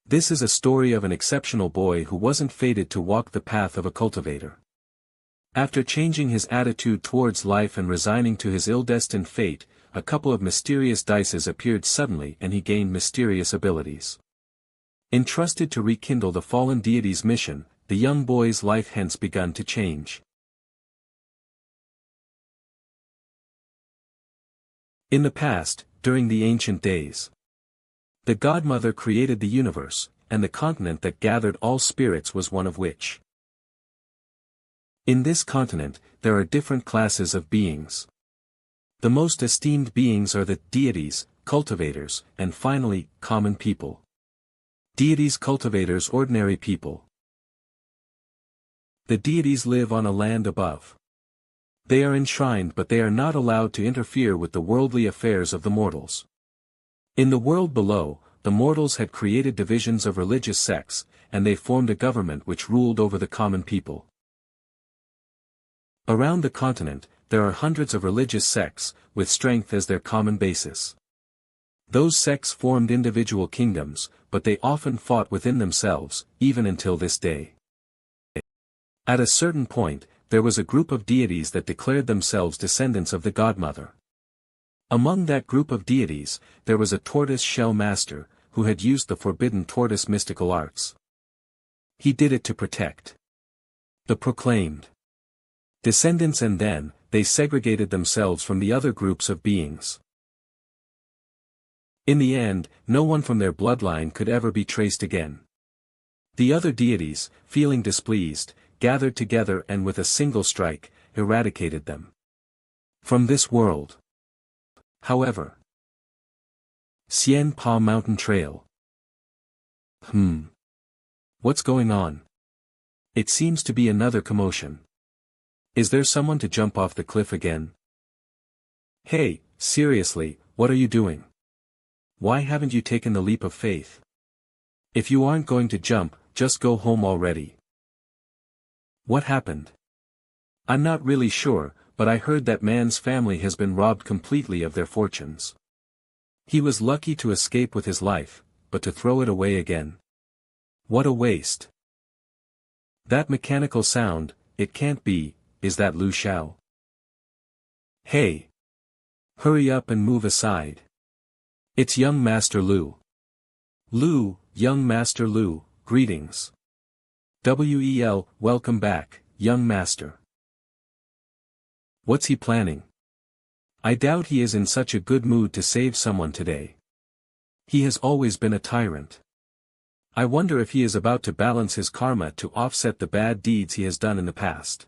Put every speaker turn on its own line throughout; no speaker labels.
This is a story of an exceptional boy who wasn't fated to walk the path of a cultivator. After changing his attitude towards life and resigning to his ill-destined fate, a couple of mysterious dices appeared suddenly and he gained mysterious abilities. Entrusted to rekindle the fallen deity's mission, the young boy's life hence begun to change. In the past, during the ancient days, the Godmother created the universe, and the continent that gathered all spirits was one of which. In this continent, there are different classes of beings. The most esteemed beings are the deities, cultivators, and finally, common people. Deities, cultivators, ordinary people. The deities live on a land above. They are enshrined but they are not allowed to interfere with the worldly affairs of the mortals. In the world below, the mortals had created divisions of religious sects, and they formed a government which ruled over the common people. Around the continent, there are hundreds of religious sects, with strength as their common basis. Those sects formed individual kingdoms, but they often fought within themselves, even until this day. At a certain point, there was a group of deities that declared themselves descendants of the Godmother. Among that group of deities, there was a tortoiseshell master, who had used the forbidden tortoise mystical arts. He did it to protect the proclaimed descendants, and then, they segregated themselves from the other groups of beings. In the end, no one from their bloodline could ever be traced again. The other deities, feeling displeased, gathered together and with a single strike, eradicated them from this world. However, Xian Pa Mountain Trail. What's going on? It seems to be another commotion. Is there someone to jump off the cliff again? Hey, seriously, what are you doing? Why haven't you taken the leap of faith? If you aren't going to jump, just go home already. What happened? I'm not really sure, but I heard that man's family has been robbed completely of their fortunes. He was lucky to escape with his life, but to throw it away again. What a waste. That mechanical sound, it can't be, is that Lu Xiao? Hey! Hurry up and move aside. It's young Master Lu. Lu, young Master Lu, greetings. Welcome back, young master. What's he planning? I doubt he is in such a good mood to save someone today. He has always been a tyrant. I wonder if he is about to balance his karma to offset the bad deeds he has done in the past.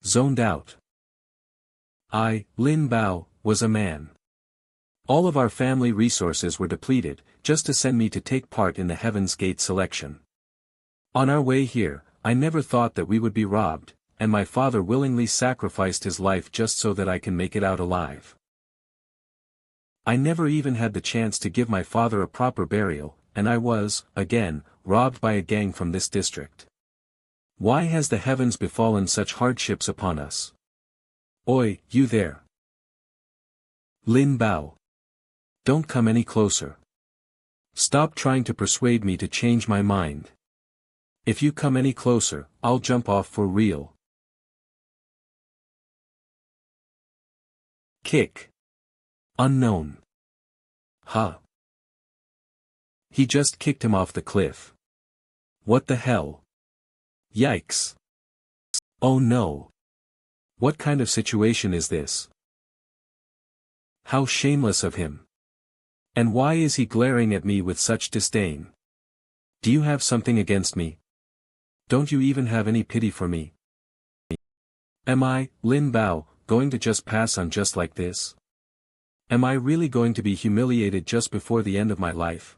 Zoned out. I, Lin Bo, was a man. All of our family resources were depleted, just to send me to take part in the Heaven's Gate selection. On our way here, I never thought that we would be robbed, and my father willingly sacrificed his life just so that I can make it out alive. I never even had the chance to give my father a proper burial, and I was, again, robbed by a gang from this district. Why has the heavens befallen such hardships upon us? Oi, you there! Lin Bo. Don't come any closer. Stop trying to persuade me to change my mind. If you come any closer, I'll jump off for real. Kick. Unknown. Huh. He just kicked him off the cliff. What the hell? Yikes. Oh no. What kind of situation is this? How shameless of him. And why is he glaring at me with such disdain? Do you have something against me? Don't you even have any pity for me? Am I, Lin Bo, going to just pass on just like this? Am I really going to be humiliated just before the end of my life?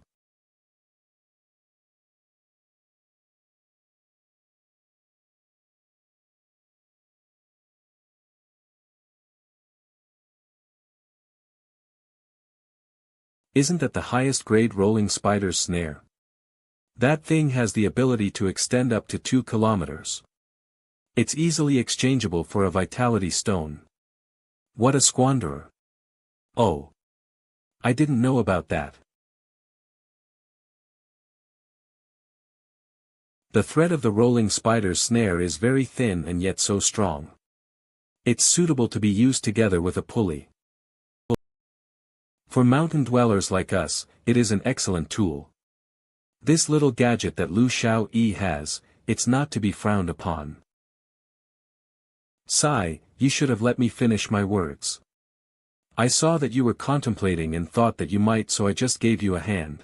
Isn't that the highest grade rolling spider's snare? That thing has the ability to extend up to 2 kilometers. It's easily exchangeable for a vitality stone. What a squanderer. Oh. I didn't know about that. The thread of the rolling spider's snare is very thin and yet so strong. It's suitable to be used together with a pulley. For mountain dwellers like us, it is an excellent tool. This little gadget that Lu Xiaoyi has, it's not to be frowned upon. Sigh, you should have let me finish my words. I saw that you were contemplating and thought that you might, so I just gave you a hand.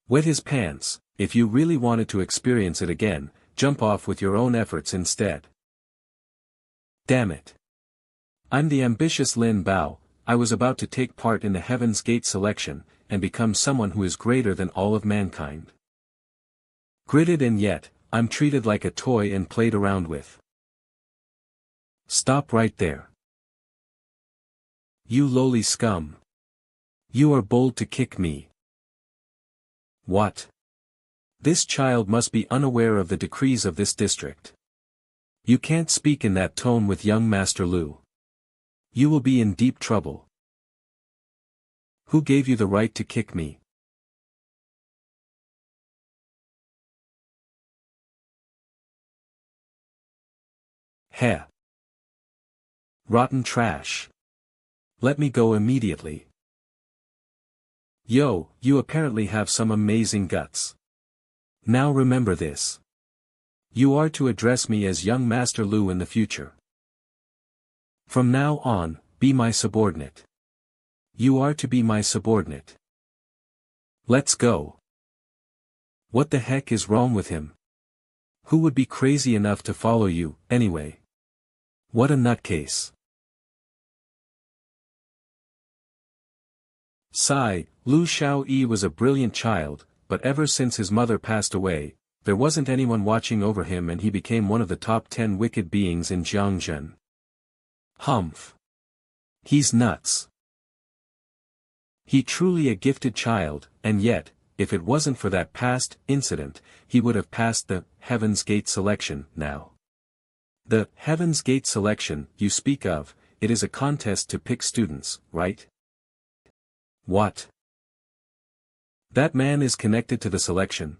Wet his pants. If you really wanted to experience it again, jump off with your own efforts instead. Damn it. I'm the ambitious Lin Bo. I was about to take part in the Heaven's Gate selection, and become someone who is greater than all of mankind. Gritted, and yet, I'm treated like a toy and played around with. Stop right there. You lowly scum. You are bold to kick me. What? This child must be unaware of the decrees of this district. You can't speak in that tone with young Master Lu. You will be in deep trouble. Who gave you the right to kick me? Heh. Rotten trash. Let me go immediately. Yo, you apparently have some amazing guts. Now remember this. You are to address me as young Master Lu in the future. From now on, be my subordinate. You are to be my subordinate. Let's go. What the heck is wrong with him? Who would be crazy enough to follow you, anyway? What a nutcase. Sigh, Lu Xiaoyi was a brilliant child, but ever since his mother passed away, there wasn't anyone watching over him, and he became one of the top 10 wicked beings in Jiangzhen. Humph. He's nuts. He truly a gifted child, and yet, if it wasn't for that past incident, he would have passed the Heaven's Gate selection now. The Heaven's Gate selection you speak of, it is a contest to pick students, right? What? That man is connected to the selection.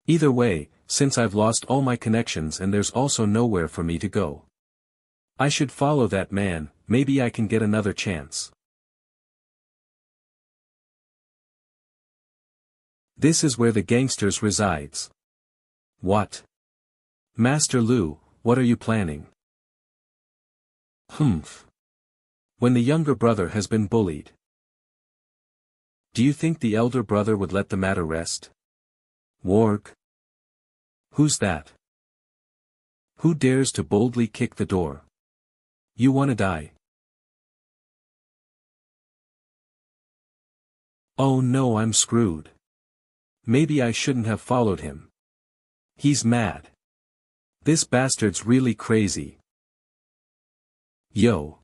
Either way, since I've lost all my connections and there's also nowhere for me to go, I should follow that man. Maybe I can get another chance. This is where the gangsters resides. What? Master Lu, what are you planning? Humph. When the younger brother has been bullied, do you think the elder brother would let the matter rest? Warg. Who's that? Who dares to boldly kick the door? You wanna die? Oh no, I'm screwed. Maybe I shouldn't have followed him. He's mad. This bastard's really crazy. Yo.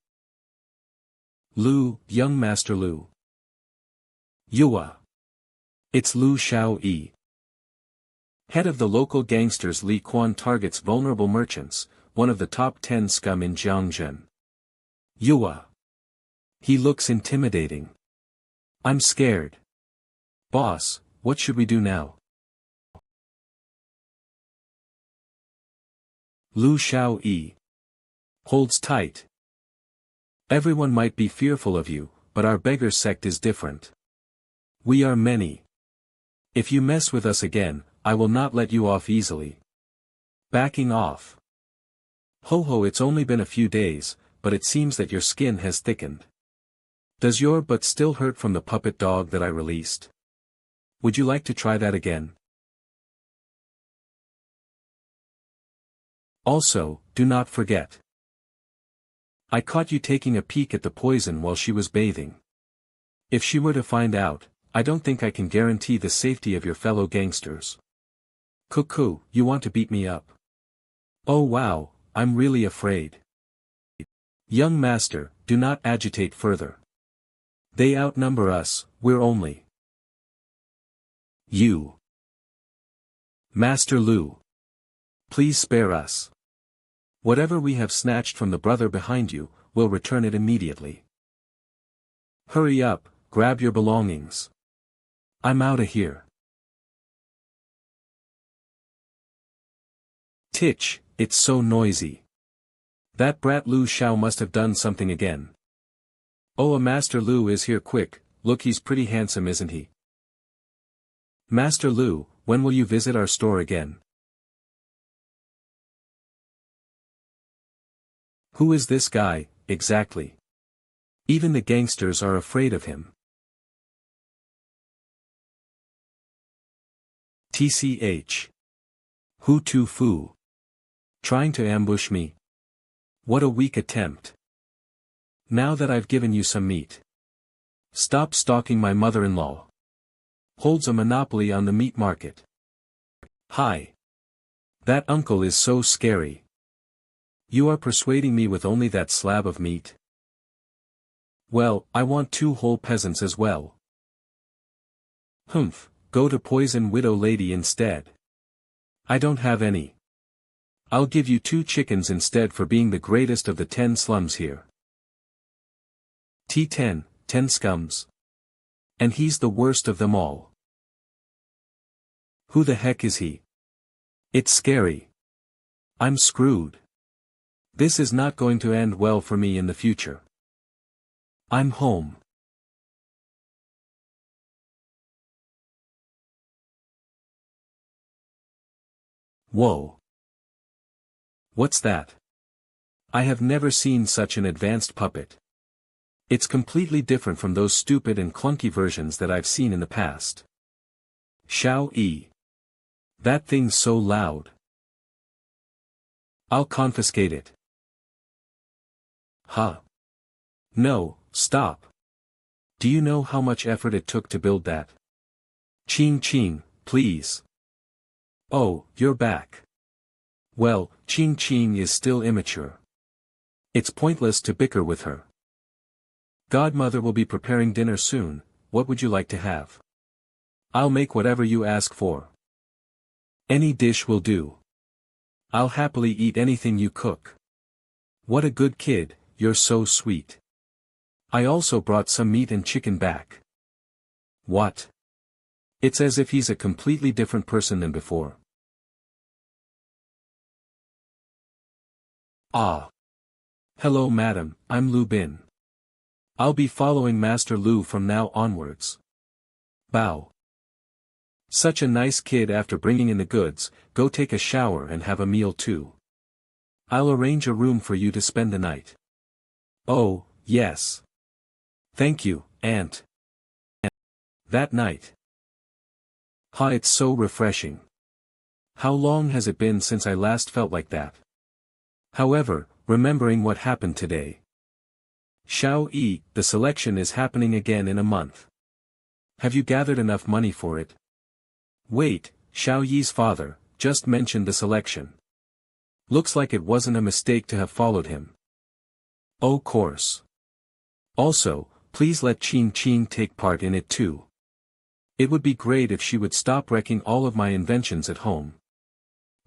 Lu, young Master Lu. Yua. It's Lu Xiaoyi. Head of the local gangsters. Li Quan targets vulnerable merchants, one of the top 10 scum in Jiangzhen. Yua. He looks intimidating. I'm scared. Boss, what should we do now? Lu Xiaoyi holds tight. Everyone might be fearful of you, but our beggar sect is different. We are many. If you mess with us again, I will not let you off easily. Backing off. Ho ho, it's only been a few days, but it seems that your skin has thickened. Does your butt still hurt from the puppet dog that I released? Would you like to try that again? Also, do not forget. I caught you taking a peek at the poison while she was bathing. If she were to find out, I don't think I can guarantee the safety of your fellow gangsters. Cuckoo, you want to beat me up? Oh wow, I'm really afraid. Young master, do not agitate further. They outnumber us, we're only. You. Master Lu. Please spare us. Whatever we have snatched from the brother behind you, we'll return it immediately. Hurry up, grab your belongings. I'm outta here. Titch, it's so noisy. That brat Lu Xiao must have done something again. Oh, a Master Lu is here quick, look, he's pretty handsome, isn't he? Master Lu, when will you visit our store again? Who is this guy, exactly? Even the gangsters are afraid of him. TCH. Hu Tu Fu. Trying to ambush me? What a weak attempt. Now that I've given you some meat. Stop stalking my mother-in-law. Holds a monopoly on the meat market. Hi. That uncle is so scary. You are persuading me with only that slab of meat? Well, I want 2 whole peasants as well. Humph, go to poison widow lady instead. I don't have any. I'll give you 2 chickens instead for being the greatest of the 10 slums here. T10, 10 scums. And he's the worst of them all. Who the heck is he? It's scary. I'm screwed. This is not going to end well for me in the future. I'm home. Whoa. What's that? I have never seen such an advanced puppet. It's completely different from those stupid and clunky versions that I've seen in the past. Xiaoyi. That thing's so loud. I'll confiscate it. Huh? No, stop. Do you know how much effort it took to build that? Ching Ching, please. Oh, you're back. Well, Ching Ching is still immature. It's pointless to bicker with her. Godmother will be preparing dinner soon, what would you like to have? I'll make whatever you ask for. Any dish will do. I'll happily eat anything you cook. What a good kid, you're so sweet. I also brought some meat and chicken back. What? It's as if he's a completely different person than before. Ah. Hello madam, I'm Lu Bin. I'll be following Master Lu from now onwards. Bow. Such a nice kid. After bringing in the goods, go take a shower and have a meal too. I'll arrange a room for you to spend the night. Oh, yes. Thank you, Aunt. That night. It's so refreshing. How long has it been since I last felt like that? However, remembering what happened today. Xiaoyi, the selection is happening again in a month. Have you gathered enough money for it? Wait, Xiaoyi's father just mentioned the selection. Looks like it wasn't a mistake to have followed him. Oh, course. Also, please let Ching Ching take part in it too. It would be great if she would stop wrecking all of my inventions at home.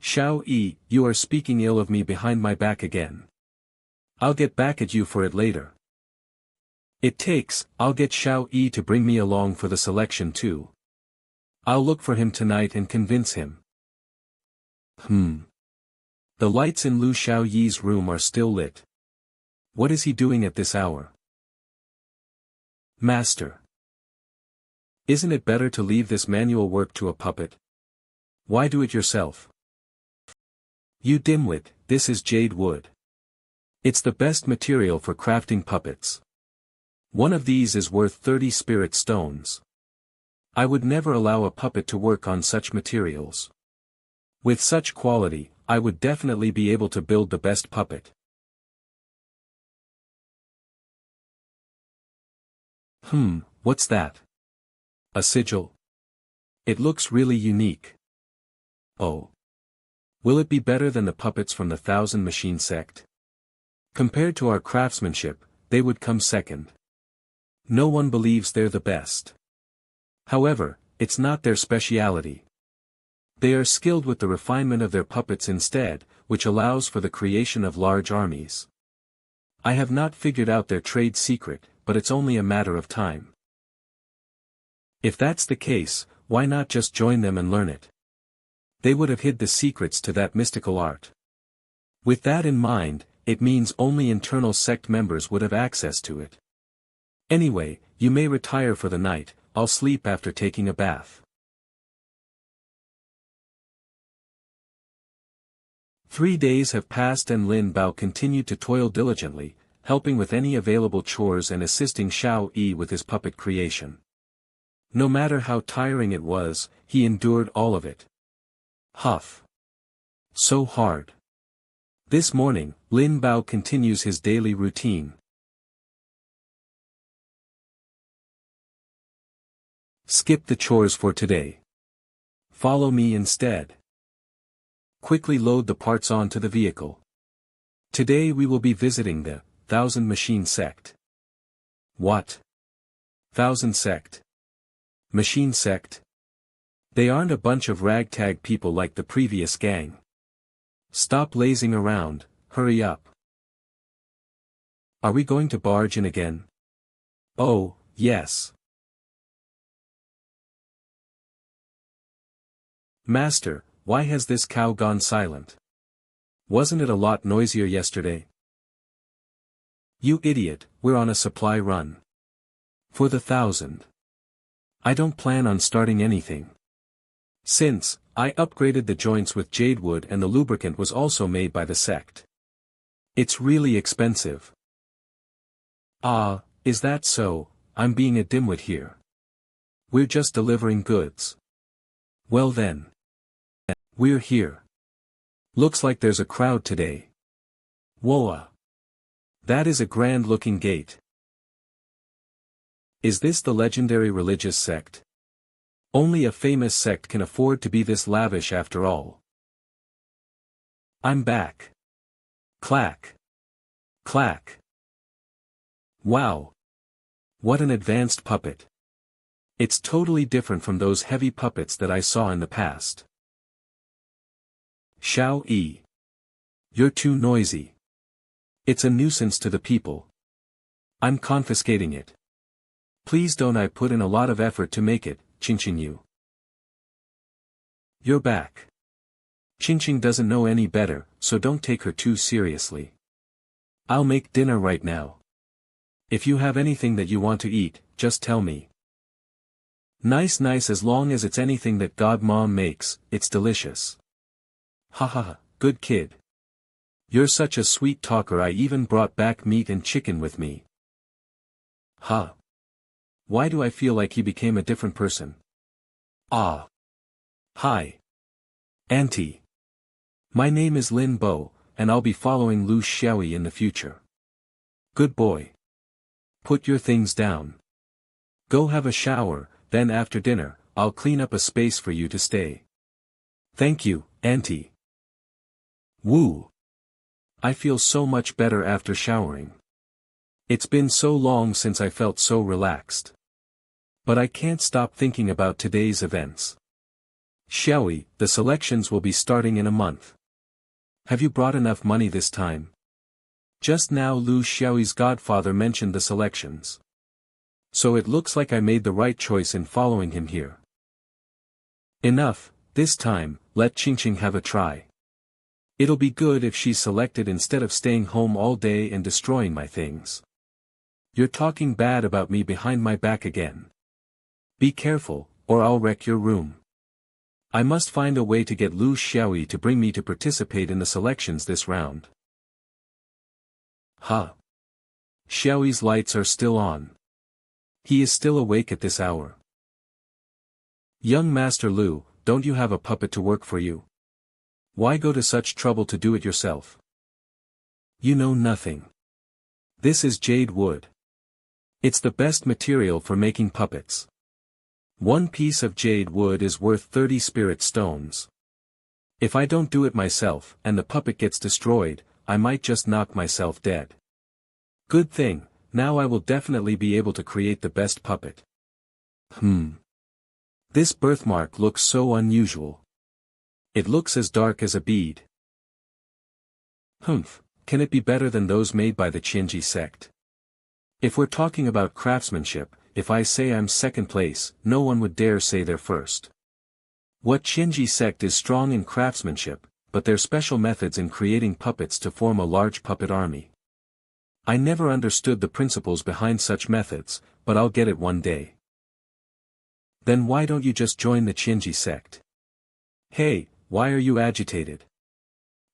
Xiaoyi, you are speaking ill of me behind my back again. I'll get back at you for it later. I'll get Xiaoyi to bring me along for the selection too. I'll look for him tonight and convince him. The lights in Lu Xiaoyi's room are still lit. What is he doing at this hour? Master. Isn't it better to leave this manual work to a puppet? Why do it yourself? You dimwit, this is jade wood. It's the best material for crafting puppets. One of these is worth 30 spirit stones. I would never allow a puppet to work on such materials. With such quality, I would definitely be able to build the best puppet. What's that? A sigil? It looks really unique. Oh. Will it be better than the puppets from the Thousand Machine sect? Compared to our craftsmanship, they would come second. No one believes they're the best. However, it's not their speciality. They are skilled with the refinement of their puppets instead, which allows for the creation of large armies. I have not figured out their trade secret, but it's only a matter of time. If that's the case, why not just join them and learn it? They would have hid the secrets to that mystical art. With that in mind, it means only internal sect members would have access to it. Anyway, you may retire for the night, I'll sleep after taking a bath. 3 days have passed and Lin Bo continued to toil diligently, helping with any available chores and assisting Xiaoyi with his puppet creation. No matter how tiring it was, he endured all of it. Huff. So hard. This morning, Lin Bo continues his daily routine. Skip the chores for today. Follow me instead. Quickly load the parts onto the vehicle. Today we will be visiting the 1000 Machine Sect. What? 1000 Sect? Machine Sect? They aren't a bunch of ragtag people like the previous gang. Stop lazing around, hurry up. Are we going to barge in again? Oh, yes. Master, why has this cow gone silent? Wasn't it a lot noisier yesterday? You idiot, we're on a supply run. For the 1000. I don't plan on starting anything. Since, I upgraded the joints with jade wood and the lubricant was also made by the sect. It's really expensive. Ah, is that so? I'm being a dimwit here. We're just delivering goods. Well then. We're here. Looks like there's a crowd today. Whoa. That is a grand-looking gate. Is this the legendary religious sect? Only a famous sect can afford to be this lavish after all. I'm back. Clack. Clack. Wow. What an advanced puppet. It's totally different from those heavy puppets that I saw in the past. Xiaoyi. You're too noisy. It's a nuisance to the people. I'm confiscating it. Please don't, I put in a lot of effort to make it, Qingqing you. You're back. Qingqing doesn't know any better, so don't take her too seriously. I'll make dinner right now. If you have anything that you want to eat, just tell me. Nice as long as it's anything that Godmom makes, it's delicious. Haha, good kid. You're such a sweet talker, I even brought back meat and chicken with me. Huh. Why do I feel like he became a different person? Ah. Hi. Auntie. My name is Lin Bo, and I'll be following Lu Xiaoyi in the future. Good boy. Put your things down. Go have a shower, then after dinner, I'll clean up a space for you to stay. Thank you, Auntie. Woo. I feel so much better after showering. It's been so long since I felt so relaxed. But I can't stop thinking about today's events. Xiaoyi, the selections will be starting in a month. Have you brought enough money this time? Just now Lu Xiaoyi's godfather mentioned the selections. So it looks like I made the right choice in following him here. Enough, this time, let Qingqing have a try. It'll be good if she's selected instead of staying home all day and destroying my things. You're talking bad about me behind my back again. Be careful, or I'll wreck your room. I must find a way to get Lu Xiaoyi to bring me to participate in the selections this round. Huh. Xiaoyi's lights are still on. He is still awake at this hour. Young Master Lu, don't you have a puppet to work for you? Why go to such trouble to do it yourself? You know nothing. This is jade wood. It's the best material for making puppets. One piece of jade wood is worth 30 spirit stones. If I don't do it myself, and the puppet gets destroyed, I might just knock myself dead. Good thing, now I will definitely be able to create the best puppet. This birthmark looks so unusual. It looks as dark as a bead. Can it be better than those made by the Qianji sect? If we're talking about craftsmanship, if I say I'm second place, no one would dare say they're first. What Qinji sect is strong in craftsmanship, but their special methods in creating puppets to form a large puppet army. I never understood the principles behind such methods, but I'll get it one day. Then why don't you just join the Qinji sect? Hey, why are you agitated?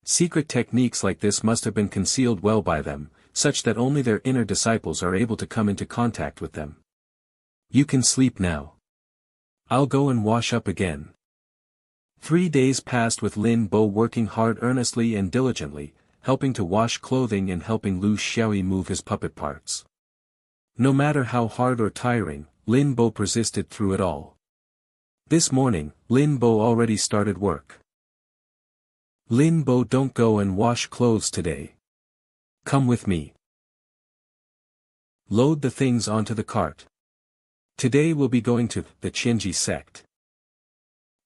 Secret techniques like this must have been concealed well by them, such that only their inner disciples are able to come into contact with them. You can sleep now. I'll go and wash up again. 3 days passed with Lin Bo working hard earnestly and diligently, helping to wash clothing and helping Xiaoyi move his puppet parts. No matter how hard or tiring, Lin Bo persisted through it all. This morning, Lin Bo already started work. Lin Bo, don't go and wash clothes today. Come with me. Load the things onto the cart. Today we'll be going to the Qinji sect.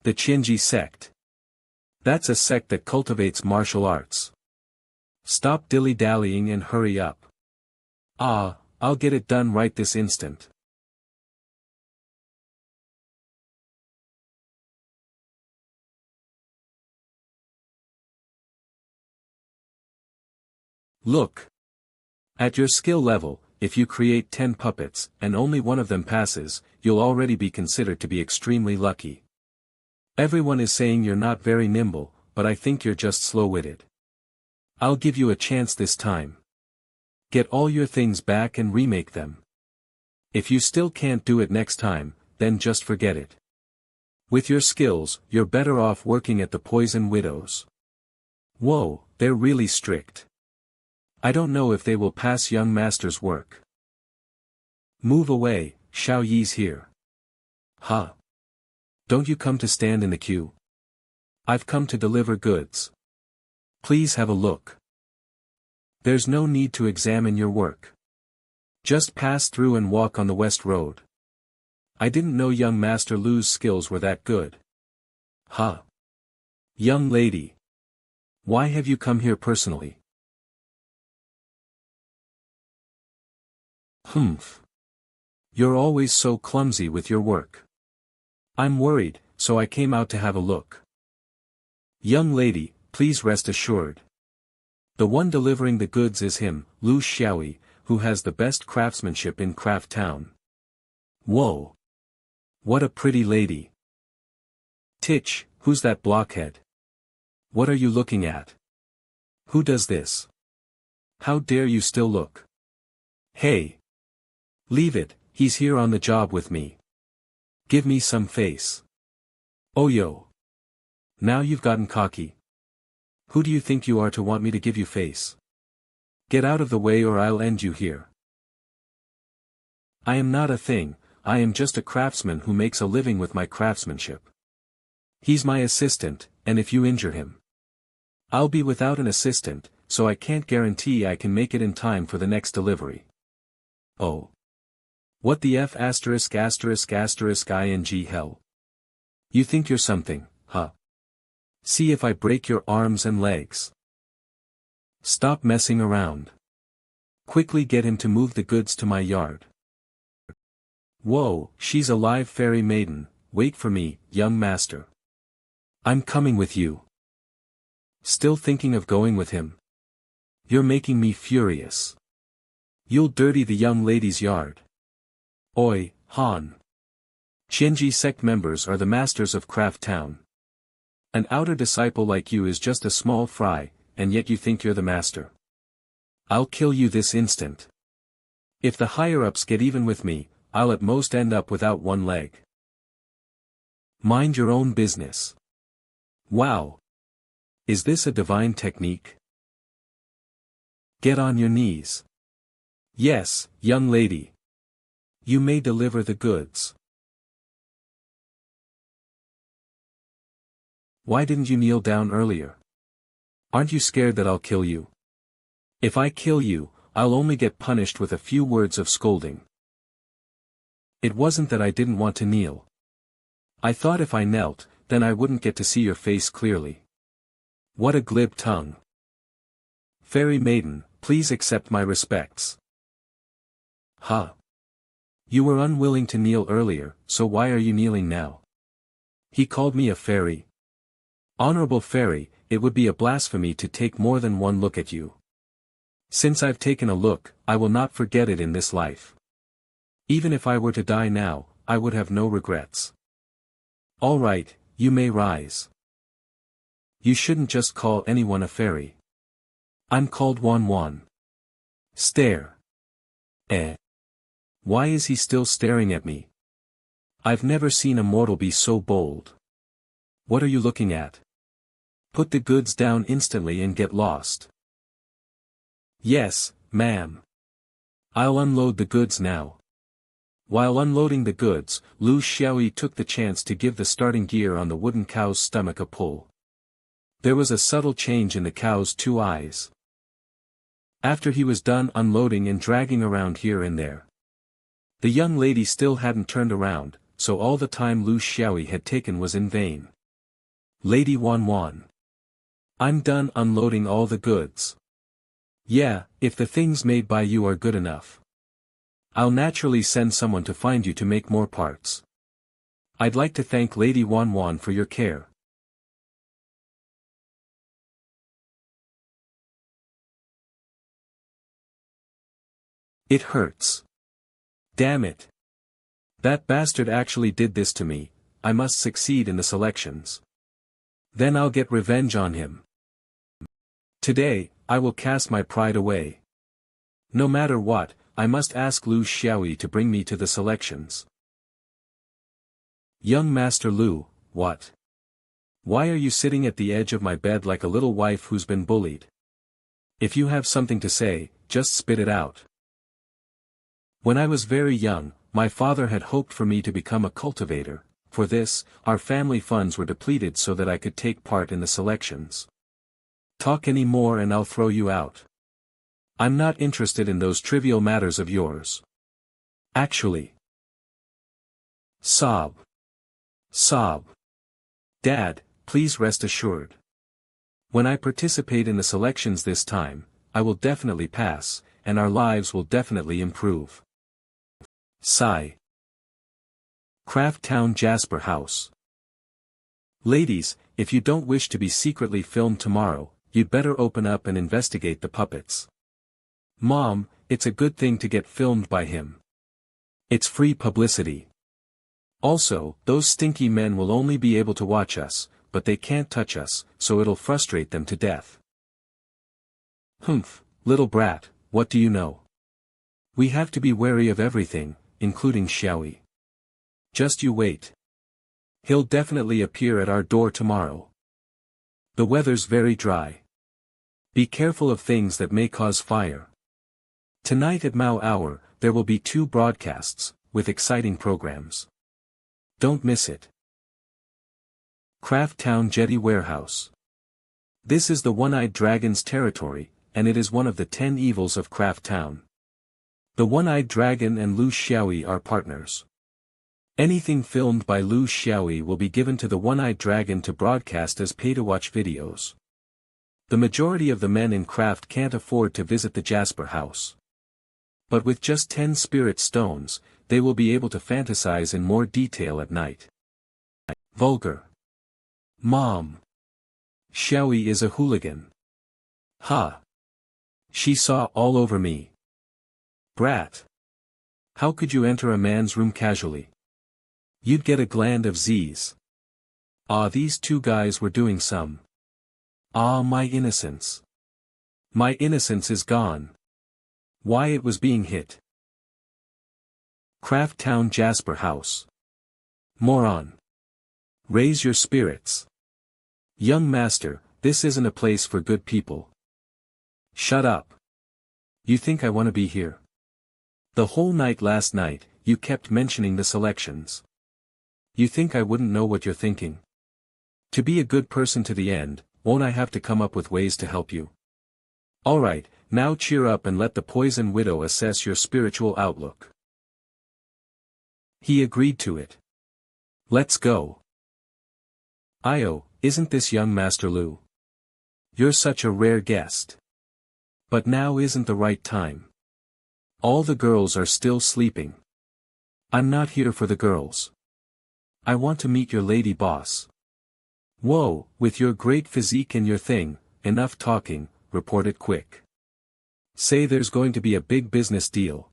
The Qinji sect. That's a sect that cultivates martial arts. Stop dilly-dallying and hurry up. I'll get it done right this instant. Look. At your skill level, if you create 10 puppets, and only one of them passes, you'll already be considered to be extremely lucky. Everyone is saying you're not very nimble, but I think you're just slow-witted. I'll give you a chance this time. Get all your things back and remake them. If you still can't do it next time, then just forget it. With your skills, you're better off working at the Poison Widows. Whoa, they're really strict. I don't know if they will pass young master's work. Move away, Xiaoyi's here. Huh? Don't you come to stand in the queue? I've come to deliver goods. Please have a look. There's no need to examine your work. Just pass through and walk on the West Road. I didn't know young Master Lu's skills were that good. Huh? Young lady. Why have you come here personally? Humph. You're always so clumsy with your work. I'm worried, so I came out to have a look. Young lady, please rest assured. The one delivering the goods is him, Xiaoyi, who has the best craftsmanship in Craft Town. Whoa! What a pretty lady. Titch, who's that blockhead? What are you looking at? Who does this? How dare you still look? Hey! Leave it, he's here on the job with me. Give me some face. Oh yo! Now you've gotten cocky. Who do you think you are to want me to give you face? Get out of the way or I'll end you here. I am not a thing, I am just a craftsman who makes a living with my craftsmanship. He's my assistant, and if you injure him, I'll be without an assistant, so I can't guarantee I can make it in time for the next delivery. Oh. What the F*** ing hell? You think you're something, huh? See if I break your arms and legs. Stop messing around. Quickly get him to move the goods to my yard. Whoa, she's a live fairy maiden, wait for me, young master. I'm coming with you. Still thinking of going with him? You're making me furious. You'll dirty the young lady's yard. Oi, Han. Qinji sect members are the masters of Craft Town. An outer disciple like you is just a small fry, and yet you think you're the master. I'll kill you this instant. If the higher-ups get even with me, I'll at most end up without one leg. Mind your own business. Wow. Is this a divine technique? Get on your knees. Yes, young lady. You may deliver the goods. Why didn't you kneel down earlier? Aren't you scared that I'll kill you? If I kill you, I'll only get punished with a few words of scolding. It wasn't that I didn't want to kneel. I thought if I knelt, then I wouldn't get to see your face clearly. What a glib tongue. Fairy maiden, please accept my respects. Huh? You were unwilling to kneel earlier, so why are you kneeling now? He called me a fairy. Honorable fairy, it would be a blasphemy to take more than one look at you. Since I've taken a look, I will not forget it in this life. Even if I were to die now, I would have no regrets. All right, you may rise. You shouldn't just call anyone a fairy. I'm called Wan. Stare. Eh. Why is he still staring at me? I've never seen a mortal be so bold. What are you looking at? Put the goods down instantly and get lost. Yes, ma'am. I'll unload the goods now. While unloading the goods, Lu Xiaoyi took the chance to give the starting gear on the wooden cow's stomach a pull. There was a subtle change in the cow's two eyes. After he was done unloading and dragging around here and there, the young lady still hadn't turned around, so all the time Lu Xiaoyi had taken was in vain. Lady Wan. I'm done unloading all the goods. Yeah, if the things made by you are good enough, I'll naturally send someone to find you to make more parts. I'd like to thank Lady Wan for your care. It hurts. Damn it. That bastard actually did this to me. I must succeed in the selections. Then I'll get revenge on him. Today, I will cast my pride away. No matter what, I must ask Lu Xiaoyi to bring me to the selections. Young Master Lu, what? Why are you sitting at the edge of my bed like a little wife who's been bullied? If you have something to say, just spit it out. When I was very young, my father had hoped for me to become a cultivator. For this, our family funds were depleted so that I could take part in the selections. Talk any more and I'll throw you out. I'm not interested in those trivial matters of yours. Actually. Sob. Dad, please rest assured. When I participate in the selections this time, I will definitely pass, and our lives will definitely improve. Sigh. Craft Town Jasper House. Ladies, if you don't wish to be secretly filmed tomorrow, you'd better open up and investigate the puppets. Mom, it's a good thing to get filmed by him. It's free publicity. Also, those stinky men will only be able to watch us, but they can't touch us, so it'll frustrate them to death. Humph, little brat, what do you know? We have to be wary of everything, including Xiaoyi. Just you wait. He'll definitely appear at our door tomorrow. The weather's very dry. Be careful of things that may cause fire. Tonight at Mao Hour, there will be 2 broadcasts, with exciting programs. Don't miss it. Craft Town Jetty Warehouse. This is the One-Eyed Dragon's territory, and it is one of the 10 evils of Craft Town. The One-Eyed Dragon and Lu Xiaoyi are partners. Anything filmed by Lu Xiaoyi will be given to the One-Eyed Dragon to broadcast as pay-to-watch videos. The majority of the men in Craft can't afford to visit the Jasper House. But with just 10 spirit stones, they will be able to fantasize in more detail at night. Vulgar. Mom. Xiaoyi is a hooligan. Ha. She saw all over me. Brat. How could you enter a man's room casually? You'd get a gland of Z's. Ah, these 2 guys were doing some. Ah, my innocence. My innocence is gone. Why it was being hit. Craft Town Jasper House. Moron. Raise your spirits. Young master, this isn't a place for good people. Shut up. You think I want to be here? The whole night last night, you kept mentioning the selections. You think I wouldn't know what you're thinking? To be a good person to the end, won't I have to come up with ways to help you? Alright, now cheer up and let the Poison Widow assess your spiritual outlook. He agreed to it. Let's go. Io, isn't this young Master Lu? You're such a rare guest. But now isn't the right time. All the girls are still sleeping. I'm not here for the girls. I want to meet your lady boss. Whoa, with your great physique and your thing, enough talking, report it quick. Say there's going to be a big business deal.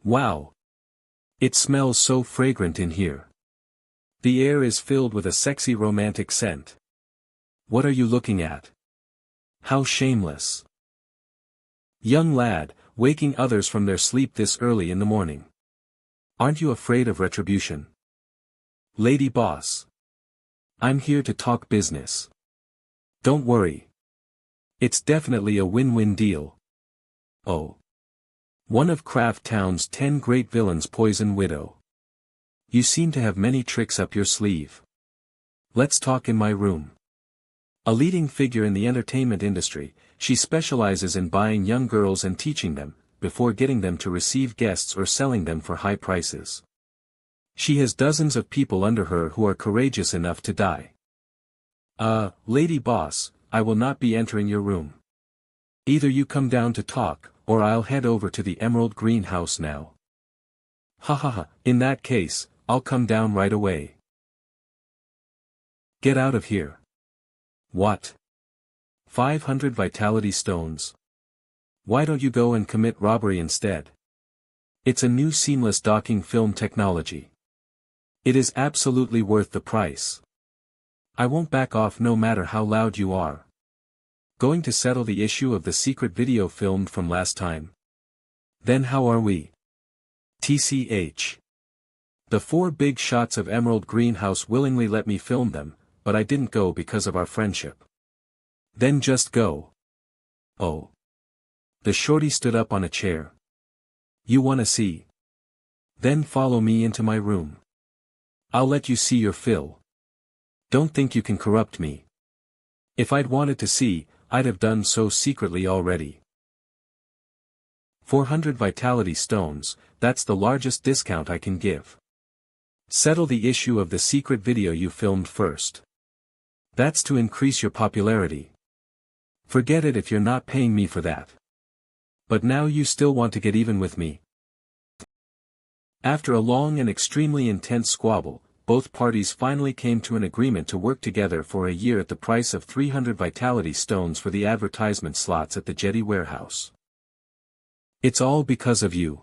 Wow. It smells so fragrant in here. The air is filled with a sexy romantic scent. What are you looking at? How shameless. Young lad, waking others from their sleep this early in the morning. Aren't you afraid of retribution? Lady boss. I'm here to talk business. Don't worry. It's definitely a win-win deal. Oh. One of Craft Town's 10 great villains, Poison Widow. You seem to have many tricks up your sleeve. Let's talk in my room. A leading figure in the entertainment industry, she specializes in buying young girls and teaching them, before getting them to receive guests or selling them for high prices. She has dozens of people under her who are courageous enough to die. Lady boss, I will not be entering your room. Either you come down to talk, or I'll head over to the Emerald Greenhouse now. Ha ha ha, in that case, I'll come down right away. Get out of here. What? 500 vitality stones. Why don't you go and commit robbery instead? It's a new seamless docking film technology. It is absolutely worth the price. I won't back off no matter how loud you are. Going to settle the issue of the secret video filmed from last time? Then how are we? TCH. The 4 big shots of Emerald Greenhouse willingly let me film them, but I didn't go because of our friendship. Then just go. Oh. The shorty stood up on a chair. You wanna see? Then follow me into my room. I'll let you see your fill. Don't think you can corrupt me. If I'd wanted to see, I'd have done so secretly already. 400 vitality stones, that's the largest discount I can give. Settle the issue of the secret video you filmed first. That's to increase your popularity. Forget it if you're not paying me for that. But now you still want to get even with me. After a long and extremely intense squabble, both parties finally came to an agreement to work together for a year at the price of 300 vitality stones for the advertisement slots at the Jetty warehouse. It's all because of you.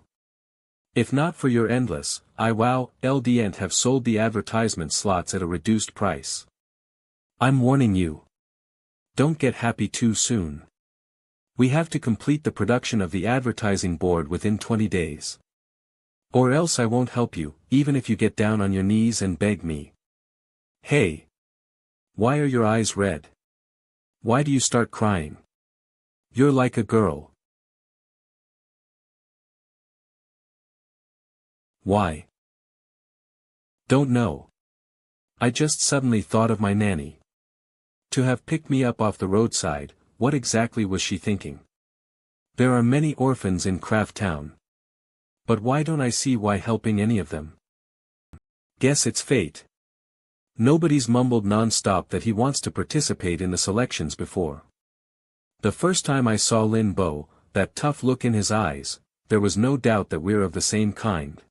If not for your endless, LDN't have sold the advertisement slots at a reduced price. I'm warning you. Don't get happy too soon. We have to complete the production of the advertising board within 20 days. Or else I won't help you, even if you get down on your knees and beg me. Hey! Why are your eyes red? Why do you start crying? You're like a girl. Why? Don't know. I just suddenly thought of my nanny. To have picked me up off the roadside, what exactly was she thinking? There are many orphans in Craft Town. But why don't I see why helping any of them? Guess it's fate. Nobody's mumbled non-stop that he wants to participate in the selections before. The first time I saw Lin Bo, that tough look in his eyes, there was no doubt that we're of the same kind.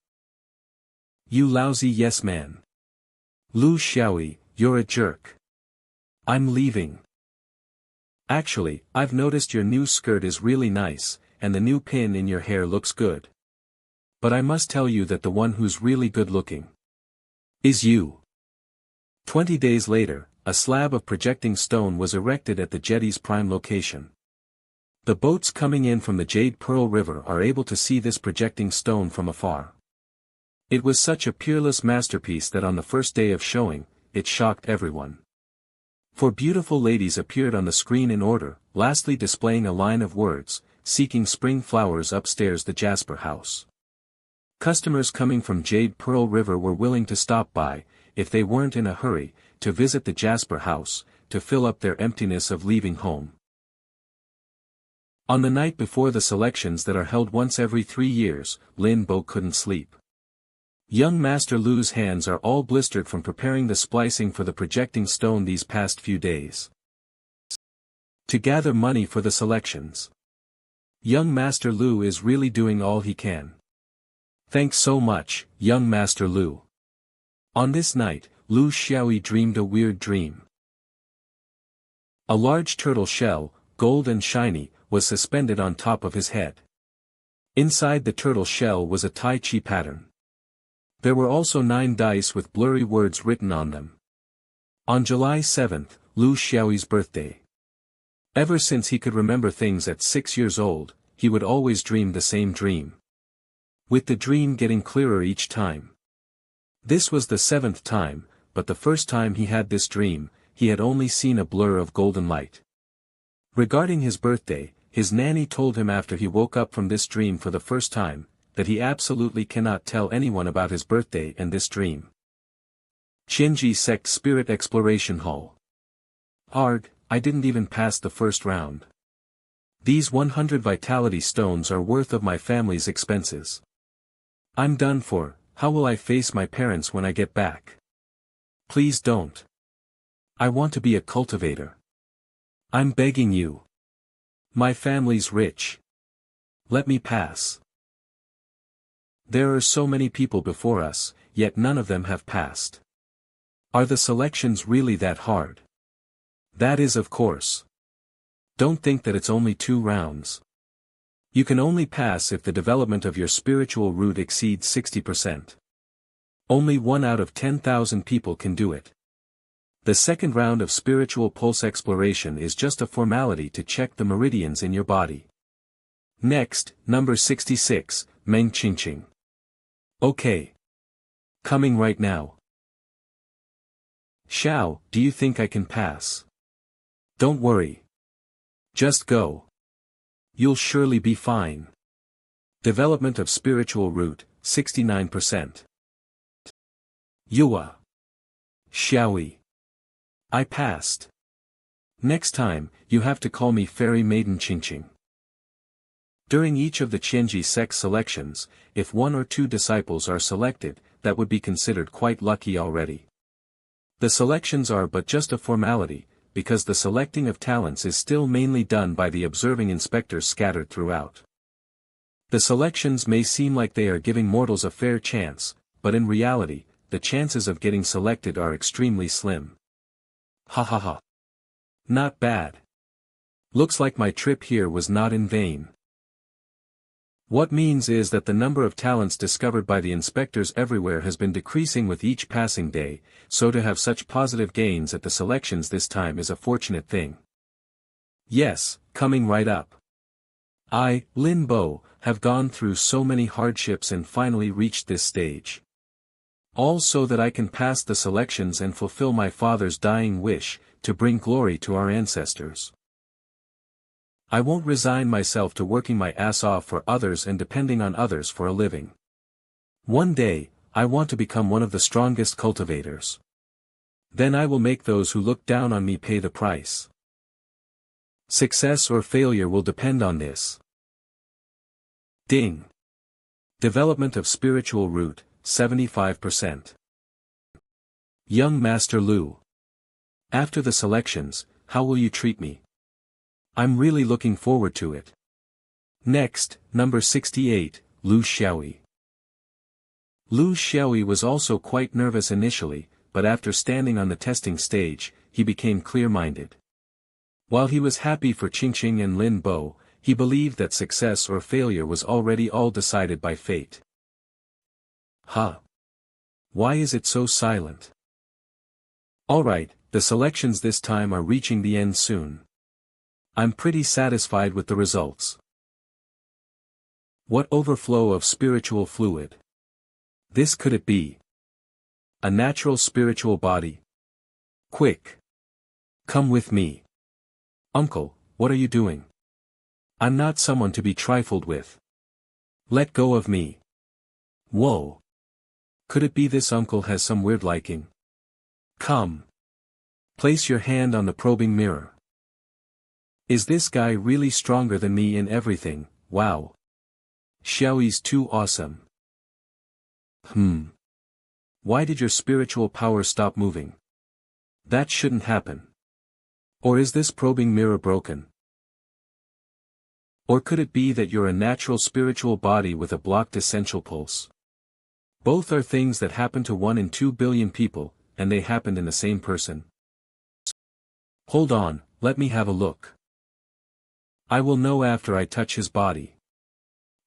You lousy yes man. Lu Xiaoyi, you're a jerk. I'm leaving. Actually, I've noticed your new skirt is really nice, and the new pin in your hair looks good. But I must tell you that the one who's really good looking is you. 20 days later, a slab of projecting stone was erected at the jetty's prime location. The boats coming in from the Jade Pearl River are able to see this projecting stone from afar. It was such a peerless masterpiece that on the first day of showing, it shocked everyone. 4 beautiful ladies appeared on the screen in order, lastly displaying a line of words, seeking spring flowers upstairs the Jasper House. Customers coming from Jade Pearl River were willing to stop by, if they weren't in a hurry, to visit the Jasper House, to fill up their emptiness of leaving home. On the night before the selections that are held once every 3 years, Lin Bo couldn't sleep. Young Master Lu's hands are all blistered from preparing the splicing for the projecting stone these past few days. To gather money for the selections. Young Master Lu is really doing all he can. Thanks so much, young Master Lu. On this night, Lu Xiaoyi dreamed a weird dream. A large turtle shell, gold and shiny, was suspended on top of his head. Inside the turtle shell was a Tai Chi pattern. There were also 9 dice with blurry words written on them. On July 7th, Lu Xiaoyi's birthday. Ever since he could remember things at 6 years old, he would always dream the same dream, with the dream getting clearer each time. This was the 7th time, but the first time he had this dream, he had only seen a blur of golden light. Regarding his birthday, his nanny told him after he woke up from this dream for the first time, that he absolutely cannot tell anyone about his birthday and this dream. Qianji Sect Spirit Exploration Hall. Arg, I didn't even pass the first round. These 100 vitality stones are worth of my family's expenses. I'm done for. How will I face my parents when I get back? Please don't. I want to be a cultivator. I'm begging you. My family's rich. Let me pass. There are so many people before us, yet none of them have passed. Are the selections really that hard? That is, of course. Don't think that it's only 2 rounds. You can only pass if the development of your spiritual root exceeds 60%. Only 1 out of 10,000 people can do it. The second round of spiritual pulse exploration is just a formality to check the meridians in your body. Next, number 66, Meng Qingqing. Okay. Coming right now. Xiao, do you think I can pass? Don't worry. Just go. You'll surely be fine. Development of spiritual root, 69%. Yua. Xiaoyi. I passed. Next time, you have to call me Fairy Maiden Qingqing. During each of the Qianji sect selections, if 1 or 2 disciples are selected, that would be considered quite lucky already. The selections are but just a formality, because the selecting of talents is still mainly done by the observing inspectors scattered throughout. The selections may seem like they are giving mortals a fair chance, but in reality, the chances of getting selected are extremely slim. Ha ha ha. Not bad. Looks like my trip here was not in vain. What means is that the number of talents discovered by the inspectors everywhere has been decreasing with each passing day, so to have such positive gains at the selections this time is a fortunate thing. Yes, coming right up. I, Lin Bo, have gone through so many hardships and finally reached this stage. All so that I can pass the selections and fulfill my father's dying wish, to bring glory to our ancestors. I won't resign myself to working my ass off for others and depending on others for a living. One day, I want to become one of the strongest cultivators. Then I will make those who look down on me pay the price. Success or failure will depend on this. Ding. Development of spiritual root, 75%. Young Master Lu. After the selections, how will you treat me? I'm really looking forward to it. Next, number 68, Lu Xiaoyi. Lu Xiaoyi was also quite nervous initially, but after standing on the testing stage, he became clear-minded. While he was happy for Qingqing and Lin Bo, he believed that success or failure was already all decided by fate. Huh? Why is it so silent? Alright, the selections this time are reaching the end soon. I'm pretty satisfied with the results. What overflow of spiritual fluid? This could it be? A natural spiritual body? Quick! Come with me. Uncle, what are you doing? I'm not someone to be trifled with. Let go of me. Whoa! Could it be this uncle has some weird liking? Come. Place your hand on the probing mirror. Is this guy really stronger than me in everything? Wow. Xiaoyi's too awesome. Why did your spiritual power stop moving? That shouldn't happen. Or is this probing mirror broken? Or could it be that you're a natural spiritual body with a blocked essential pulse? Both are things that happen to 1 in 2 billion people, and they happened in the same person. Hold on, let me have a look. I will know after I touch his body.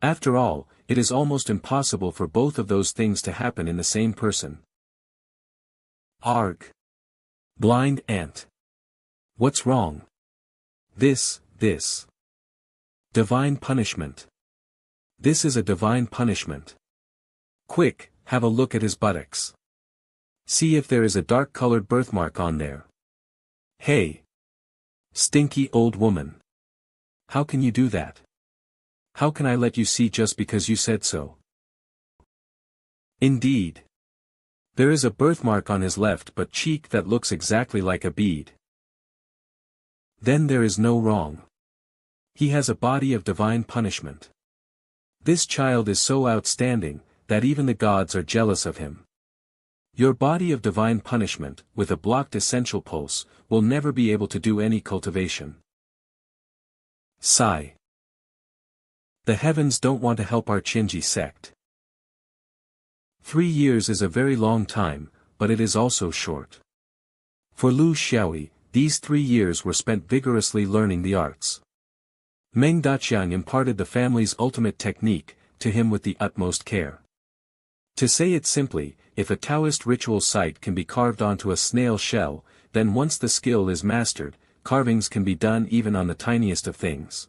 After all, it is almost impossible for both of those things to happen in the same person. Arg. Blind ant. What's wrong? This. Divine punishment. This is a divine punishment. Quick, have a look at his buttocks. See if there is a dark-colored birthmark on there. Hey! Stinky old woman. How can you do that? How can I let you see just because you said so? Indeed. There is a birthmark on his left butt cheek that looks exactly like a bead. Then there is no wrong. He has a body of divine punishment. This child is so outstanding, that even the gods are jealous of him. Your body of divine punishment, with a blocked essential pulse, will never be able to do any cultivation. Sigh. The heavens don't want to help our Chinji sect. 3 years is a very long time, but it is also short. For Lu Xiaoyi, these 3 years were spent vigorously learning the arts. Meng Daqiang imparted the family's ultimate technique, to him with the utmost care. To say it simply, if a Taoist ritual site can be carved onto a snail shell, then once the skill is mastered, carvings can be done even on the tiniest of things.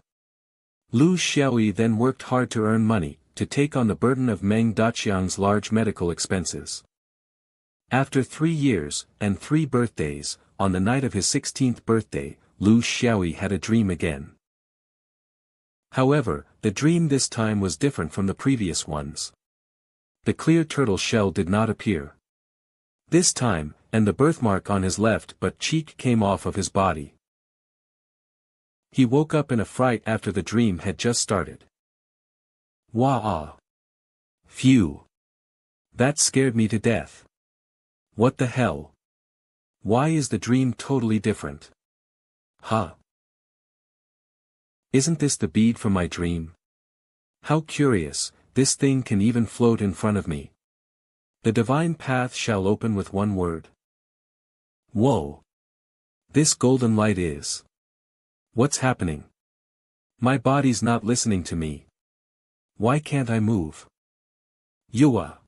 Lu Xiaoyi then worked hard to earn money, to take on the burden of Meng Daqiang's large medical expenses. After 3 years, and 3 birthdays, on the night of his 16th birthday, Lu Xiaoyi had a dream again. However, the dream this time was different from the previous ones. The clear turtle shell did not appear. This time, and the birthmark on his left butt cheek came off of his body. He woke up in a fright after the dream had just started. Wah-ah. Phew. That scared me to death. What the hell? Why is the dream totally different? Huh? Isn't this the bead from my dream? How curious, this thing can even float in front of me. The divine path shall open with one word. Whoa. This golden light is. What's happening? My body's not listening to me. Why can't I move? Yua.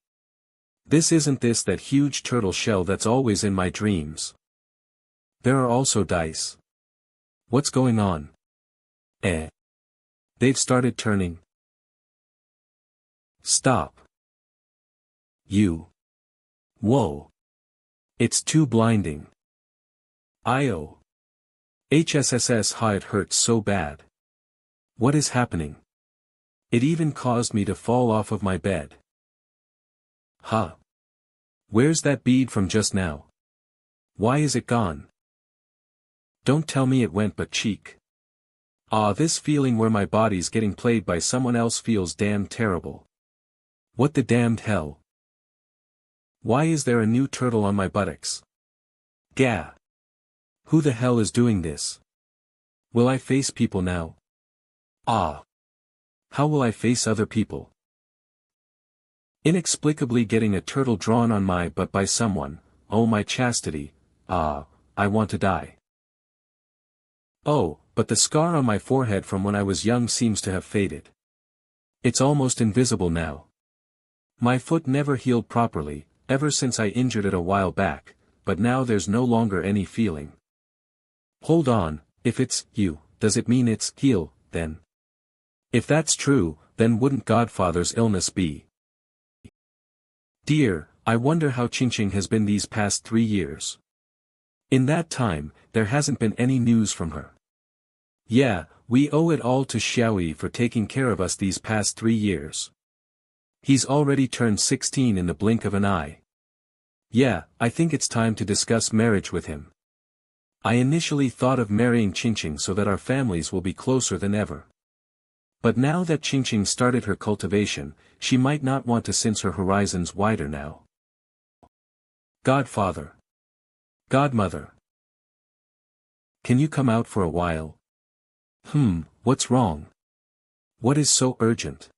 This isn't that huge turtle shell that's always in my dreams. There are also dice. What's going on? They've started turning. Stop. You. Whoa. It's too blinding. Io. HSSS how it hurts so bad. What is happening? It even caused me to fall off of my bed. Huh? Where's that bead from just now? Why is it gone? Don't tell me it went butt cheek. This feeling where my body's getting played by someone else feels damn terrible. What the damned hell? Why is there a new turtle on my buttocks? Gah! Who the hell is doing this? Will I face people now? How will I face other people? Inexplicably getting a turtle drawn on my butt by someone, oh my chastity, I want to die. Oh, but the scar on my forehead from when I was young seems to have faded. It's almost invisible now. My foot never healed properly, ever since I injured it a while back, but now there's no longer any feeling. Hold on, if it's you, does it mean it's heal, then? If that's true, then wouldn't Godfather's illness be? Dear, I wonder how Qingqing has been these past 3 years. In that time, there hasn't been any news from her. Yeah, we owe it all to Xiaoyi for taking care of us these past 3 years. He's already turned 16 in the blink of an eye. Yeah, I think it's time to discuss marriage with him. I initially thought of marrying Qingqing so that our families will be closer than ever. But now that Qingqing started her cultivation, she might not want to since her horizons wider now. Godfather. Godmother. Can you come out for a while? What's wrong? What is so urgent?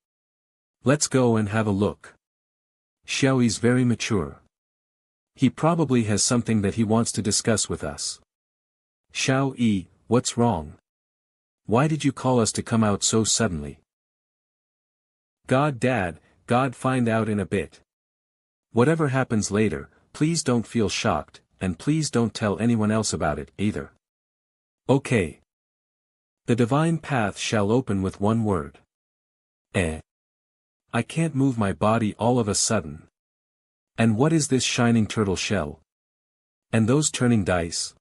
Let's go and have a look. Xiaoyi's very mature. He probably has something that he wants to discuss with us. Xiaoyi, what's wrong? Why did you call us to come out so suddenly? God Dad, God find out in a bit. Whatever happens later, please don't feel shocked, and please don't tell anyone else about it, either. Okay. The divine path shall open with one word. I can't move my body all of a sudden. And what is this shining turtle shell? And those turning dice?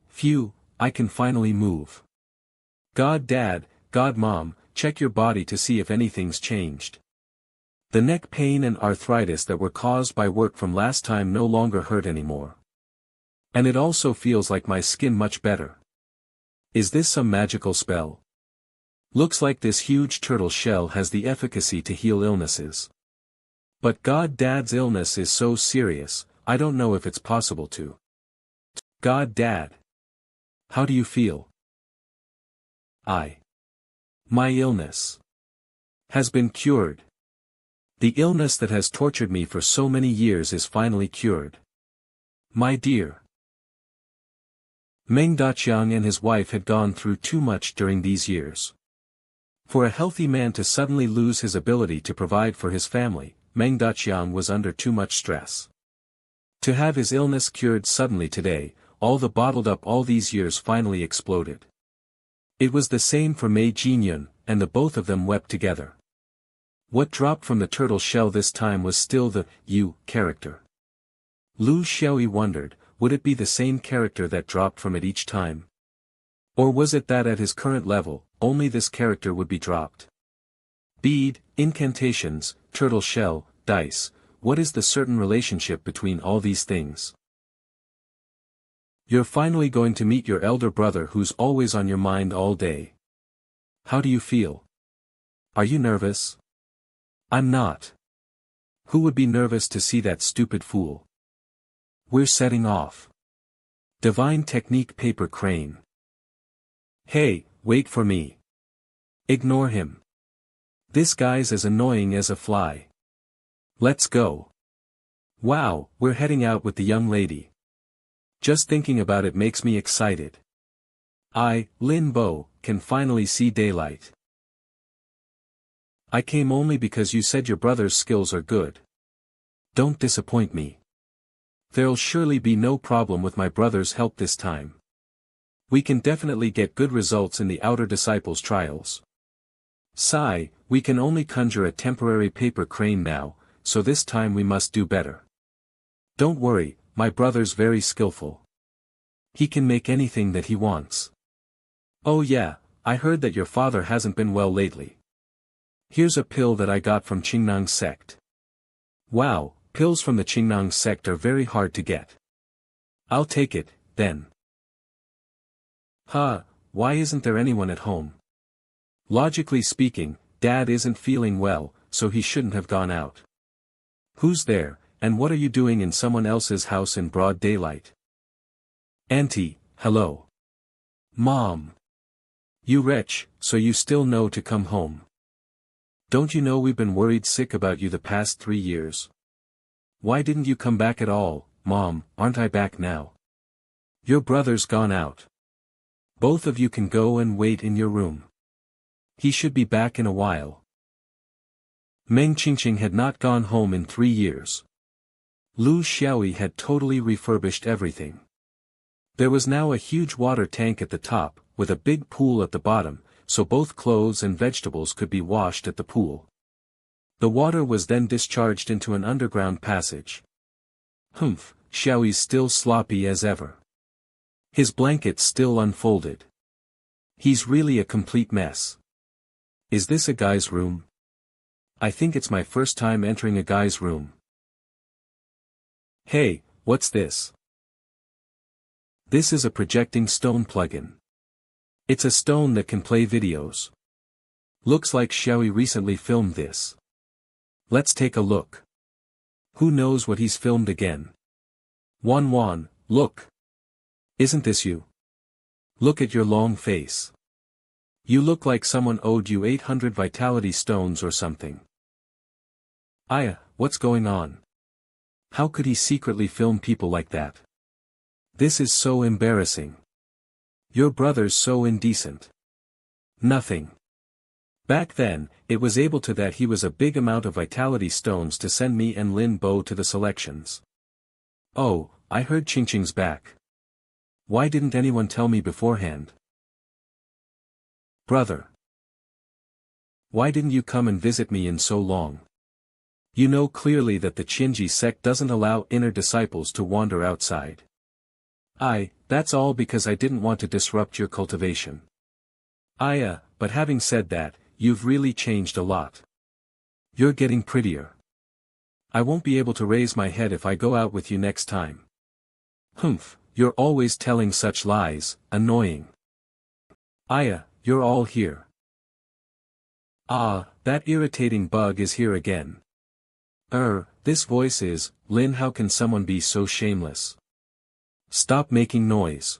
Phew, I can finally move. God Dad, God Mom, check your body to see if anything's changed. The neck pain and arthritis that were caused by work from last time no longer hurt anymore. And it also feels like my skin much better. Is this some magical spell? Looks like this huge turtle shell has the efficacy to heal illnesses. But God Dad's illness is so serious, I don't know if it's possible to. God Dad. How do you feel? My illness has been cured. The illness that has tortured me for so many years is finally cured. My dear. Meng Daqiang and his wife had gone through too much during these years. For a healthy man to suddenly lose his ability to provide for his family, Meng Daqiang was under too much stress. To have his illness cured suddenly today, all the bottled up all these years finally exploded. It was the same for Mei Jinyun, and the both of them wept together. What dropped from the turtle shell this time was still the you character. Lu Xiaoyi wondered, would it be the same character that dropped from it each time? Or was it that at his current level, only this character would be dropped? Bead, incantations, turtle shell, dice, what is the certain relationship between all these things? You're finally going to meet your elder brother who's always on your mind all day. How do you feel? Are you nervous? I'm not. Who would be nervous to see that stupid fool? We're setting off. Divine technique paper crane. Hey, wait for me. Ignore him. This guy's as annoying as a fly. Let's go. Wow, we're heading out with the young lady. Just thinking about it makes me excited. I, Lin Bo, can finally see daylight. I came only because you said your brother's skills are good. Don't disappoint me. There'll surely be no problem with my brother's help this time. We can definitely get good results in the outer disciples' trials. Sigh, we can only conjure a temporary paper crane now, so this time we must do better. Don't worry, my brother's very skillful. He can make anything that he wants. Oh yeah, I heard that your father hasn't been well lately. Here's a pill that I got from Qingnang sect. Wow, pills from the Qingnang sect are very hard to get. I'll take it, then. Why isn't there anyone at home? Logically speaking, Dad isn't feeling well, so he shouldn't have gone out. Who's there, and what are you doing in someone else's house in broad daylight? Auntie, hello. Mom. You wretch, so you still know to come home. Don't you know we've been worried sick about you the past 3 years? Why didn't you come back at all, Mom? Aren't I back now? Your brother's gone out. Both of you can go and wait in your room. He should be back in a while. Meng Qingqing had not gone home in 3 years. Lu Xiaoyi had totally refurbished everything. There was now a huge water tank at the top, with a big pool at the bottom, so both clothes and vegetables could be washed at the pool. The water was then discharged into an underground passage. Humph, Xiaoyi's still sloppy as ever. His blanket still unfolded. He's really a complete mess. Is this a guy's room? I think it's my first time entering a guy's room. Hey, what's this? This is a projecting stone plugin. It's a stone that can play videos. Looks like Xiaoyi recently filmed this. Let's take a look. Who knows what he's filmed again? Wan, look. Isn't this you? Look at your long face. You look like someone owed you 800 vitality stones or something. What's going on? How could he secretly film people like that? This is so embarrassing. Your brother's so indecent. Nothing. Back then, it was able to that he was a big amount of vitality stones to send me and Lin Bo to the selections. Oh, I heard Qingqing's back. Why didn't anyone tell me beforehand? Brother. Why didn't you come and visit me in so long? You know clearly that the Qinji sect doesn't allow inner disciples to wander outside. That's all because I didn't want to disrupt your cultivation. But having said that, you've really changed a lot. You're getting prettier. I won't be able to raise my head if I go out with you next time. Humph, you're always telling such lies, annoying. You're all here. That irritating bug is here again. This voice is, Lin, how can someone be so shameless? Stop making noise.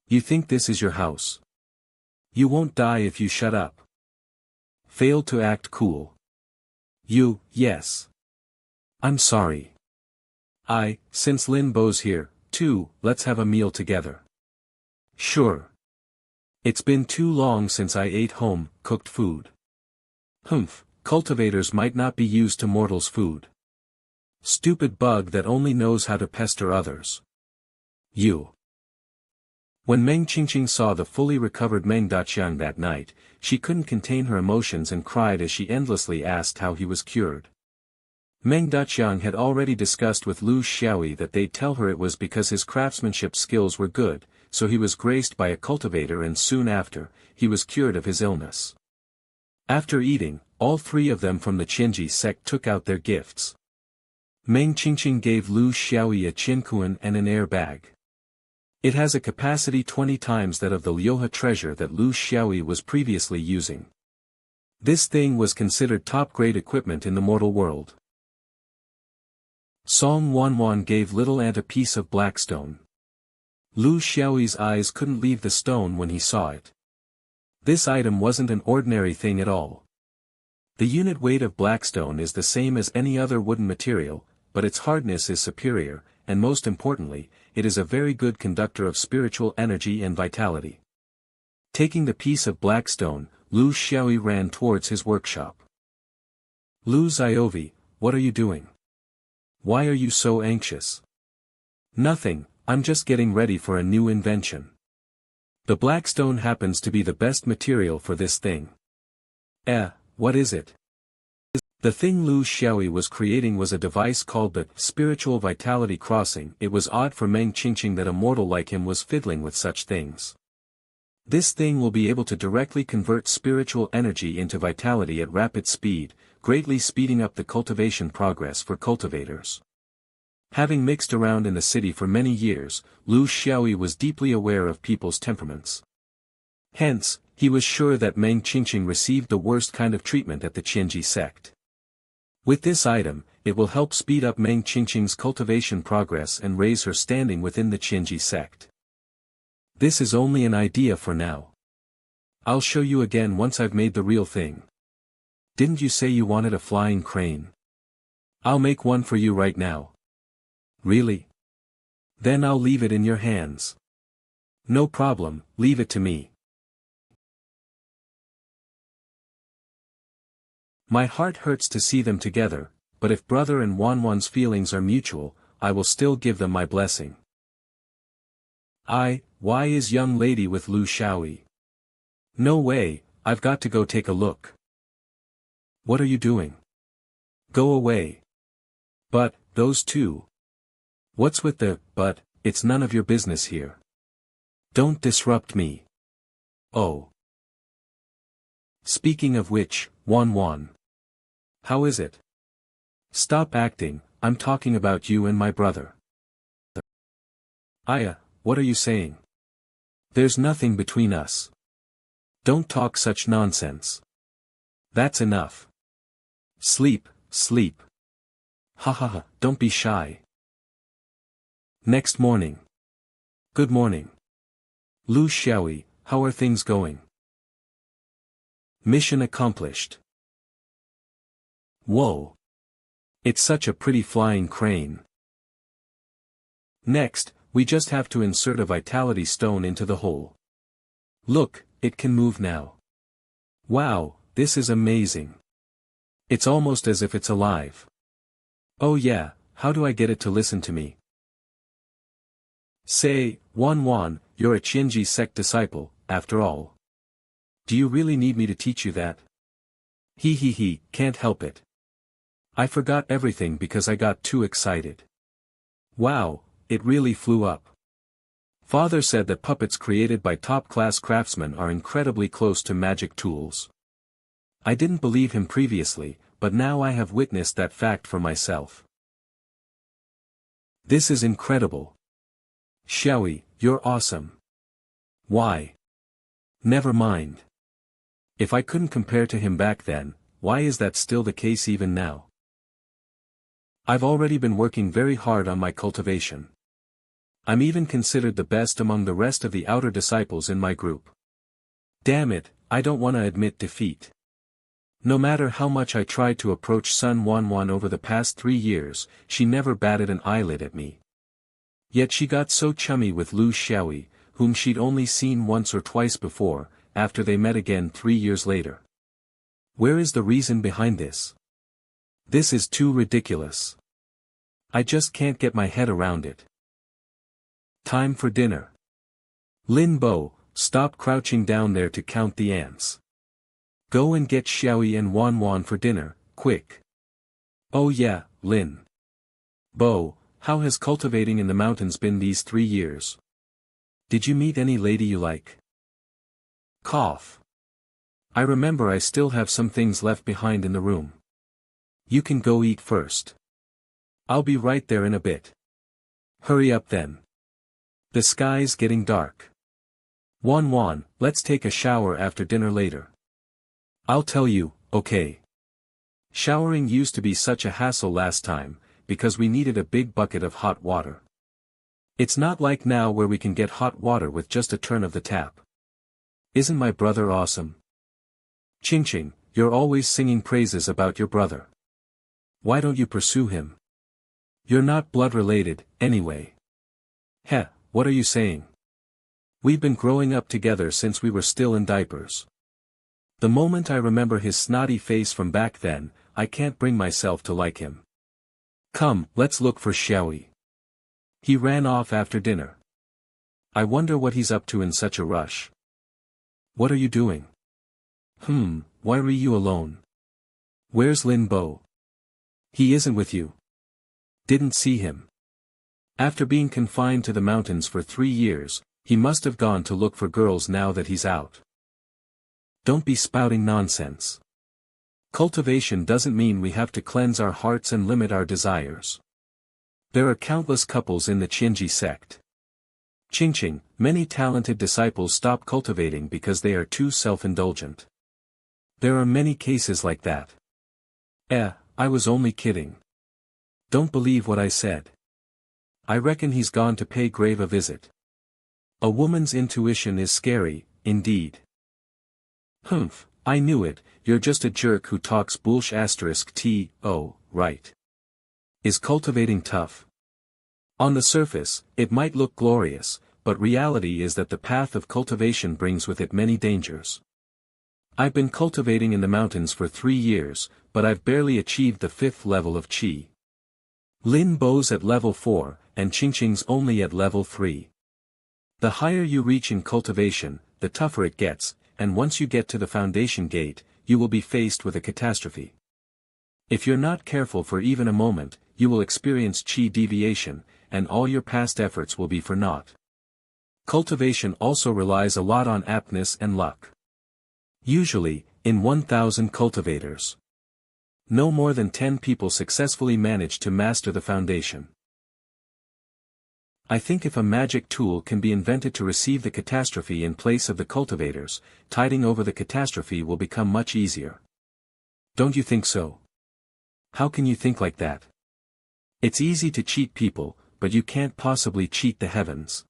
You think this is your house? You won't die if you shut up. Fail to act cool. Yes. I'm sorry. Since Lin Bo's here, too, let's have a meal together. Sure. It's been too long since I ate home-cooked food. Humph, cultivators might not be used to mortals' food. Stupid bug that only knows how to pester others. When Meng Qingqing saw the fully recovered Meng Daqiang that night, she couldn't contain her emotions and cried as she endlessly asked how he was cured. Meng Daqiang had already discussed with Lu Xiaoyi that they'd tell her it was because his craftsmanship skills were good, so he was graced by a cultivator and soon after, he was cured of his illness. After eating, all three of them from the Qinji sect took out their gifts. Meng Qingqing gave Lu Xiaoyi a qinkuan and an air bag. It has a capacity 20 times that of the Lyoha treasure that Lu Xiaoyi was previously using. This thing was considered top-grade equipment in the mortal world. Song Wanwan gave little ant a piece of blackstone. Lu Xiaoyi's eyes couldn't leave the stone when he saw it. This item wasn't an ordinary thing at all. The unit weight of blackstone is the same as any other wooden material, but its hardness is superior, and most importantly, it is a very good conductor of spiritual energy and vitality. Taking the piece of blackstone, Lu Xiaoyi ran towards his workshop. Lu Xiaoyi, what are you doing? Why are you so anxious? Nothing, I'm just getting ready for a new invention. The blackstone happens to be the best material for this thing. What is it? The thing Lu Xiaoyi was creating was a device called the Spiritual Vitality Crossing. It was odd for Meng Qingqing that a mortal like him was fiddling with such things. This thing will be able to directly convert spiritual energy into vitality at rapid speed, greatly speeding up the cultivation progress for cultivators. Having mixed around in the city for many years, Lu Xiaoyi was deeply aware of people's temperaments. Hence, he was sure that Meng Qingqing received the worst kind of treatment at the Qinji sect. With this item, it will help speed up Meng Qingqing's cultivation progress and raise her standing within the Qinji sect. This is only an idea for now. I'll show you again once I've made the real thing. Didn't you say you wanted a flying crane? I'll make one for you right now. Really? Then I'll leave it in your hands. No problem, leave it to me. My heart hurts to see them together, but if brother and Wanwan's feelings are mutual, I will still give them my blessing. Why is young lady with Lu Xiaoyi? No way, I've got to go take a look. What are you doing? Go away. But, those two. What's with the, but, it's none of your business here. Don't disrupt me. Oh. Speaking of which, Wanwan. How is it? Stop acting, I'm talking about you and my brother. What are you saying? There's nothing between us. Don't talk such nonsense. That's enough. Sleep, sleep. Ha, don't be shy. Next morning. Good morning. Lu Xiaoyi, how are things going? Mission accomplished. Whoa. It's such a pretty flying crane. Next, we just have to insert a vitality stone into the hole. Look, it can move now. Wow, this is amazing. It's almost as if it's alive. Oh yeah, how do I get it to listen to me? Say, Wan, you're a Qianji sect disciple, after all. Do you really need me to teach you that? Can't help it. I forgot everything because I got too excited. Wow, it really flew up. Father said that puppets created by top-class craftsmen are incredibly close to magic tools. I didn't believe him previously, but now I have witnessed that fact for myself. This is incredible. Xiaoyi, you're awesome. Why? Never mind. If I couldn't compare to him back then, why is that still the case even now? I've already been working very hard on my cultivation. I'm even considered the best among the rest of the outer disciples in my group. Damn it, I don't want to admit defeat. No matter how much I tried to approach Sun Wanwan over the past 3 years, she never batted an eyelid at me. Yet she got so chummy with Lu Xiaoyi, whom she'd only seen once or twice before, after they met again 3 years later. Where is the reason behind this? This is too ridiculous. I just can't get my head around it. Time for dinner. Lin Bo, stop crouching down there to count the ants. Go and get Xiaoyi and Wan for dinner, quick. Oh yeah, Lin Bo, how has cultivating in the mountains been these 3 years? Did you meet any lady you like? Cough. I remember I still have some things left behind in the room. You can go eat first. I'll be right there in a bit. Hurry up then. The sky's getting dark. Wan, let's take a shower after dinner later. I'll tell you, okay. Showering used to be such a hassle last time, because we needed a big bucket of hot water. It's not like now where we can get hot water with just a turn of the tap. Isn't my brother awesome? Ching, you're always singing praises about your brother. Why don't you pursue him? You're not blood related, anyway. Heh, what are you saying? We've been growing up together since we were still in diapers. The moment I remember his snotty face from back then, I can't bring myself to like him. Come, let's look for Xiaoyi. He ran off after dinner. I wonder what he's up to in such a rush. What are you doing? Why are you alone? Where's Lin Bo? He isn't with you. Didn't see him. After being confined to the mountains for 3 years, he must have gone to look for girls now that he's out. Don't be spouting nonsense. Cultivation doesn't mean we have to cleanse our hearts and limit our desires. There are countless couples in the Qianji sect. Ching, many talented disciples stop cultivating because they are too self-indulgent. There are many cases like that. I was only kidding. Don't believe what I said. I reckon he's gone to pay Grave a visit. A woman's intuition is scary, indeed. I knew it, you're just a jerk who talks bullsh*t, oh, right. Is cultivating tough? On the surface, it might look glorious, but reality is that the path of cultivation brings with it many dangers. I've been cultivating in the mountains for 3 years, but I've barely achieved the 5th level of Qi. Lin Bo's at level 4, and Ching's only at level 3. The higher you reach in cultivation, the tougher it gets, and once you get to the foundation gate, you will be faced with a catastrophe. If you're not careful for even a moment, you will experience Qi deviation, and all your past efforts will be for naught. Cultivation also relies a lot on aptness and luck. Usually, in 1,000 cultivators, no more than 10 people successfully manage to master the foundation. I think if a magic tool can be invented to receive the catastrophe in place of the cultivators, tiding over the catastrophe will become much easier. Don't you think so? How can you think like that? It's easy to cheat people, but you can't possibly cheat the heavens.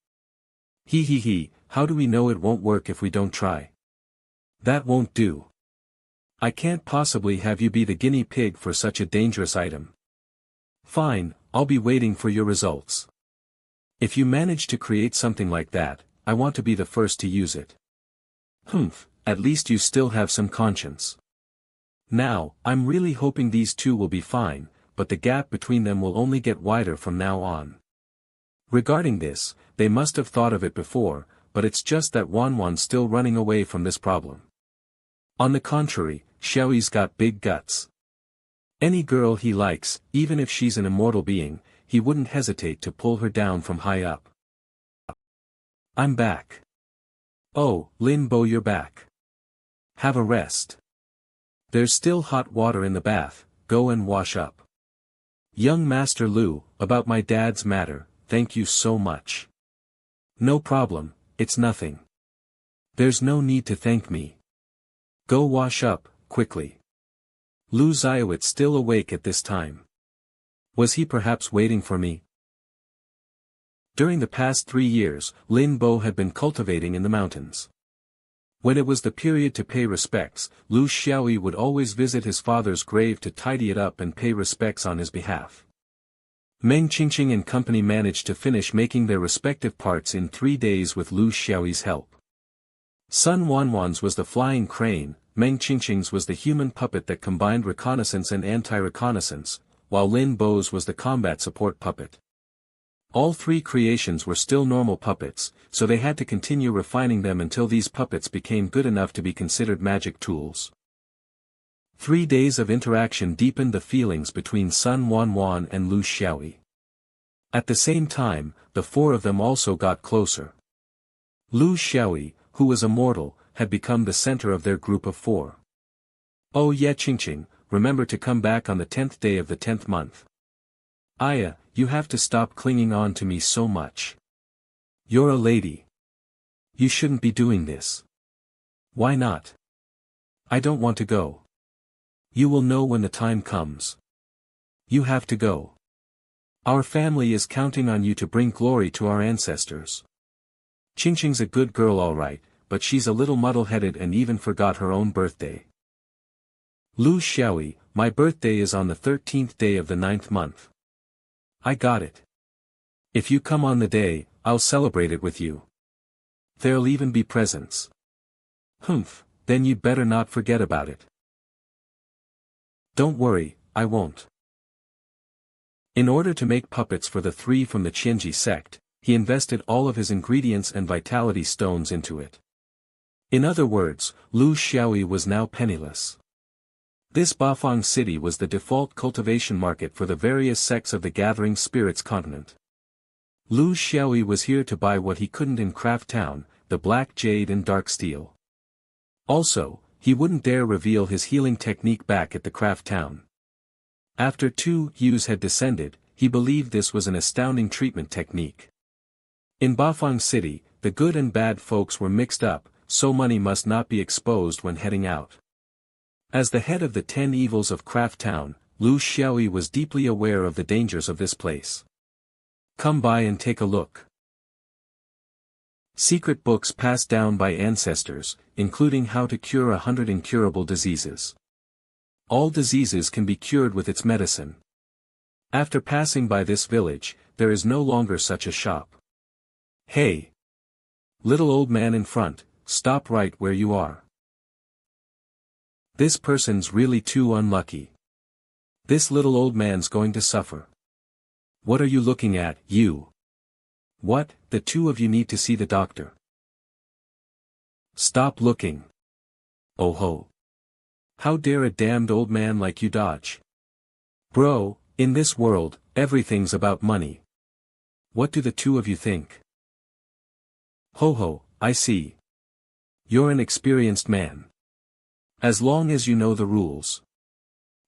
How do we know it won't work if we don't try? That won't do. I can't possibly have you be the guinea pig for such a dangerous item. Fine, I'll be waiting for your results. If you manage to create something like that, I want to be the first to use it. Humph, at least you still have some conscience. Now, I'm really hoping these two will be fine, but the gap between them will only get wider from now on. Regarding this, they must have thought of it before, but it's just that Wanwan's still running away from this problem. On the contrary, Xiaoyi's got big guts. Any girl he likes, even if she's an immortal being, he wouldn't hesitate to pull her down from high up. I'm back. Oh, Lin Bo, you're back. Have a rest. There's still hot water in the bath, go and wash up. Young Master Lu, about my dad's matter, thank you so much. No problem, it's nothing. There's no need to thank me. Go wash up, quickly. Lu Xiaoyi still awake at this time. Was he perhaps waiting for me? During the past 3 years, Lin Bo had been cultivating in the mountains. When it was the period to pay respects, Lu Xiaoyi would always visit his father's grave to tidy it up and pay respects on his behalf. Meng Qingqing and company managed to finish making their respective parts in 3 days with Lu Xiaoyi's help. Sun Wanwan's was the flying crane, Meng Qingqing's was the human puppet that combined reconnaissance and anti-reconnaissance, while Lin Bo's was the combat support puppet. All 3 creations were still normal puppets, so they had to continue refining them until these puppets became good enough to be considered magic tools. 3 days of interaction deepened the feelings between Sun Wanwan and Lu Xiaoyi. At the same time, the 4 of them also got closer. Lu Xiaoyi, who was a mortal, had become the center of their group of 4. Oh yeah, Qingqing, remember to come back on the 10th day of the 10th month. Aya, you have to stop clinging on to me so much. You're a lady. You shouldn't be doing this. Why not? I don't want to go. You will know when the time comes. You have to go. Our family is counting on you to bring glory to our ancestors. Qingqing's a good girl all right, but she's a little muddle-headed and even forgot her own birthday. Lu Xiaoyi, my birthday is on the 13th day of the 9th month. I got it. If you come on the day, I'll celebrate it with you. There'll even be presents. Humph, then you'd better not forget about it. Don't worry, I won't. In order to make puppets for the 3 from the Qianji sect, he invested all of his ingredients and vitality stones into it. In other words, Lu Xiaoyi was now penniless. This Bafang city was the default cultivation market for the various sects of the Gathering Spirits continent. Lu Xiaoyi was here to buy what he couldn't in Craft Town, the black jade and dark steel. Also, he wouldn't dare reveal his healing technique back at the Craft Town. After 2 hues had descended, he believed this was an astounding treatment technique. In Bafang City, the good and bad folks were mixed up, so money must not be exposed when heading out. As the head of the 10 evils of Craft Town, Lu Xiaoyi was deeply aware of the dangers of this place. Come by and take a look. Secret books passed down by ancestors, including how to cure 100 incurable diseases. All diseases can be cured with its medicine. After passing by this village, there is no longer such a shop. Hey! Little old man in front, stop right where you are. This person's really too unlucky. This little old man's going to suffer. What are you looking at, you? What, the 2 of you need to see the doctor. Stop looking. Oh ho. How dare a damned old man like you dodge? Bro, in this world, everything's about money. What do the 2 of you think? Ho ho, I see. You're an experienced man. As long as you know the rules.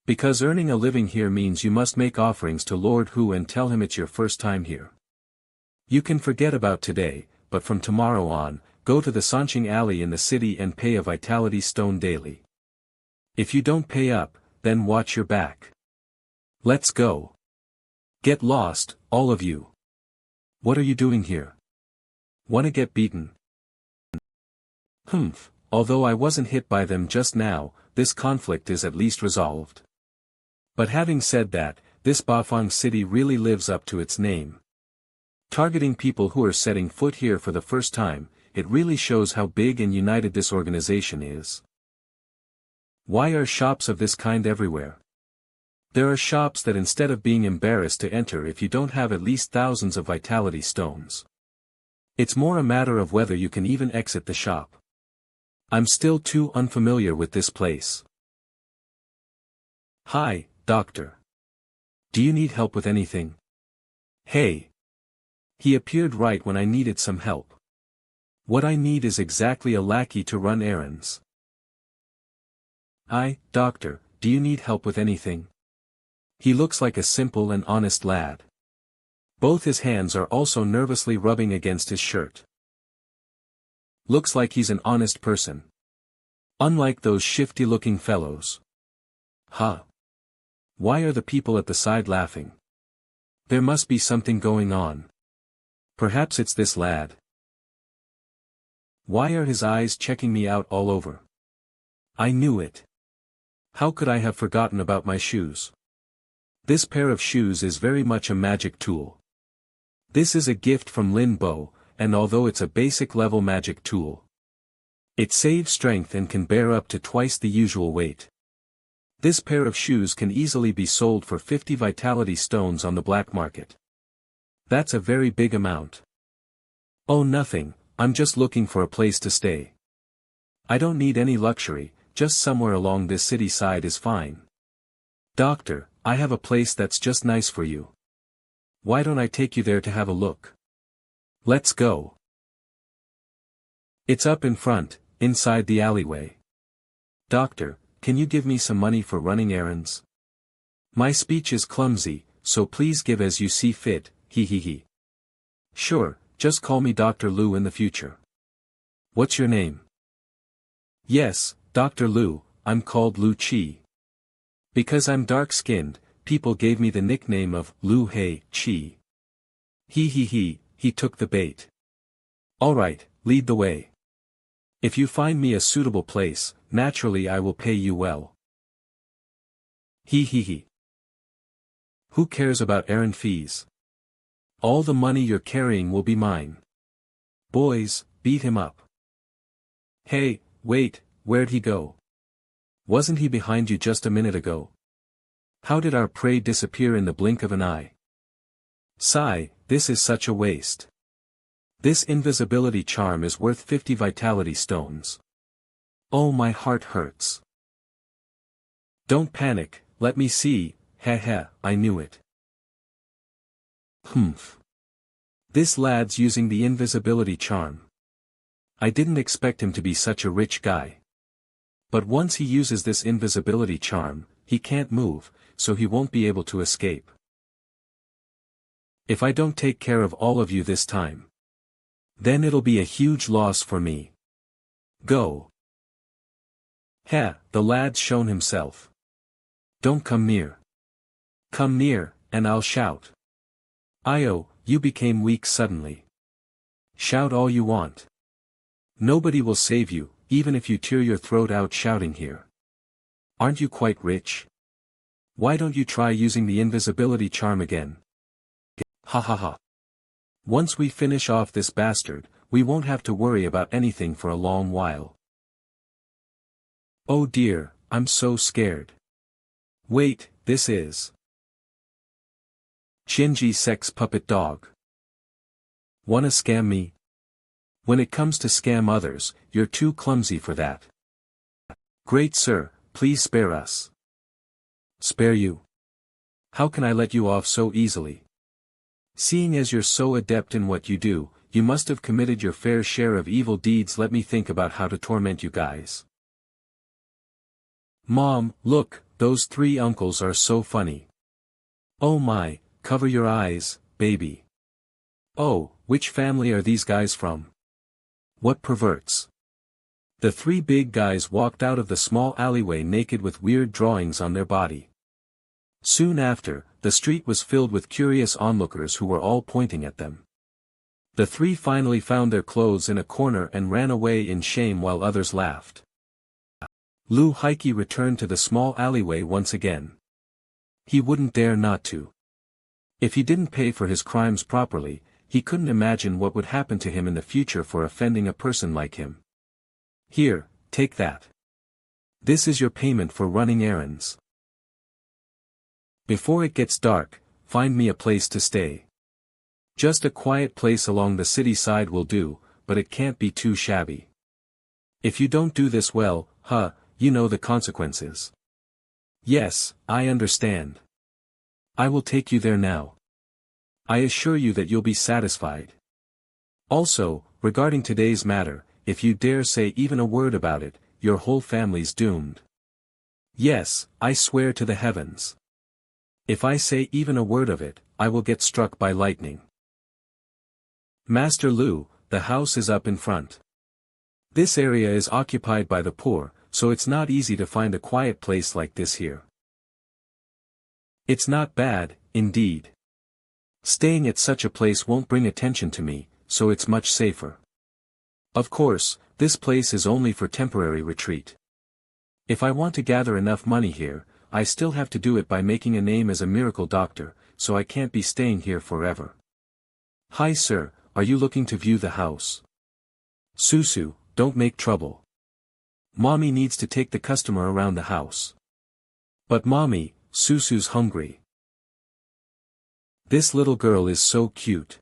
Because earning a living here means you must make offerings to Lord Hu and tell him it's your first time here. You can forget about today, but from tomorrow on, go to the Sanqing Alley in the city and pay a vitality stone daily. If you don't pay up, then watch your back. Let's go. Get lost, all of you. What are you doing here? Wanna get beaten? Humph. Although I wasn't hit by them just now, this conflict is at least resolved. But having said that, this Bafang city really lives up to its name. Targeting people who are setting foot here for the first time, it really shows how big and united this organization is. Why are shops of this kind everywhere? There are shops that instead of being embarrassed to enter if you don't have at least thousands of vitality stones. It's more a matter of whether you can even exit the shop. I'm still too unfamiliar with this place. Hi, doctor. Do you need help with anything? Hey. He appeared right when I needed some help. What I need is exactly a lackey to run errands. Doctor, do you need help with anything? He looks like a simple and honest lad. Both his hands are also nervously rubbing against his shirt. Looks like he's an honest person. Unlike those shifty-looking fellows. Huh. Why are the people at the side laughing? There must be something going on. Perhaps it's this lad. Why are his eyes checking me out all over? I knew it. How could I have forgotten about my shoes? This pair of shoes is very much a magic tool. This is a gift from Lin Bo, and although it's a basic level magic tool, it saves strength and can bear up to twice the usual weight. This pair of shoes can easily be sold for 50 vitality stones on the black market. That's a very big amount. Oh, nothing, I'm just looking for a place to stay. I don't need any luxury, just somewhere along this city side is fine. Doctor, I have a place that's just nice for you. Why don't I take you there to have a look? Let's go. It's up in front, inside the alleyway. Doctor, can you give me some money for running errands? My speech is clumsy, so please give as you see fit, he. Sure, just call me Dr. Lu in the future. What's your name? Yes, Dr. Lu, I'm called Lu Chi. Because I'm dark-skinned, people gave me the nickname of Lu Hei Chi. He took the bait. Alright, lead the way. If you find me a suitable place, naturally I will pay you well. He. Who cares about errand fees? All the money you're carrying will be mine. Boys, beat him up. Hey, wait, where'd he go? Wasn't he behind you just a minute ago? How did our prey disappear in the blink of an eye? Sigh, this is such a waste. This invisibility charm is worth 50 vitality stones. Oh, my heart hurts. Don't panic, let me see, I knew it. Humph. This lad's using the invisibility charm. I didn't expect him to be such a rich guy. But once he uses this invisibility charm, he can't move, so he won't be able to escape. If I don't take care of all of you this time, then it'll be a huge loss for me. Go. The lad's shown himself. Don't come near. Come near, and I'll shout. You became weak suddenly. Shout all you want. Nobody will save you, even if you tear your throat out shouting here. Aren't you quite rich? Why don't you try using the invisibility charm again? Ha. Once we finish off this bastard, we won't have to worry about anything for a long while. Oh dear, I'm so scared. Wait, this is Shinji sex puppet dog. Wanna scam me? When it comes to scam others, you're too clumsy for that. Great sir, please spare us. Spare you? How can I let you off so easily? Seeing as you're so adept in what you do, you must have committed your fair share of evil deeds. Let me think about how to torment you guys. Mom, look, those three uncles are so funny. Oh my, cover your eyes, baby. Oh, which family are these guys from? What perverts? The three big guys walked out of the small alleyway naked with weird drawings on their body. Soon after, the street was filled with curious onlookers who were all pointing at them. The three finally found their clothes in a corner and ran away in shame while others laughed. Lu Heike returned to the small alleyway once again. He wouldn't dare not to. If he didn't pay for his crimes properly, he couldn't imagine what would happen to him in the future for offending a person like him. Here, take that. This is your payment for running errands. Before it gets dark, find me a place to stay. Just a quiet place along the city side will do, but it can't be too shabby. If you don't do this well, you know the consequences. Yes, I understand. I will take you there now. I assure you that you'll be satisfied. Also, regarding today's matter, if you dare say even a word about it, your whole family's doomed. Yes, I swear to the heavens. If I say even a word of it, I will get struck by lightning. Master Lu, the house is up in front. This area is occupied by the poor, so it's not easy to find a quiet place like this here. It's not bad, indeed. Staying at such a place won't bring attention to me, so it's much safer. Of course, this place is only for temporary retreat. If I want to gather enough money here, I still have to do it by making a name as a miracle doctor, so I can't be staying here forever. Hi sir, are you looking to view the house? Susu, don't make trouble. Mommy needs to take the customer around the house. But mommy, Susu's hungry. This little girl is so cute.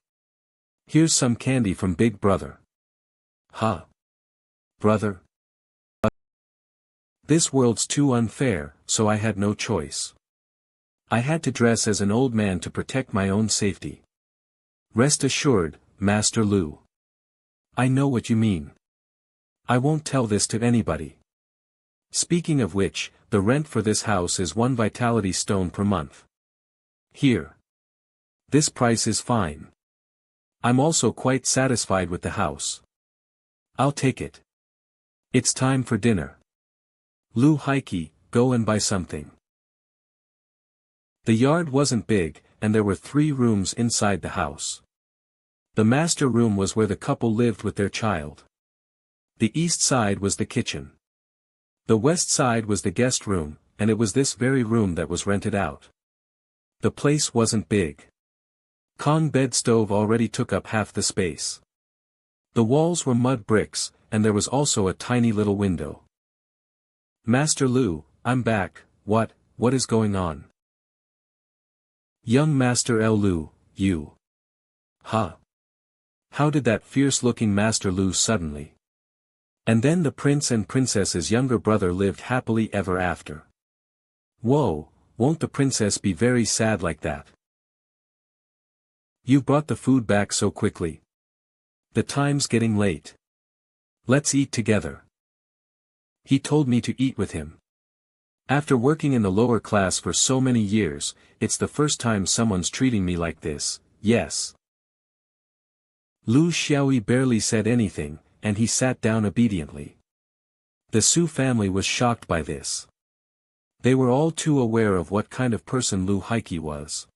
Here's some candy from Big Brother. Brother? This world's too unfair, so I had no choice. I had to dress as an old man to protect my own safety. Rest assured, Master Lu. I know what you mean. I won't tell this to anybody. Speaking of which, the rent for this house is 1 vitality stone per month. Here. This price is fine. I'm also quite satisfied with the house. I'll take it. It's time for dinner. Lu Haiki, go and buy something. The yard wasn't big, and there were 3 rooms inside the house. The master room was where the couple lived with their child. The east side was the kitchen. The west side was the guest room, and it was this very room that was rented out. The place wasn't big. Kong bed stove already took up half the space. The walls were mud bricks, and there was also a tiny little window. Master Lu, I'm back, what is going on? Young Master Lu, you. How did that fierce-looking Master Lu suddenly? And then the prince and princess's younger brother lived happily ever after. Whoa, won't the princess be very sad like that? You brought the food back so quickly. The time's getting late. Let's eat together. He told me to eat with him. After working in the lower class for so many years, it's the first time someone's treating me like this, yes. Lu Xiaoyi barely said anything, and he sat down obediently. The Su family was shocked by this. They were all too aware of what kind of person Lu Haiki was.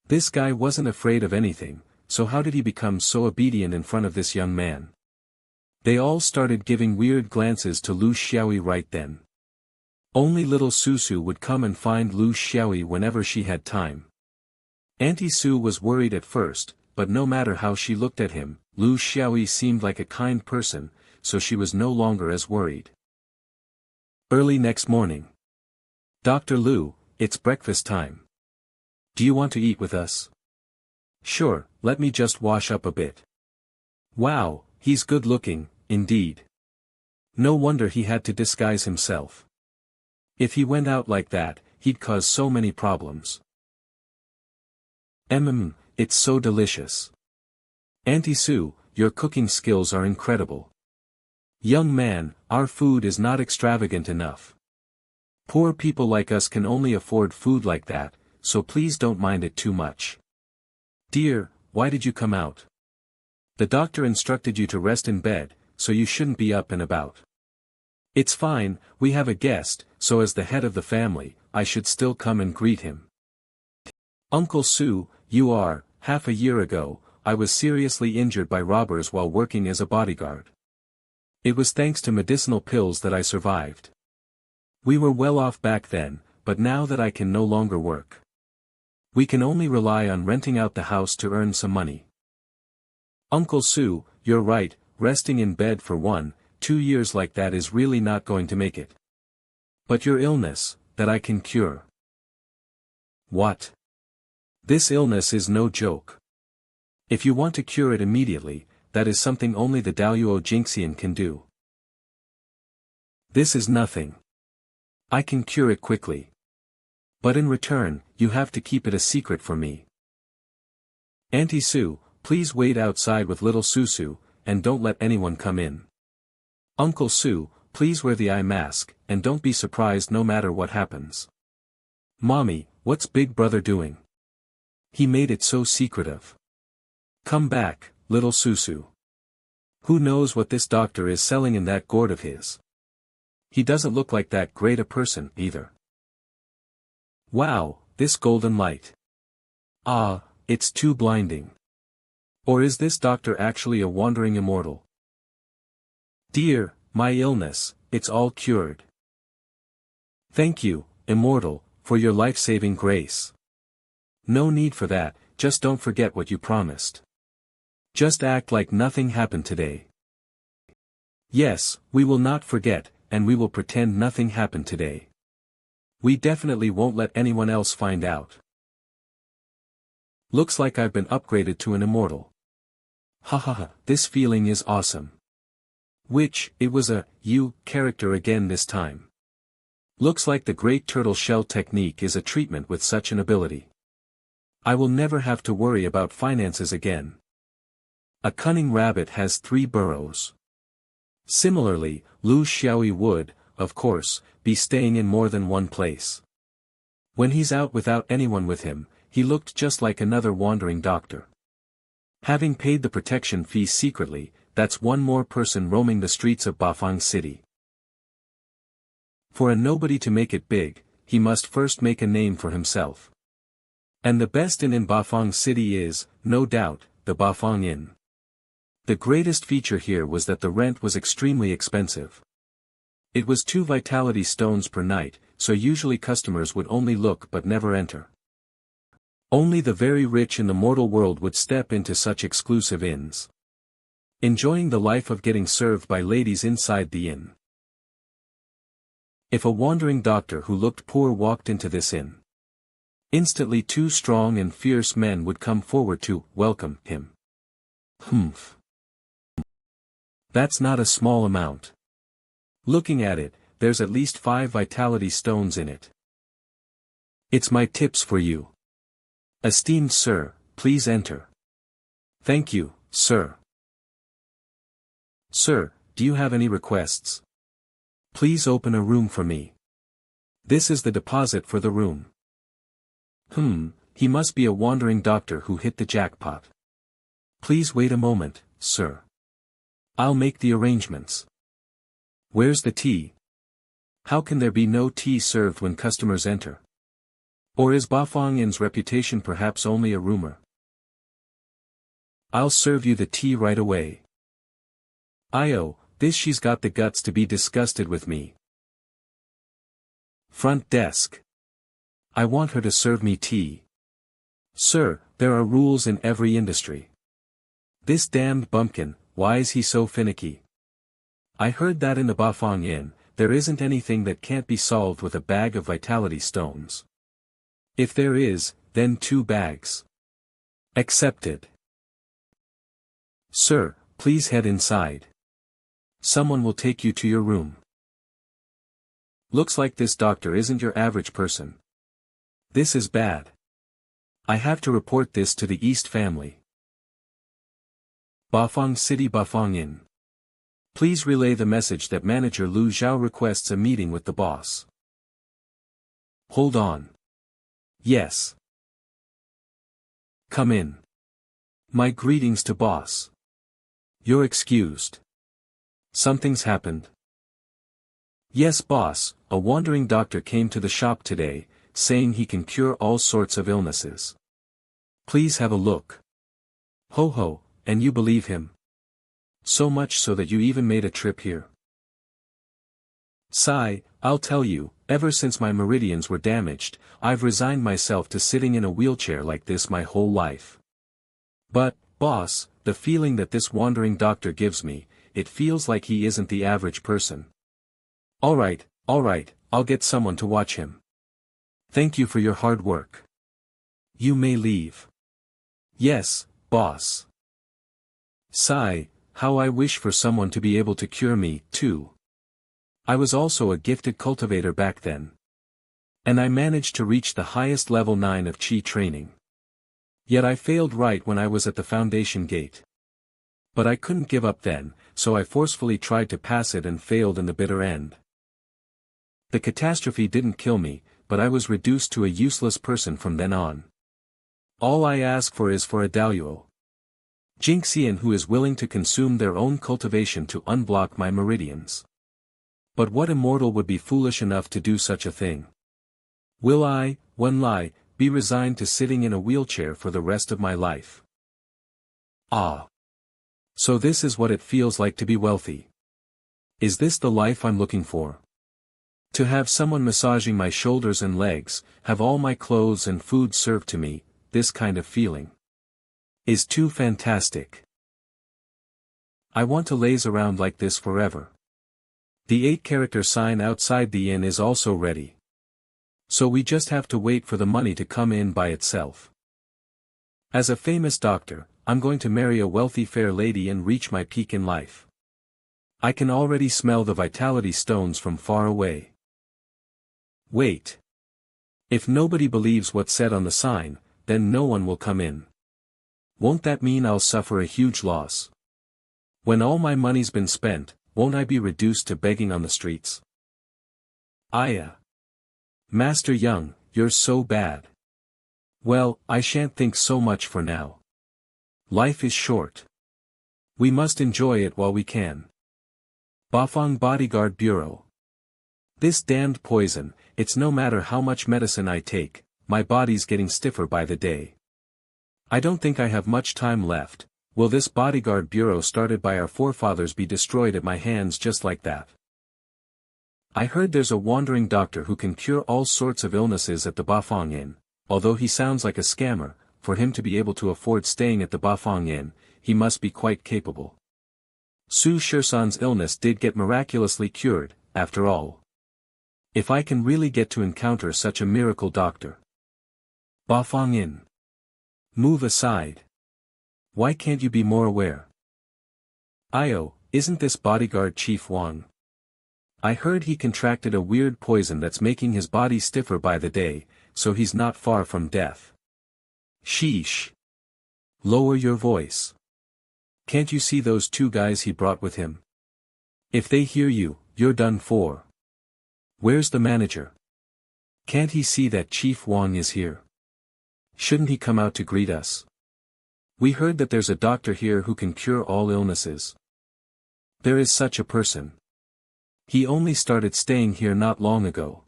This guy wasn't afraid of anything, so how did he become so obedient in front of this young man? They all started giving weird glances to Lu Xiaoyi right then. Only little Susu would come and find Lu Xiaoyi whenever she had time. Auntie Su was worried at first, but no matter how she looked at him, Lu Xiaoyi seemed like a kind person, so she was no longer as worried. Early next morning. Dr. Lu, it's breakfast time. Do you want to eat with us? Sure, let me just wash up a bit. Wow, he's good looking, indeed. No wonder he had to disguise himself. If he went out like that, he'd cause so many problems. It's so delicious. Auntie Su, your cooking skills are incredible. Young man, our food is not extravagant enough. Poor people like us can only afford food like that, so please don't mind it too much. Dear, why did you come out? The doctor instructed you to rest in bed, so you shouldn't be up and about. It's fine, we have a guest, so as the head of the family, I should still come and greet him. Uncle Su, you are, half a year ago, I was seriously injured by robbers while working as a bodyguard. It was thanks to medicinal pills that I survived. We were well off back then, but now that I can no longer work, we can only rely on renting out the house to earn some money. Uncle Sue, you're right, resting in bed for 1-2 years like that is really not going to make it. But your illness, that I can cure. What? This illness is no joke. If you want to cure it immediately, that is something only the Daoyuo Jinxian can do. This is nothing. I can cure it quickly. But in return, you have to keep it a secret from me. Auntie Sue, please wait outside with little Susu, and don't let anyone come in. Uncle Sue, please wear the eye mask, and don't be surprised no matter what happens. Mommy, what's Big Brother doing? He made it so secretive. Come back, little Susu. Who knows what this doctor is selling in that gourd of his? He doesn't look like that great a person, either. Wow, this golden light. Ah, it's too blinding. Or is this doctor actually a wandering immortal? Dear, my illness, it's all cured. Thank you, immortal, for your life-saving grace. No need for that, just don't forget what you promised. Just act like nothing happened today. Yes, we will not forget, and we will pretend nothing happened today. We definitely won't let anyone else find out. Looks like I've been upgraded to an immortal. Hahaha, this feeling is awesome. It was a you character again this time. Looks like the great Tortoiseshell technique is a treatment with such an ability. I will never have to worry about finances again. A cunning rabbit has 3 burrows. Similarly, Lu Xiaoyi would, of course, be staying in more than one place. When he's out without anyone with him, he looked just like another wandering doctor. Having paid the protection fee secretly, that's one more person roaming the streets of Bafang City. For a nobody to make it big, he must first make a name for himself. And the best inn in Bafang City is, no doubt, the Bafang Inn. The greatest feature here was that the rent was extremely expensive. It was 2 vitality stones per night, so usually customers would only look but never enter. Only the very rich in the mortal world would step into such exclusive inns, enjoying the life of getting served by ladies inside the inn. If a wandering doctor who looked poor walked into this inn, instantly 2 strong and fierce men would come forward to welcome him. Humph. That's not a small amount. Looking at it, there's at least 5 vitality stones in it. It's my tips for you. Esteemed sir, please enter. Thank you, sir. Sir, do you have any requests? Please open a room for me. This is the deposit for the room. He must be a wandering doctor who hit the jackpot. Please wait a moment, sir. I'll make the arrangements. Where's the tea? How can there be no tea served when customers enter? Or is Bafang Inn's reputation perhaps only a rumor? I'll serve you the tea right away. This she's got the guts to be disgusted with me. Front desk. I want her to serve me tea. Sir, there are rules in every industry. This damned bumpkin, why is he so finicky? I heard that in the Bafang Inn, there isn't anything that can't be solved with a bag of vitality stones. If there is, then 2 bags. Accepted. Sir, please head inside. Someone will take you to your room. Looks like this doctor isn't your average person. This is bad. I have to report this to the East family. Bafang City Bafang Inn. Please relay the message that manager Lu Zhao requests a meeting with the boss. Hold on. Yes. Come in. My greetings to boss. You're excused. Something's happened. Yes boss, a wandering doctor came to the shop today, saying he can cure all sorts of illnesses. Please have a look. Ho ho, and you believe him? So much so that you even made a trip here. Sigh, I'll tell you, ever since my meridians were damaged, I've resigned myself to sitting in a wheelchair like this my whole life. But, boss, the feeling that this wandering doctor gives me, it feels like he isn't the average person. Alright, I'll get someone to watch him. Thank you for your hard work. You may leave. Yes, boss. Sigh, how I wish for someone to be able to cure me, too. I was also a gifted cultivator back then. And I managed to reach the highest level 9 of Qi training. Yet I failed right when I was at the foundation gate. But I couldn't give up then, so I forcefully tried to pass it and failed in the bitter end. The catastrophe didn't kill me, but I was reduced to a useless person from then on. All I ask for is for a Daluo Jinxian who is willing to consume their own cultivation to unblock my meridians. But what immortal would be foolish enough to do such a thing? Will I, Wenlai, be resigned to sitting in a wheelchair for the rest of my life? Ah. So this is what it feels like to be wealthy. Is this the life I'm looking for? To have someone massaging my shoulders and legs, have all my clothes and food served to me, this kind of feeling is too fantastic. I want to laze around like this forever. The 8-character sign outside the inn is also ready. So we just have to wait for the money to come in by itself. As a famous doctor, I'm going to marry a wealthy fair lady and reach my peak in life. I can already smell the vitality stones from far away. Wait. If nobody believes what's said on the sign, then no one will come in. Won't that mean I'll suffer a huge loss? When all my money's been spent, won't I be reduced to begging on the streets? Aya. Master Young, you're so bad. Well, I shan't think so much for now. Life is short. We must enjoy it while we can. Bafang Bodyguard Bureau. This damned poison, it's no matter how much medicine I take, my body's getting stiffer by the day. I don't think I have much time left. Will this bodyguard bureau started by our forefathers be destroyed at my hands just like that? I heard there's a wandering doctor who can cure all sorts of illnesses at the Bafang Inn. Although he sounds like a scammer, for him to be able to afford staying at the Bafang Inn, he must be quite capable. Su Shirsan's illness did get miraculously cured, after all. If I can really get to encounter such a miracle doctor. Bafang Inn. Move aside. Why can't you be more aware? Io, isn't this bodyguard Chief Wang? I heard he contracted a weird poison that's making his body stiffer by the day, so he's not far from death. Sheesh. Lower your voice. Can't you see those 2 guys he brought with him? If they hear you, you're done for. Where's the manager? Can't he see that Chief Wang is here? Shouldn't he come out to greet us? We heard that there's a doctor here who can cure all illnesses. There is such a person. He only started staying here not long ago.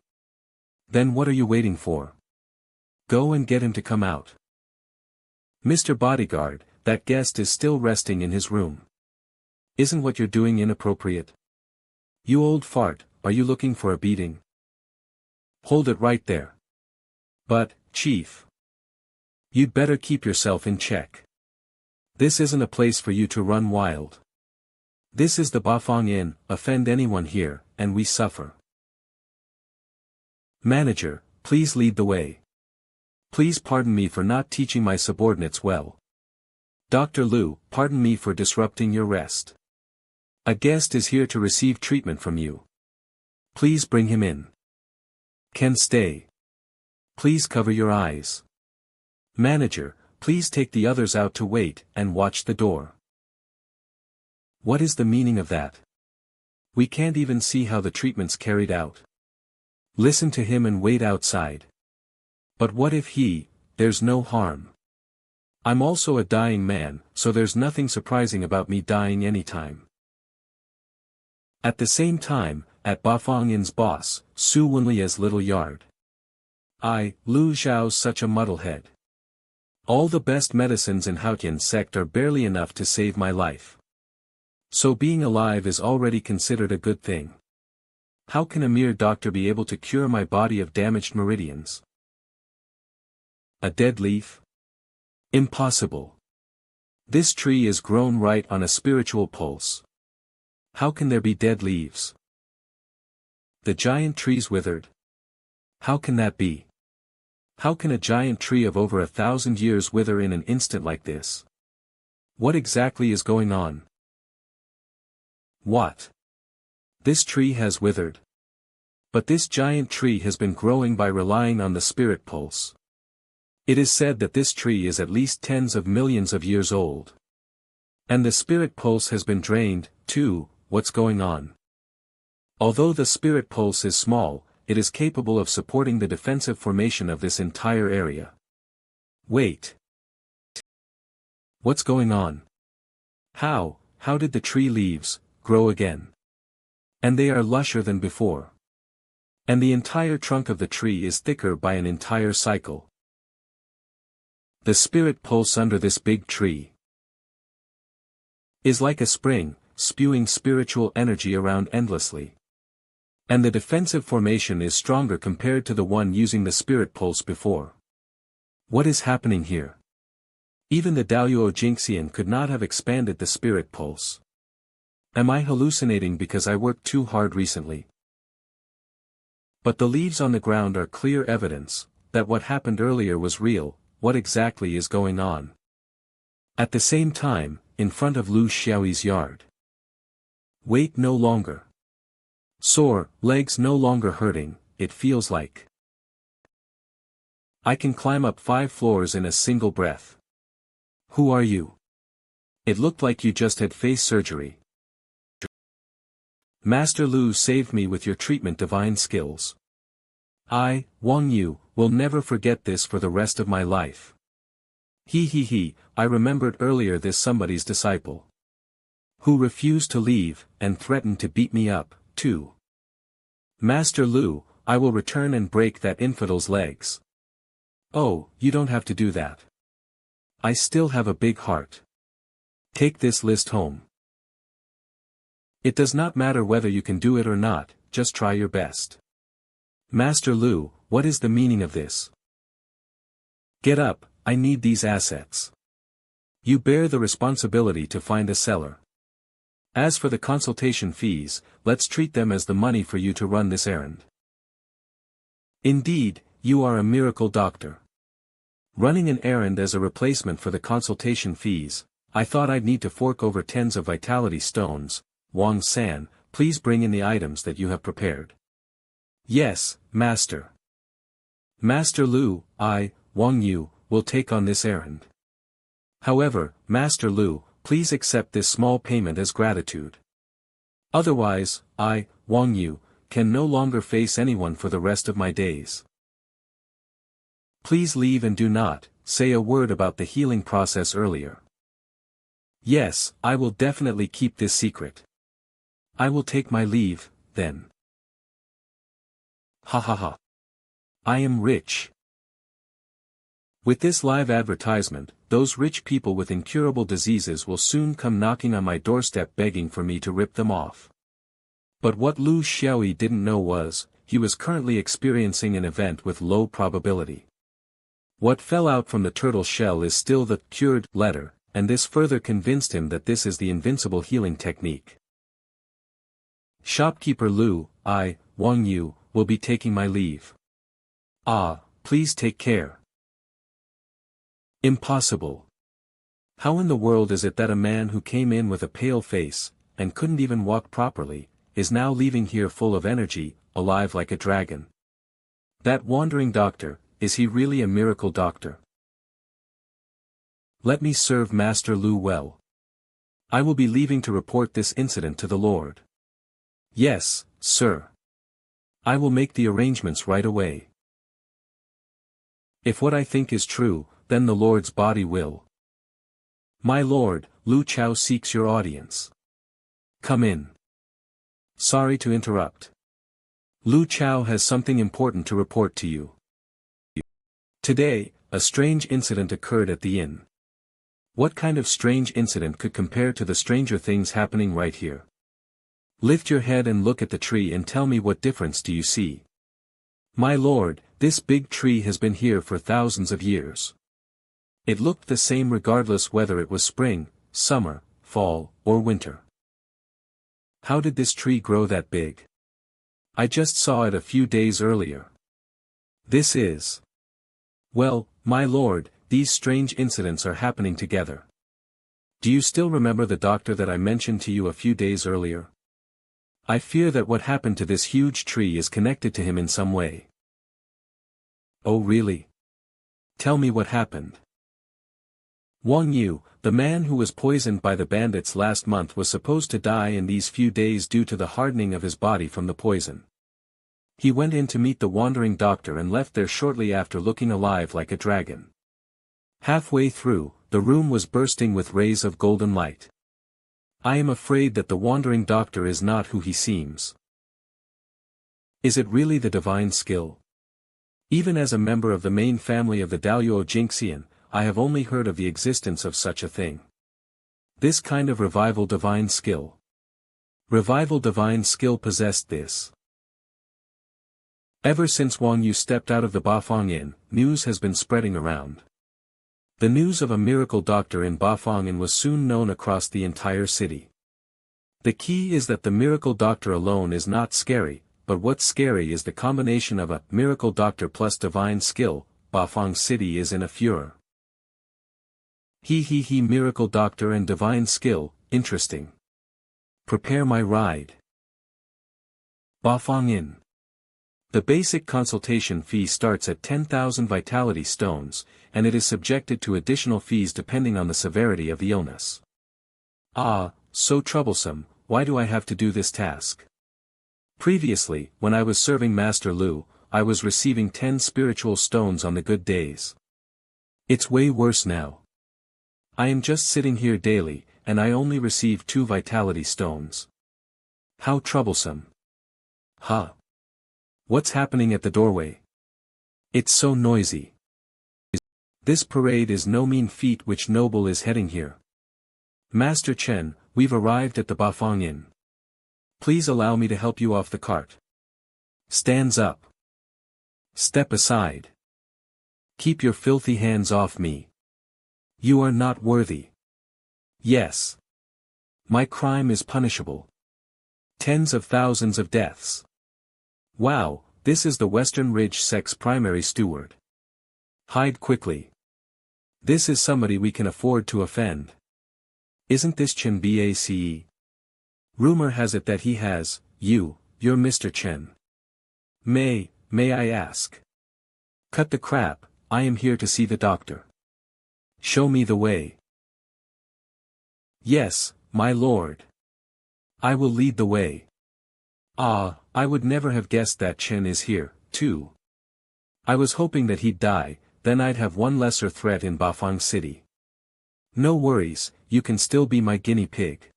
Then what are you waiting for? Go and get him to come out. Mr. Bodyguard, that guest is still resting in his room. Isn't what you're doing inappropriate? You old fart, are you looking for a beating? Hold it right there. But, Chief. You'd better keep yourself in check. This isn't a place for you to run wild. This is the Bafang Inn, offend anyone here, and we suffer. Manager, please lead the way. Please pardon me for not teaching my subordinates well. Dr. Liu, pardon me for disrupting your rest. A guest is here to receive treatment from you. Please bring him in. Can stay. Please cover your eyes. Manager, please take the others out to wait and watch the door. What is the meaning of that? We can't even see how the treatment's carried out. Listen to him and wait outside. But what if there's no harm. I'm also a dying man, so there's nothing surprising about me dying anytime. At the same time, at Bafang Inn's boss, Su Wenlia's little yard. Lu Zhao's such a muddlehead. All the best medicines in Haotian sect are barely enough to save my life. So being alive is already considered a good thing. How can a mere doctor be able to cure my body of damaged meridians? A dead leaf? Impossible. This tree is grown right on a spiritual pulse. How can there be dead leaves? The giant tree's withered. How can that be? How can a giant tree of over 1,000 years wither in an instant like this? What exactly is going on? What? This tree has withered. But this giant tree has been growing by relying on the spirit pulse. It is said that this tree is at least tens of millions of years old. And the spirit pulse has been drained, too. What's going on? Although the spirit pulse is small, it is capable of supporting the defensive formation of this entire area. Wait. What's going on? How did the tree leaves grow again? And they are lusher than before. And the entire trunk of the tree is thicker by an entire cycle. The spirit pulse under this big tree is like a spring, spewing spiritual energy around endlessly. And the defensive formation is stronger compared to the one using the spirit pulse before. What is happening here? Even the Daoyuo Jingxian could not have expanded the spirit pulse. Am I hallucinating because I worked too hard recently? But the leaves on the ground are clear evidence that what happened earlier was real. What exactly is going on? At the same time, in front of Lu Xiaoyi's yard. Weight no longer. Sore, legs no longer hurting, it feels like. I can climb up 5 floors in a single breath. Who are you? It looked like you just had face surgery. Master Lu saved me with your treatment divine skills. I, Wang Yu, will never forget this for the rest of my life. I remembered earlier this somebody's disciple. Who refused to leave, and threatened to beat me up, too. Master Lu, I will return and break that infidel's legs. Oh, you don't have to do that. I still have a big heart. Take this list home. It does not matter whether you can do it or not, just try your best. Master Lu, what is the meaning of this? Get up, I need these assets. You bear the responsibility to find a seller. As for the consultation fees, let's treat them as the money for you to run this errand. Indeed, you are a miracle doctor. Running an errand as a replacement for the consultation fees, I thought I'd need to fork over tens of vitality stones. Wang San, please bring in the items that you have prepared. Yes, Master. Master Lu, I, Wang Yu, will take on this errand. However, Master Lu, please accept this small payment as gratitude. Otherwise, I, Wang Yu, can no longer face anyone for the rest of my days. Please leave and do not say a word about the healing process earlier. Yes, I will definitely keep this secret. I will take my leave, then. Ha. I am rich. With this live advertisement, those rich people with incurable diseases will soon come knocking on my doorstep begging for me to rip them off. But what Lu Xiaoyi didn't know was, he was currently experiencing an event with low probability. What fell out from the turtle shell is still the cured letter, and this further convinced him that this is the invincible healing technique. Shopkeeper Lu, I, Wang Yu, will be taking my leave. Ah, please take care. Impossible. How in the world is it that a man who came in with a pale face, and couldn't even walk properly, is now leaving here full of energy, alive like a dragon? That wandering doctor, is he really a miracle doctor? Let me serve Master Lu well. I will be leaving to report this incident to the Lord. Yes, sir. I will make the arrangements right away. If what I think is true, then the Lord's body will. My lord, Lu Chao seeks your audience. Come in. Sorry to interrupt. Lu Chao has something important to report to you. Today, a strange incident occurred at the inn. What kind of strange incident could compare to the stranger things happening right here? Lift your head and look at the tree and tell me what difference do you see. My lord, this big tree has been here for thousands of years. It looked the same regardless whether it was spring, summer, fall, or winter. How did this tree grow that big? I just saw it a few days earlier. This is... Well, my lord, these strange incidents are happening together. Do you still remember the doctor that I mentioned to you a few days earlier? I fear that what happened to this huge tree is connected to him in some way. Oh really? Tell me what happened. Wang Yu, the man who was poisoned by the bandits last month, was supposed to die in these few days due to the hardening of his body from the poison. He went in to meet the wandering doctor and left there shortly after, looking alive like a dragon. Halfway through, the room was bursting with rays of golden light. I am afraid that the wandering doctor is not who he seems. Is it really the divine skill? Even as a member of the main family of the Daoyuo Jingxian, I have only heard of the existence of such a thing. This kind of revival divine skill. Revival divine skill possessed this. Ever since Wang Yu stepped out of the Bafang Inn, news has been spreading around. The news of a miracle doctor in Bafang Inn was soon known across the entire city. The key is that the miracle doctor alone is not scary, but what's scary is the combination of a miracle doctor plus divine skill. Bafang City is in a furor. He miracle doctor and divine skill, interesting. Prepare my ride. Bafang Inn. The basic consultation fee starts at 10,000 vitality stones, and it is subjected to additional fees depending on the severity of the illness. Ah, so troublesome, why do I have to do this task? Previously, when I was serving Master Lu, I was receiving 10 spiritual stones on the good days. It's way worse now. I am just sitting here daily, and I only receive 2 vitality stones. How troublesome. Huh. What's happening at the doorway? It's so noisy. This parade is no mean feat. Which noble is heading here? Master Chen, we've arrived at the Bafang Inn. Please allow me to help you off the cart. Stands up. Step aside. Keep your filthy hands off me. You are not worthy. Yes. My crime is punishable. Tens of thousands of deaths. Wow, this is the Western Ridge Sect's primary steward. Hide quickly. This is somebody we can afford to offend. Isn't this Chen Bace? Rumor has it that he has, you're Mr. Chen. May I ask? Cut the crap, I am here to see the doctor. Show me the way. Yes, my lord. I will lead the way. Ah, I would never have guessed that Chen is here, too. I was hoping that he'd die, then I'd have one lesser threat in Bafang City. No worries, you can still be my guinea pig.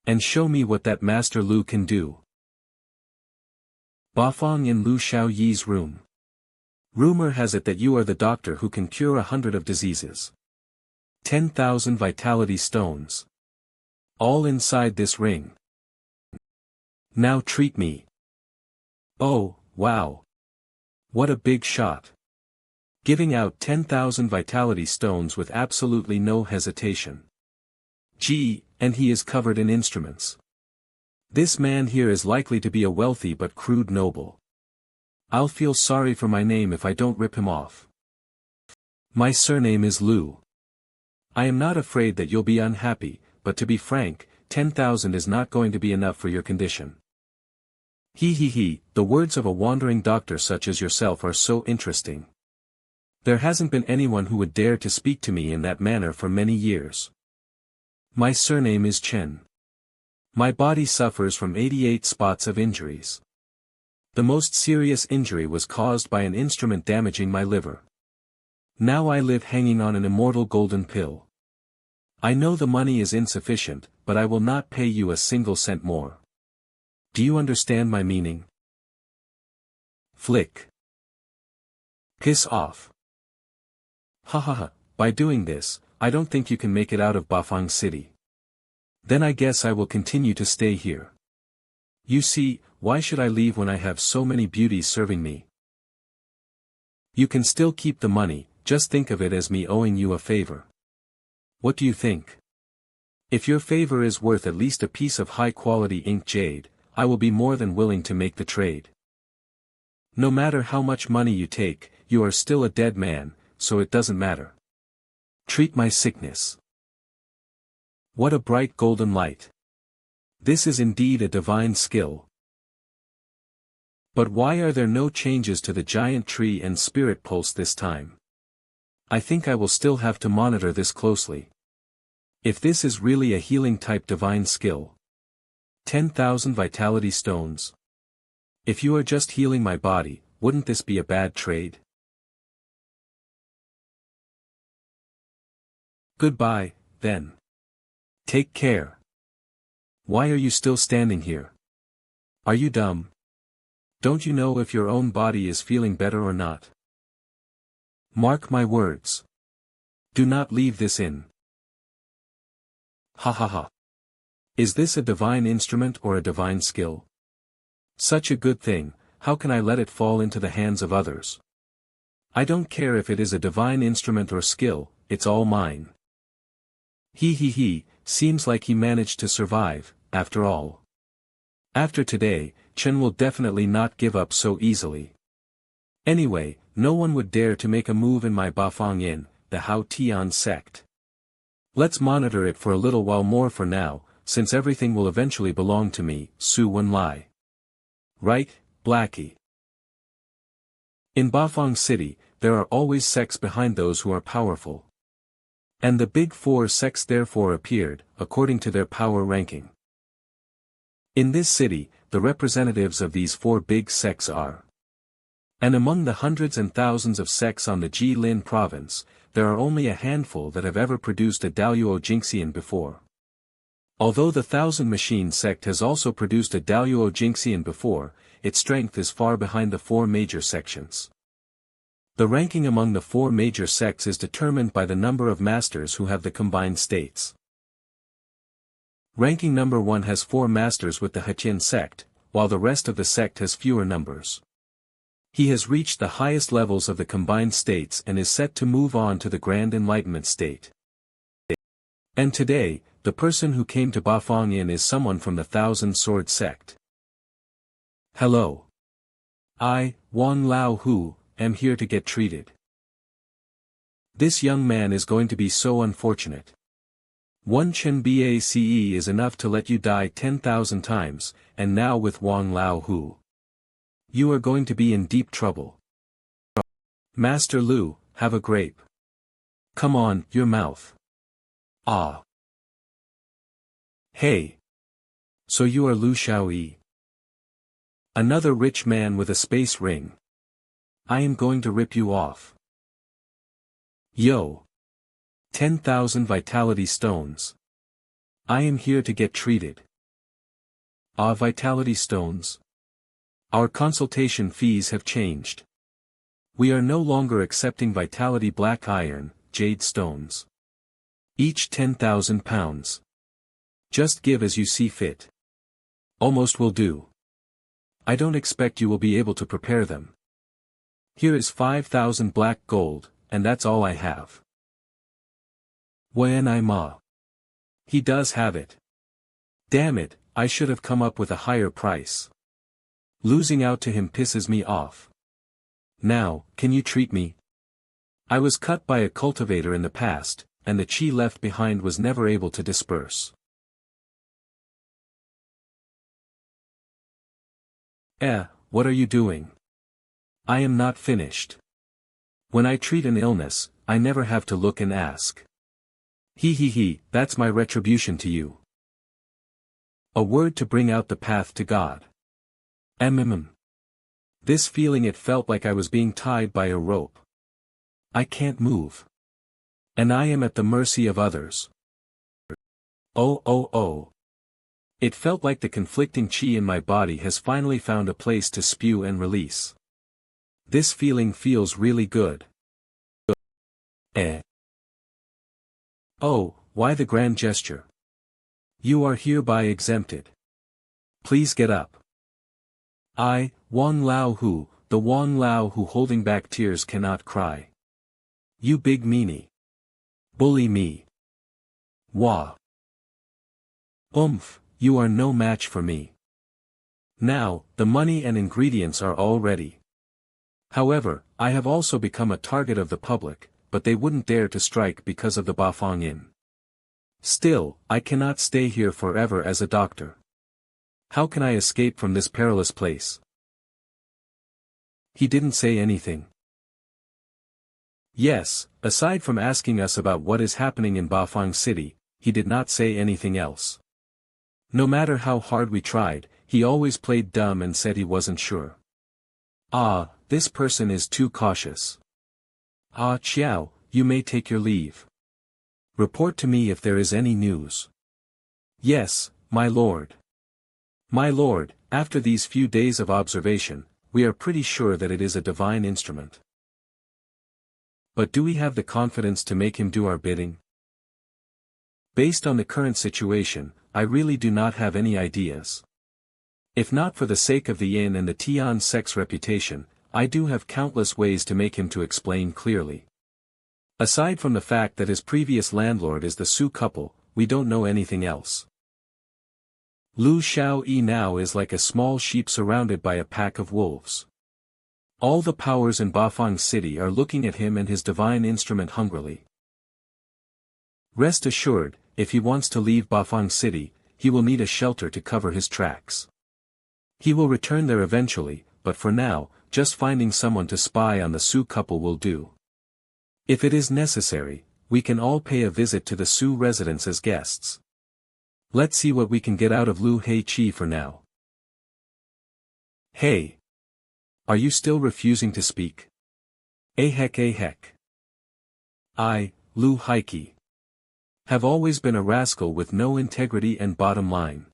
And show me what that Master Lu can do. Bafang in Lu Xiaoyi's room. Rumor has it that you are the doctor who can cure 100 of diseases. 10,000 vitality stones. All inside this ring. Now treat me. Oh, wow. What a big shot. Giving out 10,000 vitality stones with absolutely no hesitation. Gee, and he is covered in instruments. This man here is likely to be a wealthy but crude noble. I'll feel sorry for my name if I don't rip him off. My surname is Lu. I am not afraid that you'll be unhappy, but to be frank, 10,000 is not going to be enough for your condition. The words of a wandering doctor such as yourself are so interesting. There hasn't been anyone who would dare to speak to me in that manner for many years. My surname is Chen. My body suffers from 88 spots of injuries. The most serious injury was caused by an instrument damaging my liver. Now I live hanging on an immortal golden pill. I know the money is insufficient, but I will not pay you a single cent more. Do you understand my meaning? Flick. Piss off. By doing this, I don't think you can make it out of Bafang City. Then I guess I will continue to stay here. You see, why should I leave when I have so many beauties serving me? You can still keep the money, just think of it as me owing you a favor. What do you think? If your favor is worth at least a piece of high-quality ink jade, I will be more than willing to make the trade. No matter how much money you take, you are still a dead man, so it doesn't matter. Treat my sickness. What a bright golden light. This is indeed a divine skill. But why are there no changes to the giant tree and spirit pulse this time? I think I will still have to monitor this closely. If this is really a healing type divine skill. 10,000 vitality stones. If you are just healing my body, wouldn't this be a bad trade? Goodbye, then. Take care. Why are you still standing here? Are you dumb? Don't you know if your own body is feeling better or not? Mark my words. Do not leave this in. Ha ha ha. Is this a divine instrument or a divine skill? Such a good thing, how can I let it fall into the hands of others? I don't care if it is a divine instrument or skill, it's all mine. He, seems like he managed to survive, after all. After today, Chen will definitely not give up so easily. Anyway, no one would dare to make a move in my Bafang Yin, the Hao Tian sect. Let's monitor it for a little while more for now, since everything will eventually belong to me, Su Wenlai. Right, Blackie? In Bafang City, there are always sects behind those who are powerful. And the big four sects therefore appeared, according to their power ranking. In this city, the representatives of these four big sects are. And among the hundreds and thousands of sects on the Jilin province, there are only a handful that have ever produced a Daluo Jinxian before. Although the Thousand Machine sect has also produced a Daluo Jinxian before, its strength is far behind the four major sections. The ranking among the four major sects is determined by the number of masters who have the combined states. Ranking number 1 has 4 masters with the Heqian sect, while the rest of the sect has fewer numbers. He has reached the highest levels of the combined states and is set to move on to the Grand Enlightenment state. And today, the person who came to Bafang Yin is someone from the Thousand Sword sect. Hello. I, Wan Lao Hu, am here to get treated. This young man is going to be so unfortunate. One Chen Bace is enough to let you die 10,000 times, and now with Wang Lao Hu. You are going to be in deep trouble. Master Lu, have a grape. Come on, your mouth. Ah. Hey. So you are Lu Xiaoyi. Another rich man with a space ring. I am going to rip you off. Yo. 10,000 vitality stones. I am here to get treated. Ah, vitality stones. Our consultation fees have changed. We are no longer accepting vitality black iron, jade stones. Each 10,000 pounds. Just give as you see fit. Almost will do. I don't expect you will be able to prepare them. Here is 5,000 black gold, and that's all I have. Wen I ma. He does have it. Damn it, I should have come up with a higher price. Losing out to him pisses me off. Now, can you treat me? I was cut by a cultivator in the past, and the chi left behind was never able to disperse. What are you doing? I am not finished. When I treat an illness, I never have to look and ask. That's my retribution to you. A word to bring out the path to God. This feeling, it felt like I was being tied by a rope. I can't move. And I am at the mercy of others. Oh. It felt like the conflicting chi in my body has finally found a place to spew and release. This feeling feels really good. Oh, why the grand gesture? You are hereby exempted. Please get up. I, Wang Lao Hu, the Wang Lao who holding back tears cannot cry. You big meanie. Bully me. Wah. You are no match for me. Now, the money and ingredients are all ready. However, I have also become a target of the public, but they wouldn't dare to strike because of the Bafang Inn. Still, I cannot stay here forever as a doctor. How can I escape from this perilous place? He didn't say anything. Yes, aside from asking us about what is happening in Bafang City, he did not say anything else. No matter how hard we tried, he always played dumb and said he wasn't sure. Ah, this person is too cautious. Ah, Xiao, you may take your leave. Report to me if there is any news. Yes, my lord. My lord, after these few days of observation, we are pretty sure that it is a divine instrument. But do we have the confidence to make him do our bidding? Based on the current situation, I really do not have any ideas. If not for the sake of the inn and the Tian sect's reputation, I do have countless ways to make him to explain clearly. Aside from the fact that his previous landlord is the Su couple, we don't know anything else. Lu Xiaoyi now is like a small sheep surrounded by a pack of wolves. All the powers in Bafang City are looking at him and his divine instrument hungrily. Rest assured, if he wants to leave Bafang City, he will need a shelter to cover his tracks. He will return there eventually, but for now, just finding someone to spy on the Su couple will do. If it is necessary, we can all pay a visit to the Su residence as guests. Let's see what we can get out of Lu Heiqi for now. Hey! Are you still refusing to speak? Ahek. I, Lu Heiqi, have always been a rascal with no integrity and bottom line.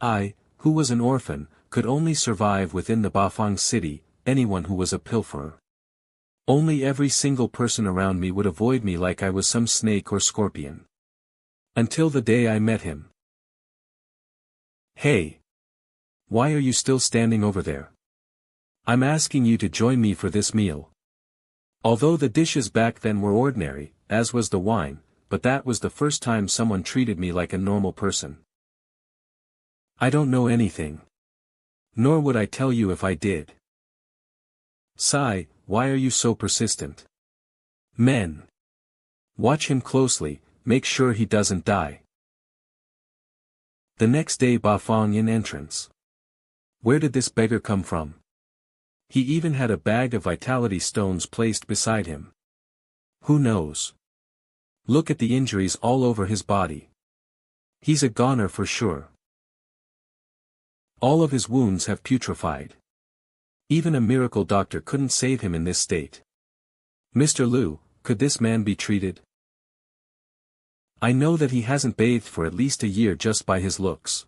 I, who was an orphan, could only survive within the Bafang City, anyone who was a pilferer. Only every single person around me would avoid me like I was some snake or scorpion. Until the day I met him. Hey! Why are you still standing over there? I'm asking you to join me for this meal. Although the dishes back then were ordinary, as was the wine, but that was the first time someone treated me like a normal person. I don't know anything. Nor would I tell you if I did. Sai, why are you so persistent? Men. Watch him closely, make sure he doesn't die. The next day Bafang Inn entrance. Where did this beggar come from? He even had a bag of vitality stones placed beside him. Who knows? Look at the injuries all over his body. He's a goner for sure. All of his wounds have putrefied. Even a miracle doctor couldn't save him in this state. Mr. Lu, could this man be treated? I know that he hasn't bathed for at least a year just by his looks.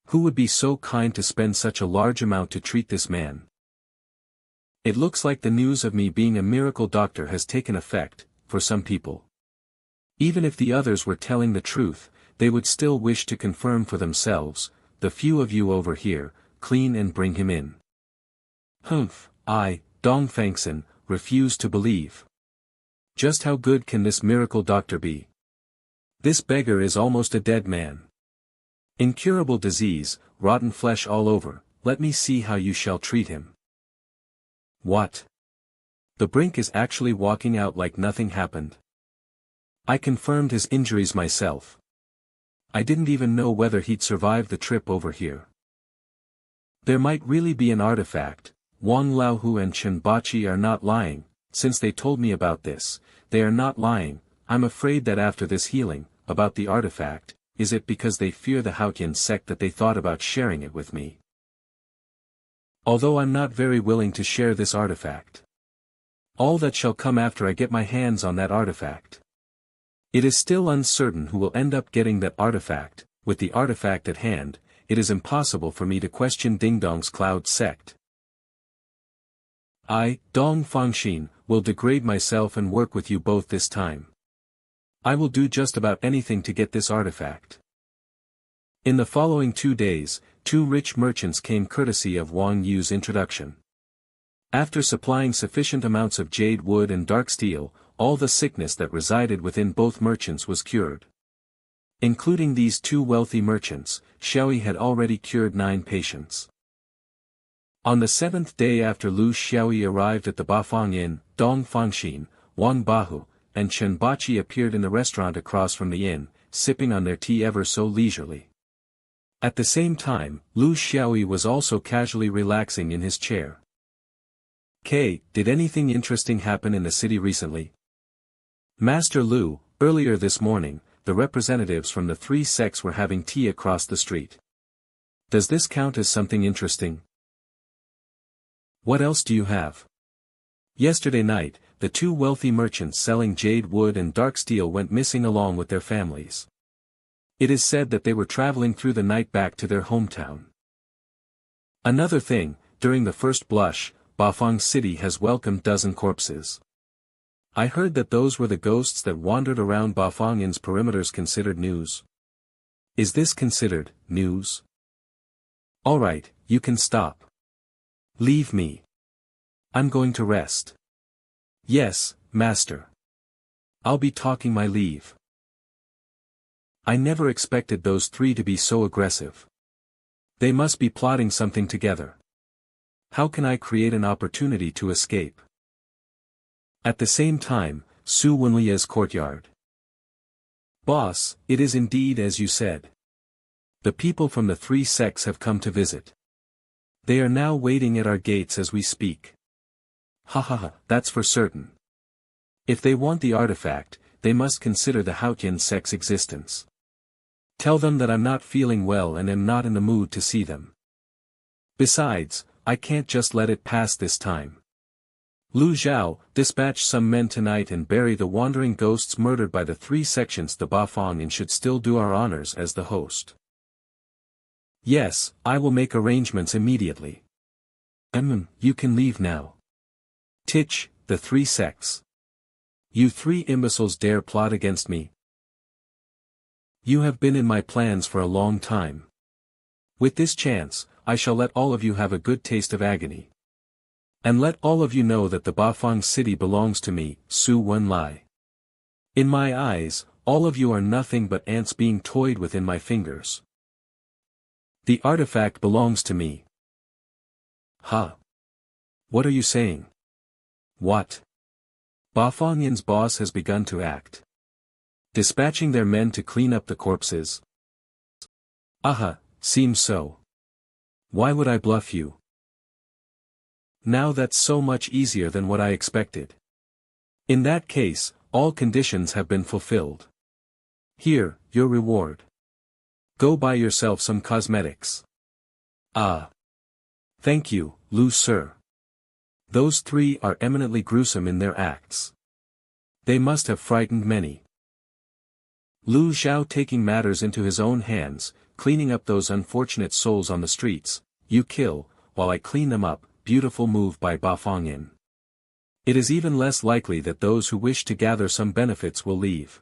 Who would be so kind to spend such a large amount to treat this man? It looks like the news of me being a miracle doctor has taken effect, for some people. Even if the others were telling the truth, they would still wish to confirm for themselves, the few of you over here, clean and bring him in. I, Dongfangson, refuse to believe. Just how good can this miracle doctor be? This beggar is almost a dead man. Incurable disease, rotten flesh all over, let me see how you shall treat him. What? The brink is actually walking out like nothing happened. I confirmed his injuries myself. I didn't even know whether he'd survive the trip over here. There might really be an artifact. Wang Laohu and Chen Bachi are not lying, since they told me about this, they are not lying. I'm afraid that after this healing, about the artifact, is it because they fear the Haotian sect that they thought about sharing it with me? Although I'm not very willing to share this artifact. All that shall come after I get my hands on that artifact. It is still uncertain who will end up getting that artifact. With the artifact at hand, it is impossible for me to question Ding Dong's Cloud sect. I, Dong Fangxin, will degrade myself and work with you both this time. I will do just about anything to get this artifact. In the following 2 days, 2 rich merchants came courtesy of Wang Yu's introduction. After supplying sufficient amounts of jade wood and dark steel, all the sickness that resided within both merchants was cured. Including these 2 wealthy merchants, Xiaoyi had already cured 9 patients. On the 7th day after Lu Xiaoyi arrived at the Bafang Inn, Dong Fangxin, Wang Bahu, and Chen Bachi appeared in the restaurant across from the inn, sipping on their tea ever so leisurely. At the same time, Lu Xiaoyi was also casually relaxing in his chair. Did anything interesting happen in the city recently? Master Lu, earlier this morning, the representatives from the 3 sects were having tea across the street. Does this count as something interesting? What else do you have? Yesterday night, the 2 wealthy merchants selling jade wood and dark steel went missing along with their families. It is said that they were traveling through the night back to their hometown. Another thing, during the first blush, Bafang City has welcomed dozen corpses. I heard that those were the ghosts that wandered around Bafang Inn's perimeters. Considered news. Is this considered news? Alright, you can stop. Leave me. I'm going to rest. Yes, master. I'll be talking my leave. I never expected those 3 to be so aggressive. They must be plotting something together. How can I create an opportunity to escape? At the same time, Su Wenlia's courtyard. Boss, it is indeed as you said. The people from the 3 sects have come to visit. They are now waiting at our gates as we speak. That's for certain. If they want the artifact, they must consider the Haotian sect's existence. Tell them that I'm not feeling well and am not in the mood to see them. Besides, I can't just let it pass this time. Lu Zhao, dispatch some men tonight and bury the wandering ghosts murdered by the 3 sections. The Bafang Inn should still do our honors as the host. Yes, I will make arrangements immediately. You can leave now. Titch, the 3 sects. You 3 imbeciles dare plot against me? You have been in my plans for a long time. With this chance, I shall let all of you have a good taste of agony. And let all of you know that the Bafang city belongs to me, Su Wenlai. In my eyes, all of you are nothing but ants being toyed with in my fingers. The artifact belongs to me. What are you saying? What? Bafang Yin's boss has begun to act. Dispatching their men to clean up the corpses. Seems so. Why would I bluff you? Now that's so much easier than what I expected. In that case, all conditions have been fulfilled. Here, your reward. Go buy yourself some cosmetics. Thank you, Lu Sir. Those 3 are eminently gruesome in their acts. They must have frightened many. Lu Zhao taking matters into his own hands, cleaning up those unfortunate souls on the streets. You kill, while I clean them up. Beautiful move by Bafang Inn. It is even less likely that those who wish to gather some benefits will leave.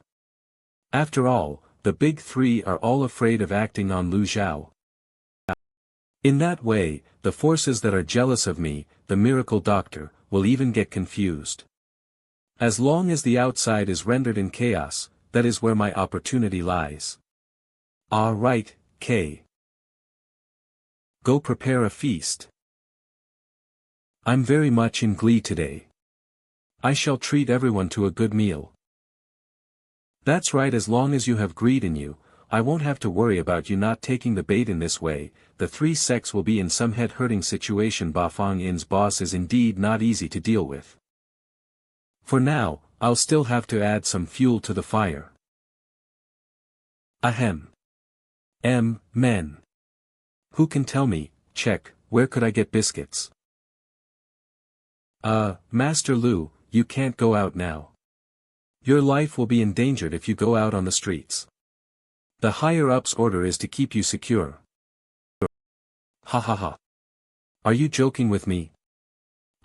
After all, the big 3 are all afraid of acting on Lu Zhao. In that way, the forces that are jealous of me, the miracle doctor, will even get confused. As long as the outside is rendered in chaos, that is where my opportunity lies. Right, K. Go prepare a feast. I'm very much in glee today. I shall treat everyone to a good meal. That's right, as long as you have greed in you, I won't have to worry about you not taking the bait in this way. The 3 sects will be in some head-hurting situation. Bafang Inn's boss is indeed not easy to deal with. For now, I'll still have to add some fuel to the fire. Men. Who can tell me, where could I get biscuits? Master Lu, you can't go out now. Your life will be endangered if you go out on the streets. The higher-ups' order is to keep you secure. Are you joking with me?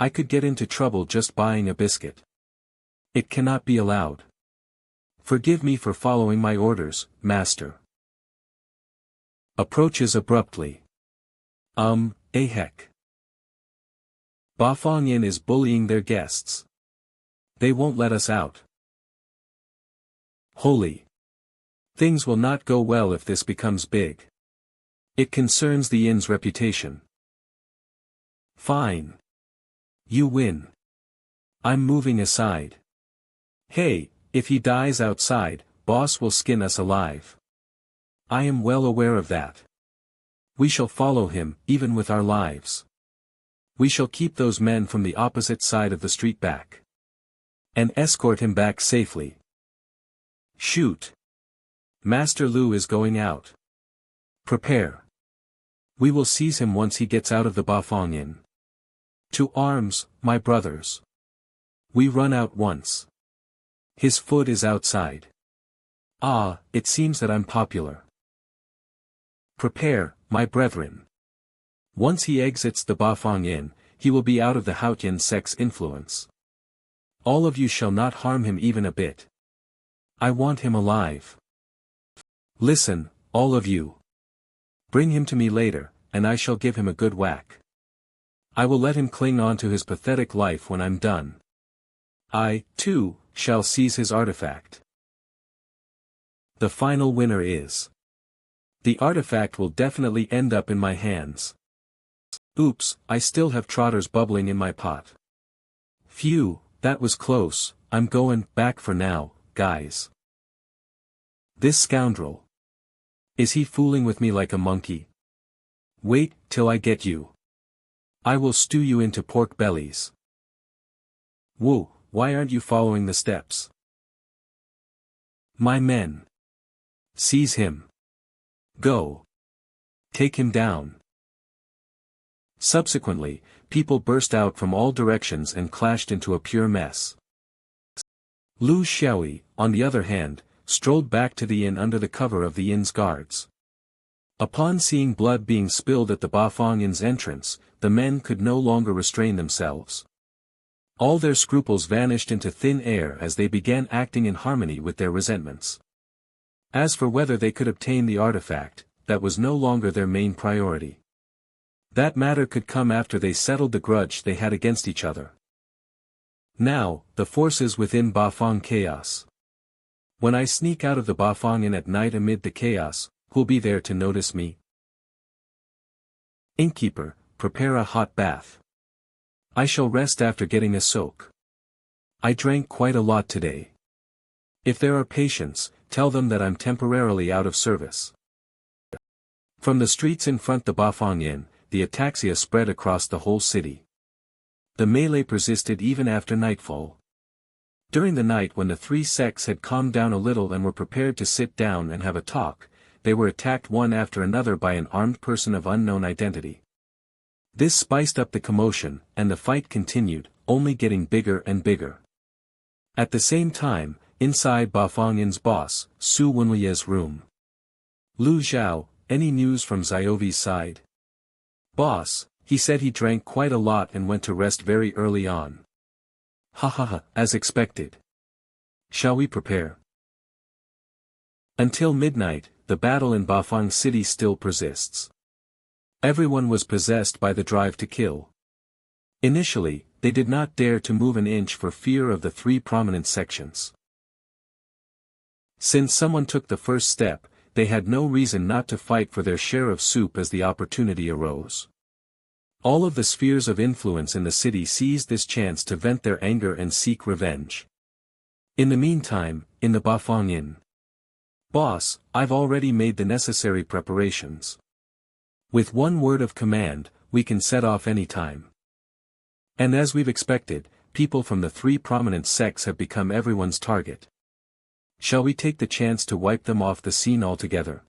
I could get into trouble just buying a biscuit. It cannot be allowed. Forgive me for following my orders, master. Approaches abruptly. Heck. Ba Fangyin is bullying their guests. They won't let us out. Holy. Things will not go well if this becomes big. It concerns the inn's reputation. Fine. You win. I'm moving aside. Hey, if he dies outside, boss will skin us alive. I am well aware of that. We shall follow him, even with our lives. We shall keep those men from the opposite side of the street back. And escort him back safely. Shoot. Master Lu is going out. Prepare. We will seize him once he gets out of the Ba Fangyin. To arms, my brothers. We run out once. His foot is outside. Ah, it seems that I'm popular. Prepare, my brethren. Once he exits the Ba Fangyin, he will be out of the Haotian sect's influence. All of you shall not harm him even a bit. I want him alive. Listen, all of you. Bring him to me later, and I shall give him a good whack. I will let him cling on to his pathetic life when I'm done. I, too, shall seize his artifact. The final winner is. The artifact will definitely end up in my hands. Oops, I still have trotters bubbling in my pot. Phew, that was close. I'm going back for now, guys. This scoundrel. Is he fooling with me like a monkey? Wait till I get you. I will stew you into pork bellies. Whoa, why aren't you following the steps? My men. Seize him. Go. Take him down. Subsequently, people burst out from all directions and clashed into a pure mess. Lu Xiaoyi, on the other hand, strolled back to the inn under the cover of the inn's guards. Upon seeing blood being spilled at the Ba Fangyin's entrance, the men could no longer restrain themselves. All their scruples vanished into thin air as they began acting in harmony with their resentments. As for whether they could obtain the artifact, that was no longer their main priority. That matter could come after they settled the grudge they had against each other. Now, the forces within Ba Fang chaos. When I sneak out of the Ba Fangyin at night amid the chaos, who'll be there to notice me? Innkeeper, prepare a hot bath. I shall rest after getting a soak. I drank quite a lot today. If there are patients, tell them that I'm temporarily out of service. From the streets in front the Ba Fangyin, the ataxia spread across the whole city. The melee persisted even after nightfall. During the night when the three sects had calmed down a little and were prepared to sit down and have a talk, they were attacked one after another by an armed person of unknown identity. This spiced up the commotion, and the fight continued, only getting bigger and bigger. At the same time, inside Ba Fangyin's boss, Su Wenlie's room. Lu Zhao, any news from Xiaoyi's side? Boss, he said he drank quite a lot and went to rest very early on. Ha ha ha, as expected. Shall we prepare? Until midnight, the battle in Bafang City still persists. Everyone was possessed by the drive to kill. Initially, they did not dare to move an inch for fear of the three prominent sections. Since someone took the first step, they had no reason not to fight for their share of soup as the opportunity arose. All of the spheres of influence in the city seized this chance to vent their anger and seek revenge. In the meantime, in the Ba Fangyin. Boss, I've already made the necessary preparations. With one word of command, we can set off any time. And as we've expected, people from the three prominent sects have become everyone's target. Shall we take the chance to wipe them off the scene altogether?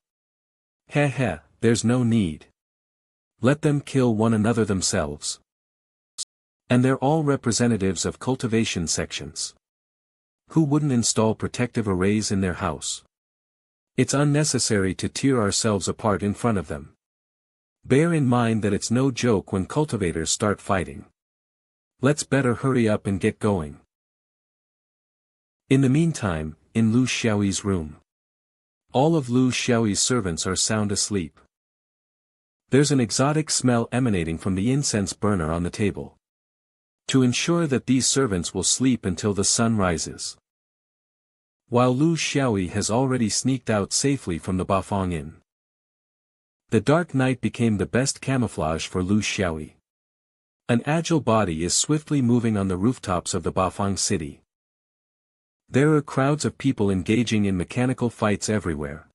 Heh, there's no need. Let them kill one another themselves. And they're all representatives of cultivation sections. Who wouldn't install protective arrays in their house? It's unnecessary to tear ourselves apart in front of them. Bear in mind that it's no joke when cultivators start fighting. Let's better hurry up and get going. In the meantime, in Lu Xiaoyi's room. All of Lu Xiaoyi's servants are sound asleep. There's an exotic smell emanating from the incense burner on the table. To ensure that these servants will sleep until the sun rises. While Lu Xiaoyi has already sneaked out safely from the Bafang Inn. The dark night became the best camouflage for Lu Xiaoyi. An agile body is swiftly moving on the rooftops of the Bafang city. There are crowds of people engaging in mechanical fights everywhere.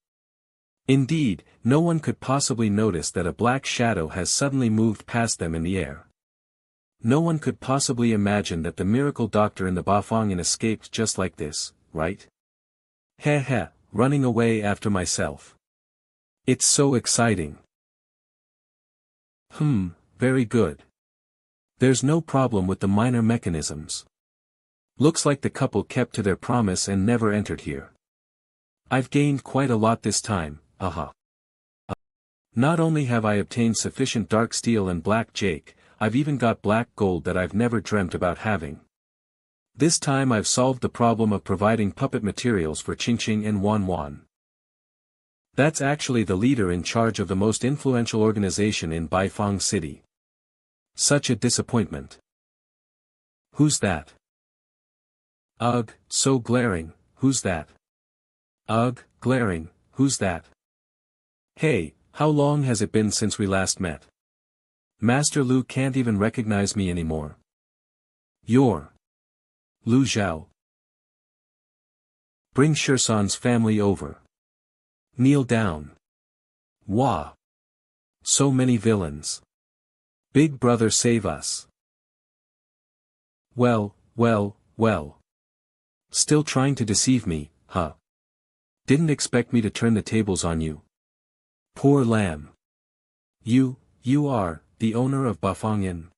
Indeed, no one could possibly notice that a black shadow has suddenly moved past them in the air. No one could possibly imagine that the miracle doctor in the Bafang Inn escaped just like this, right? Heh heh, running away after myself. It's so exciting. Very good. There's no problem with the minor mechanisms. Looks like the couple kept to their promise and never entered here. I've gained quite a lot this time, aha. Not only have I obtained sufficient dark steel and black jade, I've even got black gold that I've never dreamt about having. This time I've solved the problem of providing puppet materials for Qingqing and Wan. That's actually the leader in charge of the most influential organization in Baifang City. Such a disappointment. Who's that? Ugh, so glaring, who's that? Ugh, glaring, who's that? Hey, how long has it been since we last met? Master Lu can't even recognize me anymore. You're Lu Zhao. Bring Shirsan's family over. Kneel down. Wah. So many villains. Big brother save us. Well. Still trying to deceive me, huh? Didn't expect me to turn the tables on you. Poor lamb. You are the owner of Bafang Inn.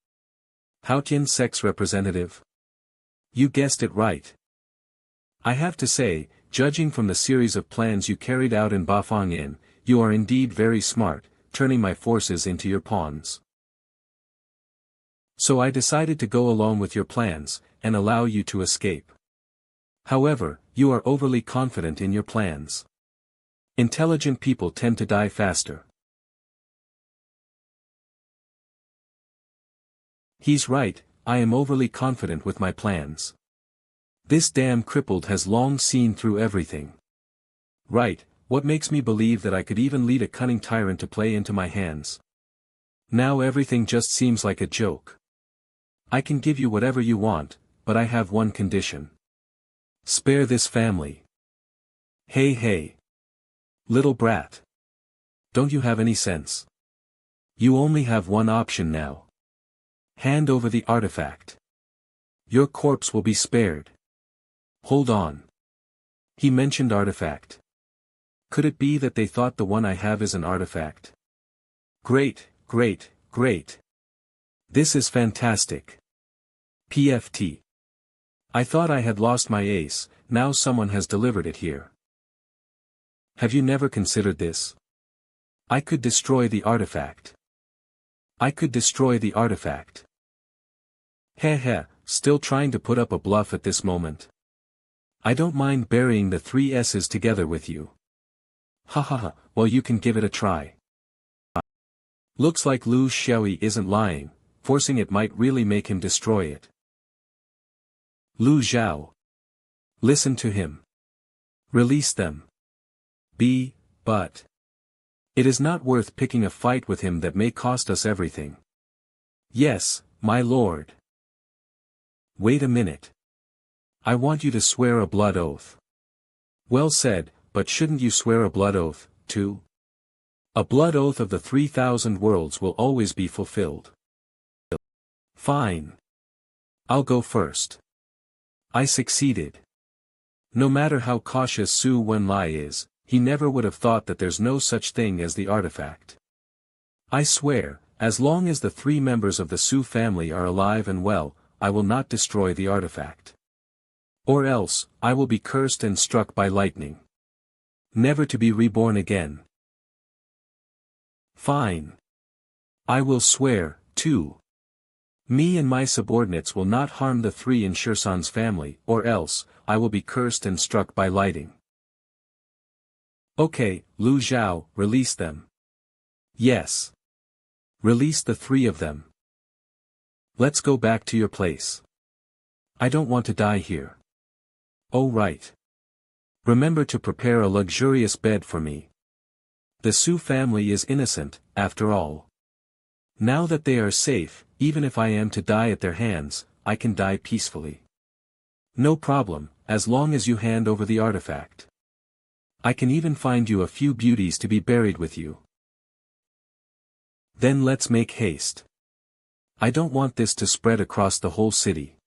Haotian sex representative. You guessed it right. I have to say, judging from the series of plans you carried out in Bafang Inn, you are indeed very smart, turning my forces into your pawns. So I decided to go along with your plans, and allow you to escape. However, you are overly confident in your plans. Intelligent people tend to die faster. He's right, I am overly confident with my plans. This damn crippled has long seen through everything. Right, what makes me believe that I could even lead a cunning tyrant to play into my hands? Now everything just seems like a joke. I can give you whatever you want, but I have one condition. Spare this family. Hey. Little brat. Don't you have any sense? You only have one option now. Hand over the artifact. Your corpse will be spared. Hold on. He mentioned artifact. Could it be that they thought the one I have is an artifact? Great. This is fantastic. PFT. I thought I had lost my ace, now someone has delivered it here. Have you never considered this? I could destroy the artifact. Heh, still trying to put up a bluff at this moment. I don't mind burying the 3 S's together with you. Ha, well you can give it a try. Looks like Lu Xiaoyi isn't lying, forcing it might really make him destroy it. Lu Zhao. Listen to him. Release them. But. It is not worth picking a fight with him that may cost us everything. Yes, my lord. Wait a minute. I want you to swear a blood oath. Well said, but shouldn't you swear a blood oath, too? A blood oath of the 3,000 worlds will always be fulfilled. Fine. I'll go first. I succeeded. No matter how cautious Su Wenlai is, he never would have thought that there's no such thing as the artifact. I swear, as long as the 3 members of the Su family are alive and well, I will not destroy the artifact. Or else, I will be cursed and struck by lightning. Never to be reborn again. Fine. I will swear, too. Me and my subordinates will not harm the 3 in Shirsan's family, or else, I will be cursed and struck by lightning. Okay, Lu Zhao, release them. Yes. Release the three of them. Let's go back to your place. I don't want to die here. Oh right. Remember to prepare a luxurious bed for me. The Su family is innocent, after all. Now that they are safe, even if I am to die at their hands, I can die peacefully. No problem, as long as you hand over the artifact. I can even find you a few beauties to be buried with you. Then let's make haste. I don't want this to spread across the whole city.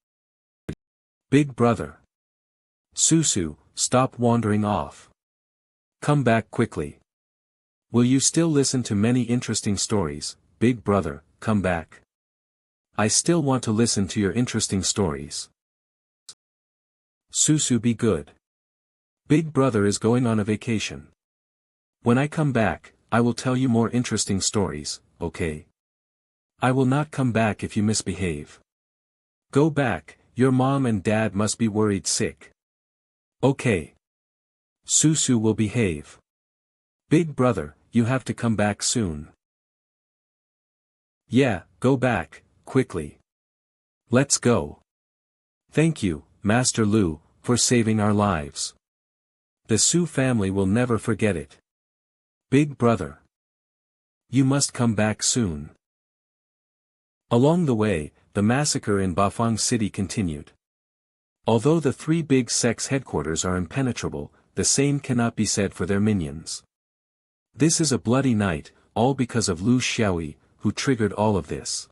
Big brother. Susu, stop wandering off. Come back quickly. Will you still listen to many interesting stories? Big brother, come back. I still want to listen to your interesting stories. Susu, be good. Big brother is going on a vacation. When I come back, I will tell you more interesting stories, okay? I will not come back if you misbehave. Go back, your mom and dad must be worried sick. Okay. Susu will behave. Big brother, you have to come back soon. Yeah, go back, quickly. Let's go. Thank you, Master Lu, for saving our lives. The Su family will never forget it. Big brother. You must come back soon. Along the way, the massacre in Bafang City continued. Although the three big sects' headquarters are impenetrable, the same cannot be said for their minions. This is a bloody night, all because of Lu Xiaoyi, who triggered all of this.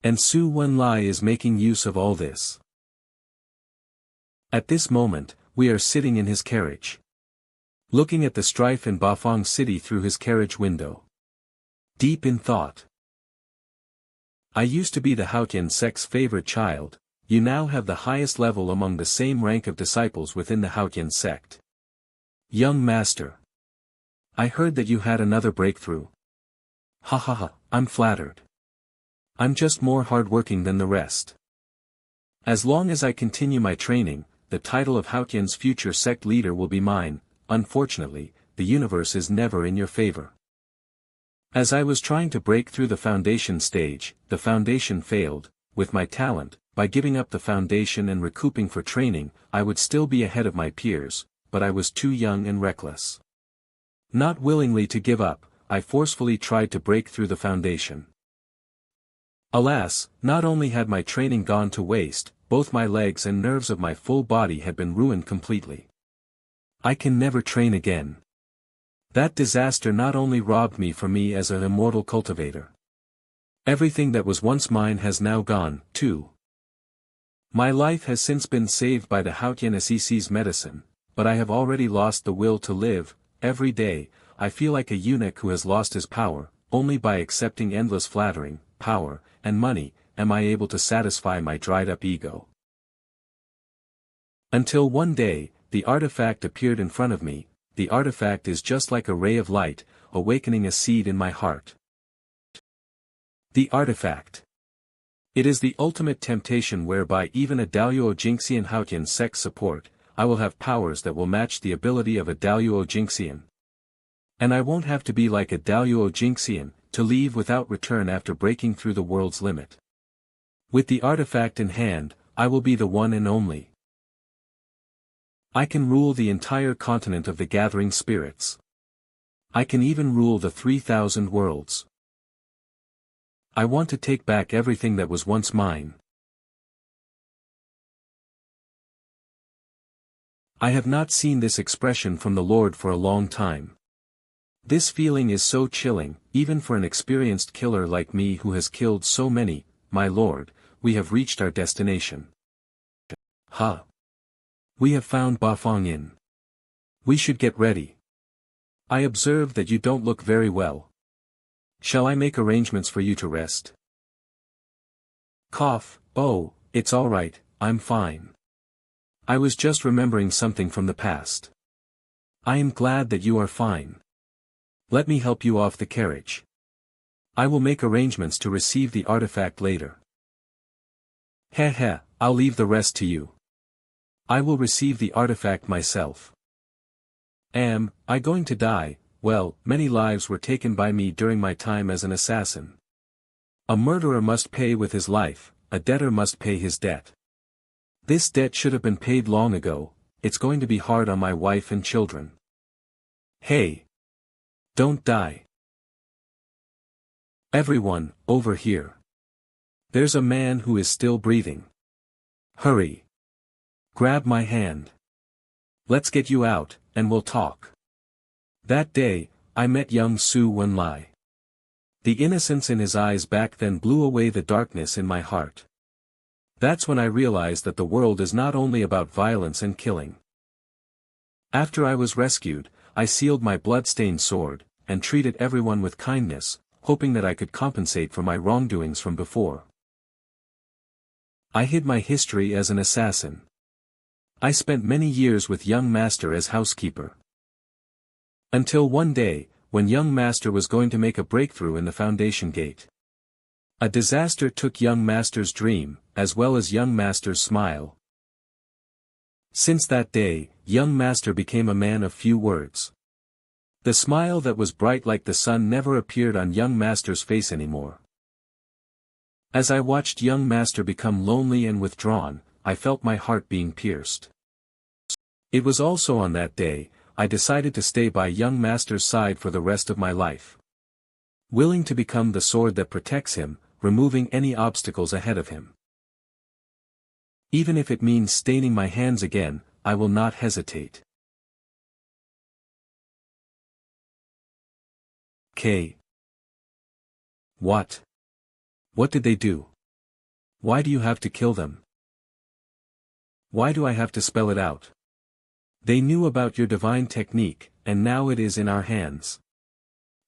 And Su Wenlai is making use of all this. At this moment, we are sitting in his carriage. Looking at the strife in Bafang City through his carriage window. Deep in thought. I used to be the Haotian sect's favorite child, you now have the highest level among the same rank of disciples within the Haotian sect. Young master. I heard that you had another breakthrough. Ha ha ha, I'm flattered. I'm just more hardworking than the rest. As long as I continue my training, the title of Haotian's future sect leader will be mine. Unfortunately, the universe is never in your favor. As I was trying to break through the foundation stage, the foundation failed. With my talent, by giving up the foundation and recouping for training, I would still be ahead of my peers, but I was too young and reckless. Not willingly to give up, I forcefully tried to break through the foundation. Alas, not only had my training gone to waste, both my legs and nerves of my full body had been ruined completely. I can never train again. That disaster not only robbed me from me as an immortal cultivator. Everything that was once mine has now gone, too. My life has since been saved by the Haotian Assisi's medicine, but I have already lost the will to live. Every day, I feel like a eunuch who has lost his power. Only by accepting endless flattering, power, and money, am I able to satisfy my dried-up ego. Until one day, the artifact appeared in front of me. The artifact is just like a ray of light, awakening a seed in my heart. The artifact. It is the ultimate temptation whereby even a Daluo Jingxian Haotian sect support, I will have powers that will match the ability of a Daluo Jingxian. And I won't have to be like a Daluo Jingxian, to leave without return after breaking through the world's limit. With the artifact in hand, I will be the one and only. I can rule the entire continent of the gathering spirits. I can even rule the 3,000 worlds. I want to take back everything that was once mine. I have not seen this expression from the Lord for a long time. This feeling is so chilling, even for an experienced killer like me who has killed so many. My Lord, we have reached our destination. Ha! We have found Bafang Inn. We should get ready. I observe that you don't look very well. Shall I make arrangements for you to rest? Cough. Oh, it's all right, I'm fine. I was just remembering something from the past. I am glad that you are fine. Let me help you off the carriage. I will make arrangements to receive the artifact later. Heh, I'll leave the rest to you. I will receive the artifact myself. Am I going to die? Well, many lives were taken by me during my time as an assassin. A murderer must pay with his life, a debtor must pay his debt. This debt should have been paid long ago, it's going to be hard on my wife and children. Hey! Don't die. Everyone, over here. There's a man who is still breathing. Hurry. Grab my hand. Let's get you out, and we'll talk. That day, I met young Su Wenlai. The innocence in his eyes back then blew away the darkness in my heart. That's when I realized that the world is not only about violence and killing. After I was rescued, I sealed my blood-stained sword, and treated everyone with kindness, hoping that I could compensate for my wrongdoings from before. I hid my history as an assassin. I spent many years with young master as housekeeper. Until one day, when young master was going to make a breakthrough in the foundation gate. A disaster took young master's dream, as well as young master's smile. Since that day, young master became a man of few words. The smile that was bright like the sun never appeared on young master's face anymore. As I watched young master become lonely and withdrawn, I felt my heart being pierced. It was also on that day, I decided to stay by young master's side for the rest of my life. Willing to become the sword that protects him, removing any obstacles ahead of him. Even if it means staining my hands again, I will not hesitate. K. What? What did they do? Why do you have to kill them? Why do I have to spell it out? They knew about your divine technique, and now it is in our hands.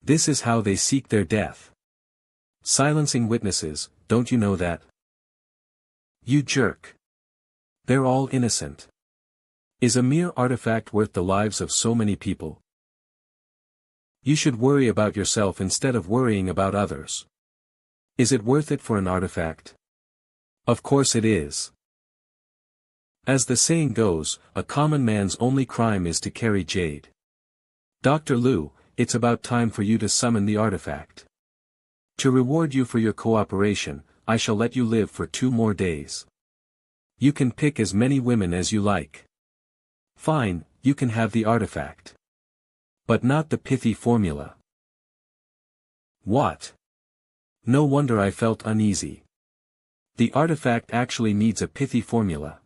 This is how they seek their death. Silencing witnesses, don't you know that? You jerk. They're all innocent. Is a mere artifact worth the lives of so many people? You should worry about yourself instead of worrying about others. Is it worth it for an artifact? Of course it is. As the saying goes, a common man's only crime is to carry jade. Dr. Liu, it's about time for you to summon the artifact. To reward you for your cooperation, I shall let you live for 2 more days. You can pick as many women as you like. Fine, you can have the artifact. But not the pithy formula. What? No wonder I felt uneasy. The artifact actually needs a pithy formula.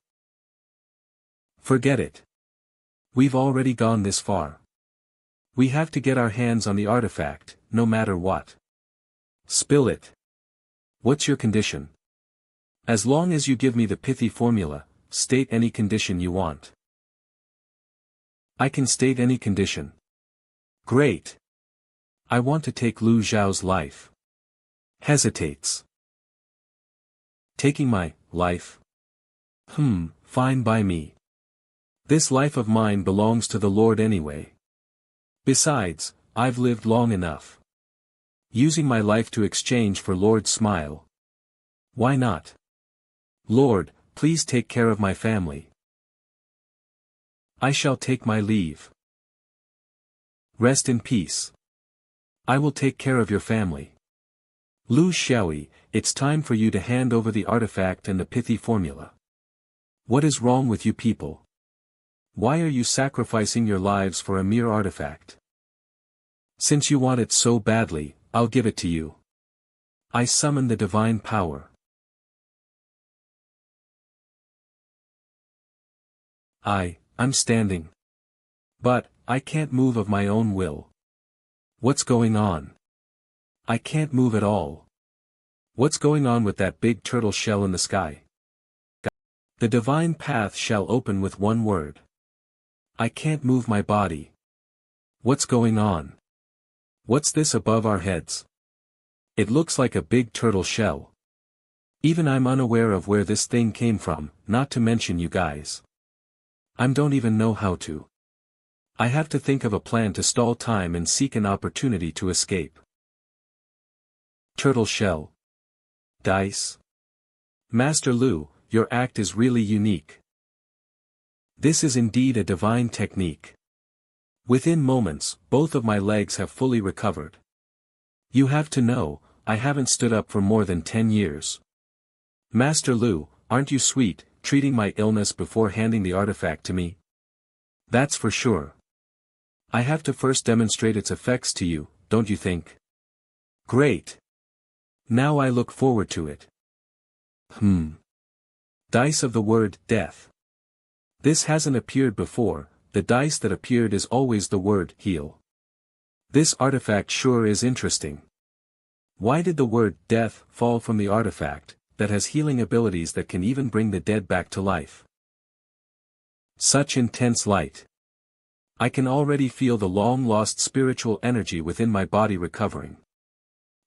Forget it. We've already gone this far. We have to get our hands on the artifact, no matter what. Spill it. What's your condition? As long as you give me the pithy formula, state any condition you want. I can state any condition. Great. I want to take Lu Zhao's life. Hesitates. Taking my life? Fine by me. This life of mine belongs to the Lord anyway. Besides, I've lived long enough. Using my life to exchange for Lord's smile. Why not? Lord, please take care of my family. I shall take my leave. Rest in peace. I will take care of your family. Lu Xiaoyi, it's time for you to hand over the artifact and the pithy formula. What is wrong with you people? Why are you sacrificing your lives for a mere artifact? Since you want it so badly, I'll give it to you. I summon the divine power. I'm standing. But, I can't move of my own will. What's going on? I can't move at all. What's going on with that big turtle shell in the sky? The divine path shall open with one word. I can't move my body. What's going on? What's this above our heads? It looks like a big turtle shell. Even I'm unaware of where this thing came from, not to mention you guys. I don't even know how to. I have to think of a plan to stall time and seek an opportunity to escape. Turtle shell. Dice. Master Liu, your act is really unique. This is indeed a divine technique. Within moments, both of my legs have fully recovered. You have to know, I haven't stood up for more than 10 years. Master Lu, aren't you sweet, treating my illness before handing the artifact to me? That's for sure. I have to first demonstrate its effects to you, don't you think? Great. Now I look forward to it. Dice of the word, death. This hasn't appeared before, the dice that appeared is always the word, heal. This artifact sure is interesting. Why did the word, death, fall from the artifact, that has healing abilities that can even bring the dead back to life? Such intense light. I can already feel the long-lost spiritual energy within my body recovering.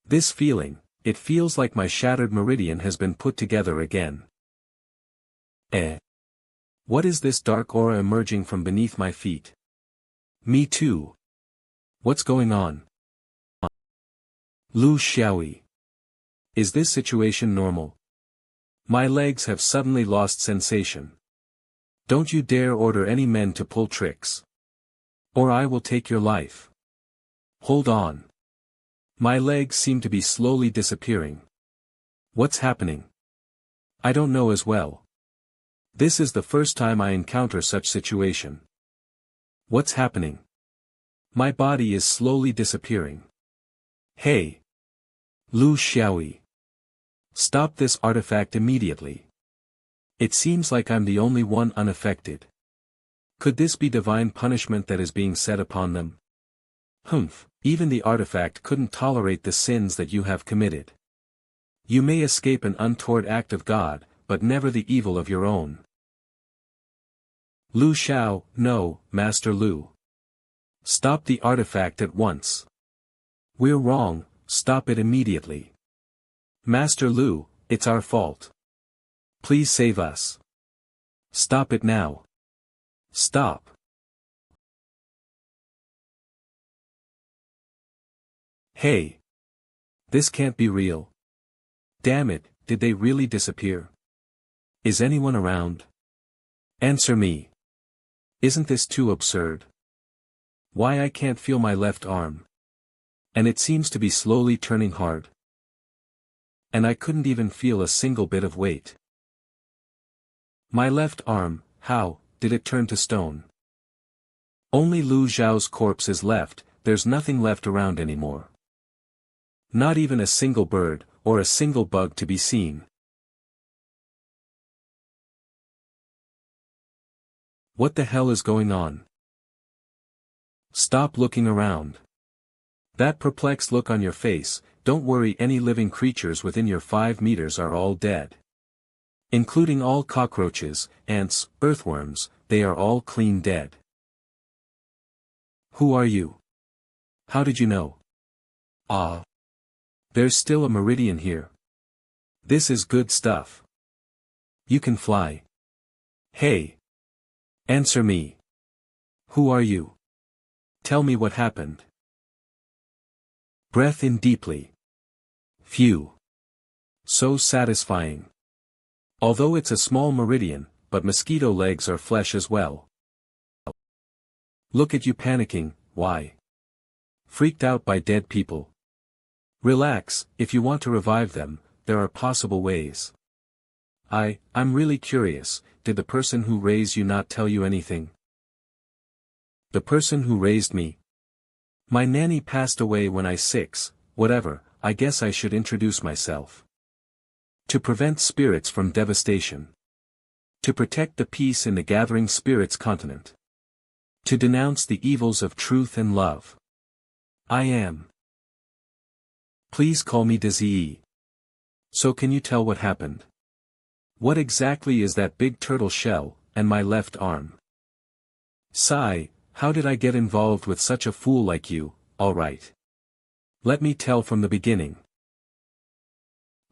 This feeling, it feels like my shattered meridian has been put together again. What is this dark aura emerging from beneath my feet? Me too. What's going on? Lu Xiaoyi. Is this situation normal? My legs have suddenly lost sensation. Don't you dare order any men to pull tricks. Or I will take your life. Hold on. My legs seem to be slowly disappearing. What's happening? I don't know as well. This is the first time I encounter such situation. What's happening? My body is slowly disappearing. Hey! Lu Xiaoyi. Stop this artifact immediately. It seems like I'm the only one unaffected. Could this be divine punishment that is being set upon them? Even the artifact couldn't tolerate the sins that you have committed. You may escape an untoward act of God, but never the evil of your own. Lu Xiao, no, Master Lu. Stop the artifact at once. We're wrong, stop it immediately. Master Lu, it's our fault. Please save us. Stop it now. Stop. Hey. This can't be real. Damn it, did they really disappear? Is anyone around? Answer me. Isn't this too absurd? Why I can't feel my left arm. And it seems to be slowly turning hard. And I couldn't even feel a single bit of weight. My left arm, how did it turn to stone? Only Lu Zhao's corpse is left, there's nothing left around anymore. Not even a single bird, or a single bug to be seen. What the hell is going on? Stop looking around. That perplexed look on your face, don't worry, any living creatures within your 5 meters are all dead. Including all cockroaches, ants, earthworms, they are all clean dead. Who are you? How did you know? There's still a meridian here. This is good stuff. You can fly. Hey. Answer me. Who are you? Tell me what happened. Breath in deeply. Phew. So satisfying. Although it's a small meridian, but mosquito legs are flesh as well. Look at you panicking, why? Freaked out by dead people. Relax, if you want to revive them, there are possible ways. I'm really curious, did the person who raised you not tell you anything? The person who raised me? My nanny passed away when I was 6, whatever, I guess I should introduce myself. To prevent spirits from devastation. To protect the peace in the gathering spirits continent. To denounce the evils of truth and love. I am. Please call me Deity. So can you tell what happened? What exactly is that big turtle shell, and my left arm? Sigh, how did I get involved with such a fool like you? Alright. Let me tell from the beginning.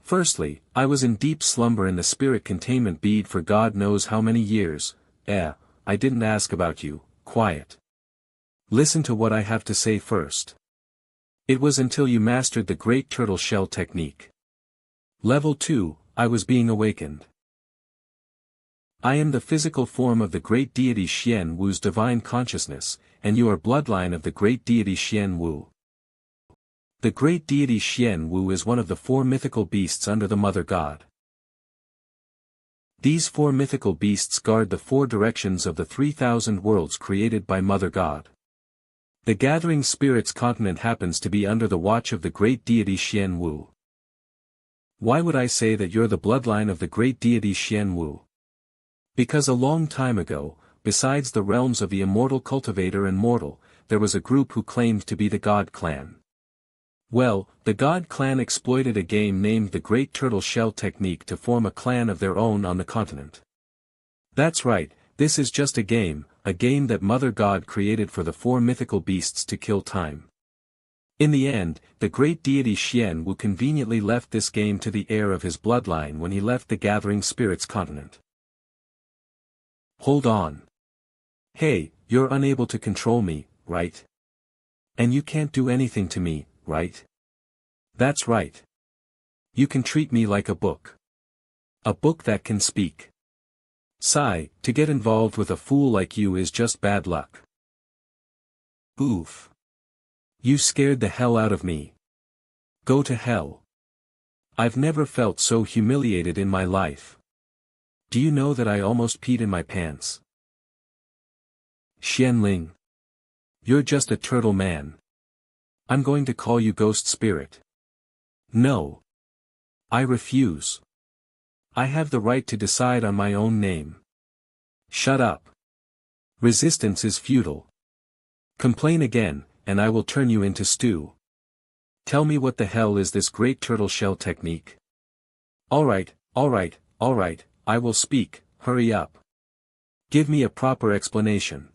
Firstly, I was in deep slumber in the spirit containment bead for God knows how many years. I didn't ask about you, quiet. Listen to what I have to say first. It was until you mastered the great turtle shell technique. Level 2, I was being awakened. I am the physical form of the great deity Xian Wu's divine consciousness, and you are bloodline of the great deity Xian Wu. The great deity Xian Wu is one of the four mythical beasts under the Mother God. These four mythical beasts guard the four directions of the 3,000 worlds created by Mother God. The Gathering Spirits continent happens to be under the watch of the great deity Xian Wu. Why would I say that you're the bloodline of the great deity Xian Wu? Because a long time ago, besides the realms of the immortal cultivator and mortal, there was a group who claimed to be the God Clan. Well, the God Clan exploited a game named the Great Tortoiseshell technique to form a clan of their own on the continent. That's right, this is just a game that Mother God created for the four mythical beasts to kill time. In the end, the great deity Xian Wu conveniently left this game to the heir of his bloodline when he left the Gathering Spirits continent. Hold on. Hey, you're unable to control me, right? And you can't do anything to me, right? That's right. You can treat me like a book. A book that can speak. Sigh, to get involved with a fool like you is just bad luck. Oof. You scared the hell out of me. Go to hell. I've never felt so humiliated in my life. Do you know that I almost peed in my pants? Xianling. You're just a turtle man. I'm going to call you Ghost Spirit. No. I refuse. I have the right to decide on my own name. Shut up. Resistance is futile. Complain again, and I will turn you into stew. Tell me what the hell is this great tortoiseshell technique? Alright, I will speak, hurry up. Give me a proper explanation.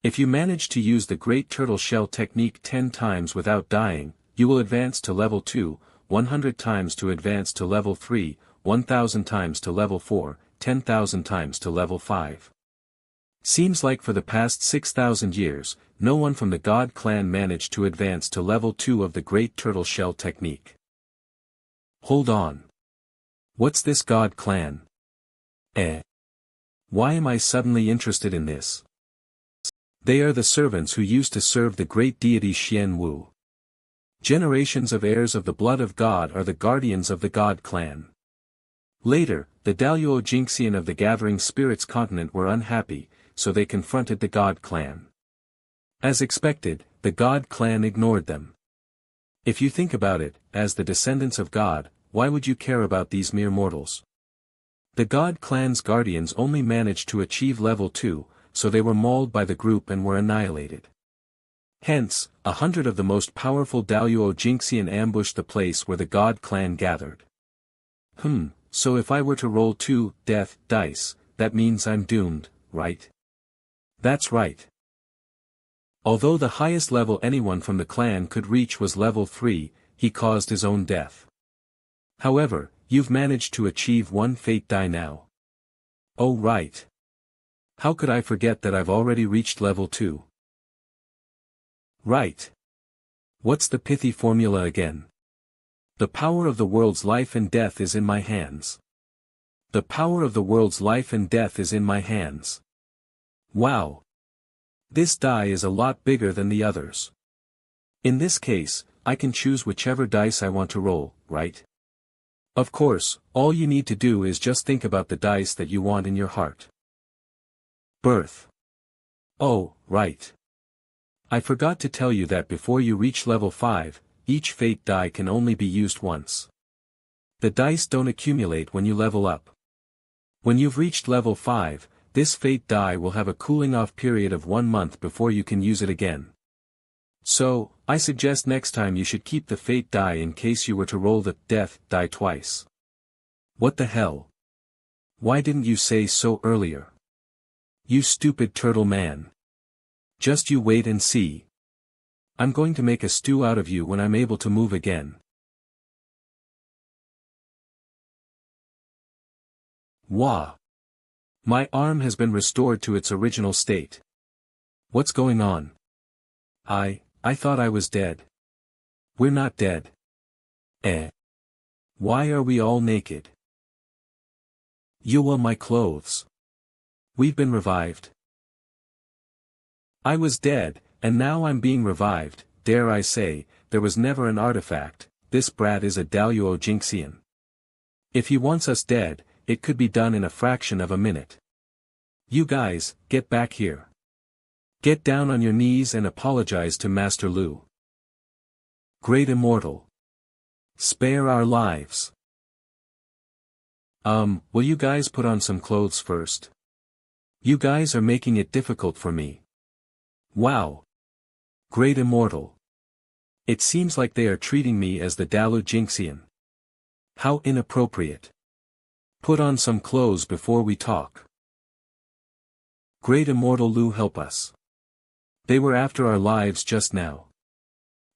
If you manage to use the great tortoiseshell technique 10 times without dying, you will advance to level 2, 100 times to advance to level 3, 1,000 times to level 4, 10,000 times to level 5. Seems like for the past 6,000 years, no one from the God Clan managed to advance to level 2 of the great tortoiseshell technique. Hold on. What's this God Clan? Why am I suddenly interested in this? They are the servants who used to serve the great deity Xian Wu. Generations of heirs of the blood of God are the guardians of the God Clan. Later, the Daluo Jinxian of the Gathering Spirits continent were unhappy, so they confronted the God Clan. As expected, the God Clan ignored them. If you think about it, as the descendants of God, why would you care about these mere mortals? The God Clan's guardians only managed to achieve level 2, so they were mauled by the group and were annihilated. Hence, 100 of the most powerful Daluo Jinxian ambushed the place where the God Clan gathered. So if I were to roll 2 death dice, that means I'm doomed, right? That's right. Although the highest level anyone from the clan could reach was level 3, he caused his own death. However, you've managed to achieve 1 fate die now. Oh right. How could I forget that I've already reached level 2? Right. What's the pithy formula again? The power of the world's life and death is in my hands. The power of the world's life and death is in my hands. Wow. This die is a lot bigger than the others. In this case, I can choose whichever dice I want to roll, right? Of course, all you need to do is just think about the dice that you want in your heart. Birth. Oh, right. I forgot to tell you that before you reach level 5, each fate die can only be used once. The dice don't accumulate when you level up. When you've reached level 5, this fate die will have a cooling off period of 1 month before you can use it again. So, I suggest next time you should keep the fate die in case you were to roll the death die twice. What the hell? Why didn't you say so earlier? You stupid turtle man. Just you wait and see. I'm going to make a stew out of you when I'm able to move again. Wah! My arm has been restored to its original state. What's going on? I thought I was dead. We're not dead. Why are we all naked? You are my clothes. We've been revived. I was dead, and now I'm being revived, dare I say, there was never an artifact, this brat is a Daluo Jinxian. If he wants us dead, it could be done in a fraction of a minute. You guys, get back here. Get down on your knees and apologize to Master Lu. Great Immortal. Spare our lives. Will you guys put on some clothes first? You guys are making it difficult for me. Wow. Great Immortal. It seems like they are treating me as the Dalu Jinxian. How inappropriate. Put on some clothes before we talk. Great Immortal Lu, help us. They were after our lives just now.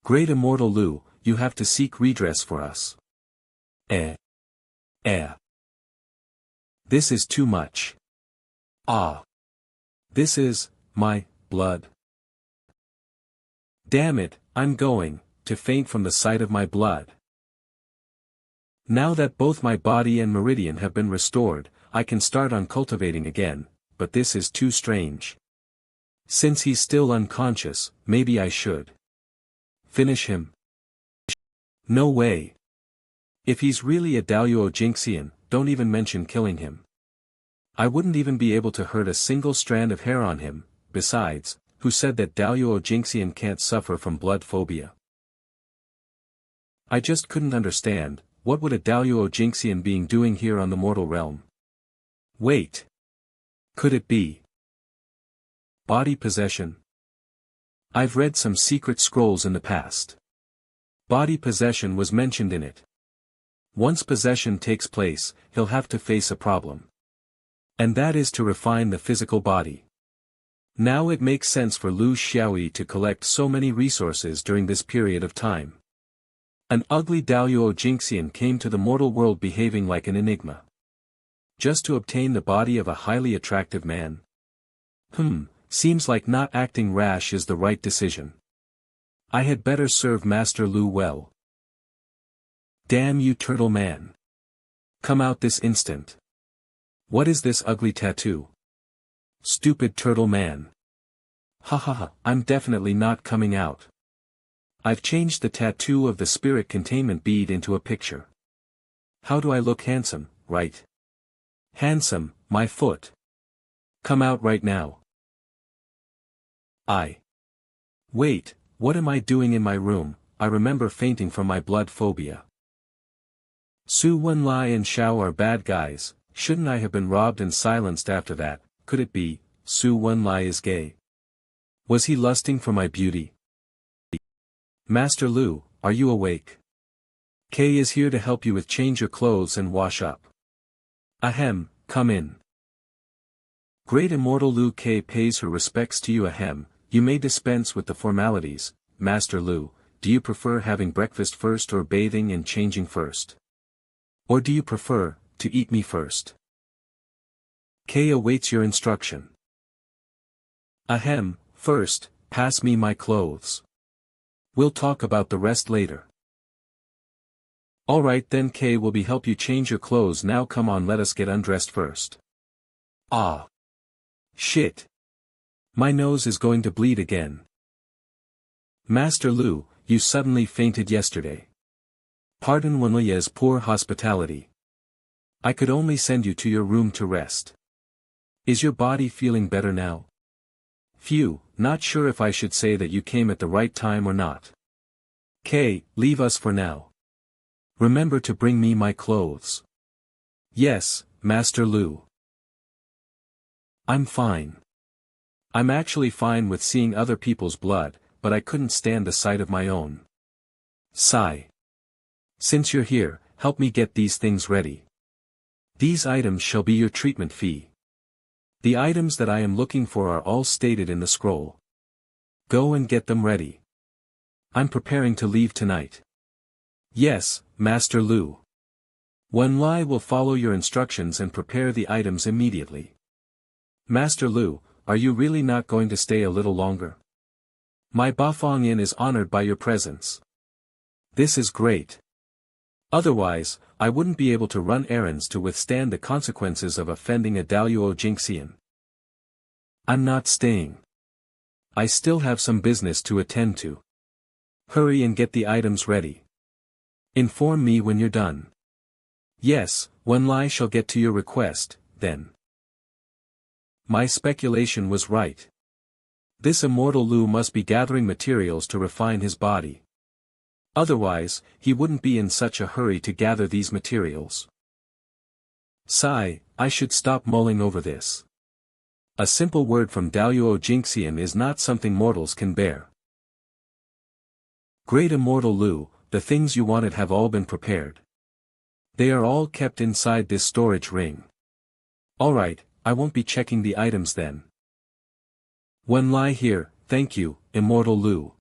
Great Immortal Lu, you have to seek redress for us. This is too much. Ah. This is, my, blood. Damn it, I'm going to faint from the sight of my blood. Now that both my body and meridian have been restored, I can start on cultivating again, but this is too strange. Since he's still unconscious, maybe I should finish him. No way. If he's really a Daluo Jinxian, don't even mention killing him. I wouldn't even be able to hurt a single strand of hair on him. Besides, who said that Daluo Jinxian can't suffer from blood phobia? I just couldn't understand, what would a Daluo Jinxian being doing here on the mortal realm? Wait. Could it be body possession? I've read some secret scrolls in the past. Body possession was mentioned in it. Once possession takes place, he'll have to face a problem. And that is to refine the physical body. Now it makes sense for Lu Xiaoyi to collect so many resources during this period of time. An ugly Daluo Jinxian came to the mortal world behaving like an enigma. Just to obtain the body of a highly attractive man? Seems like not acting rash is the right decision. I had better serve Master Lu well. Damn you, turtle man. Come out this instant. What is this ugly tattoo? Stupid turtle man. I'm definitely not coming out. I've changed the tattoo of the spirit containment bead into a picture. How do I look? Handsome, right? Handsome, my foot. Come out right now. Wait, what am I doing in my room? I remember fainting from my blood phobia. Su Wenlai and Xiao are bad guys, shouldn't I have been robbed and silenced after that? Could it be, Su Wenlai is gay? Was he lusting for my beauty? Master Lu, are you awake? Kay is here to help you with change your clothes and wash up. Ahem, come in. Great Immortal Lu. Kay pays her respects to you. Ahem, you may dispense with the formalities, Master Lu. Do you prefer having breakfast first or bathing and changing first? Or do you prefer to eat me first? Kay awaits your instruction. Ahem, first, pass me my clothes. We'll talk about the rest later. Alright then, Kay will help you change your clothes now. Come on, let us get undressed first. Ah. Shit. My nose is going to bleed again. Master Lu, you suddenly fainted yesterday. Pardon Wenlia's poor hospitality. I could only send you to your room to rest. Is your body feeling better now? Phew, not sure if I should say that you came at the right time or not. Kay, leave us for now. Remember to bring me my clothes. Yes, Master Lu. I'm fine. I'm actually fine with seeing other people's blood, but I couldn't stand the sight of my own. Sigh. Since you're here, help me get these things ready. These items shall be your treatment fee. The items that I am looking for are all stated in the scroll. Go and get them ready. I'm preparing to leave tonight. Yes, Master Lu. Wenlai will follow your instructions and prepare the items immediately. Master Lu, are you really not going to stay a little longer? My Bafong Inn is honored by your presence. This is great. Otherwise, I wouldn't be able to run errands to withstand the consequences of offending a Daluo Jinxian. I'm not staying. I still have some business to attend to. Hurry and get the items ready. Inform me when you're done. Yes, Wenlai shall get to your request, then. My speculation was right. This immortal Lu must be gathering materials to refine his body. Otherwise, he wouldn't be in such a hurry to gather these materials. Sigh, I should stop mulling over this. A simple word from Daoyuo Jinxian is not something mortals can bear. Great immortal Lu, the things you wanted have all been prepared. They are all kept inside this storage ring. Alright, I won't be checking the items then. Wenlai here, thank you, immortal Lu.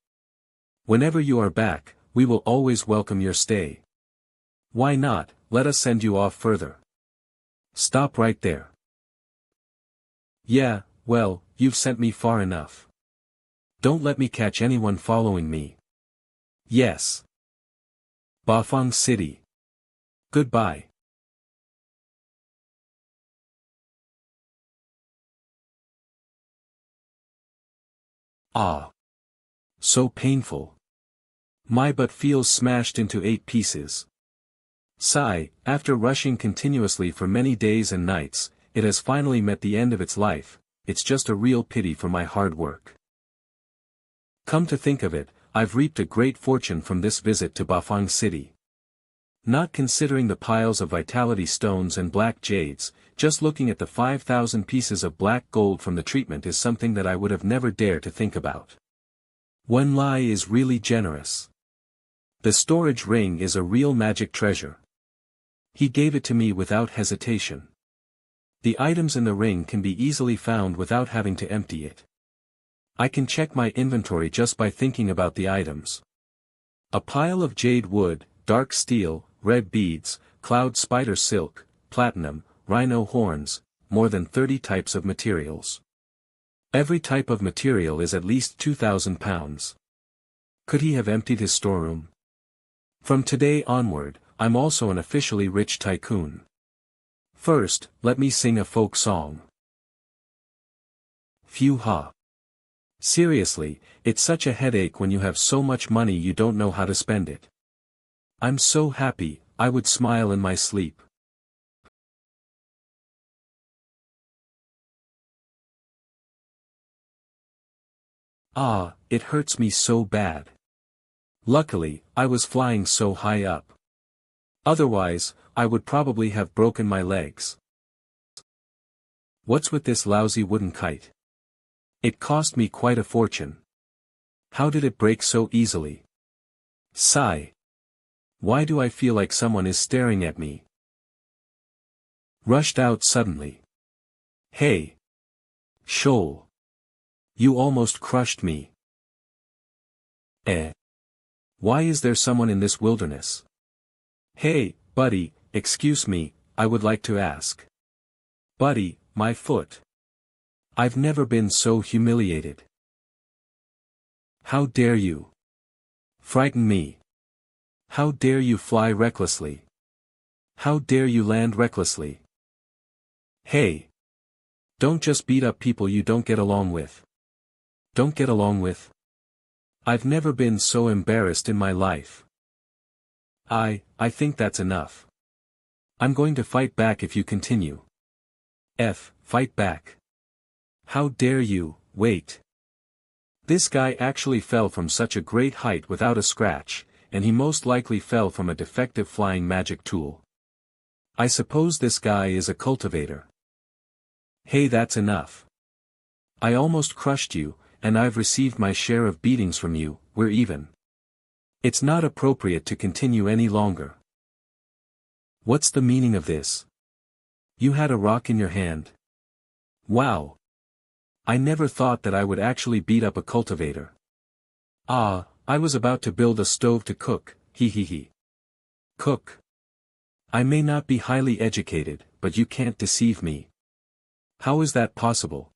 Whenever you are back, we will always welcome your stay. Why not, let us send you off further. Stop right there. Yeah, well, you've sent me far enough. Don't let me catch anyone following me. Yes. Bafang City. Goodbye. Ah. So painful. My butt feels smashed into 8 pieces. Sigh, after rushing continuously for many days and nights, it has finally met the end of its life. It's just a real pity for my hard work. Come to think of it, I've reaped a great fortune from this visit to Bafang City. Not considering the piles of vitality stones and black jades, just looking at the 5,000 pieces of black gold from the treatment is something that I would have never dared to think about. Wenlai is really generous. The storage ring is a real magic treasure. He gave it to me without hesitation. The items in the ring can be easily found without having to empty it. I can check my inventory just by thinking about the items. A pile of jade wood, dark steel, red beads, cloud spider silk, platinum, rhino horns, more than 30 types of materials. Every type of material is at least 2,000 pounds. Could he have emptied his storeroom? From today onward, I'm also an officially rich tycoon. First, let me sing a folk song. Phew ha. Seriously, it's such a headache when you have so much money you don't know how to spend it. I'm so happy, I would smile in my sleep. Ah, it hurts me so bad. Luckily, I was flying so high up. Otherwise, I would probably have broken my legs. What's with this lousy wooden kite? It cost me quite a fortune. How did it break so easily? Sigh. Why do I feel like someone is staring at me? Rushed out suddenly. Hey. Shoal. You almost crushed me. Eh. Why is there someone in this wilderness? Hey, buddy, excuse me, I would like to ask. Buddy, my foot. I've never been so humiliated. How dare you? Frighten me. How dare you fly recklessly? How dare you land recklessly? Hey. Don't just beat up people you don't get along with. Don't get along with? I've never been so embarrassed in my life. I think that's enough. I'm going to fight back if you continue. Fight back. How dare you, wait. This guy actually fell from such a great height without a scratch, and he most likely fell from a defective flying magic tool. I suppose this guy is a cultivator. Hey, that's enough. I almost crushed you, and I've received my share of beatings from you, we're even. It's not appropriate to continue any longer. What's the meaning of this? You had a rock in your hand. Wow. I never thought that I would actually beat up a cultivator. Ah, I was about to build a stove to cook, hee hee hee. Cook. I may not be highly educated, but you can't deceive me. How is that possible?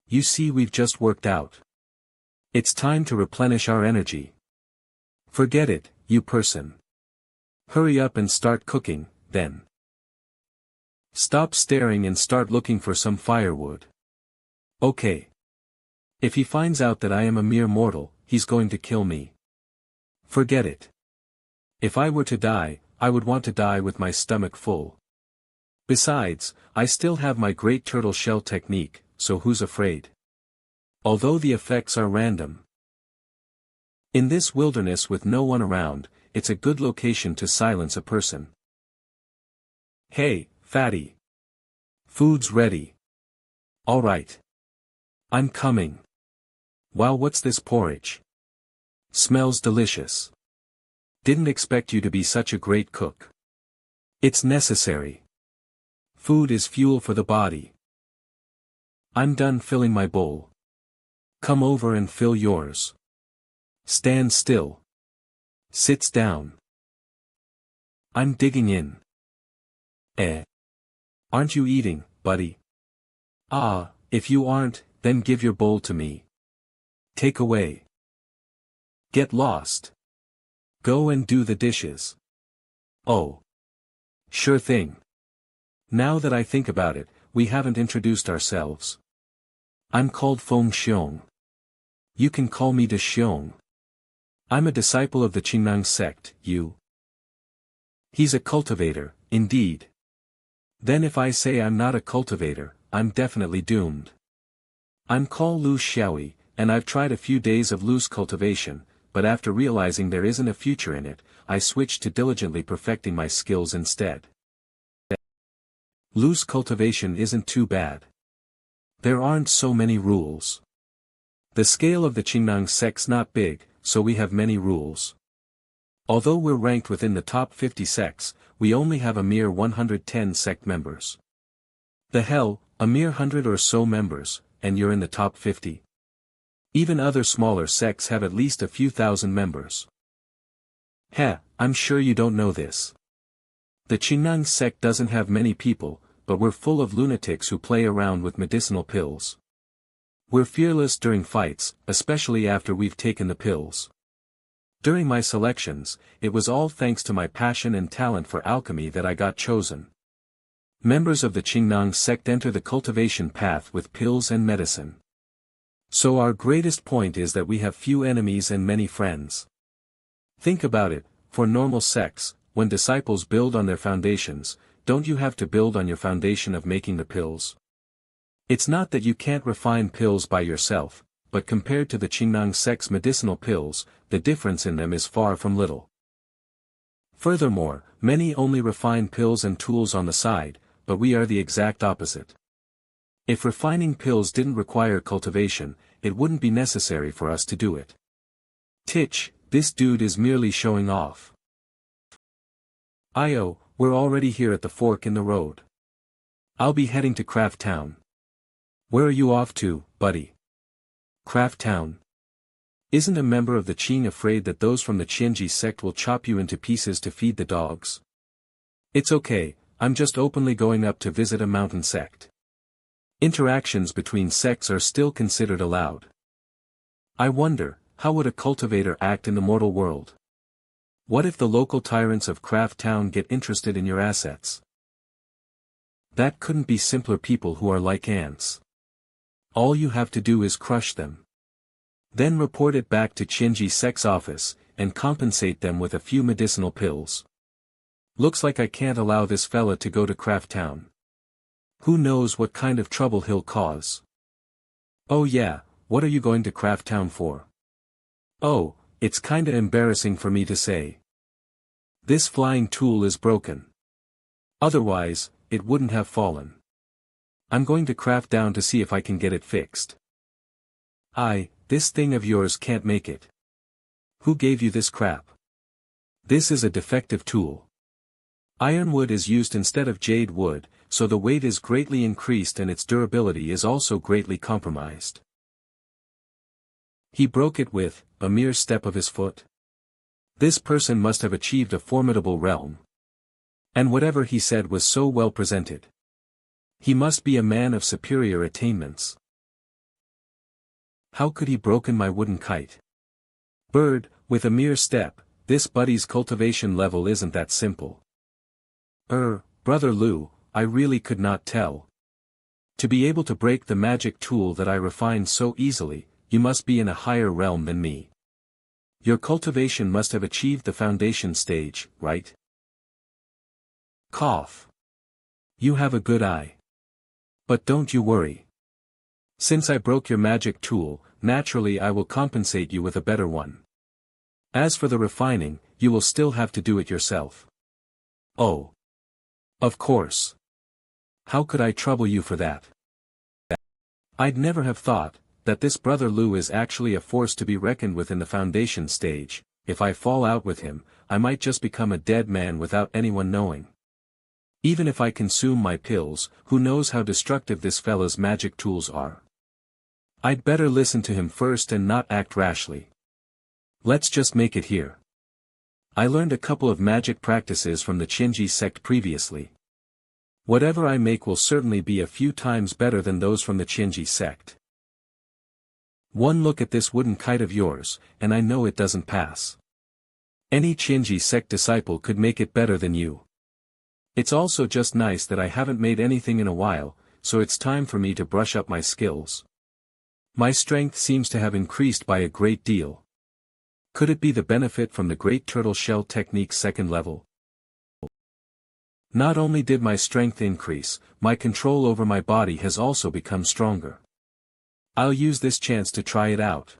You see, we've just worked out. It's time to replenish our energy. Forget it, you person. Hurry up and start cooking, then. Stop staring and start looking for some firewood. Okay. If he finds out that I am a mere mortal, he's going to kill me. Forget it. If I were to die, I would want to die with my stomach full. Besides, I still have my great turtle shell technique, so who's afraid? Although the effects are random. In this wilderness with no one around, it's a good location to silence a person. Hey, fatty. Food's ready. Alright. I'm coming. Wow, what's this porridge? Smells delicious. Didn't expect you to be such a great cook. It's necessary. Food is fuel for the body. I'm done filling my bowl. Come over and fill yours. Stand still. Sits down. I'm digging in. Aren't you eating, buddy? Ah, if you aren't, then give your bowl to me. Take away. Get lost. Go and do the dishes. Oh. Sure thing. Now that I think about it, we haven't introduced ourselves. I'm called Feng Xiong. You can call me De Xiong. I'm a disciple of the Qingnang sect, you. He's a cultivator, indeed. Then if I say I'm not a cultivator, I'm definitely doomed. I'm called Lu Xiaoyi, and I've tried a few days of loose cultivation, but after realizing there isn't a future in it, I switched to diligently perfecting my skills instead. Loose cultivation isn't too bad. There aren't so many rules. The scale of the Qingnang sect's not big, so we have many rules. Although we're ranked within the top 50 sects, we only have a mere 110 sect members. The hell, a mere 100 or so members, and you're in the top 50? Even other smaller sects have at least a few thousand members. Heh, I'm sure you don't know this. The Qingnang sect doesn't have many people, but we're full of lunatics who play around with medicinal pills. We're fearless during fights, especially after we've taken the pills. During my selections, it was all thanks to my passion and talent for alchemy that I got chosen. Members of the Qingnang sect enter the cultivation path with pills and medicine. So our greatest point is that we have few enemies and many friends. Think about it, for normal sects, when disciples build on their foundations, don't you have to build on your foundation of making the pills? It's not that you can't refine pills by yourself, but compared to the Qingnang sect's medicinal pills, the difference in them is far from little. Furthermore, many only refine pills and tools on the side, but we are the exact opposite. If refining pills didn't require cultivation, it wouldn't be necessary for us to do it. Titch, this dude is merely showing off. Io, we're already here at the fork in the road. I'll be heading to Craft Town. Where are you off to, buddy? Craft Town. Isn't a member of the Qing afraid that those from the Qianji sect will chop you into pieces to feed the dogs? It's okay, I'm just openly going up to visit a mountain sect. Interactions between sects are still considered allowed. I wonder, how would a cultivator act in the mortal world? What if the local tyrants of Craft Town get interested in your assets? That couldn't be simpler people who are like ants. All you have to do is crush them. Then report it back to Qianji sect's office, and compensate them with a few medicinal pills. Looks like I can't allow this fella to go to Craft Town. Who knows what kind of trouble he'll cause. Oh yeah, what are you going to Craft Town for? Oh, it's kinda embarrassing for me to say. This flying tool is broken. Otherwise, it wouldn't have fallen. I'm going to Craft Town to see if I can get it fixed. This thing of yours can't make it. Who gave you this crap? This is a defective tool. Ironwood is used instead of jade wood, so the weight is greatly increased and its durability is also greatly compromised. He broke it with a mere step of his foot. This person must have achieved a formidable realm. And whatever he said was so well presented. He must be a man of superior attainments. How could he broken my wooden kite? Bird, with a mere step, this buddy's cultivation level isn't that simple. Brother Lu, I really could not tell. To be able to break the magic tool that I refined so easily, you must be in a higher realm than me. Your cultivation must have achieved the foundation stage, right? Cough. You have a good eye. But don't you worry. Since I broke your magic tool, naturally I will compensate you with a better one. As for the refining, you will still have to do it yourself. Oh. Of course. How could I trouble you for that? I'd never have thought that this brother Lu is actually a force to be reckoned with in the foundation stage. If I fall out with him, I might just become a dead man without anyone knowing. Even if I consume my pills, who knows how destructive this fella's magic tools are. I'd better listen to him first and not act rashly. Let's just make it here. I learned a couple of magic practices from the Qinji sect previously. Whatever I make will certainly be a few times better than those from the Qinji sect. One look at this wooden kite of yours, and I know it doesn't pass. Any Qinji sect disciple could make it better than you. It's also just nice that I haven't made anything in a while, so it's time for me to brush up my skills. My strength seems to have increased by a great deal. Could it be the benefit from the Great Tortoiseshell technique's second level? Not only did my strength increase, my control over my body has also become stronger. I'll use this chance to try it out.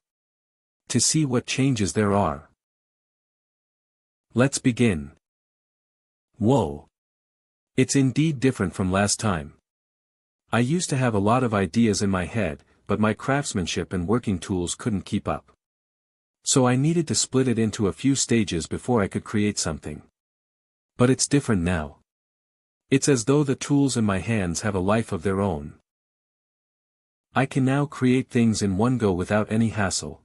To see what changes there are. Let's begin. Whoa. It's indeed different from last time. I used to have a lot of ideas in my head, but my craftsmanship and working tools couldn't keep up. So I needed to split it into a few stages before I could create something. But it's different now. It's as though the tools in my hands have a life of their own. I can now create things in one go without any hassle.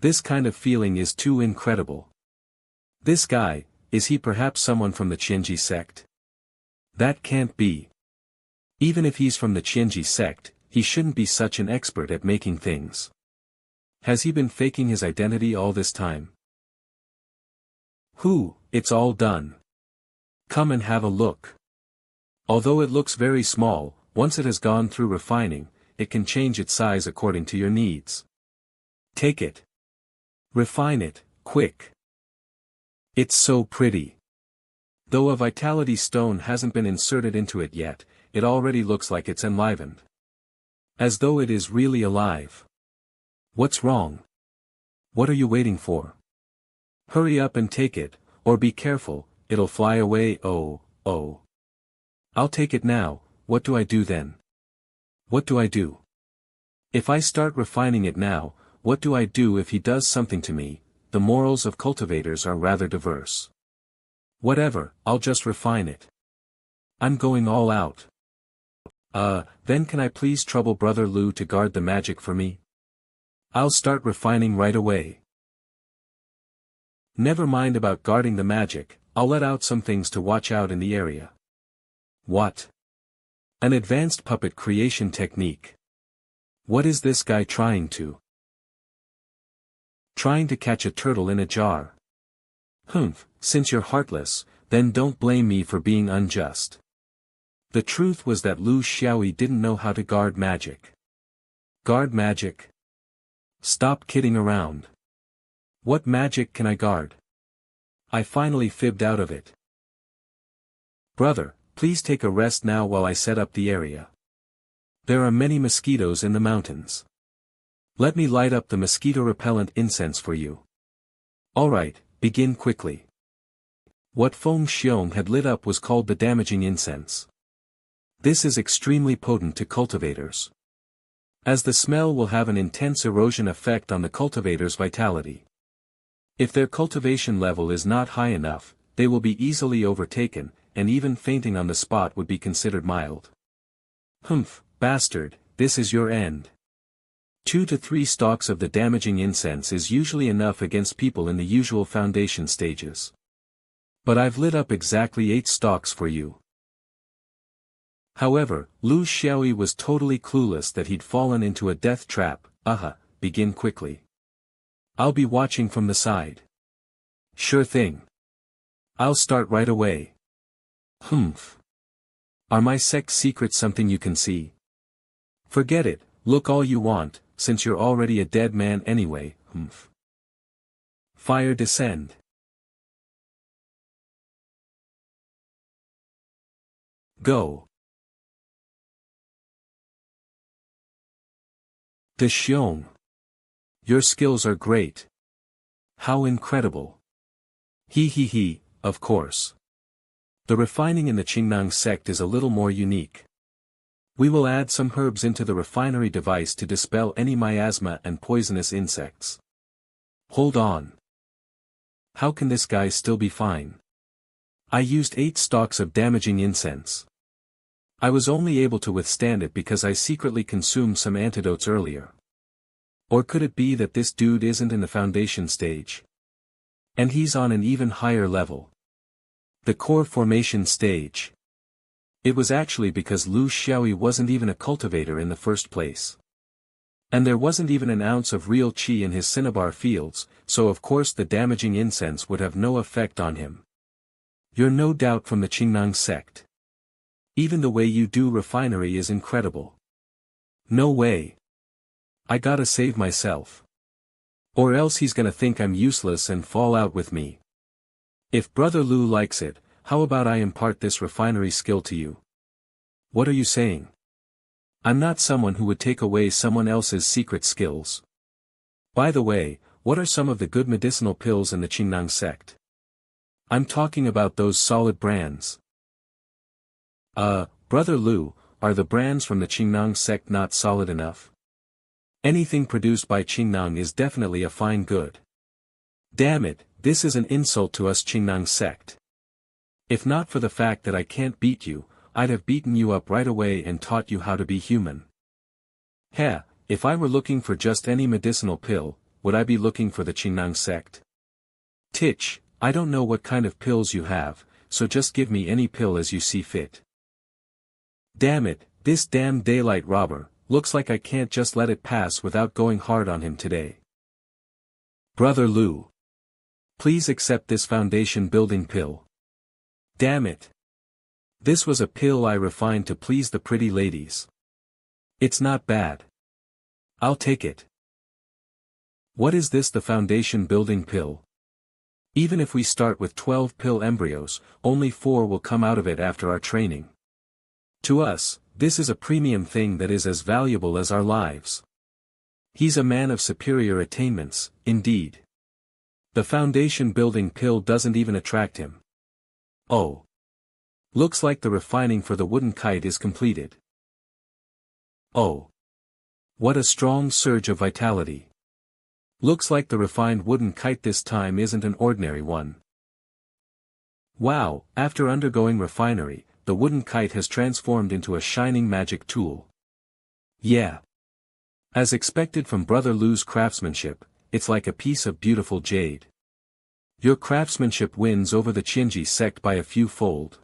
This kind of feeling is too incredible. This guy, is he perhaps someone from the Qinji sect? That can't be. Even if he's from the Qinji sect, he shouldn't be such an expert at making things. Has he been faking his identity all this time? It's all done. Come and have a look. Although it looks very small, once it has gone through refining, it can change its size according to your needs. Take it. Refine it, quick. It's so pretty. Though a vitality stone hasn't been inserted into it yet, it already looks like it's enlivened. As though it is really alive. What's wrong? What are you waiting for? Hurry up and take it, or be careful, it'll fly away. Oh. I'll take it now. What do I do then? What do I do? If I start refining it now, what do I do if he does something to me? The morals of cultivators are rather diverse. Whatever, I'll just refine it. I'm going all out. Then can I please trouble Brother Lu to guard the magic for me? I'll start refining right away. Never mind about guarding the magic, I'll let out some things to watch out in the area. What? An advanced puppet creation technique. What is this guy trying to? Trying to catch a turtle in a jar. Since you're heartless, then don't blame me for being unjust. The truth was that Lu Xiaoyi didn't know how to guard magic. Guard magic? Stop kidding around. What magic can I guard? I finally fibbed out of it. Brother, please take a rest now while I set up the area. There are many mosquitoes in the mountains. Let me light up the mosquito-repellent incense for you. Alright, begin quickly. What Feng Xiong had lit up was called the damaging incense. This is extremely potent to cultivators. As the smell will have an intense erosion effect on the cultivator's vitality. If their cultivation level is not high enough, they will be easily overtaken, and even fainting on the spot would be considered mild. Bastard, this is your end. 2 to 3 stalks of the damaging incense is usually enough against people in the usual foundation stages. But I've lit up exactly 8 stalks for you. However, Lu Xiaoyi was totally clueless that he'd fallen into a death trap. Begin quickly. I'll be watching from the side. Sure thing. I'll start right away. Are my sect's secrets something you can see? Forget it, look all you want, since you're already a dead man anyway. Fire descend. Go. De Xiong. Your skills are great. How incredible. He, of course. The refining in the Qingnang sect is a little more unique. We will add some herbs into the refinery device to dispel any miasma and poisonous insects. Hold on. How can this guy still be fine? I used 8 stalks of damaging incense. I was only able to withstand it because I secretly consumed some antidotes earlier. Or could it be that this dude isn't in the foundation stage? And he's on an even higher level. The core formation stage. It was actually because Lu Xiaoyi wasn't even a cultivator in the first place. And there wasn't even an ounce of real qi in his cinnabar fields, so of course the damaging incense would have no effect on him. You're no doubt from the Qingnang sect. Even the way you do refinery is incredible. No way. I gotta save myself. Or else he's gonna think I'm useless and fall out with me. If Brother Lu likes it, how about I impart this refinery skill to you? What are you saying? I'm not someone who would take away someone else's secret skills. By the way, what are some of the good medicinal pills in the Qingnang sect? I'm talking about those solid brands. Brother Lu, are the brands from the Qingnang sect not solid enough? Anything produced by Qingnang is definitely a fine good. Damn it, this is an insult to us Qingnang sect. If not for the fact that I can't beat you, I'd have beaten you up right away and taught you how to be human. Heh, if I were looking for just any medicinal pill, would I be looking for the Qingnang sect? Titch, I don't know what kind of pills you have, so just give me any pill as you see fit. Damn it, this damn daylight robber, looks like I can't just let it pass without going hard on him today. Brother Lu. Please accept this foundation building pill. Damn it. This was a pill I refined to please the pretty ladies. It's not bad. I'll take it. What is this, the foundation building pill? Even if we start with 12 pill embryos, only 4 will come out of it after our training. To us, this is a premium thing that is as valuable as our lives. He's a man of superior attainments, indeed. The foundation building pill doesn't even attract him. Oh. Looks like the refining for the wooden kite is completed. Oh. What a strong surge of vitality. Looks like the refined wooden kite this time isn't an ordinary one. Wow, after undergoing refinery, the wooden kite has transformed into a shining magic tool. Yeah. As expected from Brother Lu's craftsmanship, it's like a piece of beautiful jade. Your craftsmanship wins over the Qinji sect by a few fold.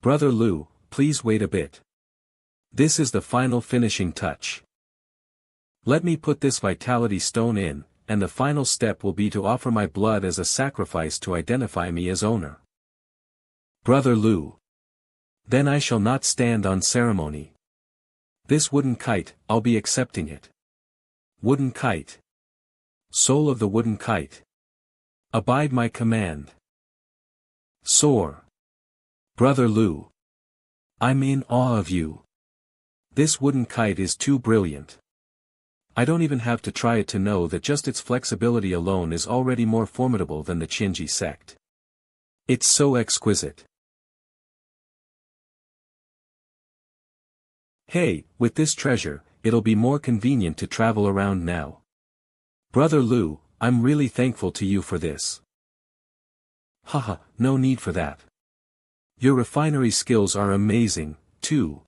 Brother Lu, please wait a bit. This is the final finishing touch. Let me put this vitality stone in, and the final step will be to offer my blood as a sacrifice to identify me as owner. Brother Lu. Then I shall not stand on ceremony. This wooden kite, I'll be accepting it. Wooden kite. Soul of the wooden kite. Abide my command. Soar. Brother Lu. I'm in awe of you. This wooden kite is too brilliant. I don't even have to try it to know that just its flexibility alone is already more formidable than the Qinji sect. It's so exquisite. Hey, with this treasure, it'll be more convenient to travel around now. Brother Lu, I'm really thankful to you for this. Haha, no need for that. Your refinery skills are amazing, too.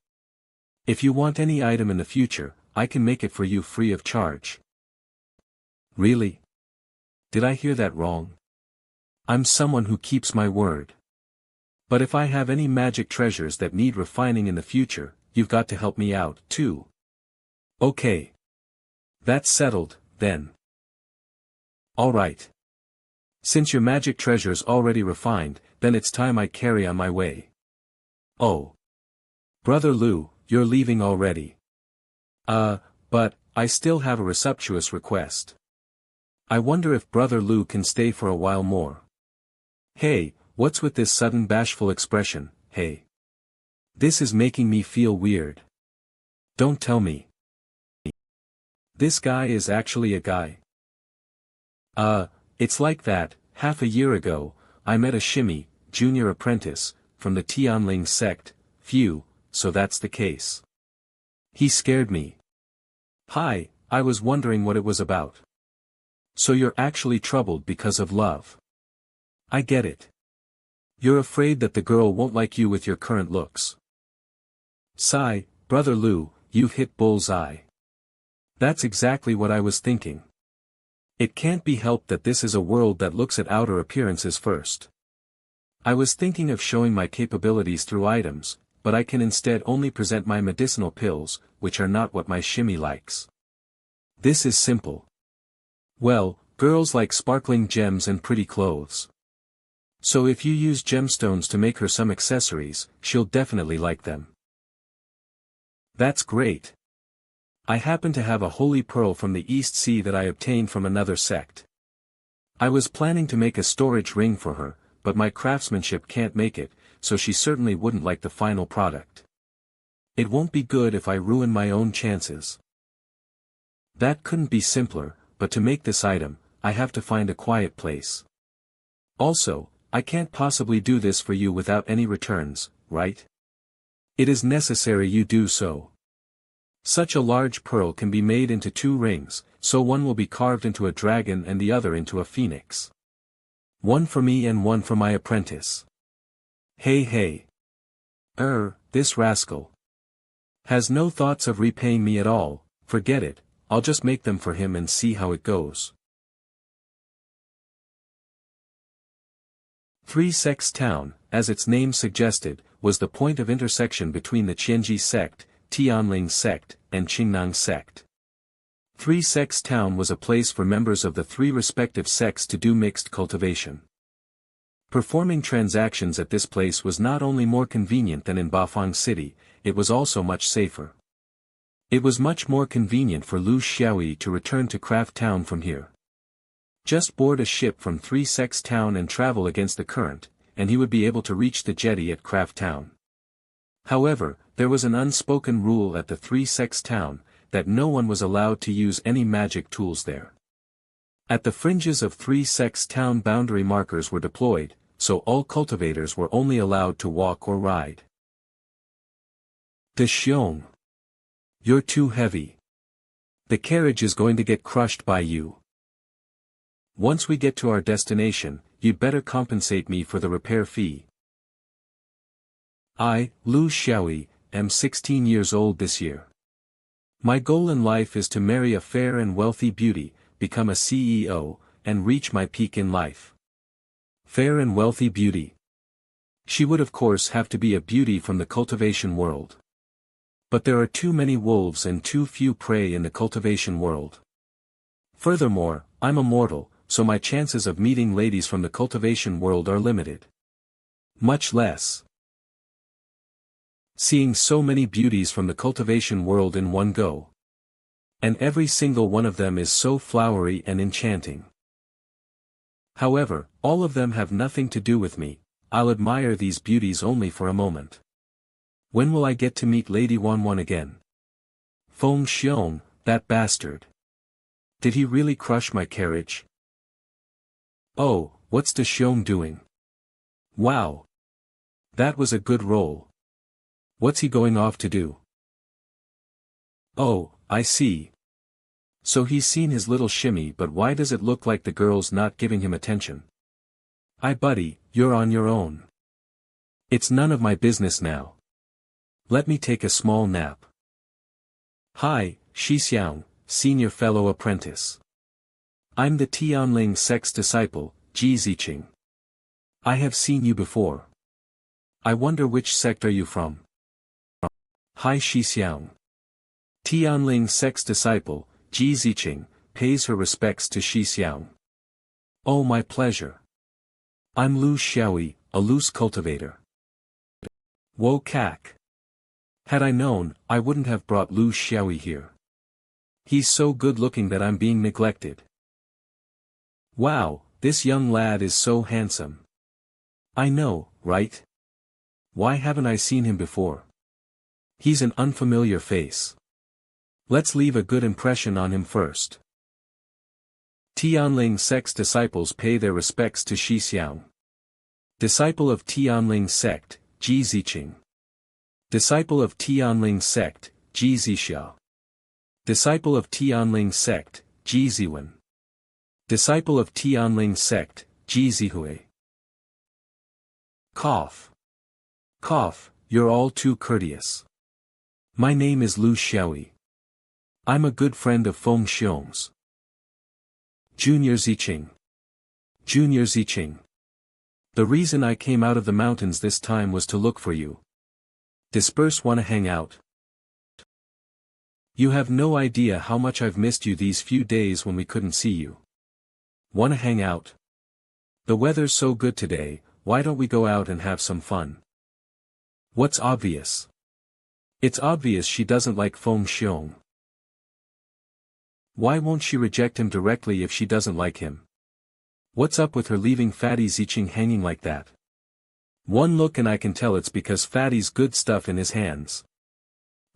If you want any item in the future, I can make it for you free of charge. Really? Did I hear that wrong? I'm someone who keeps my word. But if I have any magic treasures that need refining in the future, you've got to help me out, too. Okay. That's settled, then. Alright. Since your magic treasure's already refined, then it's time I carry on my way. Oh. Brother Lu, you're leaving already. But, I still have a resumptuous request. I wonder if Brother Lu can stay for a while more. Hey, what's with this sudden bashful expression, hey? This is making me feel weird. Don't tell me. This guy is actually a guy. It's like that. Half a year ago, I met a shimmy, junior apprentice, from the Tianling sect. Phew, so that's the case. He scared me. Hi, I was wondering what it was about. So you're actually troubled because of love. I get it. You're afraid that the girl won't like you with your current looks. Sigh, Brother Lu, you've hit bull's-eye. That's exactly what I was thinking. It can't be helped that this is a world that looks at outer appearances first. I was thinking of showing my capabilities through items, but I can instead only present my medicinal pills, which are not what my shimmy likes. This is simple. Well, girls like sparkling gems and pretty clothes. So if you use gemstones to make her some accessories, she'll definitely like them. That's great. I happen to have a holy pearl from the East Sea that I obtained from another sect. I was planning to make a storage ring for her, but my craftsmanship can't make it, so she certainly wouldn't like the final product. It won't be good if I ruin my own chances. That couldn't be simpler, but to make this item, I have to find a quiet place. Also, I can't possibly do this for you without any returns, right? It is necessary you do so. Such a large pearl can be made into 2 rings, so one will be carved into a dragon and the other into a phoenix. One for me and one for my apprentice. Hey. This rascal has no thoughts of repaying me at all. Forget it, I'll just make them for him and see how it goes. 3 Sects Town, as its name suggested, was the point of intersection between the Qianji sect, Tianling sect, and Qingnang sect. 3 Sects Town was a place for members of the 3 respective sects to do mixed cultivation. Performing transactions at this place was not only more convenient than in Bafang City, it was also much safer. It was much more convenient for Lu Xiaoyi to return to Craft Town from here. Just board a ship from 3 Sects Town and travel against the current, and he would be able to reach the jetty at Craft Town. However, there was an unspoken rule at the 3 Sects Town, that no one was allowed to use any magic tools there. At the fringes of 3 Sects Town boundary markers were deployed, so all cultivators were only allowed to walk or ride. De Xiong. You're too heavy. The carriage is going to get crushed by you. Once we get to our destination, you'd better compensate me for the repair fee. I, Lu Xiaoyi, am 16 years old this year. My goal in life is to marry a fair and wealthy beauty, become a CEO, and reach my peak in life. Fair and wealthy beauty. She would of course have to be a beauty from the cultivation world. But there are too many wolves and too few prey in the cultivation world. Furthermore, I'm a mortal, so my chances of meeting ladies from the cultivation world are limited. Much less seeing so many beauties from the cultivation world in one go. And every single one of them is so flowery and enchanting. However, all of them have nothing to do with me. I'll admire these beauties only for a moment. When will I get to meet Lady Wanwan again? Feng Xiong, that bastard. Did he really crush my carriage? Oh, what's De Xiong doing? Wow. That was a good roll. What's he going off to do? Oh, I see. So he's seen his little shimmy, but why does it look like the girl's not giving him attention? Buddy, you're on your own. It's none of my business now. Let me take a small nap. Hi, Xixiang, senior fellow apprentice. I'm the Tianling sect's disciple, Ji Ziqing. I have seen you before. I wonder which sect are you from? Hi Xixiang. Tianling sect's disciple, Ji Ziqing, pays her respects to Xixiang. Oh, my pleasure. I'm Lu Xiaoyi, a loose cultivator. Wo kak. Had I known, I wouldn't have brought Lu Xiaoyi here. He's so good looking that I'm being neglected. Wow, this young lad is so handsome. I know, right? Why haven't I seen him before? He's an unfamiliar face. Let's leave a good impression on him first. Tianling sect's disciples pay their respects to Shi Xiang. Disciple of Tianling sect, Ji Ziqing. Disciple of Tianling sect, Ji Zixia. Disciple of Tianling sect, Ji Ziwen. Disciple of Tianling sect, Ji Zihui. Cough. Cough, you're all too courteous. My name is Lu Xiaoyi. I'm a good friend of Feng Xiong's. Junior Ziqing. Junior Ziqing. The reason I came out of the mountains this time was to look for you. Disperse, wanna hang out? You have no idea how much I've missed you these few days when we couldn't see you. Wanna hang out? The weather's so good today, why don't we go out and have some fun? What's obvious? It's obvious she doesn't like Feng Xiong. Why won't she reject him directly if she doesn't like him? What's up with her leaving Fatty Ziqing hanging like that? One look and I can tell it's because Fatty's good stuff in his hands.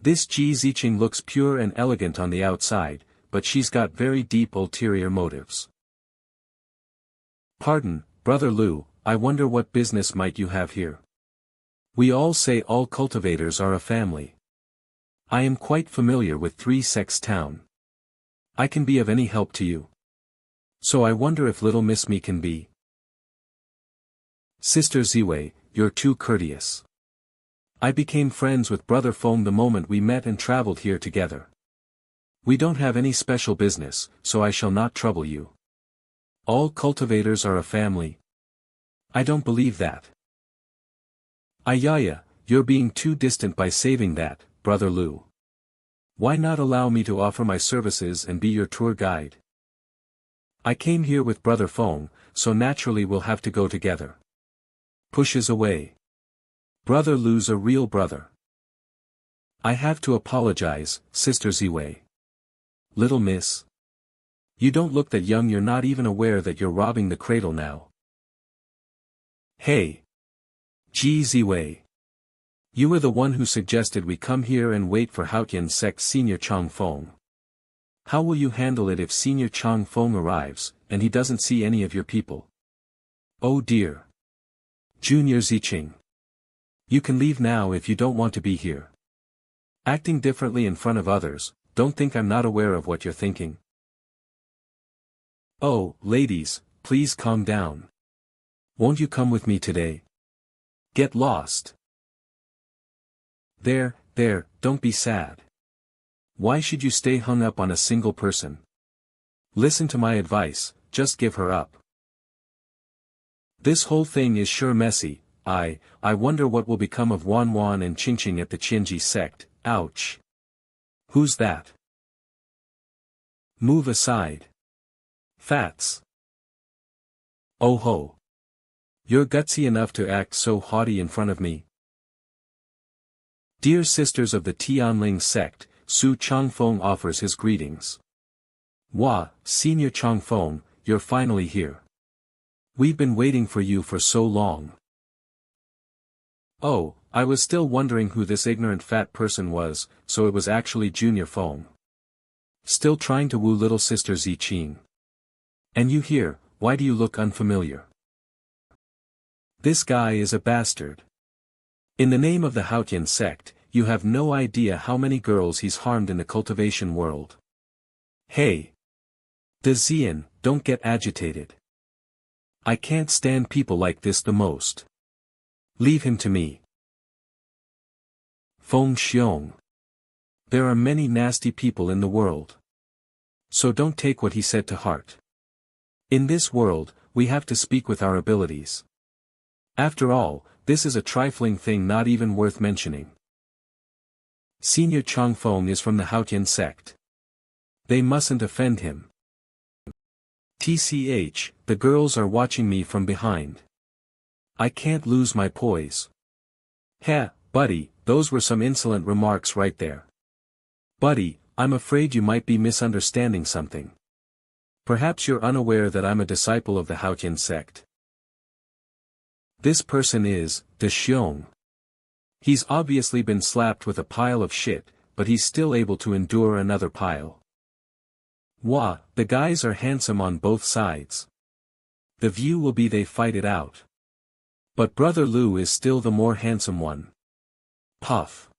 This Ji Ziqing looks pure and elegant on the outside, but she's got very deep ulterior motives. Pardon, Brother Lu, I wonder what business might you have here? We all say all cultivators are a family. I am quite familiar with 3 sects town. I can be of any help to you. So I wonder if little Miss Me can be. Sister Ziwei, you're too courteous. I became friends with Brother Feng the moment we met and traveled here together. We don't have any special business, so I shall not trouble you. All cultivators are a family. I don't believe that. Ayaya, you're being too distant by saving that, Brother Lu. Why not allow me to offer my services and be your tour guide? I came here with Brother Feng, so naturally we'll have to go together. Pushes away. Brother Lu's a real brother. I have to apologize, Sister Ziwei. Little miss. You don't look that young, you're not even aware that you're robbing the cradle now. Hey. Ji Ziwei. You were the one who suggested we come here and wait for Haotian Sect's Senior Chang Feng. How will you handle it if Senior Chang Feng arrives, and he doesn't see any of your people? Oh dear. Junior Ziqing. You can leave now if you don't want to be here. Acting differently in front of others, don't think I'm not aware of what you're thinking. Oh, ladies, please calm down. Won't you come with me today? Get lost. There, don't be sad. Why should you stay hung up on a single person? Listen to my advice, just give her up. This whole thing is sure messy. I wonder what will become of Wan Wan and Qingqing at the Qianji sect, ouch. Who's that? Move aside. Fats. Oh ho. You're gutsy enough to act so haughty in front of me. Dear sisters of the Tianling sect, Su Changfeng offers his greetings. Wah, Senior Changfeng, you're finally here. We've been waiting for you for so long. Oh, I was still wondering who this ignorant fat person was, so it was actually Junior Feng. Still trying to woo little sister Ziqing. And you here, why do you look unfamiliar? This guy is a bastard. In the name of the Haotian sect, you have no idea how many girls he's harmed in the cultivation world. Hey! De Zian, don't get agitated. I can't stand people like this the most. Leave him to me. Feng Xiong. There are many nasty people in the world. So don't take what he said to heart. In this world, we have to speak with our abilities. After all, this is a trifling thing not even worth mentioning. Senior Changfeng is from the Haotian sect. They mustn't offend him. TCH, the girls are watching me from behind. I can't lose my poise. Heh, buddy, those were some insolent remarks right there. Buddy, I'm afraid you might be misunderstanding something. Perhaps you're unaware that I'm a disciple of the Haotian sect. This person is, De Xiong. He's obviously been slapped with a pile of shit, but he's still able to endure another pile. Wah, the guys are handsome on both sides. The view will be they fight it out. But Brother Lu is still the more handsome one. Puff.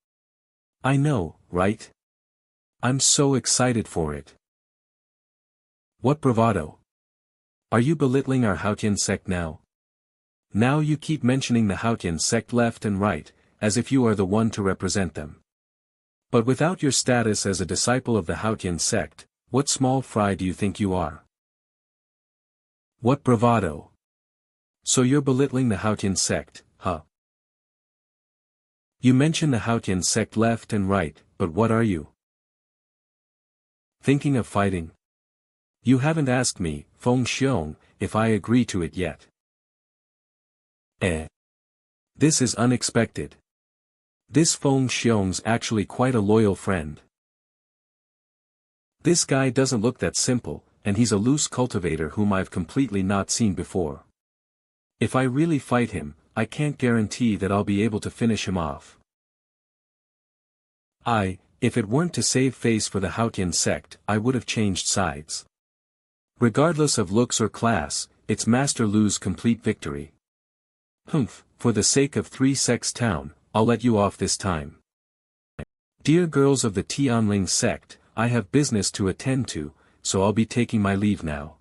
I know, right? I'm so excited for it. What bravado. Are you belittling our Haotian sect now? Now you keep mentioning the Haotian sect left and right, as if you are the one to represent them. But without your status as a disciple of the Haotian sect, what small fry do you think you are? What bravado. So you're belittling the Haotian sect, huh? You mention the Haotian sect left and right, but what are you? Thinking of fighting? You haven't asked me, Feng Xiong, if I agree to it yet. This is unexpected. This Feng Xiong's actually quite a loyal friend. This guy doesn't look that simple, and he's a loose cultivator whom I've completely not seen before. If I really fight him, I can't guarantee that I'll be able to finish him off. If it weren't to save face for the Haotian sect, I would have changed sides. Regardless of looks or class, it's Master Lu's complete victory. For the sake of Three Sects Town, I'll let you off this time. Dear girls of the Tianling sect, I have business to attend to, so I'll be taking my leave now.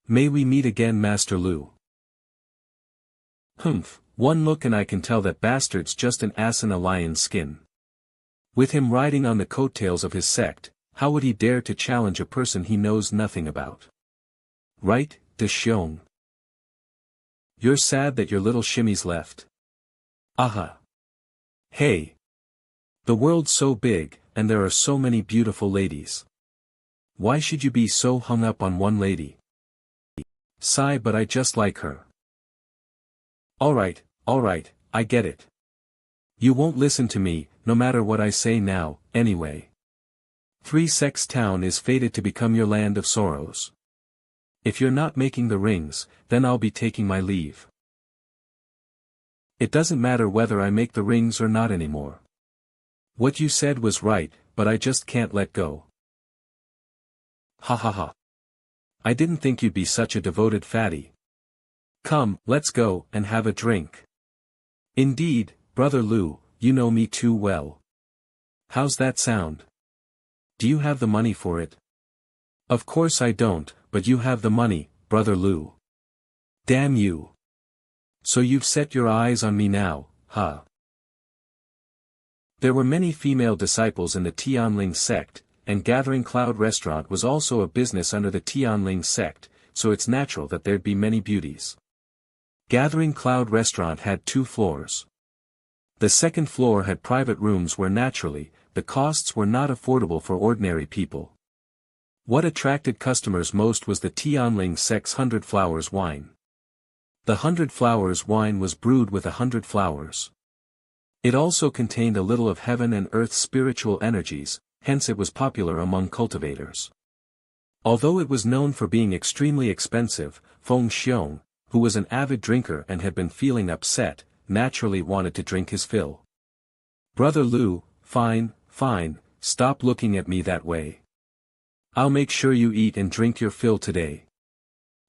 May we meet again, Master Lu. One look and I can tell that bastard's just an ass in a lion's skin. With him riding on the coattails of his sect, how would he dare to challenge a person he knows nothing about? Right, De Xiong? You're sad that your little shimmy's left. Aha. Hey. The world's so big, and there are so many beautiful ladies. Why should you be so hung up on one lady? Sigh, but I just like her. Alright, I get it. You won't listen to me, no matter what I say now, anyway. Three Sects Town is fated to become your land of sorrows. If you're not making the rings, then I'll be taking my leave. It doesn't matter whether I make the rings or not anymore. What you said was right, but I just can't let go. Ha ha ha. I didn't think you'd be such a devoted fatty. Come, let's go, and have a drink. Indeed, Brother Lu, you know me too well. How's that sound? Do you have the money for it? Of course I don't, but you have the money, Brother Lu. Damn you. So you've set your eyes on me now, huh? There were many female disciples in the Tianling sect, and Gathering Cloud Restaurant was also a business under the Tianling sect, so it's natural that there'd be many beauties. Gathering Cloud Restaurant had 2 floors. The second floor had private rooms where naturally, the costs were not affordable for ordinary people. What attracted customers most was the Tianling sect's 100 Flowers wine. The 100 Flowers wine was brewed with 100 flowers. It also contained a little of heaven and earth's spiritual energies, hence it was popular among cultivators. Although it was known for being extremely expensive, Feng Xiong, who was an avid drinker and had been feeling upset, naturally wanted to drink his fill. Brother Lu, fine, stop looking at me that way. I'll make sure you eat and drink your fill today.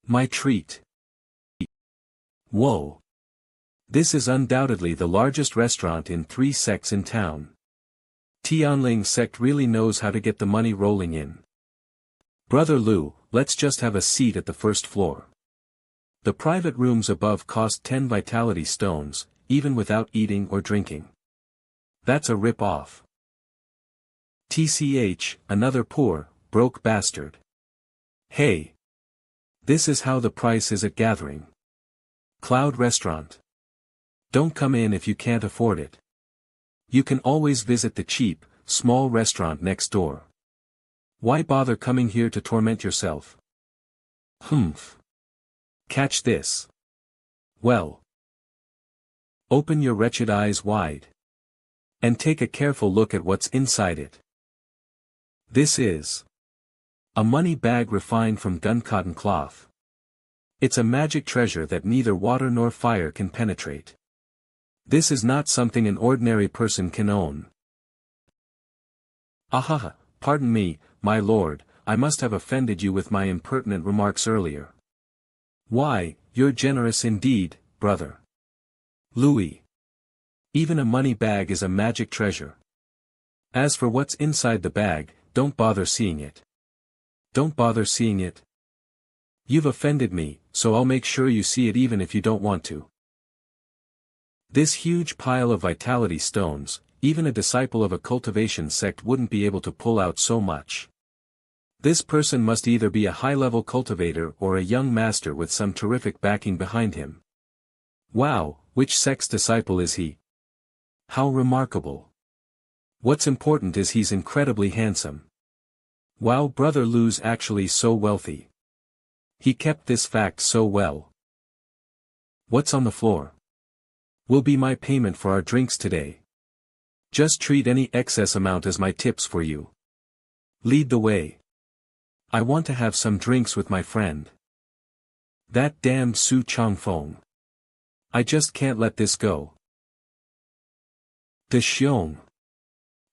My treat. Whoa. This is undoubtedly the largest restaurant in 3 sects in town. Tianling sect really knows how to get the money rolling in. Brother Lu, let's just have a seat at the first floor. The private rooms above cost 10 vitality stones, even without eating or drinking. That's a rip-off. TCH, another poor, broke bastard. Hey. This is how the price is at Gathering Cloud Restaurant. Don't come in if you can't afford it. You can always visit the cheap, small restaurant next door. Why bother coming here to torment yourself? Catch this. Well. Open your wretched eyes wide. And take a careful look at what's inside it. This is A money bag refined from gun-cotton cloth. It's a magic treasure that neither water nor fire can penetrate. This is not something an ordinary person can own. Ahaha, pardon me, my lord, I must have offended you with my impertinent remarks earlier. Why, you're generous indeed, brother. Louis. Even a money bag is a magic treasure. As for what's inside the bag, don't bother seeing it. Don't bother seeing it. You've offended me, so I'll make sure you see it even if you don't want to. This huge pile of vitality stones, even a disciple of a cultivation sect wouldn't be able to pull out so much. This person must either be a high-level cultivator or a young master with some terrific backing behind him. Wow, which sect's disciple is he? How remarkable. What's important is he's incredibly handsome. Wow, brother Lou's actually so wealthy. He kept this fact so well. What's on the floor? Will be my payment for our drinks today. Just treat any excess amount as my tips for you. Lead the way. I want to have some drinks with my friend. That damned Su Changfeng. I just can't let this go. De Xiong.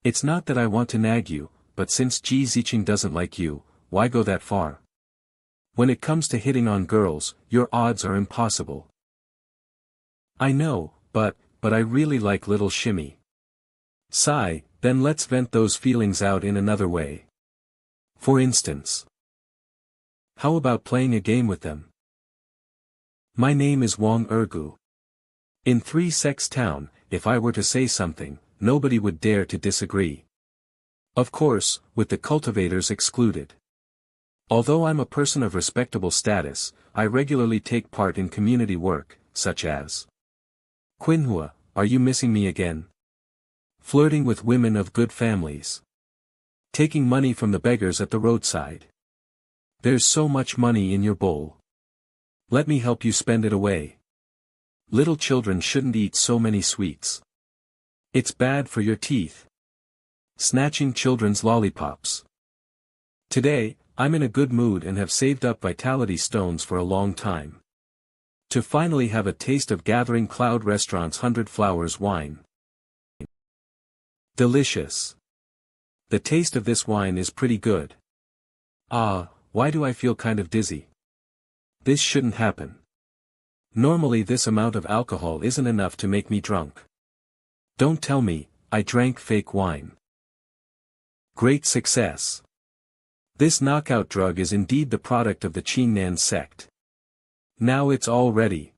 It's not that I want to nag you, but since Ji Ziqing doesn't like you, why go that far? When it comes to hitting on girls, your odds are impossible. I know, but I really like little Shimmy. Sigh, then let's vent those feelings out in another way. For instance. How about playing a game with them? My name is Wang Ergu. In Three Sects Town, if I were to say something, nobody would dare to disagree. Of course, with the cultivators excluded. Although I'm a person of respectable status, I regularly take part in community work, such as Quinhua, are you missing me again? Flirting with women of good families. Taking money from the beggars at the roadside. There's so much money in your bowl. Let me help you spend it away. Little children shouldn't eat so many sweets. It's bad for your teeth. Snatching children's lollipops. Today, I'm in a good mood and have saved up vitality stones for a long time. To finally have a taste of Gathering Cloud Restaurant's 100 Flowers wine. Delicious. The taste of this wine is pretty good. Ah, why do I feel kind of dizzy? This shouldn't happen. Normally this amount of alcohol isn't enough to make me drunk. Don't tell me, I drank fake wine. Great success. This knockout drug is indeed the product of the Qingnan sect. Now it's all ready.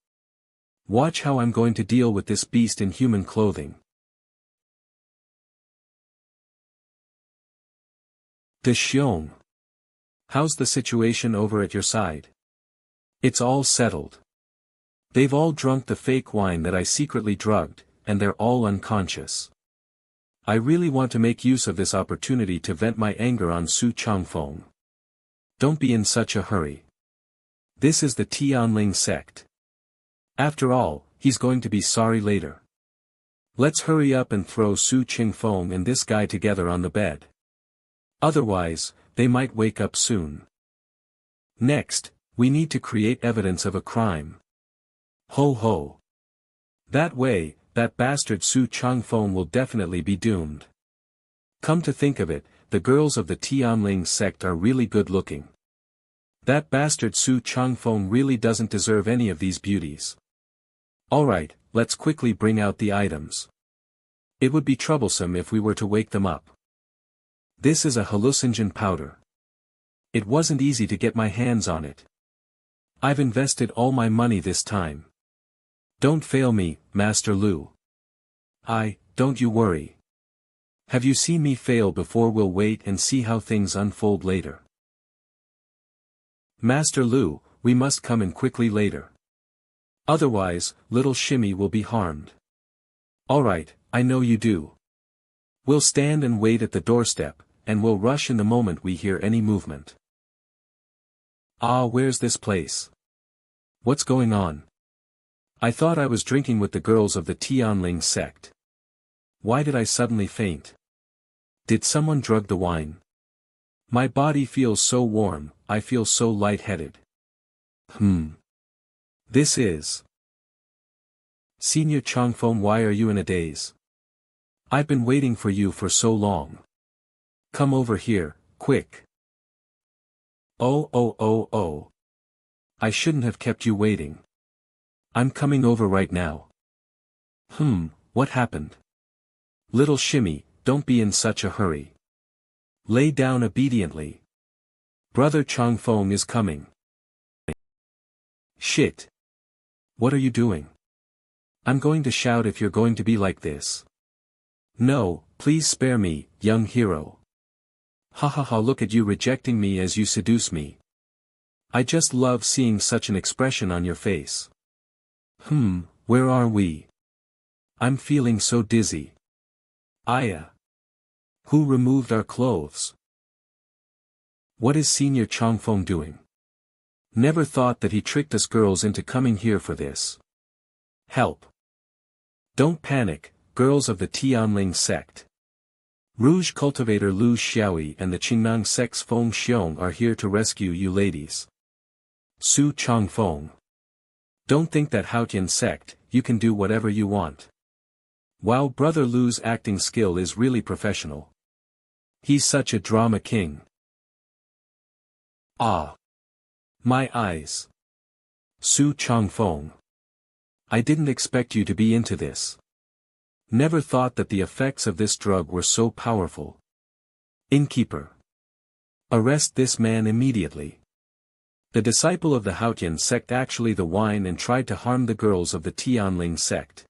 Watch how I'm going to deal with this beast in human clothing. De Xiong. How's the situation over at your side? It's all settled. They've all drunk the fake wine that I secretly drugged, and they're all unconscious. I really want to make use of this opportunity to vent my anger on Su Changfeng. Don't be in such a hurry. This is the Tianling sect. After all, he's going to be sorry later. Let's hurry up and throw Su Changfeng and this guy together on the bed. Otherwise, they might wake up soon. Next, we need to create evidence of a crime. Ho ho. That way, that bastard Su Changfeng will definitely be doomed. Come to think of it, the girls of the Tianling sect are really good looking. That bastard Su Changfeng really doesn't deserve any of these beauties. Alright, let's quickly bring out the items. It would be troublesome if we were to wake them up. This is a hallucinogen powder. It wasn't easy to get my hands on it. I've invested all my money this time. Don't fail me, Master Lu. Don't you worry. Have you seen me fail before? We'll wait and see how things unfold later. Master Lu, we must come in quickly later. Otherwise, little Shimmy will be harmed. Alright, I know you do. We'll stand and wait at the doorstep, and we'll rush in the moment we hear any movement. Ah, where's this place? What's going on? I thought I was drinking with the girls of the Tianling sect. Why did I suddenly faint? Did someone drug the wine? My body feels so warm, I feel so lightheaded. This is... Senior Changfeng, why are you in a daze? I've been waiting for you for so long. Come over here, quick. Oh. I shouldn't have kept you waiting. I'm coming over right now. What happened? Little Shimmy, don't be in such a hurry. Lay down obediently. Brother Changfeng is coming. Shit. What are you doing? I'm going to shout if you're going to be like this. No, please spare me, young hero. Ha, look at you rejecting me as you seduce me. I just love seeing such an expression on your face. Where are we? I'm feeling so dizzy. Aya. Who removed our clothes? What is Senior Changfeng doing? Never thought that he tricked us girls into coming here for this. Help. Don't panic, girls of the Tianling sect. Rouge cultivator Lu Xiaoyi and the Qingnang sect's Feng Xiong are here to rescue you ladies. Su Changfeng. Don't think that Haotian sect, you can do whatever you want. Wow, Brother Lu's acting skill is really professional. He's such a drama king. Ah. My eyes. Su Changfeng. I didn't expect you to be into this. Never thought that the effects of this drug were so powerful. Innkeeper. Arrest this man immediately. The disciple of the Haotian sect actually the wine and tried to harm the girls of the Tianling sect.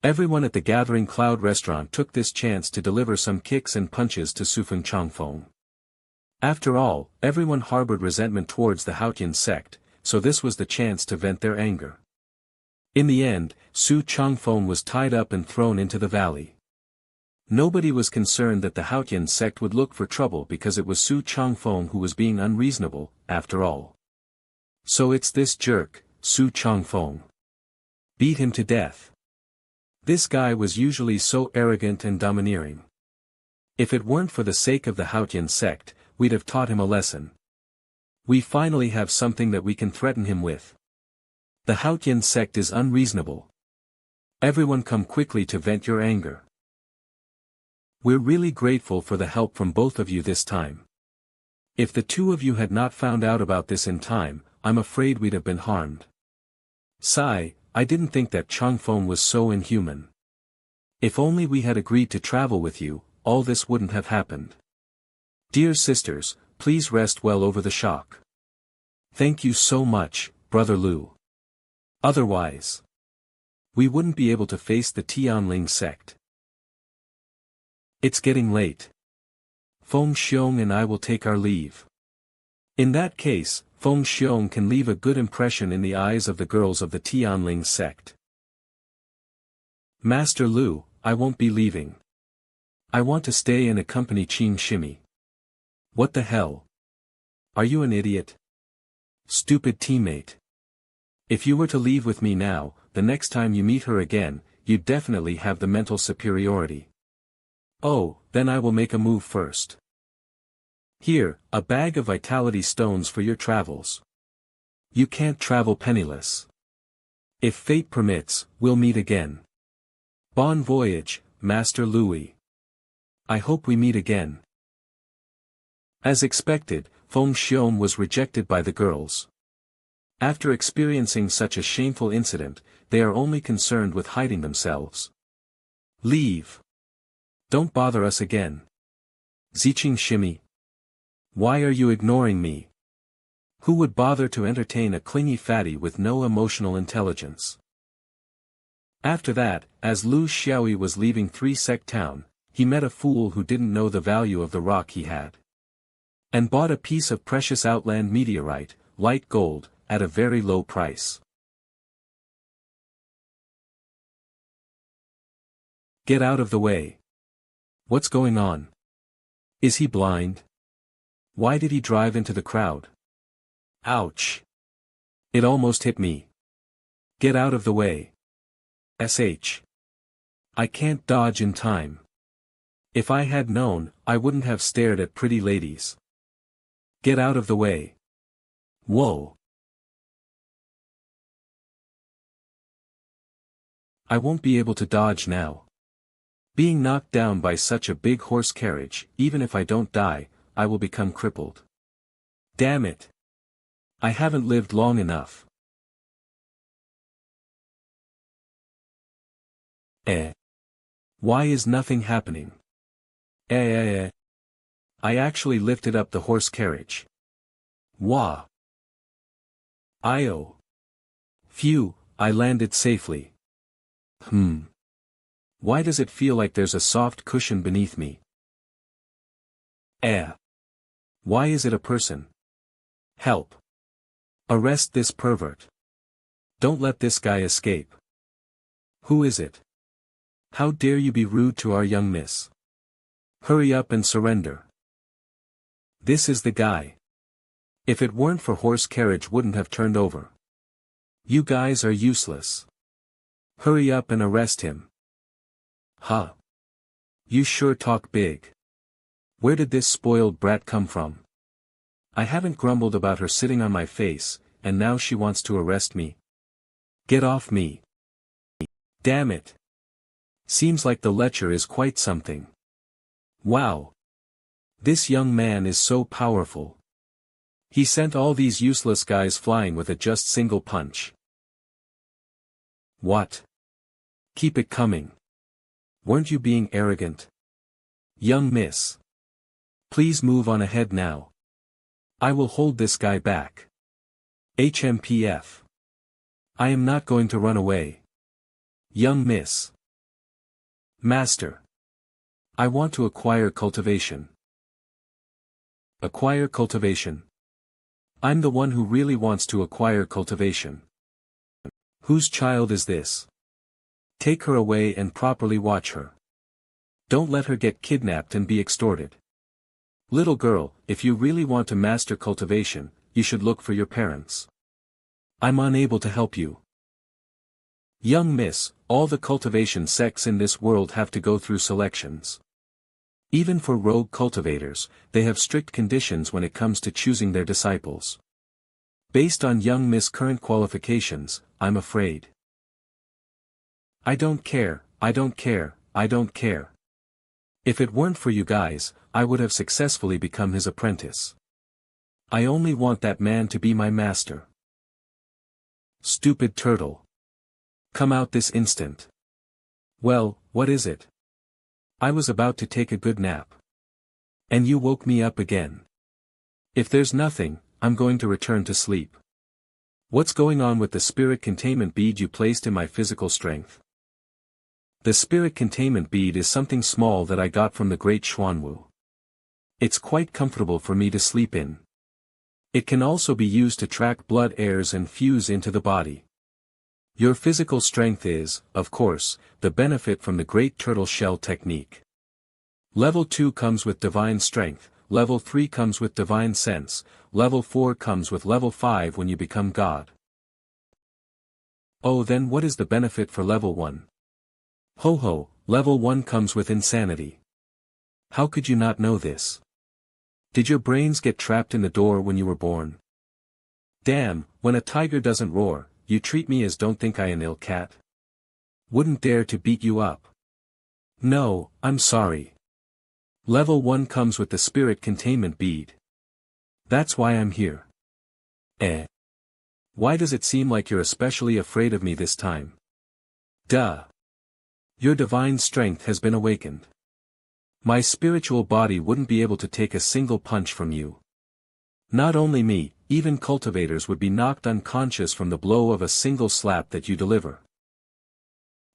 Everyone at the Gathering Cloud restaurant took this chance to deliver some kicks and punches to Sufeng Changfeng. After all, everyone harbored resentment towards the Haotian sect, so this was the chance to vent their anger. In the end, Su Changfeng was tied up and thrown into the valley. Nobody was concerned that the Haotian sect would look for trouble because it was Su Changfeng who was being unreasonable, after all. So it's this jerk, Su Changfeng. Beat him to death. This guy was usually so arrogant and domineering. If it weren't for the sake of the Haotian sect, we'd have taught him a lesson. We finally have something that we can threaten him with. The Haotian sect is unreasonable. Everyone come quickly to vent your anger. We're really grateful for the help from both of you this time. If the two of you had not found out about this in time, I'm afraid we'd have been harmed. Sigh, I didn't think that Changfeng was so inhuman. If only we had agreed to travel with you, all this wouldn't have happened. Dear sisters, please rest well over the shock. Thank you so much, Brother Lu. Otherwise, we wouldn't be able to face the Tianling sect. It's getting late. Feng Xiong and I will take our leave. In that case, Feng Xiong can leave a good impression in the eyes of the girls of the Tianling sect. Master Lu, I won't be leaving. I want to stay and accompany Qin Shimi. What the hell? Are you an idiot? Stupid teammate. If you were to leave with me now, the next time you meet her again, you'd definitely have the mental superiority. Oh, then I will make a move first. Here, a bag of vitality stones for your travels. You can't travel penniless. If fate permits, we'll meet again. Bon voyage, Master Louis. I hope we meet again. As expected, Feng Xiong was rejected by the girls. After experiencing such a shameful incident, they are only concerned with hiding themselves. Leave. Don't bother us again. Ziqing Shimi. Why are you ignoring me? Who would bother to entertain a clingy fatty with no emotional intelligence? After that, as Lu Xiaoyi was leaving Three Sect Town, he met a fool who didn't know the value of the rock he had. And bought a piece of precious outland meteorite, light gold, at a very low price. Get out of the way. What's going on? Is he blind? Why did he drive into the crowd? Ouch. It almost hit me. Get out of the way. I can't dodge in time. If I had known, I wouldn't have stared at pretty ladies. Get out of the way. Whoa. I won't be able to dodge now. Being knocked down by such a big horse carriage, even if I don't die, I will become crippled. Damn it. I haven't lived long enough. Why is nothing happening? I actually lifted up the horse carriage. Wah. Phew, I landed safely. Why does it feel like there's a soft cushion beneath me? Why is it a person? Help. Arrest this pervert. Don't let this guy escape. Who is it? How dare you be rude to our young miss? Hurry up and surrender. This is the guy. If it weren't for horse carriage wouldn't have turned over. You guys are useless. Hurry up and arrest him. Huh. You sure talk big. Where did this spoiled brat come from? I haven't grumbled about her sitting on my face, and now she wants to arrest me. Get off me. Damn it. Seems like the lecher is quite something. Wow. This young man is so powerful. He sent all these useless guys flying with a just single punch. What? Keep it coming. Weren't you being arrogant? Young miss. Please move on ahead now. I will hold this guy back. HMPF. I am not going to run away. Young miss. Master. I want to acquire cultivation. Acquire cultivation. I'm the one who really wants to acquire cultivation. Whose child is this? Take her away and properly watch her. Don't let her get kidnapped and be extorted. Little girl, if you really want to master cultivation, you should look for your parents. I'm unable to help you. Young miss, all the cultivation sects in this world have to go through selections. Even for rogue cultivators, they have strict conditions when it comes to choosing their disciples. Based on young miss' current qualifications, I'm afraid. I don't care, I don't care, I don't care. If it weren't for you guys, I would have successfully become his apprentice. I only want that man to be my master. Stupid turtle. Come out this instant. Well, what is it? I was about to take a good nap. And you woke me up again. If there's nothing, I'm going to return to sleep. What's going on with the spirit containment bead you placed in my physical strength? The spirit containment bead is something small that I got from the great Xuanwu. It's quite comfortable for me to sleep in. It can also be used to track blood airs and fuse into the body. Your physical strength is, of course, the benefit from the great Tortoiseshell technique. Level 2 comes with divine strength, level 3 comes with divine sense, level 4 comes with level 5 when you become God. Oh, then what is the benefit for level 1? Ho ho, level 1 comes with insanity. How could you not know this? Did your brains get trapped in the door when you were born? Damn, when a tiger doesn't roar, you treat me as don't think I an ill cat. Wouldn't dare to beat you up. No, I'm sorry. Level 1 comes with the spirit containment bead. That's why I'm here. Why does it seem like you're especially afraid of me this time? Duh. Your divine strength has been awakened. My spiritual body wouldn't be able to take a single punch from you. Not only me, even cultivators would be knocked unconscious from the blow of a single slap that you deliver.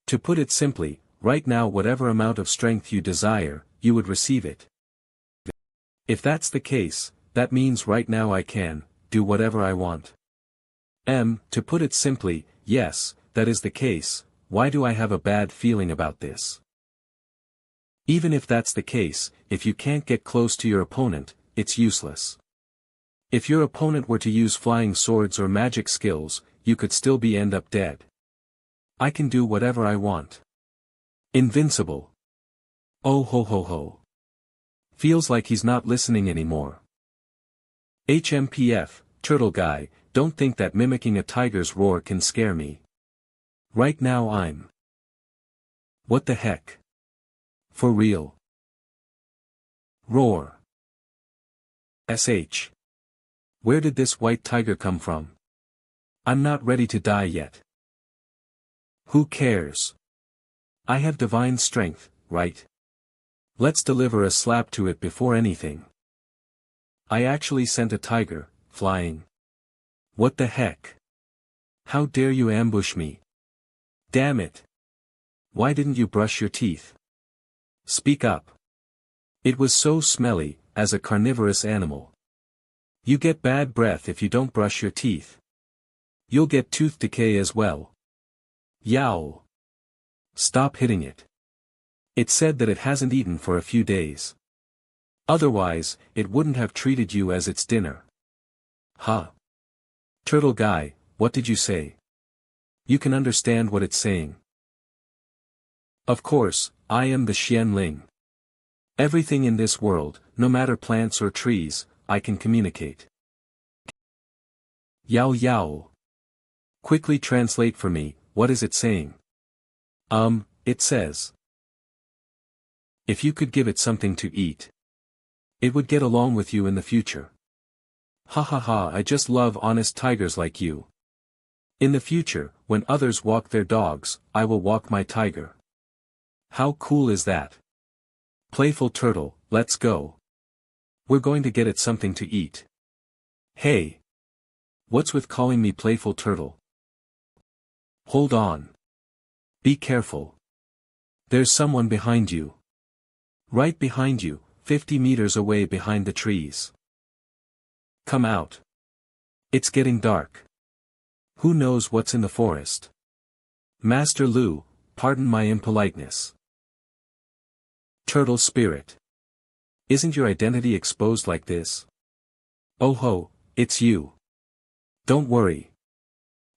To put it simply, right now whatever amount of strength you desire, you would receive it. If that's the case, that means right now I can do whatever I want. To put it simply, yes, that is the case. Why do I have a bad feeling about this? Even if that's the case, if you can't get close to your opponent, it's useless. If your opponent were to use flying swords or magic skills, you could still end up dead. I can do whatever I want. Invincible. Oh ho ho ho. Feels like he's not listening anymore. HMPF, turtle guy, don't think that mimicking a tiger's roar can scare me. Right now I'm. What the heck? For real. Roar. SH. Where did this white tiger come from? I'm not ready to die yet. Who cares? I have divine strength, right? Let's deliver a slap to it before anything. I actually sent a tiger, flying. What the heck? How dare you ambush me? Damn it. Why didn't you brush your teeth? Speak up. It was so smelly, as a carnivorous animal. You get bad breath if you don't brush your teeth. You'll get tooth decay as well. Yow. Stop hitting it. It said that it hasn't eaten for a few days. Otherwise, it wouldn't have treated you as its dinner. Huh. Turtle guy, what did you say? You can understand what it's saying. Of course, I am the Xianling. Everything in this world, no matter plants or trees, I can communicate. Yao yao. Quickly translate for me, what is it saying? It says. If you could give it something to eat, it would get along with you in the future. Ha ha ha, I just love honest tigers like you. In the future, when others walk their dogs, I will walk my tiger. How cool is that? Playful turtle, let's go. We're going to get it something to eat. Hey. What's with calling me playful turtle? Hold on. Be careful. There's someone behind you. Right behind you, 50 meters away behind the trees. Come out. It's getting dark. Who knows what's in the forest? Master Lu, pardon my impoliteness. Turtle spirit. Isn't your identity exposed like this? Oh ho, it's you. Don't worry.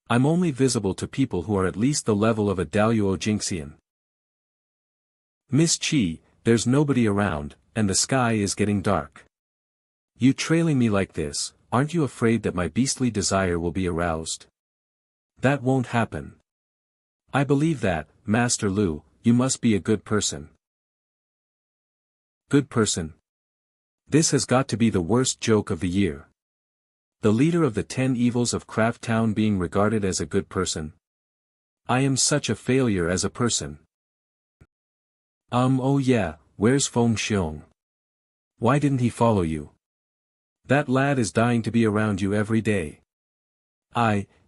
I'm only visible to people who are at least the level of a Daluo Jinxian. Miss Chi, there's nobody around, and the sky is getting dark. You trailing me like this, aren't you afraid that my beastly desire will be aroused? That won't happen. I believe that, Master Lu, you must be a good person. Good person. This has got to be the worst joke of the year. The leader of the 10 evils of Craft Town being regarded as a good person. I am such a failure as a person. Oh yeah, where's Feng Xiong? Why didn't he follow you? That lad is dying to be around you every day.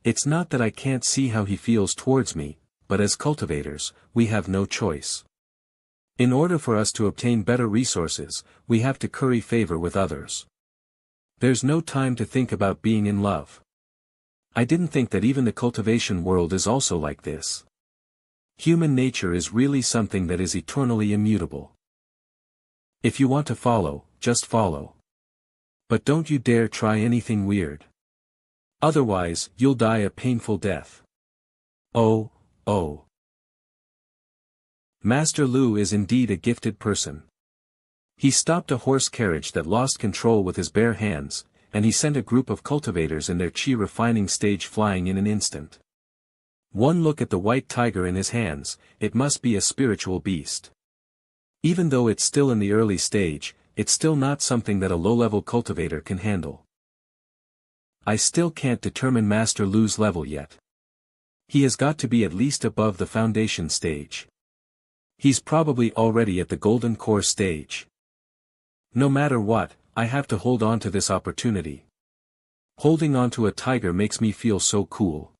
It's not that I can't see how he feels towards me, but as cultivators, we have no choice. In order for us to obtain better resources, we have to curry favor with others. There's no time to think about being in love. I didn't think that even the cultivation world is also like this. Human nature is really something that is eternally immutable. If you want to follow, just follow. But don't you dare try anything weird. Otherwise, you'll die a painful death. Oh. Master Lu is indeed a gifted person. He stopped a horse carriage that lost control with his bare hands, and he sent a group of cultivators in their chi refining stage flying in an instant. One look at the white tiger in his hands, it must be a spiritual beast. Even though it's still in the early stage, it's still not something that a low-level cultivator can handle. I still can't determine Master Lu's level yet. He has got to be at least above the foundation stage. He's probably already at the golden core stage. No matter what, I have to hold on to this opportunity. Holding on to a tiger makes me feel so cool.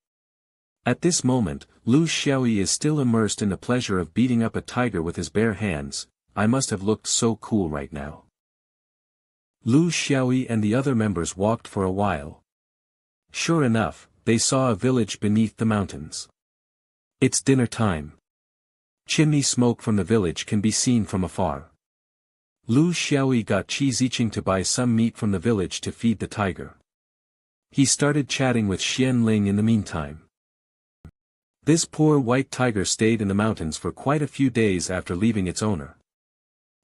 At this moment, Lu Xiaoyi is still immersed in the pleasure of beating up a tiger with his bare hands. I must have looked so cool right now. Lu Xiaoyi and the other members walked for a while. Sure enough, they saw a village beneath the mountains. It's dinner time. Chimney smoke from the village can be seen from afar. Lu Xiaoyi got Qi Ziqing to buy some meat from the village to feed the tiger. He started chatting with Xian Ling in the meantime. This poor white tiger stayed in the mountains for quite a few days after leaving its owner.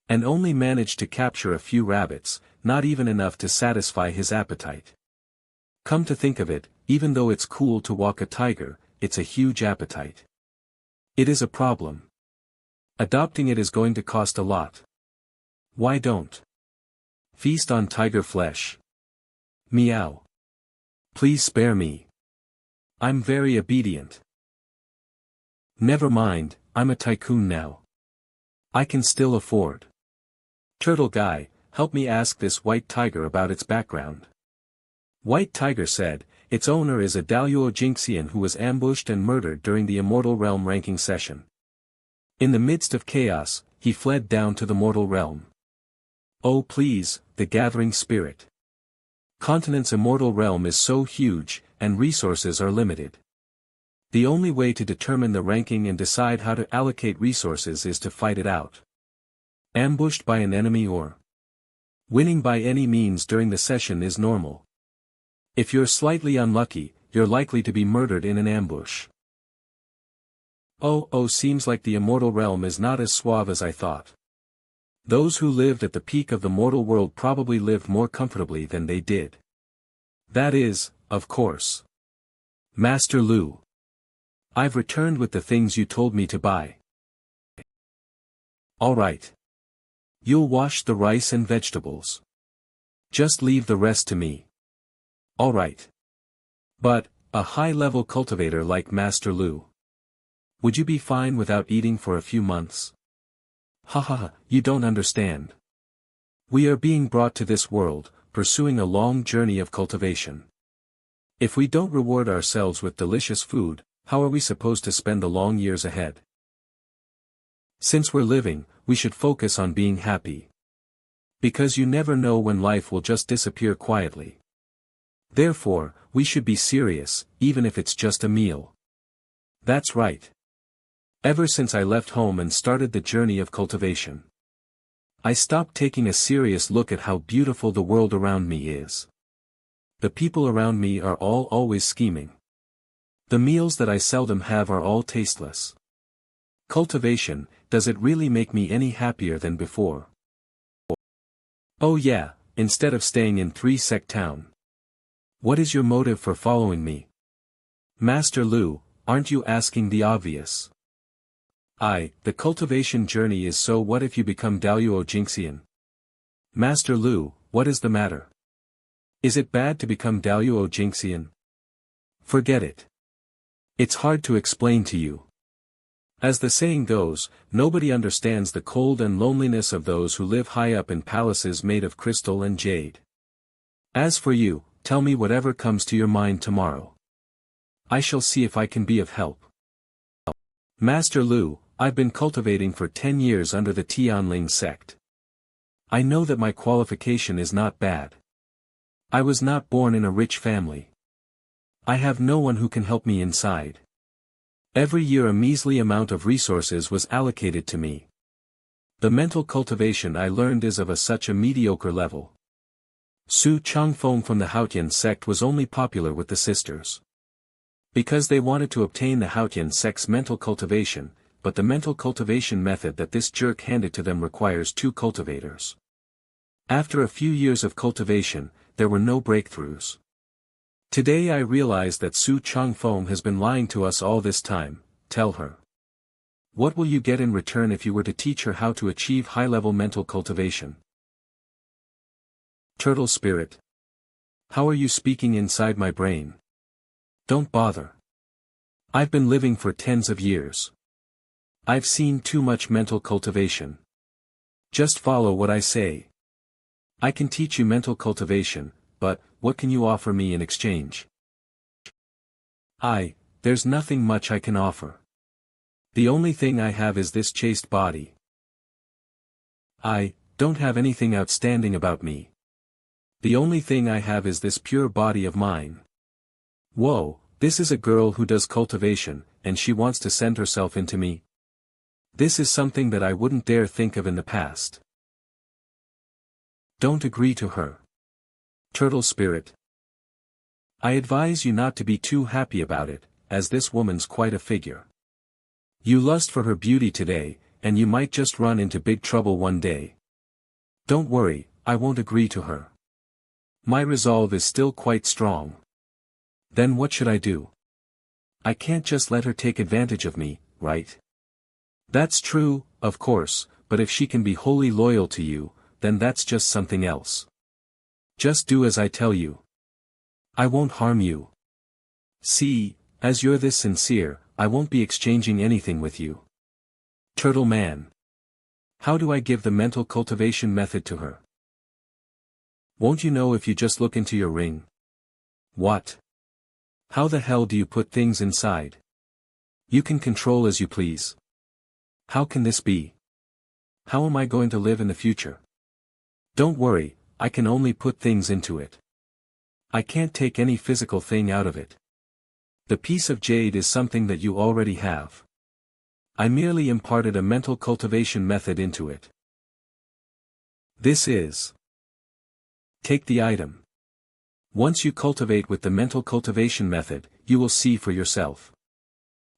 And only managed to capture a few rabbits, not even enough to satisfy his appetite. Come to think of it, even though it's cool to walk a tiger, it's a huge appetite. It is a problem. Adopting it is going to cost a lot. Why don't feast on tiger flesh? Meow. Please spare me. I'm very obedient. Never mind, I'm a tycoon now. I can still afford. Turtle guy, help me ask this white tiger about its background. White tiger said, its owner is a Daluo Jinxian who was ambushed and murdered during the Immortal Realm ranking session. In the midst of chaos, he fled down to the mortal realm. Oh please, the gathering spirit. Continent's immortal realm is so huge, and resources are limited. The only way to determine the ranking and decide how to allocate resources is to fight it out. Ambushed by an enemy or winning by any means during the session is normal. If you're slightly unlucky, you're likely to be murdered in an ambush. Oh, seems like the immortal realm is not as suave as I thought. Those who lived at the peak of the mortal world probably lived more comfortably than they did. That is, of course. Master Lu. I've returned with the things you told me to buy. Alright. You'll wash the rice and vegetables. Just leave the rest to me. Alright. But, a high-level cultivator like Master Lu. Would you be fine without eating for a few months? Haha, you don't understand. We are being brought to this world, pursuing a long journey of cultivation. If we don't reward ourselves with delicious food, how are we supposed to spend the long years ahead? Since we're living, we should focus on being happy. Because you never know when life will just disappear quietly. Therefore, we should be serious, even if it's just a meal. That's right. Ever since I left home and started the journey of cultivation, I stopped taking a serious look at how beautiful the world around me is. The people around me are all always scheming. The meals that I seldom have are all tasteless. Cultivation, does it really make me any happier than before? Oh yeah, instead of staying in 3-sec town. What is your motive for following me? Master Lu, aren't you asking the obvious? The cultivation journey is so what if you become Daluo Jinxian? Master Lu, what is the matter? Is it bad to become Daluo Jinxian? Forget it. It's hard to explain to you. As the saying goes, nobody understands the cold and loneliness of those who live high up in palaces made of crystal and jade. As for you, tell me whatever comes to your mind tomorrow. I shall see if I can be of help. Master Lu, I've been cultivating for 10 years under the Tianling sect. I know that my qualification is not bad. I was not born in a rich family. I have no one who can help me inside. Every year a measly amount of resources was allocated to me. The mental cultivation I learned is of such a mediocre level. Su Changfeng from the Haotian sect was only popular with the sisters. Because they wanted to obtain the Haotian sect's mental cultivation, but the mental cultivation method that this jerk handed to them requires 2 cultivators. After a few years of cultivation, there were no breakthroughs. Today I realize that Su Changfeng has been lying to us all this time. Tell her. What will you get in return if you were to teach her how to achieve high-level mental cultivation? Turtle spirit. How are you speaking inside my brain? Don't bother. I've been living for tens of years. I've seen too much mental cultivation. Just follow what I say. I can teach you mental cultivation, but, what can you offer me in exchange? There's nothing much I can offer. The only thing I have is this chaste body. I don't have anything outstanding about me. The only thing I have is this pure body of mine. Whoa, this is a girl who does cultivation, and she wants to send herself into me. This is something that I wouldn't dare think of in the past. Don't agree to her. Turtle spirit. I advise you not to be too happy about it, as this woman's quite a figure. You lust for her beauty today, and you might just run into big trouble one day. Don't worry, I won't agree to her. My resolve is still quite strong. Then what should I do? I can't just let her take advantage of me, right? That's true, of course, but if she can be wholly loyal to you, then that's just something else. Just do as I tell you. I won't harm you. See, as you're this sincere, I won't be exchanging anything with you. Turtle Man. How do I give the mental cultivation method to her? Won't you know if you just look into your ring? What? How the hell do you put things inside? You can control as you please. How can this be? How am I going to live in the future? Don't worry, I can only put things into it. I can't take any physical thing out of it. The piece of jade is something that you already have. I merely imparted a mental cultivation method into it. This is. Take the item. Once you cultivate with the mental cultivation method, you will see for yourself.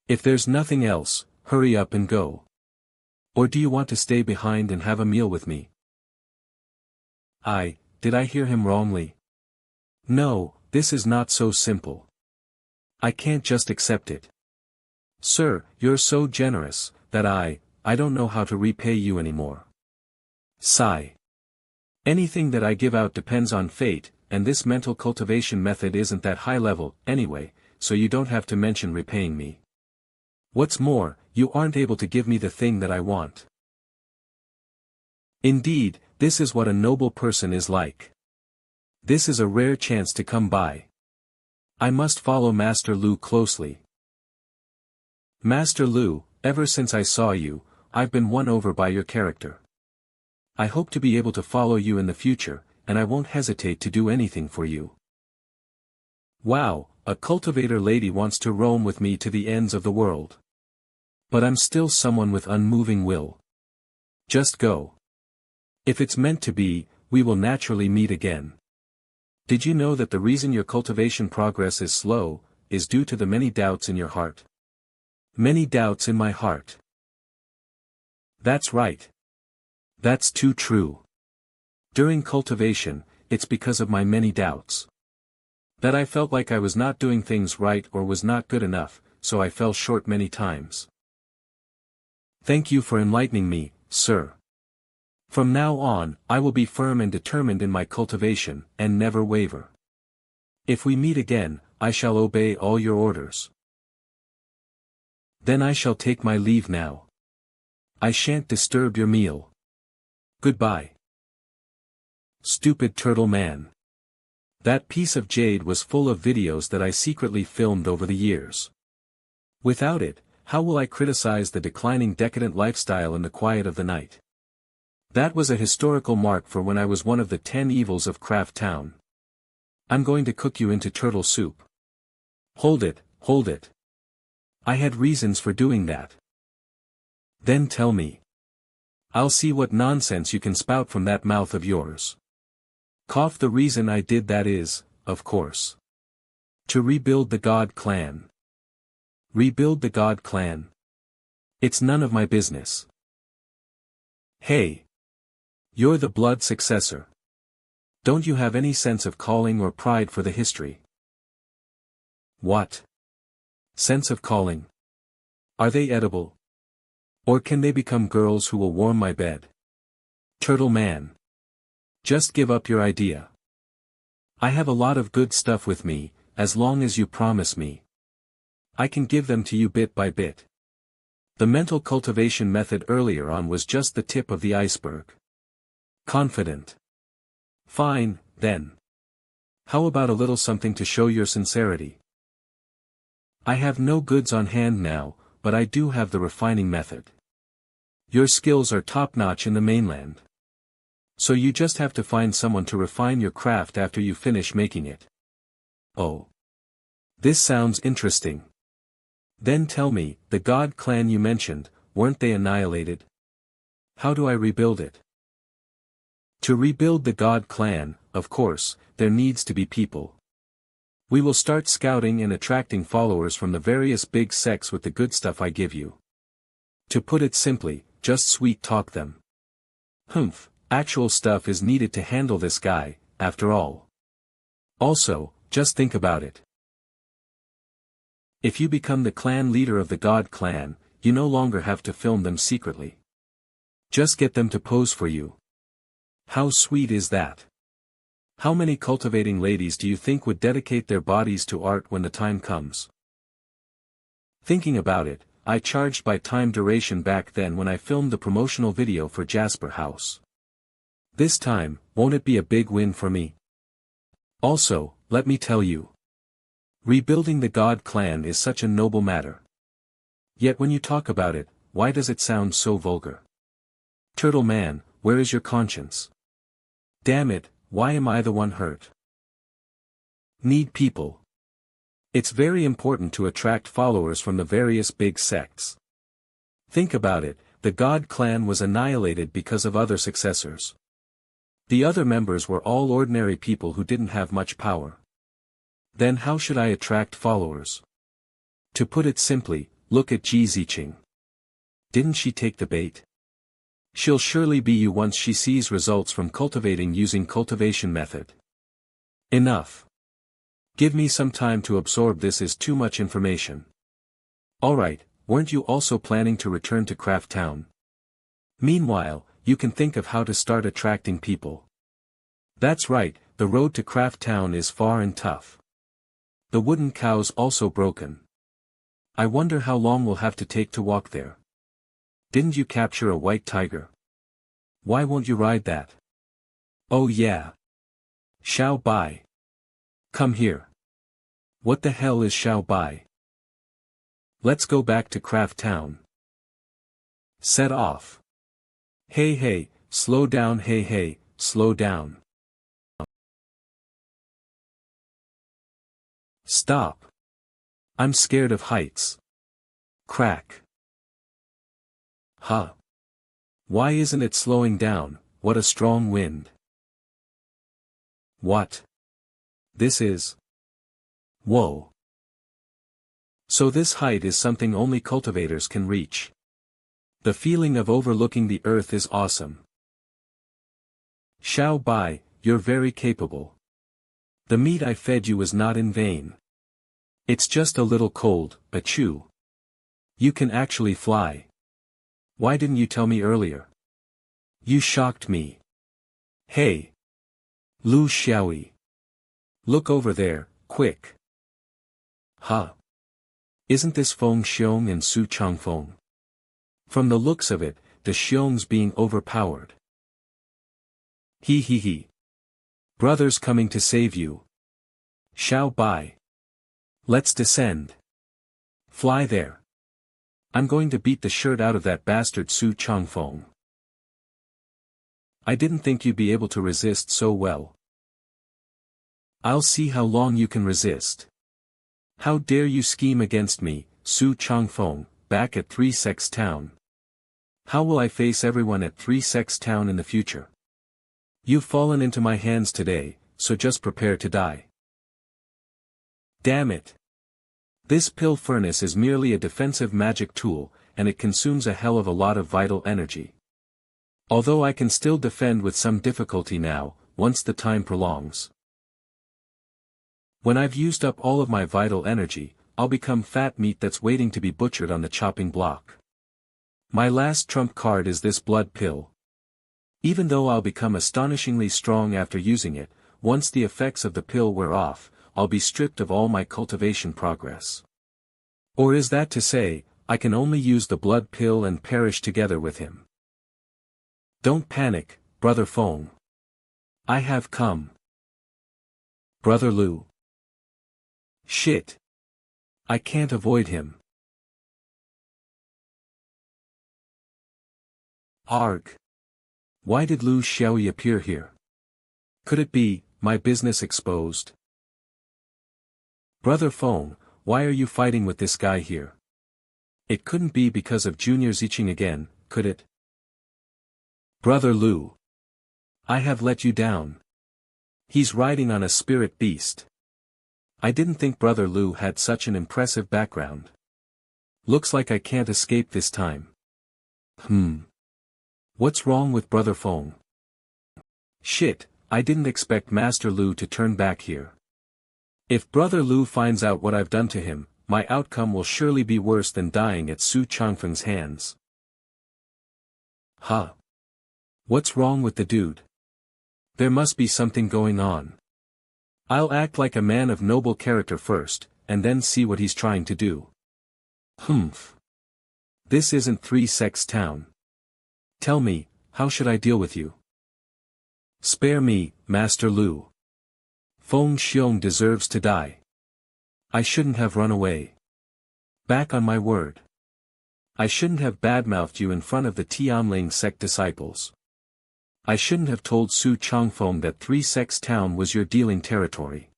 If there's nothing else, hurry up and go. Or do you want to stay behind and have a meal with me? Did I hear him wrongly? No, this is not so simple. I can't just accept it. Sir, you're so generous, that I don't know how to repay you anymore. Sigh. Anything that I give out depends on fate, and this mental cultivation method isn't that high level, anyway, so you don't have to mention repaying me. What's more, you aren't able to give me the thing that I want. Indeed, this is what a noble person is like. This is a rare chance to come by. I must follow Master Lu closely. Master Lu, ever since I saw you, I've been won over by your character. I hope to be able to follow you in the future, and I won't hesitate to do anything for you. Wow, a cultivator lady wants to roam with me to the ends of the world. But I'm still someone with unmoving will. Just go. If it's meant to be, we will naturally meet again. Did you know that the reason your cultivation progress is slow, is due to the many doubts in your heart? Many doubts in my heart. That's right. That's too true. During cultivation, it's because of my many doubts. That I felt like I was not doing things right or was not good enough, so I fell short many times. Thank you for enlightening me, sir. From now on, I will be firm and determined in my cultivation, and never waver. If we meet again, I shall obey all your orders. Then I shall take my leave now. I shan't disturb your meal. Goodbye. Stupid turtle man. That piece of jade was full of videos that I secretly filmed over the years. Without it, how will I criticize the declining decadent lifestyle in the quiet of the night? That was a historical mark for when I was one of the 10 evils of Craft Town. I'm going to cook you into turtle soup. Hold it, hold it. I had reasons for doing that. Then tell me. I'll see what nonsense you can spout from that mouth of yours. Cough. The reason I did that is, of course, to rebuild the God clan. Rebuild the God clan. It's none of my business. Hey. You're the blood successor. Don't you have any sense of calling or pride for the history? What? Sense of calling? Are they edible? Or can they become girls who will warm my bed? Turtle Man. Just give up your idea. I have a lot of good stuff with me, as long as you promise me. I can give them to you bit by bit. The mental cultivation method earlier on was just the tip of the iceberg. Confident. Fine, then. How about a little something to show your sincerity? I have no goods on hand now, but I do have the refining method. Your skills are top-notch in the mainland. So you just have to find someone to refine your craft after you finish making it. Oh. This sounds interesting. Then tell me, the God clan you mentioned, weren't they annihilated? How do I rebuild it? To rebuild the God clan, of course, there needs to be people. We will start scouting and attracting followers from the various big sects with the good stuff I give you. To put it simply, just sweet talk them. Humph, Actual stuff is needed to handle this guy, after all. Also, just think about it. If you become the clan leader of the God clan, you no longer have to film them secretly. Just get them to pose for you. How sweet is that? How many cultivating ladies do you think would dedicate their bodies to art when the time comes? Thinking about it, I charged by time duration back then when I filmed the promotional video for Jasper House. This time, won't it be a big win for me? Also, let me tell you. Rebuilding the God clan is such a noble matter. Yet when you talk about it, why does it sound so vulgar? Turtle man, where is your conscience? Damn it, why am I the one hurt? Need people. It's very important to attract followers from the various big sects. Think about it, the God clan was annihilated because of other successors. The other members were all ordinary people who didn't have much power. Then how should I attract followers? To put it simply, look at Ji Ziqing. Didn't she take the bait? She'll surely be you once she sees results from cultivating using cultivation method. Enough. Give me some time to absorb, this is too much information. Alright, weren't you also planning to return to Craft Town? Meanwhile, you can think of how to start attracting people. That's right, the road to Craft Town is far and tough. The wooden cow's also broken. I wonder how long we'll have to take to walk there. Didn't you capture a white tiger? Why won't you ride that? Oh yeah. Xiaoyi. Come here. What the hell is Xiaoyi? Let's go back to Craft Town. Set off. Hey, slow down, hey, slow down. Stop. I'm scared of heights. Crack. Huh. Why isn't it slowing down? What a strong wind. What? This is. Whoa. So this height is something only cultivators can reach. The feeling of overlooking the earth is awesome. Xiaoyi, you're very capable. The meat I fed you was not in vain. It's just a little cold, achoo. You can actually fly. Why didn't you tell me earlier? You shocked me. Hey. Lu Xiaoyi. Look over there, quick. Huh. Isn't this Feng Xiong and Su Changfeng? From the looks of it, the Xiong's being overpowered. He. Brother's coming to save you. Xiaoyi. Let's descend. Fly there. I'm going to beat the shirt out of that bastard Su Changfeng. I didn't think you'd be able to resist so well. I'll see how long you can resist. How dare you scheme against me, Su Changfeng, back at Three Sex Town. How will I face everyone at Three Sex Town in the future? You've fallen into my hands today, so just prepare to die. Damn it. This pill furnace is merely a defensive magic tool, and it consumes a hell of a lot of vital energy. Although I can still defend with some difficulty now, once the time prolongs. When I've used up all of my vital energy, I'll become fat meat that's waiting to be butchered on the chopping block. My last trump card is this blood pill. Even though I'll become astonishingly strong after using it, once the effects of the pill wear off, I'll be stripped of all my cultivation progress. Or is that to say, I can only use the blood pill and perish together with him? Don't panic, Brother Feng. I have come. Brother Lu. Shit. I can't avoid him. Arg. Why did Lu Xiaoyi appear here? Could it be, my business exposed? Brother Feng, why are you fighting with this guy here? It couldn't be because of Junior Ziqing again, could it? Brother Lu. I have let you down. He's riding on a spirit beast. I didn't think Brother Lu had such an impressive background. Looks like I can't escape this time. What's wrong with Brother Feng? Shit, I didn't expect Master Lu to turn back here. If Brother Lu finds out what I've done to him, my outcome will surely be worse than dying at Su Changfeng's hands. Huh? What's wrong with the dude? There must be something going on. I'll act like a man of noble character first, and then see what he's trying to do. Humph. This isn't Three Sects Town. Tell me, how should I deal with you? Spare me, Master Lu. Feng Xiong deserves to die. I shouldn't have run away. Back on my word. I shouldn't have badmouthed you in front of the Tianling sect disciples. I shouldn't have told Su Changfeng that Three Sects Town was your dealing territory.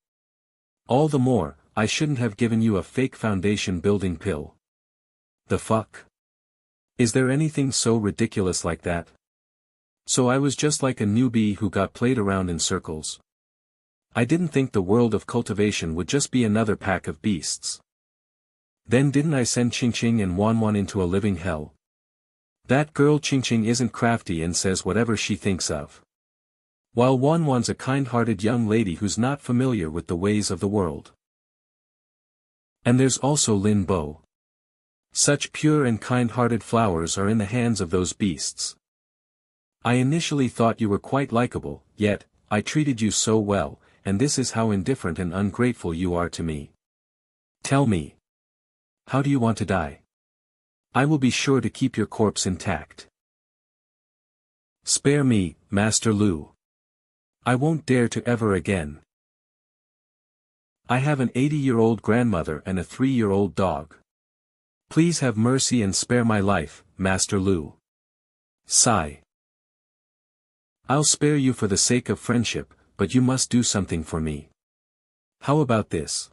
All the more, I shouldn't have given you a fake foundation building pill. The fuck? Is there anything so ridiculous like that? So I was just like a newbie who got played around in circles. I didn't think the world of cultivation would just be another pack of beasts. Then didn't I send Qingqing and Wanwan into a living hell? That girl Qingqing isn't crafty and says whatever she thinks of. While Wanwan's a kind-hearted young lady who's not familiar with the ways of the world. And there's also Lin Bo. Such pure and kind-hearted flowers are in the hands of those beasts. I initially thought you were quite likable, yet, I treated you so well, and this is how indifferent and ungrateful you are to me. Tell me. How do you want to die? I will be sure to keep your corpse intact. Spare me, Master Lu. I won't dare to ever again. I have an 80-year-old grandmother and a 3-year-old dog. Please have mercy and spare my life, Master Lu. Sigh. I'll spare you for the sake of friendship, but you must do something for me. How about this?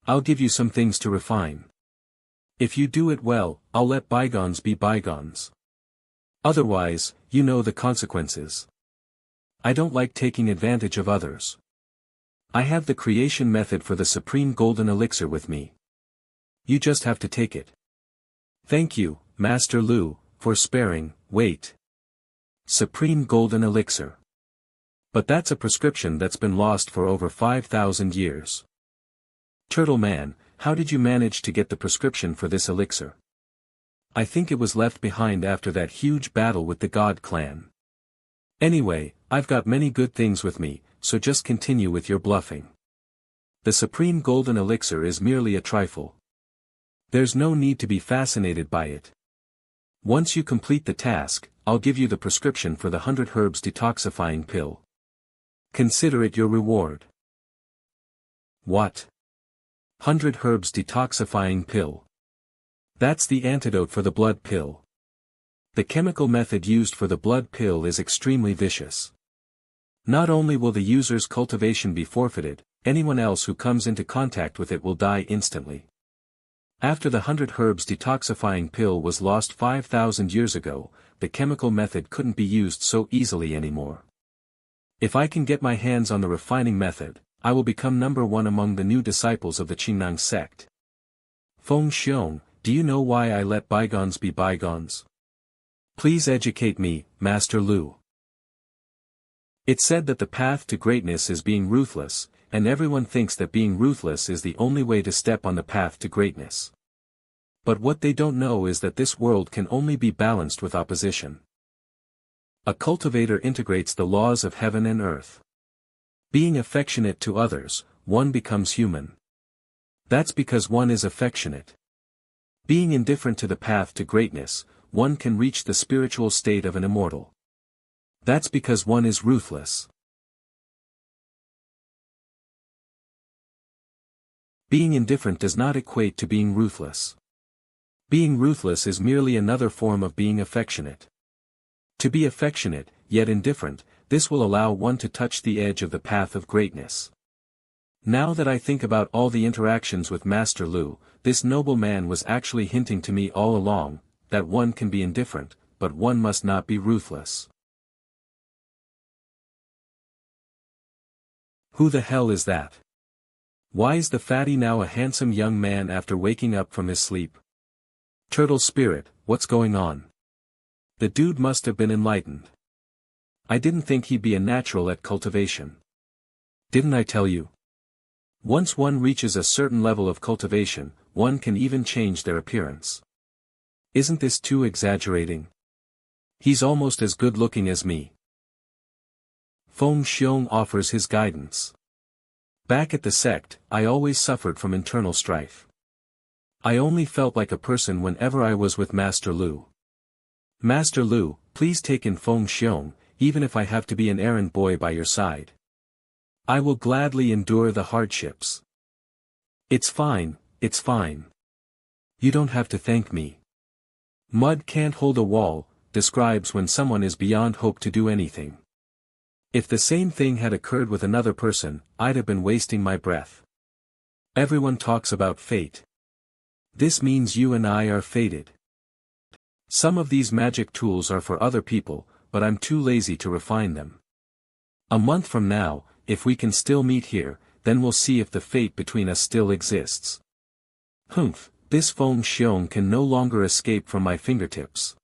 I'll give you some things to refine. If you do it well, I'll let bygones be bygones. Otherwise, you know the consequences. I don't like taking advantage of others. I have the creation method for the supreme golden elixir with me. You just have to take it. Thank you, Master Lu, for sparing. Wait. Supreme golden elixir. But that's a prescription that's been lost for over 5,000 years. Turtle Man, how did you manage to get the prescription for this elixir? I think it was left behind after that huge battle with the God clan. Anyway, I've got many good things with me, so just continue with your bluffing. The supreme golden elixir is merely a trifle. There's no need to be fascinated by it. Once you complete the task, I'll give you the prescription for the 100 herbs detoxifying pill. Consider it your reward. What? 100 herbs detoxifying pill. That's the antidote for the blood pill. The chemical method used for the blood pill is extremely vicious. Not only will the user's cultivation be forfeited, anyone else who comes into contact with it will die instantly. After the 100 herbs detoxifying pill was lost 5,000 years ago, the chemical method couldn't be used so easily anymore. If I can get my hands on the refining method, I will become #1 among the new disciples of the Qingnang sect. Feng Xiong, do you know why I let bygones be bygones? Please educate me, Master Lu. It's said that the path to greatness is being ruthless, and everyone thinks that being ruthless is the only way to step on the path to greatness. But what they don't know is that this world can only be balanced with opposition. A cultivator integrates the laws of heaven and earth. Being affectionate to others, one becomes human. That's because one is affectionate. Being indifferent to the path to greatness, one can reach the spiritual state of an immortal. That's because one is ruthless. Being indifferent does not equate to being ruthless. Being ruthless is merely another form of being affectionate. To be affectionate, yet indifferent, this will allow one to touch the edge of the path of greatness. Now that I think about all the interactions with Master Lu, this noble man was actually hinting to me all along, that one can be indifferent, but one must not be ruthless. Who the hell is that? Why is the fatty now a handsome young man after waking up from his sleep? Turtle Spirit, what's going on? The dude must have been enlightened. I didn't think he'd be a natural at cultivation. Didn't I tell you? Once one reaches a certain level of cultivation, one can even change their appearance. Isn't this too exaggerating? He's almost as good looking as me. Feng Xiong offers his guidance. Back at the sect, I always suffered from internal strife. I only felt like a person whenever I was with Master Lu. Master Lu, please take in Feng Xiong, even if I have to be an errand boy by your side. I will gladly endure the hardships. It's fine, it's fine. You don't have to thank me. Mud can't hold a wall, describes when someone is beyond hope to do anything. If the same thing had occurred with another person, I'd have been wasting my breath. Everyone talks about fate. This means you and I are fated. Some of these magic tools are for other people, but I'm too lazy to refine them. A month from now, if we can still meet here, then we'll see if the fate between us still exists. Humph, this Feng Xiong can no longer escape from my fingertips.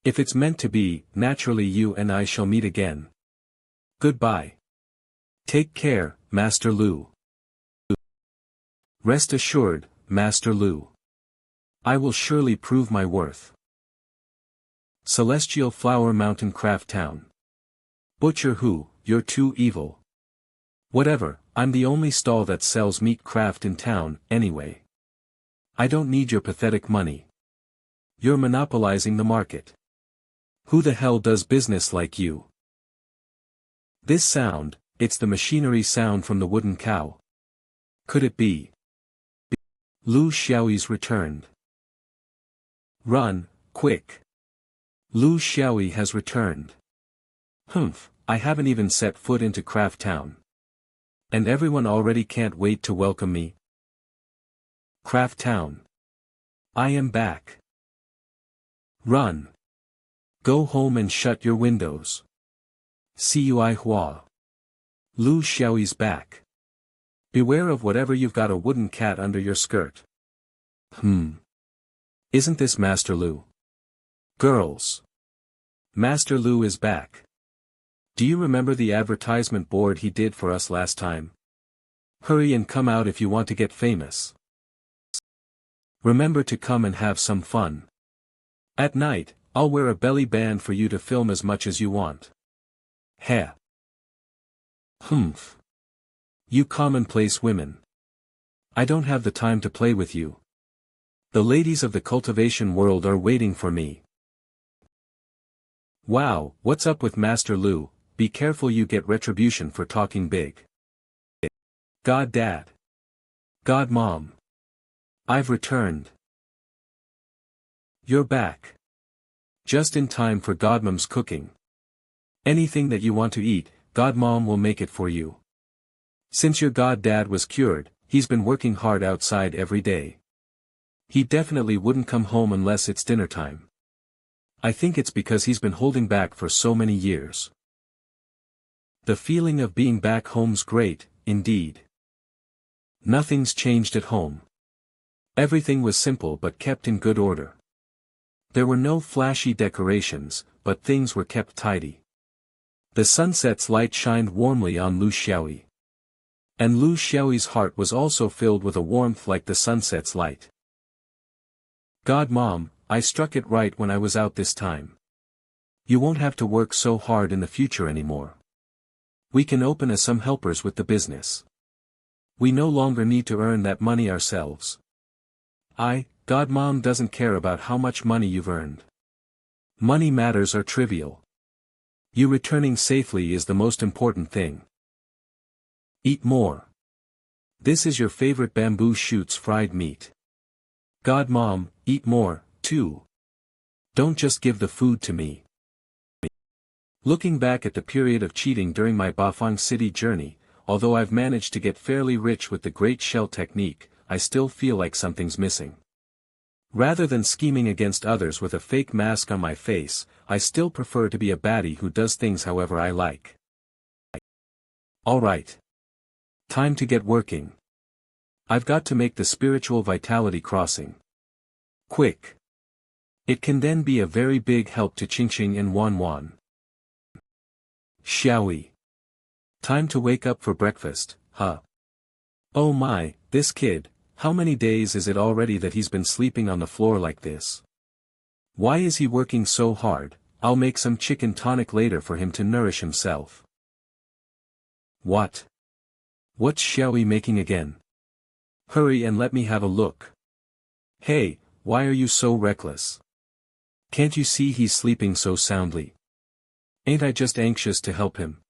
If it's meant to be, naturally you and I shall meet again. Goodbye. Take care, Master Lu. Rest assured, Master Lu. I will surely prove my worth. Celestial Flower Mountain Craft Town. Butcher who, you're too evil. Whatever, I'm the only stall that sells meat craft in town, anyway. I don't need your pathetic money. You're monopolizing the market. Who the hell does business like you? This sound, it's the machinery sound from the wooden cow. Could it be? Lu Xiaoyi's returned. Run, quick. Lu Xiaoyi has returned. Humph, I haven't even set foot into Craft Town. And everyone already can't wait to welcome me. Craft Town. I am back. Run. Go home and shut your windows. Xiaoyi Hua. Lu Xiaoyi's back. Beware of whatever you've got a wooden cat under your skirt. Isn't this Master Lu? Girls. Master Lu is back. Do you remember the advertisement board he did for us last time? Hurry and come out if you want to get famous. Remember to come and have some fun. At night, I'll wear a belly band for you to film as much as you want. Heh. Humph. You commonplace women. I don't have the time to play with you. The ladies of the cultivation world are waiting for me. Wow, what's up with Master Lu? Be careful you get retribution for talking big. God Dad. God Mom. I've returned. You're back. Just in time for Godmom's cooking. Anything that you want to eat, Godmom will make it for you. Since your Goddad was cured, he's been working hard outside every day. He definitely wouldn't come home unless it's dinner time. I think it's because he's been holding back for so many years. The feeling of being back home's great, indeed. Nothing's changed at home. Everything was simple but kept in good order. There were no flashy decorations, but things were kept tidy. The sunset's light shined warmly on Lu Xiaoyi. And Lu Xiaoyi's heart was also filled with a warmth like the sunset's light. God Mom, I struck it right when I was out this time. You won't have to work so hard in the future anymore. We can open as some helpers with the business. We no longer need to earn that money ourselves. Godmom doesn't care about how much money you've earned. Money matters are trivial. You returning safely is the most important thing. Eat more. This is your favorite bamboo shoots fried meat. Godmom, eat more, too. Don't just give the food to me. Looking back at the period of cheating during my Bafang City journey, although I've managed to get fairly rich with the great shell technique, I still feel like something's missing. Rather than scheming against others with a fake mask on my face, I still prefer to be a baddie who does things however I like. Alright. Time to get working. I've got to make the spiritual vitality crossing. Quick. It can then be a very big help to Qingqing and Wan Wan. Xiaoyi. Time to wake up for breakfast, huh? Oh my, this kid, how many days is it already that he's been sleeping on the floor like this? Why is he working so hard? I'll make some chicken tonic later for him to nourish himself. What? What's Xiaoyi making again? Hurry and let me have a look. Hey, why are you so reckless? Can't you see he's sleeping so soundly? Ain't I just anxious to help him?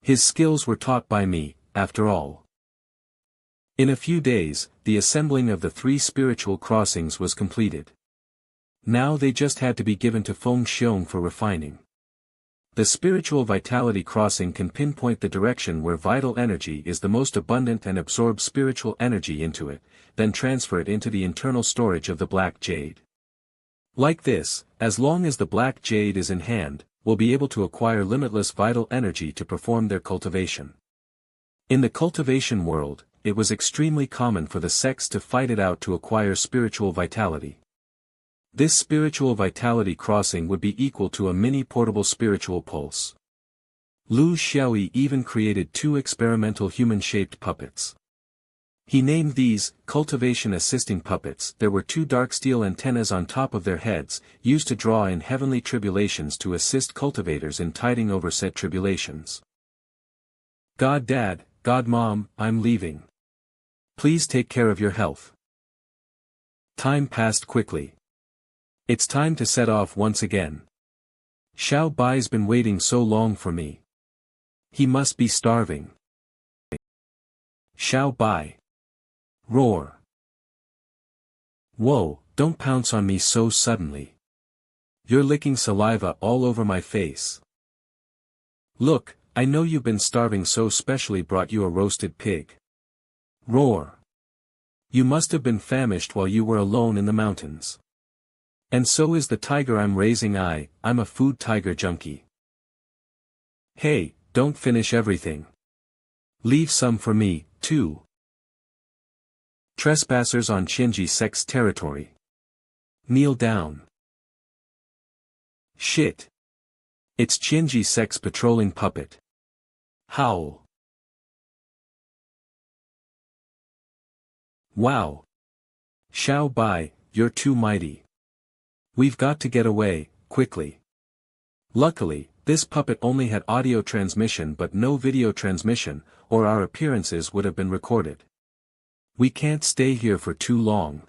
His skills were taught by me, after all. In a few days, the assembling of the 3 spiritual crossings was completed. Now they just had to be given to Feng Xiong for refining. The spiritual vitality crossing can pinpoint the direction where vital energy is the most abundant and absorb spiritual energy into it, then transfer it into the internal storage of the black jade. Like this, as long as the black jade is in hand, we'll be able to acquire limitless vital energy to perform their cultivation. In the cultivation world, it was extremely common for the sects to fight it out to acquire spiritual vitality. This spiritual vitality crossing would be equal to a mini portable spiritual pulse. Lu Xiaoyi even created 2 experimental human-shaped puppets. He named these, cultivation assisting puppets. There were 2 dark steel antennas on top of their heads, used to draw in heavenly tribulations to assist cultivators in tiding over said tribulations. God Dad, God Mom, I'm leaving. Please take care of your health. Time passed quickly. It's time to set off once again. Xiao Bai's been waiting so long for me. He must be starving. Xiao Bai. Roar. Whoa, don't pounce on me so suddenly. You're licking saliva all over my face. Look, I know you've been starving, so specially brought you a roasted pig. Roar. You must have been famished while you were alone in the mountains. And so is the tiger I'm raising. I'm a food tiger junkie. Hey, don't finish everything. Leave some for me, too. Trespassers on Qianji sect's territory. Kneel down. Shit. It's Qianji sect's patrolling puppet. Howl. Wow. Xiao Bai, you're too mighty. We've got to get away, quickly. Luckily, this puppet only had audio transmission but no video transmission, or our appearances would have been recorded. We can't stay here for too long.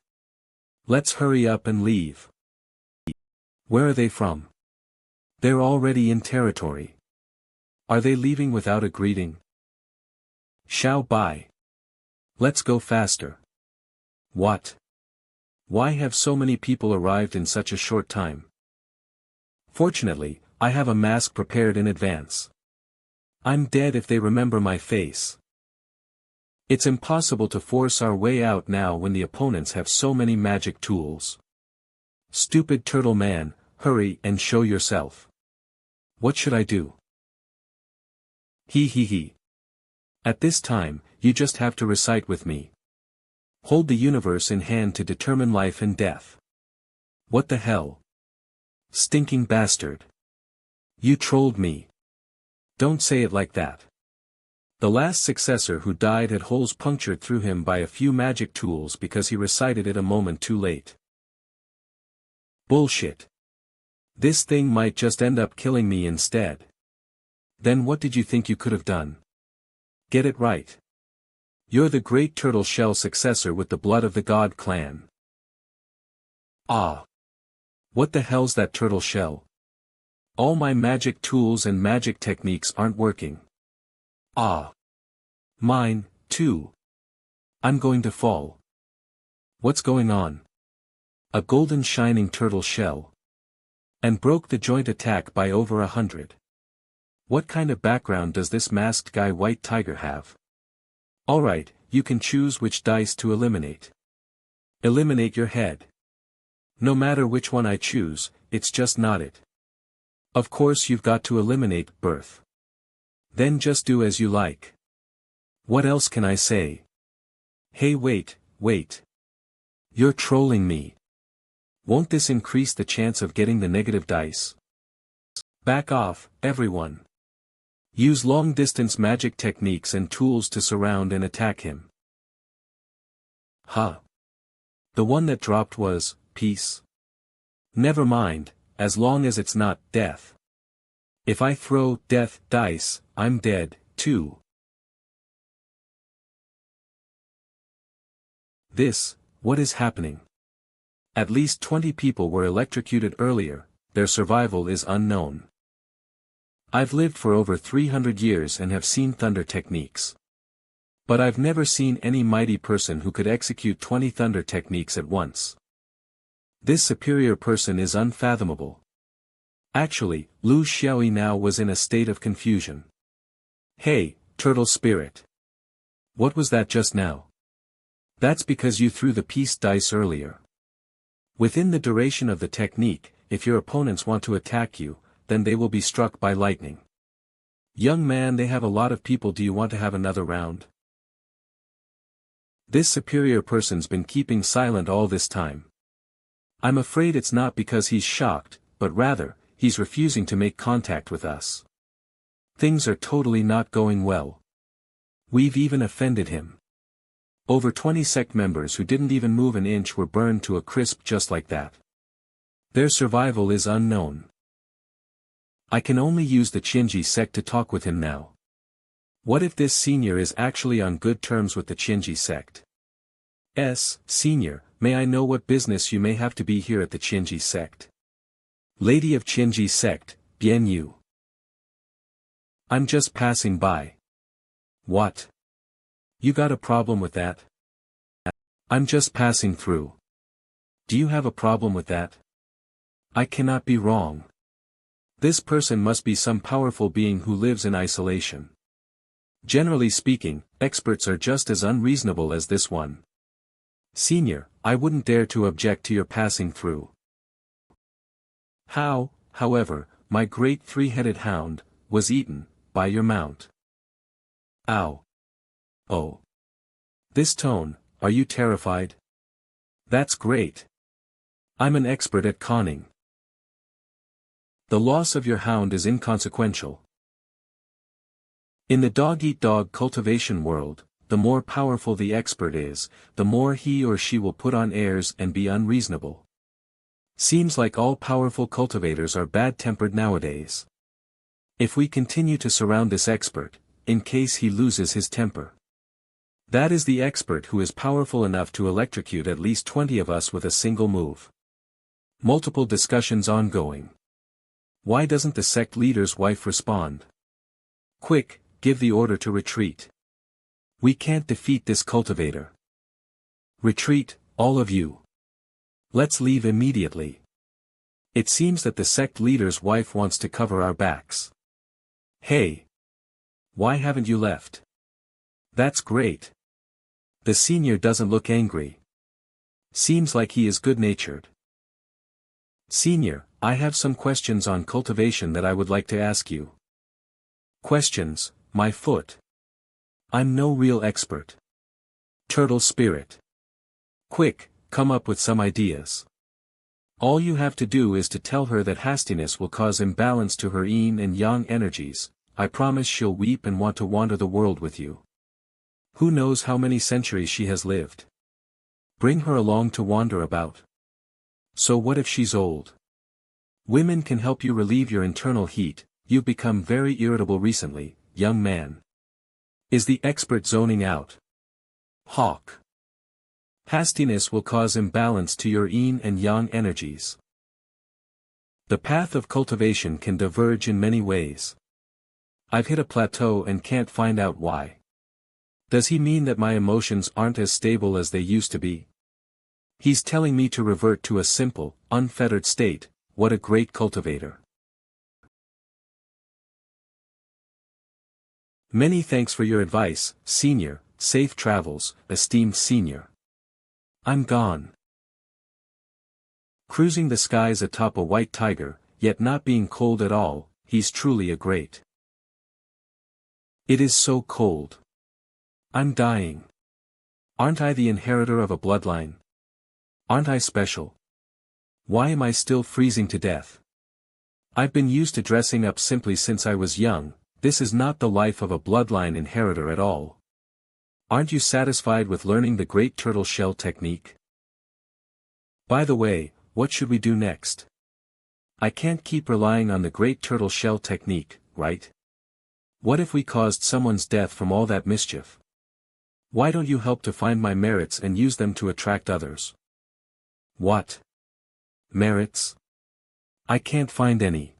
Let's hurry up and leave. Where are they from? They're already in territory. Are they leaving without a greeting? Xiao Bai. Let's go faster. What? Why have so many people arrived in such a short time? Fortunately, I have a mask prepared in advance. I'm dead if they remember my face. It's impossible to force our way out now when the opponents have so many magic tools. Stupid turtle man, hurry and show yourself. What should I do? He. At this time, you just have to recite with me. Hold the universe in hand to determine life and death. What the hell? Stinking bastard. You trolled me. Don't say it like that. The last successor who died had holes punctured through him by a few magic tools because he recited it a moment too late. Bullshit. This thing might just end up killing me instead. Then what did you think you could have done? Get it right. You're the great Tortoiseshell successor with the blood of the God clan. Ah. What the hell's that Tortoiseshell? All my magic tools and magic techniques aren't working. Ah. Mine, too. I'm going to fall. What's going on? A golden shining Tortoiseshell. And broke the joint attack by over 100. What kind of background does this masked guy White Tiger have? Alright, you can choose which dice to eliminate. Eliminate your head. No matter which one I choose, it's just not it. Of course you've got to eliminate birth. Then just do as you like. What else can I say? Hey wait. You're trolling me. Won't this increase the chance of getting the negative dice? Back off, everyone. Use long-distance magic techniques and tools to surround and attack him. Huh. The one that dropped was, peace. Never mind, as long as it's not, death. If I throw, death, dice, I'm dead, too. What is happening? At least 20 people were electrocuted earlier, their survival is unknown. I've lived for over 300 years and have seen thunder techniques. But I've never seen any mighty person who could execute 20 thunder techniques at once. This superior person is unfathomable. Actually, Lu Xiaoyi now was in a state of confusion. Hey, turtle spirit. What was that just now? That's because you threw the peace dice earlier. Within the duration of the technique, if your opponents want to attack you, then they will be struck by lightning. Young man, they have a lot of people. Do you want to have another round? This superior person's been keeping silent all this time. I'm afraid it's not because he's shocked, but rather, he's refusing to make contact with us. Things are totally not going well. We've even offended him. Over 20 sect members who didn't even move an inch were burned to a crisp just like that. Their survival is unknown. I can only use the Qinji sect to talk with him now. What if this senior is actually on good terms with the Qinji sect? Senior, may I know what business you may have to be here at the Qinji sect? Lady of Qinji sect, Bian Yu. I'm just passing by. What? You got a problem with that? I'm just passing through. Do you have a problem with that? I cannot be wrong. This person must be some powerful being who lives in isolation. Generally speaking, experts are just as unreasonable as this one. Senior, I wouldn't dare to object to your passing through. However, my great three-headed hound, was eaten, by your mount. Ow. Oh. This tone, are you terrified? That's great. I'm an expert at conning. The loss of your hound is inconsequential. In the dog-eat-dog cultivation world, the more powerful the expert is, the more he or she will put on airs and be unreasonable. Seems like all powerful cultivators are bad-tempered nowadays. If we continue to surround this expert, in case he loses his temper. That is the expert who is powerful enough to electrocute at least 20 of us with a single move. Multiple discussions ongoing. Why doesn't the sect leader's wife respond? Quick, give the order to retreat. We can't defeat this cultivator. Retreat, all of you. Let's leave immediately. It seems that the sect leader's wife wants to cover our backs. Hey! Why haven't you left? That's great. The senior doesn't look angry. Seems like he is good-natured. Senior, I have some questions on cultivation that I would like to ask you. Questions, my foot. I'm no real expert. Turtle spirit. Quick, come up with some ideas. All you have to do is to tell her that hastiness will cause imbalance to her yin and yang energies. I promise she'll weep and want to wander the world with you. Who knows how many centuries she has lived? Bring her along to wander about. So what if she's old? Women can help you relieve your internal heat. You've become very irritable recently, young man. Is the expert zoning out? Hawk. Hastiness will cause imbalance to your yin and yang energies. The path of cultivation can diverge in many ways. I've hit a plateau and can't find out why. Does he mean that my emotions aren't as stable as they used to be? He's telling me to revert to a simple, unfettered state. What a great cultivator. Many thanks for your advice, senior. Safe travels, esteemed senior. I'm gone. Cruising the skies atop a white tiger, yet not being cold at all, he's truly a great. It is so cold. I'm dying. Aren't I the inheritor of a bloodline? Aren't I special? Why am I still freezing to death? I've been used to dressing up simply since I was young. This is not the life of a bloodline inheritor at all. Aren't you satisfied with learning the great Tortoiseshell technique? By the way, what should we do next? I can't keep relying on the great Tortoiseshell technique, right? What if we caused someone's death from all that mischief? Why don't you help to find my merits and use them to attract others? What? Merits? I can't find any.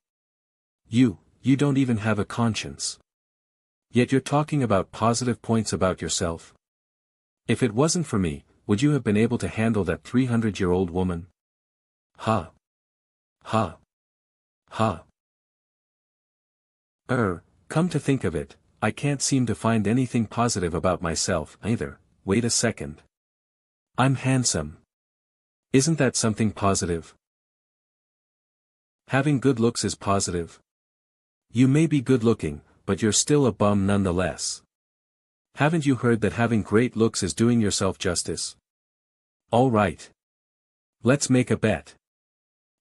You don't even have a conscience. Yet you're talking about positive points about yourself. If it wasn't for me, would you have been able to handle that 300-year-old woman? Ha. Ha. Ha. Come to think of it, I can't seem to find anything positive about myself either. Wait a second. I'm handsome. Isn't that something positive? Having good looks is positive. You may be good looking, but you're still a bum nonetheless. Haven't you heard that having great looks is doing yourself justice? All right. Let's make a bet.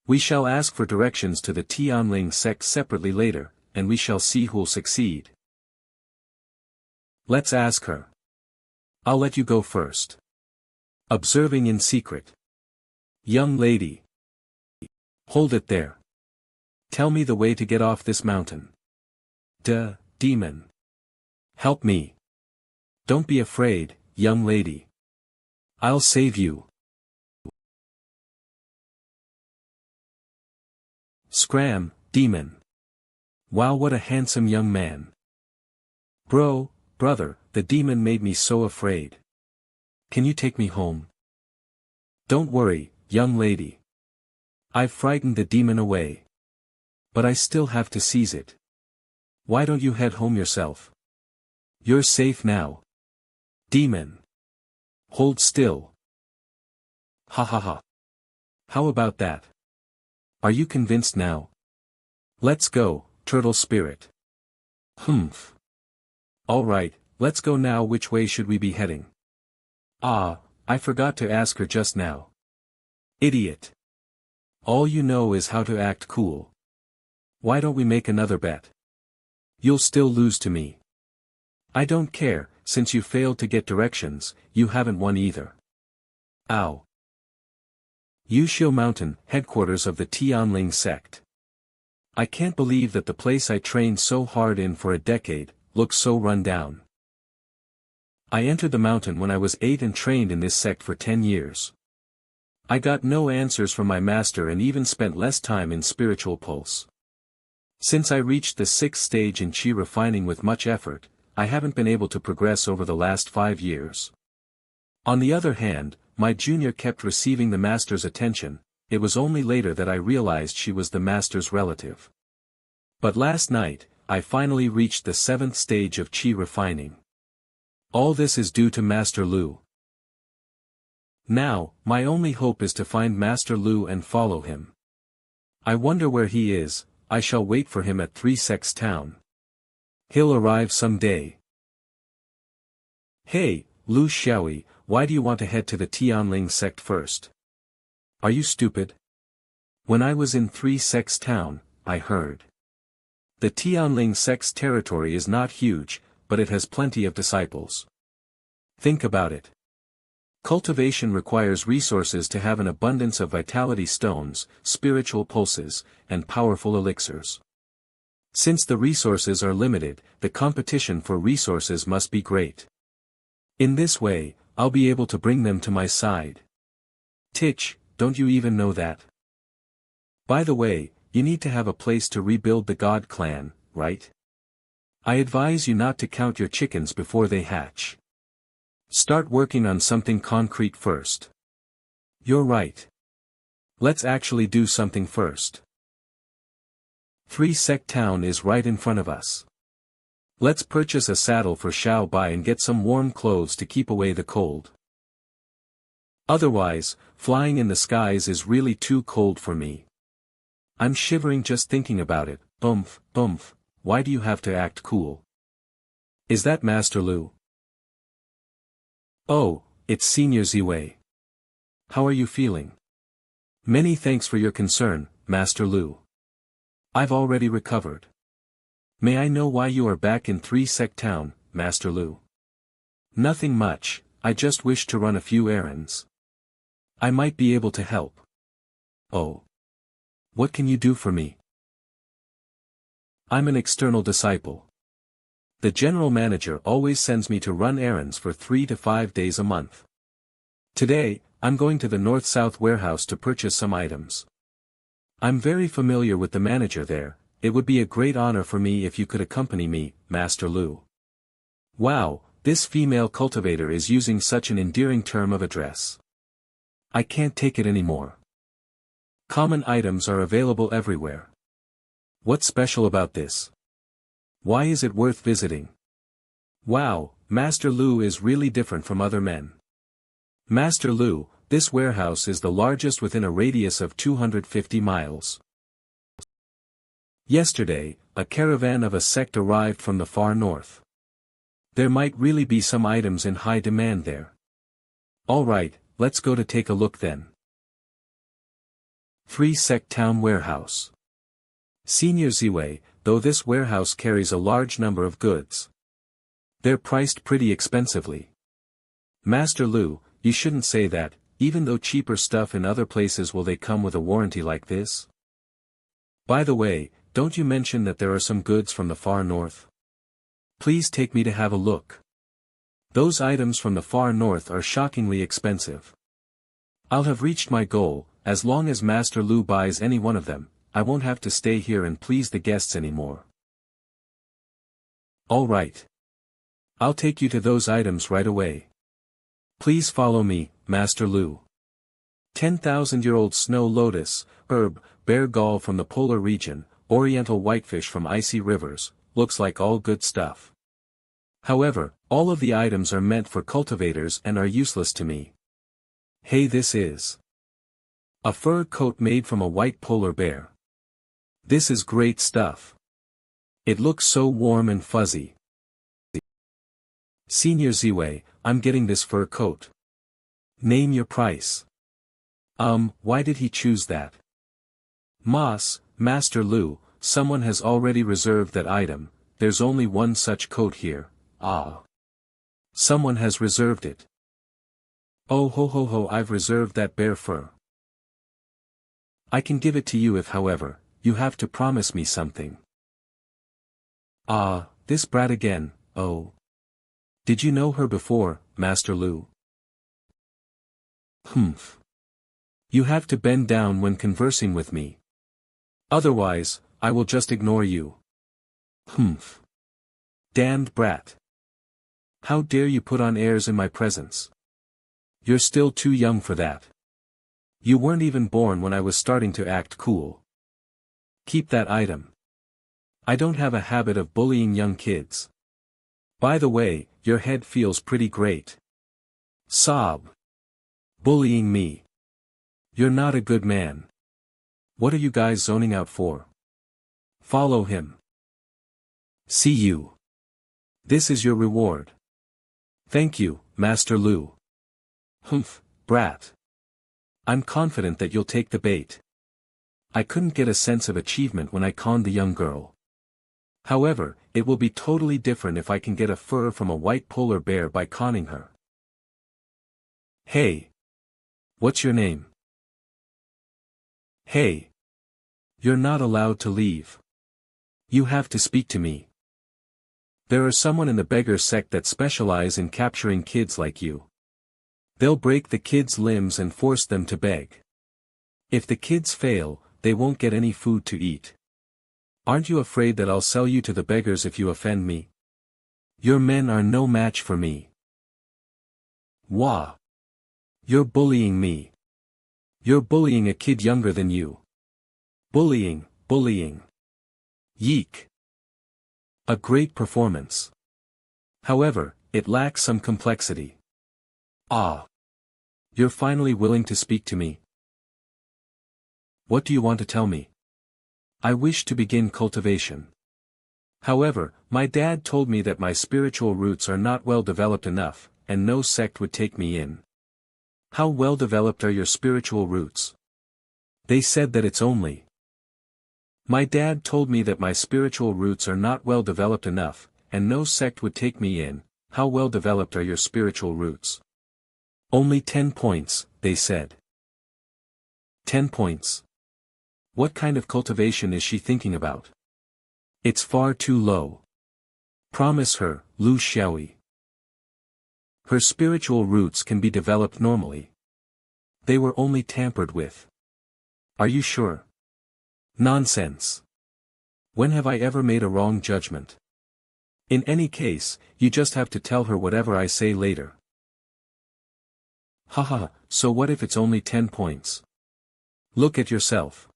We shall ask for directions to the Tianling sect separately later, and we shall see who'll succeed. Let's ask her. I'll let you go first. Observing in secret. Young lady. Hold it there. Tell me the way to get off this mountain. Demon. Help me. Don't be afraid, young lady. I'll save you. Scram, demon. Wow, what a handsome young man. Brother, the demon made me so afraid. Can you take me home? Don't worry, young lady. I've frightened the demon away. But I still have to seize it. Why don't you head home yourself? You're safe now. Demon. Hold still. Ha ha ha. How about that? Are you convinced now? Let's go, turtle spirit. Humph. All right, let's go now. Which way should we be heading? Ah, I forgot to ask her just now. Idiot. All you know is how to act cool. Why don't we make another bet? You'll still lose to me. I don't care, since you failed to get directions, you haven't won either. Ow. Yushiu Mountain, headquarters of the Tianling sect. I can't believe that the place I trained so hard in for a decade, looks so run down. I entered the mountain when I was 8 and trained in this sect for 10 years. I got no answers from my master and even spent less time in spiritual pulse. Since I reached the 6th stage in chi refining with much effort, I haven't been able to progress over the last 5 years. On the other hand, my junior kept receiving the master's attention. It was only later that I realized she was the master's relative. But last night, I finally reached the 7th stage of chi refining. All this is due to Master Lu. Now, my only hope is to find Master Lu and follow him. I wonder where he is. I shall wait for him at 3 Sects Town. He'll arrive some day. Hey, Lu Xiaoyi, why do you want to head to the Tianling sect first? Are you stupid? When I was in 3 Sects Town, I heard. The Tianling sect's territory is not huge, but it has plenty of disciples. Think about it. Cultivation requires resources to have an abundance of vitality stones, spiritual pulses, and powerful elixirs. Since the resources are limited, the competition for resources must be great. In this way, I'll be able to bring them to my side. Titch, don't you even know that? By the way, you need to have a place to rebuild the God clan, right? I advise you not to count your chickens before they hatch. Start working on something concrete first. You're right. Let's actually do something first. 3 Sect Town is right in front of us. Let's purchase a saddle for Xiaoyi and get some warm clothes to keep away the cold. Otherwise, flying in the skies is really too cold for me. I'm shivering just thinking about it. Bumf, why do you have to act cool? Is that Master Lu? Oh, it's Senior Ziwei. How are you feeling? Many thanks for your concern, Master Lu. I've already recovered. May I know why you are back in 3-sec town, Master Lu? Nothing much, I just wish to run a few errands. I might be able to help. Oh. What can you do for me? I'm an external disciple. The general manager always sends me to run errands for 3 to 5 days a month. Today, I'm going to the north-south warehouse to purchase some items. I'm very familiar with the manager there. It would be a great honor for me if you could accompany me, Master Lu. Wow, this female cultivator is using such an endearing term of address. I can't take it anymore. Common items are available everywhere. What's special about this? Why is it worth visiting? Wow, Master Lu is really different from other men. Master Lu, this warehouse is the largest within a radius of 250 miles. Yesterday, a caravan of a sect arrived from the far north. There might really be some items in high demand there. Alright, let's go to take a look then. 3-sect town warehouse. Senior Xiaoyi, though this warehouse carries a large number of goods. They're priced pretty expensively. Master Lu, you shouldn't say that, even though cheaper stuff in other places will they come with a warranty like this? By the way, don't you mention that there are some goods from the far north? Please take me to have a look. Those items from the far north are shockingly expensive. I'll have reached my goal, as long as Master Lu buys any one of them, I won't have to stay here and please the guests anymore. Alright. I'll take you to those items right away. Please follow me, Master Lu. 10,000-year-old snow lotus, herb, bear gall from the polar region, oriental whitefish from icy rivers, looks like all good stuff. However, all of the items are meant for cultivators and are useless to me. Hey, this is a fur coat made from a white polar bear. This is great stuff. It looks so warm and fuzzy. Senior Xiaoyi, I'm getting this fur coat. Name your price. Why did he choose that? Master Lu, someone has already reserved that item, there's only one such coat here. Someone has reserved it. Oh ho ho ho, I've reserved that bear fur. I can give it to you if however, you have to promise me something. This brat again, oh. Did you know her before, Master Lu? Humph. You have to bend down when conversing with me. Otherwise, I will just ignore you. Humph. Damned brat. How dare you put on airs in my presence? You're still too young for that. You weren't even born when I was starting to act cool. Keep that item. I don't have a habit of bullying young kids. By the way, your head feels pretty great. Sob. Bullying me. You're not a good man. What are you guys zoning out for? Follow him. See you. This is your reward. Thank you, Master Lu. Humph, brat. I'm confident that you'll take the bait. I couldn't get a sense of achievement when I conned the young girl. However, it will be totally different if I can get a fur from a white polar bear by conning her. Hey. What's your name? Hey. You're not allowed to leave. You have to speak to me. There are someone in the beggar sect that specialize in capturing kids like you. They'll break the kids' limbs and force them to beg. If the kids fail, they won't get any food to eat. Aren't you afraid that I'll sell you to the beggars if you offend me? Your men are no match for me. Wah! You're bullying me. You're bullying a kid younger than you. Bullying. Yeek. A great performance. However, it lacks some complexity. You're finally willing to speak to me. What do you want to tell me? I wish to begin cultivation. However, my dad told me that my spiritual roots are not well developed enough, and no sect would take me in. How well developed are your spiritual roots? They said that it's only My dad told me that my spiritual roots are not well developed enough, and no sect would take me in. How well developed are your spiritual roots? Only 10 points, they said. 10 points. What kind of cultivation is she thinking about? It's far too low. Promise her, Lu Xiaoyi. Her spiritual roots can be developed normally. They were only tampered with. Are you sure? Nonsense. When have I ever made a wrong judgment? In any case, you just have to tell her whatever I say later. Haha, so what if it's only 10 points? Look at yourself.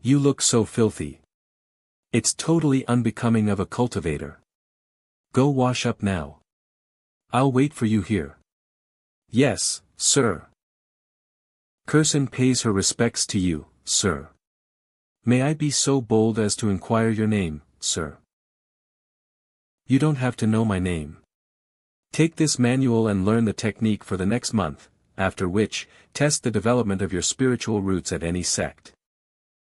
You look so filthy. It's totally unbecoming of a cultivator. Go wash up now. I'll wait for you here. Yes, sir. Curson pays her respects to you, sir. May I be so bold as to inquire your name, sir? You don't have to know my name. Take this manual and learn the technique for the next month, after which, test the development of your spiritual roots at any sect.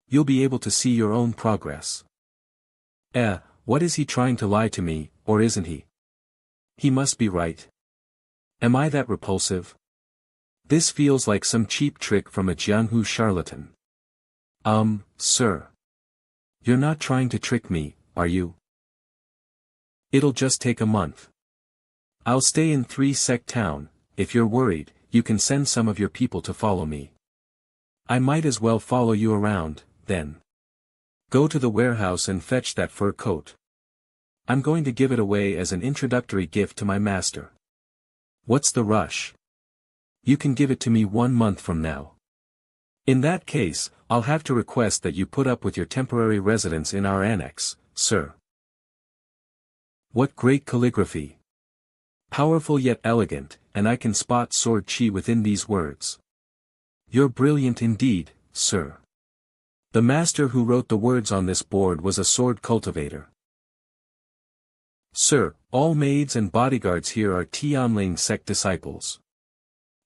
You'll be able to see your own progress. What is he trying to lie to me, or isn't he? He must be right. Am I that repulsive? This feels like some cheap trick from a Jianghu charlatan. Sir. You're not trying to trick me, are you? It'll just take a month. I'll stay in 3-sect town. If you're worried, you can send some of your people to follow me. I might as well follow you around, then. Go to the warehouse and fetch that fur coat. I'm going to give it away as an introductory gift to my master. What's the rush? You can give it to me 1 month from now. In that case, I'll have to request that you put up with your temporary residence in our annex, sir. What great calligraphy! Powerful yet elegant, and I can spot sword chi within these words. You're brilliant indeed, sir. The master who wrote the words on this board was a sword cultivator. Sir, all maids and bodyguards here are Tianling sect disciples.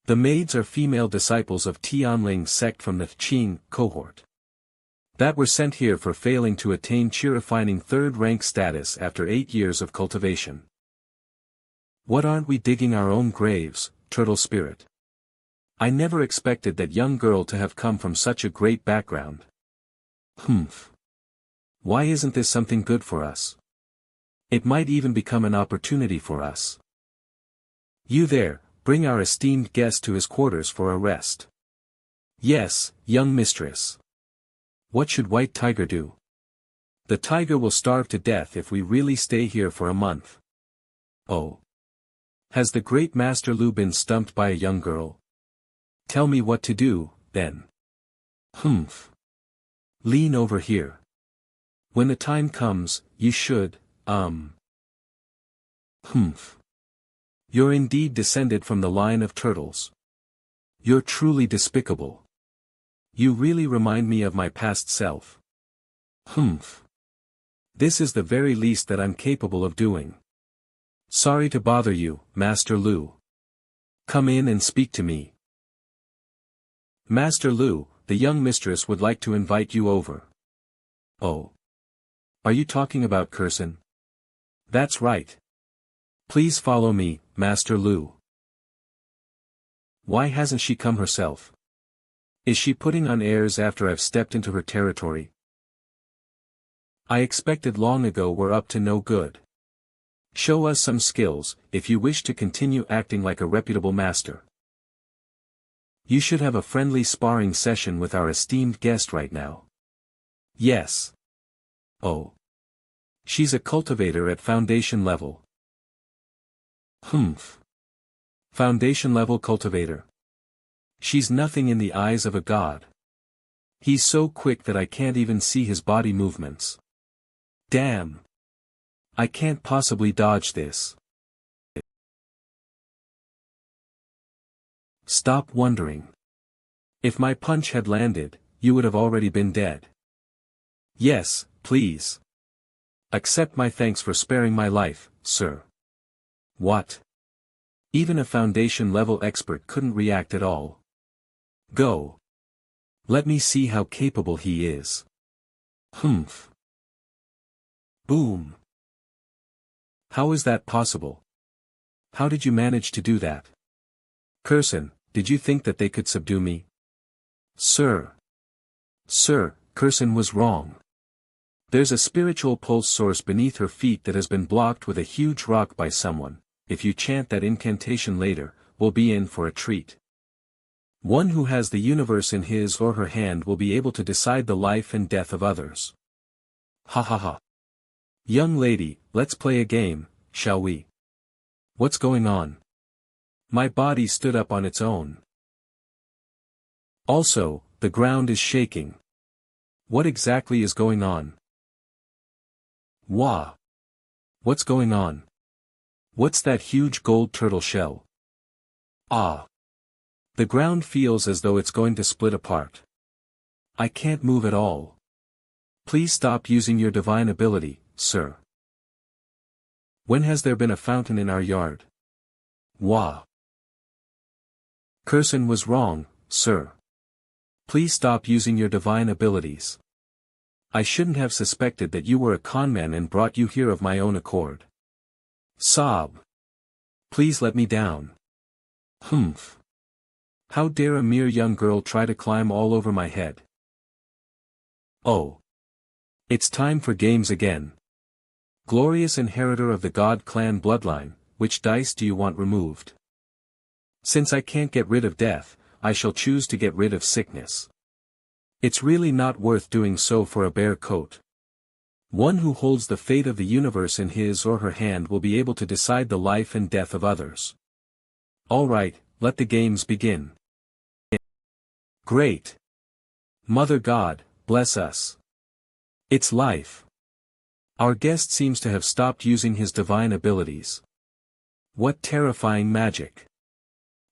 The maids are female disciples of Tianling sect from the Qing cohort. That were sent here for failing to attain chi-refining 3rd rank status after 8 years of cultivation. What aren't we digging our own graves, turtle spirit? I never expected that young girl to have come from such a great background. Why isn't this something good for us? It might even become an opportunity for us. You there, bring our esteemed guest to his quarters for a rest. Yes, young mistress. What should White Tiger do? The tiger will starve to death if we really stay here for a month. Oh. Has the great Master Lu been stumped by a young girl? Tell me what to do, then. Lean over here. When the time comes, you should, You're indeed descended from the line of turtles. You're truly despicable. You really remind me of my past self. This is the very least that I'm capable of doing. Sorry to bother you, Master Lu. Come in and speak to me. Master Lu, the young mistress would like to invite you over. Oh. Are you talking about Curson? That's right. Please follow me, Master Lu. Why hasn't she come herself? Is she putting on airs after I've stepped into her territory? I expected long ago we're up to no good. Show us some skills, if you wish to continue acting like a reputable master. You should have a friendly sparring session with our esteemed guest right now. Yes. Oh. She's a cultivator at foundation level. Foundation level cultivator. She's nothing in the eyes of a god. He's so quick that I can't even see his body movements. Damn. I can't possibly dodge this. Stop wondering. If my punch had landed, you would have already been dead. Yes, please. Accept my thanks for sparing my life, sir. What? Even a foundation-level expert couldn't react at all. Go. Let me see how capable he is. Humph. Boom. How is that possible? How did you manage to do that? Curson, did you think that they could subdue me? Sir. Sir, Curson was wrong. There's a spiritual pulse source beneath her feet that has been blocked with a huge rock by someone. If you chant that incantation later, we'll be in for a treat. One who has the universe in his or her hand will be able to decide the life and death of others. Ha ha ha. Young lady, let's play a game, shall we? What's going on? My body stood up on its own. Also, the ground is shaking. What exactly is going on? Wah! What's going on? What's that huge gold turtle shell? Ah! The ground feels as though it's going to split apart. I can't move at all. Please stop using your divine ability, sir. When has there been a fountain in our yard? Wah! Curson was wrong, sir. Please stop using your divine abilities. I shouldn't have suspected that you were a conman and brought you here of my own accord. Sob. Please let me down. Humph. How dare a mere young girl try to climb all over my head? Oh. It's time for games again. Glorious inheritor of the God clan bloodline, which dice do you want removed? Since I can't get rid of death, I shall choose to get rid of sickness. It's really not worth doing so for a bare coat. One who holds the fate of the universe in his or her hand will be able to decide the life and death of others. All right, let the games begin. Great. Mother God, bless us. It's life. Our guest seems to have stopped using his divine abilities. What terrifying magic.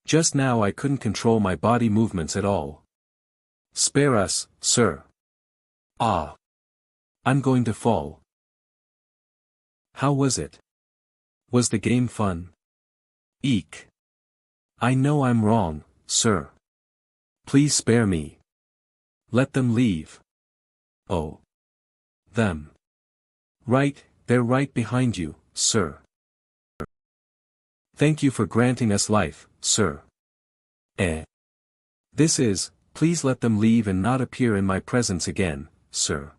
Just now I couldn't control my body movements at all. Spare us, sir. Ah. I'm going to fall. How was it? Was the game fun? Eek. I know I'm wrong, sir. Please spare me. Let them leave. Oh. Them. Right, they're right behind you, sir. Thank you for granting us life, sir. This is, please let them leave and not appear in my presence again, sir.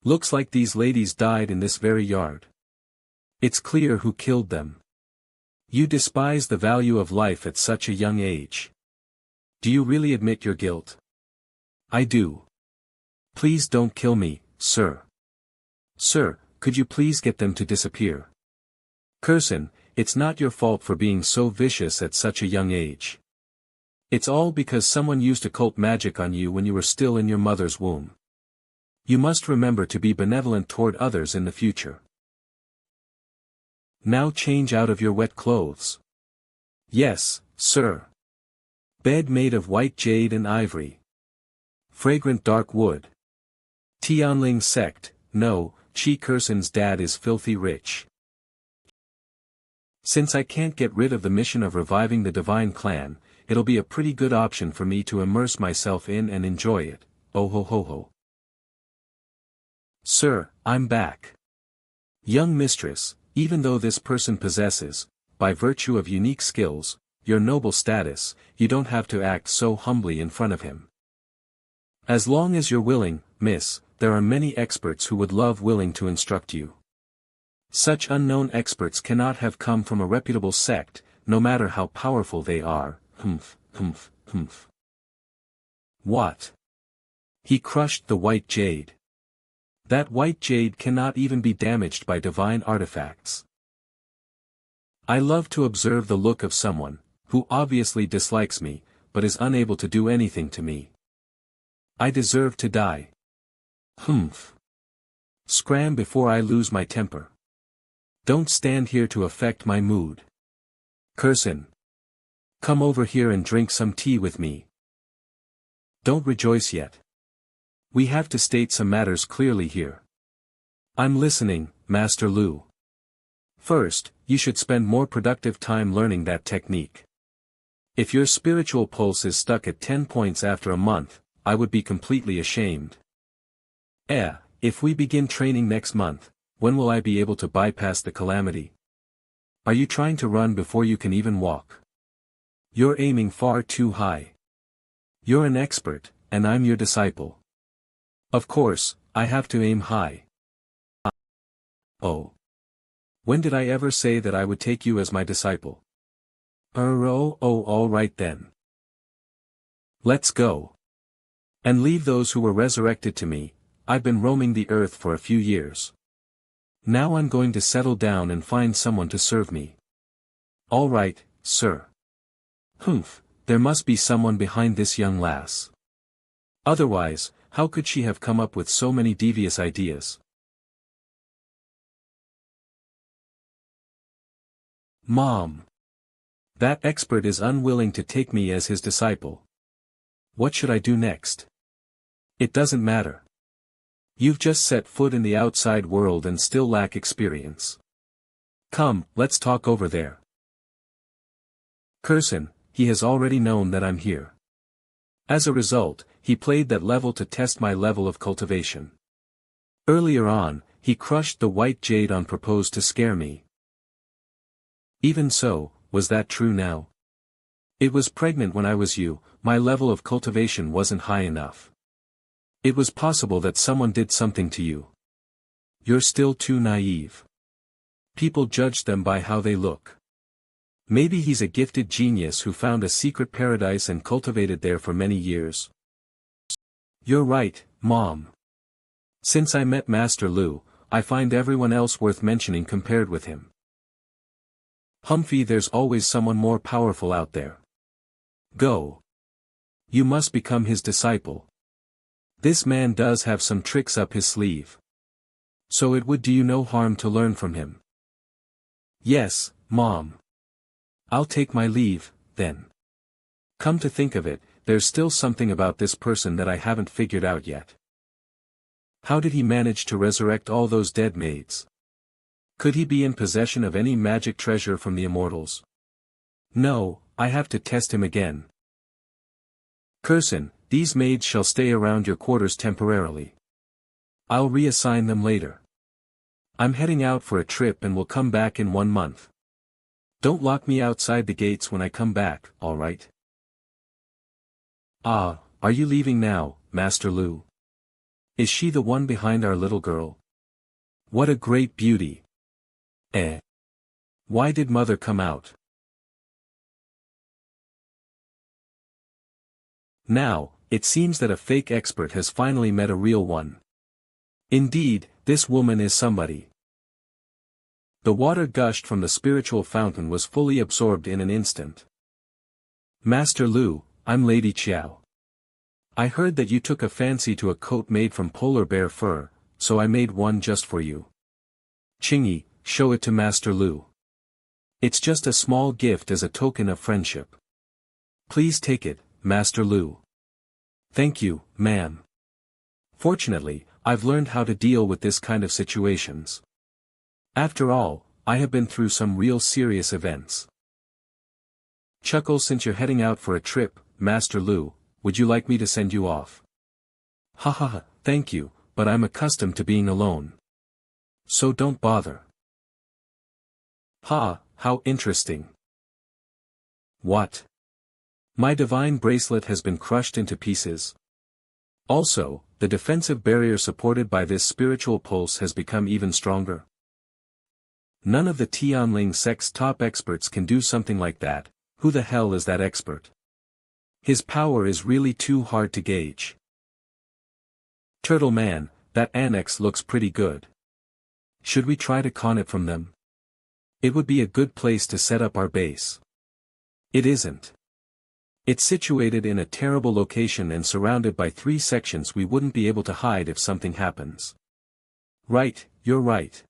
Looks like these ladies died in this very yard. It's clear who killed them. You despise the value of life at such a young age. Do you really admit your guilt? I do. Please don't kill me, sir. Sir, could you please get them to disappear? Curson, it's not your fault for being so vicious at such a young age. It's all because someone used occult magic on you when you were still in your mother's womb. You must remember to be benevolent toward others in the future. Now change out of your wet clothes. Yes, sir. Bed made of white jade and ivory. Fragrant dark wood. Tianling sect, no, Chi Curson's dad is filthy rich. Since I can't get rid of the mission of reviving the divine clan, it'll be a pretty good option for me to immerse myself in and enjoy it, oh ho ho ho. Sir, I'm back. Young mistress, even though this person possesses, by virtue of unique skills, your noble status, you don't have to act so humbly in front of him. As long as you're willing, miss, there are many experts who would love willing to instruct you. Such unknown experts cannot have come from a reputable sect, no matter how powerful they are, humph, humph, humph. What? He crushed the white jade. That white jade cannot even be damaged by divine artifacts. I love to observe the look of someone, who obviously dislikes me, but is unable to do anything to me. I deserve to die. Humph. Scram before I lose my temper. Don't stand here to affect my mood. Curson. Come over here and drink some tea with me. Don't rejoice yet. We have to state some matters clearly here. I'm listening, Master Lu. First, you should spend more productive time learning that technique. If your spiritual pulse is stuck at 10 points after a month, I would be completely ashamed. If we begin training next month, when will I be able to bypass the calamity? Are you trying to run before you can even walk? You're aiming far too high. You're an expert, and I'm your disciple. Of course, I have to aim high. Oh. When did I ever say that I would take you as my disciple? All right then. Let's go. And leave those who were resurrected to me. I've been roaming the earth for a few years. Now I'm going to settle down and find someone to serve me. All right, sir. Humph, there must be someone behind this young lass. Otherwise, how could she have come up with so many devious ideas? Mom. That expert is unwilling to take me as his disciple. What should I do next? It doesn't matter. You've just set foot in the outside world and still lack experience. Come, let's talk over there. Cursin, he has already known that I'm here. As a result, he played that level to test my level of cultivation. Earlier on, he crushed the white jade on purpose to scare me. Even so, was that true now? It was pregnant when I was you, my level of cultivation wasn't high enough. It was possible that someone did something to you. You're still too naive. People judge them by how they look. Maybe he's a gifted genius who found a secret paradise and cultivated there for many years. You're right, Mom. Since I met Master Lu, I find everyone else worth mentioning compared with him. Humphrey, there's always someone more powerful out there. Go. You must become his disciple. This man does have some tricks up his sleeve. So it would do you no harm to learn from him. Yes, Mom. I'll take my leave, then. Come to think of it, there's still something about this person that I haven't figured out yet. How did he manage to resurrect all those dead maids? Could he be in possession of any magic treasure from the immortals? No, I have to test him again. Cursin, these maids shall stay around your quarters temporarily. I'll reassign them later. I'm heading out for a trip and will come back in 1 month. Don't lock me outside the gates when I come back, all right? Ah, are you leaving now, Master Lu? Is she the one behind our little girl? What a great beauty. Why did Mother come out? Now, it seems that a fake expert has finally met a real one. Indeed, this woman is somebody. The water gushed from the spiritual fountain was fully absorbed in an instant. Master Lu, I'm Lady Xiao. I heard that you took a fancy to a coat made from polar bear fur, so I made one just for you. Qingyi, show it to Master Lu. It's just a small gift as a token of friendship. Please take it, Master Lu. Thank you, ma'am. Fortunately, I've learned how to deal with this kind of situations. After all, I have been through some real serious events. Chuckle, since you're heading out for a trip, Master Lu, would you like me to send you off? Ha ha ha, thank you, but I'm accustomed to being alone. So don't bother. Ha, how interesting. What? My divine bracelet has been crushed into pieces. Also, the defensive barrier supported by this spiritual pulse has become even stronger. None of the Tianling sect's top experts can do something like that. Who the hell is that expert? His power is really too hard to gauge. Turtle Man, that annex looks pretty good. Should we try to con it from them? It would be a good place to set up our base. It isn't. It's situated in a terrible location and surrounded by 3 sections we wouldn't be able to hide if something happens. Right, you're right.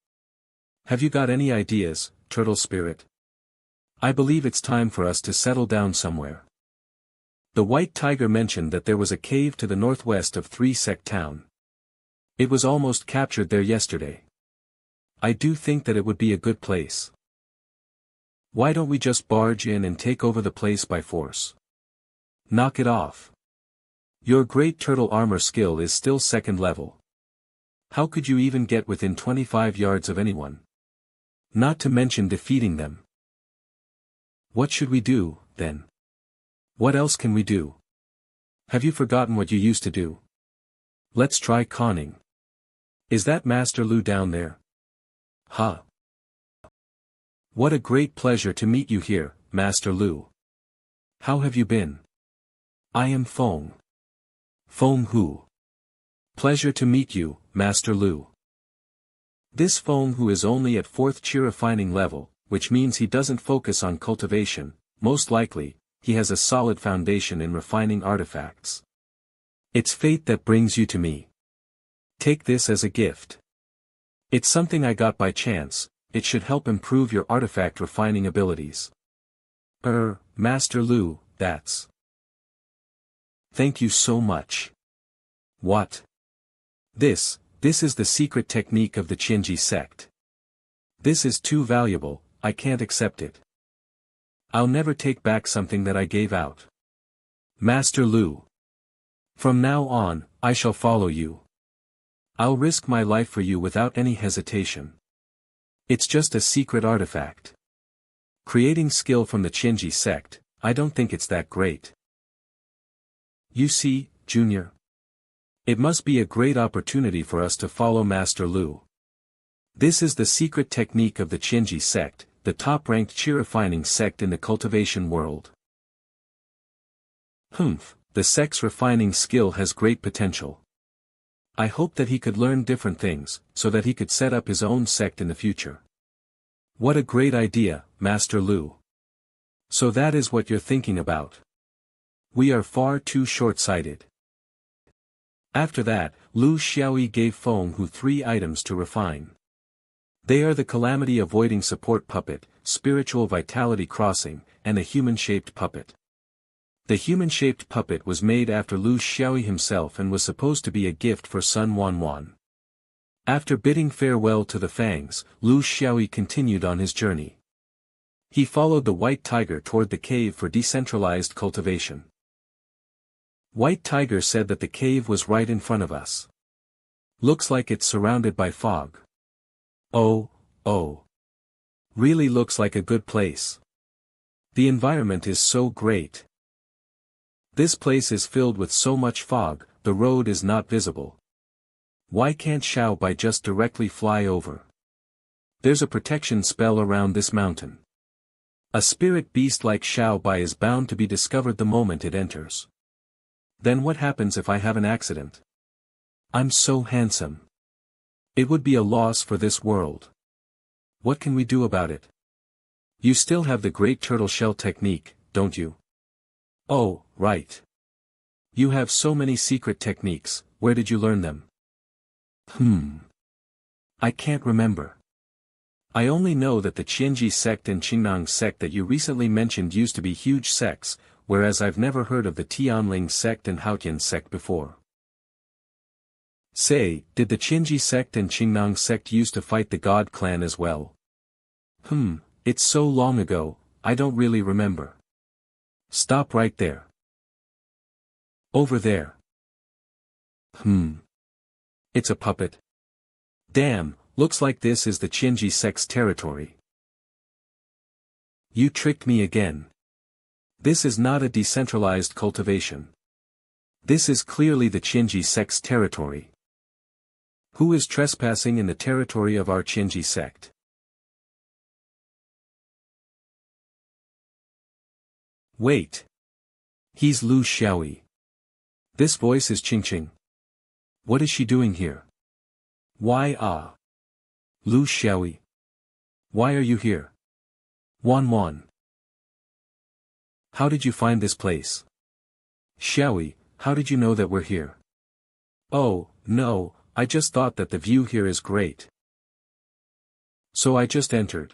Have you got any ideas, Turtle Spirit? I believe it's time for us to settle down somewhere. The White Tiger mentioned that there was a cave to the northwest of 3 Sect Town. It was almost captured there yesterday. I do think that it would be a good place. Why don't we just barge in and take over the place by force? Knock it off. Your great turtle armor skill is still 2nd level. How could you even get within 25 yards of anyone? Not to mention defeating them. What should we do, then? What else can we do? Have you forgotten what you used to do? Let's try conning. Is that Master Lu down there? Huh. What a great pleasure to meet you here, Master Lu. How have you been? I am Feng. Feng Hu. Pleasure to meet you, Master Lu. This Feng Hu is only at 4th Qi refining level, which means he doesn't focus on cultivation. Most likely, he has a solid foundation in refining artifacts. It's fate that brings you to me. Take this as a gift. It's something I got by chance. It should help improve your artifact refining abilities. Master Lu, that's. Thank you so much. What? This is the secret technique of the Qinji sect. This is too valuable, I can't accept it. I'll never take back something that I gave out. Master Lu. From now on, I shall follow you. I'll risk my life for you without any hesitation. It's just a secret artifact. Creating skill from the Qinji sect, I don't think it's that great. You see, Junior. It must be a great opportunity for us to follow Master Lu. This is the secret technique of the Qinji sect, the top-ranked Qi refining sect in the cultivation world. The sect's refining skill has great potential. I hope that he could learn different things, so that he could set up his own sect in the future. What a great idea, Master Lu. So that is what you're thinking about. We are far too short-sighted. After that, Lu Xiaoyi gave Feng Hu 3 items to refine. They are the Calamity Avoiding Support Puppet, Spiritual Vitality Crossing, and a human-shaped puppet. The human-shaped puppet was made after Lu Xiaoyi himself and was supposed to be a gift for Sun Wanwan. After bidding farewell to the Fangs, Lu Xiaoyi continued on his journey. He followed the White Tiger toward the cave for decentralized cultivation. White Tiger said that the cave was right in front of us. Looks like it's surrounded by fog. Oh. Really looks like a good place. The environment is so great. This place is filled with so much fog, the road is not visible. Why can't Xiaoyi just directly fly over? There's a protection spell around this mountain. A spirit beast like Xiaoyi is bound to be discovered the moment it enters. Then what happens if I have an accident? I'm so handsome. It would be a loss for this world. What can we do about it? You still have the great Tortoiseshell technique, don't you? Oh, right. You have so many secret techniques, where did you learn them? I can't remember. I only know that the Qinji sect and Qingnang sect that you recently mentioned used to be huge sects, whereas I've never heard of the Tianling sect and Haotian sect before. Say, did the Qinji sect and Qingnang sect used to fight the God clan as well? It's so long ago, I don't really remember. Stop right there. Over there. It's a puppet. Damn, looks like this is the Qinji sect's territory. You tricked me again. This is not a decentralized cultivation. This is clearly the Qinji sect's territory. Who is trespassing in the territory of our Qinji sect? Wait. He's Lu Xiaoyi. This voice is Qingqing. What is she doing here? Why Lu Xiaoyi. Why are you here? Wanwan. How did you find this place? Xiaoyi, how did you know that we're here? Oh, no, I just thought that the view here is great. So I just entered.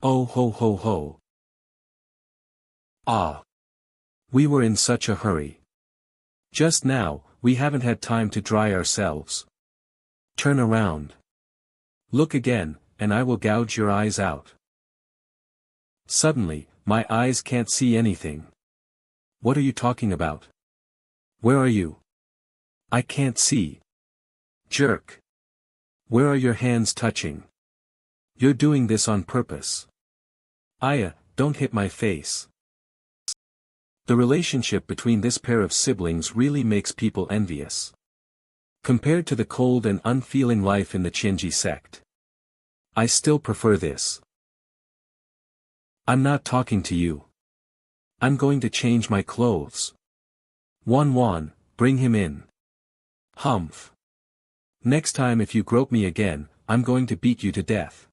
Oh ho ho ho. We were in such a hurry. Just now, we haven't had time to dry ourselves. Turn around. Look again, and I will gouge your eyes out. Suddenly, my eyes can't see anything. What are you talking about? Where are you? I can't see. Jerk. Where are your hands touching? You're doing this on purpose. Aya, don't hit my face. The relationship between this pair of siblings really makes people envious. Compared to the cold and unfeeling life in the Qianji sect, I still prefer this. I'm not talking to you. I'm going to change my clothes. Wan, bring him in. Humph. Next time if you grope me again, I'm going to beat you to death.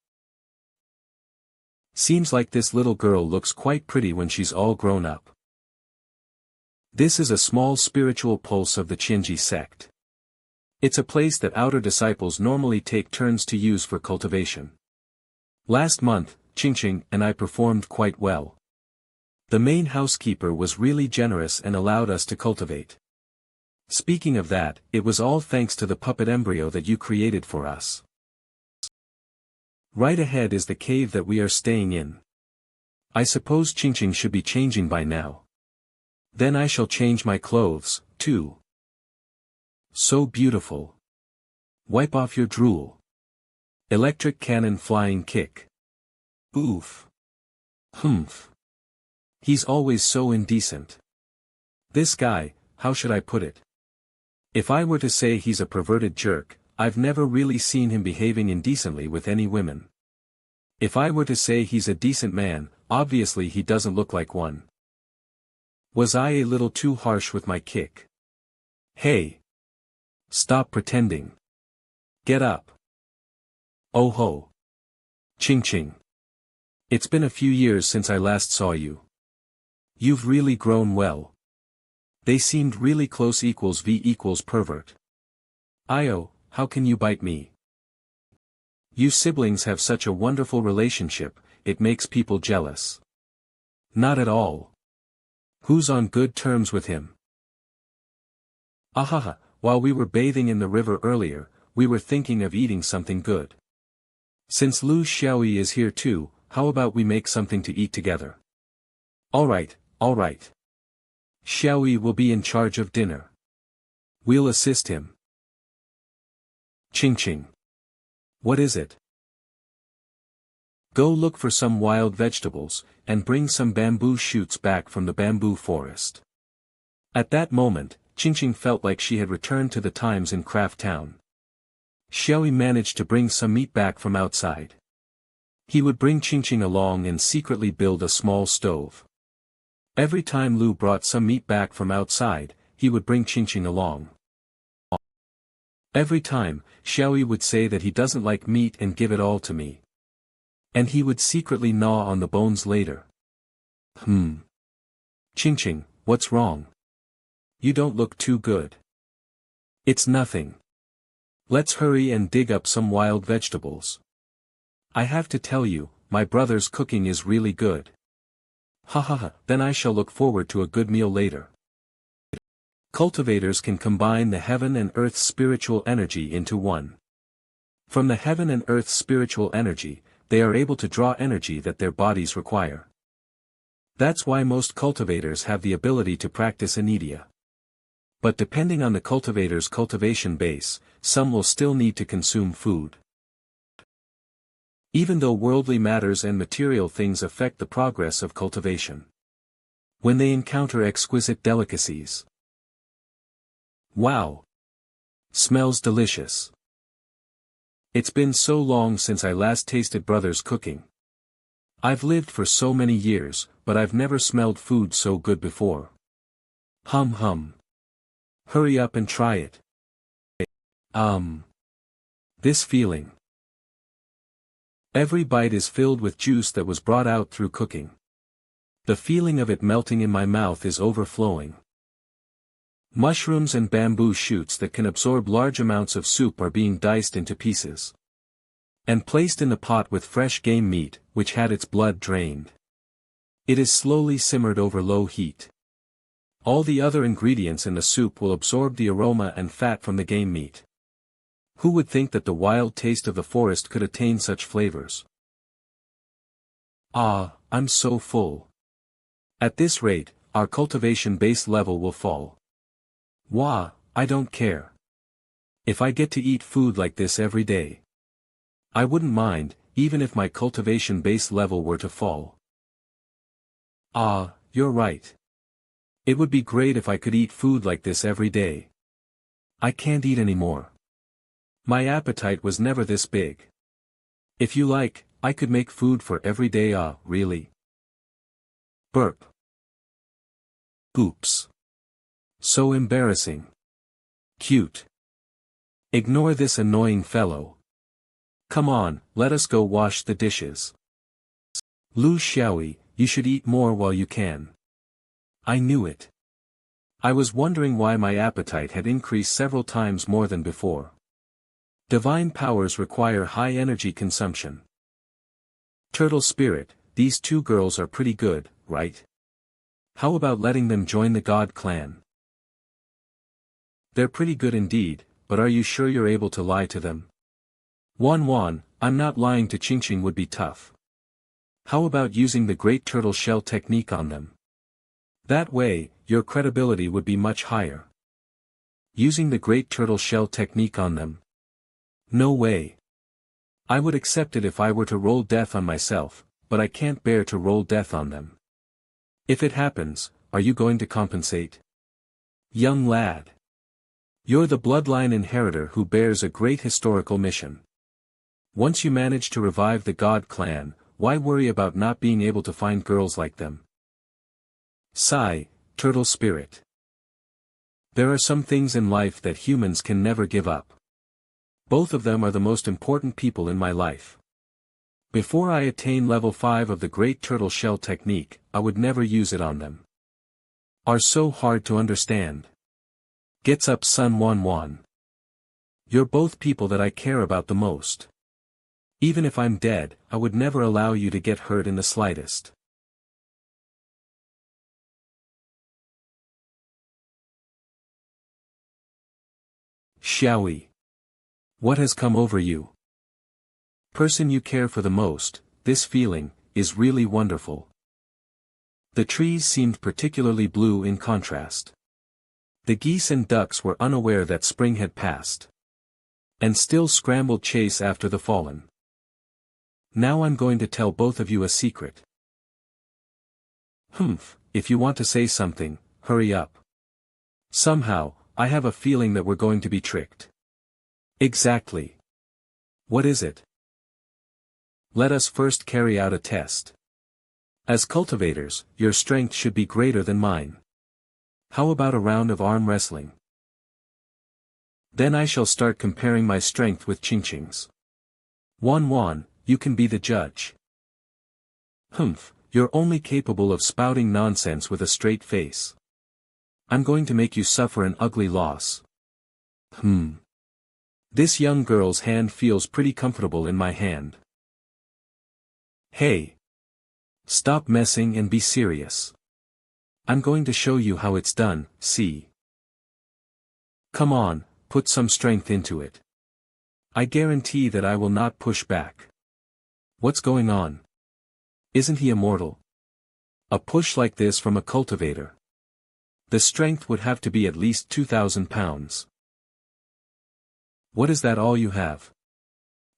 Seems like this little girl looks quite pretty when she's all grown up. This is a small spiritual pulse of the Qianji sect. It's a place that outer disciples normally take turns to use for cultivation. Last month, Qingqing and I performed quite well. The main housekeeper was really generous and allowed us to cultivate. Speaking of that, it was all thanks to the puppet embryo that you created for us. Right ahead is the cave that we are staying in. I suppose Qingqing should be changing by now. Then I shall change my clothes, too. So beautiful. Wipe off your drool. Electric cannon flying kick. Oof. Humph. He's always so indecent. This guy, how should I put it? If I were to say he's a perverted jerk, I've never really seen him behaving indecently with any women. If I were to say he's a decent man, obviously he doesn't look like one. Was I a little too harsh with my kick? Hey! Stop pretending. Get up. Oh ho. Qingqing. It's been a few years since I last saw you. You've really grown well. They seemed really close equals v equals pervert. Io, how can you bite me? You siblings have such a wonderful relationship, it makes people jealous. Not at all. Who's on good terms with him? Ahaha, while we were bathing in the river earlier, we were thinking of eating something good. Since Lu Xiaoyi is here too, how about we make something to eat together? Alright. Xiaoyi will be in charge of dinner. We'll assist him. Qingqing. What is it? Go look for some wild vegetables, and bring some bamboo shoots back from the bamboo forest. At that moment, Qingqing felt like she had returned to the times in Craft Town. Xiaoyi managed to bring some meat back from outside. He would bring Qingqing along and secretly build a small stove. Every time Lu brought some meat back from outside, he would bring Qingqing along. Every time, Xiaoyi would say that he doesn't like meat and give it all to me. And he would secretly gnaw on the bones later. Qingqing, what's wrong? You don't look too good. It's nothing. Let's hurry and dig up some wild vegetables. I have to tell you, my brother's cooking is really good. Then I shall look forward to a good meal later. Cultivators can combine the heaven and earth's spiritual energy into one. From the heaven and earth's spiritual energy, they are able to draw energy that their bodies require. That's why most cultivators have the ability to practice Anidia. But depending on the cultivator's cultivation base, some will still need to consume food. Even though worldly matters and material things affect the progress of cultivation. When they encounter exquisite delicacies. Wow! Smells delicious. It's been so long since I last tasted brother's cooking. I've lived for so many years, but I've never smelled food so good before. Hum. Hurry up and try it. This feeling. Every bite is filled with juice that was brought out through cooking. The feeling of it melting in my mouth is overflowing. Mushrooms and bamboo shoots that can absorb large amounts of soup are being diced into pieces. And placed in the pot with fresh game meat, which had its blood drained. It is slowly simmered over low heat. All the other ingredients in the soup will absorb the aroma and fat from the game meat. Who would think that the wild taste of the forest could attain such flavors? I'm so full. At this rate, our cultivation base level will fall. I don't care. If I get to eat food like this every day. I wouldn't mind, even if my cultivation base level were to fall. Ah, you're right. It would be great if I could eat food like this every day. I can't eat anymore. My appetite was never this big. If you like, I could make food for every day. Ah, really? Burp. Oops. So embarrassing. Cute. Ignore this annoying fellow. Come on, let us go wash the dishes. Xiaoyi, you should eat more while you can. I knew it. I was wondering why my appetite had increased several times more than before. Divine powers require high energy consumption. Turtle Spirit, these two girls are pretty good, right? How about letting them join the God clan? They're pretty good indeed, but are you sure you're able to lie to them? Wan, I'm not lying to Qingqing would be tough. How about using the Great Tortoiseshell technique on them? That way, your credibility would be much higher. Using the Great Tortoiseshell technique on them? No way. I would accept it if I were to roll death on myself, but I can't bear to roll death on them. If it happens, are you going to compensate? Young lad. You're the bloodline inheritor who bears a great historical mission. Once you manage to revive the God clan, why worry about not being able to find girls like them? Sigh, Turtle Spirit. There are some things in life that humans can never give up. Both of them are the most important people in my life. Before I attain level 5 of the Great Tortoiseshell technique, I would never use it on them. Are so hard to understand. Gets up Sun Wan. You're both people that I care about the most. Even if I'm dead, I would never allow you to get hurt in the slightest. Xiaoyi. What has come over you? Person you care for the most, this feeling, is really wonderful. The trees seemed particularly blue in contrast. The geese and ducks were unaware that spring had passed. And still scrambled chase after the fallen. Now I'm going to tell both of you a secret. If you want to say something, hurry up. Somehow, I have a feeling that we're going to be tricked. Exactly. What is it? Let us first carry out a test. As cultivators, your strength should be greater than mine. How about a round of arm wrestling? Then I shall start comparing my strength with Qingqing's. Wan, you can be the judge. You're only capable of spouting nonsense with a straight face. I'm going to make you suffer an ugly loss. This young girl's hand feels pretty comfortable in my hand. Hey! Stop messing and be serious. I'm going to show you how it's done, see? Come on, put some strength into it. I guarantee that I will not push back. What's going on? Isn't he immortal? A push like this from a cultivator. The strength would have to be at least 2,000 pounds. What is that all you have?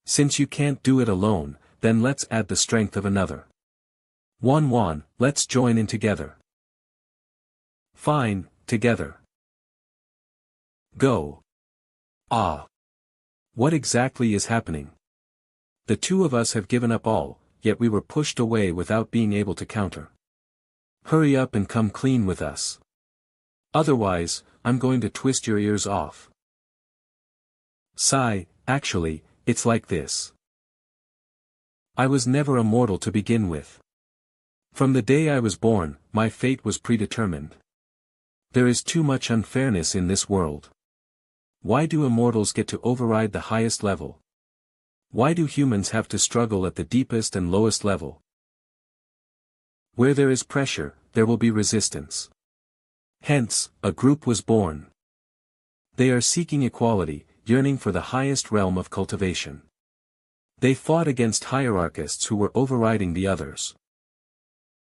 Since you can't do it alone, then let's add the strength of another. Wan, let's join in together. Fine, together. Go. Ah. What exactly is happening? The two of us have given up all, yet we were pushed away without being able to counter. Hurry up and come clean with us. Otherwise, I'm going to twist your ears off. Sigh, actually, it's like this. I was never a mortal to begin with. From the day I was born, my fate was predetermined. There is too much unfairness in this world. Why do immortals get to override the highest level? Why do humans have to struggle at the deepest and lowest level? Where there is pressure, there will be resistance. Hence, a group was born. They are seeking equality, yearning for the highest realm of cultivation. They fought against hierarchists who were overriding the others.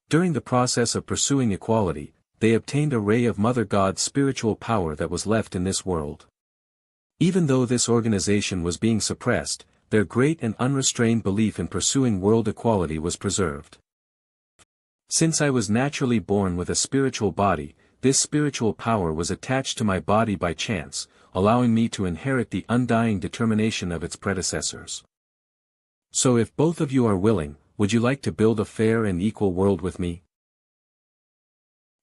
During the process of pursuing equality, they obtained a ray of Mother God's spiritual power that was left in this world. Even though this organization was being suppressed, their great and unrestrained belief in pursuing world equality was preserved. Since I was naturally born with a spiritual body, this spiritual power was attached to my body by chance, allowing me to inherit the undying determination of its predecessors. So if both of you are willing, would you like to build a fair and equal world with me?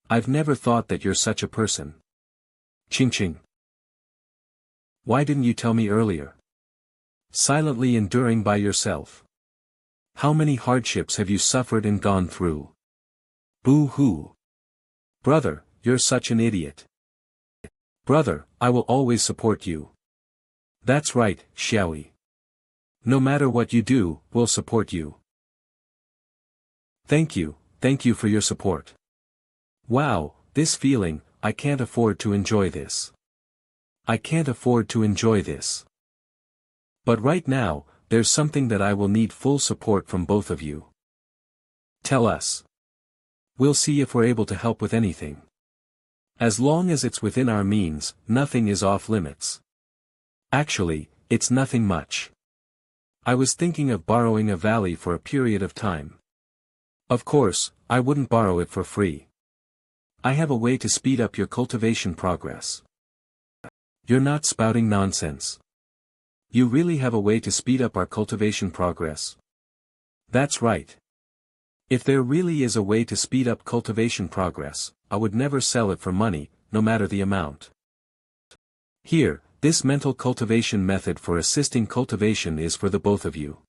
I've never thought that you're such a person. Ching ching. Why didn't you tell me earlier? Silently enduring by yourself. How many hardships have you suffered and gone through? Boo-hoo. Brother, you're such an idiot. Brother, I will always support you. That's right, Xiaoyi. No matter what you do, we'll support you. Thank you for your support. Wow, this feeling, I can't afford to enjoy this. I can't afford to enjoy this. But right now, there's something that I will need full support from both of you. Tell us. We'll see if we're able to help with anything. As long as it's within our means, nothing is off limits. Actually, it's nothing much. I was thinking of borrowing a valley for a period of time. Of course, I wouldn't borrow it for free. I have a way to speed up your cultivation progress. You're not spouting nonsense. You really have a way to speed up our cultivation progress. That's right. If there really is a way to speed up cultivation progress, I would never sell it for money, no matter the amount. Here, this mental cultivation method for assisting cultivation is for the both of you.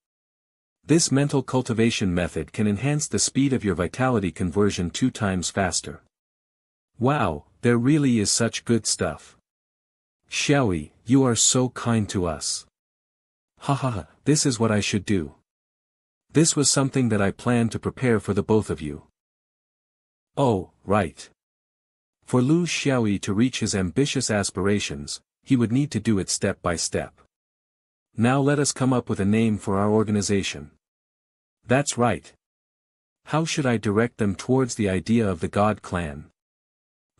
This mental cultivation method can enhance the speed of your vitality conversion 2 times faster. Wow, there really is such good stuff. Xiaoyi, you are so kind to us. Haha, this is what I should do. This was something that I planned to prepare for the both of you. Oh, right. For Lu Xiaoyi to reach his ambitious aspirations, he would need to do it step by step. Now let us come up with a name for our organization. That's right. How should I direct them towards the idea of the God clan?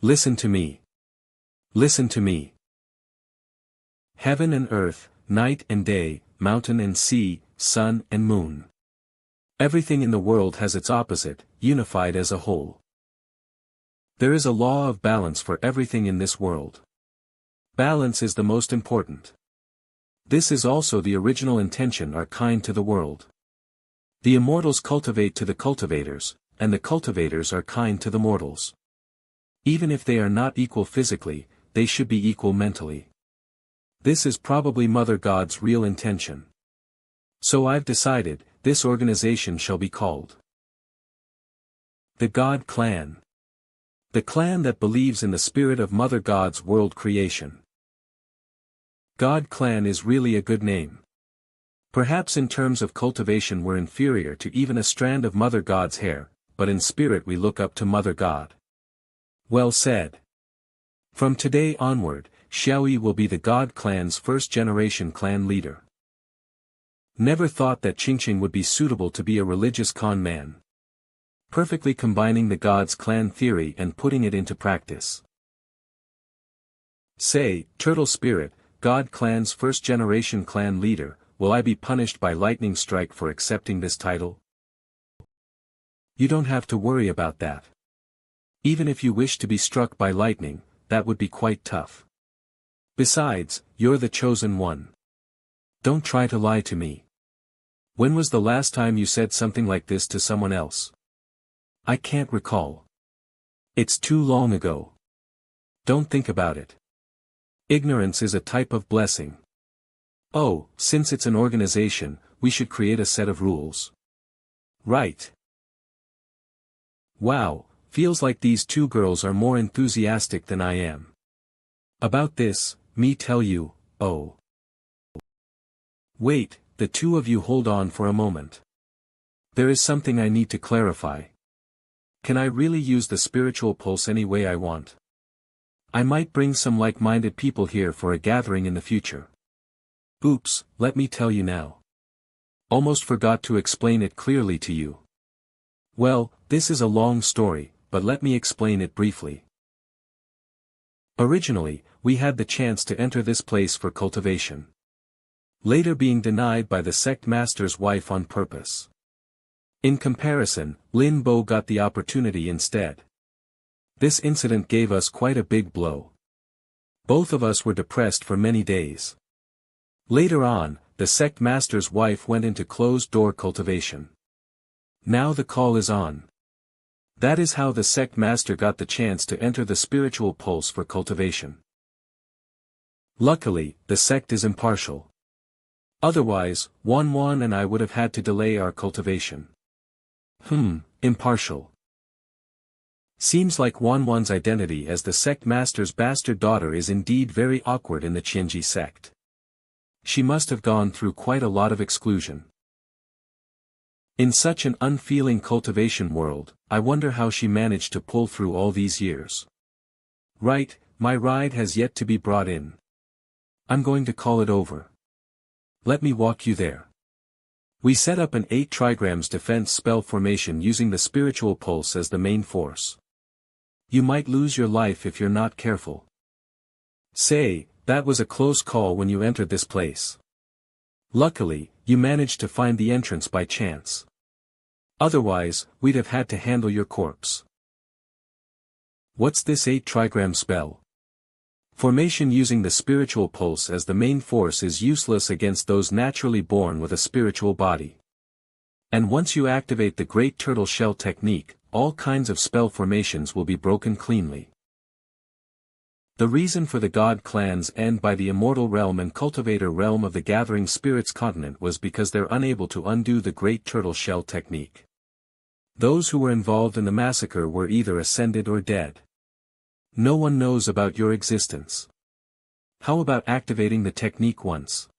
Listen to me. Listen to me. Heaven and earth, night and day, mountain and sea, sun and moon. Everything in the world has its opposite, unified as a whole. There is a law of balance for everything in this world. Balance is the most important. This is also the original intention are kind to the world. The immortals cultivate to the cultivators, and the cultivators are kind to the mortals. Even if they are not equal physically, they should be equal mentally. This is probably Mother God's real intention. So I've decided, this organization shall be called the God Clan. The clan that believes in the spirit of Mother God's world creation. God Clan is really a good name. Perhaps in terms of cultivation we're inferior to even a strand of Mother God's hair, but in spirit we look up to Mother God. Well said. From today onward, Xiaoyi will be the God Clan's first-generation clan leader. Never thought that Qingqing would be suitable to be a religious con man. Perfectly combining the God's clan theory and putting it into practice. Say, Turtle Spirit, God Clan's first-generation clan leader, will I be punished by lightning strike for accepting this title? You don't have to worry about that. Even if you wish to be struck by lightning, that would be quite tough. Besides, you're the chosen one. Don't try to lie to me. When was the last time you said something like this to someone else? I can't recall. It's too long ago. Don't think about it. Ignorance is a type of blessing. Oh, since it's an organization, we should create a set of rules. Right. Wow, feels like these 2 girls are more enthusiastic than I am. About this, me tell you, oh. Wait, the 2 of you hold on for a moment. There is something I need to clarify. Can I really use the spiritual pulse any way I want? I might bring some like-minded people here for a gathering in the future. Oops, let me tell you now. Almost forgot to explain it clearly to you. Well, this is a long story, but let me explain it briefly. Originally, we had the chance to enter this place for cultivation. later being denied by the sect master's wife on purpose. In comparison, Lin Bo got the opportunity instead. This incident gave us quite a big blow. Both of us were depressed for many days. Later on, the sect master's wife went into closed-door cultivation. Now the call is on. That is how the sect master got the chance to enter the spiritual pulse for cultivation. Luckily, the sect is impartial. Otherwise, Wan and I would have had to delay our cultivation. Impartial. Seems like Wan's identity as the sect master's bastard daughter is indeed very awkward in the Qianji sect. She must have gone through quite a lot of exclusion. In such an unfeeling cultivation world, I wonder how she managed to pull through all these years. Right, my ride has yet to be brought in. I'm going to call it over. Let me walk you there. We set up an 8 trigrams defense spell formation using the spiritual pulse as the main force. You might lose your life if you're not careful. Say, that was a close call when you entered this place. Luckily, you managed to find the entrance by chance. Otherwise, we'd have had to handle your corpse. What's this 8 trigram spell? Formation using the spiritual pulse as the main force is useless against those naturally born with a spiritual body. And once you activate the Great Tortoiseshell technique, all kinds of spell formations will be broken cleanly. The reason for the God clan's end by the immortal realm and cultivator realm of the Gathering Spirits continent was because they're unable to undo the Great Tortoiseshell technique. Those who were involved in the massacre were either ascended or dead. No one knows about your existence. How about activating the technique once?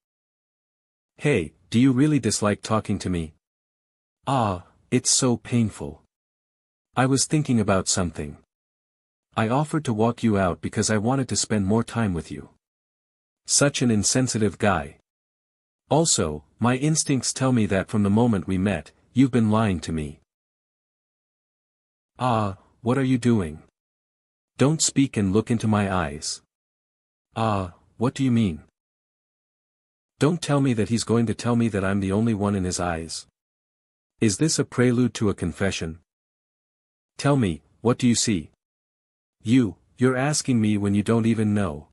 Hey, do you really dislike talking to me? It's so painful. I was thinking about something. I offered to walk you out because I wanted to spend more time with you. Such an insensitive guy. Also, my instincts tell me that from the moment we met, you've been lying to me. What are you doing? Don't speak and look into my eyes. What do you mean? Don't tell me that he's going to tell me that I'm the only one in his eyes. Is this a prelude to a confession? Tell me, what do you see? You're asking me when you don't even know.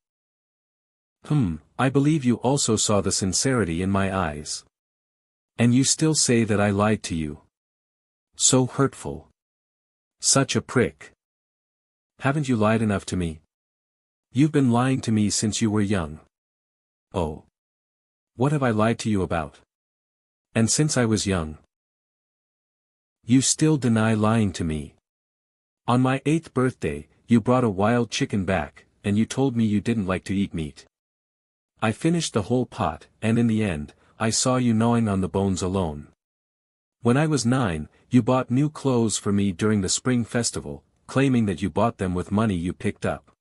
I believe you also saw the sincerity in my eyes. And you still say that I lied to you. So hurtful. Such a prick. Haven't you lied enough to me? You've been lying to me since you were young. Oh. What have I lied to you about? And since I was young? You still deny lying to me. On my 8th birthday, you brought a wild chicken back, and you told me you didn't like to eat meat. I finished the whole pot, and in the end, I saw you gnawing on the bones alone. When I was 9, you bought new clothes for me during the spring festival, claiming that you bought them with money you picked up.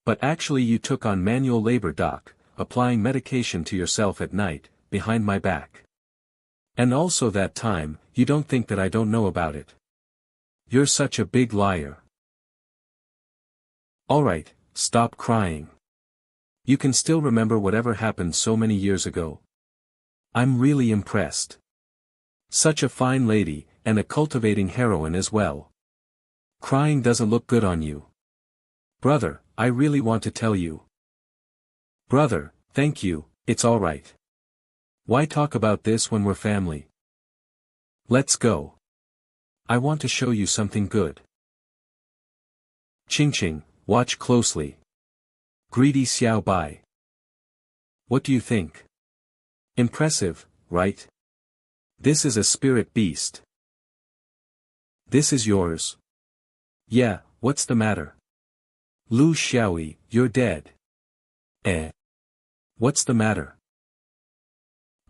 But actually you took on manual labor, applying medication to yourself at night, behind my back. And also that time, you don't think that I don't know about it. You're such a big liar. Alright, stop crying. You can still remember whatever happened so many years ago. I'm really impressed. Such a fine lady, and a cultivating heroine as well. Crying doesn't look good on you. Brother, I really want to tell you. Brother, thank you, it's alright. Why talk about this when we're family? Let's go. I want to show you something good. Ching, watch closely. Greedy Xiaoyi. What do you think? Impressive, right? This is a spirit beast. This is yours. Yeah, what's the matter? Lu Xiaoyi, you're dead. What's the matter?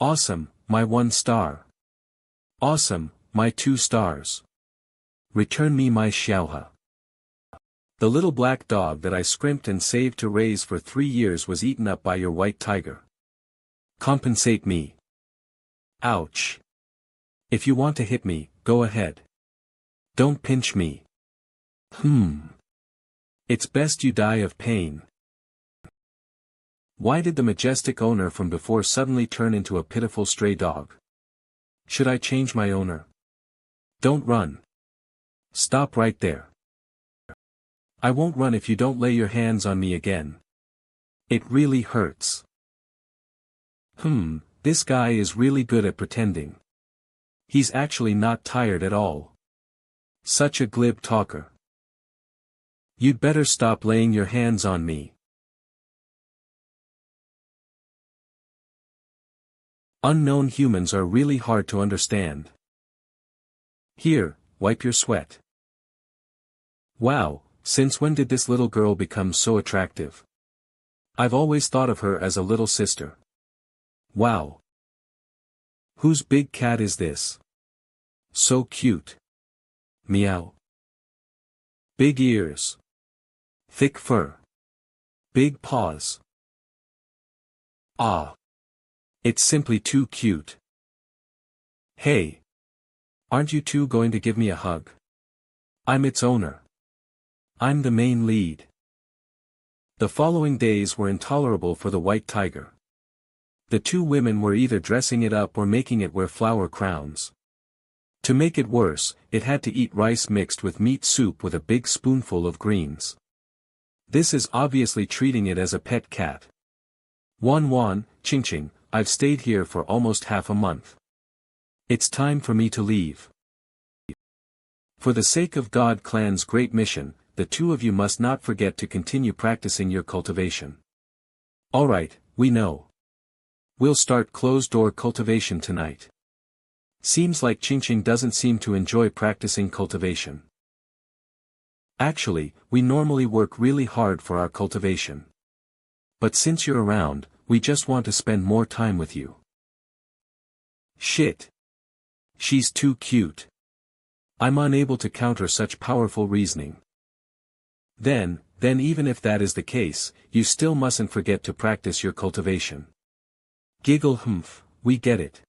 Awesome, my 1 star. Awesome, my 2 stars. Return me my Xiaohe. The little black dog that I scrimped and saved to raise for 3 years was eaten up by your white tiger. Compensate me. Ouch. If you want to hit me, go ahead. Don't pinch me. It's best you die of pain. Why did the majestic owner from before suddenly turn into a pitiful stray dog? Should I change my owner? Don't run. Stop right there. I won't run if you don't lay your hands on me again. It really hurts. This guy is really good at pretending. He's actually not tired at all. Such a glib talker. You'd better stop laying your hands on me. Unknown humans are really hard to understand. Here, wipe your sweat. Wow, since when did this little girl become so attractive? I've always thought of her as a little sister. Wow. Whose big cat is this? So cute. Meow. Big ears. Thick fur. Big paws. Ah. It's simply too cute. Hey. Aren't you two going to give me a hug? I'm its owner. I'm the main lead. The following days were intolerable for the white tiger. The two women were either dressing it up or making it wear flower crowns. To make it worse, it had to eat rice mixed with meat soup with a big spoonful of greens. This is obviously treating it as a pet cat. Wan, Ching, I've stayed here for almost half a month. It's time for me to leave. For the sake of God Clan's great mission, the two of you must not forget to continue practicing your cultivation. Alright, we know. We'll start closed-door cultivation tonight. Seems like Ching doesn't seem to enjoy practicing cultivation. Actually, we normally work really hard for our cultivation. But since you're around, we just want to spend more time with you. Shit. She's too cute. I'm unable to counter such powerful reasoning. Then even if that is the case, you still mustn't forget to practice your cultivation. Giggle we get it.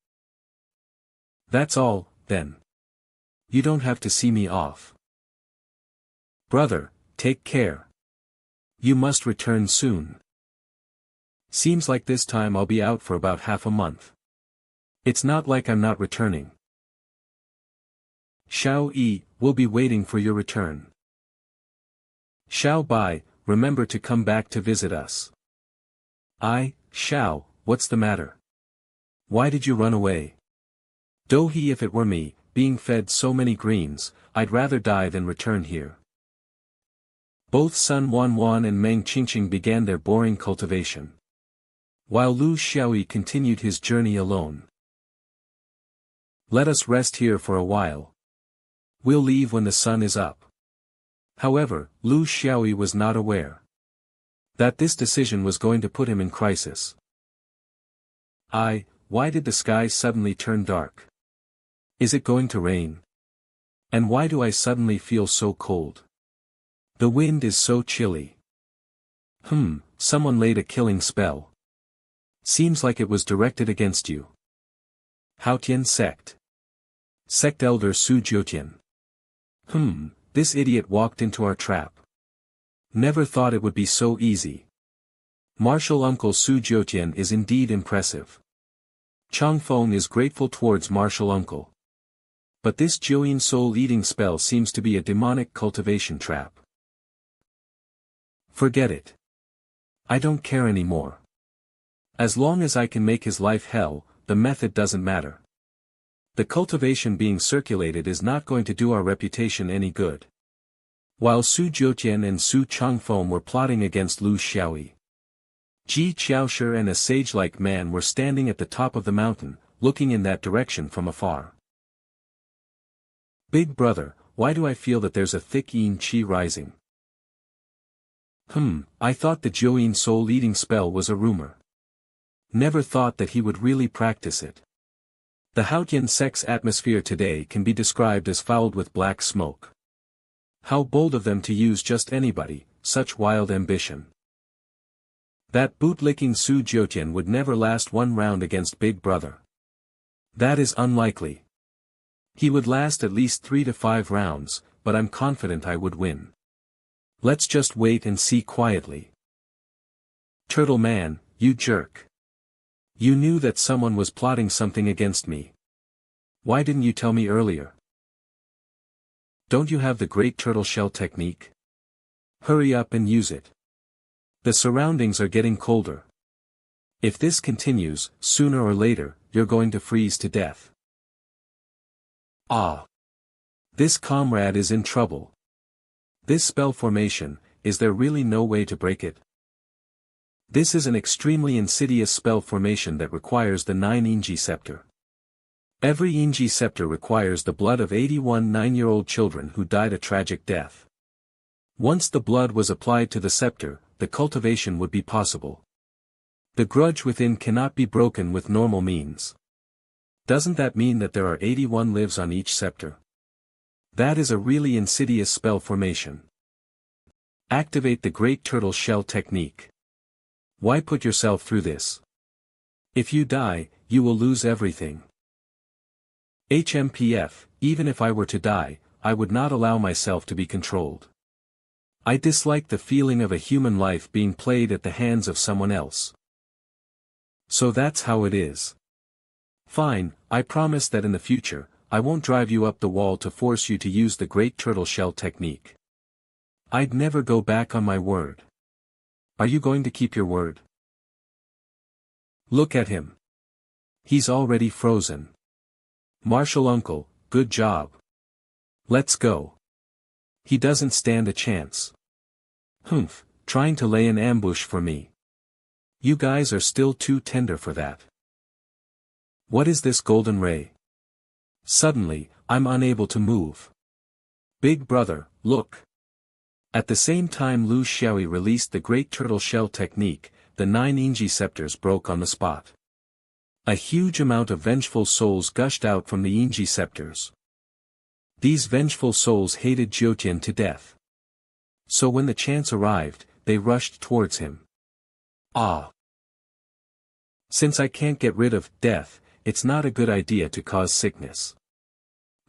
That's all, then. You don't have to see me off. Brother, take care. You must return soon. Seems like this time I'll be out for about half a month. It's not like I'm not returning. Xiaoyi, we'll be waiting for your return. Xiaobai, remember to come back to visit us. Xiao, what's the matter? Why did you run away? Dohi, if it were me, being fed so many greens, I'd rather die than return here. Both Sun Wan and Meng Qingqing began their boring cultivation, while Lu Xiaoyi continued his journey alone. Let us rest here for a while. We'll leave when the sun is up. However, Lu Xiaoyi was not aware that this decision was going to put him in crisis. Why did the sky suddenly turn dark? Is it going to rain? And why do I suddenly feel so cold? The wind is so chilly. Someone laid a killing spell. Seems like it was directed against you. Haotian Sect. Sect Elder Su Jiutian. This idiot walked into our trap. Never thought it would be so easy. Martial Uncle Su Jiutian is indeed impressive. Changfeng is grateful towards Martial Uncle. But this Jiuyin soul-eating spell seems to be a demonic cultivation trap. Forget it. I don't care anymore. As long as I can make his life hell, the method doesn't matter. The cultivation being circulated is not going to do our reputation any good. While Su Jiutian and Su Changfeng were plotting against Lu Xiaoyi, Ji Qiaoshi and a sage-like man were standing at the top of the mountain, looking in that direction from afar. Big brother, why do I feel that there's a thick yin qi rising? I thought the Jiuyin soul-eating spell was a rumor. Never thought that he would really practice it. The Haotian sect's atmosphere today can be described as fouled with black smoke. How bold of them to use just anybody, such wild ambition. That boot-licking Su Jiutian would never last one round against Big Brother. That is unlikely. He would last at least 3 to 5 rounds, but I'm confident I would win. Let's just wait and see quietly. Turtle Man, you jerk. You knew that someone was plotting something against me. Why didn't you tell me earlier? Don't you have the great tortoiseshell technique? Hurry up and use it. The surroundings are getting colder. If this continues, sooner or later, you're going to freeze to death. Ah! This comrade is in trouble. This spell formation, is there really no way to break it? This is an extremely insidious spell formation that requires the 9 Inji scepter. Every Inji scepter requires the blood of 81 9-year-old children who died a tragic death. Once the blood was applied to the scepter, the cultivation would be possible. The grudge within cannot be broken with normal means. Doesn't that mean that there are 81 lives on each scepter? That is a really insidious spell formation. Activate the Great Turtle Shell technique. Why put yourself through this? If you die, you will lose everything. HMPF, even if I were to die, I would not allow myself to be controlled. I dislike the feeling of a human life being played at the hands of someone else. So that's how it is. Fine, I promise that in the future, I won't drive you up the wall to force you to use the Great Turtle Shell technique. I'd never go back on my word. Are you going to keep your word? Look at him. He's already frozen. Martial uncle, good job. Let's go. He doesn't stand a chance. Humph, trying to lay an ambush for me. You guys are still too tender for that. What is this golden ray? Suddenly, I'm unable to move. Big brother, look. At the same time Lu Xiaoyi released the Great Turtle Shell technique, the 9 Inji scepters broke on the spot. A huge amount of vengeful souls gushed out from the Inji scepters. These vengeful souls hated Jiutian to death. So when the chance arrived, they rushed towards him. Ah! Since I can't get rid of death, it's not a good idea to cause sickness.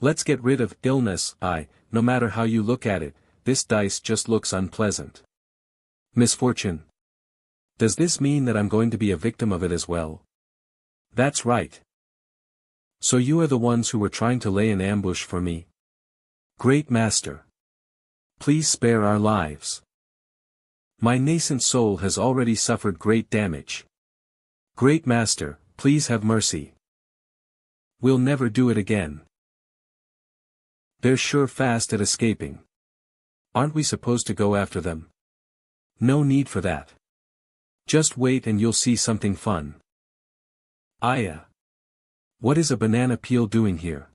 Let's get rid of illness. No matter how you look at it, this dice just looks unpleasant. Misfortune. Does this mean that I'm going to be a victim of it as well? That's right. So you are the ones who were trying to lay an ambush for me? Great Master. Please spare our lives. My nascent soul has already suffered great damage. Great Master, please have mercy. We'll never do it again. They're sure fast at escaping. Aren't we supposed to go after them? No need for that. Just wait and you'll see something fun. Aya. What is a banana peel doing here?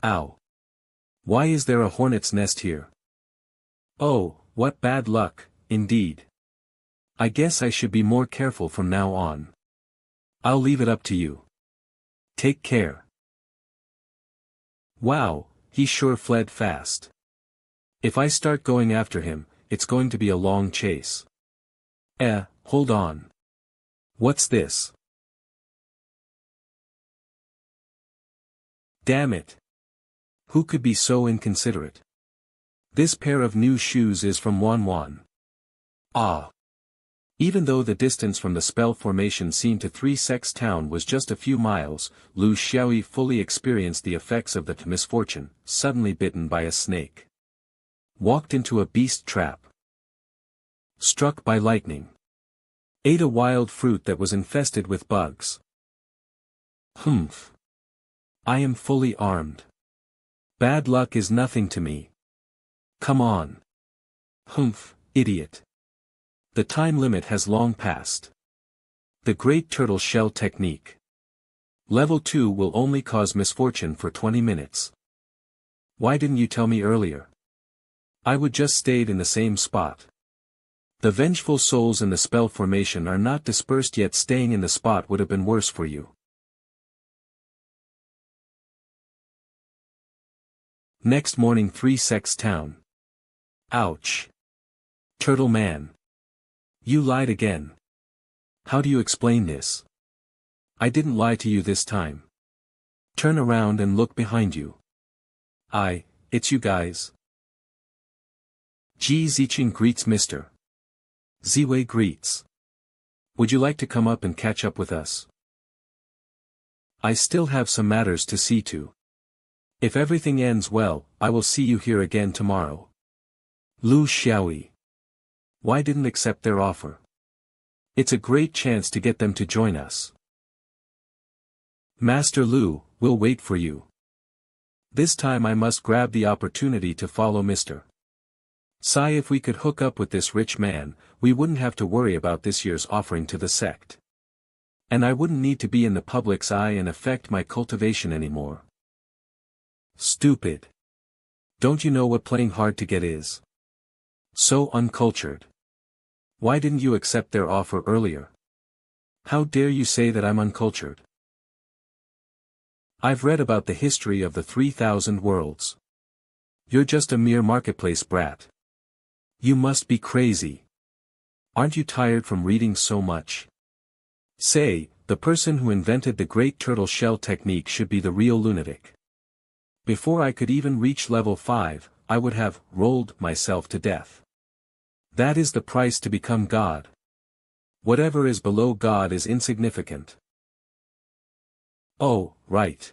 Ow. Why is there a hornet's nest here? Oh, what bad luck, indeed. I guess I should be more careful from now on. I'll leave it up to you. Take care. Wow, he sure fled fast. If I start going after him, it's going to be a long chase. Hold on. What's this? Damn it. Who could be so inconsiderate? This pair of new shoes is from Wan. Ah. Even though the distance from the spell formation scene to 3 Sex Town was just a few miles, Lu Xiaoyi fully experienced the effects of the misfortune, suddenly bitten by a snake. Walked into a beast trap. Struck by lightning. Ate a wild fruit that was infested with bugs. Humph. I am fully armed. Bad luck is nothing to me. Come on. Humph, idiot. The time limit has long passed. The Great Turtle Shell technique. Level 2 will only cause misfortune for 20 minutes. Why didn't you tell me earlier? I would just stayed in the same spot. The vengeful souls in the spell formation are not dispersed yet. Staying in the spot would have been worse for you. Next morning 3 Sex Town. Ouch. Turtle Man. You lied again. How do you explain this? I didn't lie to you this time. Turn around and look behind you. It's you guys. Ji Ziqing greets Mr. Ziwei greets. Would you like to come up and catch up with us? I still have some matters to see to. If everything ends well, I will see you here again tomorrow. Lu Xiaoyi. Why didn't accept their offer? It's a great chance to get them to join us. Master Lu, we'll wait for you. This time I must grab the opportunity to follow Mr. Sai. If we could hook up with this rich man, we wouldn't have to worry about this year's offering to the sect. And I wouldn't need to be in the public's eye and affect my cultivation anymore. Stupid. Don't you know what playing hard to get is? So uncultured. Why didn't you accept their offer earlier? How dare you say that I'm uncultured? I've read about the history of the 3,000 worlds. You're just a mere marketplace brat. You must be crazy. Aren't you tired from reading so much? Say, the person who invented the great tortoiseshell technique should be the real lunatic. Before I could even reach level 5, I would have rolled myself to death. That is the price to become God. Whatever is below God is insignificant. Oh, right.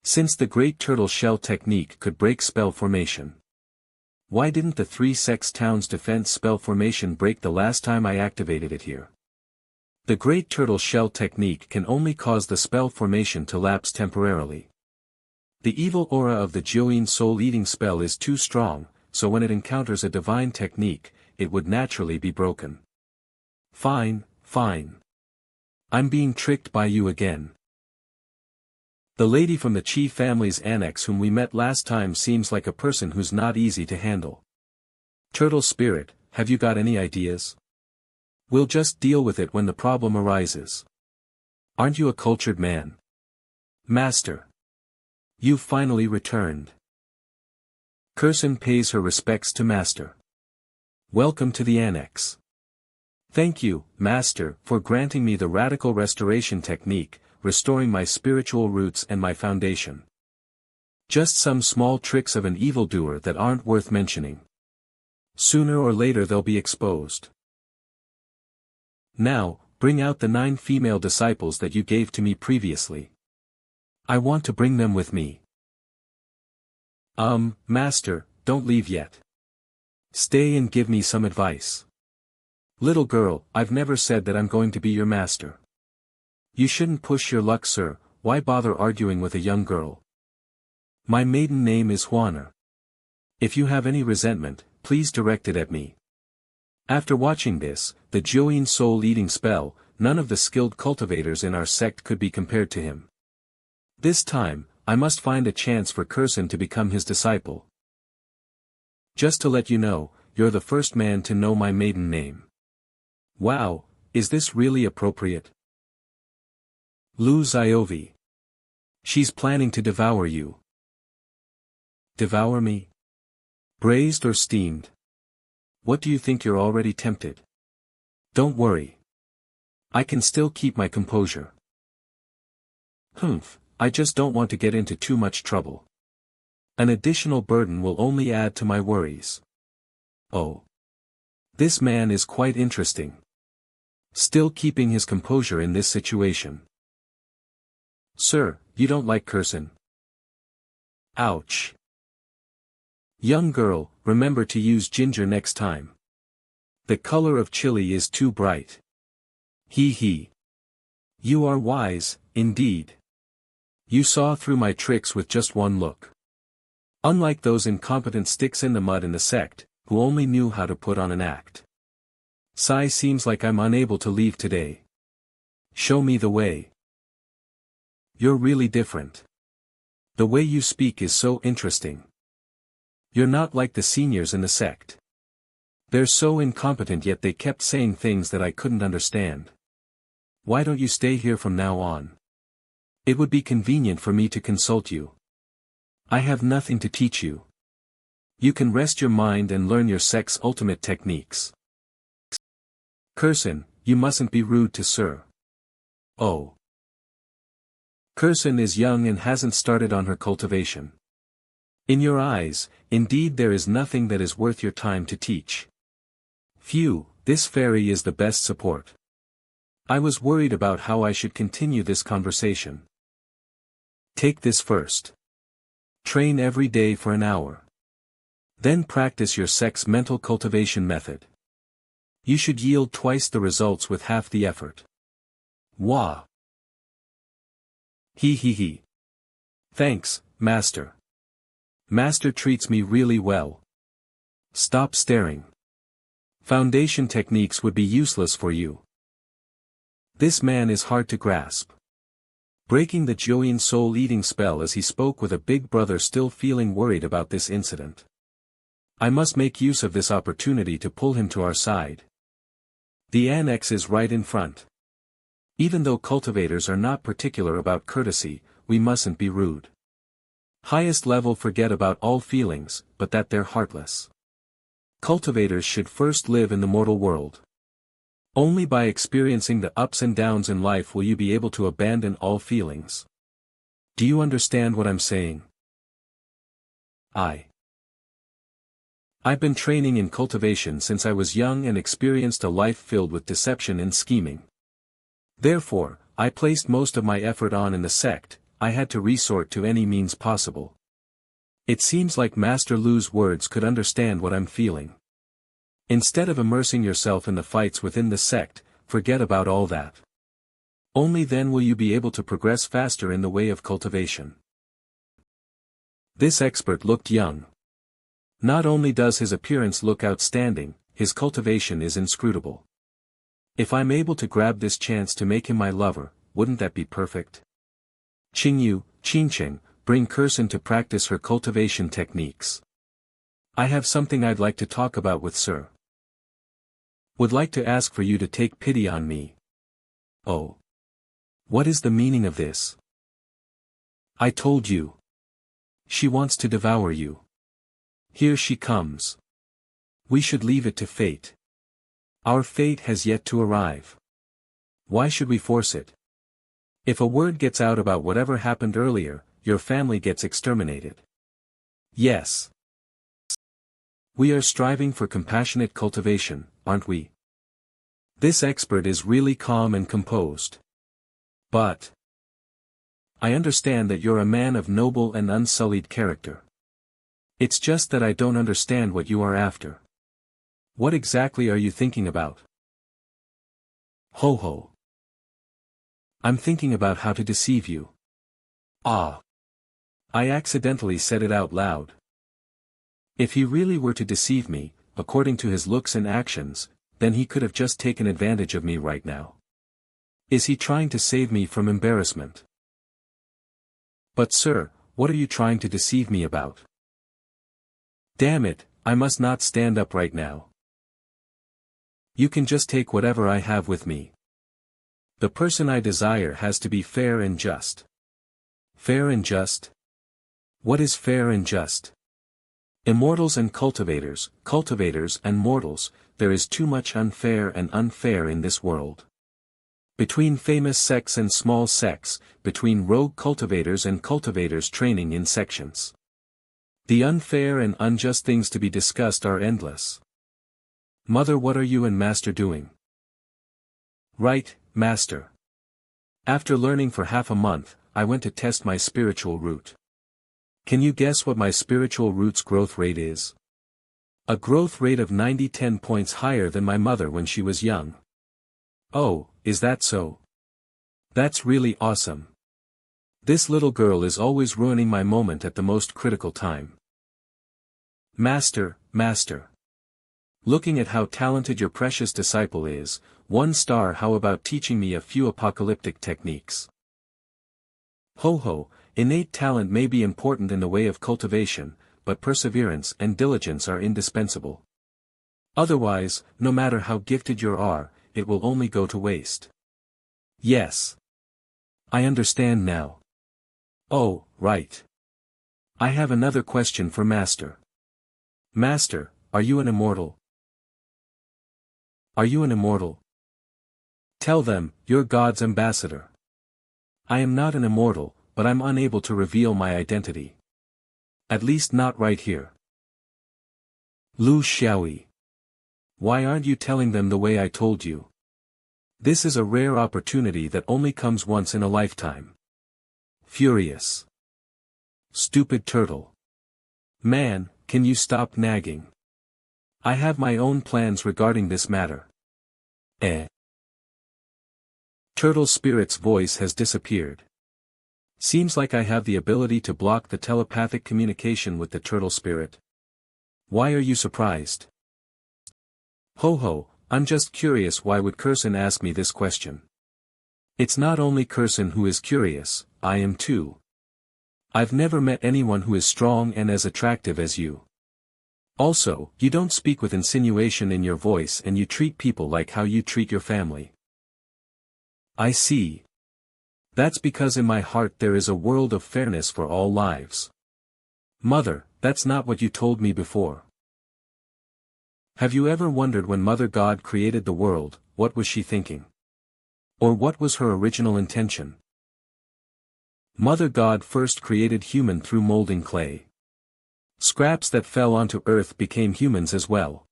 Since the great tortoiseshell technique could break spell formation. Why didn't the 3 Sex Towns defense spell formation break the last time I activated it here? The great tortoiseshell technique can only cause the spell formation to lapse temporarily. The evil aura of the Xiaoyi soul-eating spell is too strong, so when it encounters a divine technique, it would naturally be broken. Fine, fine. I'm being tricked by you again. The lady from the Qi family's annex whom we met last time seems like a person who's not easy to handle. Turtle Spirit, have you got any ideas? We'll just deal with it when the problem arises. Aren't you a cultured man? Master. You've finally returned. Curson pays her respects to Master. Welcome to the annex. Thank you, Master, for granting me the radical restoration technique, restoring my spiritual roots and my foundation. Just some small tricks of an evildoer that aren't worth mentioning. Sooner or later they'll be exposed. Now, bring out the 9 female disciples that you gave to me previously. I want to bring them with me. Master, don't leave yet. Stay and give me some advice. Little girl, I've never said that I'm going to be your master. You shouldn't push your luck, sir. Why bother arguing with a young girl? My maiden name is Huaner. If you have any resentment, please direct it at me. After watching this, the Xiaoyi soul-eating spell, none of the skilled cultivators in our sect could be compared to him. This time, I must find a chance for Curson to become his disciple. Just to let you know, you're the first man to know my maiden name. Wow, is this really appropriate? Lu Xiaoyi. She's planning to devour you. Devour me? Braised or steamed? What do you think, you're already tempted? Don't worry. I can still keep my composure. Humph, I just don't want to get into too much trouble. An additional burden will only add to my worries. Oh. This man is quite interesting. Still keeping his composure in this situation. Sir, you don't like Curson? Ouch. Young girl, remember to use ginger next time. The color of chili is too bright. Hee hee. You are wise, indeed. You saw through my tricks with just one look. Unlike those incompetent sticks in the mud in the sect, who only knew how to put on an act. Sai, seems like I'm unable to leave today. Show me the way. You're really different. The way you speak is so interesting. You're not like the seniors in the sect. They're so incompetent, yet they kept saying things that I couldn't understand. Why don't you stay here from now on? It would be convenient for me to consult you. I have nothing to teach you. You can rest your mind and learn your sect's ultimate techniques. Curson, you mustn't be rude to Sir. Oh. Curson is young and hasn't started on her cultivation. In your eyes, indeed there is nothing that is worth your time to teach. Phew, this fairy is the best support. I was worried about how I should continue this conversation. Take this first. Train every day for an hour. Then practice your sex mental cultivation method. You should yield twice the results with half the effort. Wah! He. Thanks, Master. Master treats me really well. Stop staring. Foundation techniques would be useless for you. This man is hard to grasp. Breaking the Xiaoyi soul-eating spell as he spoke with a big brother still feeling worried about this incident. I must make use of this opportunity to pull him to our side. The annex is right in front. Even though cultivators are not particular about courtesy, we mustn't be rude. Highest level forget about all feelings, but that they're heartless. Cultivators should first live in the mortal world. Only by experiencing the ups and downs in life will you be able to abandon all feelings. Do you understand what I'm saying? I've been training in cultivation since I was young and experienced a life filled with deception and scheming. Therefore, I placed most of my effort on in the sect. I had to resort to any means possible. It seems like Master Lu's words could understand what I'm feeling. Instead of immersing yourself in the fights within the sect, forget about all that. Only then will you be able to progress faster in the way of cultivation. This expert looked young. Not only does his appearance look outstanding, his cultivation is inscrutable. If I'm able to grab this chance to make him my lover, wouldn't that be perfect? Qingyu, Qingqing, bring Kursin to practice her cultivation techniques. I have something I'd like to talk about with Sir. Would like to ask for you to take pity on me. Oh. What is the meaning of this? I told you. She wants to devour you. Here she comes. We should leave it to fate. Our fate has yet to arrive. Why should we force it? If a word gets out about whatever happened earlier, your family gets exterminated. Yes. We are striving for compassionate cultivation, aren't we? This expert is really calm and composed. But I understand that you're a man of noble and unsullied character. It's just that I don't understand what you are after. What exactly are you thinking about? Ho ho. I'm thinking about how to deceive you. Ah. I accidentally said it out loud. If he really were to deceive me, according to his looks and actions, then he could have just taken advantage of me right now. Is he trying to save me from embarrassment? But sir, what are you trying to deceive me about? Damn it, I must not stand up right now. You can just take whatever I have with me. The person I desire has to be fair and just. Fair and just? What is fair and just? Immortals and cultivators, cultivators and mortals, there is too much unfair and unfair in this world. Between famous sects and small sects, between rogue cultivators and cultivators training in sections. The unfair and unjust things to be discussed are endless. Mother, what are you and Master doing? Right, Master. After learning for half a month, I went to test my spiritual root. Can you guess what my spiritual root's growth rate is? A growth rate of 10 points higher than my mother when she was young. Oh, is that so? That's really awesome. This little girl is always ruining my moment at the most critical time. Master, Master. Looking at how talented your precious disciple is, 1 star. How about teaching me a few apocalyptic techniques? Ho ho, innate talent may be important in the way of cultivation, but perseverance and diligence are indispensable. Otherwise, no matter how gifted you are, it will only go to waste. Yes. I understand now. Oh, right. I have another question for Master. Master, are you an immortal? Are you an immortal? Tell them, you're God's ambassador. I am not an immortal, but I'm unable to reveal my identity. At least not right here. Lu Xiaoyi. Why aren't you telling them the way I told you? This is a rare opportunity that only comes once in a lifetime. Furious. Stupid turtle. Man, can you stop nagging? I have my own plans regarding this matter. Turtle Spirit's voice has disappeared. Seems like I have the ability to block the telepathic communication with the Turtle Spirit. Why are you surprised? Ho ho, I'm just curious why would Curson ask me this question. It's not only Curson who is curious, I am too. I've never met anyone who is strong and as attractive as you. Also, you don't speak with insinuation in your voice and you treat people like how you treat your family. I see. That's because in my heart there is a world of fairness for all lives. Mother, that's not what you told me before. Have you ever wondered when Mother God created the world, what was she thinking? Or what was her original intention? Mother God first created human through molding clay. Scraps that fell onto earth became humans as well.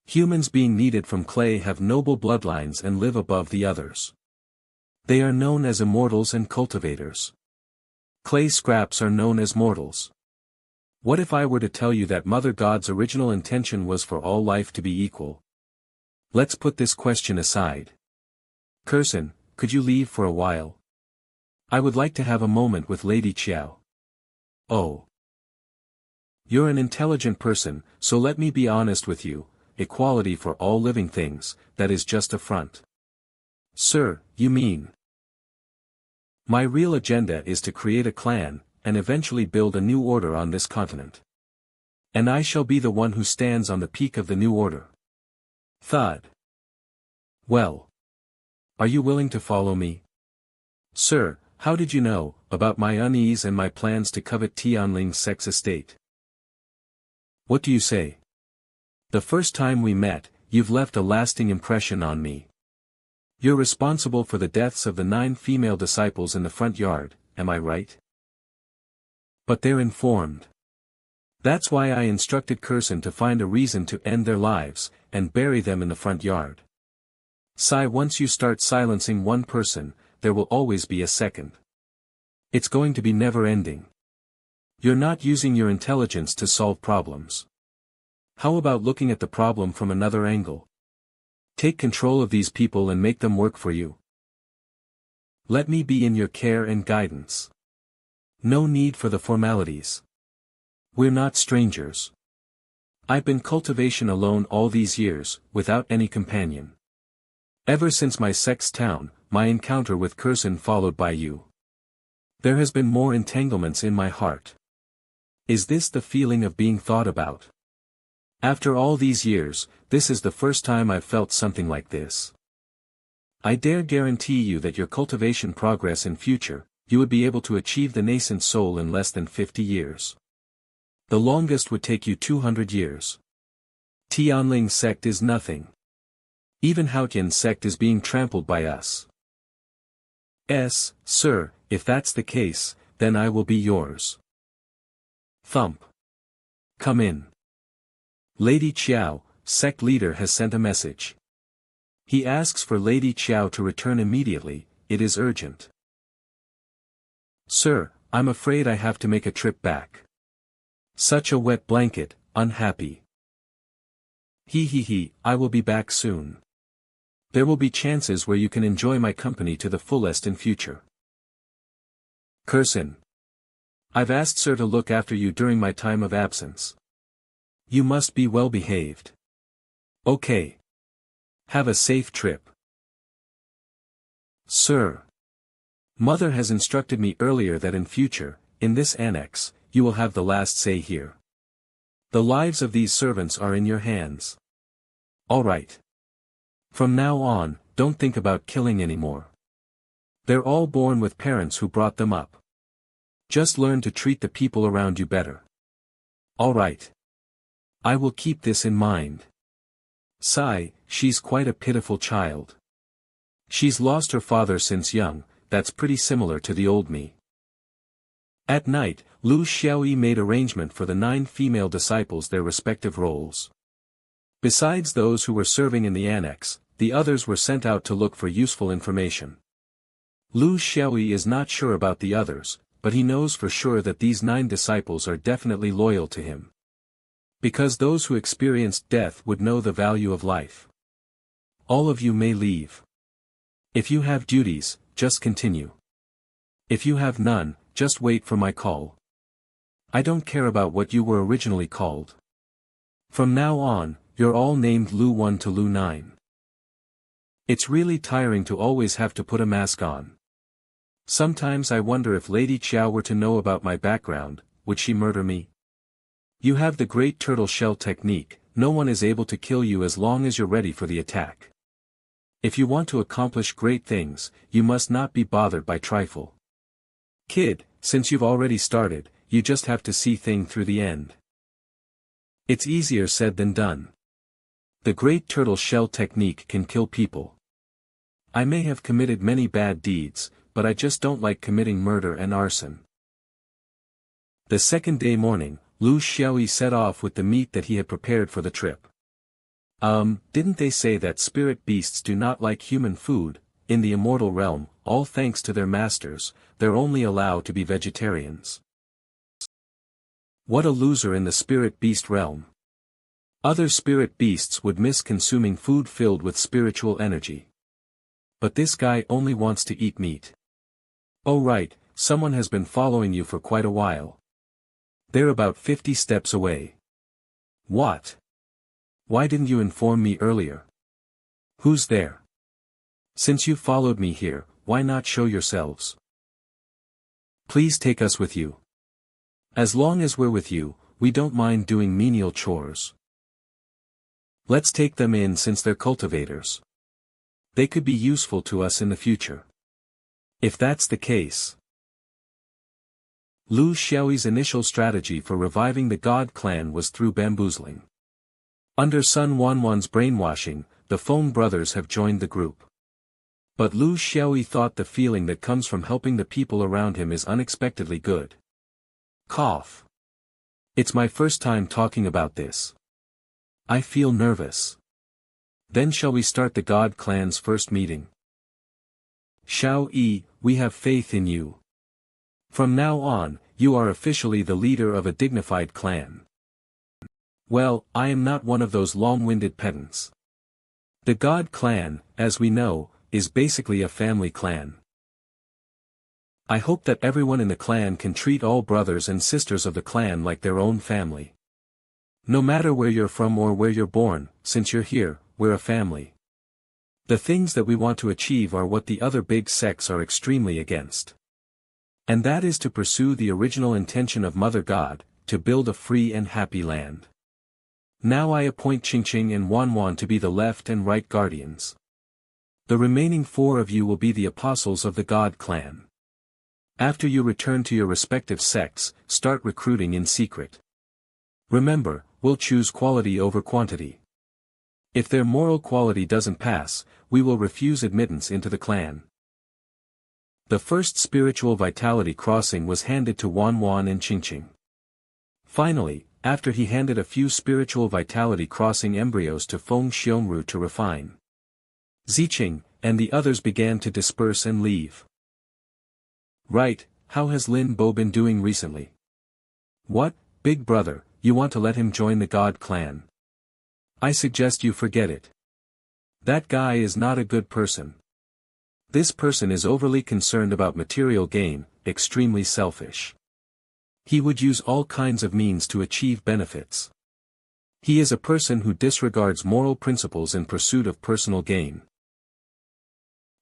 Humans being needed from clay have noble bloodlines and live above the others. They are known as immortals and cultivators. Clay scraps are known as mortals. What if I were to tell you that Mother God's original intention was for all life to be equal? Let's put this question aside. Curson, could you leave for a while? I would like to have a moment with Lady Xiao. Oh. You're an intelligent person, so let me be honest with you, equality for all living things, that is just a front. Sir, you mean? My real agenda is to create a clan, and eventually build a new order on this continent. And I shall be the one who stands on the peak of the new order. Thud. Well. Are you willing to follow me? Sir, how did you know about my unease and my plans to covet Tianling's sex estate? What do you say? The first time we met, you've left a lasting impression on me. You're responsible for the deaths of the 9 female disciples in the front yard, am I right? But they're informed. That's why I instructed Curson to find a reason to end their lives, and bury them in the front yard. Once you start silencing one person, there will always be a second. It's going to be never-ending. You're not using your intelligence to solve problems. How about looking at the problem from another angle? Take control of these people and make them work for you. Let me be in your care and guidance. No need for the formalities. We're not strangers. I've been cultivation alone all these years, without any companion. Ever since my sex town, my encounter with Curson followed by you. There has been more entanglements in my heart. Is this the feeling of being thought about? After all these years, this is the first time I've felt something like this. I dare guarantee you that your cultivation progress in future, you would be able to achieve the nascent soul in less than 50 years. The longest would take you 200 years. Tianling sect is nothing. Even Haotian sect is being trampled by us. Sir, if that's the case, then I will be yours. Thump. Come in. Lady Xiao, sect leader has sent a message. He asks for Lady Xiao to return immediately, it is urgent. Sir, I'm afraid I have to make a trip back. Such a wet blanket, unhappy. I will be back soon. There will be chances where you can enjoy my company to the fullest in future. Curson. I've asked Sir to look after you during my time of absence. You must be well behaved. Okay. Have a safe trip. Sir. Mother has instructed me earlier that in future, in this annex, you will have the last say here. The lives of these servants are in your hands. All right. From now on, don't think about killing anymore. They're all born with parents who brought them up. Just learn to treat the people around you better. All right. I will keep this in mind. She's quite a pitiful child. She's lost her father since young, that's pretty similar to the old me. At night, Xiaoyi made arrangement for the 9 female disciples their respective roles. Besides those who were serving in the annex, the others were sent out to look for useful information. Xiaoyi is not sure about the others, but he knows for sure that these 9 disciples are definitely loyal to him. Because those who experienced death would know the value of life. All of you may leave. If you have duties, just continue. If you have none, just wait for my call. I don't care about what you were originally called. From now on, you're all named Lu 1 to Lu 9. It's really tiring to always have to put a mask on. Sometimes I wonder if Lady Qiao were to know about my background, would she murder me? You have the great Tortoiseshell technique, no one is able to kill you as long as you're ready for the attack. If you want to accomplish great things, you must not be bothered by trifle. Kid, since you've already started, you just have to see things through the end. It's easier said than done. The great Tortoiseshell technique can kill people. I may have committed many bad deeds, but I just don't like committing murder and arson. The second day morning, Xiaoyi set off with the meat that he had prepared for the trip. Didn't they say that spirit beasts do not like human food? In the immortal realm, all thanks to their masters, they're only allowed to be vegetarians. What a loser in the spirit beast realm. Other spirit beasts would miss consuming food filled with spiritual energy. But this guy only wants to eat meat. Oh right, someone has been following you for quite a while. They're about 50 steps away. What? Why didn't you inform me earlier? Who's there? Since you followed me here, why not show yourselves? Please take us with you. As long as we're with you, we don't mind doing menial chores. Let's take them in since they're cultivators. They could be useful to us in the future. If that's the case. Xiaoyi's initial strategy for reviving the God clan was through bamboozling. Under Sun Wanwan's brainwashing, the Feng brothers have joined the group. But Xiaoyi thought the feeling that comes from helping the people around him is unexpectedly good. Cough. It's my first time talking about this. I feel nervous. Then shall we start the God clan's first meeting? Xiaoyi, we have faith in you. From now on, you are officially the leader of a dignified clan. Well, I am not one of those long-winded pedants. The God clan, as we know, is basically a family clan. I hope that everyone in the clan can treat all brothers and sisters of the clan like their own family. No matter where you're from or where you're born, since you're here, we're a family. The things that we want to achieve are what the other big sects are extremely against. And that is to pursue the original intention of Mother God, to build a free and happy land. Now I appoint Qingqing and Wanwan to be the left and right guardians. The remaining 4 of you will be the apostles of the God clan. After you return to your respective sects, start recruiting in secret. Remember, we'll choose quality over quantity. If their moral quality doesn't pass, we will refuse admittance into the clan. The first spiritual vitality crossing was handed to Wanwan and Qingqing. Finally, after he handed a few spiritual vitality crossing embryos to Feng Xiongru to refine, Ziqing and the others began to disperse and leave. Right, how has Lin Bo been doing recently? What, big brother, you want to let him join the God clan? I suggest you forget it. That guy is not a good person. This person is overly concerned about material gain, extremely selfish. He would use all kinds of means to achieve benefits. He is a person who disregards moral principles in pursuit of personal gain.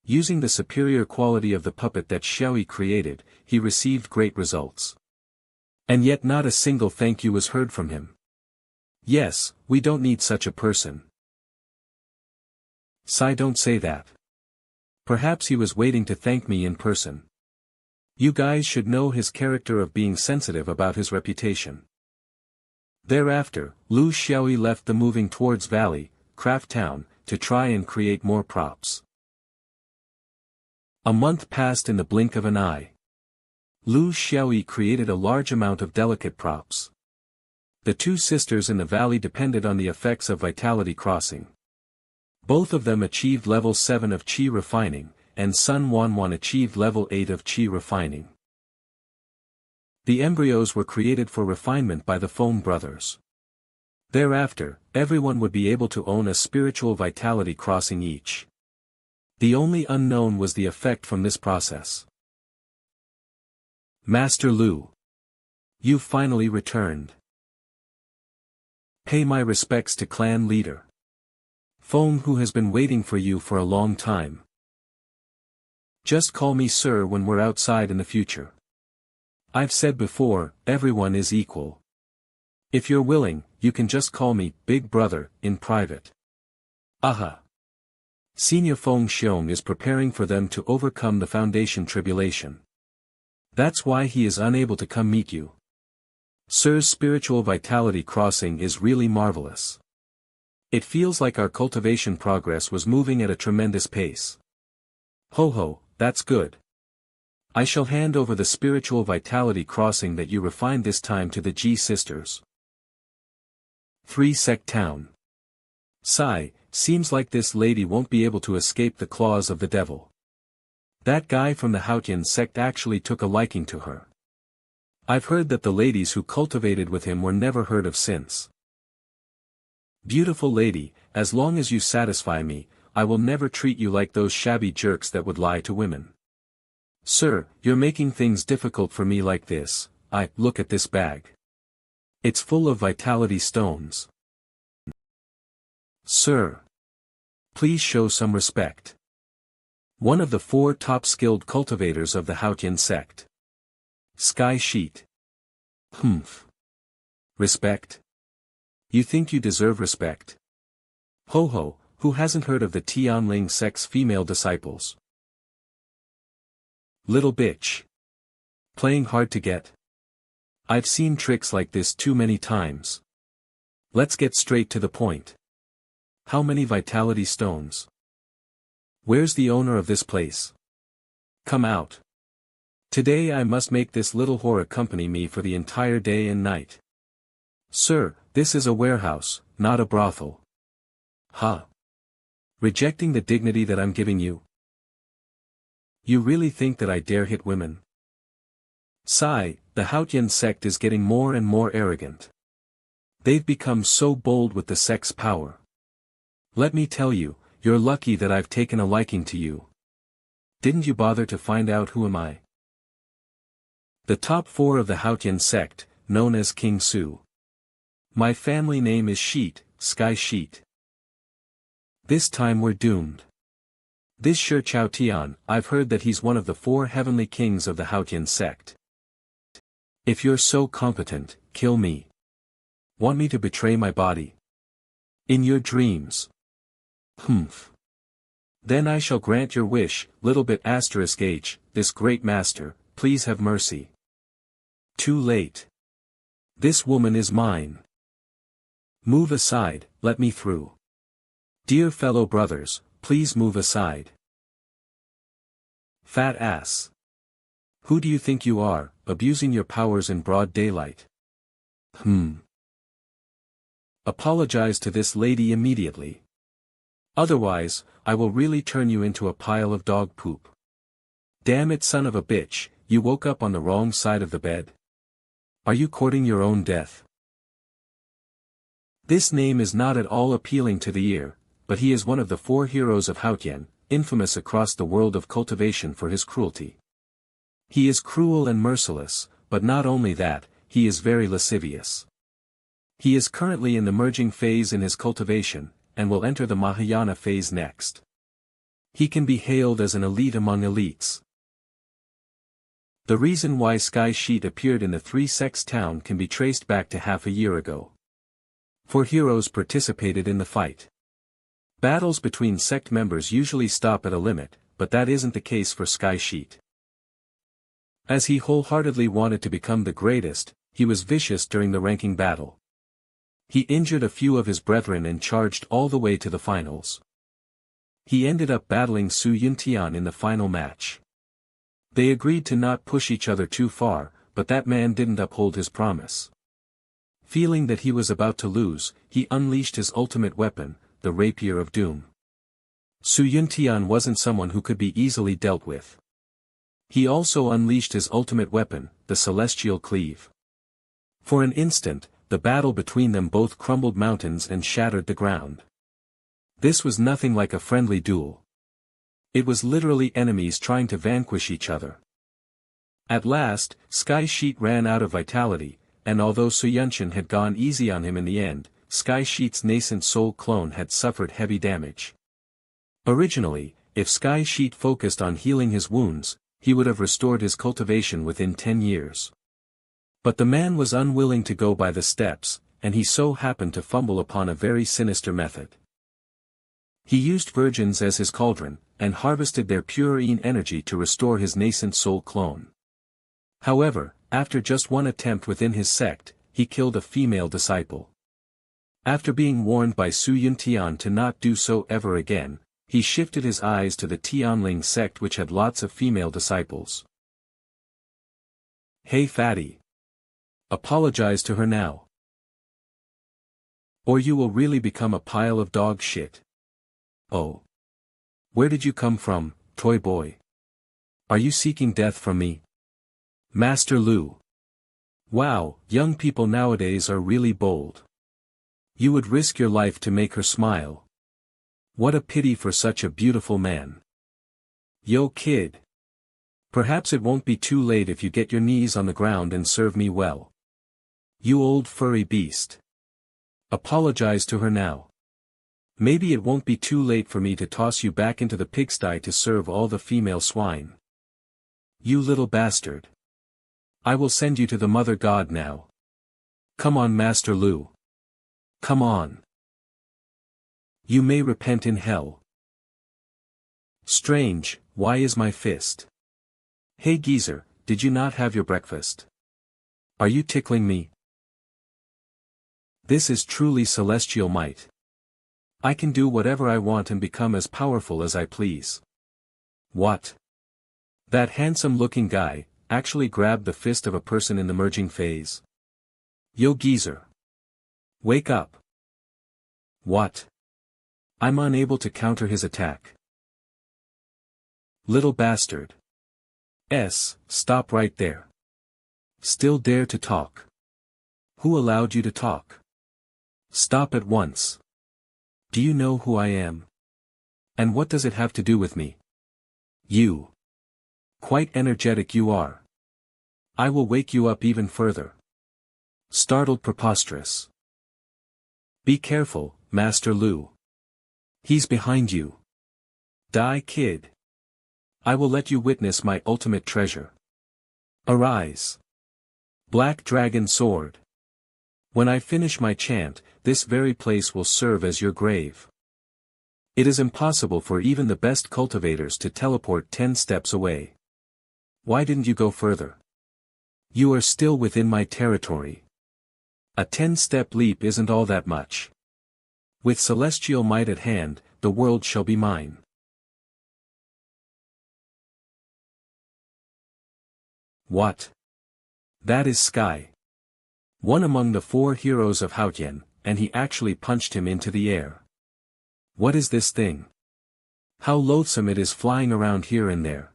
Using the superior quality of the puppet that Xiaoyi created, he received great results. And yet not a single thank you was heard from him. Yes, we don't need such a person. Sai, don't say that. Perhaps he was waiting to thank me in person. You guys should know his character of being sensitive about his reputation. Thereafter, Xiaoyi left the moving towards Valley, Craft Town, to try and create more props. A month passed in the blink of an eye. Xiaoyi created a large amount of delicate props. The two sisters in the valley depended on the effects of vitality crossing. Both of them achieved level 7 of Qi refining, and Sun Wanwan achieved level 8 of Qi refining. The embryos were created for refinement by the Foam brothers. Thereafter, everyone would be able to own a spiritual vitality crossing each. The only unknown was the effect from this process. Master Lu. You finally returned. Pay my respects to clan leader Foam, who has been waiting for you for a long time. Just call me sir when we're outside in the future. I've said before, everyone is equal. If you're willing, you can just call me Big Brother in private. Aha. Senior Feng Xiong is preparing for them to overcome the Foundation tribulation. That's why he is unable to come meet you. Sir's spiritual vitality crossing is really marvelous. It feels like our cultivation progress was moving at a tremendous pace. Ho ho, that's good. I shall hand over the spiritual vitality crossing that you refined this time to the Ji sisters. 3 Sect Town. Sigh, seems like this lady won't be able to escape the claws of the devil. That guy from the Haotian sect actually took a liking to her. I've heard that the ladies who cultivated with him were never heard of since. Beautiful lady, as long as you satisfy me, I will never treat you like those shabby jerks that would lie to women. Sir, you're making things difficult for me like this. Look at this bag. It's full of vitality stones. Sir. Please show some respect. One of the 4 top skilled cultivators of the Haotian sect. Sky Sheet. Humph. Respect? You think you deserve respect? Ho ho, who hasn't heard of the Tianling sect's female disciples? Little bitch. Playing hard to get? I've seen tricks like this too many times. Let's get straight to the point. How many vitality stones? Where's the owner of this place? Come out. Today I must make this little whore accompany me for the entire day and night. Sir, this is a warehouse, not a brothel. Ha! Rejecting the dignity that I'm giving you? You really think that I dare hit women? Sigh, the Haotian sect is getting more and more arrogant. They've become so bold with the sect's power. Let me tell you, you're lucky that I've taken a liking to you. Didn't you bother to find out who am I? The top 4 of the Haotian sect, known as King Su. My family name is Sheet, Sky Sheet. This time we're doomed. This Shi Chao Tian, I've heard that he's one of the 4 heavenly kings of the Haotian sect. If you're so competent, kill me. Want me to betray my body? In your dreams. Humph. Then I shall grant your wish, little bit *h, this great master, please have mercy. Too late. This woman is mine. Move aside, let me through. Dear fellow brothers, please move aside. Fat ass. Who do you think you are, abusing your powers in broad daylight? Apologize to this lady immediately. Otherwise, I will really turn you into a pile of dog poop. Damn it, son of a bitch, you woke up on the wrong side of the bed. Are you courting your own death? This name is not at all appealing to the ear, but he is one of the 4 heroes of Haotian, infamous across the world of cultivation for his cruelty. He is cruel and merciless, but not only that, he is very lascivious. He is currently in the merging phase in his cultivation, and will enter the Mahayana phase next. He can be hailed as an elite among elites. The reason why Sky Sheet appeared in the 3 sects town can be traced back to half a year ago. 4 heroes participated in the fight. Battles between sect members usually stop at a limit, but that isn't the case for Sky Sheet. As he wholeheartedly wanted to become the greatest, he was vicious during the ranking battle. He injured a few of his brethren and charged all the way to the finals. He ended up battling Su Yuntian in the final match. They agreed to not push each other too far, but that man didn't uphold his promise. Feeling that he was about to lose, he unleashed his ultimate weapon, the Rapier of Doom. Su Yuntian wasn't someone who could be easily dealt with. He also unleashed his ultimate weapon, the Celestial Cleave. For an instant, the battle between them both crumbled mountains and shattered the ground. This was nothing like a friendly duel. It was literally enemies trying to vanquish each other. At last, Sky Sheet ran out of vitality, and although Su Yunshan had gone easy on him in the end, Sky Sheet's nascent soul clone had suffered heavy damage. Originally, if Sky Sheet focused on healing his wounds, he would have restored his cultivation within 10 years. But the man was unwilling to go by the steps, and he so happened to fumble upon a very sinister method. He used virgins as his cauldron, and harvested their pure energy to restore his nascent soul clone. However, after just one attempt within his sect, he killed a female disciple. After being warned by Su Yuntian to not do so ever again, he shifted his eyes to the Tianling sect, which had lots of female disciples. Hey fatty. Apologize to her now. Or you will really become a pile of dog shit. Oh. Where did you come from, toy boy? Are you seeking death from me? Master Lu. Wow, young people nowadays are really bold. You would risk your life to make her smile. What a pity for such a beautiful man. Yo kid. Perhaps it won't be too late if you get your knees on the ground and serve me well. You old furry beast. Apologize to her now. Maybe it won't be too late for me to toss you back into the pigsty to serve all the female swine. You little bastard. I will send you to the Mother God now. Come on, Master Lu. Come on. You may repent in hell. Strange, why is my fist? Hey geezer, did you not have your breakfast? Are you tickling me? This is truly celestial might. I can do whatever I want and become as powerful as I please. What? That handsome-looking guy actually grabbed the fist of a person in the merging phase. Yo geezer. Wake up. What? I'm unable to counter his attack. Little bastard. Stop right there. Still dare to talk. Who allowed you to talk? Stop at once. Do you know who I am? And what does it have to do with me? You. Quite energetic you are. I will wake you up even further. Startled preposterous. Be careful, Master Lu. He's behind you. Die kid. I will let you witness my ultimate treasure. Arise. Black Dragon Sword. When I finish my chant, this very place will serve as your grave. It is impossible for even the best cultivators to teleport 10 steps away. Why didn't you go further? You are still within my territory. A 10-step leap isn't all that much. With celestial might at hand, the world shall be mine. What? That is Sky. One among the 4 heroes of Haotian, and he actually punched him into the air. What is this thing? How loathsome it is flying around here and there.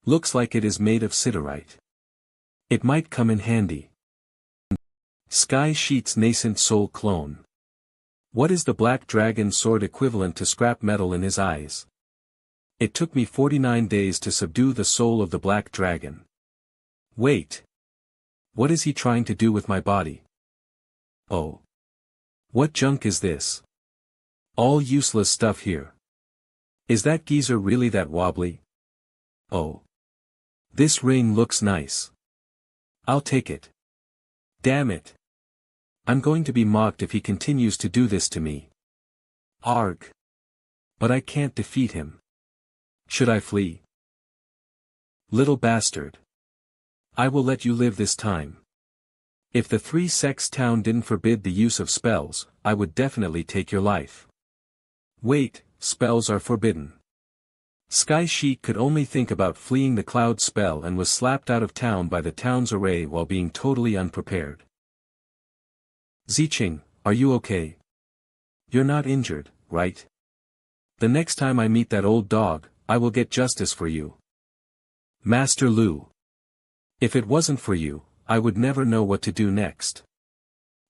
Looks like it is made of siderite. It might come in handy. Sky Sheet's nascent soul clone. What is the Black Dragon Sword equivalent to scrap metal in his eyes? It took me 49 days to subdue the soul of the Black Dragon. Wait. What is he trying to do with my body? Oh. What junk is this? All useless stuff here. Is that geezer really that wobbly? Oh. This ring looks nice. I'll take it. Damn it. I'm going to be mocked if he continues to do this to me. Arg. But I can't defeat him. Should I flee? Little bastard. I will let you live this time. If the 3 sects town didn't forbid the use of spells, I would definitely take your life. Wait, spells are forbidden. Sky Sheik could only think about fleeing the cloud spell and was slapped out of town by the town's array while being totally unprepared. Ziqing, are you okay? You're not injured, right? The next time I meet that old dog, I will get justice for you. Master Lu. If it wasn't for you, I would never know what to do next.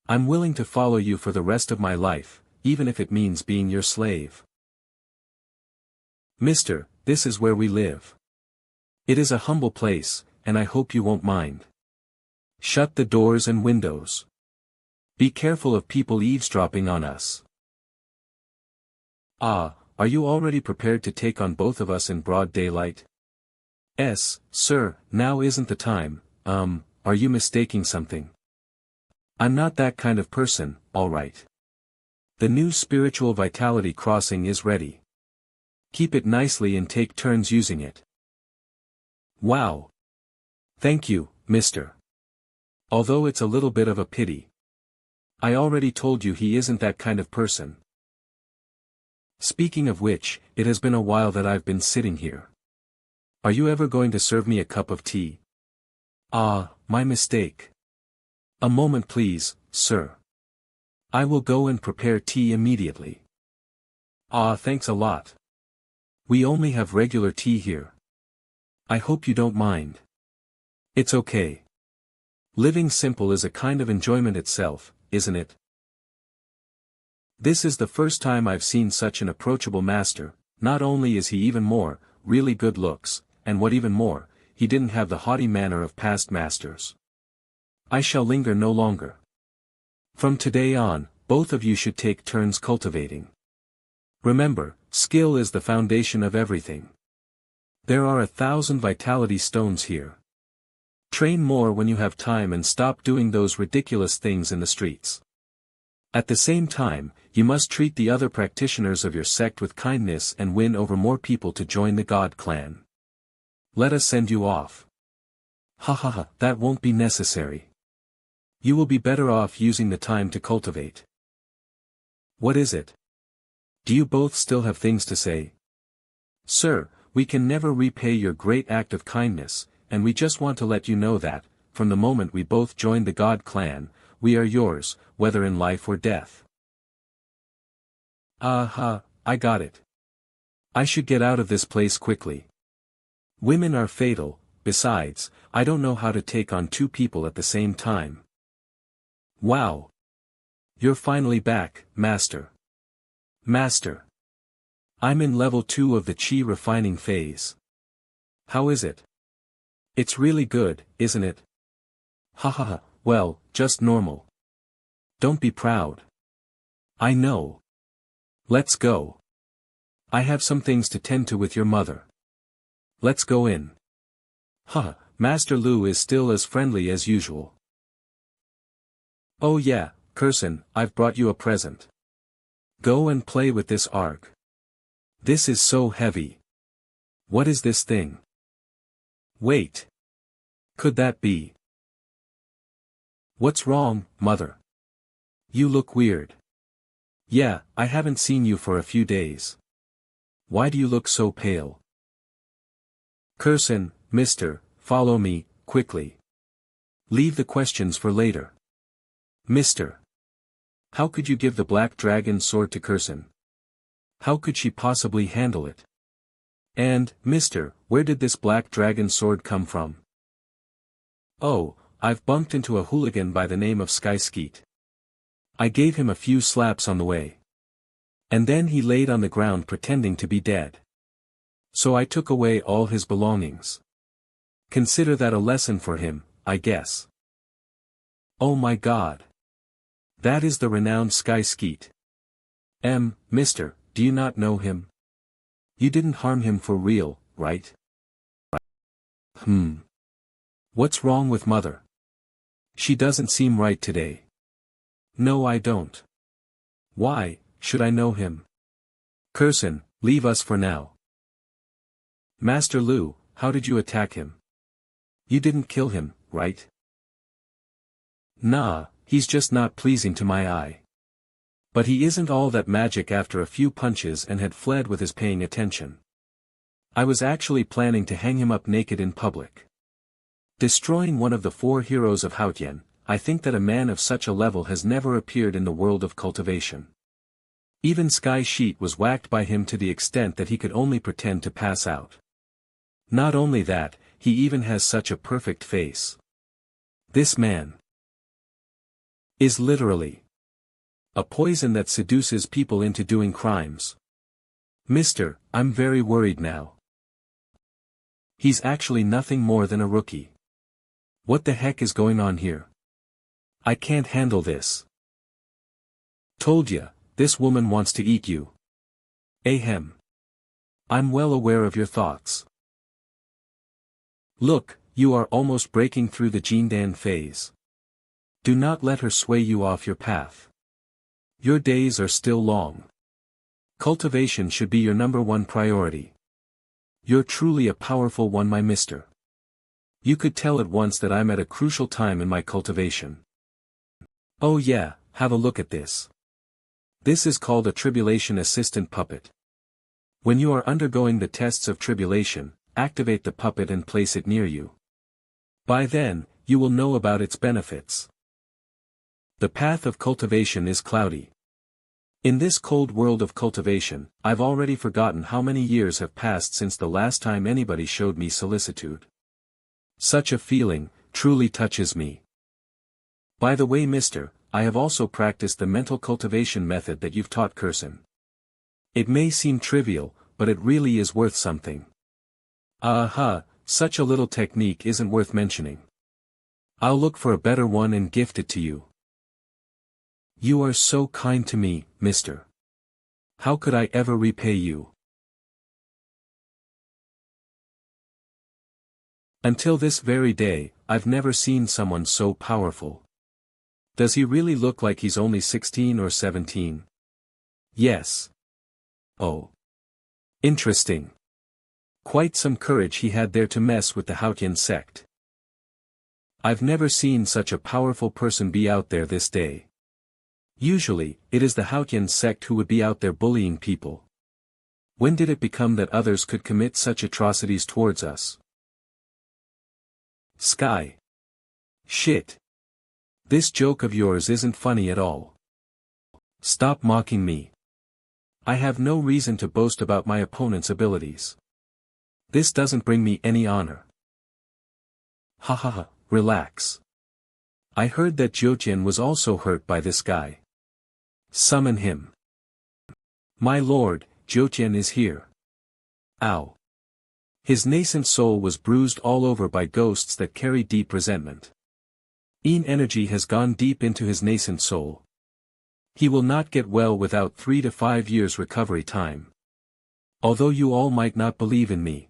I'm willing to follow you for the rest of my life, even if it means being your slave. Mister, this is where we live. It is a humble place, and I hope you won't mind. Shut the doors and windows. Be careful of people eavesdropping on us. Ah, are you already prepared to take on both of us in broad daylight? Sir, now isn't the time. Are you mistaking something? I'm not that kind of person, all right. The new spiritual vitality crossing is ready. Keep it nicely and take turns using it. Wow. Thank you, mister. Although it's a little bit of a pity. I already told you he isn't that kind of person. Speaking of which, it has been a while that I've been sitting here. Are you ever going to serve me a cup of tea? Ah, my mistake. A moment please, sir. I will go and prepare tea immediately. Ah, thanks a lot. We only have regular tea here. I hope you don't mind. It's okay. Living simple is a kind of enjoyment itself, isn't it? This is the first time I've seen such an approachable master. Not only is he even more, really good looks, and what even more, he didn't have the haughty manner of past masters. I shall linger no longer. From today on, both of you should take turns cultivating. Remember, skill is the foundation of everything. There are 1,000 vitality stones here. Train more when you have time and stop doing those ridiculous things in the streets. At the same time, you must treat the other practitioners of your sect with kindness and win over more people to join the God clan. Let us send you off. Ha ha ha, that won't be necessary. You will be better off using the time to cultivate. What is it? Do you both still have things to say? Sir, we can never repay your great act of kindness, and we just want to let you know that, from the moment we both joined the God clan, we are yours, whether in life or death. Aha, I got it. I should get out of this place quickly. Women are fatal, besides, I don't know how to take on two people at the same time. Wow. You're finally back, Master. Master. I'm in level 2 of the Qi refining phase. How is it? It's really good, isn't it? Ha ha ha, well, just normal. Don't be proud. I know. Let's go. I have some things to tend to with your mother. Let's go in. Huh, Master Lu is still as friendly as usual. Oh yeah, Curson, I've brought you a present. Go and play with this arc. This is so heavy. What is this thing? Wait. Could that be? What's wrong, mother? You look weird. Yeah, I haven't seen you for a few days. Why do you look so pale? Curson, mister, follow me, quickly. Leave the questions for later. Mister. How could you give the Black Dragon sword to Curson? How could she possibly handle it? And, mister, where did this Black Dragon sword come from? Oh, I've bumped into a hooligan by the name of Sky Skeet. I gave him a few slaps on the way. And then he laid on the ground pretending to be dead. So I took away all his belongings. Consider that a lesson for him, I guess. Oh my God. That is the renowned Sky Skeet. Mister, do you not know him? You didn't harm him for real, right? What's wrong with mother? She doesn't seem right today. No, I don't. Why, should I know him? Curson, leave us for now. Master Lu, how did you attack him? You didn't kill him, right? Nah, he's just not pleasing to my eye. But he isn't all that magic after a few punches and had fled with his paying attention. I was actually planning to hang him up naked in public. Destroying one of the 4 heroes of Haotian, I think that a man of such a level has never appeared in the world of cultivation. Even Sky Sheet was whacked by him to the extent that he could only pretend to pass out. Not only that, he even has such a perfect face. This man is literally a poison that seduces people into doing crimes. Mister, I'm very worried now. He's actually nothing more than a rookie. What the heck is going on here? I can't handle this. Told ya, this woman wants to eat you. Ahem. I'm well aware of your thoughts. Look, you are almost breaking through the Jindan phase. Do not let her sway you off your path. Your days are still long. Cultivation should be your #1 priority. You're truly a powerful one, my mister. You could tell at once that I'm at a crucial time in my cultivation. Oh yeah, have a look at this. This is called a tribulation assistant puppet. When you are undergoing the tests of tribulation, activate the puppet and place it near you. By then, you will know about its benefits. The path of cultivation is cloudy. In this cold world of cultivation, I've already forgotten how many years have passed since the last time anybody showed me solicitude. Such a feeling truly touches me. By the way, mister, I have also practiced the mental cultivation method that you've taught Kursin. It may seem trivial, but it really is worth something. Aha, such a little technique isn't worth mentioning. I'll look for a better one and gift it to you. You are so kind to me, mister. How could I ever repay you? Until this very day, I've never seen someone so powerful. Does he really look like he's only 16 or 17? Yes. Oh. Interesting. Quite some courage he had there to mess with the Haotian sect. I've never seen such a powerful person be out there this day. Usually, it is the Haotian sect who would be out there bullying people. When did it become that others could commit such atrocities towards us? Sky. Shit. This joke of yours isn't funny at all. Stop mocking me. I have no reason to boast about my opponent's abilities. This doesn't bring me any honor. Ha ha ha, relax. I heard that Jiutian was also hurt by this guy. Summon him. My lord, Jiutian is here. Ow. His nascent soul was bruised all over by ghosts that carry deep resentment. Yin energy has gone deep into his nascent soul. He will not get well without 3 to 5 years recovery time. Although you all might not believe in me.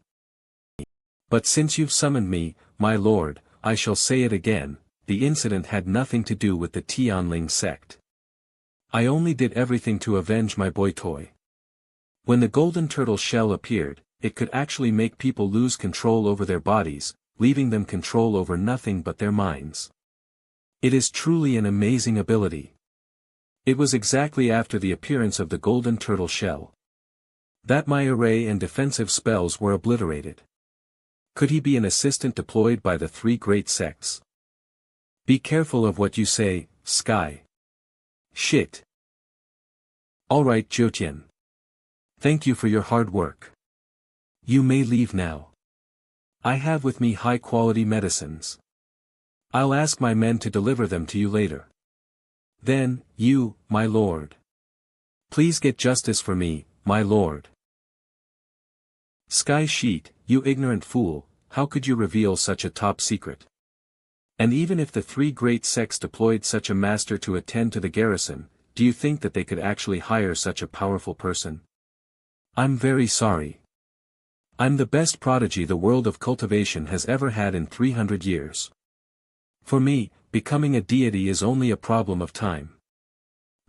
But since you've summoned me, my lord, I shall say it again, the incident had nothing to do with the Tianling sect. I only did everything to avenge my boy toy. When the golden turtle shell appeared, it could actually make people lose control over their bodies, leaving them control over nothing but their minds. It is truly an amazing ability. It was exactly after the appearance of the golden turtle shell that my array and defensive spells were obliterated. Could he be an assistant deployed by the 3 great sects? Be careful of what you say, Sky. Shit. Alright, Jiutian. Thank you for your hard work. You may leave now. I have with me high-quality medicines. I'll ask my men to deliver them to you later. Then, you, my lord. Please get justice for me, my lord. Sky Sheet, you ignorant fool, how could you reveal such a top secret? And even if the 3 great sects deployed such a master to attend to the garrison, do you think that they could actually hire such a powerful person? I'm very sorry. I'm the best prodigy the world of cultivation has ever had in 300 years. For me, becoming a deity is only a problem of time.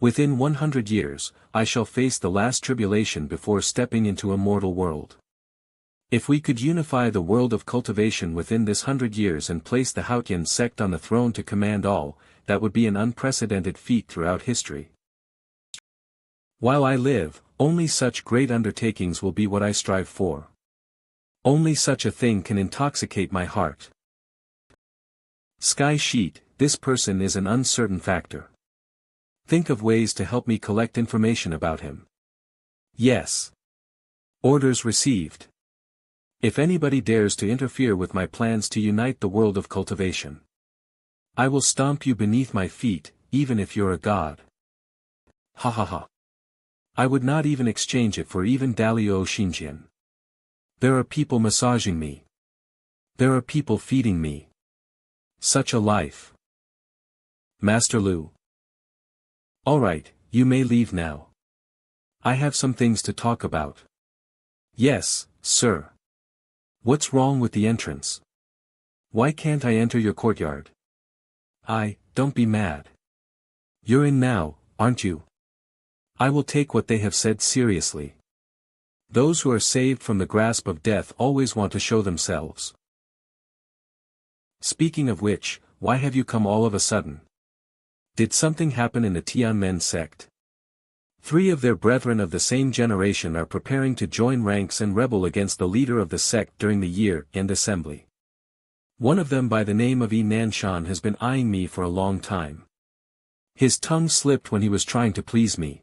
Within 100 years, I shall face the last tribulation before stepping into a mortal world. If we could unify the world of cultivation within this 100 years and place the Haotian sect on the throne to command all, that would be an unprecedented feat throughout history. While I live, only such great undertakings will be what I strive for. Only such a thing can intoxicate my heart. Sky sheet, this person is an uncertain factor. Think of ways to help me collect information about him. Yes. Orders received. If anybody dares to interfere with my plans to unite the world of cultivation, I will stomp you beneath my feet, even if you're a god. Ha ha ha. I would not even exchange it for even Dalio Xinjian. There are people massaging me. There are people feeding me. Such a life. Master Lu. Alright, you may leave now. I have some things to talk about. Yes, sir. What's wrong with the entrance? Why can't I enter your courtyard? Don't be mad. You're in now, aren't you? I will take what they have said seriously. Those who are saved from the grasp of death always want to show themselves. Speaking of which, why have you come all of a sudden? Did something happen in the Tianmen sect? 3 of their brethren of the same generation are preparing to join ranks and rebel against the leader of the sect during the year-end assembly. One of them by the name of Yi Nanshan has been eyeing me for a long time. His tongue slipped when he was trying to please me.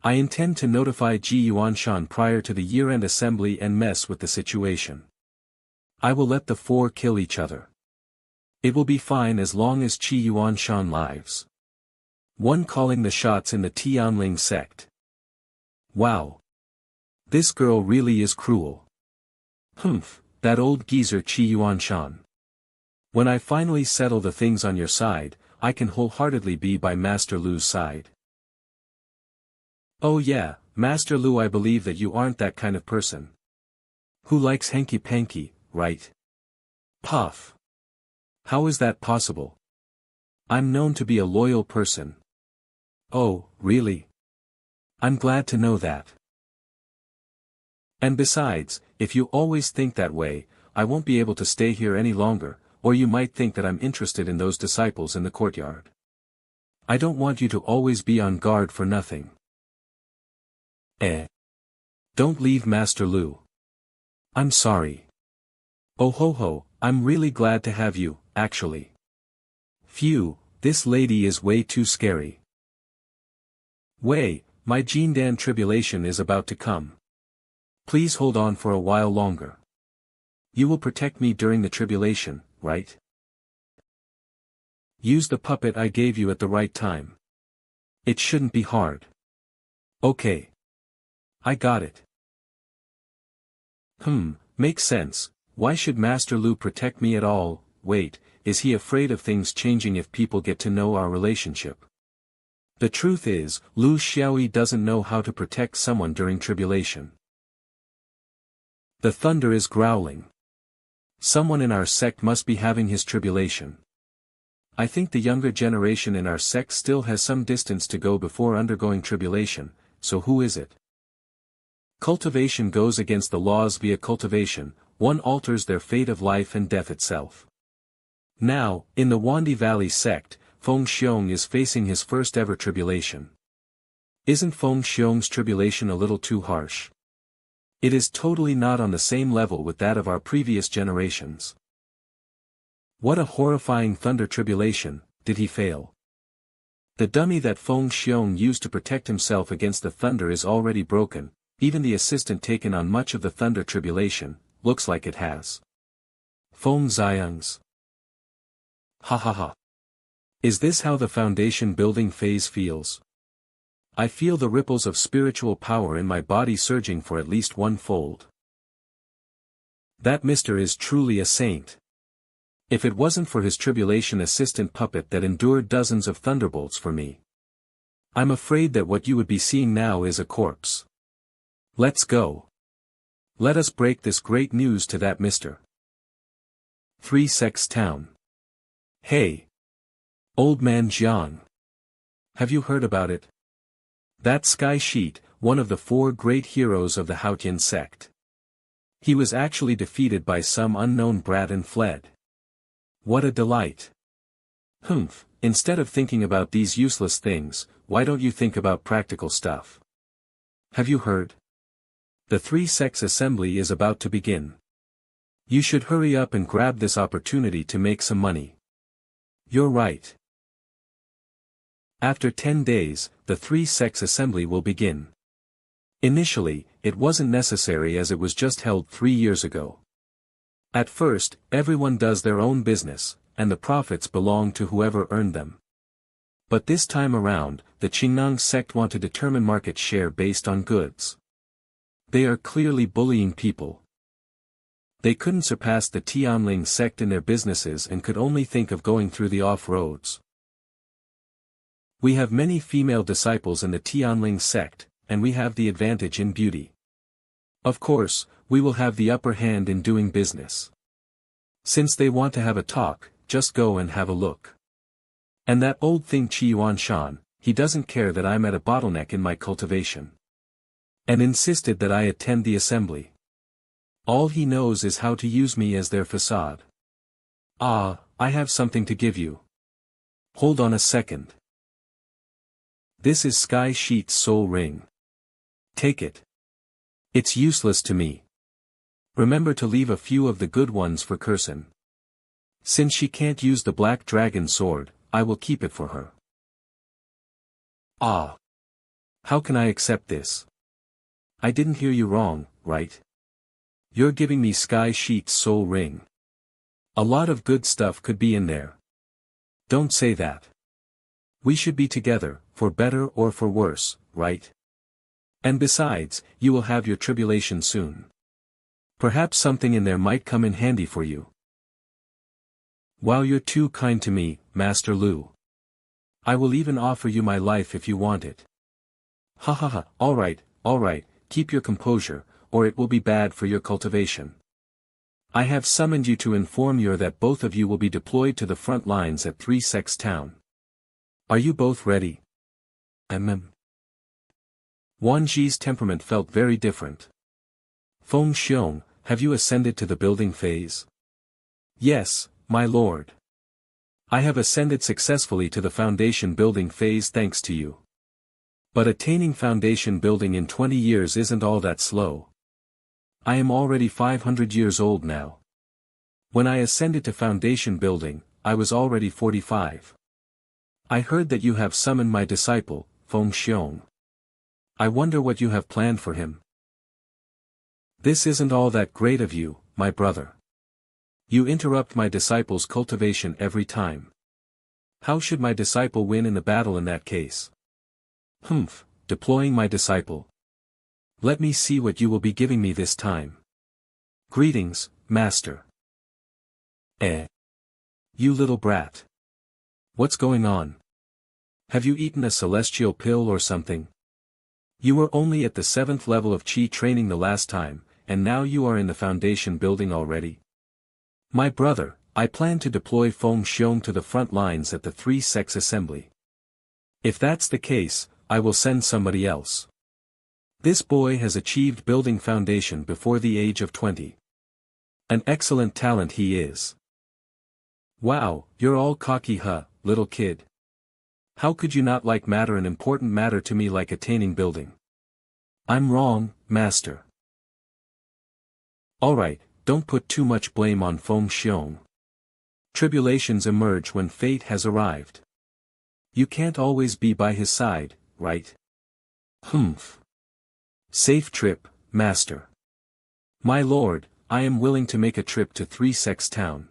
I intend to notify Ji Yuanshan prior to the year-end assembly and mess with the situation. I will let the 4 kill each other. It will be fine as long as Qi Yuanshan lives. One calling the shots in the Tianling sect. Wow. This girl really is cruel. Humph, that old geezer Qi Yuanshan. When I finally settle the things on your side, I can wholeheartedly be by Master Lu's side. Oh yeah, Master Lu, I believe that you aren't that kind of person. Who likes hanky-panky, right? Puff. How is that possible? I'm known to be a loyal person. Oh, really? I'm glad to know that. And besides, if you always think that way, I won't be able to stay here any longer, or you might think that I'm interested in those disciples in the courtyard. I don't want you to always be on guard for nothing. Don't leave Master Lu. I'm sorry. Oh ho ho, I'm really glad to have you, actually. Phew, this lady is way too scary. Wei, my Jindan tribulation is about to come. Please hold on for a while longer. You will protect me during the tribulation, right? Use the puppet I gave you at the right time. It shouldn't be hard. Okay. I got it. Makes sense. Why should Master Lu protect me at all? Wait, is he afraid of things changing if people get to know our relationship? The truth is, Lu Xiaoyi doesn't know how to protect someone during tribulation. The thunder is growling. Someone in our sect must be having his tribulation. I think the younger generation in our sect still has some distance to go before undergoing tribulation, so who is it? Cultivation goes against the laws via cultivation, one alters their fate of life and death itself. Now, in the Wandi Valley sect, Feng Xiong is facing his first ever tribulation. Isn't Feng Xiong's tribulation a little too harsh? It is totally not on the same level with that of our previous generations. What a horrifying thunder tribulation, did he fail? The dummy that Feng Xiong used to protect himself against the thunder is already broken, even the assistant taken on much of the thunder tribulation, looks like it has. Feng Xiang's. Ha ha ha. Is this how the foundation building phase feels? I feel the ripples of spiritual power in my body surging for at least 1-fold. That mister is truly a saint. If it wasn't for his tribulation assistant puppet that endured dozens of thunderbolts for me, I'm afraid that what you would be seeing now is a corpse. Let's go. Let us break this great news to that mister. 3 Sects Town. Hey. Old man Jiang. Have you heard about it? That Sky Sheet, one of the 4 great heroes of the Haotian sect. He was actually defeated by some unknown brat and fled. What a delight. Instead of thinking about these useless things, why don't you think about practical stuff? Have you heard? The three-sex assembly is about to begin. You should hurry up and grab this opportunity to make some money. You're right. After 10 days, the three-sex assembly will begin. Initially, it wasn't necessary as it was just held 3 years ago. At first, everyone does their own business, and the profits belong to whoever earned them. But this time around, the Qingnang sect want to determine market share based on goods. They are clearly bullying people. They couldn't surpass the Tianling sect in their businesses and could only think of going through the off-roads. We have many female disciples in the Tianling sect, and we have the advantage in beauty. Of course, we will have the upper hand in doing business. Since they want to have a talk, just go and have a look. And that old thing Qi Yuanshan, he doesn't care that I'm at a bottleneck in my cultivation. And insisted that I attend the assembly. All he knows is how to use me as their facade. Ah, I have something to give you. Hold on a second. This is Sky Sheet's soul ring. Take it. It's useless to me. Remember to leave a few of the good ones for Kursen. Since she can't use the black dragon sword, I will keep it for her. Ah. How can I accept this? I didn't hear you wrong, right? You're giving me Sky Sheet's soul ring. A lot of good stuff could be in there. Don't say that. We should be together, for better or for worse, right? And besides, you will have your tribulation soon. Perhaps something in there might come in handy for you. Wow, you're too kind to me, Master Lu. I will even offer you my life if you want it. Ha ha ha, alright, keep your composure, or it will be bad for your cultivation. I have summoned you to inform you that both of you will be deployed to the front lines at Three Sex Town. Are you both ready? Wan Ji's temperament felt very different. Feng Xiong, have you ascended to the building phase? Yes, my lord. I have ascended successfully to the foundation building phase thanks to you. But attaining foundation building in 20 years isn't all that slow. I am already 500 years old now. When I ascended to foundation building, I was already 45. I heard that you have summoned my disciple, Feng Xiong. I wonder what you have planned for him. This isn't all that great of you, my brother. You interrupt my disciple's cultivation every time. How should my disciple win in the battle in that case? Deploying my disciple. Let me see what you will be giving me this time. Greetings, master. You little brat. What's going on? Have you eaten a celestial pill or something? You were only at the 7th level of Qi training the last time, and now you are in the foundation building already? My brother, I plan to deploy Feng Xiong to the front lines at the Three Sex Assembly. If that's the case, I will send somebody else. This boy has achieved building foundation before the age of 20. An excellent talent he is. Wow, you're all cocky little kid. How could you not like an important matter to me like attaining building? I'm wrong, master. Alright, don't put too much blame on Feng Xiong. Tribulations emerge when fate has arrived. You can't always be by his side, right? Safe trip, master. My lord, I am willing to make a trip to Three Sex Town.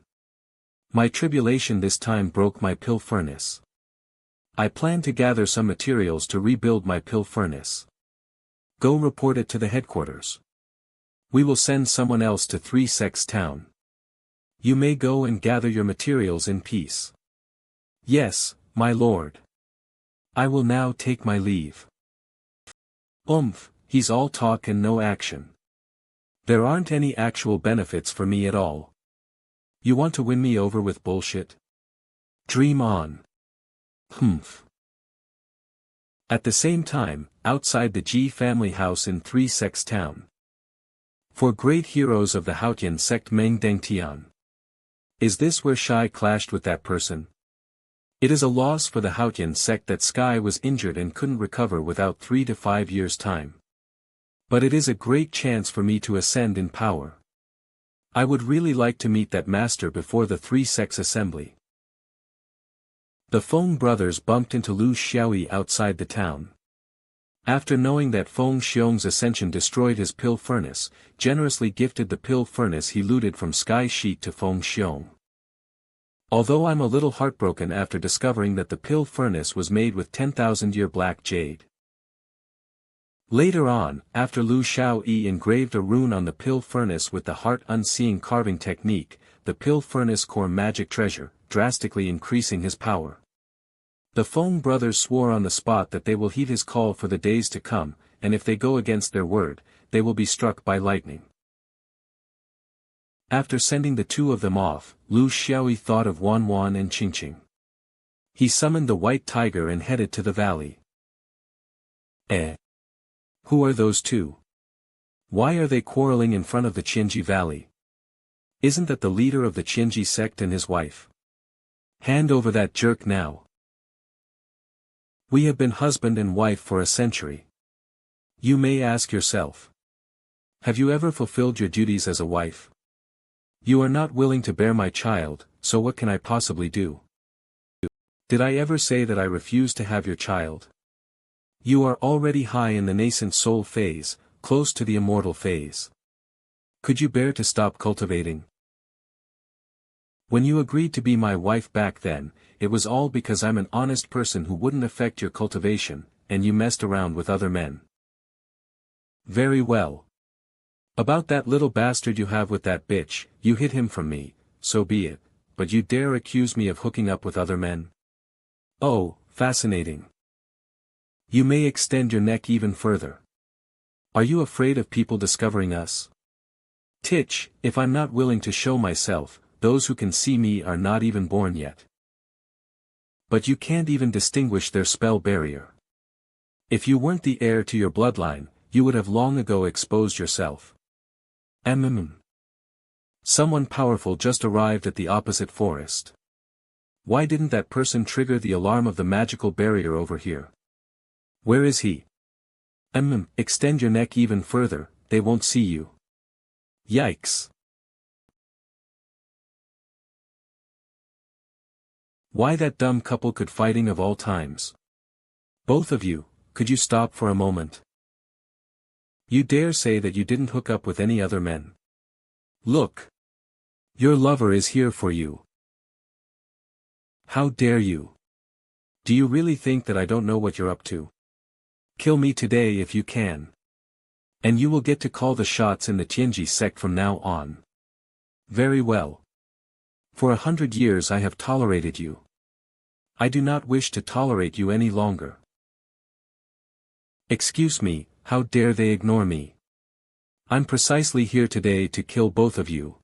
My tribulation this time broke my pill furnace. I plan to gather some materials to rebuild my pill furnace. Go report it to the headquarters. We will send someone else to Three Sex Town. You may go and gather your materials in peace. Yes, my lord. I will now take my leave. He's all talk and no action. There aren't any actual benefits for me at all. You want to win me over with bullshit? Dream on. At the same time, outside the Ji family house in Three Sex Town. For great heroes of the Haotian sect Meng Dengtian. Is this where Shai clashed with that person? It is a loss for the Haotian sect that Sky was injured and couldn't recover without 3 to 5 years' time. But it is a great chance for me to ascend in power. I would really like to meet that master before the three-sex assembly. The Feng brothers bumped into Lu Xiaoyi outside the town. After knowing that Feng Xiong's ascension destroyed his pill furnace, generously gifted the pill furnace he looted from Sky Sheet to Feng Xiong. Although I'm a little heartbroken after discovering that the pill furnace was made with 10,000-year black jade. Later on, after Lu Xiaoyi engraved a rune on the pill furnace with the heart unseeing carving technique, the pill furnace core magic treasure, drastically increasing his power. The Feng brothers swore on the spot that they will heed his call for the days to come, and if they go against their word, they will be struck by lightning. After sending the two of them off, Lu Xiaoyi thought of Wan Wan and Qingqing. He summoned the white tiger and headed to the valley. Who are those two? Why are they quarreling in front of the Qinji Valley? Isn't that the leader of the Qinji sect and his wife? Hand over that jerk now. We have been husband and wife for a century. You may ask yourself. Have you ever fulfilled your duties as a wife? You are not willing to bear my child, so what can I possibly do? Did I ever say that I refuse to have your child? You are already high in the nascent soul phase, close to the immortal phase. Could you bear to stop cultivating? When you agreed to be my wife back then, it was all because I'm an honest person who wouldn't affect your cultivation, and you messed around with other men. Very well. About that little bastard you have with that bitch, you hid him from me, so be it, but you dare accuse me of hooking up with other men? Oh, fascinating. You may extend your neck even further. Are you afraid of people discovering us? Titch, if I'm not willing to show myself, those who can see me are not even born yet. But you can't even distinguish their spell barrier. If you weren't the heir to your bloodline, you would have long ago exposed yourself. Someone powerful just arrived at the opposite forest. Why didn't that person trigger the alarm of the magical barrier over here? Where is he? Extend your neck even further, they won't see you. Yikes. Why that dumb couple could fighting of all times. Both of you, could you stop for a moment? You dare say that you didn't hook up with any other men. Look. Your lover is here for you. How dare you? Do you really think that I don't know what you're up to? Kill me today if you can. And you will get to call the shots in the Tianji sect from now on. Very well. For 100 years I have tolerated you. I do not wish to tolerate you any longer. Excuse me, how dare they ignore me? I'm precisely here today to kill both of you.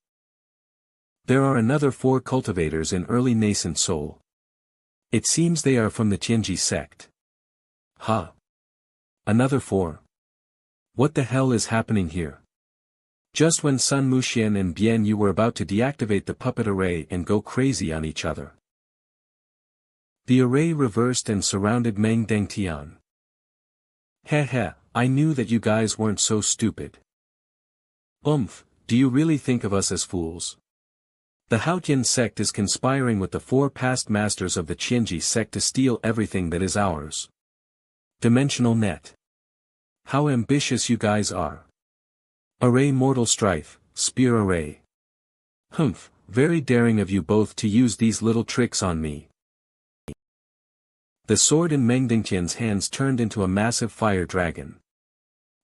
There are another 4 cultivators in early nascent soul. It seems they are from the Tianji sect. Huh? Another 4? What the hell is happening here? Just when Sun Muxian and Bian Yu were about to deactivate the puppet array and go crazy on each other. The array reversed and surrounded Meng Dengtian. Heh, I knew that you guys weren't so stupid. Do you really think of us as fools? The Haotian sect is conspiring with the 4 past masters of the Tianji sect to steal everything that is ours. Dimensional net. How ambitious you guys are. Array mortal strife, spear array. Very daring of you both to use these little tricks on me. The sword in Meng Dingtian's hands turned into a massive fire dragon.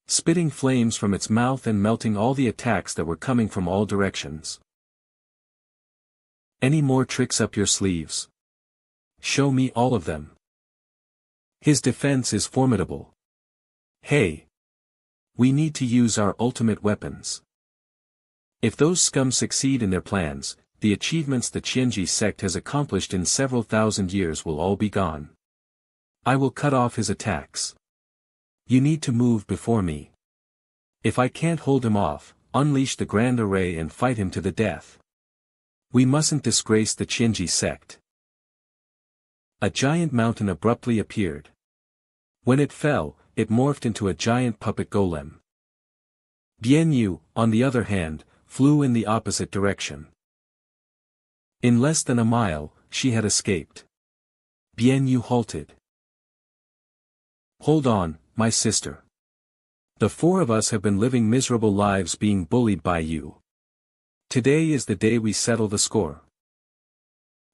Spitting flames from its mouth and melting all the attacks that were coming from all directions. Any more tricks up your sleeves? Show me all of them. His defense is formidable. Hey! We need to use our ultimate weapons. If those scum succeed in their plans, the achievements the Tianji sect has accomplished in several thousand years will all be gone. I will cut off his attacks. You need to move before me. If I can't hold him off, unleash the grand array and fight him to the death. We mustn't disgrace the Tianji sect. A giant mountain abruptly appeared. When it fell, it morphed into a giant puppet golem. Bian Yu, on the other hand, flew in the opposite direction. In less than a mile, she had escaped. Bian Yu halted. Hold on, my sister. The four of us have been living miserable lives being bullied by you. Today is the day we settle the score.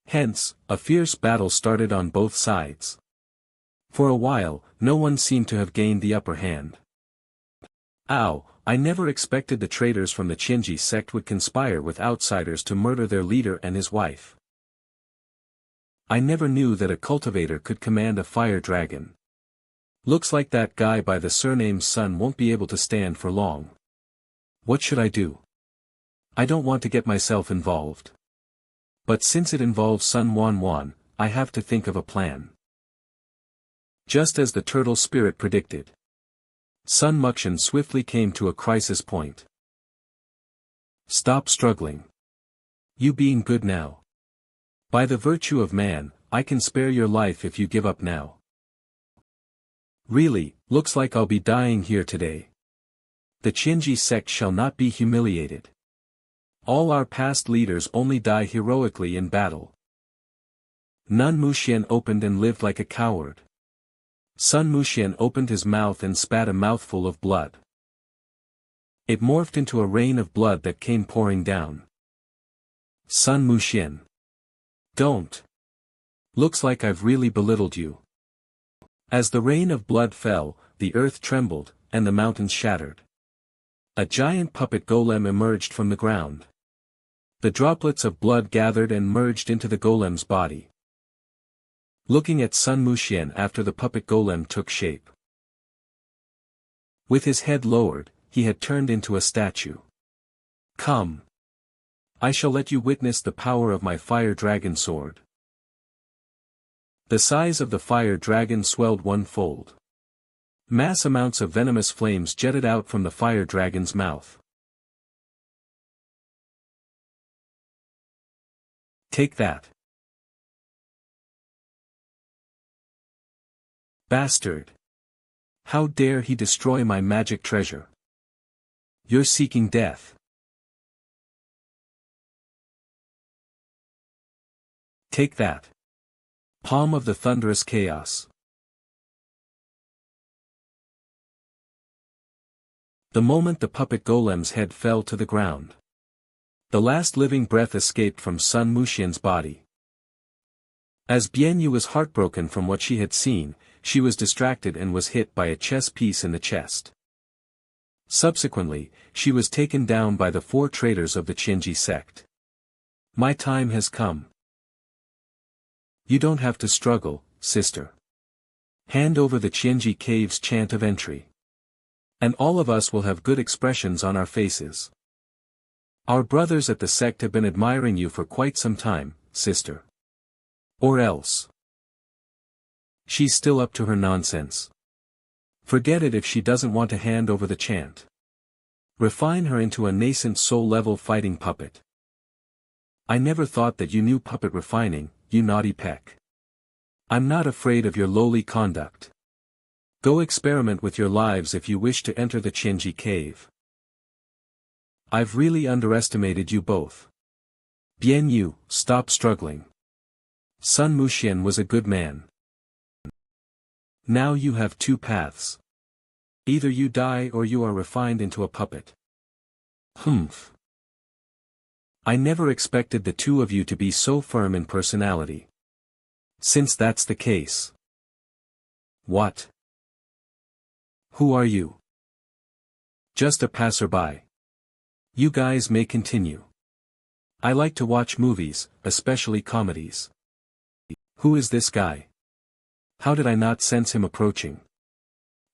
Hence, a fierce battle started on both sides. For a while, no one seemed to have gained the upper hand. Ow, I never expected the traitors from the Qianji sect would conspire with outsiders to murder their leader and his wife. I never knew that a cultivator could command a fire dragon. Looks like that guy by the surname Sun won't be able to stand for long. What should I do? I don't want to get myself involved. But since it involves Sun Wanwan, I have to think of a plan. Just as the turtle spirit predicted, Sun Mukshan swiftly came to a crisis point. Stop struggling. You being good now. By the virtue of man, I can spare your life if you give up now. Really, looks like I'll be dying here today. The Qianji sect shall not be humiliated. All our past leaders only die heroically in battle. Nun Muxian opened and lived like a coward. Sun Muxian opened his mouth and spat a mouthful of blood. It morphed into a rain of blood that came pouring down. Sun Muxian. Don't. Looks like I've really belittled you. As the rain of blood fell, the earth trembled, and the mountains shattered. A giant puppet golem emerged from the ground. The droplets of blood gathered and merged into the golem's body. Looking at Sun Muxian after the puppet golem took shape. With his head lowered, he had turned into a statue. Come. I shall let you witness the power of my fire dragon sword. The size of the fire dragon swelled one-fold. Mass amounts of venomous flames jetted out from the fire dragon's mouth. Take that. Bastard. How dare he destroy my magic treasure? You're seeking death. Take that. Palm of the thunderous chaos. The moment the puppet golem's head fell to the ground, the last living breath escaped from Sun Muxian's body. As Bian Yu was heartbroken from what she had seen, she was distracted and was hit by a chess piece in the chest. Subsequently, she was taken down by the four traitors of the Qianji sect. My time has come. You don't have to struggle, sister. Hand over the Qianji cave's chant of entry. And all of us will have good expressions on our faces. Our brothers at the sect have been admiring you for quite some time, sister. Or else. She's still up to her nonsense. Forget it if she doesn't want to hand over the chant. Refine her into a nascent soul-level fighting puppet. I never thought that you knew puppet refining, you naughty peck. I'm not afraid of your lowly conduct. Go experiment with your lives if you wish to enter the Qianji cave. I've really underestimated you both. Bian Yu, stop struggling. Sun Muxian was a good man. Now you have two paths. Either you die or you are refined into a puppet. Humph. I never expected the two of you to be so firm in personality. Since that's the case. What? Who are you? Just a passerby. You guys may continue. I like to watch movies, especially comedies. Who is this guy? How did I not sense him approaching?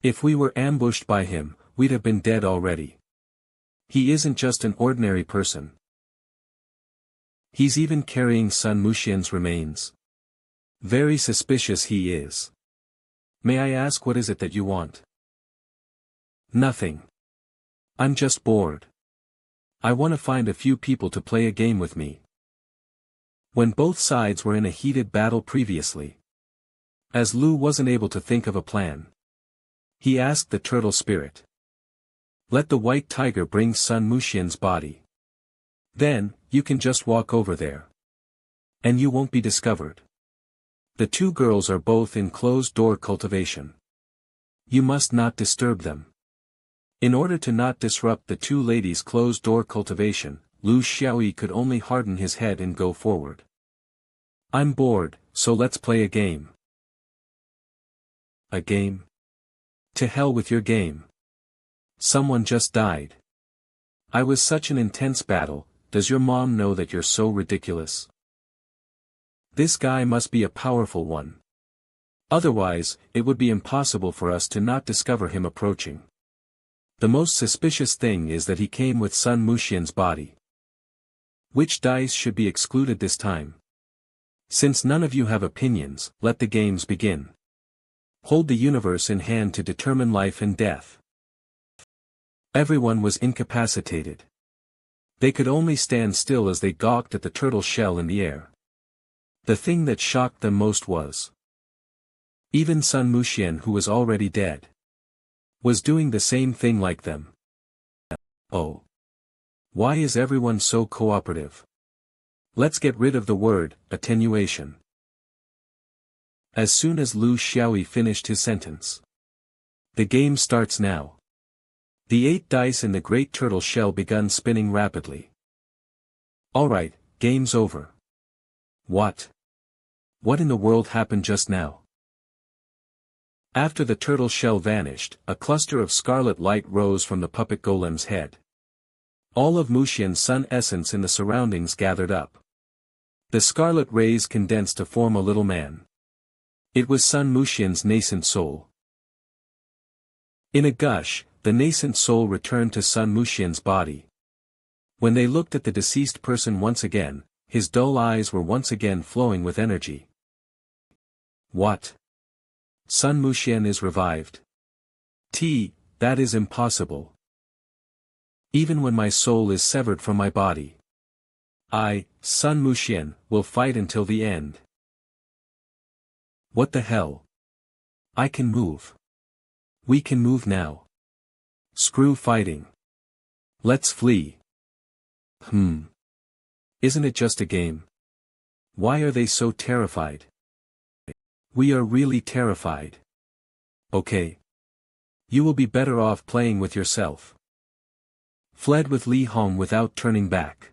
If we were ambushed by him, we'd have been dead already. He isn't just an ordinary person. He's even carrying Sun Muxian's remains. Very suspicious he is. May I ask what is it that you want? Nothing. I'm just bored. I want to find a few people to play a game with me. When both sides were in a heated battle previously, as Lu wasn't able to think of a plan, he asked the turtle spirit. Let the white tiger bring Sun Muxian's body. Then, you can just walk over there. And you won't be discovered. The two girls are both in closed-door cultivation. You must not disturb them. In order to not disrupt the two ladies' closed-door cultivation, Xiaoyi could only harden his head and go forward. I'm bored, so let's play a game. A game? To hell with your game. Someone just died. I was such an intense battle, does your mom know that you're so ridiculous? This guy must be a powerful one. Otherwise, it would be impossible for us to not discover him approaching. The most suspicious thing is that he came with Sun Muxian's body. Which dice should be excluded this time? Since none of you have opinions, let the games begin. Hold the universe in hand to determine life and death. Everyone was incapacitated. They could only stand still as they gawked at the turtle shell in the air. The thing that shocked them most was even Sun Muxian, who was already dead, was doing the same thing like them. Oh. Why is everyone so cooperative? Let's get rid of the word, attenuation. As soon as Xiaoyi finished his sentence. The game starts now. The 8 dice in the great turtle shell begun spinning rapidly. Alright, game's over. What? What in the world happened just now? After the turtle shell vanished, a cluster of scarlet light rose from the puppet golem's head. All of Muxian's sun essence in the surroundings gathered up. The scarlet rays condensed to form a little man. It was Sun Muxian's nascent soul. In a gush, the nascent soul returned to Sun Muxian's body. When they looked at the deceased person once again, his dull eyes were once again flowing with energy. What? Sun Muxian is revived. That is impossible. Even when my soul is severed from my body, I, Sun Muxian, will fight until the end. What the hell? I can move. We can move now. Screw fighting. Let's flee. Isn't it just a game? Why are they so terrified? We are really terrified. Okay. You will be better off playing with yourself. Fled with Li Hong without turning back.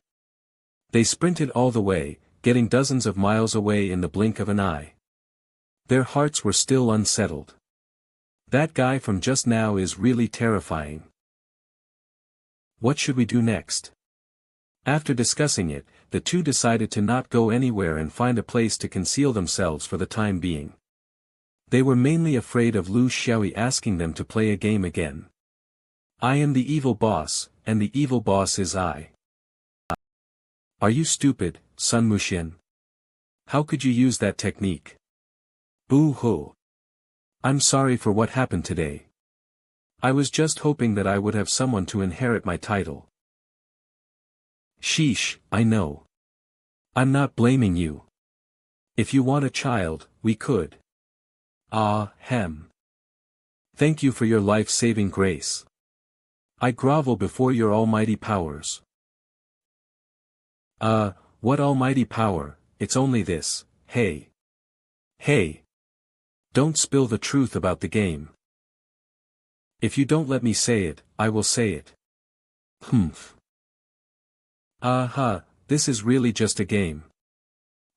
They sprinted all the way, getting dozens of miles away in the blink of an eye. Their hearts were still unsettled. That guy from just now is really terrifying. What should we do next? After discussing it, the two decided to not go anywhere and find a place to conceal themselves for the time being. They were mainly afraid of Xiaoyi asking them to play a game again. I am the evil boss, and the evil boss is I. Are you stupid, Sun Muxian? How could you use that technique? Boo-hoo. I'm sorry for what happened today. I was just hoping that I would have someone to inherit my title. Sheesh, I know. I'm not blaming you. If you want a child, we could. Thank you for your life-saving grace. I grovel before your almighty powers. What almighty power? It's only this, hey. Hey. Don't spill the truth about the game. If you don't let me say it, I will say it. This is really just a game.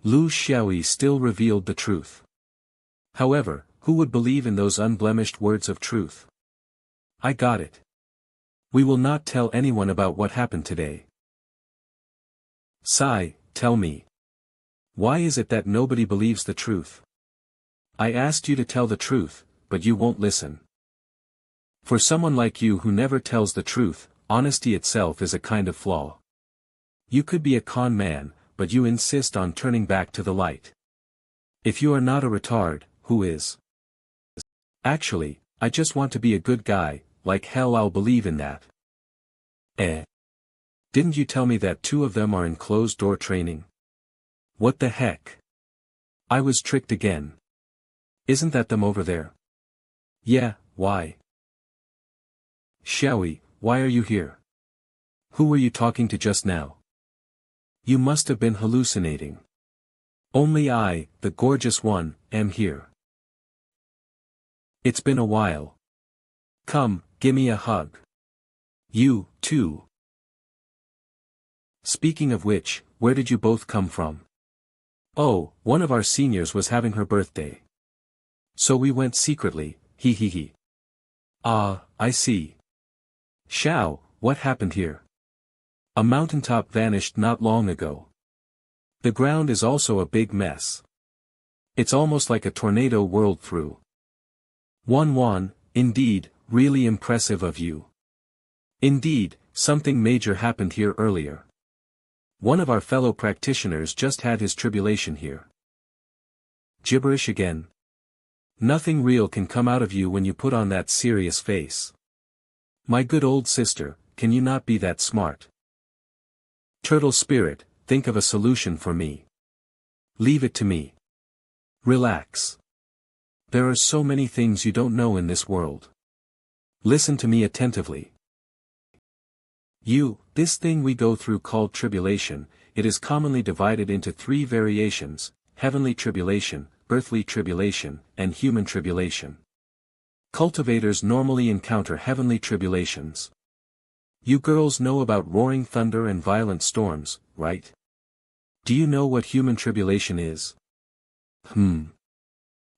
Xiaoyi still revealed the truth. However, who would believe in those unblemished words of truth? I got it. We will not tell anyone about what happened today. Sai, tell me. Why is it that nobody believes the truth? I asked you to tell the truth, but you won't listen. For someone like you who never tells the truth, honesty itself is a kind of flaw. You could be a con man, but you insist on turning back to the light. If you are not a retard, who is? Actually, I just want to be a good guy, like hell I'll believe in that. Didn't you tell me that 2 of them are in closed-door training? What the heck? I was tricked again. Isn't that them over there? Yeah, why? Xiaoyi, why are you here? Who were you talking to just now? You must have been hallucinating. Only I, the gorgeous one, am here. It's been a while. Come, gimme a hug. You, too. Speaking of which, where did you both come from? Oh, one of our seniors was having her birthday. So we went secretly, hee hee hee. Ah, I see. Xiao, what happened here? A mountaintop vanished not long ago. The ground is also a big mess. It's almost like a tornado whirled through. Wan, indeed, really impressive of you. Indeed, something major happened here earlier. One of our fellow practitioners just had his tribulation here. Gibberish again. Nothing real can come out of you when you put on that serious face. My good old sister, can you not be that smart? Turtle spirit, think of a solution for me. Leave it to me. Relax. There are so many things you don't know in this world. Listen to me attentively. This thing we go through called tribulation, it is commonly divided into 3 variations: heavenly tribulation, earthly tribulation, and human tribulation. Cultivators normally encounter heavenly tribulations. You girls know about roaring thunder and violent storms, right? Do you know what human tribulation is?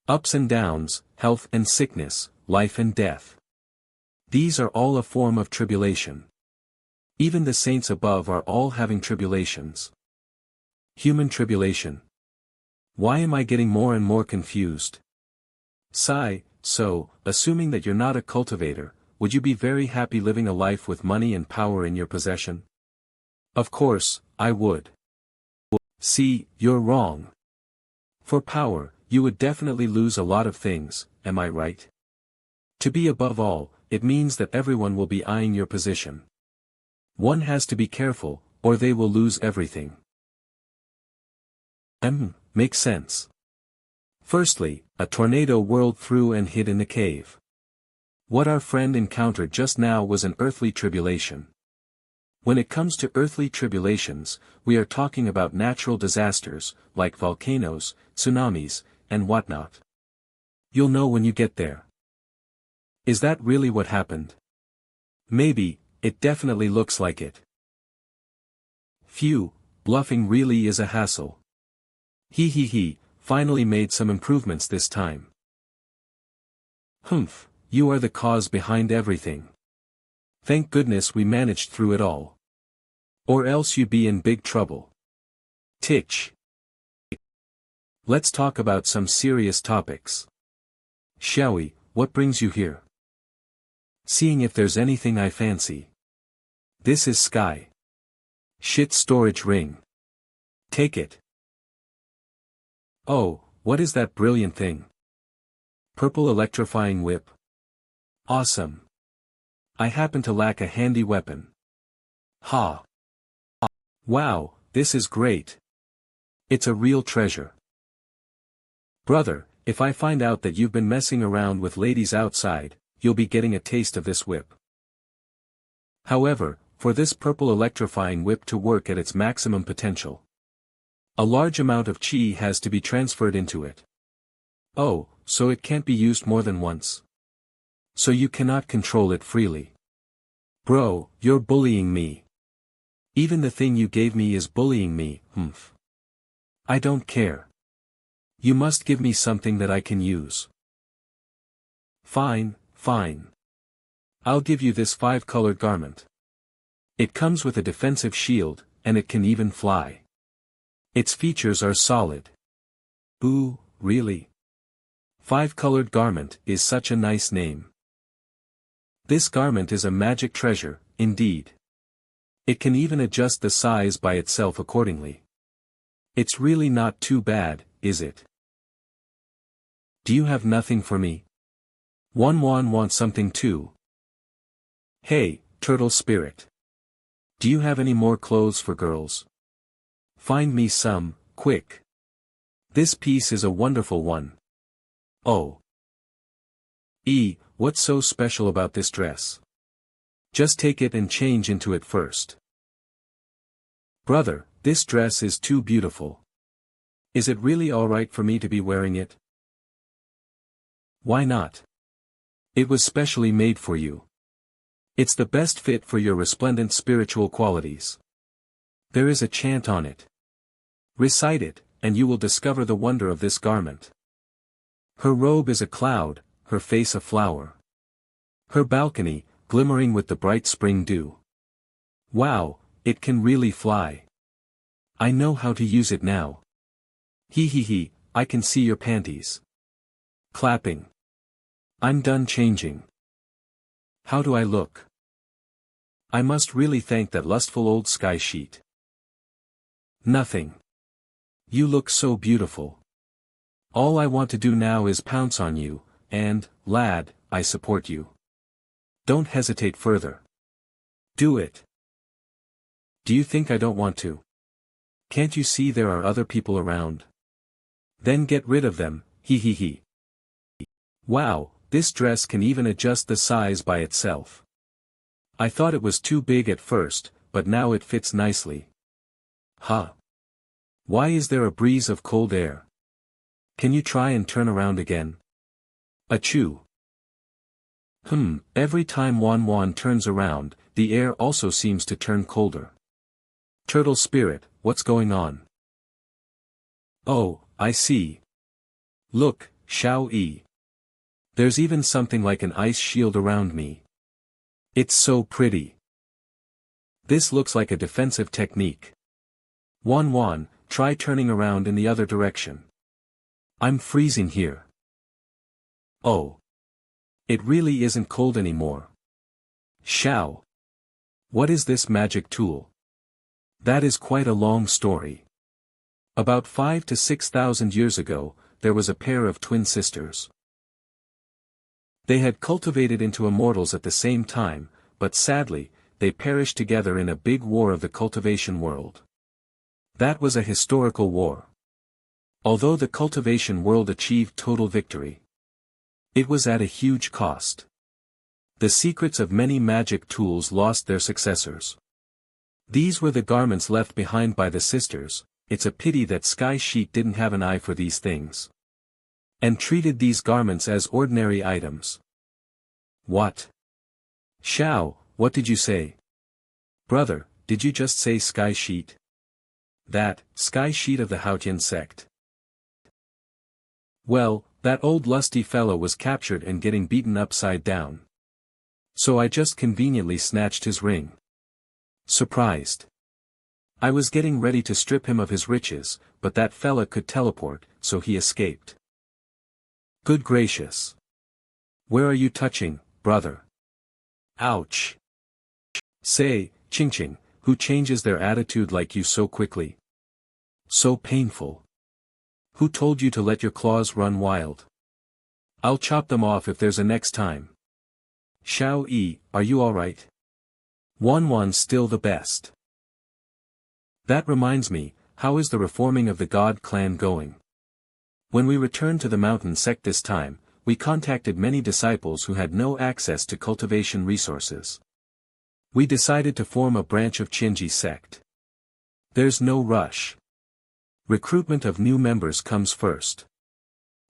Ups and downs, health and sickness, life and death. These are all a form of tribulation. Even the saints above are all having tribulations. Human tribulation. Why am I getting more and more confused? Sigh, so, assuming that you're not a cultivator, would you be very happy living a life with money and power in your possession? Of course, I would. See, you're wrong. For power, you would definitely lose a lot of things, am I right? To be above all, it means that everyone will be eyeing your position. One has to be careful, or they will lose everything. Makes sense. Firstly, a tornado whirled through and hid in the cave. What our friend encountered just now was an earthly tribulation. When it comes to earthly tribulations, we are talking about natural disasters, like volcanoes, tsunamis, and whatnot. You'll know when you get there. Is that really what happened? Maybe, it definitely looks like it. Phew, bluffing really is a hassle. He, finally made some improvements this time. You are the cause behind everything. Thank goodness we managed through it all. Or else you'd be in big trouble. Titch. Let's talk about some serious topics. Xiaoyi, what brings you here? Seeing if there's anything I fancy. This is Sky. Shit storage ring. Take it. Oh, what is that brilliant thing? Purple electrifying whip. Awesome. I happen to lack a handy weapon. Ha. Wow, this is great. It's a real treasure. Brother, if I find out that you've been messing around with ladies outside, you'll be getting a taste of this whip. However, for this purple electrifying whip to work at its maximum potential, a large amount of chi has to be transferred into it. Oh, so it can't be used more than once. So you cannot control it freely. Bro, you're bullying me. Even the thing you gave me is bullying me, I don't care. You must give me something that I can use. Fine. I'll give you this 5-colored garment. It comes with a defensive shield, and it can even fly. Its features are solid. Ooh, really? 5-colored garment is such a nice name. This garment is a magic treasure, indeed. It can even adjust the size by itself accordingly. It's really not too bad, is it? Do you have nothing for me? Wan wants something too. Hey, turtle spirit. Do you have any more clothes for girls? Find me some, quick. This piece is a wonderful one. Oh. What's so special about this dress? Just take it and change into it first. Brother, this dress is too beautiful. Is it really alright for me to be wearing it? Why not? It was specially made for you. It's the best fit for your resplendent spiritual qualities. There is a chant on it. Recite it, and you will discover the wonder of this garment. Her robe is a cloud, her face a flower. Her balcony, glimmering with the bright spring dew. Wow, it can really fly. I know how to use it now. He, I can see your panties. Clapping. I'm done changing. How do I look? I must really thank that lustful old sky sheet. Nothing. You look so beautiful. All I want to do now is pounce on you, and, lad, I support you. Don't hesitate further. Do it. Do you think I don't want to? Can't you see there are other people around? Then get rid of them, he. Wow, this dress can even adjust the size by itself. I thought it was too big at first, but now it fits nicely. Huh. Why is there a breeze of cold air? Can you try and turn around again? Achoo. Every time Wan turns around, the air also seems to turn colder. Turtle spirit, what's going on? Oh, I see. Look, Xiaoyi. There's even something like an ice shield around me. It's so pretty. This looks like a defensive technique. Wan, try turning around in the other direction. I'm freezing here. Oh. It really isn't cold anymore. Xiao. What is this magic tool? That is quite a long story. About 5,000 to 6,000 years ago, there was a pair of twin sisters. They had cultivated into immortals at the same time, but sadly, they perished together in a big war of the cultivation world. That was a historical war. Although the cultivation world achieved total victory, it was at a huge cost. The secrets of many magic tools lost their successors. These were the garments left behind by the sisters. It's a pity that Sky Sheet didn't have an eye for these things. And treated these garments as ordinary items. What? Xiao, what did you say? Brother, did you just say Sky Sheet? That, Sky Sheet of the Haotian sect. Well, that old lusty fellow was captured and getting beaten upside down. So I just conveniently snatched his ring. Surprised. I was getting ready to strip him of his riches, but that fella could teleport, so he escaped. Good gracious. Where are you touching, brother? Ouch. Say, Ching, who changes their attitude like you so quickly? So painful. Who told you to let your claws run wild? I'll chop them off if there's a next time. Xiaoyi, are you alright? Wan's still the best. That reminds me, how is the reforming of the God clan going? When we returned to the mountain sect this time, we contacted many disciples who had no access to cultivation resources. We decided to form a branch of Qianji sect. There's no rush. Recruitment of new members comes first.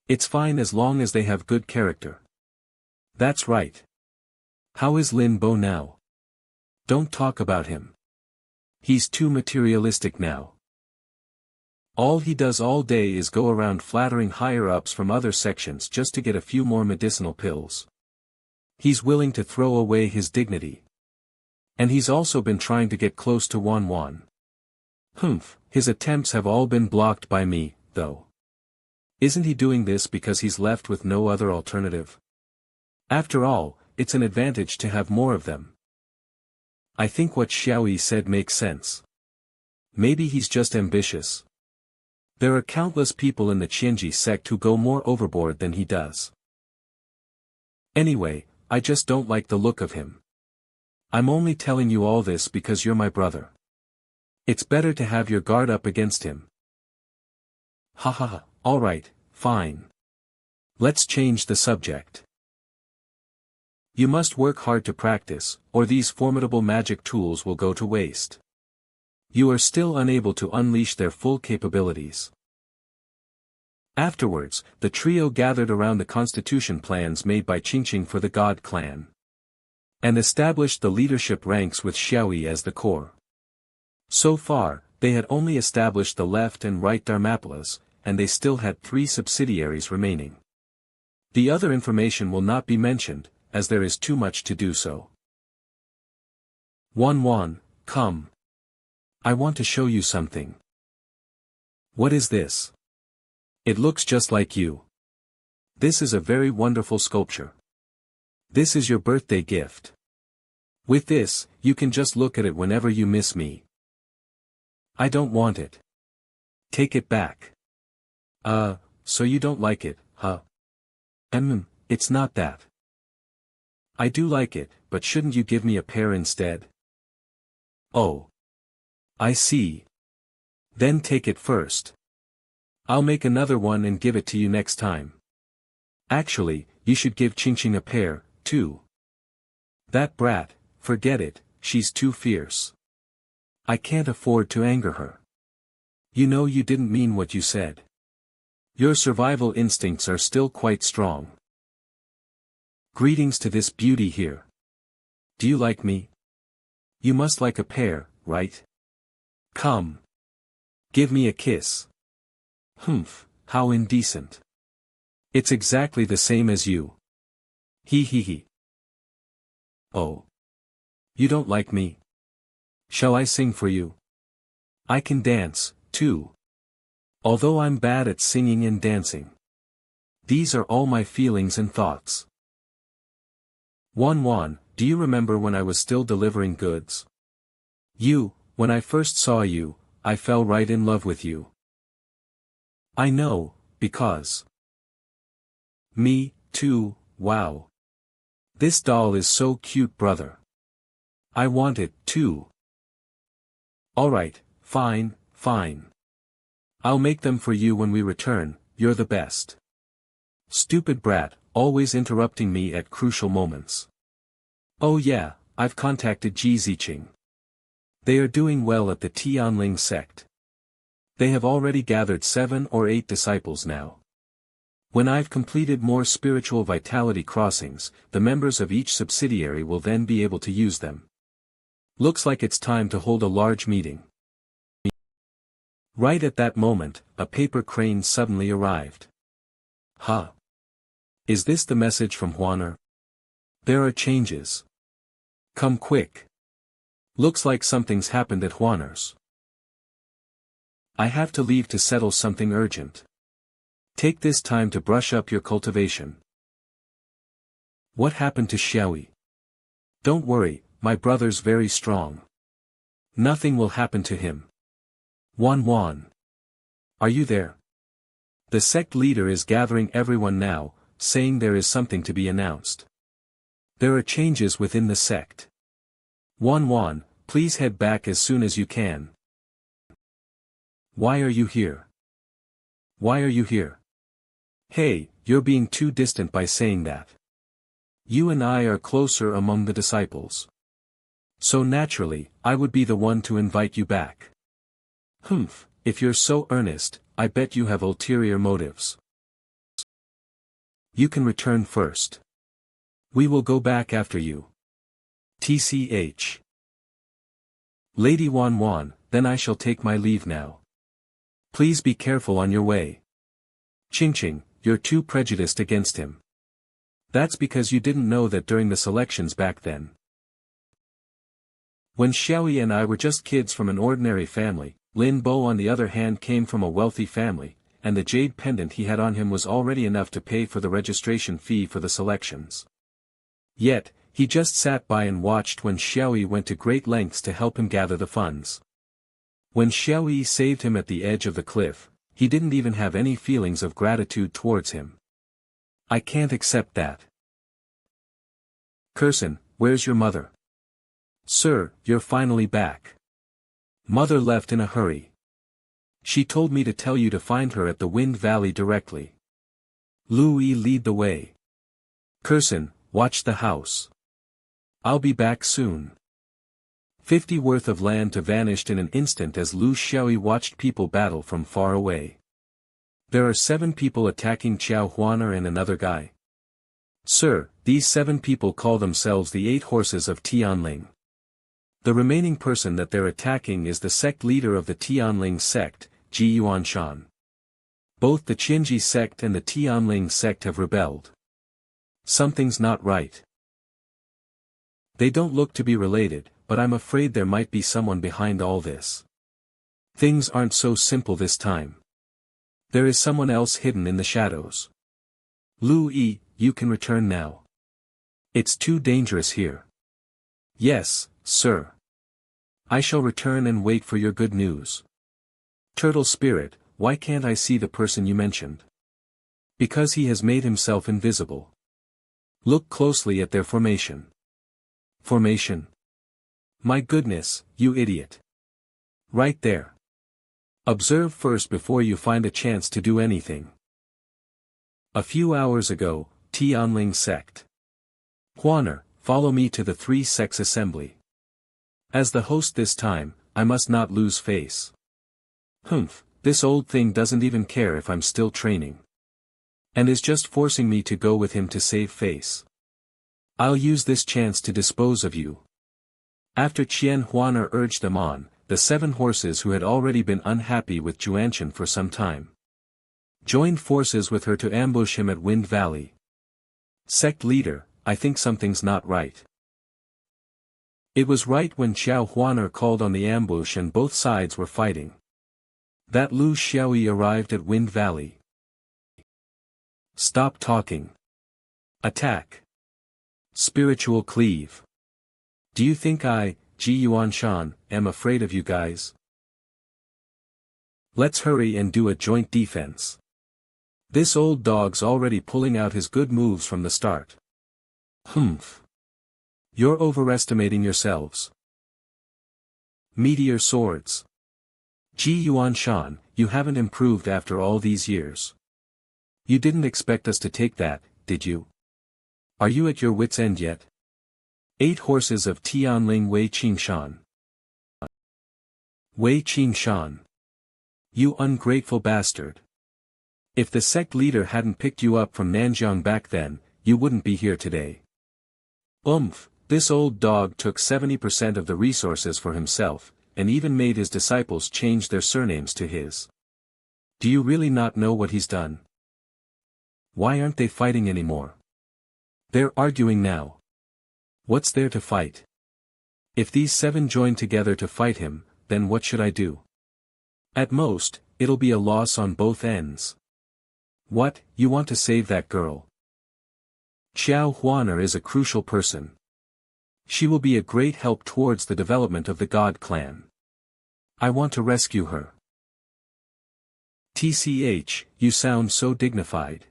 It's fine as long as they have good character. That's right. How is Lin Bo now? Don't talk about him. He's too materialistic now. All he does all day is go around flattering higher-ups from other sections just to get a few more medicinal pills. He's willing to throw away his dignity. And he's also been trying to get close to Wan. His attempts have all been blocked by me, though. Isn't he doing this because he's left with no other alternative? After all, it's an advantage to have more of them. I think what Xiaoyi said makes sense. Maybe he's just ambitious. There are countless people in the Qianji sect who go more overboard than he does. Anyway, I just don't like the look of him. I'm only telling you all this because you're my brother. It's better to have your guard up against him. Alright, fine. Let's change the subject. You must work hard to practice, or these formidable magic tools will go to waste. You are still unable to unleash their full capabilities. Afterwards, the trio gathered around the constitution plans made by Qingqing for the God clan, and established the leadership ranks with Xiaoyi as the core. So far, they had only established the left and right Dharmapalas, and they still had 3 subsidiaries remaining. The other information will not be mentioned, as there is too much to do so. Wan, come. I want to show you something. What is this? It looks just like you. This is a very wonderful sculpture. This is your birthday gift. With this, you can just look at it whenever you miss me. I don't want it. Take it back. So you don't like it, huh? It's not that. I do like it, but shouldn't you give me a pair instead? Oh. I see. Then take it first. I'll make another one and give it to you next time. Actually, you should give Qingqing a pair, too. That brat, forget it, she's too fierce. I can't afford to anger her. You know you didn't mean what you said. Your survival instincts are still quite strong. Greetings to this beauty here. Do you like me? You must like a pair, right? Come. Give me a kiss. Humph, how indecent. It's exactly the same as you. He. Oh. You don't like me? Shall I sing for you? I can dance, too. Although I'm bad at singing and dancing. These are all my feelings and thoughts. Wan, do you remember when I was still delivering goods? When I first saw you, I fell right in love with you. I know, because. Me, too, wow. This doll is so cute, brother. I want it, too. Alright, fine. I'll make them for you when we return, you're the best. Stupid brat, always interrupting me at crucial moments. Oh yeah, I've contacted Ji Ziqing. They are doing well at the Tianling sect. They have already gathered 7 or 8 disciples now. When I've completed more spiritual vitality crossings, the members of each subsidiary will then be able to use them. Looks like it's time to hold a large meeting. Right at that moment, a paper crane suddenly arrived. Huh? Is this the message from Huaner? There are changes. Come quick. Looks like something's happened at Huaner's. I have to leave to settle something urgent. Take this time to brush up your cultivation. What happened to Xiaoyi? Don't worry, my brother's very strong. Nothing will happen to him. Wan. Are you there? The sect leader is gathering everyone now, saying there is something to be announced. There are changes within the sect. Wan, please head back as soon as you can. Why are you here? Hey, you're being too distant by saying that. You and I are closer among the disciples. So naturally, I would be the one to invite you back. Humph, if you're so earnest, I bet you have ulterior motives. You can return first. We will go back after you. TCH. Lady Wan, then I shall take my leave now. Please be careful on your way. Qingqing, you're too prejudiced against him. That's because you didn't know that during the selections back then. When Xiaoyi and I were just kids from an ordinary family, Lin Bo on the other hand came from a wealthy family, and the jade pendant he had on him was already enough to pay for the registration fee for the selections. Yet, he just sat by and watched when Xiaoyi went to great lengths to help him gather the funds. When Xiaoyi saved him at the edge of the cliff, he didn't even have any feelings of gratitude towards him. I can't accept that. Curson, where's your mother? Sir, you're finally back. Mother left in a hurry. She told me to tell you to find her at the Wind Valley directly. Louis, lead the way. Curson, Watch the house. I'll be back soon. 50 worth of land vanished in an instant as Lu Xiaoyi watched people battle from far away. There are 7 people attacking Xiao Huaner and another guy. Sir, these 7 people call themselves the 8 horses of Tianling. The remaining person that they're attacking is the sect leader of the Tianling sect, Ji Yuanshan. Both the Qinji sect and the Tianling sect have rebelled. Something's not right. They don't look to be related, but I'm afraid there might be someone behind all this. Things aren't so simple this time. There is someone else hidden in the shadows. Lu Yi, you can return now. It's too dangerous here. Yes, sir. I shall return and wait for your good news. Turtle Spirit, why can't I see the person you mentioned? Because he has made himself invisible. Look closely at their formation. Formation? My goodness, you idiot. Right there. Observe first before you find a chance to do anything. A few hours ago, Tianling sect. Huaner, follow me to the 3 sects assembly. As the host this time, I must not lose face. Humph, this old thing doesn't even care if I'm still training. And is just forcing me to go with him to save face. I'll use this chance to dispose of you. After Qian Huaner urged them on, the 7 horses who had already been unhappy with Juanshan for some time joined forces with her to ambush him at Wind Valley. Sect leader, I think something's not right. It was right when Xiao Huaner called on the ambush and both sides were fighting. That Lu Xiaoyi arrived at Wind Valley. Stop talking. Attack. Spiritual cleave. Do you think I, Ji Yuanshan, am afraid of you guys? Let's hurry and do a joint defense. This old dog's already pulling out his good moves from the start. Humph. You're overestimating yourselves. Meteor swords. Ji Yuanshan, you haven't improved after all these years. You didn't expect us to take that, did you? Are you at your wits' end yet? 8 horses of Tianling Wei Qingshan. Wei Qingshan. You ungrateful bastard. If the sect leader hadn't picked you up from Nanjiang back then, you wouldn't be here today. This old dog took 70% of the resources for himself, and even made his disciples change their surnames to his. Do you really not know what he's done? Why aren't they fighting anymore? They're arguing now. What's there to fight? If these 7 join together to fight him, then what should I do? At most, it'll be a loss on both ends. What, you want to save that girl? Xiao Huaner is a crucial person. She will be a great help towards the development of the God clan. I want to rescue her. TCH, you sound so dignified.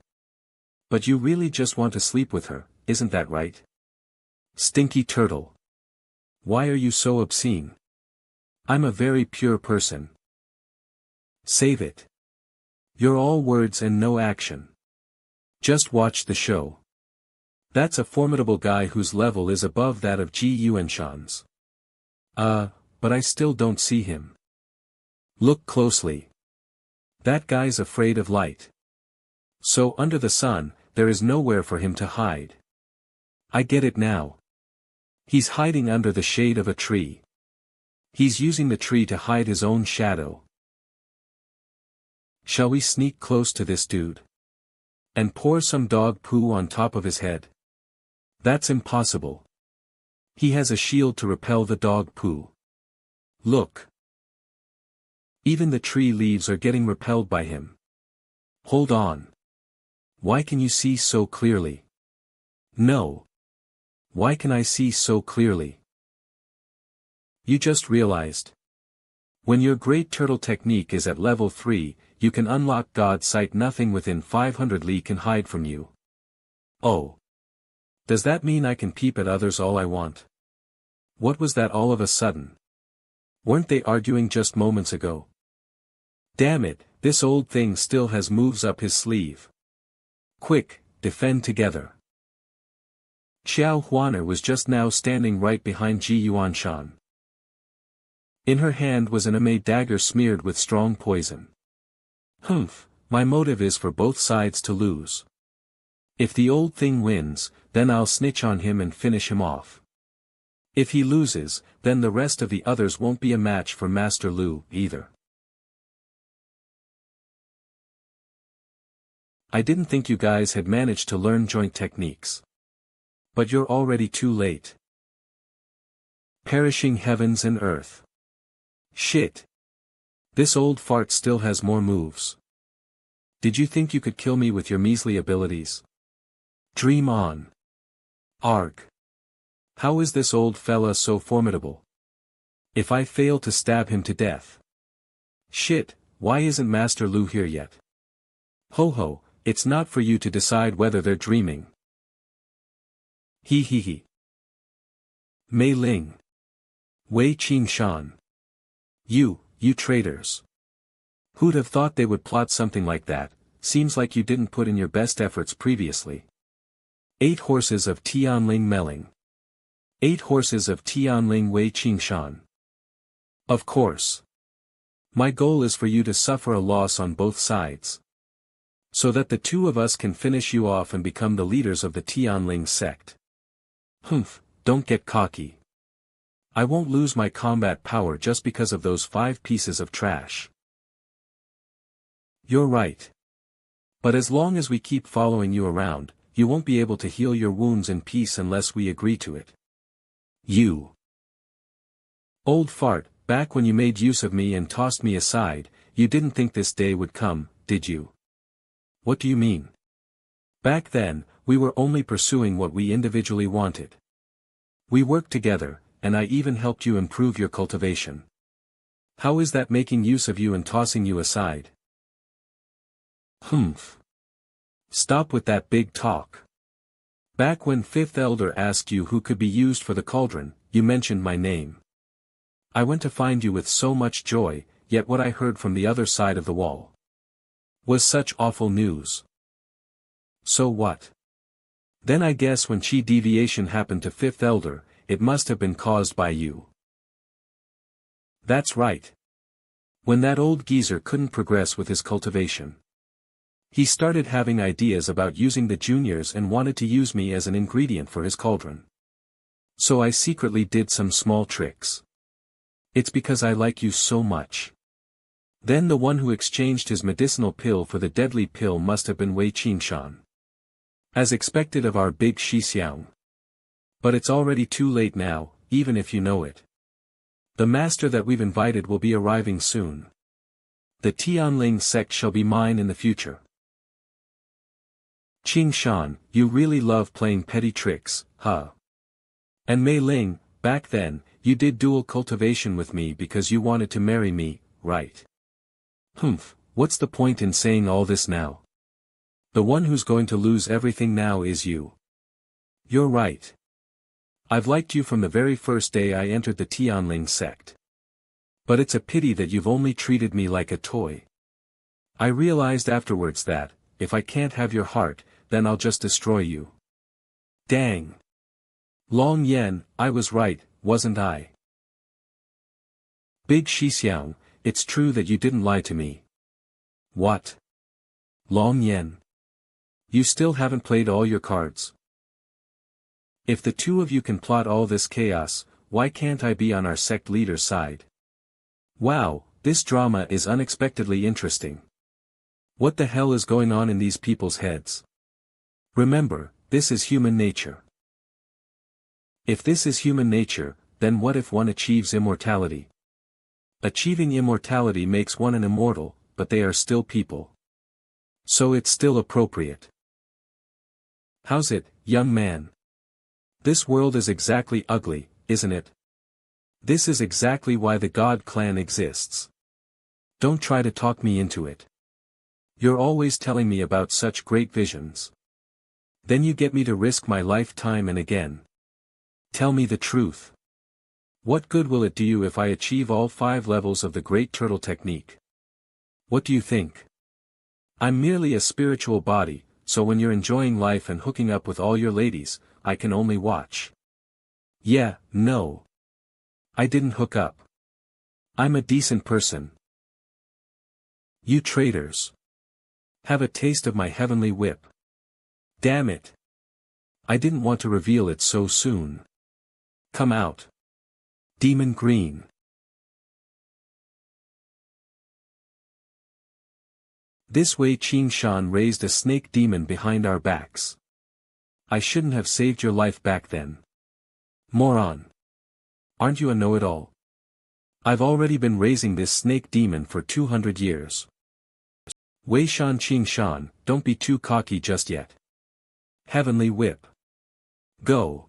But you really just want to sleep with her, isn't that right? Stinky turtle. Why are you so obscene? I'm a very pure person. Save it. You're all words and no action. Just watch the show. That's a formidable guy whose level is above that of Ji Yuanshan's. But I still don't see him. Look closely. That guy's afraid of light. So under the sun, there is nowhere for him to hide. I get it now. He's hiding under the shade of a tree. He's using the tree to hide his own shadow. Shall we sneak close to this dude? And pour some dog poo on top of his head? That's impossible. He has a shield to repel the dog poo. Look. Even the tree leaves are getting repelled by him. Hold on. Why can you see so clearly? No. Why can I see so clearly? You just realized. When your great turtle technique is at level 3, you can unlock God sight. Nothing within 500 li can hide from you. Oh. Does that mean I can peep at others all I want? What was that all of a sudden? Weren't they arguing just moments ago? Damn it, this old thing still has moves up his sleeve. Quick, defend together. Xiao Huaner was just now standing right behind Ji Yuanshan. In her hand was an anime dagger smeared with strong poison. Humph, my motive is for both sides to lose. If the old thing wins, then I'll snitch on him and finish him off. If he loses, then the rest of the others won't be a match for Master Lu, either. I didn't think you guys had managed to learn joint techniques. But you're already too late. Perishing heavens and earth. Shit. This old fart still has more moves. Did you think you could kill me with your measly abilities? Dream on. Arg. How is this old fella so formidable? If I fail to stab him to death. Shit, why isn't Master Lu here yet? Ho ho, it's not for you to decide whether they're dreaming. He he he. Mei Ling. Wei Qingshan. You traitors. Who'd have thought they would plot something like that? Seems like you didn't put in your best efforts previously. 8 horses of Tianling Meling. 8 horses of Tianling Wei Qingshan. Of course. My goal is for you to suffer a loss on both sides. So that the two of us can finish you off and become the leaders of the Tianling sect. Humph, don't get cocky. I won't lose my combat power just because of those 5 pieces of trash. You're right. But as long as we keep following you around, you won't be able to heal your wounds in peace unless we agree to it. You. Old fart, back when you made use of me and tossed me aside, you didn't think this day would come, did you? What do you mean? Back then, we were only pursuing what we individually wanted. We worked together, and I even helped you improve your cultivation. How is that making use of you and tossing you aside? Humph. Stop with that big talk. Back when Fifth Elder asked you who could be used for the cauldron, you mentioned my name. I went to find you with so much joy, yet what I heard from the other side of the wall was such awful news. So what? Then I guess when chi deviation happened to Fifth Elder, it must have been caused by you. That's right. When that old geezer couldn't progress with his cultivation. He started having ideas about using the juniors and wanted to use me as an ingredient for his cauldron. So I secretly did some small tricks. It's because I like you so much. Then the one who exchanged his medicinal pill for the deadly pill must have been Wei Qingshan. As expected of our big Xiaoyi. But it's already too late now, even if you know it. The master that we've invited will be arriving soon. The Tianling sect shall be mine in the future. Qingshan, you really love playing petty tricks, huh? And Mei Ling, back then, you did dual cultivation with me because you wanted to marry me, right? Humph, what's the point in saying all this now? The one who's going to lose everything now is you. You're right. I've liked you from the very first day I entered the Tianling sect. But it's a pity that you've only treated me like a toy. I realized afterwards that, if I can't have your heart, then I'll just destroy you. Dang. Long Yen, I was right, wasn't I? Big Xiaoyi, it's true that you didn't lie to me. What? Long Yen. You still haven't played all your cards. If the two of you can plot all this chaos, why can't I be on our sect leader's side? Wow, this drama is unexpectedly interesting. What the hell is going on in these people's heads? Remember, this is human nature. If this is human nature, then what if one achieves immortality? Achieving immortality makes one an immortal, but they are still people. So it's still appropriate. How's it, young man? This world is exactly ugly, isn't it? This is exactly why the God clan exists. Don't try to talk me into it. You're always telling me about such great visions. Then you get me to risk my life time and again. Tell me the truth. What good will it do you if I achieve all 5 levels of the Great Turtle Technique? What do you think? I'm merely a spiritual body, so when you're enjoying life and hooking up with all your ladies, I can only watch. Yeah, no. I didn't hook up. I'm a decent person. You traitors. Have a taste of my heavenly whip. Damn it. I didn't want to reveal it so soon. Come out. Demon Green. This way Qin Shan raised a snake demon behind our backs. I shouldn't have saved your life back then. Moron. Aren't you a know-it-all? I've already been raising this snake demon for 200 years. Wei Shan Qin Shan, don't be too cocky just yet. Heavenly whip. Go.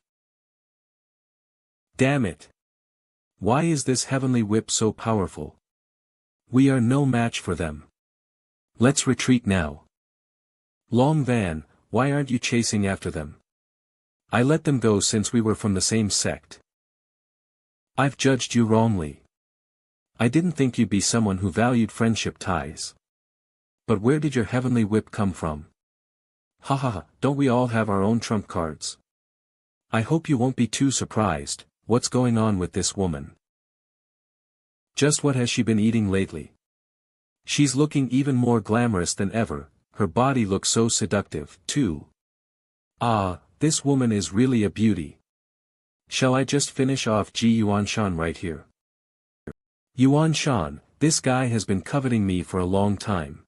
Damn it. Why is this heavenly whip so powerful? We are no match for them. Let's retreat now. Long Van, why aren't you chasing after them? I let them go since we were from the same sect. I've judged you wrongly. I didn't think you'd be someone who valued friendship ties. But where did your heavenly whip come from? Ha ha ha, don't we all have our own trump cards? I hope you won't be too surprised. What's going on with this woman? Just what has she been eating lately? She's looking even more glamorous than ever, her body looks so seductive, too. Ah, this woman is really a beauty. Shall I just finish off Ji Yuanshan right here? Yuanshan, this guy has been coveting me for a long time.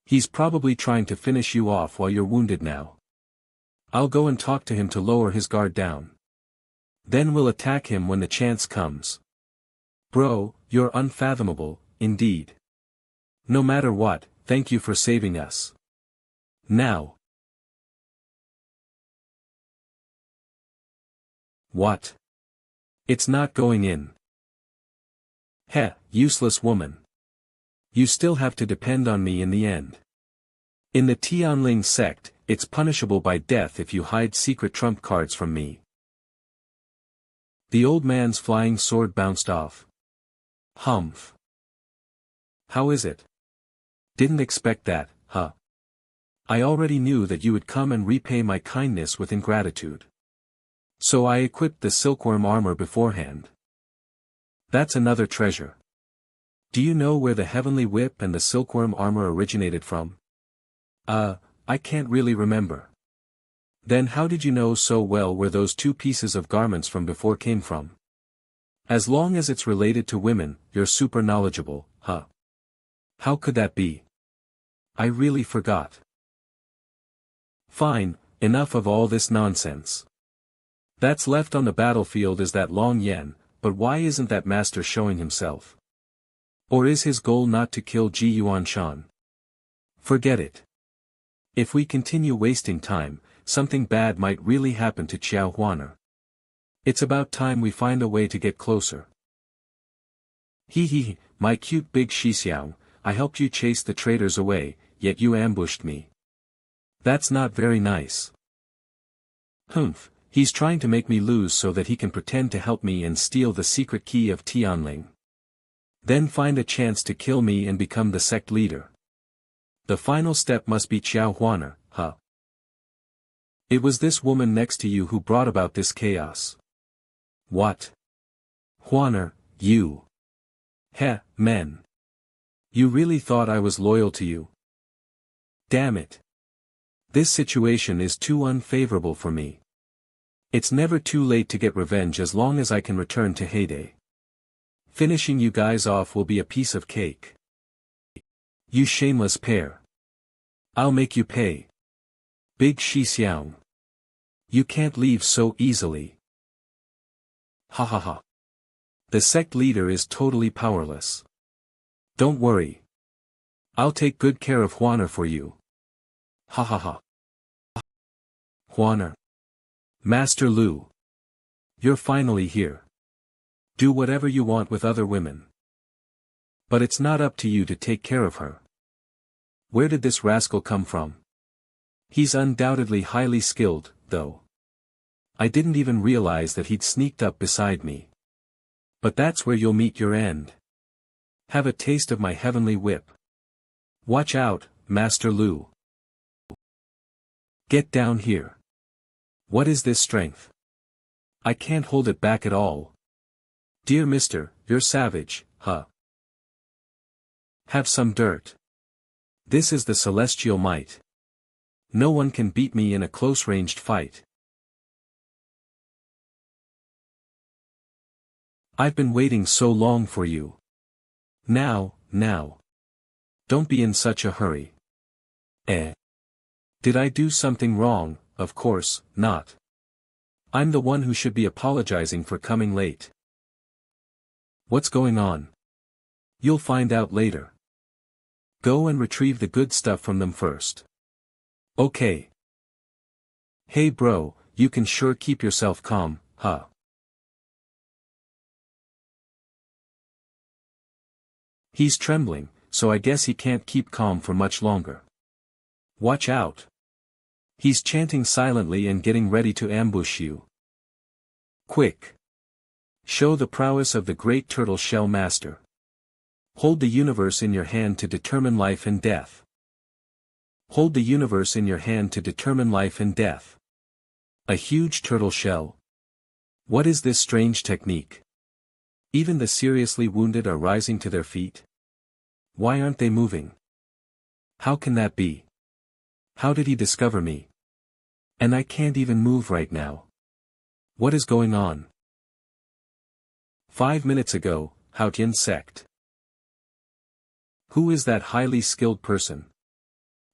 He's probably trying to finish you off while you're wounded now. I'll go and talk to him to lower his guard down. Then we'll attack him when the chance comes. Bro, you're unfathomable, indeed. No matter what, thank you for saving us. Now. What? It's not going in. Heh, useless woman. You still have to depend on me in the end. In the Tianling sect, it's punishable by death if you hide secret trump cards from me. The old man's flying sword bounced off. Humph. How is it? Didn't expect that, huh? I already knew that you would come and repay my kindness with ingratitude. So I equipped the silkworm armor beforehand. That's another treasure. Do you know where the heavenly whip and the silkworm armor originated from? I can't really remember. Then how did you know so well where those two pieces of garments from before came from? As long as it's related to women, you're super knowledgeable, huh? How could that be? I really forgot. Fine, enough of all this nonsense. That's left on the battlefield is that Long Yen, but why isn't that master showing himself? Or is his goal not to kill Ji Yuanshan? Forget it. If we continue wasting time, something bad might really happen to Xiao Huaner. It's about time we find a way to get closer. Hee hee, my cute big Xixiao, I helped you chase the traitors away, yet you ambushed me. That's not very nice. Humph, he's trying to make me lose so that he can pretend to help me and steal the secret key of Tianling. Then find a chance to kill me and become the sect leader. The final step must be Xiao Huaner, huh? It was this woman next to you who brought about this chaos. What? Huaner, you. Heh, men. You really thought I was loyal to you? Damn it. This situation is too unfavorable for me. It's never too late to get revenge as long as I can return to heyday. Finishing you guys off will be a piece of cake. You shameless pair. I'll make you pay. Big Xixiang. You can't leave so easily. Ha ha ha. The sect leader is totally powerless. Don't worry. I'll take good care of Huaner for you. Ha ha ha. Huaner. Master Lu. You're finally here. Do whatever you want with other women. But it's not up to you to take care of her. Where did this rascal come from? He's undoubtedly highly skilled, though. I didn't even realize that he'd sneaked up beside me. But that's where you'll meet your end. Have a taste of my heavenly whip. Watch out, Master Lu. Get down here. What is this strength? I can't hold it back at all. Dear mister, you're savage, huh? Have some dirt. This is the celestial might. No one can beat me in a close-ranged fight. I've been waiting so long for you. Now. Don't be in such a hurry. Did I do something wrong? Of course, not. I'm the one who should be apologizing for coming late. What's going on? You'll find out later. Go and retrieve the good stuff from them first. Okay. Hey bro, you can sure keep yourself calm, huh? He's trembling, so I guess he can't keep calm for much longer. Watch out. He's chanting silently and getting ready to ambush you. Quick. Show the prowess of the great Tortoiseshell master. Hold the universe in your hand to determine life and death. Hold the universe in your hand to determine life and death. A huge turtle shell. What is this strange technique? Even the seriously wounded are rising to their feet. Why aren't they moving? How can that be? How did he discover me? And I can't even move right now. What is going on? 5 minutes ago, Haotian sect. Who is that highly skilled person?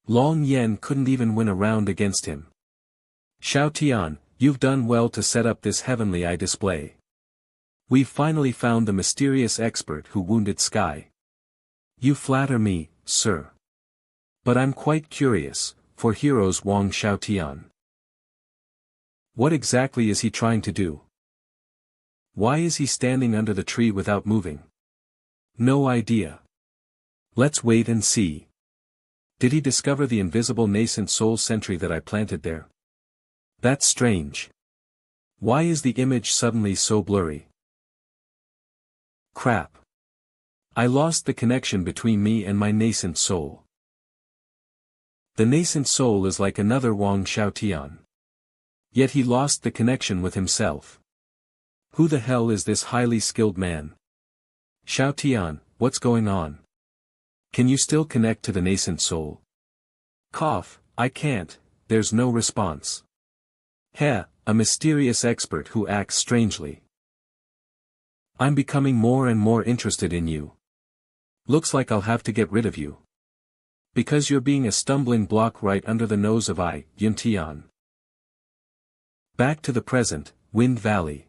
Long Yen couldn't even win a round against him. Xiaotian, you've done well to set up this heavenly eye display. We've finally found the mysterious expert who wounded Sky. You flatter me, sir. But I'm quite curious, for heroes Wang Xiaotian. What exactly is he trying to do? Why is he standing under the tree without moving? No idea. Let's wait and see. Did he discover the invisible nascent soul sentry that I planted there? That's strange. Why is the image suddenly so blurry? Crap. I lost the connection between me and my nascent soul. The nascent soul is like another Wang Xiaotian. Yet he lost the connection with himself. Who the hell is this highly skilled man? Xiaotian, what's going on? Can you still connect to the nascent soul? Cough, I can't, there's no response. Heh, a mysterious expert who acts strangely. I'm becoming more and more interested in you. Looks like I'll have to get rid of you. Because you're being a stumbling block right under the nose of Yuntian. Back to the present, Wind Valley.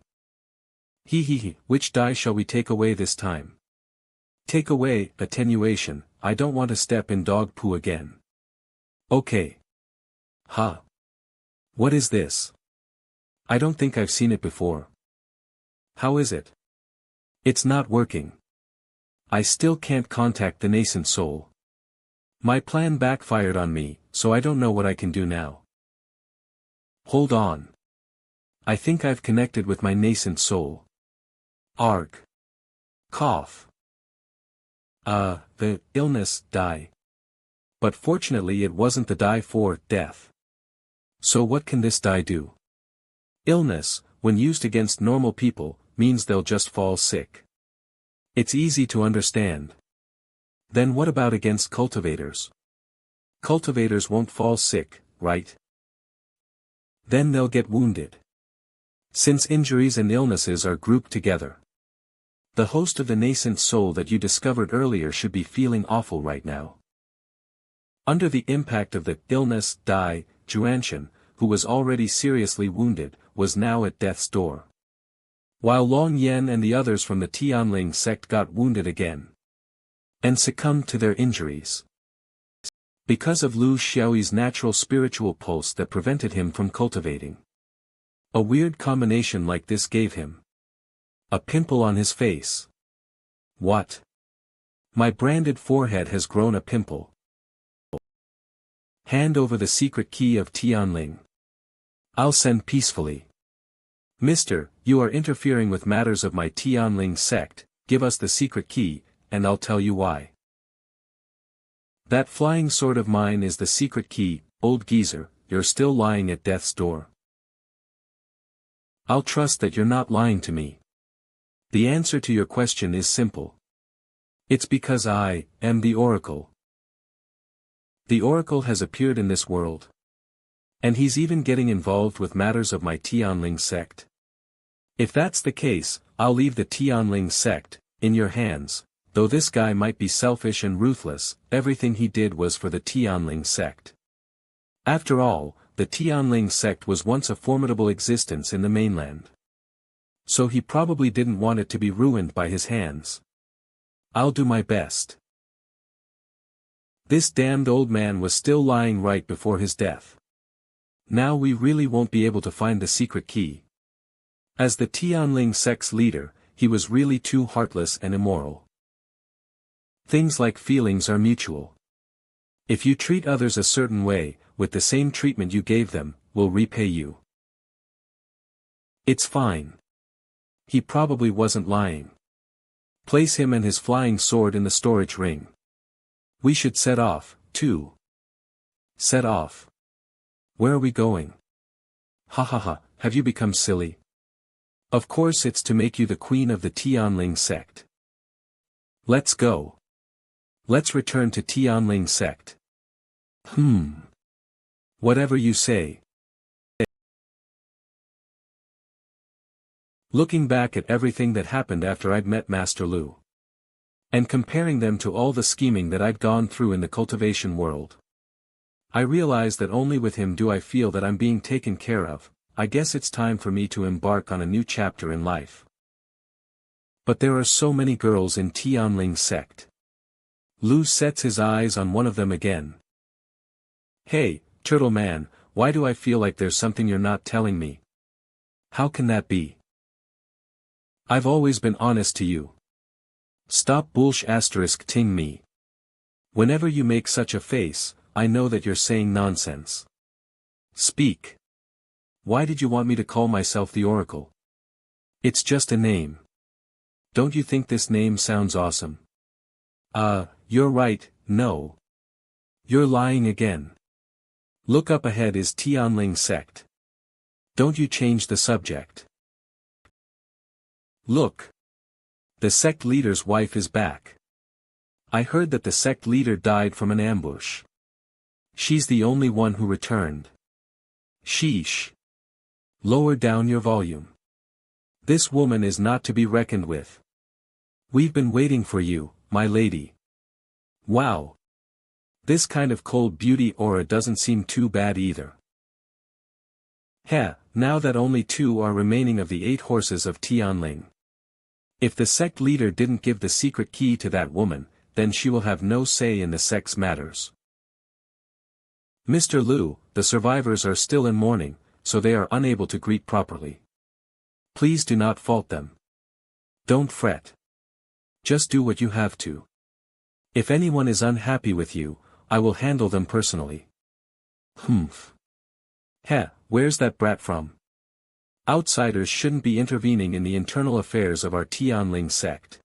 Which die shall we take away this time? Take away, attenuation, I don't want to step in dog poo again. Okay. Huh. What is this? I don't think I've seen it before. How is it? It's not working. I still can't contact the nascent soul. My plan backfired on me, so I don't know what I can do now. Hold on. I think I've connected with my nascent soul. Arg. Cough. The illness, die. But fortunately it wasn't the die for death. So what can this die do? Illness, when used against normal people, means they'll just fall sick. It's easy to understand. Then what about against cultivators? Cultivators won't fall sick, right? Then they'll get wounded. Since injuries and illnesses are grouped together. The host of the nascent soul that you discovered earlier should be feeling awful right now. Under the impact of the illness, die, Juanshan, who was already seriously wounded, was now at death's door. While Long Yen and the others from the Tianling sect got wounded again. And succumbed to their injuries. Because of Lu Xiaoyi's natural spiritual pulse that prevented him from cultivating. A weird combination like this gave him a pimple on his face. What? My branded forehead has grown a pimple. Hand over the secret key of Tianling. I'll send peacefully. Mister, you are interfering with matters of my Tianling sect, give us the secret key, and I'll tell you why. That flying sword of mine is the secret key, old geezer, you're still lying at death's door. I'll trust that you're not lying to me. The answer to your question is simple. It's because I am the Oracle. The Oracle has appeared in this world. And he's even getting involved with matters of my Tianling sect. If that's the case, I'll leave the Tianling sect in your hands. Though this guy might be selfish and ruthless, everything he did was for the Tianling sect. After all, the Tianling sect was once a formidable existence in the mainland. So he probably didn't want it to be ruined by his hands. I'll do my best. This damned old man was still lying right before his death. Now we really won't be able to find the secret key. As the Tianling sect's leader, he was really too heartless and immoral. Things like feelings are mutual. If you treat others a certain way, with the same treatment you gave them, will repay you. It's fine. He probably wasn't lying. Place him and his flying sword in the storage ring. We should set off, too. Set off. Where are we going? Ha ha ha, have you become silly? Of course it's to make you the queen of the Tianling sect. Let's go. Let's return to Tianling sect. Whatever you say. Looking back at everything that happened after I'd met Master Lu. And comparing them to all the scheming that I'd gone through in the cultivation world. I realize that only with him do I feel that I'm being taken care of. I guess it's time for me to embark on a new chapter in life. But there are so many girls in Tianling sect. Lu sets his eyes on one of them again. Hey, Turtle Man, why do I feel like there's something you're not telling me? How can that be? I've always been honest to you. Stop ting me. Whenever you make such a face, I know that you're saying nonsense. Speak. Why did you want me to call myself the Oracle? It's just a name. Don't you think this name sounds awesome? You're right, no. You're lying again. Look up ahead is Tianling sect. Don't you change the subject. Look. The sect leader's wife is back. I heard that the sect leader died from an ambush. She's the only one who returned. Sheesh. Lower down your volume. This woman is not to be reckoned with. We've been waiting for you, my lady. Wow. This kind of cold beauty aura doesn't seem too bad either. Heh, now that only 2 are remaining of the 8 horses of Tianling. If the sect leader didn't give the secret key to that woman, then she will have no say in the sect's matters. Mr. Lu, the survivors are still in mourning, so they are unable to greet properly. Please do not fault them. Don't fret. Just do what you have to. If anyone is unhappy with you, I will handle them personally. Heh, where's that brat from? Outsiders shouldn't be intervening in the internal affairs of our Tianling sect.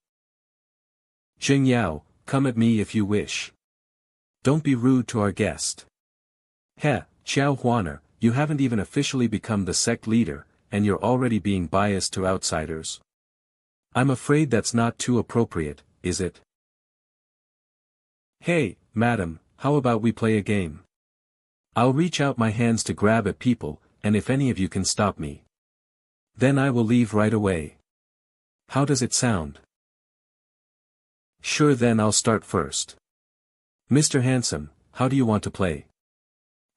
Jing Yao, come at me if you wish. Don't be rude to our guest. Heh, Xiao Huaner, you haven't even officially become the sect leader, and you're already being biased to outsiders. I'm afraid that's not too appropriate, is it? Hey, madam, how about we play a game? I'll reach out my hands to grab at people, and if any of you can stop me, then I will leave right away. How does it sound? Sure, then I'll start first. Mr. Handsome, how do you want to play?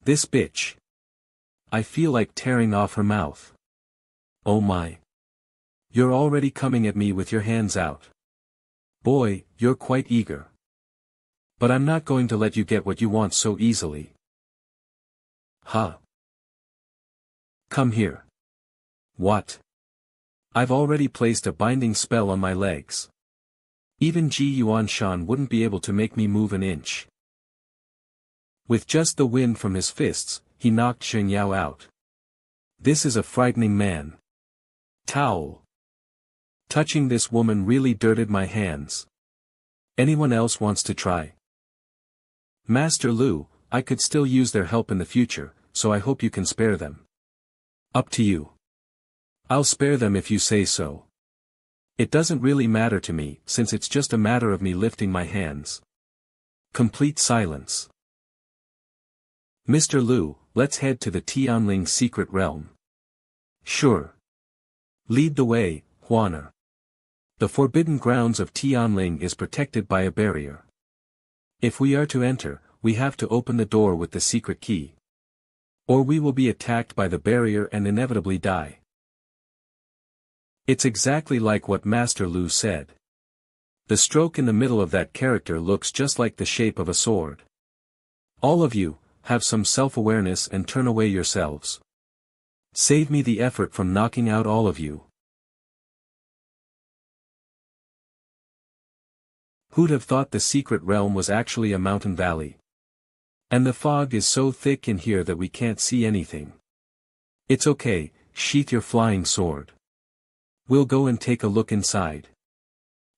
This bitch. I feel like tearing off her mouth. Oh my. You're already coming at me with your hands out. Boy, you're quite eager. But I'm not going to let you get what you want so easily. Huh. Come here. What? I've already placed a binding spell on my legs. Even Ji Yuanshan wouldn't be able to make me move an inch. With just the wind from his fists, he knocked Xing Yao out. This is a frightening man. Towel. Touching this woman really dirted my hands. Anyone else wants to try? Master Lu, I could still use their help in the future, so I hope you can spare them. Up to you. I'll spare them if you say so. It doesn't really matter to me, since it's just a matter of me lifting my hands. Complete silence. Mr. Liu, let's head to the Tianling secret realm. Sure. Lead the way, Huaner. The forbidden grounds of Tianling is protected by a barrier. If we are to enter, we have to open the door with the secret key. Or we will be attacked by the barrier and inevitably die. It's exactly like what Master Liu said. The stroke in the middle of that character looks just like the shape of a sword. All of you, have some self-awareness and turn away yourselves. Save me the effort from knocking out all of you. Who'd have thought the secret realm was actually a mountain valley? And the fog is so thick in here that we can't see anything. It's okay, sheath your flying sword. We'll go and take a look inside.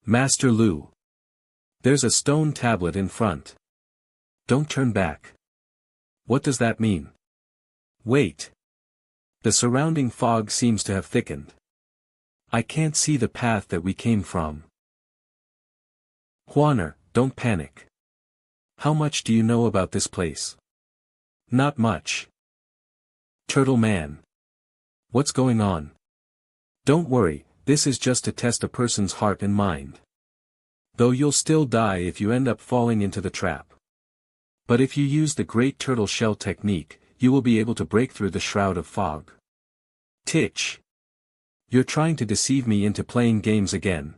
Master Liu. There's a stone tablet in front. Don't turn back. What does that mean? Wait. The surrounding fog seems to have thickened. I can't see the path that we came from. Huaner, don't panic. How much do you know about this place? Not much. Turtle Man. What's going on? Don't worry, this is just to test a person's heart and mind. Though you'll still die if you end up falling into the trap. But if you use the Great Tortoiseshell technique, you will be able to break through the shroud of fog. Titch. You're trying to deceive me into playing games again.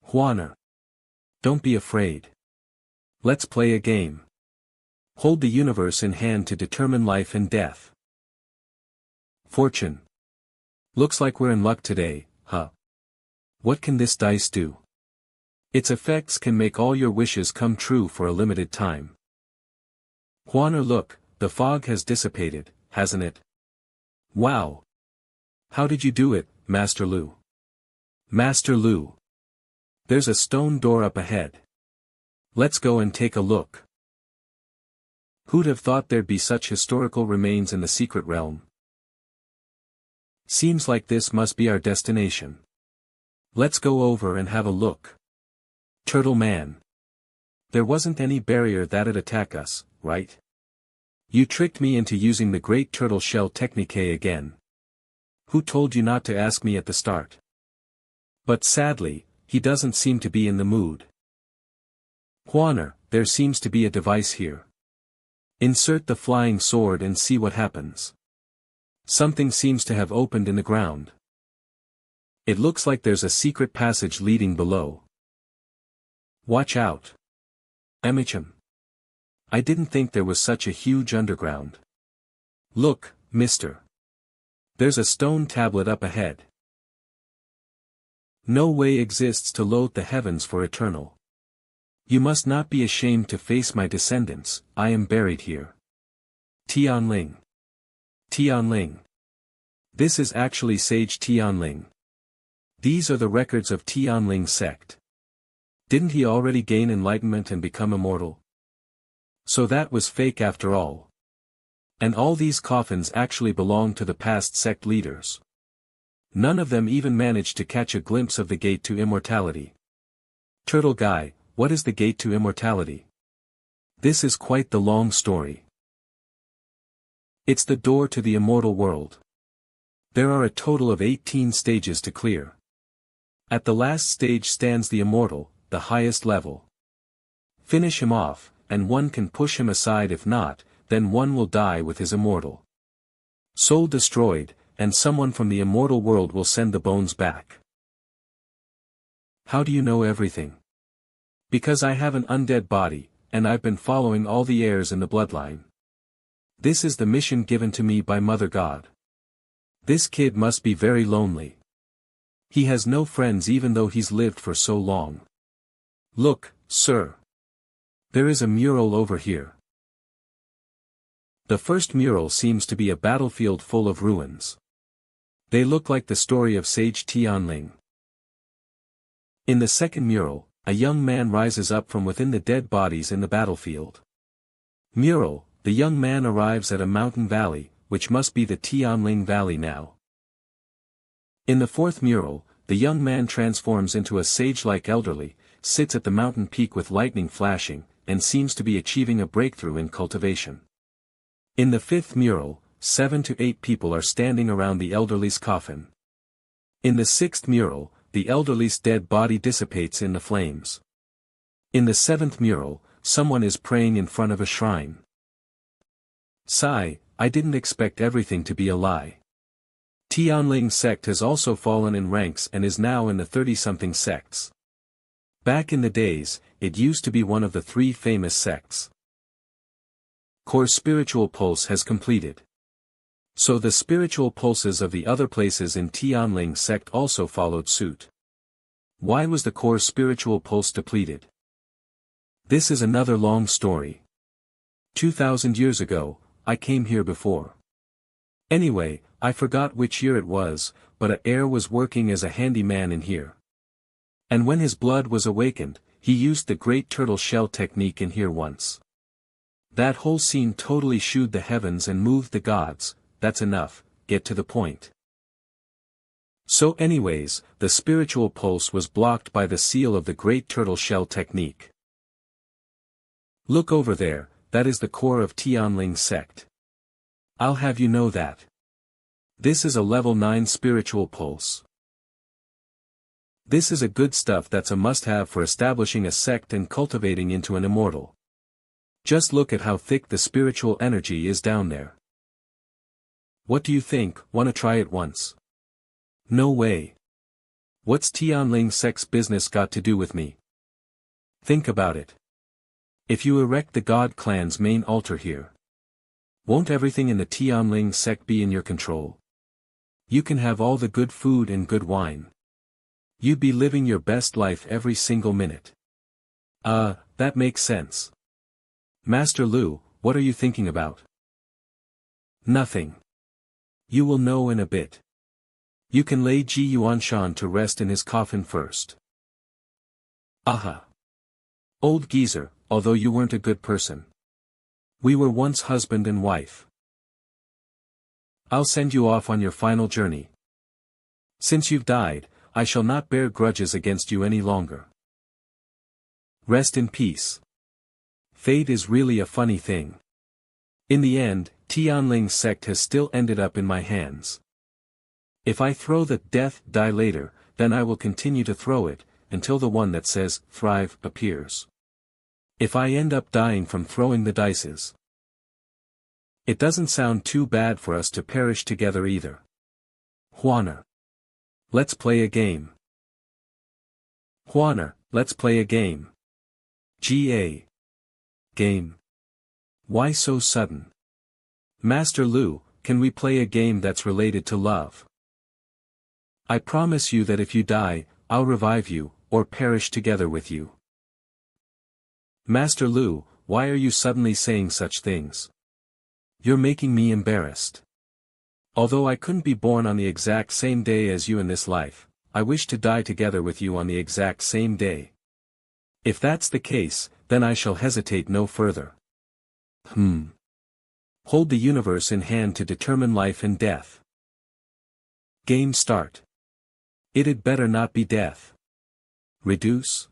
Huaner. Don't be afraid. Let's play a game. Hold the universe in hand to determine life and death. Fortune. Looks like we're in luck today, huh? What can this dice do? Its effects can make all your wishes come true for a limited time. Huaner, look, the fog has dissipated, hasn't it? Wow. How did you do it, Master Liu? Master Liu. There's a stone door up ahead. Let's go and take a look. Who'd have thought there'd be such historical remains in the secret realm? Seems like this must be our destination. Let's go over and have a look. Turtle Man. There wasn't any barrier that'd attack us, right? You tricked me into using the Great Tortoiseshell technique again. Who told you not to ask me at the start? But sadly, he doesn't seem to be in the mood. Huaner, there seems to be a device here. Insert the flying sword and see what happens. Something seems to have opened in the ground. It looks like there's a secret passage leading below. Watch out. Emicham. I didn't think there was such a huge underground. Look, mister. There's a stone tablet up ahead. No way exists to load the heavens for eternal. You must not be ashamed to face my descendants, I am buried here. Tianling. Tianling. This is actually Sage Tianling. These are the records of Tianling sect. Didn't he already gain enlightenment and become immortal? So that was fake after all. And all these coffins actually belong to the past sect leaders. None of them even managed to catch a glimpse of the gate to immortality. Turtle Guy, what is the gate to immortality? This is quite the long story. It's the door to the immortal world. There are a total of 18 stages to clear. At the last stage stands the immortal, the highest level. Finish him off, and one can push him aside. If not, then one will die with his immortal soul destroyed, and someone from the immortal world will send the bones back. How do you know everything? Because I have an undead body, and I've been following all the heirs in the bloodline. This is the mission given to me by Mother God. This kid must be very lonely. He has no friends even though he's lived for so long. Look, sir. There is a mural over here. The first mural seems to be a battlefield full of ruins. They look like the story of Sage Tianling. In the second mural, a young man rises up from within the dead bodies in the battlefield. Mural, the young man arrives at a mountain valley, which must be the Tianling Valley now. In the fourth mural, the young man transforms into a sage-like elderly, sits at the mountain peak with lightning flashing, and seems to be achieving a breakthrough in cultivation. In the fifth mural, 7 to 8 people are standing around the elderly's coffin. In the sixth mural, the elderly's dead body dissipates in the flames. In the seventh mural, someone is praying in front of a shrine. Sigh, I didn't expect everything to be a lie. Tianling sect has also fallen in ranks and is now in the 30-something sects. Back in the days, it used to be one of the 3 famous sects. Core spiritual pulse has completed. So the spiritual pulses of the other places in Tianling sect also followed suit. Why was the core spiritual pulse depleted? This is another long story. 2,000 years ago, I came here before. Anyway, I forgot which year it was, but a heir was working as a handyman in here. And when his blood was awakened, he used the great tortoiseshell technique in here once. That whole scene totally shooed the heavens and moved the gods. That's enough, get to the point. So anyways, the spiritual pulse was blocked by the seal of the great tortoiseshell technique. Look over there, that is the core of Tianling sect. I'll have you know that. This is a level 9 spiritual pulse. This is a good stuff that's a must-have for establishing a sect and cultivating into an immortal. Just look at how thick the spiritual energy is down there. What do you think, wanna try it once? No way. What's Tianling sect's business got to do with me? Think about it. If you erect the God clan's main altar here, won't everything in the Tianling sect be in your control? You can have all the good food and good wine. You'd be living your best life every single minute. That makes sense. Master Lu, what are you thinking about? Nothing. You will know in a bit. You can lay Ji Yuanshan to rest in his coffin first. Aha. Old geezer, although you weren't a good person. We were once husband and wife. I'll send you off on your final journey. Since you've died, I shall not bear grudges against you any longer. Rest in peace. Fate is really a funny thing. In the end, Tianling sect has still ended up in my hands. If I throw the death die later, then I will continue to throw it, until the one that says, thrive, appears. If I end up dying from throwing the dices, it doesn't sound too bad for us to perish together either. Huaner. Let's play a game. Huaner, let's play a game. GA. Game. Why so sudden? Master Lu, can we play a game that's related to love? I promise you that if you die, I'll revive you, or perish together with you. Master Lu, why are you suddenly saying such things? You're making me embarrassed. Although I couldn't be born on the exact same day as you in this life, I wish to die together with you on the exact same day. If that's the case, then I shall hesitate no further. Hold the universe in hand to determine life and death. Game start. It'd better not be death. Reduce?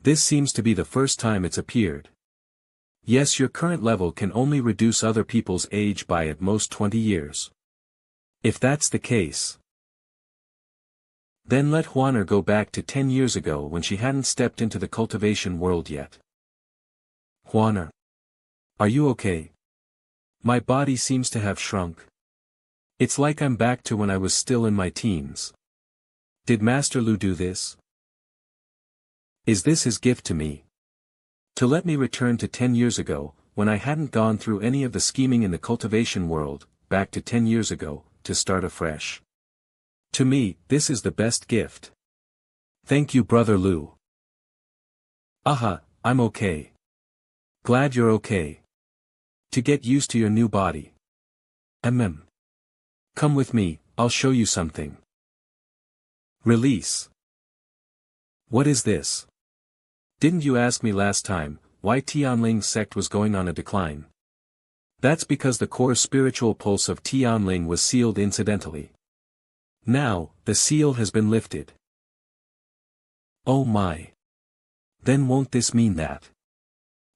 This seems to be the first time it's appeared. Yes, your current level can only reduce other people's age by at most 20 years. If that's the case, then let Huaner go back to 10 years ago when she hadn't stepped into the cultivation world yet. Huaner. Are you okay? My body seems to have shrunk. It's like I'm back to when I was still in my teens. Did Master Lu do this? Is this his gift to me? To let me return to 10 years ago, when I hadn't gone through any of the scheming in the cultivation world, back to 10 years ago, to start afresh. To me, this is the best gift. Thank you, Brother Lu. Aha, I'm okay. Glad you're okay. To get used to your new body. Come with me, I'll show you something. Release. What is this? Didn't you ask me last time, why Tianling sect was going on a decline? That's because the core spiritual pulse of Tianling was sealed incidentally. Now, the seal has been lifted. Oh my. Then won't this mean that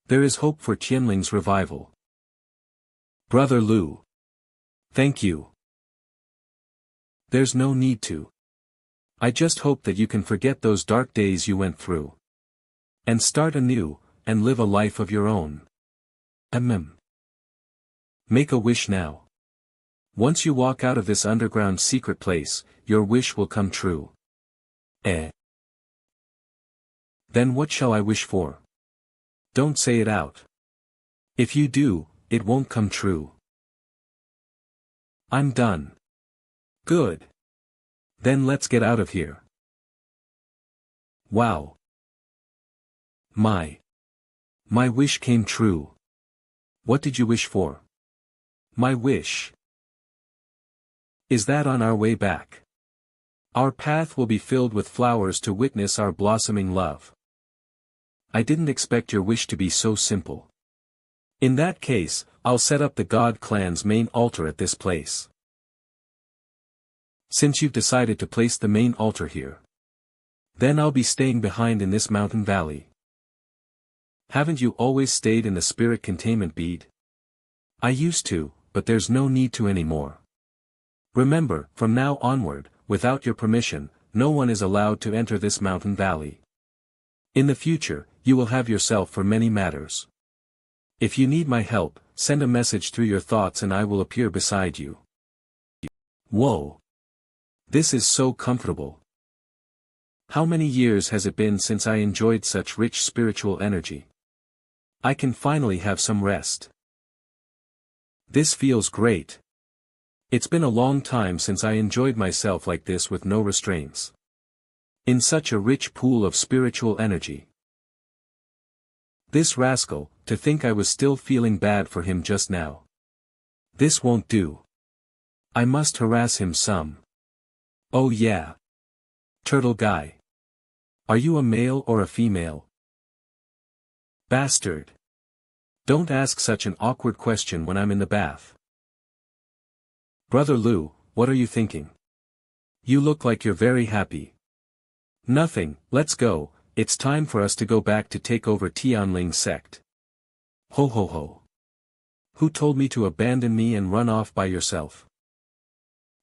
there is hope for Qianling's revival? Brother Lu. Thank you. There's no need to. I just hope that you can forget those dark days you went through. And start anew, and live a life of your own. Make a wish now. Once you walk out of this underground secret place, your wish will come true. Then what shall I wish for? Don't say it out. If you do, it won't come true. I'm done. Good. Then let's get out of here. Wow. My wish came true. What did you wish for? My wish is that on our way back, our path will be filled with flowers to witness our blossoming love. I didn't expect your wish to be so simple. In that case, I'll set up the God clan's main altar at this place. Since you've decided to place the main altar here, then I'll be staying behind in this mountain valley. Haven't you always stayed in the spirit containment bead? I used to, but there's no need to anymore. Remember, from now onward, without your permission, no one is allowed to enter this mountain valley. In the future, you will have yourself for many matters. If you need my help, send a message through your thoughts and I will appear beside you. Whoa! This is so comfortable. How many years has it been since I enjoyed such rich spiritual energy? I can finally have some rest. This feels great. It's been a long time since I enjoyed myself like this with no restraints. In such a rich pool of spiritual energy. This rascal, to think I was still feeling bad for him just now. This won't do. I must harass him some. Oh yeah. Turtle guy. Are you a male or a female? Bastard. Don't ask such an awkward question when I'm in the bath. Brother Lu, what are you thinking? You look like you're very happy. Nothing, let's go, it's time for us to go back to take over Tianling's sect. Ho ho ho. Who told me to abandon me and run off by yourself?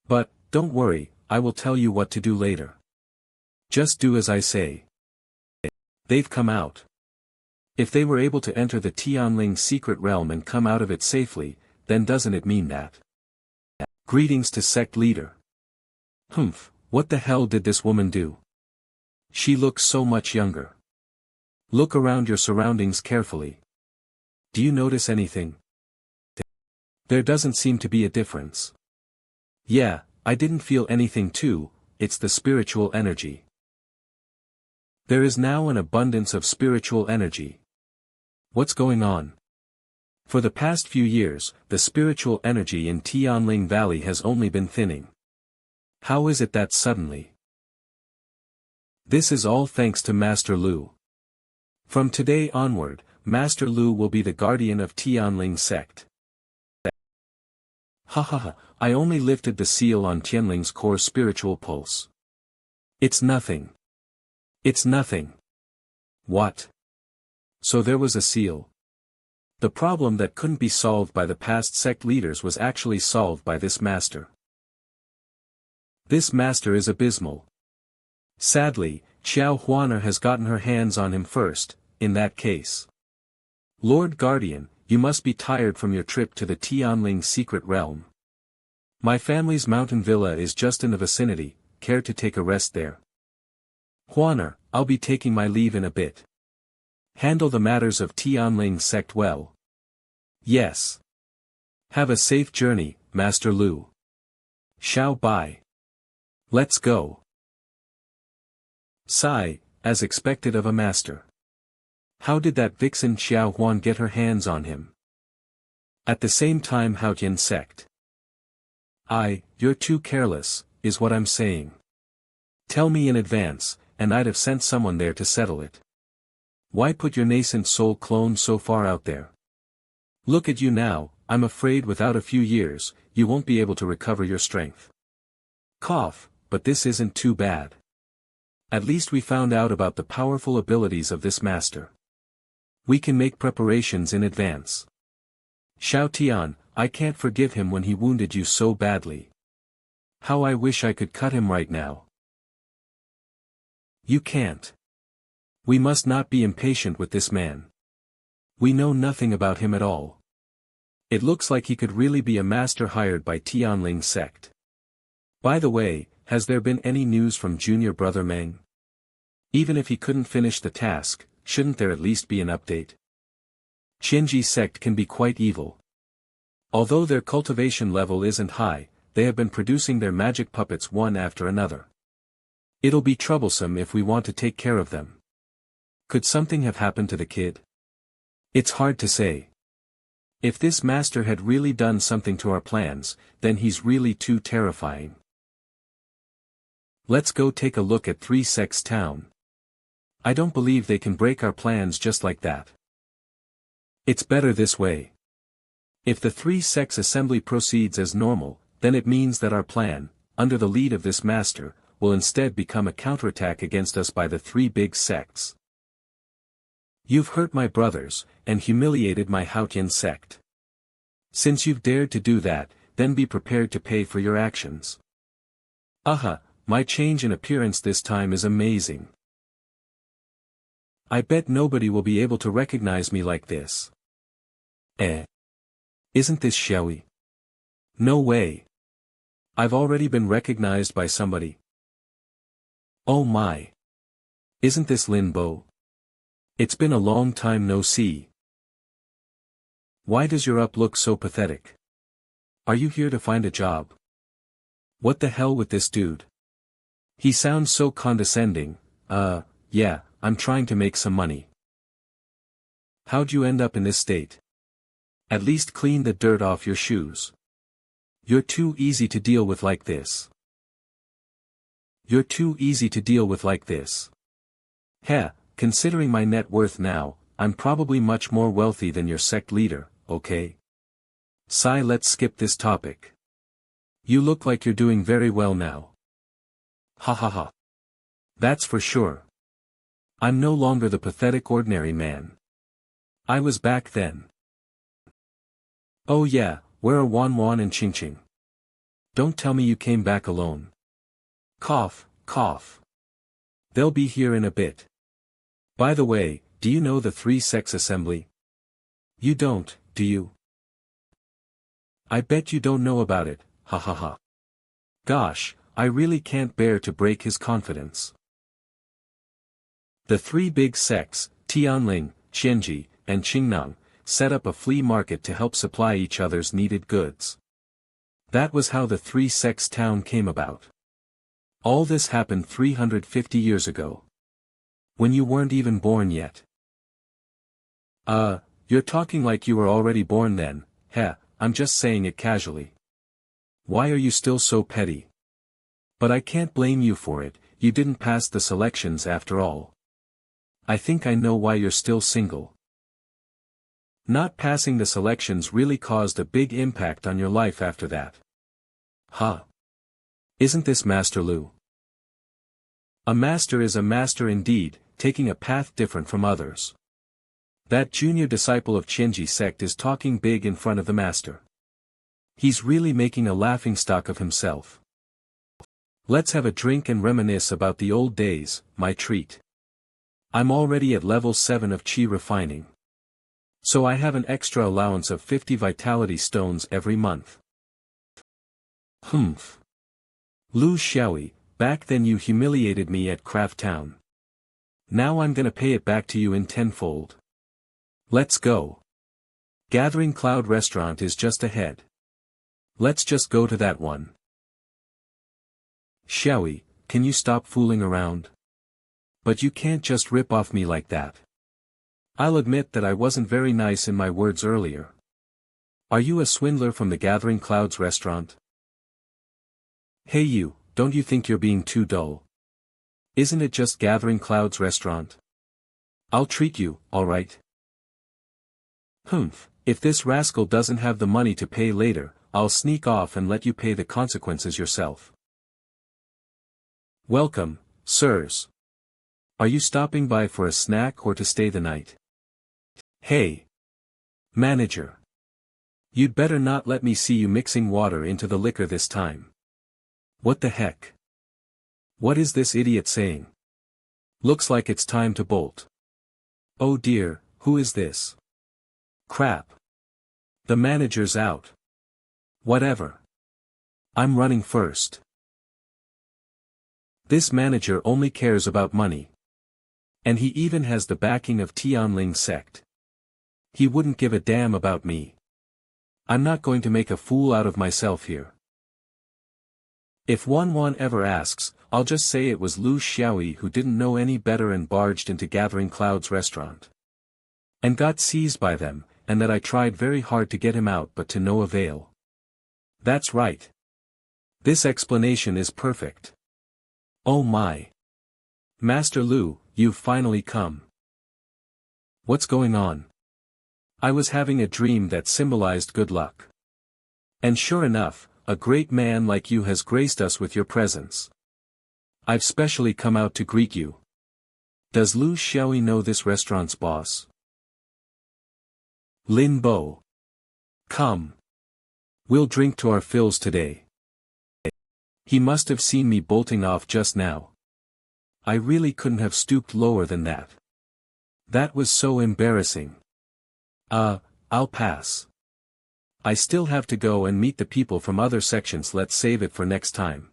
But, don't worry, I will tell you what to do later. Just do as I say. They've come out. If they were able to enter the Tianling secret realm and come out of it safely, then doesn't it mean that? Greetings to sect leader. Humph, what the hell did this woman do? She looks so much younger. Look around your surroundings carefully. Do you notice anything? There doesn't seem to be a difference. Yeah, I didn't feel anything too, it's the spiritual energy. There is now an abundance of spiritual energy. What's going on? For the past few years, the spiritual energy in Tianling Valley has only been thinning. How is it that suddenly? This is all thanks to Master Lu. From today onward, Master Lu will be the guardian of Tianling sect. Ha ha ha, I only lifted the seal on Tianling's core spiritual pulse. It's nothing. It's nothing. What? So there was a seal. The problem that couldn't be solved by the past sect leaders was actually solved by this master. This master is abysmal. Sadly, Xiao Huaner has gotten her hands on him first, in that case. Lord Guardian, you must be tired from your trip to the Tianling secret realm. My family's mountain villa is just in the vicinity, care to take a rest there? Huaner, I'll be taking my leave in a bit. Handle the matters of Tianling sect well. Yes. Have a safe journey, Master Lu. Xiao Bai. Let's go. Sigh, as expected of a master. How did that vixen Xiao Huan get her hands on him? At the same time Haotian sect. You're too careless, is what I'm saying. Tell me in advance, and I'd have sent someone there to settle it. Why put your nascent soul clone so far out there? Look at you now, I'm afraid without a few years, you won't be able to recover your strength. Cough, but this isn't too bad. At least we found out about the powerful abilities of this master. We can make preparations in advance. Xiao Tian, I can't forgive him when he wounded you so badly. How I wish I could cut him right now. You can't. We must not be impatient with this man. We know nothing about him at all. It looks like he could really be a master hired by Tianling's sect. By the way, has there been any news from junior brother Meng? Even if he couldn't finish the task, shouldn't there at least be an update? Qianji's sect can be quite evil. Although their cultivation level isn't high, they have been producing their magic puppets one after another. It'll be troublesome if we want to take care of them. Could something have happened to the kid? It's hard to say. If this master had really done something to our plans, then he's really too terrifying. Let's go take a look at Three Sects Town. I don't believe they can break our plans just like that. It's better this way. If the Three Sects Assembly proceeds as normal, then it means that our plan, under the lead of this master, will instead become a counterattack against us by the three big sects. You've hurt my brothers, and humiliated my Haotian sect. Since you've dared to do that, then be prepared to pay for your actions. Aha, my change in appearance this time is amazing. I bet nobody will be able to recognize me like this. Isn't this Xiaoyi? No way. I've already been recognized by somebody. Oh my. Isn't this Lin Bo? It's been a long time no see. Why does your up look so pathetic? Are you here to find a job? What the hell with this dude? He sounds so condescending. Yeah, I'm trying to make some money. How'd you end up in this state? At least clean the dirt off your shoes. You're too easy to deal with like this. You're too easy to deal with like this. Heh, considering my net worth now, I'm probably much more wealthy than your sect leader, okay? Sai, let's skip this topic. You look like you're doing very well now. Ha ha ha. That's for sure. I'm no longer the pathetic ordinary man. I was back then. Oh yeah, where are Wan Wan and Ching Ching? Don't tell me you came back alone. Cough, cough. They'll be here in a bit. By the way, do you know the Three Sects Assembly? You don't, do you? I bet you don't know about it, ha ha ha. Gosh, I really can't bear to break his confidence. The three big sects, Tianling, Qianji, and Qingnang, set up a flea market to help supply each other's needed goods. That was how the Three Sects town came about. All this happened 350 years ago. When you weren't even born yet. You're talking like you were already born then. Heh, I'm just saying it casually. Why are you still so petty? But I can't blame you for it, you didn't pass the selections after all. I think I know why you're still single. Not passing the selections really caused a big impact on your life after that. Huh? Isn't this Master Lu? A master is a master indeed, taking a path different from others. That junior disciple of Qianji sect is talking big in front of the master. He's really making a laughingstock of himself. Let's have a drink and reminisce about the old days, my treat. I'm already at level 7 of Qi refining. So I have an extra allowance of 50 vitality stones every month. Humph. Lu Xiaoyi, back then you humiliated me at Craft Town. Now I'm gonna pay it back to you in tenfold. Let's go. Gathering Cloud Restaurant is just ahead. Let's just go to that one. Xiaoyi, can you stop fooling around? But you can't just rip off me like that. I'll admit that I wasn't very nice in my words earlier. Are you a swindler from the Gathering Clouds restaurant? Hey you, don't you think you're being too dull? Isn't it just Gathering Clouds restaurant? I'll treat you, alright? Humph, if this rascal doesn't have the money to pay later, I'll sneak off and let you pay the consequences yourself. Welcome, sirs. Are you stopping by for a snack or to stay the night? Hey. Manager. You'd better not let me see you mixing water into the liquor this time. What the heck? What is this idiot saying? Looks like it's time to bolt. Oh dear, who is this? Crap. The manager's out. Whatever. I'm running first. This manager only cares about money. And he even has the backing of Tianling sect. He wouldn't give a damn about me. I'm not going to make a fool out of myself here. If one ever asks, I'll just say it was Lu Xiaoyi who didn't know any better and barged into Gathering Cloud's restaurant. And got seized by them, and that I tried very hard to get him out but to no avail. That's right. This explanation is perfect. Oh my. Master Lu, you've finally come. What's going on? I was having a dream that symbolized good luck. And sure enough, a great man like you has graced us with your presence. I've specially come out to greet you. Does Lu Xiaoyi know this restaurant's boss? Lin Bo. Come. We'll drink to our fills today. He must have seen me bolting off just now. I really couldn't have stooped lower than that. That was so embarrassing. I'll pass. I still have to go and meet the people from other sections. Let's save it for next time.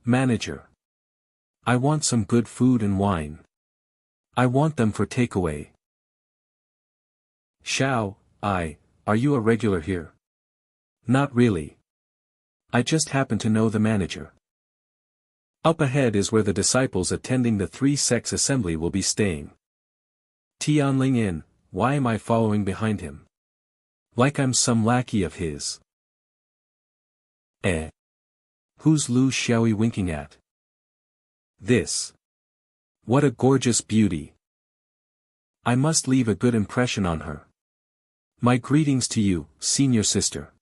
Manager. I want some good food and wine. I want them for takeaway. Xiaoyi, are you a regular here? Not really. I just happen to know the manager. Up ahead is where the disciples attending the 3 sects assembly will be staying. Tianling Inn, why am I following behind him? Like I'm some lackey of his. Who's Lu Xiaoyi winking at? This. What a gorgeous beauty. I must leave a good impression on her. My greetings to you, senior sister.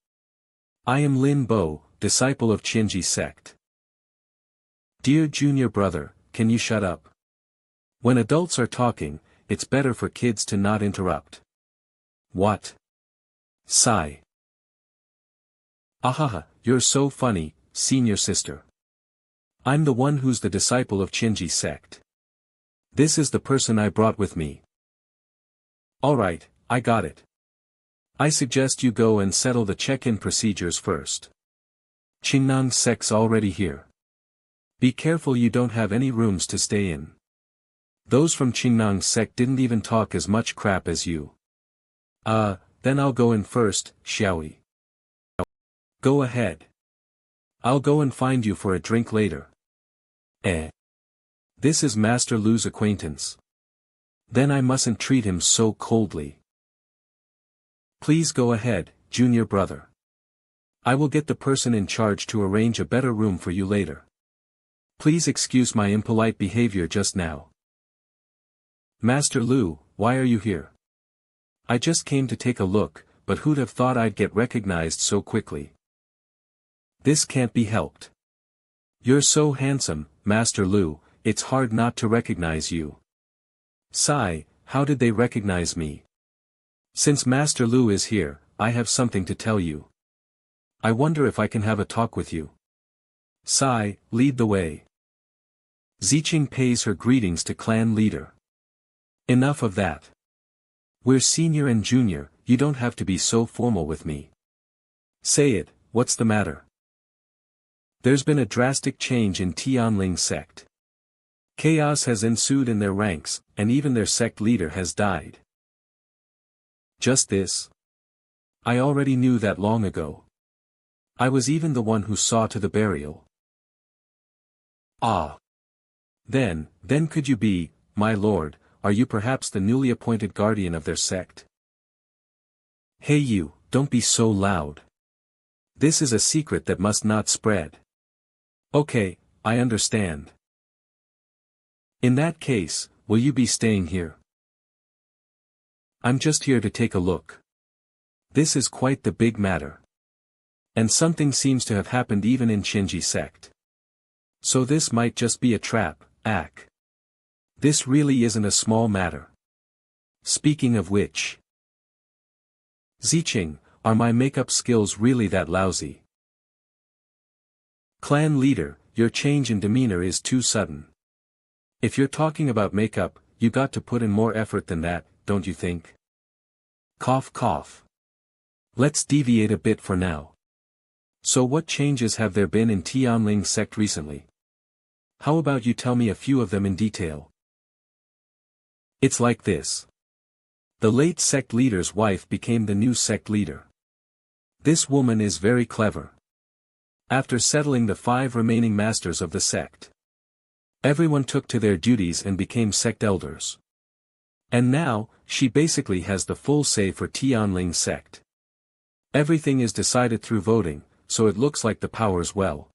I am Lin Bo, disciple of Qinji sect. Dear junior brother, can you shut up? When adults are talking, it's better for kids to not interrupt. What? Sigh. Ahaha, you're so funny, senior sister. I'm the one who's the disciple of Qinji sect. This is the person I brought with me. Alright, I got it. I suggest you go and settle the check-in procedures first. Qingnang sect's already here. Be careful you don't have any rooms to stay in. Those from Qingnang sect didn't even talk as much crap as you. Then I'll go in first, Xiaoyi. Go ahead. I'll go and find you for a drink later. This is Master Lu's acquaintance. Then I mustn't treat him so coldly. Please go ahead, junior brother. I will get the person in charge to arrange a better room for you later. Please excuse my impolite behavior just now. Master Lu, why are you here? I just came to take a look, but who'd have thought I'd get recognized so quickly? This can't be helped. You're so handsome, Master Lu, it's hard not to recognize you. Sigh, how did they recognize me? Since Master Lu is here, I have something to tell you. I wonder if I can have a talk with you. Sigh, lead the way. Ziqing pays her greetings to clan leader. Enough of that. We're senior and junior, you don't have to be so formal with me. Say it, what's the matter? There's been a drastic change in Tianling sect. Chaos has ensued in their ranks, and even their sect leader has died. Just this? I already knew that long ago. I was even the one who saw to the burial. Ah. Then could you be, my lord, are you perhaps the newly appointed guardian of their sect? Hey you, don't be so loud. This is a secret that must not spread. Okay, I understand. In that case, will you be staying here? I'm just here to take a look. This is quite the big matter. And something seems to have happened even in Qinji sect. So this might just be a trap, ack. This really isn't a small matter. Speaking of which. Ziqing, are my makeup skills really that lousy? Clan leader, your change in demeanor is too sudden. If you're talking about makeup, you got to put in more effort than that, don't you think? Cough cough. Let's deviate a bit for now. So what changes have there been in Tianling sect recently? How about you tell me a few of them in detail? It's like this. The late sect leader's wife became the new sect leader. This woman is very clever. After settling the 5 remaining masters of the sect, everyone took to their duties and became sect elders. And now, she basically has the full say for Tianling sect. Everything is decided through voting, so it looks like the power's well.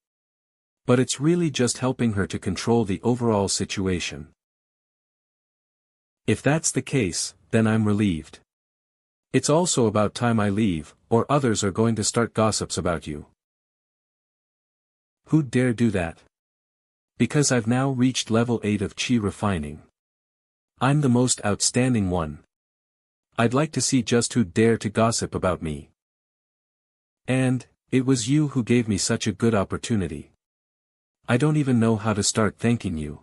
But it's really just helping her to control the overall situation. If that's the case, then I'm relieved. It's also about time I leave, or others are going to start gossips about you. Who'd dare do that? Because I've now reached level 8 of Qi refining. I'm the most outstanding one. I'd like to see just who'd dare to gossip about me. And, it was you who gave me such a good opportunity. I don't even know how to start thanking you.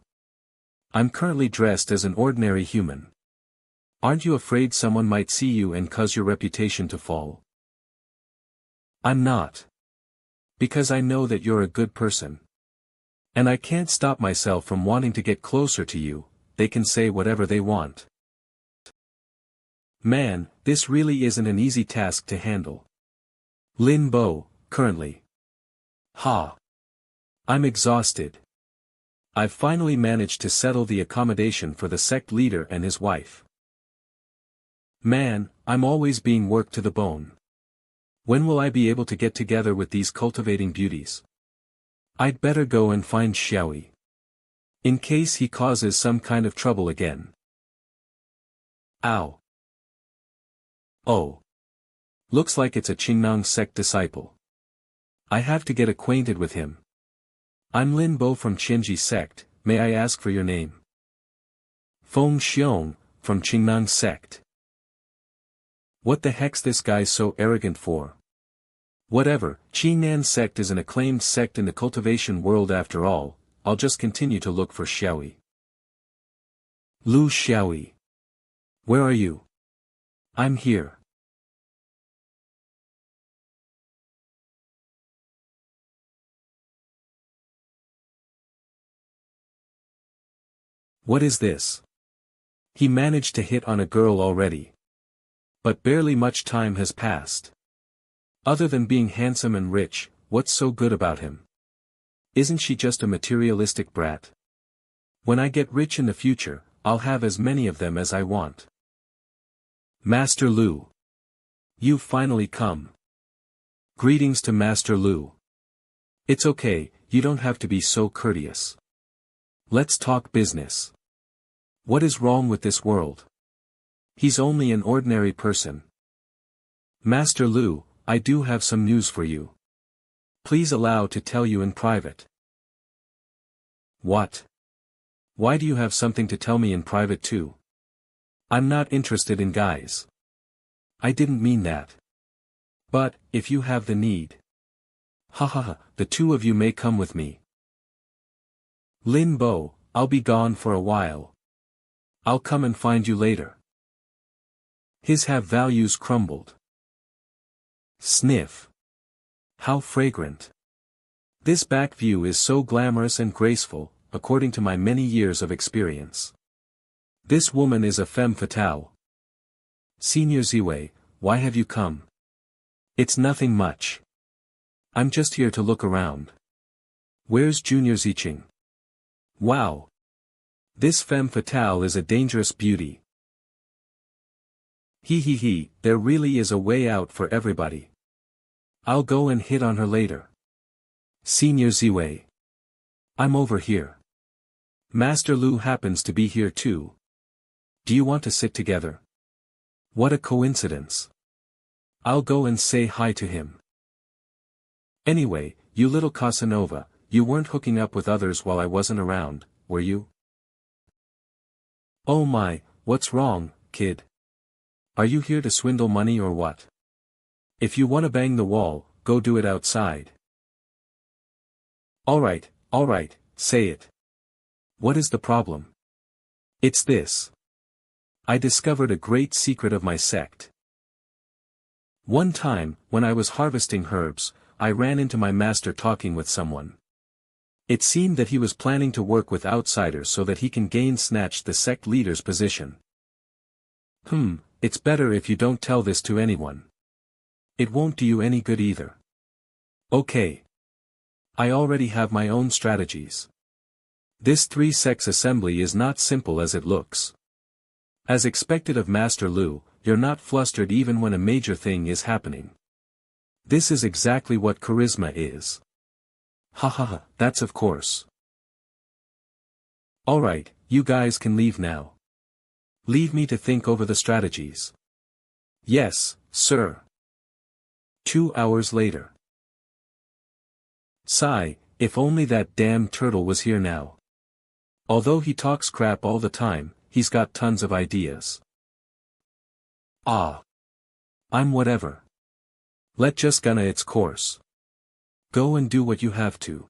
I'm currently dressed as an ordinary human. Aren't you afraid someone might see you and cause your reputation to fall? I'm not. Because I know that you're a good person. And I can't stop myself from wanting to get closer to you. They can say whatever they want. Man, this really isn't an easy task to handle. Lin Bo, currently. Ha. I'm exhausted. I've finally managed to settle the accommodation for the sect leader and his wife. Man, I'm always being worked to the bone. When will I be able to get together with these cultivating beauties? I'd better go and find Xiaoyi. In case he causes some kind of trouble again. Ow. Oh. Looks like it's a Qingnong sect disciple. I have to get acquainted with him. I'm Lin Bo from Qinji sect, may I ask for your name? Feng Xiong, from Qingnong sect. What the heck's this guy so arrogant for? Whatever, Qingnan sect is an acclaimed sect in the cultivation world after all, I'll just continue to look for Xiaoyi. Lu Xiaoyi. Where are you? I'm here. What is this? He managed to hit on a girl already. But barely much time has passed. Other than being handsome and rich, what's so good about him? Isn't she just a materialistic brat? When I get rich in the future, I'll have as many of them as I want. Master Lu. You've finally come. Greetings to Master Lu. It's okay, you don't have to be so courteous. Let's talk business. What is wrong with this world? He's only an ordinary person. Master Lu, I do have some news for you. Please allow to tell you in private. What? Why do you have something to tell me in private too? I'm not interested in guys. I didn't mean that. But, if you have the need. Ha ha ha, the two of you may come with me. Lin Bo, I'll be gone for a while. I'll come and find you later. His have values crumbled. Sniff. How fragrant. This back view is so glamorous and graceful, according to my many years of experience. This woman is a femme fatale. Senior Ziwei, why have you come? It's nothing much. I'm just here to look around. Where's Junior Ziqing? Wow. This femme fatale is a dangerous beauty. He, there really is a way out for everybody. I'll go and hit on her later. Senior Ziwei. I'm over here. Master Lu happens to be here too. Do you want to sit together? What a coincidence. I'll go and say hi to him. Anyway, you little Casanova, you weren't hooking up with others while I wasn't around, were you? Oh my, what's wrong, kid? Are you here to swindle money or what? If you wanna bang the wall, go do it outside. Alright, say it. What is the problem? It's this. I discovered a great secret of my sect. One time, when I was harvesting herbs, I ran into my master talking with someone. It seemed that he was planning to work with outsiders so that he can snatch the sect leader's position. It's better if you don't tell this to anyone. It won't do you any good either. Okay. I already have my own strategies. This three-sects assembly is not simple as it looks. As expected of Master Lu, you're not flustered even when a major thing is happening. This is exactly what charisma is. Haha, that's of course. Alright, you guys can leave now. Leave me to think over the strategies. Yes, sir. 2 hours later. Sigh, if only that damn turtle was here now. Although he talks crap all the time, he's got tons of ideas. I'm whatever. Let just gonna its course. Go and do what you have to.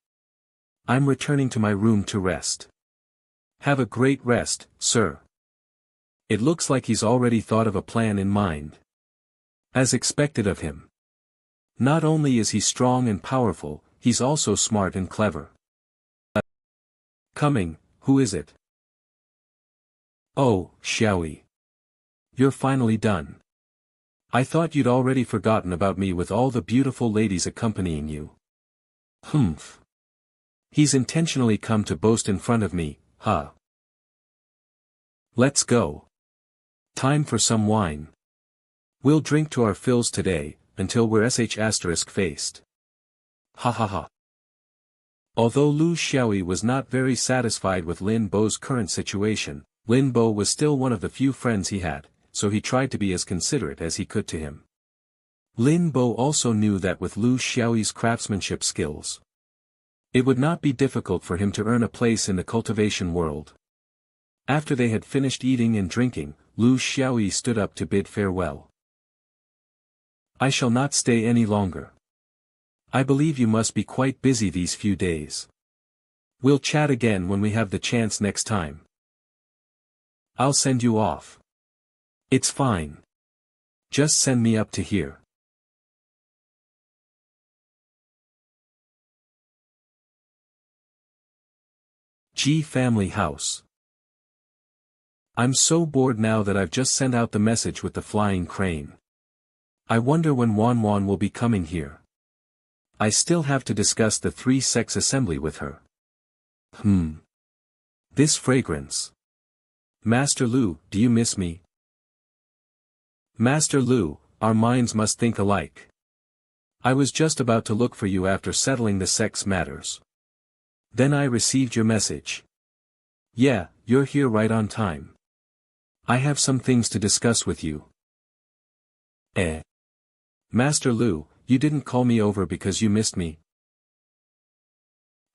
I'm returning to my room to rest. Have a great rest, sir. It looks like he's already thought of a plan in mind. As expected of him. Not only is he strong and powerful, he's also smart and clever. Coming, who is it? Oh, Xiaoyi. You're finally done. I thought you'd already forgotten about me with all the beautiful ladies accompanying you. Humph. He's intentionally come to boast in front of me, huh? Let's go. Time for some wine. We'll drink to our fills today, until we're **faced. Ha ha ha. Although Lu Xiaoyi was not very satisfied with Lin Bo's current situation, Lin Bo was still one of the few friends he had, so he tried to be as considerate as he could to him. Lin Bo also knew that with Lu Xiaoyi's craftsmanship skills, it would not be difficult for him to earn a place in the cultivation world. After they had finished eating and drinking, Lu Xiaoyi stood up to bid farewell. I shall not stay any longer. I believe you must be quite busy these few days. We'll chat again when we have the chance next time. I'll send you off. It's fine. Just send me up to here. G family house. I'm so bored now that I've just sent out the message with the flying crane. I wonder when Wan Wan will be coming here. I still have to discuss the three-sects assembly with her. This fragrance. Master Lu, do you miss me? Master Lu, our minds must think alike. I was just about to look for you after settling the sex matters. Then I received your message. Yeah, you're here right on time. I have some things to discuss with you. Master Lu, you didn't call me over because you missed me.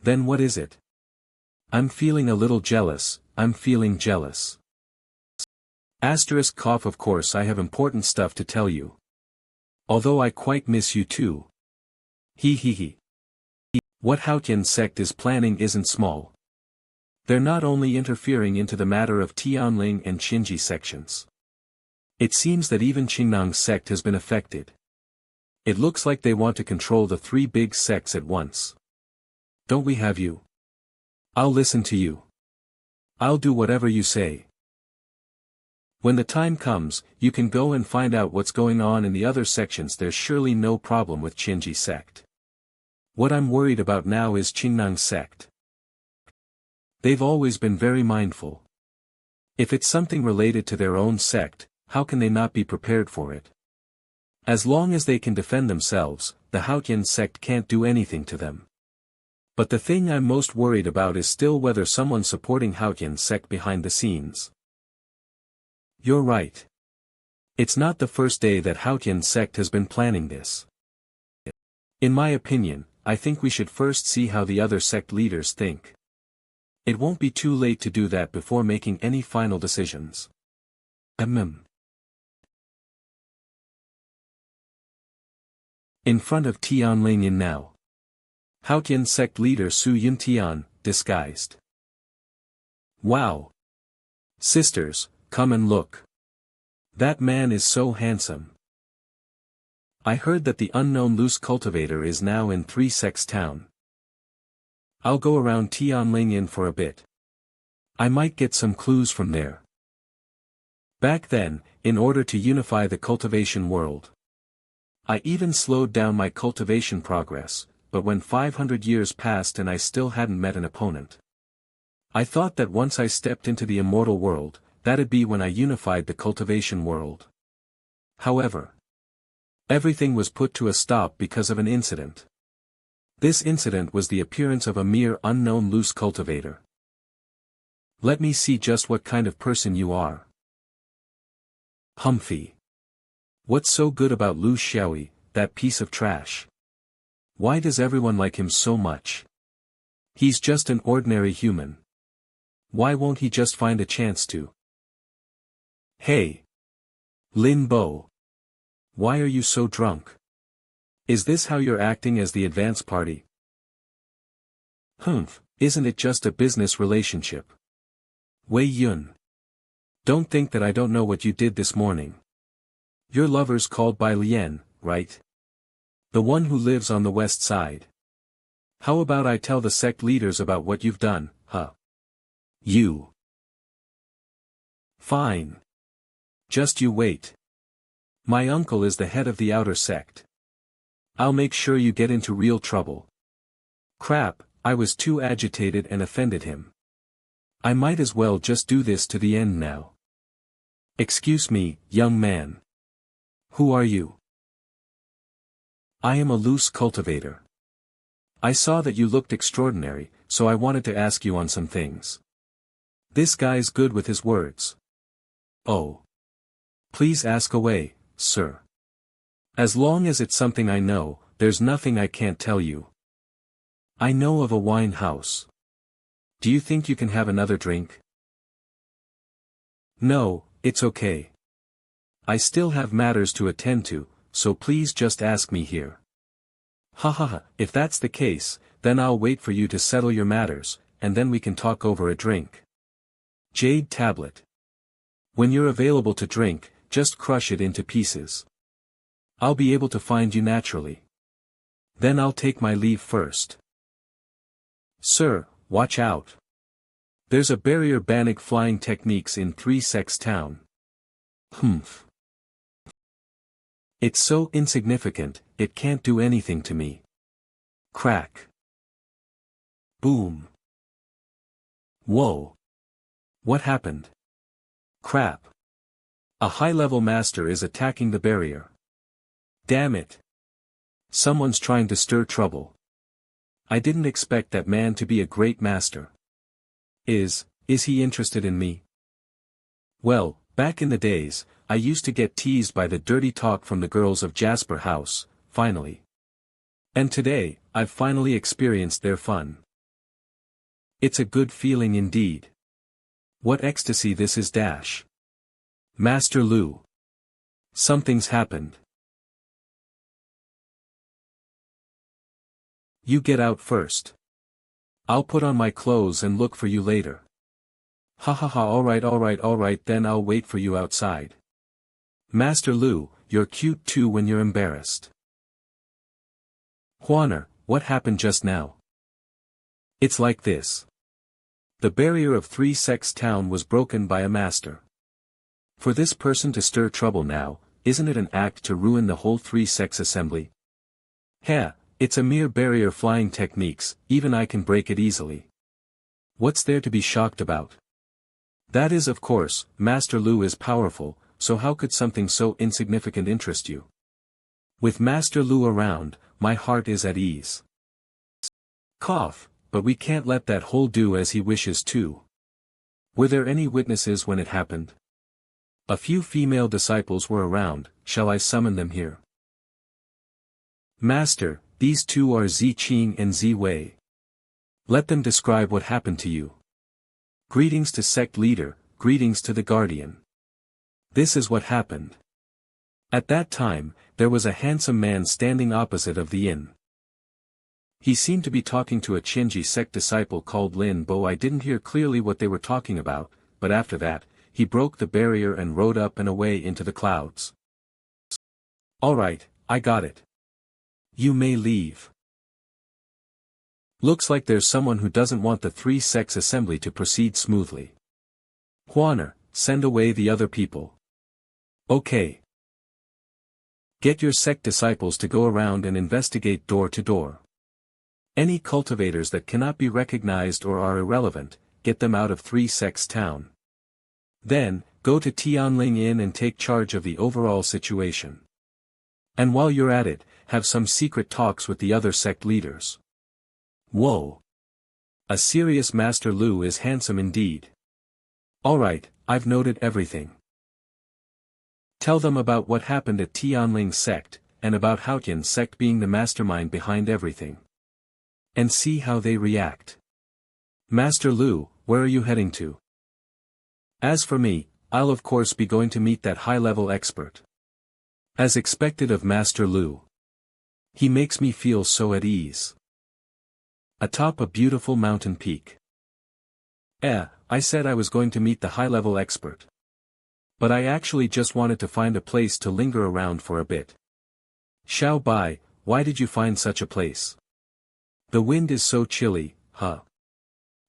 Then what is it? I'm feeling a little jealous, I'm feeling jealous. Cough, of course I have important stuff to tell you. Although I quite miss you too. He. What Haotian sect is planning isn't small. They're not only interfering into the matter of Tianling and Qinji sections. It seems that even Qingnang sect has been affected. It looks like they want to control the three big sects at once. Don't we have you? I'll listen to you. I'll do whatever you say. When the time comes, you can go and find out what's going on in the other sections. There's surely no problem with Qinji sect. What I'm worried about now is Qingnang sect. They've always been very mindful. If it's something related to their own sect, how can they not be prepared for it? As long as they can defend themselves, the Haotian sect can't do anything to them. But the thing I'm most worried about is still whether someone's supporting Haotian sect behind the scenes. You're right. It's not the first day that Haotian sect has been planning this. In my opinion, I think we should first see how the other sect leaders think. It won't be too late to do that before making any final decisions. In front of Tianlingyan now. Haotian sect leader Su Yuntian, disguised. Wow! Sisters, come and look. That man is so handsome. I heard that the unknown loose cultivator is now in 3 Sects town. I'll go around Tianlingyan for a bit. I might get some clues from there. Back then, in order to unify the cultivation world, I even slowed down my cultivation progress, but when 500 years passed and I still hadn't met an opponent, I thought that once I stepped into the immortal world, that'd be when I unified the cultivation world. However, everything was put to a stop because of an incident. This incident was the appearance of a mere unknown loose cultivator. Let me see just what kind of person you are. Humphy. What's so good about loose Xiaoyi, that piece of trash? Why does everyone like him so much? He's just an ordinary human. Why won't he just find a chance to? Hey! Lin Bo. Why are you so drunk? Is this how you're acting as the advance party? Isn't it just a business relationship? Wei Yun. Don't think that I don't know what you did this morning. Your lover's called by Lien, right? The one who lives on the west side. How about I tell the sect leaders about what you've done, huh? You. Fine. Just you wait. My uncle is the head of the outer sect. I'll make sure you get into real trouble. Crap, I was too agitated and offended him. I might as well just do this to the end now. Excuse me, young man. Who are you? I am a loose cultivator. I saw that you looked extraordinary, so I wanted to ask you on some things. This guy's good with his words. Oh. Please ask away, sir. As long as it's something I know, there's nothing I can't tell you. I know of a wine house. Do you think you can have another drink? No, it's okay. I still have matters to attend to, so please just ask me here. If that's the case, then I'll wait for you to settle your matters, and then we can talk over a drink. Jade tablet. When you're available to drink, just crush it into pieces. I'll be able to find you naturally. Then I'll take my leave first. Sir, watch out. There's a barrier banning flying techniques in 3 Sects town. It's so insignificant, it can't do anything to me. Crack. Boom. Whoa. What happened? Crap. A high-level master is attacking the barrier. Damn it. Someone's trying to stir trouble. I didn't expect that man to be a great master. Is he interested in me? Well, back in the days, I used to get teased by the dirty talk from the girls of Jasper House, finally. And today, I've finally experienced their fun. It's a good feeling indeed. What ecstasy this is dash. Master Lu. Something's happened. You get out first. I'll put on my clothes and look for you later. Alright then I'll wait for you outside. Master Lu, you're cute too when you're embarrassed. Huaner, what happened just now? It's like this. The barrier of 3 Sects town was broken by a master. For this person to stir trouble now, isn't it an act to ruin the whole 3 Sects assembly? It's a mere barrier flying techniques, even I can break it easily. What's there to be shocked about? That is of course, Master Lu is powerful, so how could something so insignificant interest you? With Master Lu around, my heart is at ease. Cough, but we can't let that hole do as he wishes too. Were there any witnesses when it happened? A few female disciples were around, shall I summon them here? Master, these two are Ziqing and Ziwei. Let them describe what happened to you. Greetings to sect leader, greetings to the guardian. This is what happened. At that time, there was a handsome man standing opposite of the inn. He seemed to be talking to a Qianji sect disciple called Lin Bo. I didn't hear clearly what they were talking about, but after that, he broke the barrier and rode up and away into the clouds. Alright, I got it. You may leave. Looks like there's someone who doesn't want the three sects assembly to proceed smoothly. Huaner, send away the other people. Okay. Get your sect disciples to go around and investigate door to door. Any cultivators that cannot be recognized or are irrelevant, get them out of Three Sects town. Then, go to Tianling Inn and take charge of the overall situation. And while you're at it, have some secret talks with the other sect leaders. Whoa! A serious Master Lu is handsome indeed. Alright, I've noted everything. Tell them about what happened at Tianling sect, and about Haotian sect being the mastermind behind everything. And see how they react. Master Lu, where are you heading to? As for me, I'll of course be going to meet that high-level expert. As expected of Master Lu. He makes me feel so at ease. Atop a beautiful mountain peak. I said I was going to meet the high-level expert. But I actually just wanted to find a place to linger around for a bit. Xiaoyi, why did you find such a place? The wind is so chilly, huh?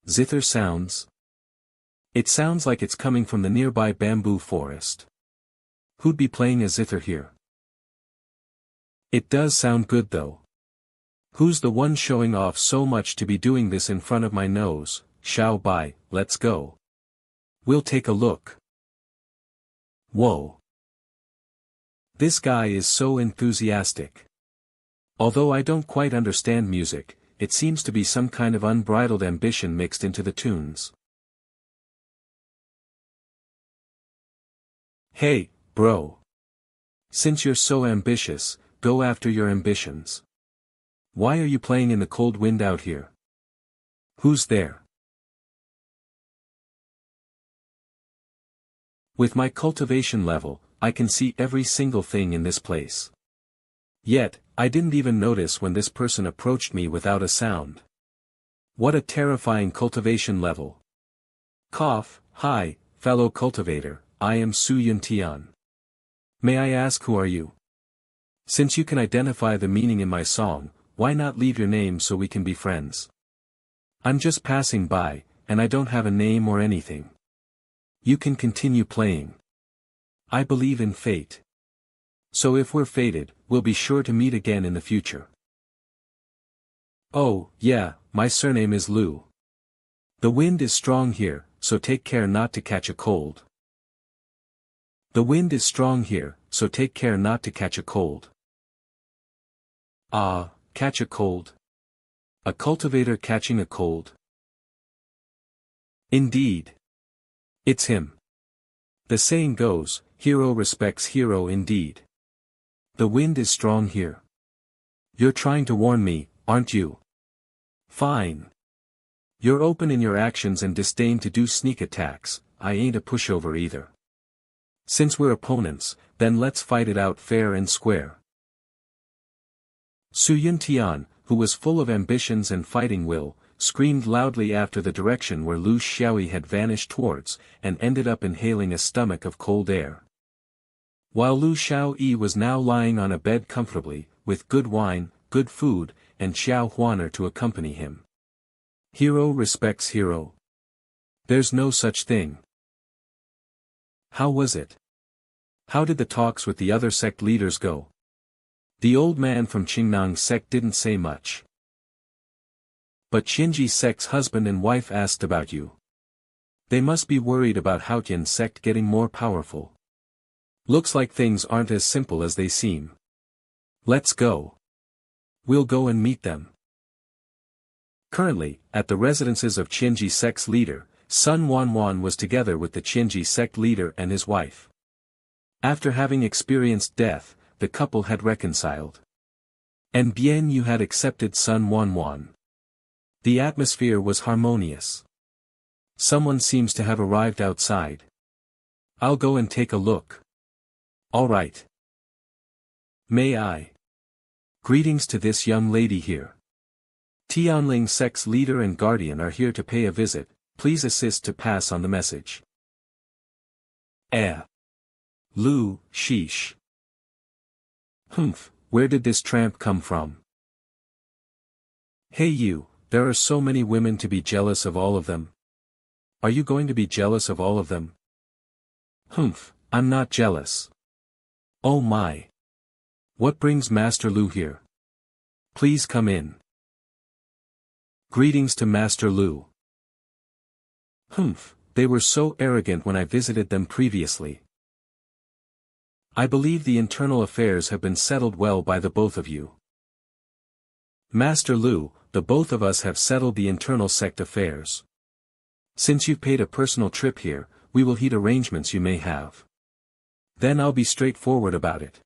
Zither sounds? It sounds like it's coming from the nearby bamboo forest. Who'd be playing a zither here? It does sound good though. Who's the one showing off so much to be doing this in front of my nose? Xiaoyi, let's go. We'll take a look. Whoa. This guy is so enthusiastic. Although I don't quite understand music, it seems to be some kind of unbridled ambition mixed into the tunes. Hey, bro. Since you're so ambitious, go after your ambitions. Why are you playing in the cold wind out here? Who's there? With my cultivation level, I can see every single thing in this place. Yet, I didn't even notice when this person approached me without a sound. What a terrifying cultivation level. Cough, hi, fellow cultivator, I am Su Yuntian. May I ask who are you? Since you can identify the meaning in my song, why not leave your name so we can be friends? I'm just passing by, and I don't have a name or anything. You can continue playing. I believe in fate. So if we're fated, we'll be sure to meet again in the future. Oh, yeah, my surname is Lu. The wind is strong here, so take care not to catch a cold. The wind is strong here, so take care not to catch a cold. Ah, catch a cold? A cultivator catching a cold? Indeed. It's him. The saying goes, hero respects hero indeed. The wind is strong here. You're trying to warn me, aren't you? Fine. You're open in your actions and disdain to do sneak attacks, I ain't a pushover either. Since we're opponents, then let's fight it out fair and square. Su Yuntian, who was full of ambitions and fighting will, screamed loudly after the direction where Lu Xiaoyi had vanished towards, and ended up inhaling a stomach of cold air. While Lu Xiaoyi was now lying on a bed comfortably, with good wine, good food, and Xiao Huaner to accompany him. Hero respects hero. There's no such thing. How was it? How did the talks with the other sect leaders go? The old man from Qingnang sect didn't say much. But Qinji sect's husband and wife asked about you. They must be worried about Haotian sect getting more powerful. Looks like things aren't as simple as they seem. Let's go. We'll go and meet them. Currently, at the residences of Qinji sect's leader, Sun Wanwan was together with the Qinji sect leader and his wife. After having experienced death, the couple had reconciled. And bien you had accepted Sun Wanwan. The atmosphere was harmonious. Someone seems to have arrived outside. I'll go and take a look. All right. May I? Greetings to this young lady here. Tianling sect's leader and guardian are here to pay a visit, please assist to pass on the message. Lu, sheesh. Humph, where did this tramp come from? Hey you, there are so many women to be jealous of all of them. Are you going to be jealous of all of them? Humph, I'm not jealous. Oh my. What brings Master Lu here? Please come in. Greetings to Master Lu. Humph, they were so arrogant when I visited them previously. I believe the internal affairs have been settled well by the both of you. Master Lu, the both of us have settled the internal sect affairs. Since you've paid a personal trip here, we will heed arrangements you may have. Then I'll be straightforward about it.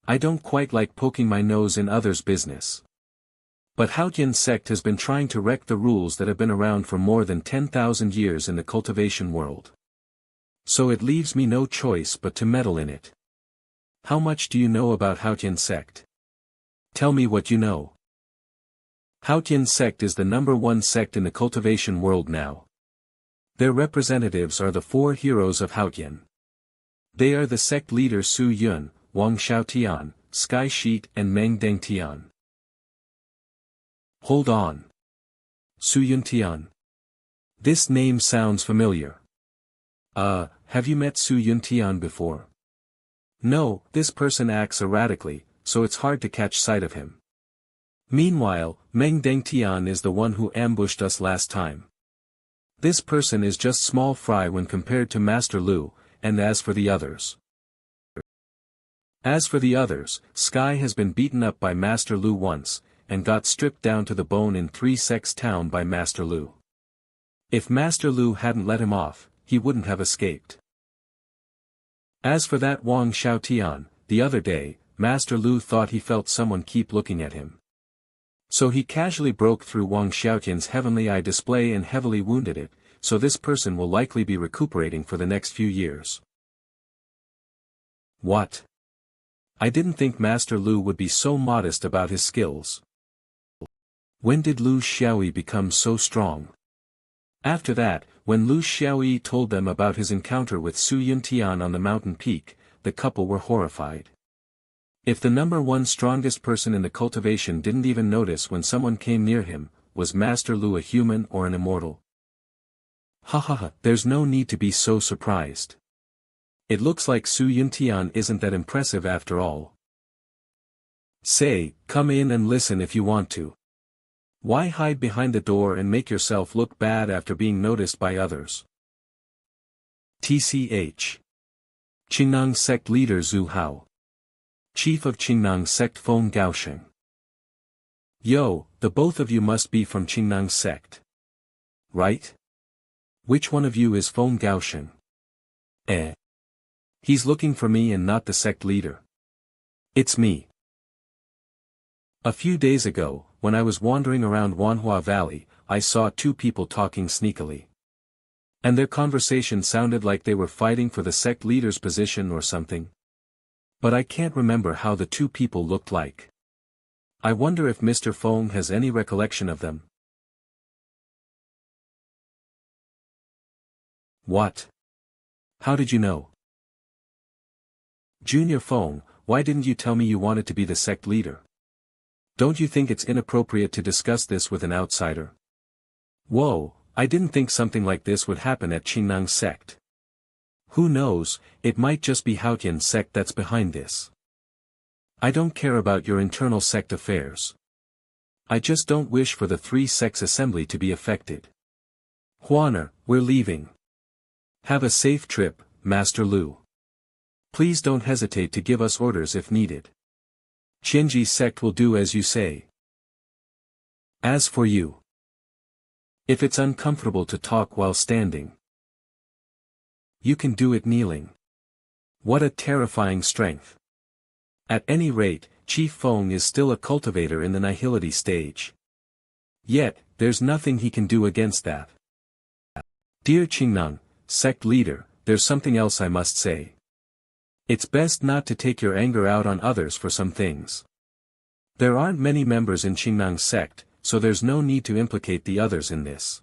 I don't quite like poking my nose in others' business. But Haotian sect has been trying to wreck the rules that have been around for more than 10,000 years in the cultivation world. So it leaves me no choice but to meddle in it. How much do you know about Haotian sect? Tell me what you know. Haotian sect is the #1 sect in the cultivation world now. Their representatives are the 4 heroes of Haotian. They are the sect leader Su Yun, Wang Xiaotian, Sky Sheet and Meng Dengtian. Hold on. Su Yuntian. This name sounds familiar. Have you met Su Yuntian before? No, this person acts erratically, so it's hard to catch sight of him. Meanwhile, Meng Dengtian is the one who ambushed us last time. This person is just small fry when compared to Master Lu, and as for the others. Sky has been beaten up by Master Lu once, and got stripped down to the bone in 3 Sects town by Master Lu. If Master Lu hadn't let him off, he wouldn't have escaped. As for that Wang Xiaotian, the other day, Master Lu thought he felt someone keep looking at him. So he casually broke through Wang Xiaotian's heavenly eye display and heavily wounded it, so this person will likely be recuperating for the next few years. What? I didn't think Master Lu would be so modest about his skills. When did Lu Xiaoyi become so strong? After that, when Lu Xiaoyi told them about his encounter with Su Yuntian on the mountain peak, the couple were horrified. If the #1 strongest person in the cultivation didn't even notice when someone came near him, was Master Lu a human or an immortal? There's no need to be so surprised. It looks like Su Yuntian isn't that impressive after all. Say, come in and listen if you want to. Why hide behind the door and make yourself look bad after being noticed by others? TCH. Qingnang sect leader Zhu Hao. Chief of Qingnang sect Feng Gaosheng. Yo, the both of you must be from Qingnang sect. Right? Which one of you is Feng Gaosheng? He's looking for me and not the sect leader. It's me. A few days ago, when I was wandering around Wanhua Valley, I saw 2 people talking sneakily. And their conversation sounded like they were fighting for the sect leader's position or something. But I can't remember how the 2 people looked like. I wonder if Mr. Feng has any recollection of them. What? How did you know? Junior Feng, why didn't you tell me you wanted to be the sect leader? Don't you think it's inappropriate to discuss this with an outsider? Whoa, I didn't think something like this would happen at Qingnang sect. Who knows, it might just be Haotian sect that's behind this. I don't care about your internal sect affairs. I just don't wish for the 3 sects assembly to be affected. Huaner, we're leaving. Have a safe trip, Master Lu. Please don't hesitate to give us orders if needed. Qianji sect will do as you say. As for you, if it's uncomfortable to talk while standing, you can do it kneeling. What a terrifying strength. At any rate, Chief Feng is still a cultivator in the nihility stage. Yet, there's nothing he can do against that. Dear Qingnang, sect leader, there's something else I must say. It's best not to take your anger out on others for some things. There aren't many members in Qingnang's sect, so there's no need to implicate the others in this.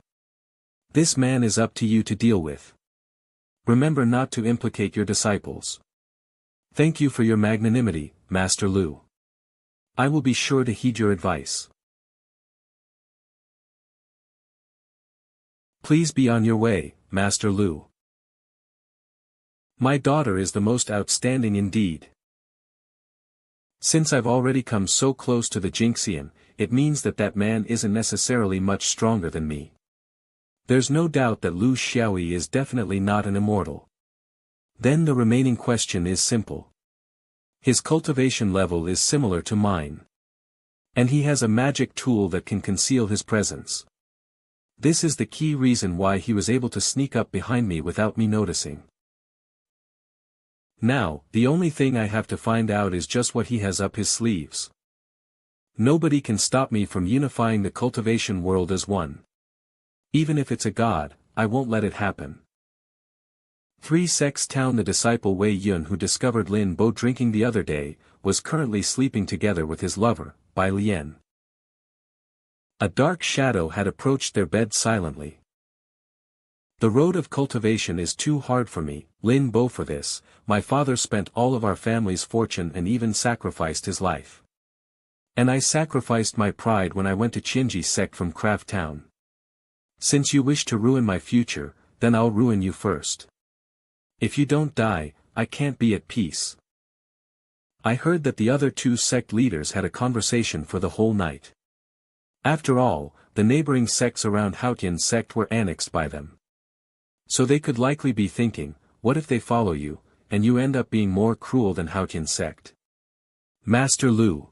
This man is up to you to deal with. Remember not to implicate your disciples. Thank you for your magnanimity, Master Lu. I will be sure to heed your advice. Please be on your way, Master Lu. My daughter is the most outstanding indeed. Since I've already come so close to the Jinxian, it means that man isn't necessarily much stronger than me. There's no doubt that Lu Xiaoyi is definitely not an immortal. Then the remaining question is simple. His cultivation level is similar to mine. And he has a magic tool that can conceal his presence. This is the key reason why he was able to sneak up behind me without me noticing. Now, the only thing I have to find out is just what he has up his sleeves. Nobody can stop me from unifying the cultivation world as one. Even if it's a god, I won't let it happen. 3 Sects Town. The disciple Wei Yun who discovered Lin Bo drinking the other day, was currently sleeping together with his lover, Bai Lian. A dark shadow had approached their bed silently. The road of cultivation is too hard for me, Lin Bo. For this, my father spent all of our family's fortune and even sacrificed his life. And I sacrificed my pride when I went to Qinji's sect from Craft Town. Since you wish to ruin my future, then I'll ruin you first. If you don't die, I can't be at peace. I heard that the other 2 sect leaders had a conversation for the whole night. After all, the neighboring sects around Haotian's sect were annexed by them. So they could likely be thinking, what if they follow you, and you end up being more cruel than Haotian's sect? Master Lu.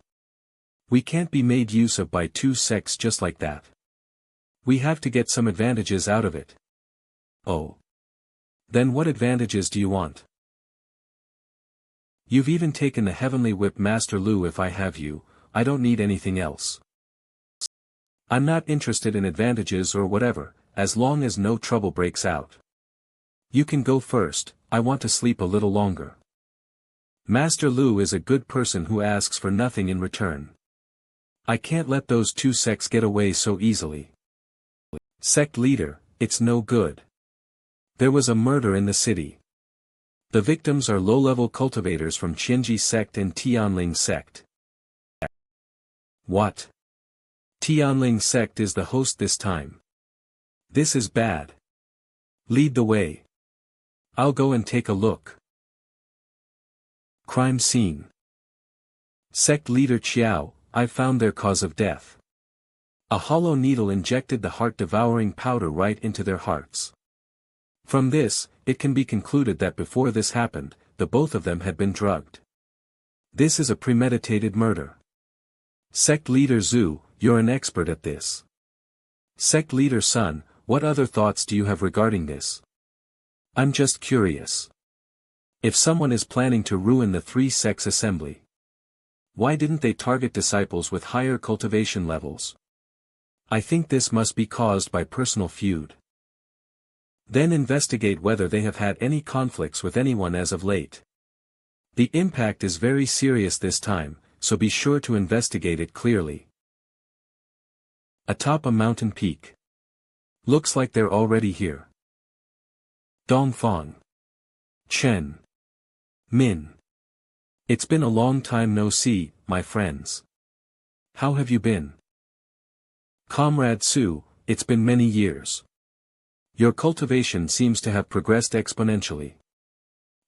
We can't be made use of by 2 sects just like that. We have to get some advantages out of it. Oh. Then what advantages do you want? You've even taken the heavenly whip, Master Lu. If I have you, I don't need anything else. I'm not interested in advantages or whatever, as long as no trouble breaks out. You can go first, I want to sleep a little longer. Master Lu is a good person who asks for nothing in return. I can't let those 2 sects get away so easily. Sect leader, it's no good. There was a murder in the city. The victims are low-level cultivators from Qinji sect and Tianling sect. What? Tianling sect is the host this time. This is bad. Lead the way. I'll go and take a look. Crime scene. Sect leader Qiao, I've found their cause of death. A hollow needle injected the heart-devouring powder right into their hearts. From this, it can be concluded that before this happened, the both of them had been drugged. This is a premeditated murder. Sect leader Zhu, you're an expert at this. Sect leader Sun, what other thoughts do you have regarding this? I'm just curious. If someone is planning to ruin the 3 sects assembly, why didn't they target disciples with higher cultivation levels? I think this must be caused by personal feud. Then investigate whether they have had any conflicts with anyone as of late. The impact is very serious this time, so be sure to investigate it clearly. Atop a mountain peak. Looks like they're already here. Dongfang. Chen. Min. It's been a long time no see, my friends. How have you been? Comrade Su, it's been many years. Your cultivation seems to have progressed exponentially.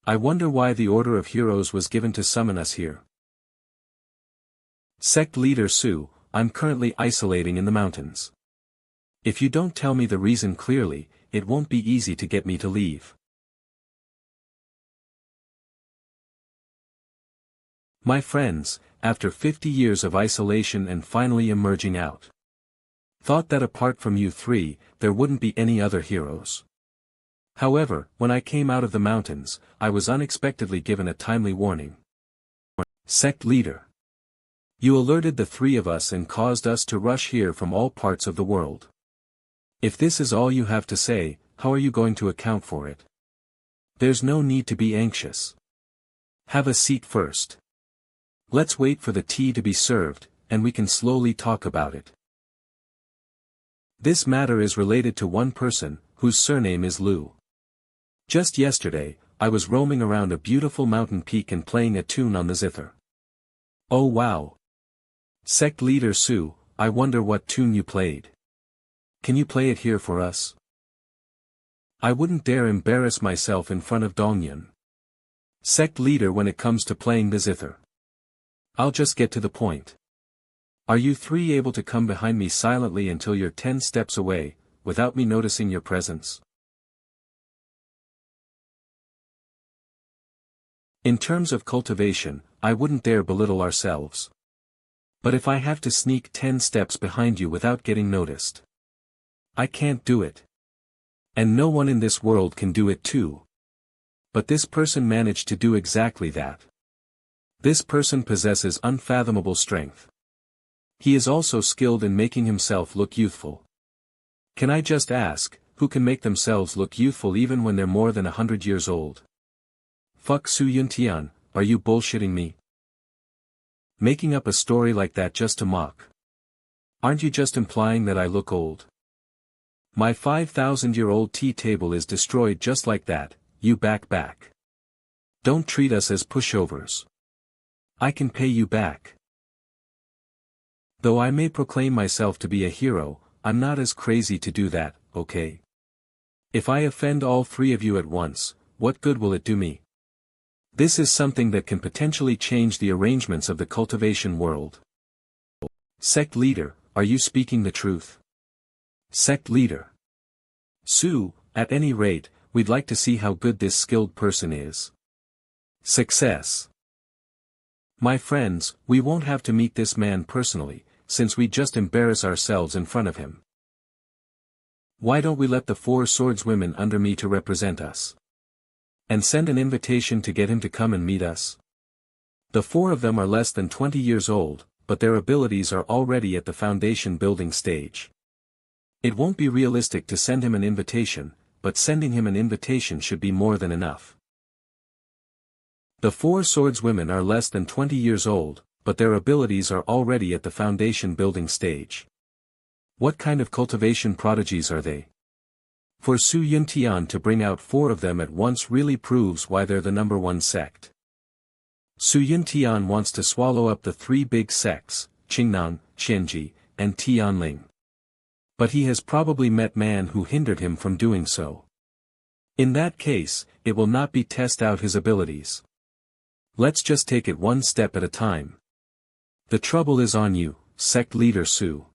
I wonder why the Order of Heroes was given to summon us here. Sect leader Su, I'm currently isolating in the mountains. If you don't tell me the reason clearly, it won't be easy to get me to leave. My friends, after 50 years of isolation and finally emerging out. Thought that apart from you 3, there wouldn't be any other heroes. However, when I came out of the mountains, I was unexpectedly given a timely warning. Sect leader. You alerted the three of us and caused us to rush here from all parts of the world. If this is all you have to say, how are you going to account for it? There's no need to be anxious. Have a seat first. Let's wait for the tea to be served, and we can slowly talk about it. This matter is related to one person, whose surname is Lu. Just yesterday, I was roaming around a beautiful mountain peak and playing a tune on the zither. Oh wow! Sect leader Su, I wonder what tune you played. Can you play it here for us? I wouldn't dare embarrass myself in front of Dongyun. Sect leader when it comes to playing the zither. I'll just get to the point. Are you three able to come behind me silently until you're 10 steps away, without me noticing your presence? In terms of cultivation, I wouldn't dare belittle ourselves. But if I have to sneak 10 steps behind you without getting noticed, I can't do it. And no one in this world can do it too. But this person managed to do exactly that. This person possesses unfathomable strength. He is also skilled in making himself look youthful. Can I just ask, who can make themselves look youthful even when they're more than 100 years old? Fuck Su Yuntian, are you bullshitting me? Making up a story like that just to mock. Aren't you just implying that I look old? My 5,000-year-old tea table is destroyed just like that, you back. Don't treat us as pushovers. I can pay you back. Though I may proclaim myself to be a hero, I'm not as crazy to do that, okay? If I offend all three of you at once, what good will it do me? This is something that can potentially change the arrangements of the cultivation world. Sect leader, are you speaking the truth? Sect leader. Su, at any rate, we'd like to see how good this skilled person is. Success. My friends, we won't have to meet this man personally, since we just embarrass ourselves in front of him. Why don't we let the 4 swordswomen under me to represent us? And send an invitation to get him to come and meet us? The 4 of them are less than 20 years old, but their abilities are already at the foundation building stage. It won't be realistic to send him an invitation, but sending him an invitation should be more than enough. The 4 swordswomen are less than 20 years old, but their abilities are already at the foundation building stage. What kind of cultivation prodigies are they? For Su Yuntian to bring out 4 of them at once really proves why they're the number 1 sect. Su Yuntian wants to swallow up the 3 big sects, Qingnang, Qianji, and Tianling. But he has probably met man who hindered him from doing so. In that case, it will not be test out his abilities. Let's just take it one step at a time. The trouble is on you, sect leader Su.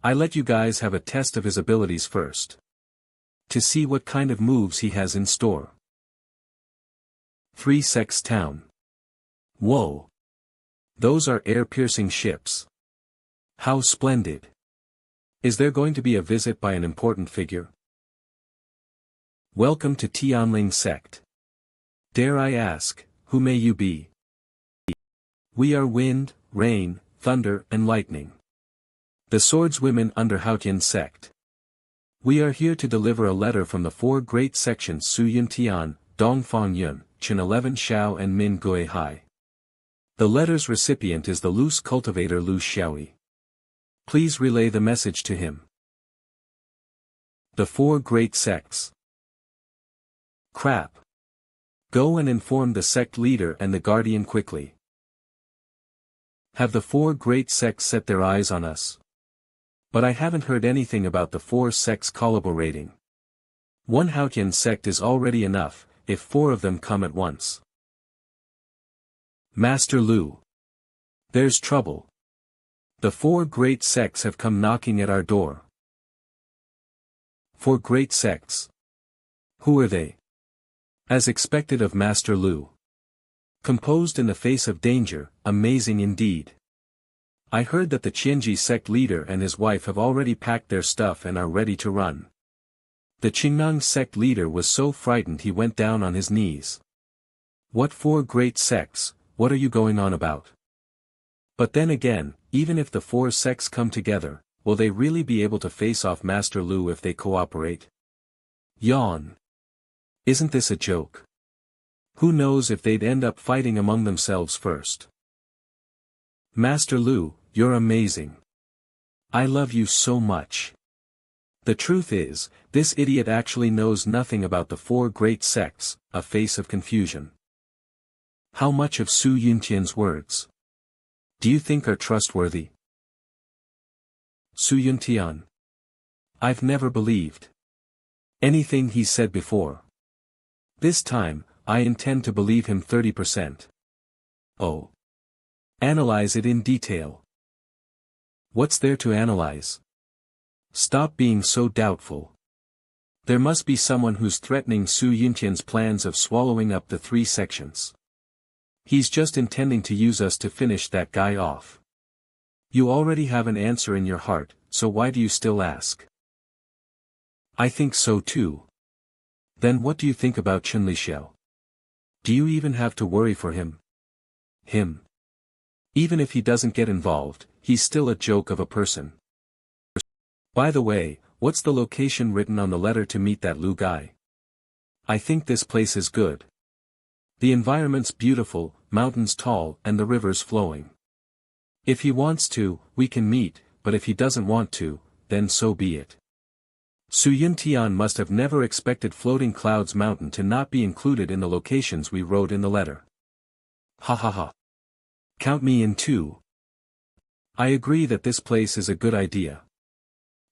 I let you guys have a test of his abilities first. To see what kind of moves he has in store. 3 sects town. Whoa! Those are air-piercing ships. How splendid! Is there going to be a visit by an important figure? Welcome to Tianling sect. Dare I ask, who may you be? We are wind, rain, thunder and lightning. The swordswomen under Haotian sect. We are here to deliver a letter from the 4 great sections Su Yuntian, Dongfang Yun, Chen 11 Xiao and Min Gui Hai. The letter's recipient is the loose cultivator Lu Xiaoyi. Please relay the message to him. The 4 great sects. Crap. Go and inform the sect leader and the guardian quickly. Have the 4 great sects set their eyes on us? But I haven't heard anything about the 4 sects collaborating. 1 Haotian sect is already enough, if 4 of them come at once. Master Lu. There's trouble. The 4 great sects have come knocking at our door. 4 great sects. Who are they? As expected of Master Lu. Composed in the face of danger, amazing indeed. I heard that the Qianji sect leader and his wife have already packed their stuff and are ready to run. The Qingnang sect leader was so frightened he went down on his knees. What 4 great sects, what are you going on about? But then again, even if the four sects come together, will they really be able to face off Master Lu if they cooperate? Yawn. Isn't this a joke? Who knows if they'd end up fighting among themselves first? Master Lu, you're amazing. I love you so much. The truth is, this idiot actually knows nothing about the four great sects, a face of confusion. How much of Su Yuntian's words do you think are trustworthy? Su Yuntian. I've never believed anything he said before. This time, I intend to believe him 30%. Oh. Analyze it in detail. What's there to analyze? Stop being so doubtful. There must be someone who's threatening Su Yuntian's plans of swallowing up the three sections. He's just intending to use us to finish that guy off. You already have an answer in your heart, so why do you still ask? I think so too. Then what do you think about Tortoiseshell? Do you even have to worry for him? Him. Even if he doesn't get involved, he's still a joke of a person. By the way, what's the location written on the letter to meet that Lu guy? I think this place is good. The environment's beautiful, mountains tall and the rivers flowing. If he wants to, we can meet, but if he doesn't want to, then so be it. Su Yuntian must have never expected Floating Clouds Mountain to not be included in the locations we wrote in the letter. Ha ha ha. Count me in too. I agree that this place is a good idea.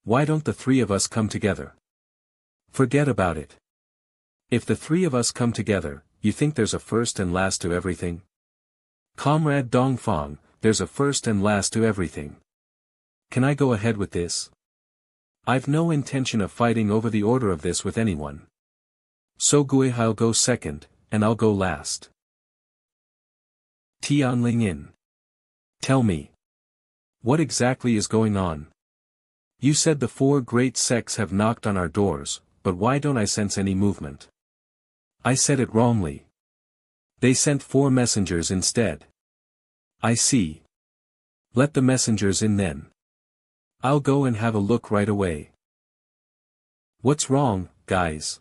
Why don't the three of us come together? Forget about it. If the three of us come together, you think there's a first and last to everything? Comrade Dongfang, there's a first and last to everything. Can I go ahead with this? I've no intention of fighting over the order of this with anyone. So Gui'll go second, and I'll go last. Tianling in. Tell me. What exactly is going on? You said the four great sects have knocked on our doors, but why don't I sense any movement? I said it wrongly. They sent 4 messengers instead. I see. Let the messengers in then. I'll go and have a look right away. What's wrong, guys?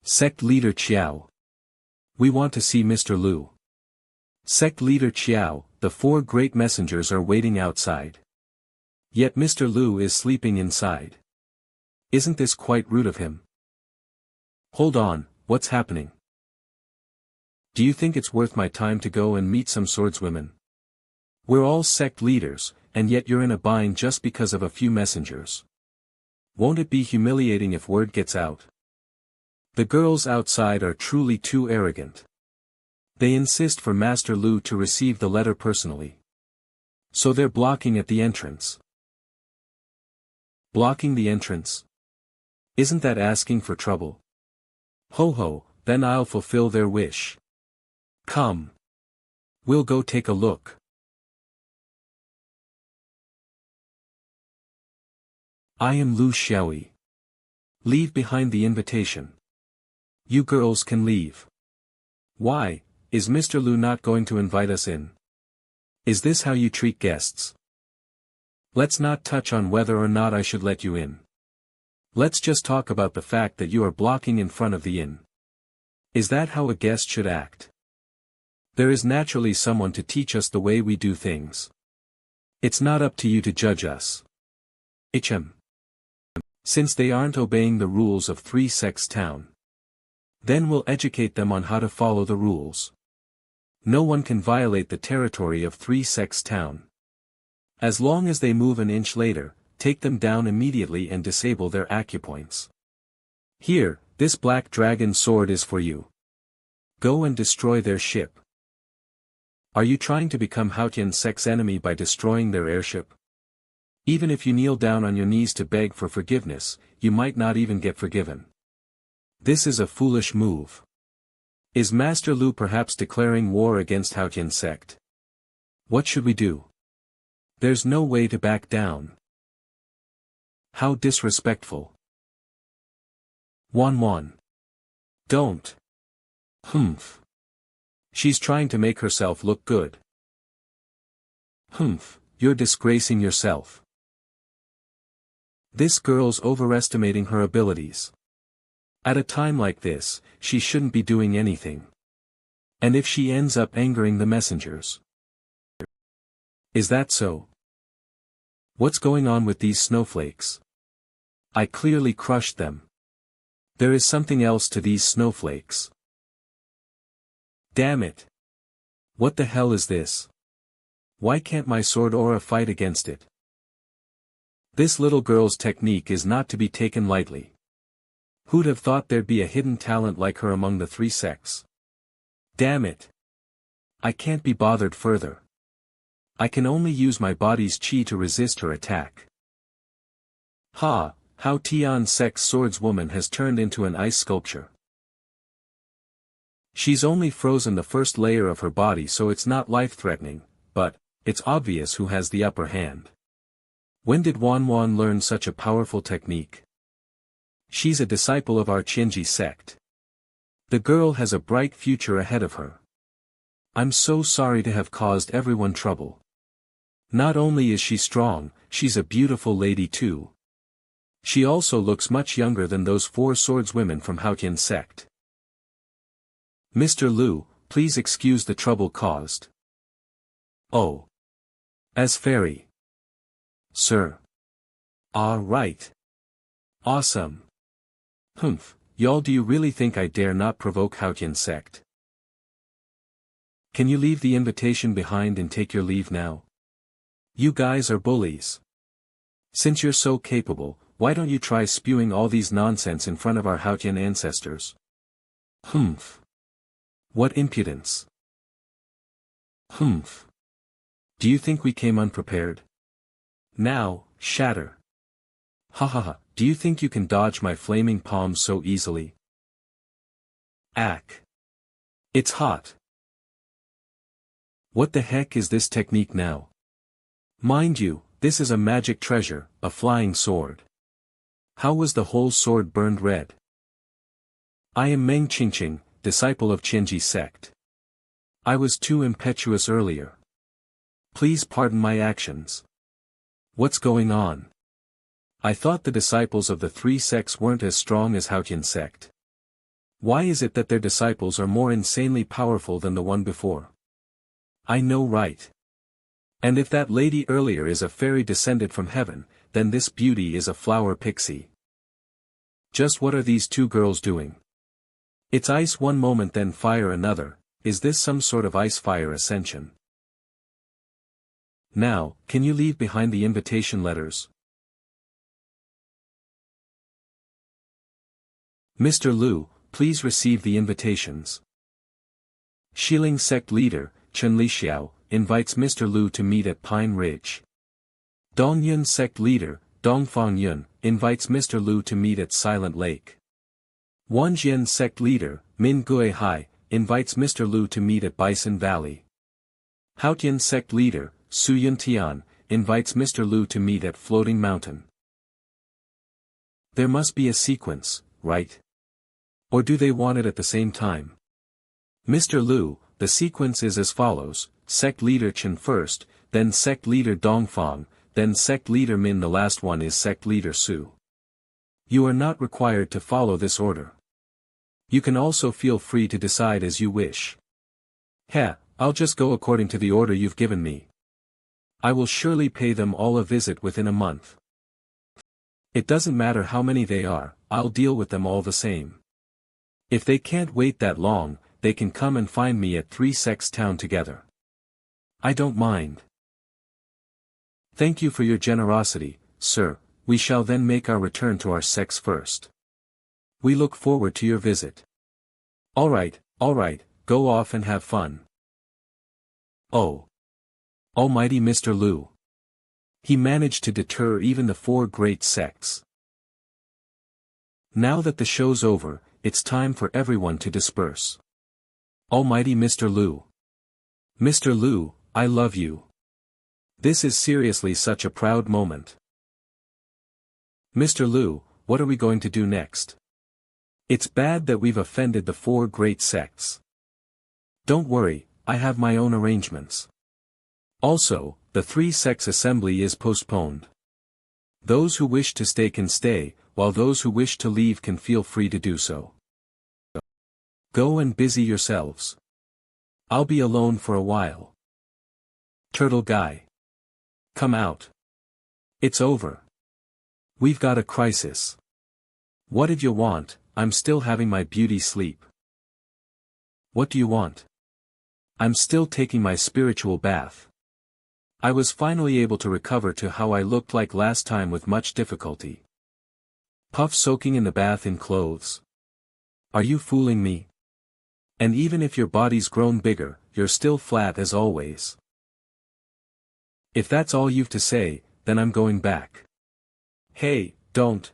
Sect Leader Xiao. We want to see Mr. Lu. Sect Leader Xiao, the 4 great messengers are waiting outside. Yet Mr. Lu is sleeping inside. Isn't this quite rude of him? Hold on, what's happening? Do you think it's worth my time to go and meet some swordswomen? We're all sect leaders, and yet you're in a bind just because of a few messengers. Won't it be humiliating if word gets out? The girls outside are truly too arrogant. They insist for Master Lu to receive the letter personally. So they're blocking at the entrance. Blocking the entrance? Isn't that asking for trouble? Ho ho, then I'll fulfill their wish. Come. We'll go take a look. I am Lu Xiaoyi. Leave behind the invitation. You girls can leave. Why, is Mr. Lu not going to invite us in? Is this how you treat guests? Let's not touch on whether or not I should let you in. Let's just talk about the fact that you are blocking in front of the inn. Is that how a guest should act? There is naturally someone to teach us the way we do things. It's not up to you to judge us. Since they aren't obeying the rules of 3 sects town. Then we'll educate them on how to follow the rules. No one can violate the territory of 3 sects town. As long as they move an inch later, take them down immediately and disable their acupoints. Here, this black dragon sword is for you. Go and destroy their ship. Are you trying to become Haotian sect's enemy by destroying their airship? Even if you kneel down on your knees to beg for forgiveness, you might not even get forgiven. This is a foolish move. Is Master Lu perhaps declaring war against Haotian sect? What should we do? There's no way to back down. How disrespectful. Wan. Don't. Humph. She's trying to make herself look good. Humph, you're disgracing yourself. This girl's overestimating her abilities. At a time like this, she shouldn't be doing anything. And if she ends up angering the messengers? Is that so? What's going on with these snowflakes? I clearly crushed them. There is something else to these snowflakes. Damn it. What the hell is this? Why can't my sword aura fight against it? This little girl's technique is not to be taken lightly. Who'd have thought there'd be a hidden talent like her among the three sects? Damn it. I can't be bothered further. I can only use my body's chi to resist her attack. Ha, how Tian sect's swordswoman has turned into an ice sculpture. She's only frozen the first layer of her body, so it's not life-threatening, but it's obvious who has the upper hand. When did Wan learn such a powerful technique? She's a disciple of our Qinji sect. The girl has a bright future ahead of her. I'm so sorry to have caused everyone trouble. Not only is she strong, she's a beautiful lady too. She also looks much younger than those four swordswomen from Haotian sect. Mr. Liu, please excuse the trouble caused. Oh. As fairy. Sir. Ah, right. Awesome. Humph, y'all, do you really think I dare not provoke Haotian sect? Can you leave the invitation behind and take your leave now? You guys are bullies. Since you're so capable, why don't you try spewing all these nonsense in front of our Haotian ancestors? Humph. What impudence. Humph. Do you think we came unprepared? Now, shatter. Ha ha ha, do you think you can dodge my flaming palms so easily? Ack. It's hot. What the heck is this technique now? Mind you, this is a magic treasure, a flying sword. How was the whole sword burned red? I am Meng Qingqing, disciple of Qinji sect. I was too impetuous earlier. Please pardon my actions. What's going on? I thought the disciples of the three sects weren't as strong as Haotian sect. Why is it that their disciples are more insanely powerful than the one before? I know, right? And if that lady earlier is a fairy descended from heaven, then this beauty is a flower pixie. Just what are these two girls doing? It's ice one moment then fire another. Is this some sort of ice-fire ascension? Now, can you leave behind the invitation letters? Mr. Liu, please receive the invitations. Xiling sect leader, Chen Lixiao, invites Mr. Liu to meet at Pine Ridge. Dongyun sect leader, Dongfang Yun, invites Mr. Liu to meet at Silent Lake. Wanjian sect leader, Min Guihai, invites Mr. Liu to meet at Bison Valley. Haotian sect leader, Su Yuntian, invites Mr. Liu to meet at Floating Mountain. There must be a sequence, right? Or do they want it at the same time? Mr. Liu, the sequence is as follows: sect leader Chen first, then sect leader Dongfang, then sect leader Min. The last one is sect leader Su. You are not required to follow this order. You can also feel free to decide as you wish. Heh, I'll just go according to the order you've given me. I will surely pay them all a visit within a month. It doesn't matter how many they are, I'll deal with them all the same. If they can't wait that long, they can come and find me at Three Sects Town together. I don't mind. Thank you for your generosity, sir. We shall then make our return to our sects first. We look forward to your visit. Alright, go off and have fun. Oh. Almighty Mr. Liu. He managed to deter even the four great sects. Now that the show's over, it's time for everyone to disperse. Almighty Mr. Liu. Mr. Liu, I love you. This is seriously such a proud moment. Mr. Liu, what are we going to do next? It's bad that we've offended the four great sects. Don't worry, I have my own arrangements. Also, the 3 sects assembly is postponed. Those who wish to stay can stay, while those who wish to leave can feel free to do so. Go and busy yourselves. I'll be alone for a while. Turtle guy. Come out. It's over. We've got a crisis. What did you want? I'm still having my beauty sleep. What do you want? I'm still taking my spiritual bath. I was finally able to recover to how I looked like last time with much difficulty. Puff soaking in the bath in clothes. Are you fooling me? And even if your body's grown bigger, you're still flat as always. If that's all you've to say, then I'm going back. Hey, don't.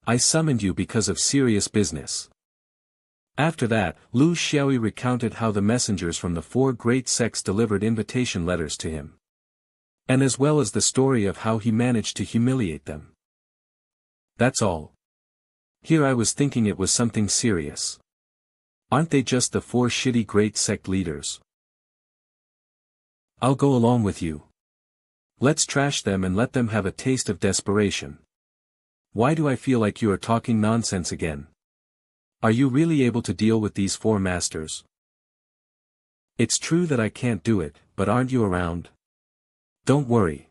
I summoned you because of serious business. After that, Xiaoyi recounted how the messengers from the 4 great sects delivered invitation letters to him. And as well as the story of how he managed to humiliate them. That's all. Here I was thinking it was something serious. Aren't they just the 4 shitty great sect leaders? I'll go along with you. Let's trash them and let them have a taste of desperation. Why do I feel like you are talking nonsense again? Are you really able to deal with these 4 masters? It's true that I can't do it, but aren't you around? Don't worry.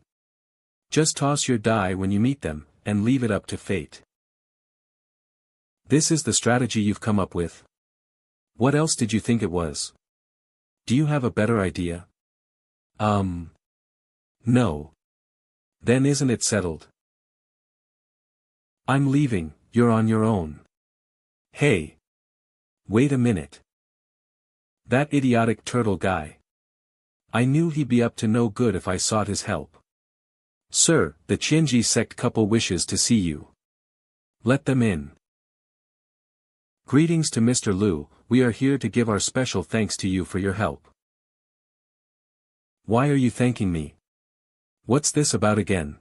Just toss your die when you meet them, and leave it up to fate. This is the strategy you've come up with? What else did you think it was? Do you have a better idea? No. Then isn't it settled? I'm leaving, you're on your own. Hey. Wait a minute. That idiotic turtle guy. I knew he'd be up to no good if I sought his help. Sir, the Qianji sect couple wishes to see you. Let them in. Greetings to Mr. Liu, we are here to give our special thanks to you for your help. Why are you thanking me? What's this about again?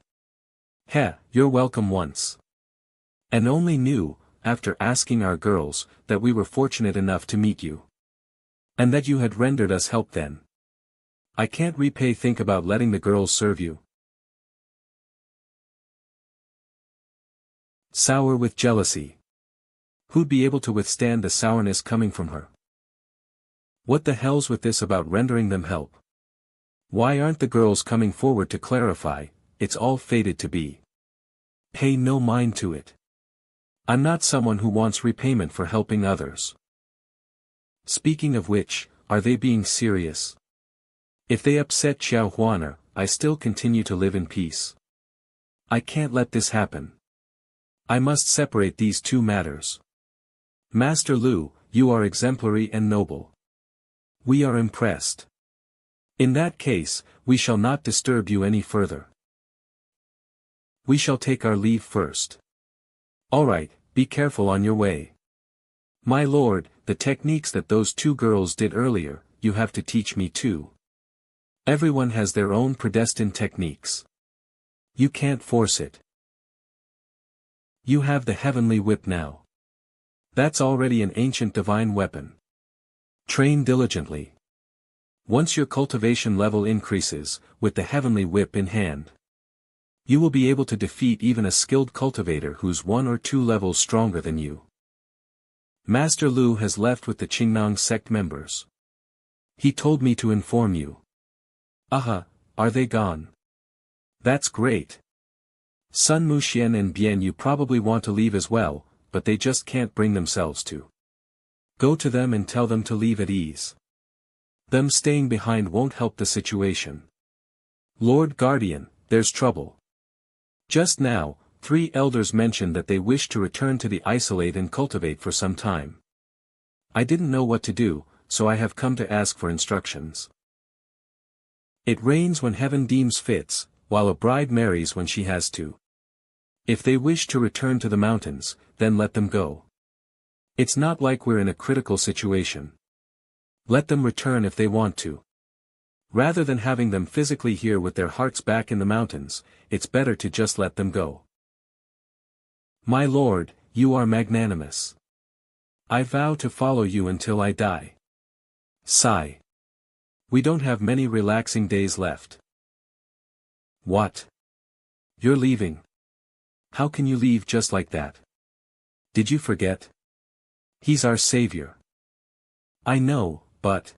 Heh, you're welcome once. And only knew, after asking our girls, that we were fortunate enough to meet you. And that you had rendered us help then. I can't repay. Think about letting the girls serve you. Sour with jealousy. Who'd be able to withstand the sourness coming from her? What the hell's with this about rendering them help? Why aren't the girls coming forward to clarify? It's all fated to be. Pay no mind to it. I'm not someone who wants repayment for helping others. Speaking of which, are they being serious? If they upset Xiaoyi, I still continue to live in peace. I can't let this happen. I must separate these 2 matters. Master Liu, you are exemplary and noble. We are impressed. In that case, we shall not disturb you any further. We shall take our leave first. Alright, be careful on your way. My lord, the techniques that those 2 girls did earlier, you have to teach me too. Everyone has their own predestined techniques. You can't force it. You have the heavenly whip now. That's already an ancient divine weapon. Train diligently. Once your cultivation level increases, with the heavenly whip in hand, you will be able to defeat even a skilled cultivator who's 1 or 2 levels stronger than you. Master Liu has left with the Qingnong sect members. He told me to inform you. Are they gone? That's great. Sun Muxian and Bian, you probably want to leave as well, but they just can't bring themselves to. Go to them and tell them to leave at ease. Them staying behind won't help the situation. Lord Guardian, there's trouble. Just now, 3 elders mentioned that they wish to return to the isolate and cultivate for some time. I didn't know what to do, so I have come to ask for instructions. It rains when heaven deems fits, while a bride marries when she has to. If they wish to return to the mountains, then let them go. It's not like we're in a critical situation. Let them return if they want to. Rather than having them physically here with their hearts back in the mountains, it's better to just let them go. My lord, you are magnanimous. I vow to follow you until I die. Sigh. We don't have many relaxing days left. What? You're leaving? How can you leave just like that? Did you forget? He's our savior. I know, but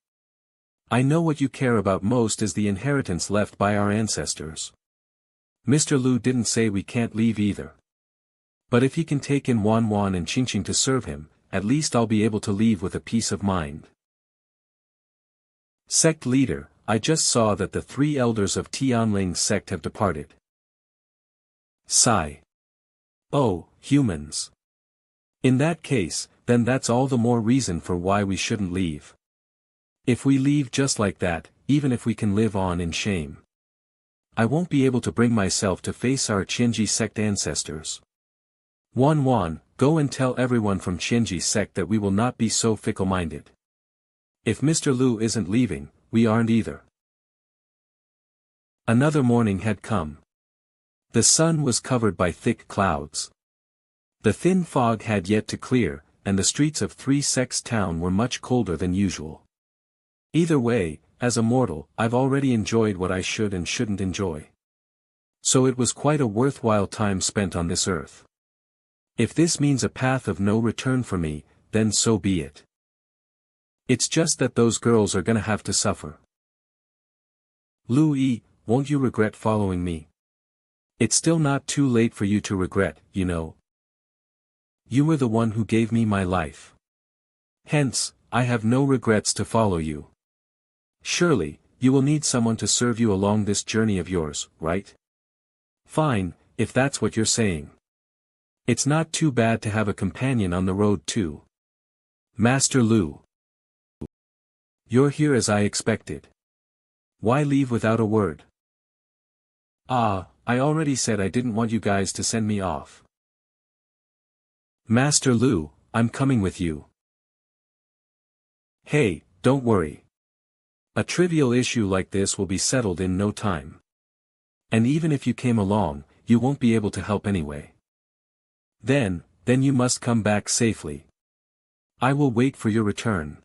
I know what you care about most is the inheritance left by our ancestors. Mr. Lu didn't say we can't leave either. But if he can take in Wan Wan and Qingqing to serve him, at least I'll be able to leave with a peace of mind. Sect leader, I just saw that the 3 elders of Tianling's sect have departed. Sigh. Oh, humans. In that case, then that's all the more reason for why we shouldn't leave. If we leave just like that, even if we can live on in shame, I won't be able to bring myself to face our Qianji sect ancestors. Wan Wan, go and tell everyone from Qianji's sect that we will not be so fickle-minded. If Mr. Lu isn't leaving, we aren't either. Another morning had come. The sun was covered by thick clouds. The thin fog had yet to clear, and the streets of 3 Sects town were much colder than usual. Either way, as a mortal, I've already enjoyed what I should and shouldn't enjoy. So it was quite a worthwhile time spent on this earth. If this means a path of no return for me, then so be it. It's just that those girls are gonna have to suffer. Lu Yi, won't you regret following me? It's still not too late for you to regret, you know. You were the one who gave me my life. Hence, I have no regrets to follow you. Surely, you will need someone to serve you along this journey of yours, right? Fine, if that's what you're saying. It's not too bad to have a companion on the road too. Master Lu. You're here as I expected. Why leave without a word? Ah, I already said I didn't want you guys to send me off. Master Lu, I'm coming with you. Hey, don't worry. A trivial issue like this will be settled in no time. And even if you came along, you won't be able to help anyway. Then you must come back safely. I will wait for your return.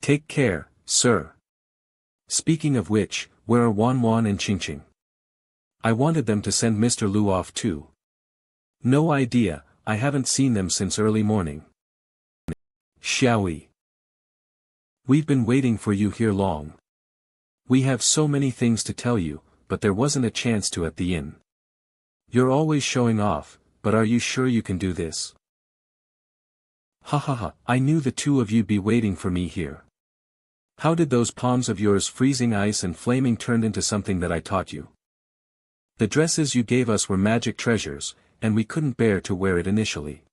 Take care, sir. Speaking of which, where are Wan Wan and Qingqing? I wanted them to send Mr. Lu off too. No idea, I haven't seen them since early morning. Xiaoyi. We've been waiting for you here long. We have so many things to tell you, but there wasn't a chance to at the inn. You're always showing off, but are you sure you can do this? Ha ha ha, I knew the two of you'd be waiting for me here. How did those palms of yours freezing ice and flaming turned into something that I taught you? The dresses you gave us were magic treasures, and we couldn't bear to wear it initially.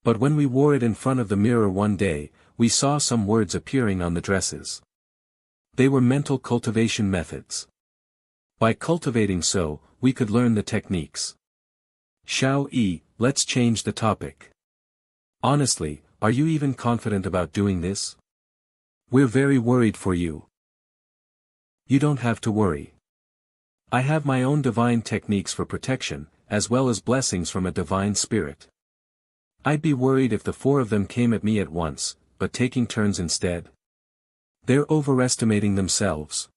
But when we wore it in front of the mirror one day, we saw some words appearing on the dresses. They were mental cultivation methods. By cultivating so, we could learn the techniques. Xiaoyi, let's change the topic. Honestly, are you even confident about doing this? We're very worried for you. You don't have to worry. I have my own divine techniques for protection, as well as blessings from a divine spirit. I'd be worried if the 4 of them came at me at once, but taking turns instead. They're overestimating themselves.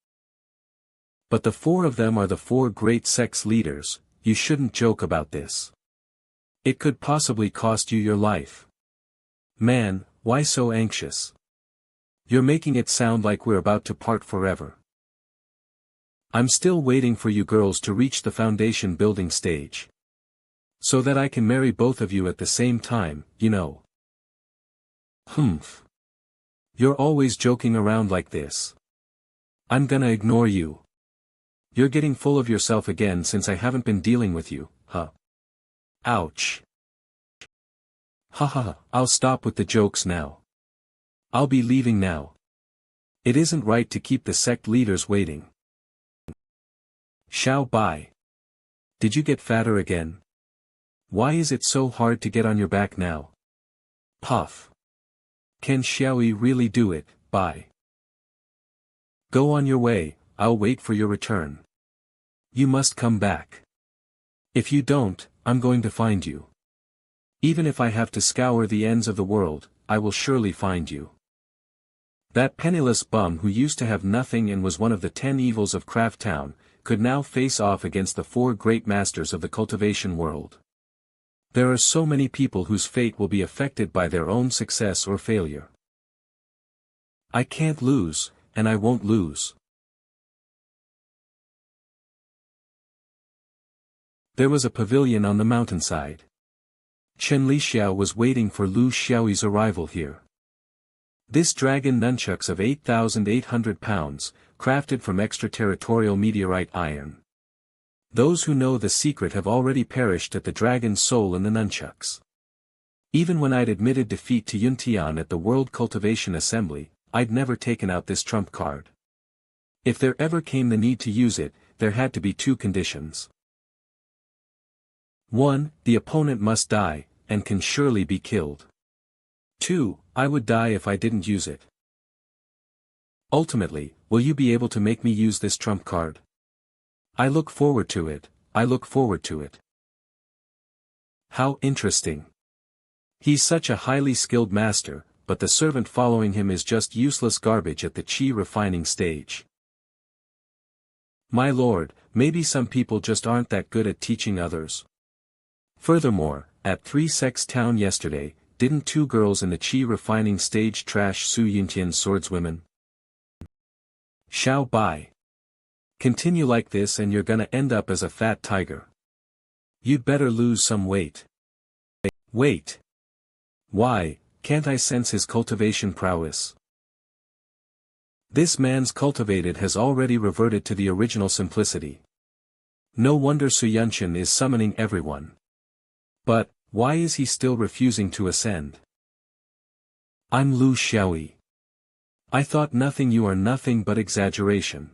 But the 4 of them are the 4 great sects leaders, you shouldn't joke about this. It could possibly cost you your life. Man, why so anxious? You're making it sound like we're about to part forever. I'm still waiting for you girls to reach the foundation building stage. So that I can marry both of you at the same time, you know. Humph. You're always joking around like this. I'm gonna ignore you. You're getting full of yourself again since I haven't been dealing with you, huh? Ouch. Haha, I'll stop with the jokes now. I'll be leaving now. It isn't right to keep the sect leaders waiting. Xiao Bai. Did you get fatter again? Why is it so hard to get on your back now? Puff. Can Xiaoyi really do it, Bai? Go on your way, I'll wait for your return. You must come back. If you don't, I'm going to find you. Even if I have to scour the ends of the world, I will surely find you. That penniless bum who used to have nothing and was one of the 10 evils of Craft Town, could now face off against the 4 great masters of the cultivation world. There are so many people whose fate will be affected by their own success or failure. I can't lose, and I won't lose. There was a pavilion on the mountainside. Chen Lixiao was waiting for Lu Xiaoyi's arrival here. This dragon nunchucks of 8,800 pounds, crafted from extraterritorial meteorite iron. Those who know the secret have already perished at the dragon's soul in the nunchucks. Even when I'd admitted defeat to Yuntian at the World Cultivation Assembly, I'd never taken out this trump card. If there ever came the need to use it, there had to be 2 conditions. 1. The opponent must die, and can surely be killed. 2. I would die if I didn't use it. Ultimately, will you be able to make me use this trump card? I look forward to it, I look forward to it. How interesting. He's such a highly skilled master, but the servant following him is just useless garbage at the qi refining stage. My lord, maybe some people just aren't that good at teaching others. Furthermore, at 3 Sex Town yesterday, didn't 2 girls in the qi refining stage trash Su Yuntian's swordswomen? Xiao Bai. Continue like this and you're gonna end up as a fat tiger. You'd better lose some weight. Wait. Why, can't I sense his cultivation prowess? This man's cultivated has already reverted to the original simplicity. No wonder Su Yunshan is summoning everyone. But, why is he still refusing to ascend? I'm Lu Xiaoyi. I thought nothing, you are nothing but exaggeration.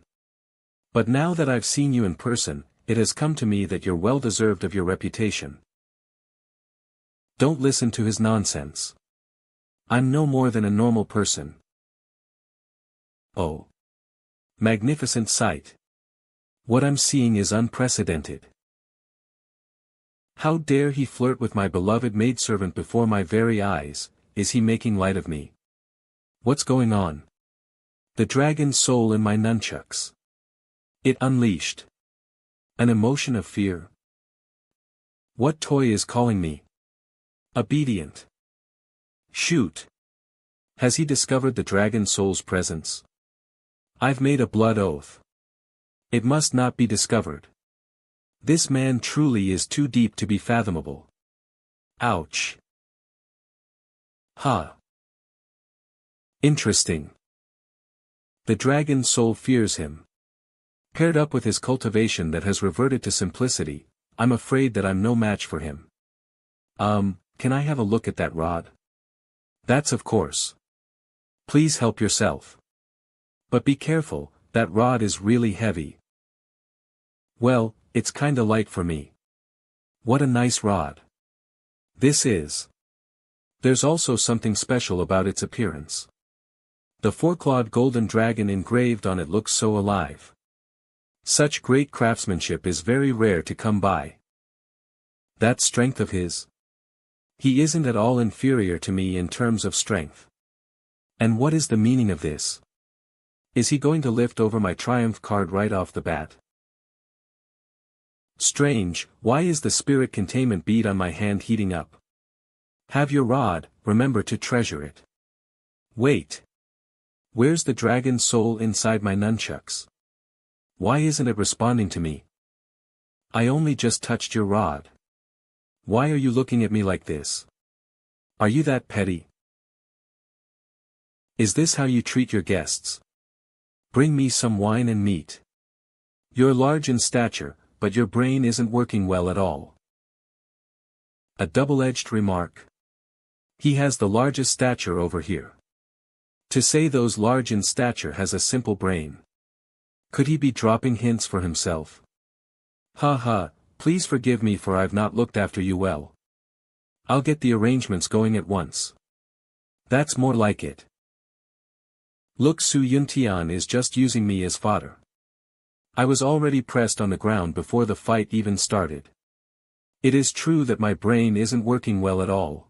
But now that I've seen you in person, it has come to me that you're well deserved of your reputation. Don't listen to his nonsense. I'm no more than a normal person. Oh. Magnificent sight. What I'm seeing is unprecedented. How dare he flirt with my beloved maidservant before my very eyes? Is he making light of me? What's going on? The dragon's soul in my nunchucks. It unleashed an emotion of fear. What toy is calling me? Obedient. Shoot. Has he discovered the dragon soul's presence? I've made a blood oath. It must not be discovered. This man truly is too deep to be fathomable. Ouch. Ha. Interesting. The dragon soul fears him. Paired up with his cultivation that has reverted to simplicity, I'm afraid that I'm no match for him. Can I have a look at that rod? That's of course. Please help yourself. But be careful, that rod is really heavy. Well, it's kinda light for me. What a nice rod. This is. There's also something special about its appearance. The 4-clawed golden dragon engraved on it looks so alive. Such great craftsmanship is very rare to come by. That strength of his. He isn't at all inferior to me in terms of strength. And what is the meaning of this? Is he going to lift over my triumph card right off the bat? Strange, why is the spirit containment bead on my hand heating up? Have your rod, remember to treasure it. Wait. Where's the dragon soul inside my nunchucks? Why isn't it responding to me? I only just touched your rod. Why are you looking at me like this? Are you that petty? Is this how you treat your guests? Bring me some wine and meat. You're large in stature, but your brain isn't working well at all. A double-edged remark. He has the largest stature over here. To say those large in stature has a simple brain. Could he be dropping hints for himself? Ha ha, please forgive me for I've not looked after you well. I'll get the arrangements going at once. That's more like it. Look, Su Yuntian is just using me as fodder. I was already pressed on the ground before the fight even started. It is true that my brain isn't working well at all.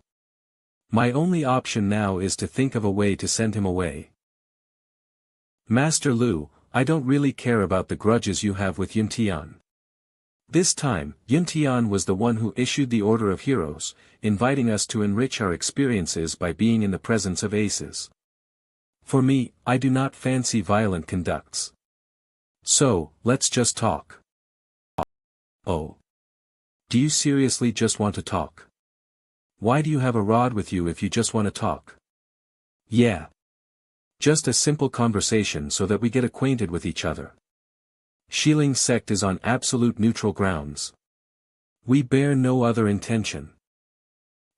My only option now is to think of a way to send him away. Master Lu, I don't really care about the grudges you have with Yuntian. This time, Yuntian was the one who issued the Order of Heroes, inviting us to enrich our experiences by being in the presence of aces. For me, I do not fancy violent conducts. So, let's just talk. Oh. Do you seriously just want to talk? Why do you have a rod with you if you just want to talk? Yeah. Just a simple conversation so that we get acquainted with each other. Shiling's sect is on absolute neutral grounds. We bear no other intention.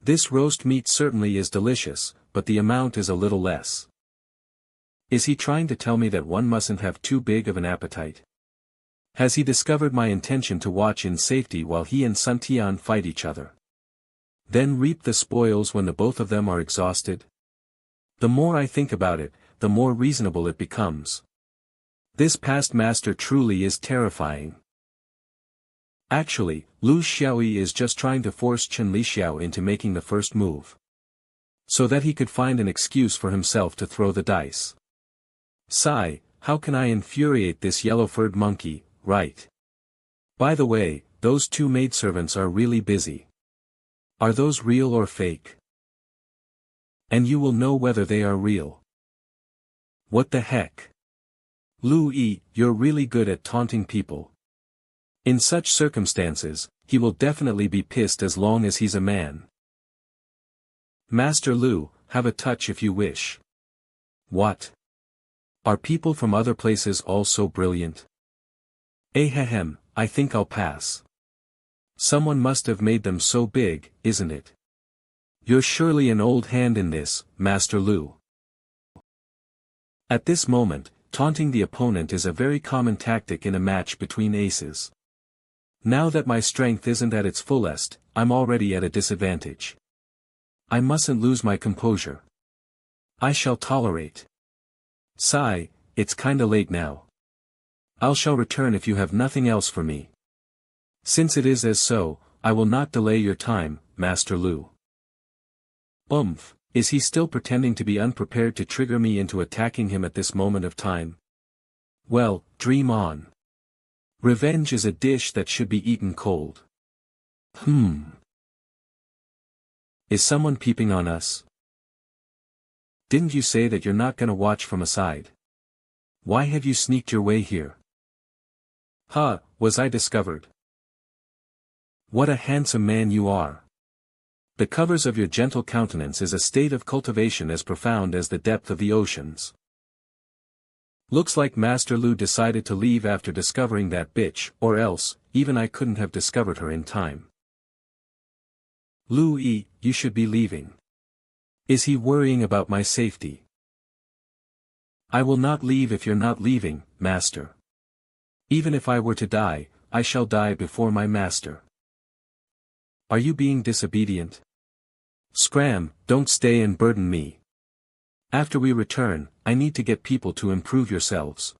This roast meat certainly is delicious, but the amount is a little less. Is he trying to tell me that one mustn't have too big of an appetite? Has he discovered my intention to watch in safety while he and Sun Tian fight each other? Then reap the spoils when the both of them are exhausted? The more I think about it, the more reasonable it becomes. This past master truly is terrifying. Actually, Lu Xiaoyi is just trying to force Chen Lixiao into making the first move. So that he could find an excuse for himself to throw the dice. Sigh, how can I infuriate this yellow-furred monkey, right? By the way, those two maidservants are really busy. Are those real or fake? And you will know whether they are real. What the heck? Lu Yi, you're really good at taunting people. In such circumstances, he will definitely be pissed as long as he's a man. Master Lu, have a touch if you wish. What? Are people from other places all so brilliant? Ahem, I think I'll pass. Someone must have made them so big, isn't it? You're surely an old hand in this, Master Lu. At this moment, taunting the opponent is a very common tactic in a match between aces. Now that my strength isn't at its fullest, I'm already at a disadvantage. I mustn't lose my composure. I shall tolerate. Sigh, it's kinda late now. Shall return if you have nothing else for me. Since it is as so, I will not delay your time, Master Lu. Is he still pretending to be unprepared to trigger me into attacking him at this moment of time? Well, dream on. Revenge is a dish that should be eaten cold. Is someone peeping on us? Didn't you say that you're not gonna watch from aside? Why have you sneaked your way here? Was I discovered? What a handsome man you are. The covers of your gentle countenance is a state of cultivation as profound as the depth of the oceans. Looks like Master Lu decided to leave after discovering that bitch, or else, even I couldn't have discovered her in time. Lu Yi, you should be leaving. Is he worrying about my safety? I will not leave if you're not leaving, Master. Even if I were to die, I shall die before my master. Are you being disobedient? Scram, don't stay and burden me. After we return, I need to get people to improve yourselves.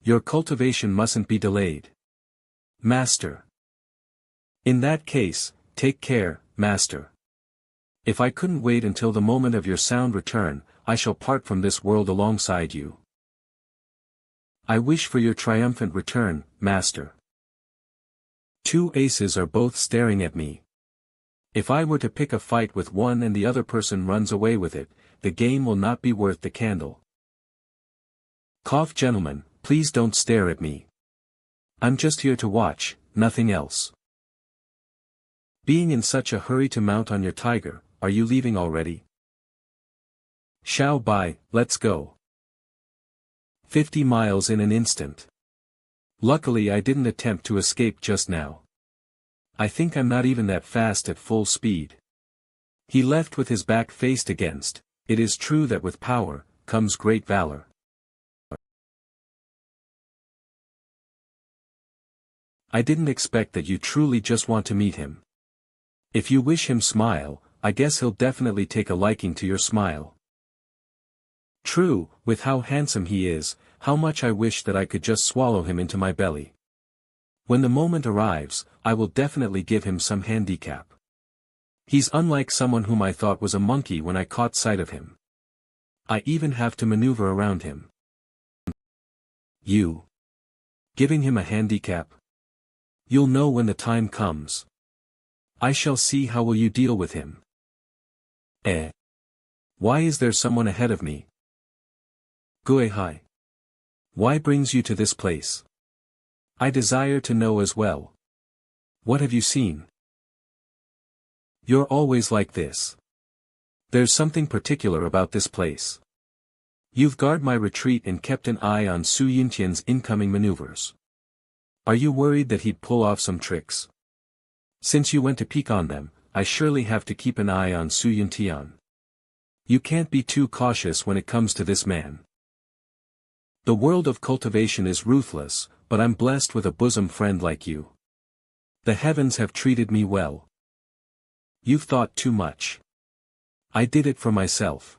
Your cultivation mustn't be delayed. Master. In that case, take care, Master. If I couldn't wait until the moment of your sound return, I shall part from this world alongside you. I wish for your triumphant return, Master. Two aces are both staring at me. If I were to pick a fight with one and the other person runs away with it, the game will not be worth the candle. Gentlemen, please don't stare at me. I'm just here to watch, nothing else. Being in such a hurry to mount on your tiger, are you leaving already? Bai, let's go. 50 miles in an instant. Luckily I didn't attempt to escape just now. I think I'm not even that fast at full speed. He left with his back faced against. It is true that with power, comes great valor. I didn't expect that you truly just want to meet him. If you wish him smile, I guess he'll definitely take a liking to your smile. True, with how handsome he is, how much I wish that I could just swallow him into my belly. When the moment arrives, I will definitely give him some handicap. He's unlike someone whom I thought was a monkey when I caught sight of him. I even have to maneuver around him. You. Giving him a handicap? You'll know when the time comes. I shall see how will you deal with him. Eh? Why is there someone ahead of me? Guehai. Why brings you to this place? I desire to know as well. What have you seen? You're always like this. There's something particular about this place. You've guarded my retreat and kept an eye on Su Yuntian's incoming maneuvers. Are you worried that he'd pull off some tricks? Since you went to peek on them, I surely have to keep an eye on Su Yuntian. You can't be too cautious when it comes to this man. The world of cultivation is ruthless, but I'm blessed with a bosom friend like you. The heavens have treated me well. You've thought too much. I did it for myself.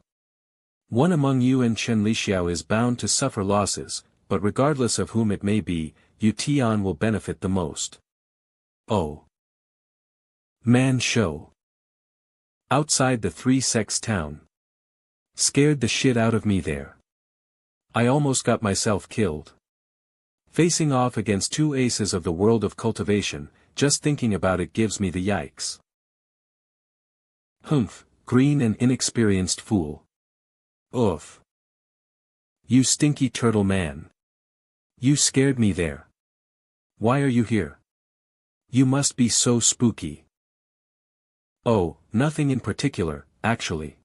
One among you and Chen Lixiao is bound to suffer losses, but regardless of whom it may be, Yu Tian will benefit the most. Oh. Man show. Outside the three-sex town. Scared the shit out of me there. I almost got myself killed. Facing off against two aces of the world of cultivation, just thinking about it gives me the yikes. Humph, green and inexperienced fool. Oof. You stinky turtle man. You scared me there. Why are you here? You must be so spooky. Oh, nothing in particular, actually.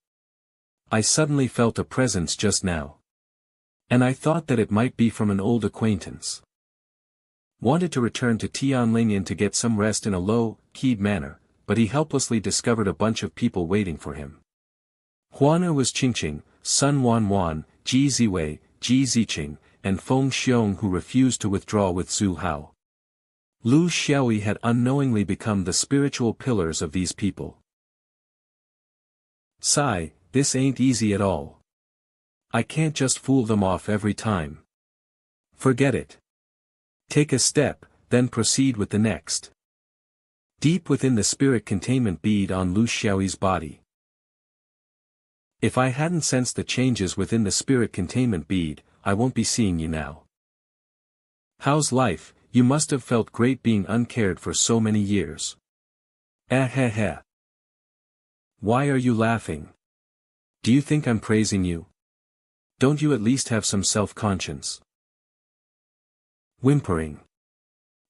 I suddenly felt a presence just now. And I thought that it might be from an old acquaintance. Wanted to return to Tianlingyan to get some rest in a low-keyed manner, but he helplessly discovered a bunch of people waiting for him. Huaner was Qingqing, Sun Wanwan, Ji Ziwei, Ji Ziqing, and Feng Xiong who refused to withdraw with Zhu Hao. Lu Xiaoyi had unknowingly become the spiritual pillars of these people. Sigh, this ain't easy at all. I can't just fool them off every time. Forget it. Take a step, then proceed with the next. Deep within the spirit containment bead on Lu Xiaoyi's body. If I hadn't sensed the changes within the spirit containment bead, I won't be seeing you now. How's life? You must have felt great being uncared for so many years. Heh. Why are you laughing? Do you think I'm praising you? Don't you at least have some self-conscience? Whimpering.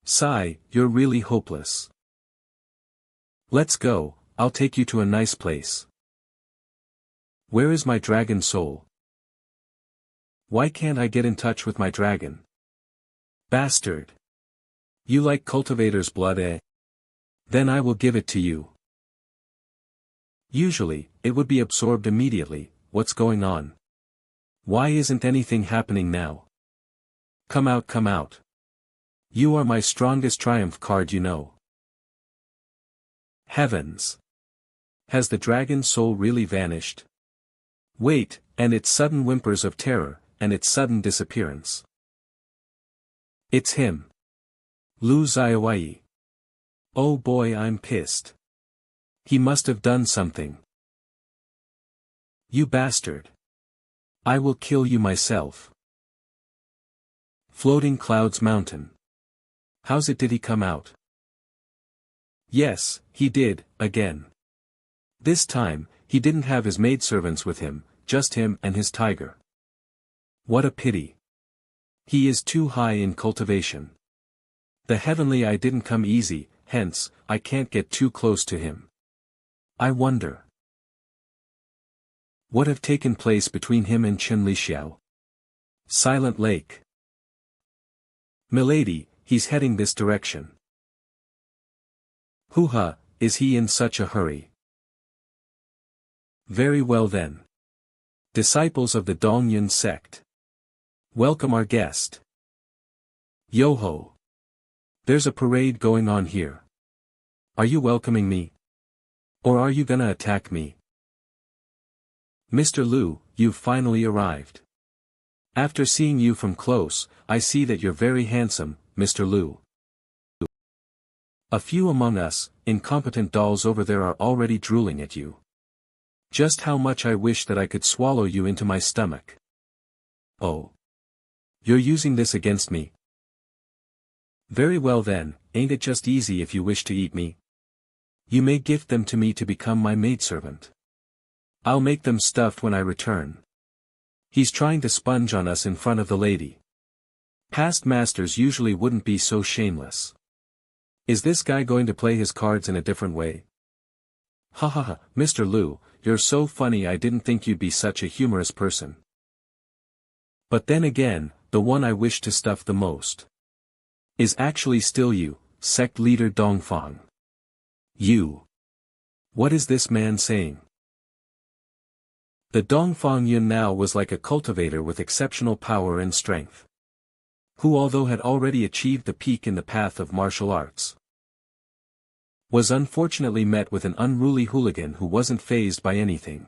Sigh, you're really hopeless. Let's go, I'll take you to a nice place. Where is my dragon soul? Why can't I get in touch with my dragon? Bastard. You like cultivator's blood, eh? Then I will give it to you. Usually, it would be absorbed immediately. What's going on? Why isn't anything happening now? Come out. You are my strongest triumph card, you know. Heavens! Has the dragon soul really vanished? Wait, and its sudden whimpers of terror, and its sudden disappearance. It's him. Lu Xiaoyi. Oh boy, I'm pissed. He must have done something. You bastard. I will kill you myself. Floating Clouds Mountain. How's it did he come out? Yes, he did, again. This time, he didn't have his maidservants with him, just him and his tiger. What a pity. He is too high in cultivation. The heavenly eye didn't come easy, hence, I can't get too close to him. I wonder. What have taken place between him and Chen Lixiao? Silent Lake. Milady, he's heading this direction. Hoo-ha, is he in such a hurry? Very well then. Disciples of the Dongyun sect. Welcome our guest. Yo-ho. There's a parade going on here. Are you welcoming me? Or are you gonna attack me? Mr. Lu, you've finally arrived. After seeing you from close, I see that you're very handsome, Mr. Lu. A few among us, incompetent dolls over there are already drooling at you. Just how much I wish that I could swallow you into my stomach. Oh. You're using this against me? Very well then, ain't it just easy if you wish to eat me? You may gift them to me to become my maidservant. I'll make them stuffed when I return. He's trying to sponge on us in front of the lady. Past masters usually wouldn't be so shameless. Is this guy going to play his cards in a different way? Ha ha ha, Mr. Liu, you're so funny, I didn't think you'd be such a humorous person. But then again, the one I wish to stuff the most is actually still you, sect leader Dongfang. You. What is this man saying? The Dongfang Yun now was like a cultivator with exceptional power and strength, who although had already achieved the peak in the path of martial arts, was unfortunately met with an unruly hooligan who wasn't fazed by anything.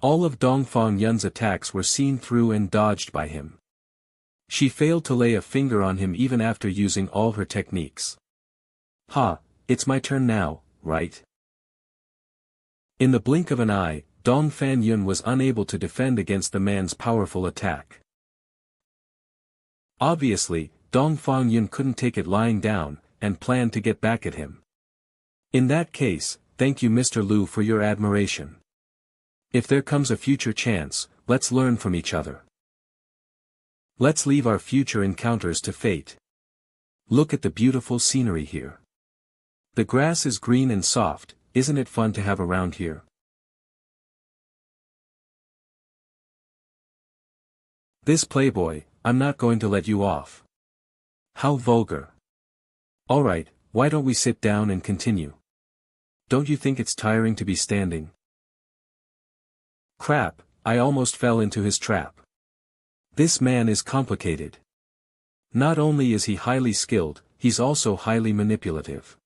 All of Dongfang Yun's attacks were seen through and dodged by him. She failed to lay a finger on him even after using all her techniques. Ha, it's my turn now, right? In the blink of an eye, Dongfang Yun was unable to defend against the man's powerful attack. Obviously, Dongfang Yun couldn't take it lying down, and planned to get back at him. In that case, thank you Mr. Liu for your admiration. If there comes a future chance, let's learn from each other. Let's leave our future encounters to fate. Look at the beautiful scenery here. The grass is green and soft, isn't it fun to have around here? This playboy, I'm not going to let you off. How vulgar. Alright, why don't we sit down and continue? Don't you think it's tiring to be standing? Crap, I almost fell into his trap. This man is complicated. Not only is he highly skilled, he's also highly manipulative.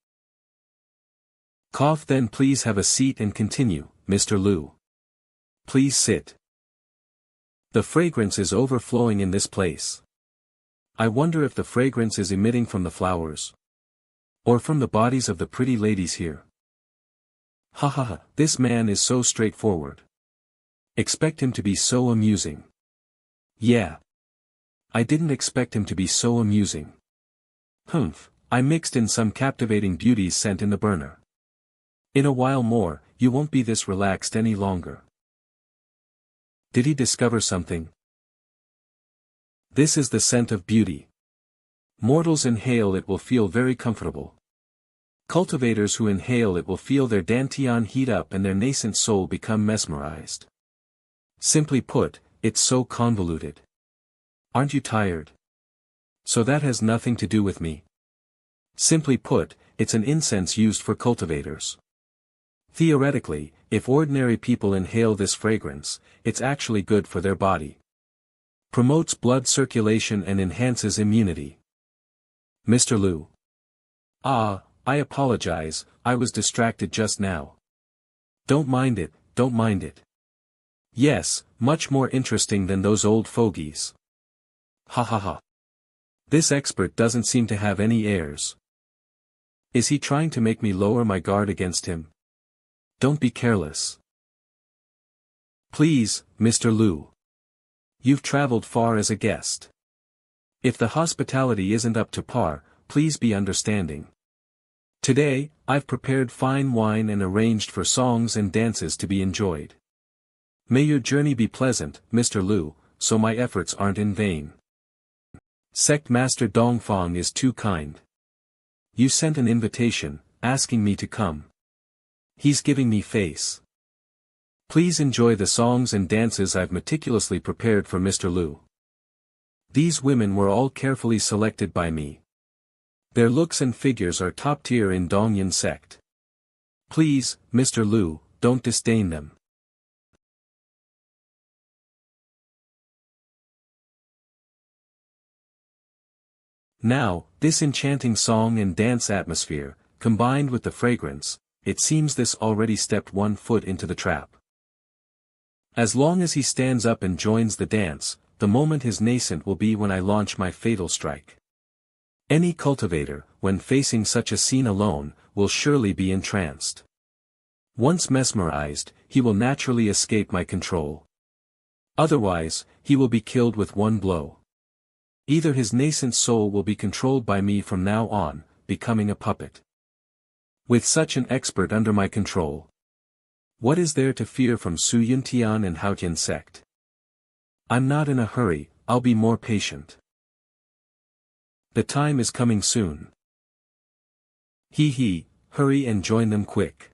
Cough, then please have a seat and continue, Mr. Liu. Please sit. The fragrance is overflowing in this place. I wonder if the fragrance is emitting from the flowers, or from the bodies of the pretty ladies here. Ha ha ha, this man is so straightforward. Expect him to be so amusing. Yeah. I didn't expect him to be so amusing. Humph, I mixed in some captivating beauties sent in the burner. In a while more, you won't be this relaxed any longer. Did he discover something? This is the scent of beauty. Mortals inhale it will feel very comfortable. Cultivators who inhale it will feel their dantian heat up and their nascent soul become mesmerized. Simply put, it's so convoluted. Aren't you tired? So that has nothing to do with me. Simply put, it's an incense used for cultivators. Theoretically, if ordinary people inhale this fragrance, it's actually good for their body. Promotes blood circulation and enhances immunity. Mr. Liu. Ah, I apologize, I was distracted just now. Don't mind it, don't mind it. Yes, much more interesting than those old fogies. Ha ha ha. This expert doesn't seem to have any airs. Is he trying to make me lower my guard against him? Don't be careless. Please, Mr. Liu. You've traveled far as a guest. If the hospitality isn't up to par, please be understanding. Today, I've prepared fine wine and arranged for songs and dances to be enjoyed. May your journey be pleasant, Mr. Liu, so my efforts aren't in vain. Sect Master Dongfang is too kind. You sent an invitation, asking me to come. He's giving me face. Please enjoy the songs and dances I've meticulously prepared for Mr. Liu. These women were all carefully selected by me. Their looks and figures are top tier in Dongyan sect. Please, Mr. Liu, don't disdain them. Now, this enchanting song and dance atmosphere, combined with the fragrance, it seems this already stepped 1 foot into the trap. As long as he stands up and joins the dance, the moment his nascent will be when I launch my fatal strike. Any cultivator, when facing such a scene alone, will surely be entranced. Once mesmerized, he will naturally escape my control. Otherwise, he will be killed with one blow. Either his nascent soul will be controlled by me from now on, becoming a puppet. With such an expert under my control. What is there to fear from Su Yuntian and Haotian sect? I'm not in a hurry, I'll be more patient. The time is coming soon. He, hurry and join them quick.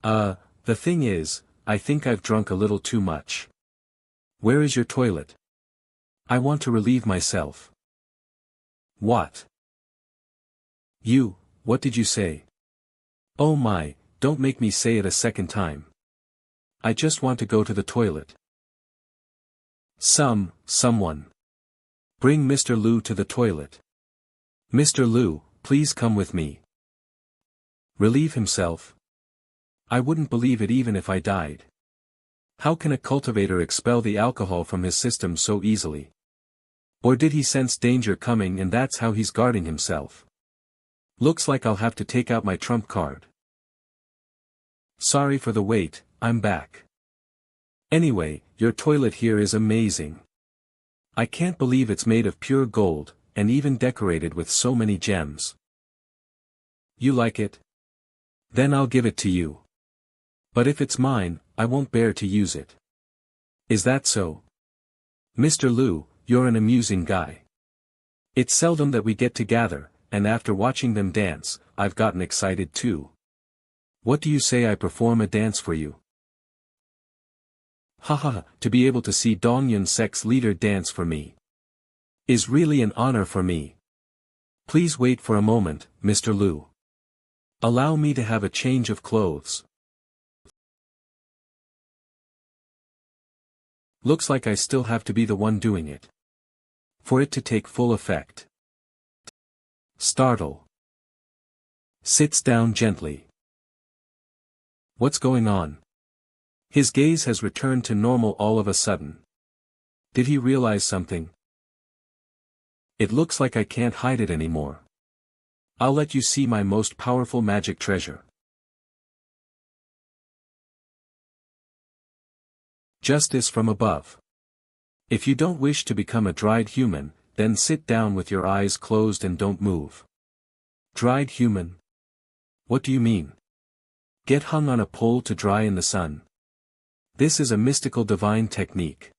The thing is, I think I've drunk a little too much. Where is your toilet? I want to relieve myself. What? What did you say? Oh my, don't make me say it a second time. I just want to go to the toilet. Someone. Bring Mr. Lu to the toilet. Mr. Lu, please come with me. Relieve himself? I wouldn't believe it even if I died. How can a cultivator expel the alcohol from his system so easily? Or did he sense danger coming and that's how he's guarding himself? Looks like I'll have to take out my trump card. Sorry for the wait, I'm back. Anyway, your toilet here is amazing. I can't believe it's made of pure gold, and even decorated with so many gems. You like it? Then I'll give it to you. But if it's mine, I won't bear to use it. Is that so? Mr. Lu, you're an amusing guy. It's seldom that we get together, and after watching them dance, I've gotten excited too. What do you say I perform a dance for you? Haha, to be able to see Dongyun sect's leader dance for me is really an honor for me. Please wait for a moment, Mr. Lu. Allow me to have a change of clothes. Looks like I still have to be the one doing it. For it to take full effect. Startle. Sits down gently. What's going on? His gaze has returned to normal all of a sudden. Did he realize something? It looks like I can't hide it anymore. I'll let you see my most powerful magic treasure. Justice from above. If you don't wish to become a dried human, then sit down with your eyes closed and don't move. Dried human? What do you mean? Get hung on a pole to dry in the sun. This is a mystical divine technique.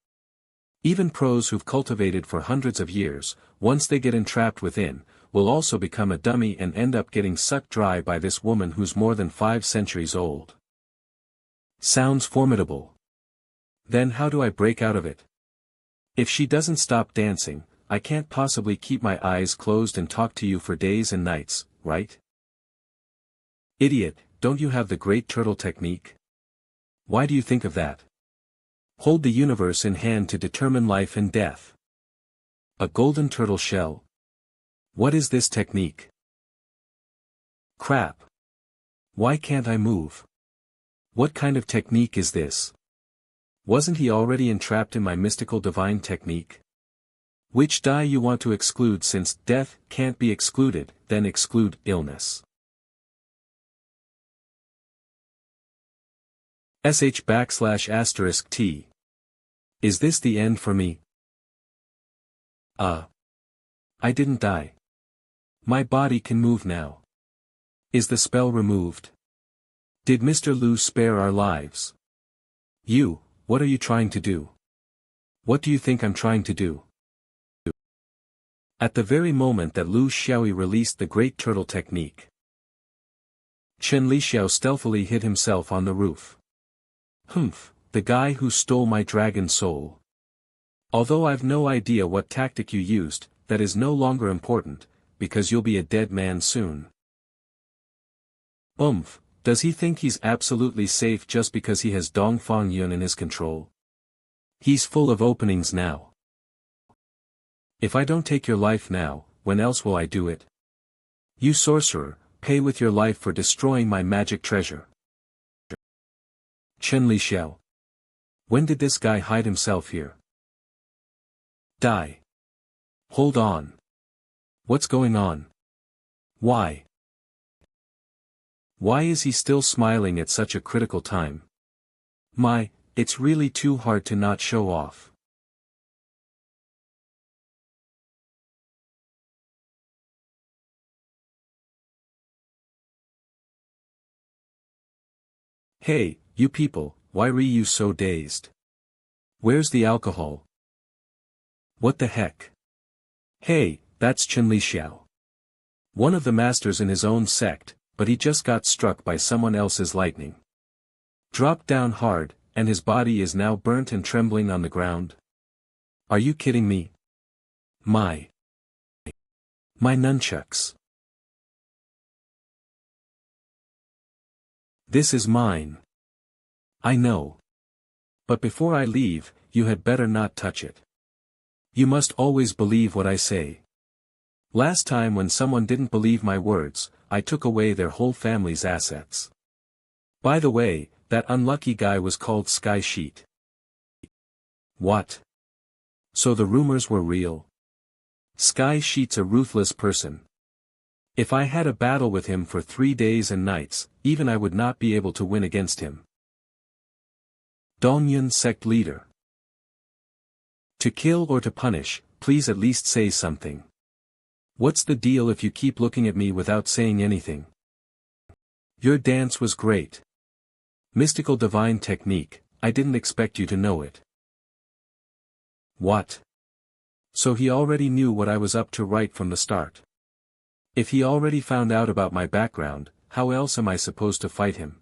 Even pros who've cultivated for hundreds of years, once they get entrapped within, will also become a dummy and end up getting sucked dry by this woman who's more than 5 centuries old. Sounds formidable. Then how do I break out of it? If she doesn't stop dancing, I can't possibly keep my eyes closed and talk to you for days and nights, right? Idiot, don't you have the great turtle technique? Why do you think of that? Hold the universe in hand to determine life and death. A golden turtle shell? What is this technique? Crap. Why can't I move? What kind of technique is this? Wasn't he already entrapped in my mystical divine technique? Which die you want to exclude since death can't be excluded, then exclude illness. /*T. Is this the end for me? I didn't die. My body can move now. Is the spell removed? Did Mr. Lu spare our lives? What are you trying to do? What do you think I'm trying to do? At the very moment that Lu Xiaoyi released the great turtle technique, Chen Lixiao stealthily hid himself on the roof. Humph, the guy who stole my dragon soul. Although I've no idea what tactic you used, that is no longer important, because you'll be a dead man soon. Does he think he's absolutely safe just because he has Dongfang Yun in his control? He's full of openings now. If I don't take your life now, when else will I do it? You sorcerer, pay with your life for destroying my magic treasure. Chen Lixiao. When did this guy hide himself here? Die. Hold on. What's going on? Why? Why is he still smiling at such a critical time? It's really too hard to not show off. Hey, you people, why are you so dazed? Where's the alcohol? What the heck? Hey, that's Xiao. One of the masters in his own sect, but he just got struck by someone else's lightning. Dropped down hard, and his body is now burnt and trembling on the ground. Are you kidding me? My nunchucks. This is mine. I know. But before I leave, you had better not touch it. You must always believe what I say. Last time when someone didn't believe my words, I took away their whole family's assets. By the way, that unlucky guy was called Sky Sheet. What? So the rumors were real? Sky Sheet's a ruthless person. If I had a battle with him for 3 days and nights, even I would not be able to win against him. Dongyun sect leader. To kill or to punish, please at least say something. What's the deal if you keep looking at me without saying anything? Your dance was great. Mystical divine technique, I didn't expect you to know it. What? So he already knew what I was up to right from the start. If he already found out about my background, how else am I supposed to fight him?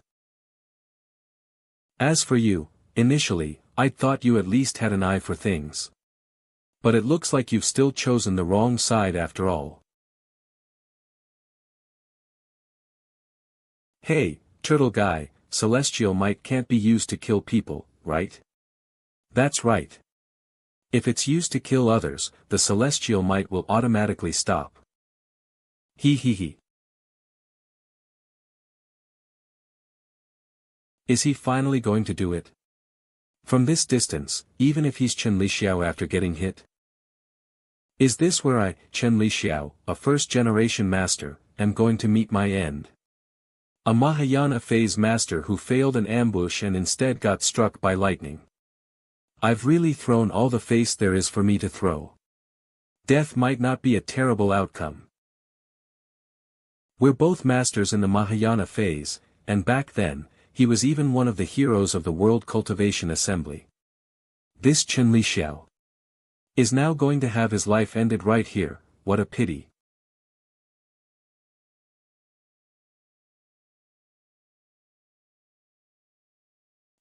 As for you, initially, I'd thought you at least had an eye for things. But it looks like you've still chosen the wrong side after all. Hey, turtle guy, celestial might can't be used to kill people, right? That's right. If it's used to kill others, the celestial might will automatically stop. He. Is he finally going to do it? From this distance, even if he's Xiao after getting hit? Is this where I, Xiao, a first-generation master, am going to meet my end? A Mahayana phase master who failed an ambush and instead got struck by lightning. I've really thrown all the face there is for me to throw. Death might not be a terrible outcome. We're both masters in the Mahayana phase, and back then, he was even one of the heroes of the World Cultivation Assembly. This Xiao is now going to have his life ended right here, what a pity.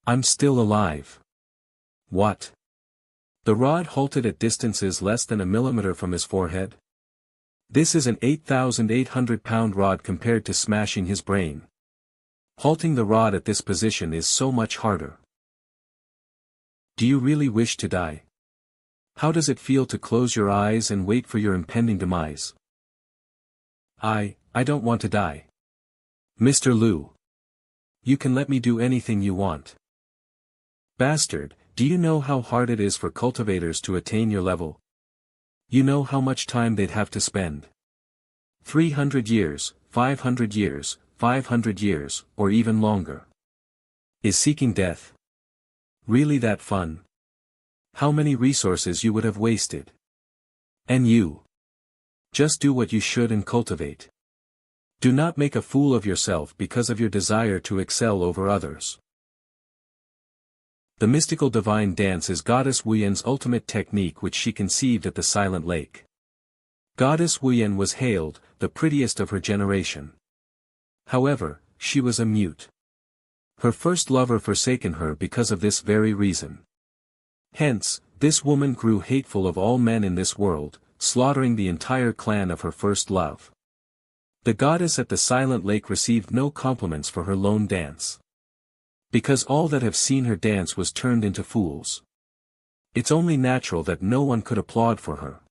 I'm still alive. What? The rod halted at distances less than a millimeter from his forehead? This is an 8,800-pound rod compared to smashing his brain. Halting the rod at this position is so much harder. Do you really wish to die? How does it feel to close your eyes and wait for your impending demise? I don't want to die. Mr. Liu. You can let me do anything you want. Bastard, do you know how hard it is for cultivators to attain your level? You know how much time they'd have to spend. 300 years, 500 years, 500 years, or even longer. Is seeking death really that fun? How many resources you would have wasted? And you? Just do what you should and cultivate. Do not make a fool of yourself because of your desire to excel over others. The mystical divine dance is Goddess Wuyan's ultimate technique which she conceived at the Silent Lake. Goddess Wuyan was hailed, the prettiest of her generation. However, she was a mute. Her first lover forsaken her because of this very reason. Hence, this woman grew hateful of all men in this world, slaughtering the entire clan of her first love. The goddess at the Silent Lake received no compliments for her lone dance. Because all that have seen her dance was turned into fools. It's only natural that no one could applaud for her.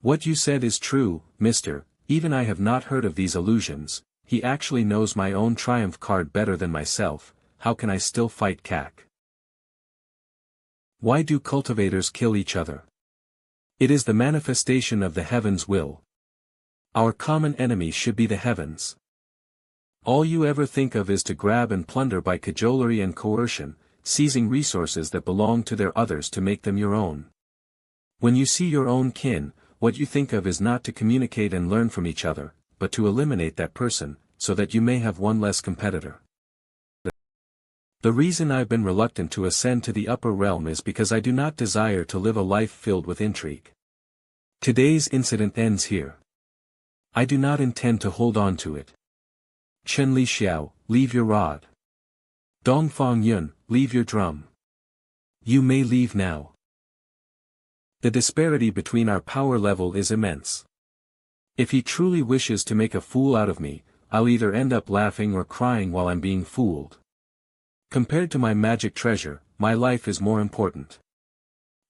What you said is true, mister, even I have not heard of these illusions, he actually knows my own triumph card better than myself, how can I still fight CAC? Why do cultivators kill each other? It is the manifestation of the heavens' will. Our common enemy should be the heavens. All you ever think of is to grab and plunder by cajolery and coercion, seizing resources that belong to their others to make them your own. When you see your own kin, what you think of is not to communicate and learn from each other, but to eliminate that person, so that you may have one less competitor. The reason I've been reluctant to ascend to the upper realm is because I do not desire to live a life filled with intrigue. Today's incident ends here. I do not intend to hold on to it. Chen Li Xiao, leave your rod. Dongfang Yun, leave your drum. You may leave now. The disparity between our power level is immense. If he truly wishes to make a fool out of me, I'll either end up laughing or crying while I'm being fooled. Compared to my magic treasure, my life is more important.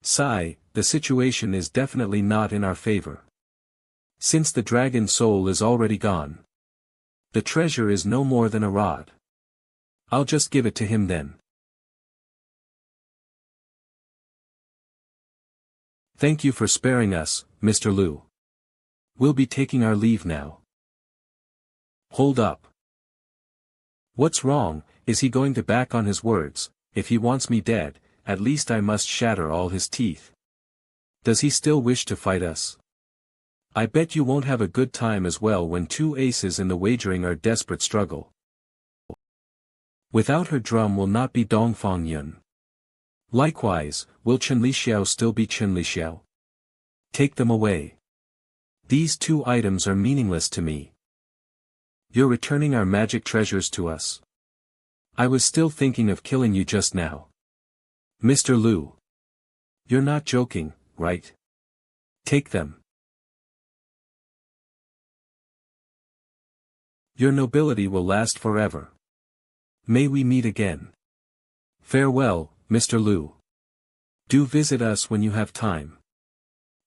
Sigh, the situation is definitely not in our favor. Since the dragon soul is already gone, the treasure is no more than a rod. I'll just give it to him then. Thank you for sparing us, Mr. Liu. We'll be taking our leave now. Hold up. What's wrong? Is he going to back on his words? If he wants me dead, at least I must shatter all his teeth. Does he still wish to fight us? I bet you won't have a good time as well when two aces in the wagering are desperate struggle. Without her drum will not be Dongfang Yun. Likewise, will Chen Li Xiao still be Chen Li Xiao? Take them away. These two items are meaningless to me. You're returning our magic treasures to us. I was still thinking of killing you just now. Mr. Liu. You're not joking, right? Take them. Your nobility will last forever. May we meet again. Farewell, Mr. Liu. Do visit us when you have time.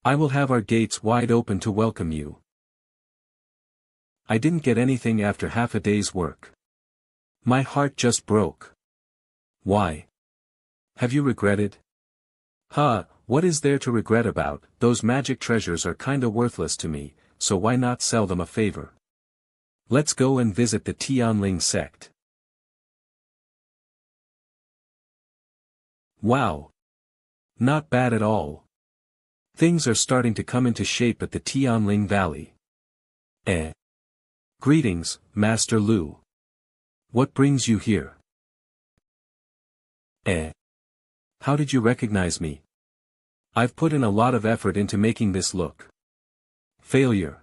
I will have our gates wide open to welcome you. I didn't get anything after half a day's work. My heart just broke. Why? Have you regretted? What is there to regret about? Those magic treasures are kinda worthless to me, so why not sell them a favor? Let's go and visit the Tianling sect. Wow. Not bad at all. Things are starting to come into shape at the Tianling Valley. Greetings, Master Liu. What brings you here? How did you recognize me? I've put in a lot of effort into making this look. Failure.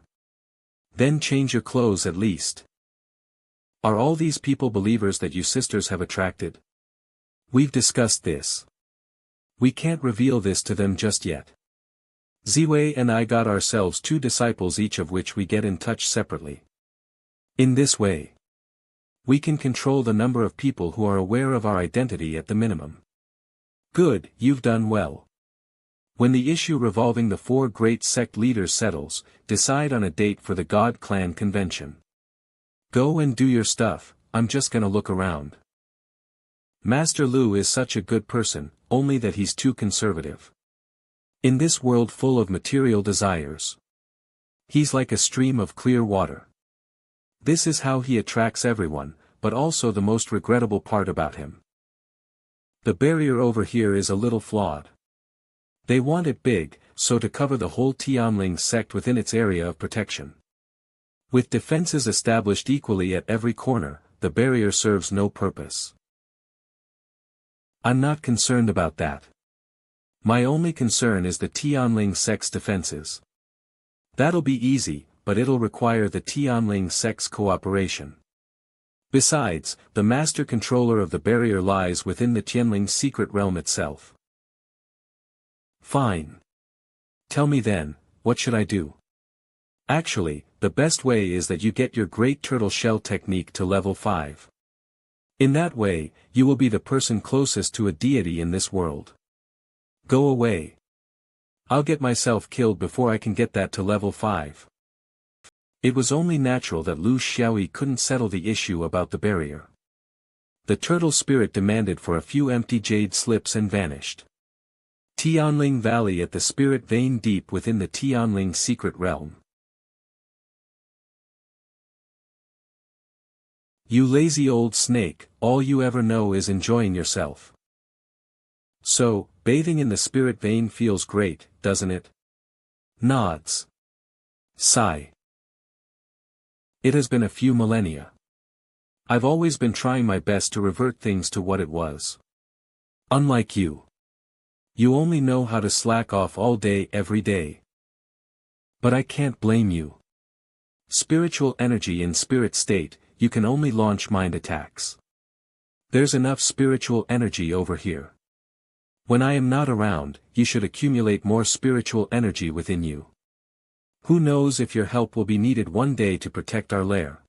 Then change your clothes at least. Are all these people believers that you sisters have attracted? We've discussed this. We can't reveal this to them just yet. Ziwei and I got ourselves 2 disciples each of which we get in touch separately. In this way, we can control the number of people who are aware of our identity at the minimum. Good, you've done well. When the issue revolving the 4 great sect leaders settles, decide on a date for the God Clan convention. Go and do your stuff, I'm just gonna look around. Master Liu is such a good person, only that he's too conservative. In this world full of material desires, he's like a stream of clear water. This is how he attracts everyone, but also the most regrettable part about him. The barrier over here is a little flawed. They want it big, so to cover the whole Tianling sect within its area of protection. With defenses established equally at every corner, the barrier serves no purpose. I'm not concerned about that. My only concern is the Tianling sect's defenses. That'll be easy, but it'll require the Tianling sect's cooperation. Besides, the master controller of the barrier lies within the Tianling secret realm itself. Fine. Tell me then, what should I do? Actually, the best way is that you get your great Tortoiseshell technique to level 5. In that way, you will be the person closest to a deity in this world. Go away. I'll get myself killed before I can get that to level 5. It was only natural that Xiaoyi couldn't settle the issue about the barrier. The turtle spirit demanded for a few empty jade slips and vanished. Tianling Valley at the spirit vein deep within the Tianling secret realm. You lazy old snake, all you ever know is enjoying yourself. So, bathing in the spirit vein feels great, doesn't it? Nods. Sigh. It has been a few millennia. I've always been trying my best to revert things to what it was. Unlike you. You only know how to slack off all day every day. But I can't blame you. Spiritual energy in spirit state, you can only launch mind attacks. There's enough spiritual energy over here. When I am not around, you should accumulate more spiritual energy within you. Who knows if your help will be needed one day to protect our lair.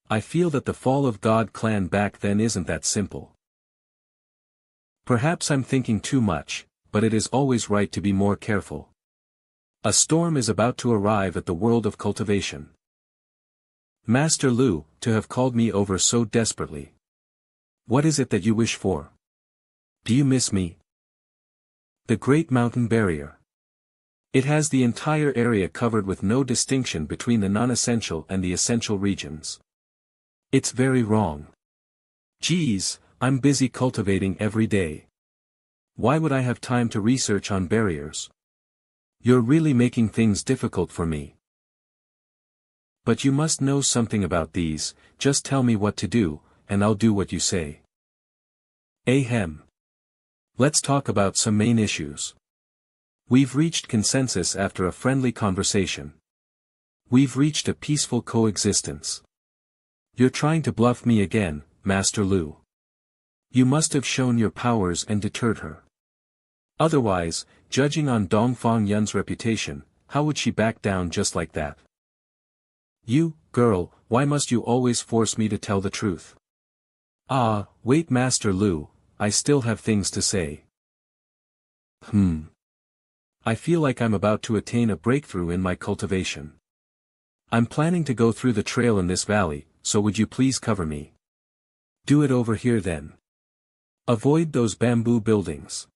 I feel that the fall of God clan back then isn't that simple. Perhaps I'm thinking too much, but it is always right to be more careful. A storm is about to arrive at the world of cultivation. Master Lu, to have called me over so desperately. What is it that you wish for? Do you miss me? The Great Mountain Barrier. It has the entire area covered with no distinction between the non-essential and the essential regions. It's very wrong. Geez, I'm busy cultivating every day. Why would I have time to research on barriers? You're really making things difficult for me. But you must know something about these, just tell me what to do, and I'll do what you say. Ahem. Let's talk about some main issues. We've reached consensus after a friendly conversation. We've reached a peaceful coexistence. You're trying to bluff me again, Master Lu. You must have shown your powers and deterred her. Otherwise, judging on Dongfang Yun's reputation, how would she back down just like that? You, girl, why must you always force me to tell the truth? Ah, wait Master Lu, I still have things to say. I feel like I'm about to attain a breakthrough in my cultivation. I'm planning to go through the trail in this valley, so would you please cover me? Do it over here then. Avoid those bamboo buildings.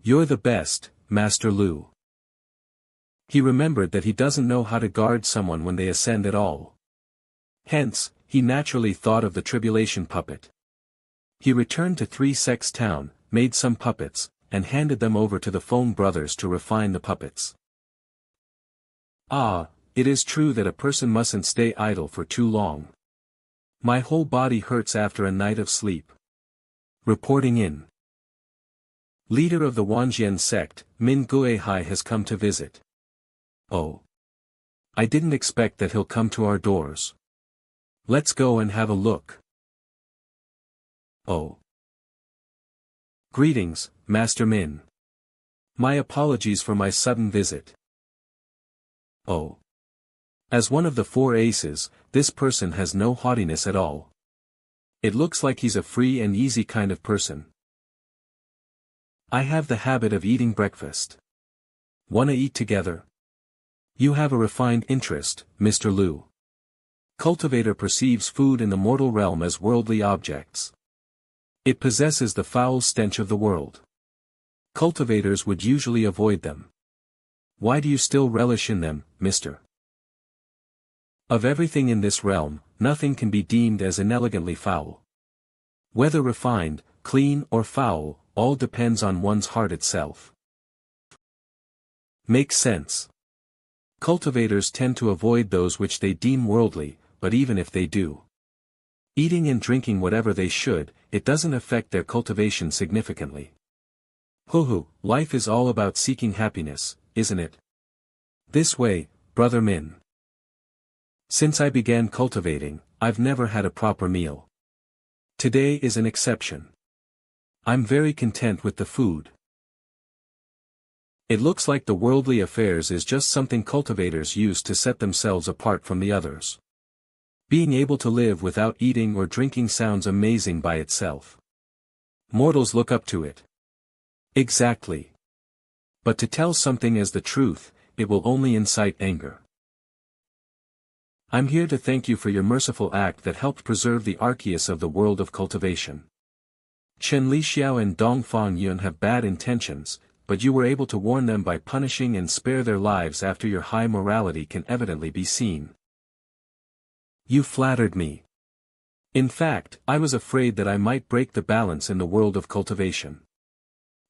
You're the best, Master Lu. He remembered that he doesn't know how to guard someone when they ascend at all. Hence, he naturally thought of the tribulation puppet. He returned to Three Sects Town, made some puppets, and handed them over to the Feng brothers to refine the puppets. Ah, it is true that a person mustn't stay idle for too long. My whole body hurts after a night of sleep. Reporting in. Leader of the Wanjian sect, Min Guihai has come to visit. Oh. I didn't expect that he'll come to our doors. Let's go and have a look. Oh. Greetings, Master Min. My apologies for my sudden visit. Oh. As one of the four aces, this person has no haughtiness at all. It looks like he's a free and easy kind of person. I have the habit of eating breakfast. Wanna eat together? You have a refined interest, Mr. Lu. Cultivator perceives food in the mortal realm as worldly objects. It possesses the foul stench of the world. Cultivators would usually avoid them. Why do you still relish in them, Mr.? Of everything in this realm, nothing can be deemed as inelegantly foul. Whether refined, clean or foul, all depends on one's heart itself. Makes sense. Cultivators tend to avoid those which they deem worldly, but even if they do, eating and drinking whatever they should, it doesn't affect their cultivation significantly. Life is all about seeking happiness, isn't it? This way, Brother Min. Since I began cultivating, I've never had a proper meal. Today is an exception. I'm very content with the food. It looks like the worldly affairs is just something cultivators use to set themselves apart from the others. Being able to live without eating or drinking sounds amazing by itself. Mortals look up to it. Exactly. But to tell something as the truth, it will only incite anger. I'm here to thank you for your merciful act that helped preserve the Arceus of the world of cultivation. Chen Lixiao and Dongfang Yun have bad intentions, but you were able to warn them by punishing and spare their lives after your high morality can evidently be seen. You flattered me. In fact, I was afraid that I might break the balance in the world of cultivation.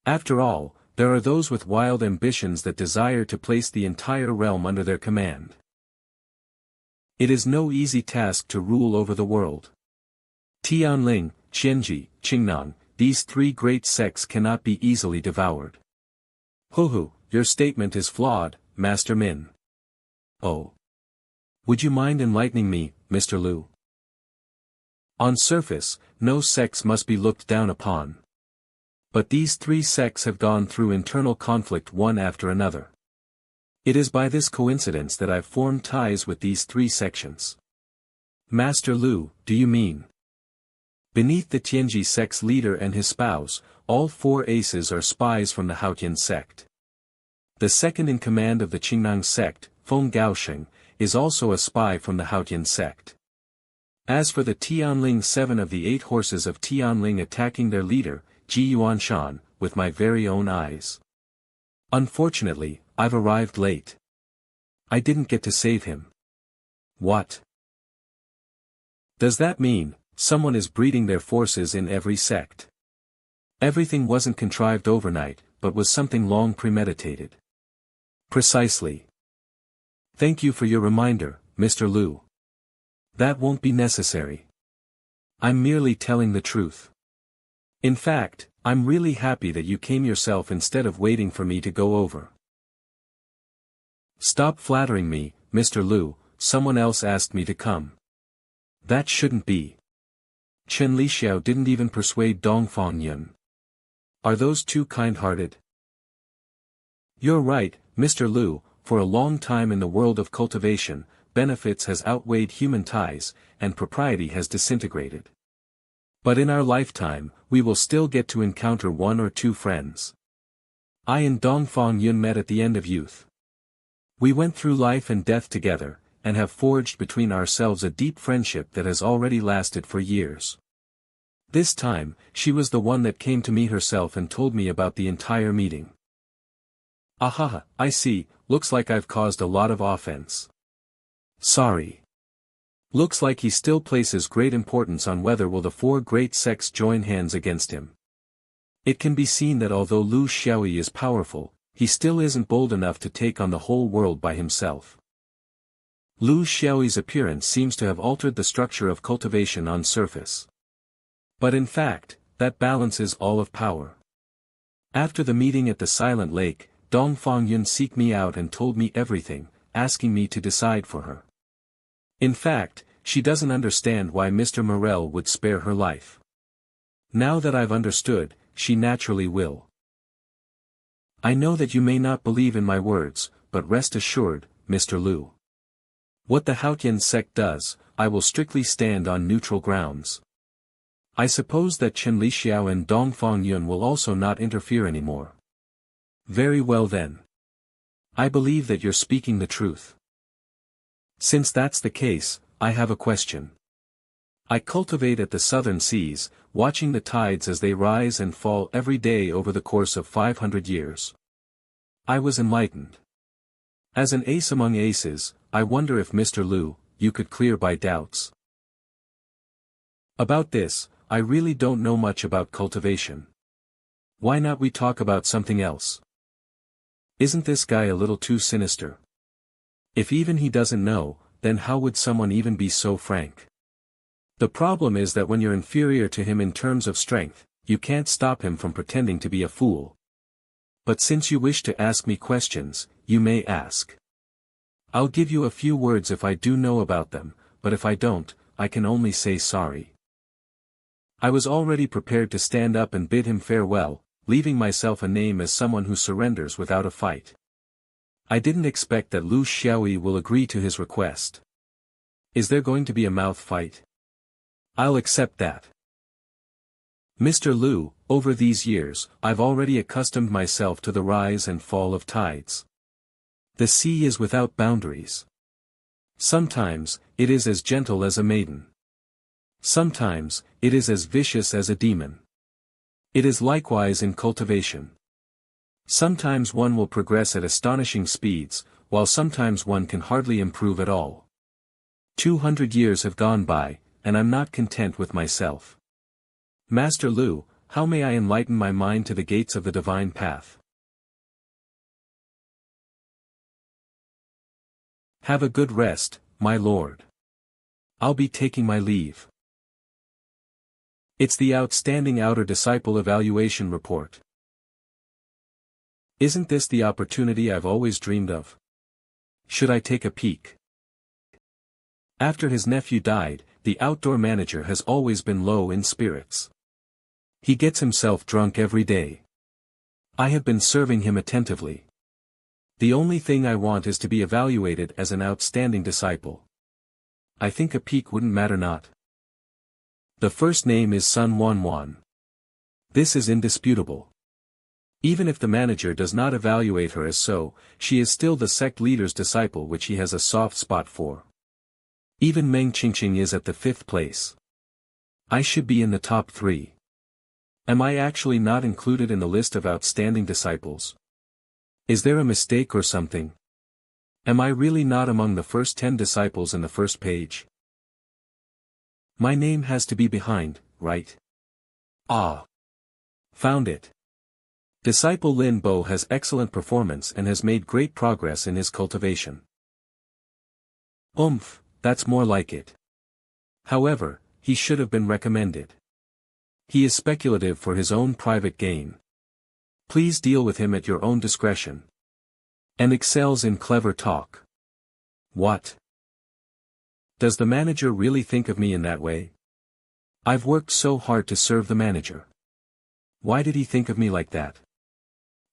After all, there are those with wild ambitions that desire to place the entire realm under their command. It is no easy task to rule over the world. Tianling, Qianji, Qingnang, these three great sects cannot be easily devoured. Hu, your statement is flawed, Master Min. Oh. Would you mind enlightening me, Mr. Lu? On surface, no sects must be looked down upon. But these three sects have gone through internal conflict one after another. It is by this coincidence that I've formed ties with these three sections. Master Lu, do you mean? Beneath the Tianji sect's leader and his spouse, all four aces are spies from the Haotian sect. The second in command of the Qingnang sect, Feng Gaosheng, is also a spy from the Haotian sect. As for the Tianling 7 of the 8 horses of Tianling attacking their leader, Ji Yuanshan, with my very own eyes. Unfortunately, I've arrived late. I didn't get to save him. What? Does that mean, someone is breeding their forces in every sect? Everything wasn't contrived overnight, but was something long premeditated. Precisely. Thank you for your reminder, Mr. Lu. That won't be necessary. I'm merely telling the truth. In fact, I'm really happy that you came yourself instead of waiting for me to go over. Stop flattering me, Mr. Lu, someone else asked me to come. That shouldn't be. Chen Lixiao didn't even persuade Dongfang Yun. Are those two kind-hearted? You're right, Mr. Lu, for a long time in the world of cultivation, benefits has outweighed human ties, and propriety has disintegrated. But in our lifetime, we will still get to encounter one or two friends. I and Dongfang Yun met at the end of youth. We went through life and death together, and have forged between ourselves a deep friendship that has already lasted for years. This time, she was the one that came to me herself and told me about the entire meeting. Ahaha, I see, looks like I've caused a lot of offense. Sorry. Looks like he still places great importance on whether will the four great sects join hands against him. It can be seen that although Lu Xiaoyi is powerful, he still isn't bold enough to take on the whole world by himself. Lu Xiaoyi's appearance seems to have altered the structure of cultivation on surface. But in fact, that balances all of power. After the meeting at the Silent Lake, Dongfang Yun seeked me out and told me everything, asking me to decide for her. In fact, she doesn't understand why Mr. Morel would spare her life. Now that I've understood, she naturally will. I know that you may not believe in my words, but rest assured, Mr. Lu. What the Haotian sect does, I will strictly stand on neutral grounds. I suppose that Chen Lixiao and Dongfang Yun will also not interfere anymore. Very well then. I believe that you're speaking the truth. Since that's the case, I have a question. I cultivate at the southern seas, watching the tides as they rise and fall every day over the course of 500 years. I was enlightened. As an ace among aces, I wonder if Mr. Lu, you could clear my doubts. About this, I really don't know much about cultivation. Why not we talk about something else? Isn't this guy a little too sinister? If even he doesn't know, then how would someone even be so frank? The problem is that when you're inferior to him in terms of strength, you can't stop him from pretending to be a fool. But since you wish to ask me questions, you may ask. I'll give you a few words if I do know about them, but if I don't, I can only say sorry. I was already prepared to stand up and bid him farewell, leaving myself a name as someone who surrenders without a fight. I didn't expect that Lu Xiaoyi will agree to his request. Is there going to be a mouth fight? I'll accept that. Mr. Lu, over these years, I've already accustomed myself to the rise and fall of tides. The sea is without boundaries. Sometimes, it is as gentle as a maiden. Sometimes, it is as vicious as a demon. It is likewise in cultivation. Sometimes one will progress at astonishing speeds, while sometimes one can hardly improve at all. 200 years have gone by, and I'm not content with myself. Master Lu, how may I enlighten my mind to the gates of the divine path? Have a good rest, my lord. I'll be taking my leave. It's the Outstanding Outer Disciple Evaluation Report. Isn't this the opportunity I've always dreamed of? Should I take a peek? After his nephew died, the outdoor manager has always been low in spirits. He gets himself drunk every day. I have been serving him attentively. The only thing I want is to be evaluated as an outstanding disciple. I think a peek wouldn't matter not. The first name is Sun Wanwan. This is indisputable. Even if the manager does not evaluate her as so, she is still the sect leader's disciple which he has a soft spot for. Even Meng Qingqing is at the 5th place. I should be in the top 3. Am I actually not included in the list of outstanding disciples? Is there a mistake or something? Am I really not among the first 10 disciples in the first page? My name has to be behind, right? Ah! Found it. Disciple Lin Bo has excellent performance and has made great progress in his cultivation. That's more like it. However, he should have been recommended. He is speculative for his own private gain. Please deal with him at your own discretion. And excels in clever talk. What? Does the manager really think of me in that way? I've worked so hard to serve the manager. Why did he think of me like that?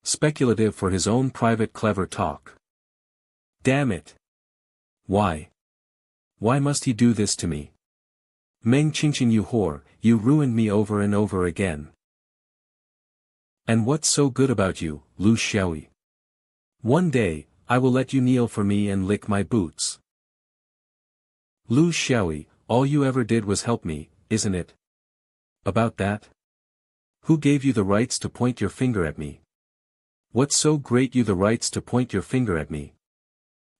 Speculative for his own private clever talk. Damn it. Why? Why must he do this to me? Meng Qingqing, you whore, you ruined me over and over again. And what's so good about you, Lu Xiaoyi? One day, I will let you kneel for me and lick my boots. Lu Xiaoyi, all you ever did was help me, isn't it? About that? Who gave you the rights to point your finger at me? What's so great you the rights to point your finger at me?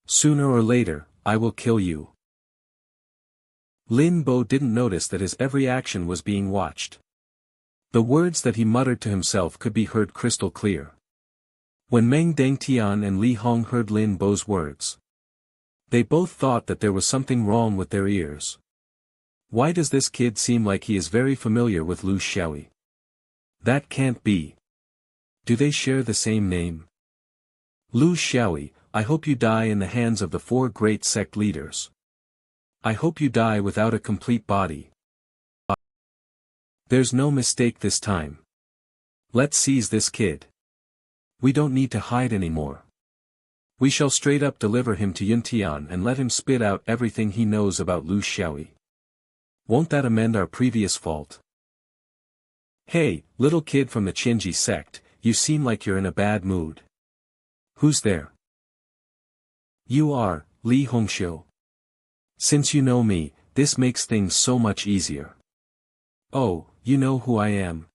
Sooner or later, I will kill you. Lin Bo didn't notice that his every action was being watched. The words that he muttered to himself could be heard crystal clear. When Meng Dengtian and Li Hong heard Lin Bo's words, they both thought that there was something wrong with their ears. Why does this kid seem like he is very familiar with Lu Xiaoyi? That can't be. Do they share the same name? Lu Xiaoyi, I hope you die in the hands of the 4 great sect leaders. I hope you die without a complete body. There's no mistake this time. Let's seize this kid. We don't need to hide anymore. We shall straight up deliver him to Yuntian and let him spit out everything he knows about Lu Xiaoyi. Won't that amend our previous fault? Hey, little kid from the Qinji sect, you seem like you're in a bad mood. Who's there? You are, Li Hongxiu. Since you know me, this makes things so much easier. Oh, you know who I am.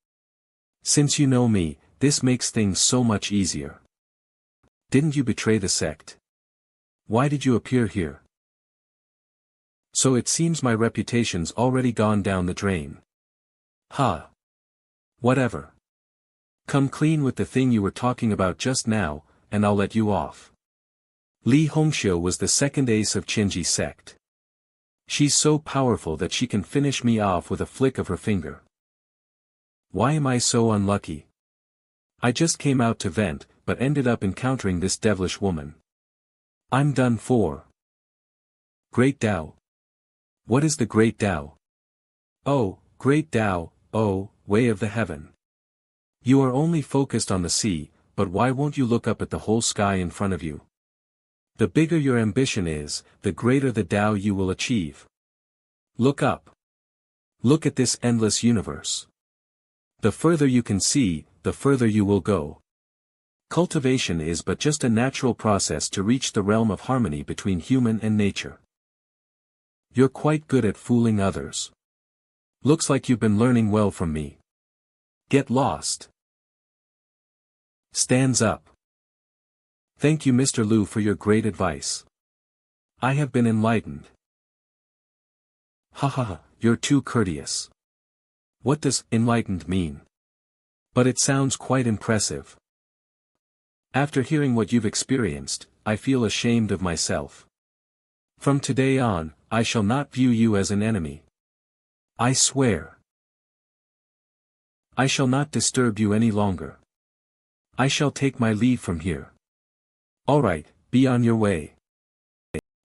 Since you know me, this makes things so much easier. Didn't you betray the sect? Why did you appear here? So it seems my reputation's already gone down the drain. Ha! Whatever. Come clean with the thing you were talking about just now, and I'll let you off. Li Hongxiu was the second ace of Qinji sect. She's so powerful that she can finish me off with a flick of her finger. Why am I so unlucky? I just came out to vent, but ended up encountering this devilish woman. I'm done for. Great Tao. What is the Great Tao? Oh, Great Tao, oh, way of the heaven. You are only focused on the sea, but why won't you look up at the whole sky in front of you? The bigger your ambition is, the greater the Tao you will achieve. Look up. Look at this endless universe. The further you can see, the further you will go. Cultivation is but just a natural process to reach the realm of harmony between human and nature. You're quite good at fooling others. Looks like you've been learning well from me. Get lost. Stands up. Thank you, Mr. Lu, for your great advice. I have been enlightened. Ha ha ha, you're too courteous. What does enlightened mean? But it sounds quite impressive. After hearing what you've experienced, I feel ashamed of myself. From today on, I shall not view you as an enemy. I swear. I shall not disturb you any longer. I shall take my leave from here. Alright, be on your way.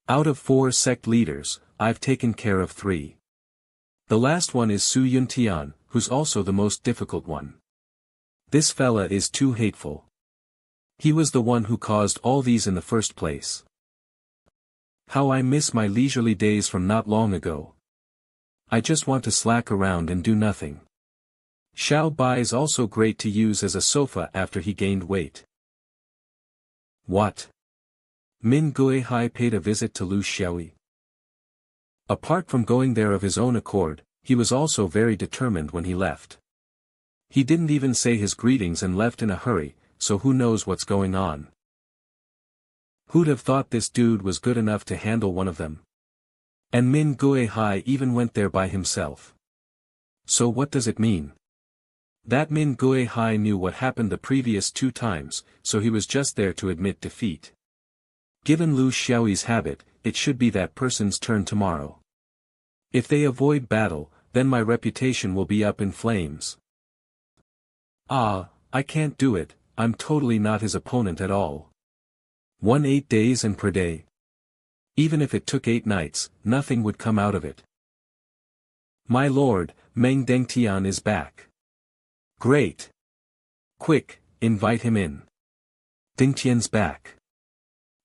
Out of 4 sect leaders, I've taken care of 3. The last one is Su Yuntian, who's also the most difficult one. This fella is too hateful. He was the one who caused all these in the first place. How I miss my leisurely days from not long ago. I just want to slack around and do nothing. Xiaoyi is also great to use as a sofa after he gained weight. What? Min Guihai paid a visit to Lu Xiaoyi. Apart from going there of his own accord, he was also very determined when he left. He didn't even say his greetings and left in a hurry, so who knows what's going on. Who'd have thought this dude was good enough to handle one of them? And Min Guihai even went there by himself. So what does it mean? That Min Guihai knew what happened the previous 2 times, so he was just there to admit defeat. Given Lu Xiaoyi's habit, it should be that person's turn tomorrow. If they avoid battle, then my reputation will be up in flames. Ah, I can't do it, I'm totally not his opponent at all. 8 days and per day. Even if it took 8 nights, nothing would come out of it. My lord, Meng Dengtian is back. Great. Quick, invite him in. Dingtian's back.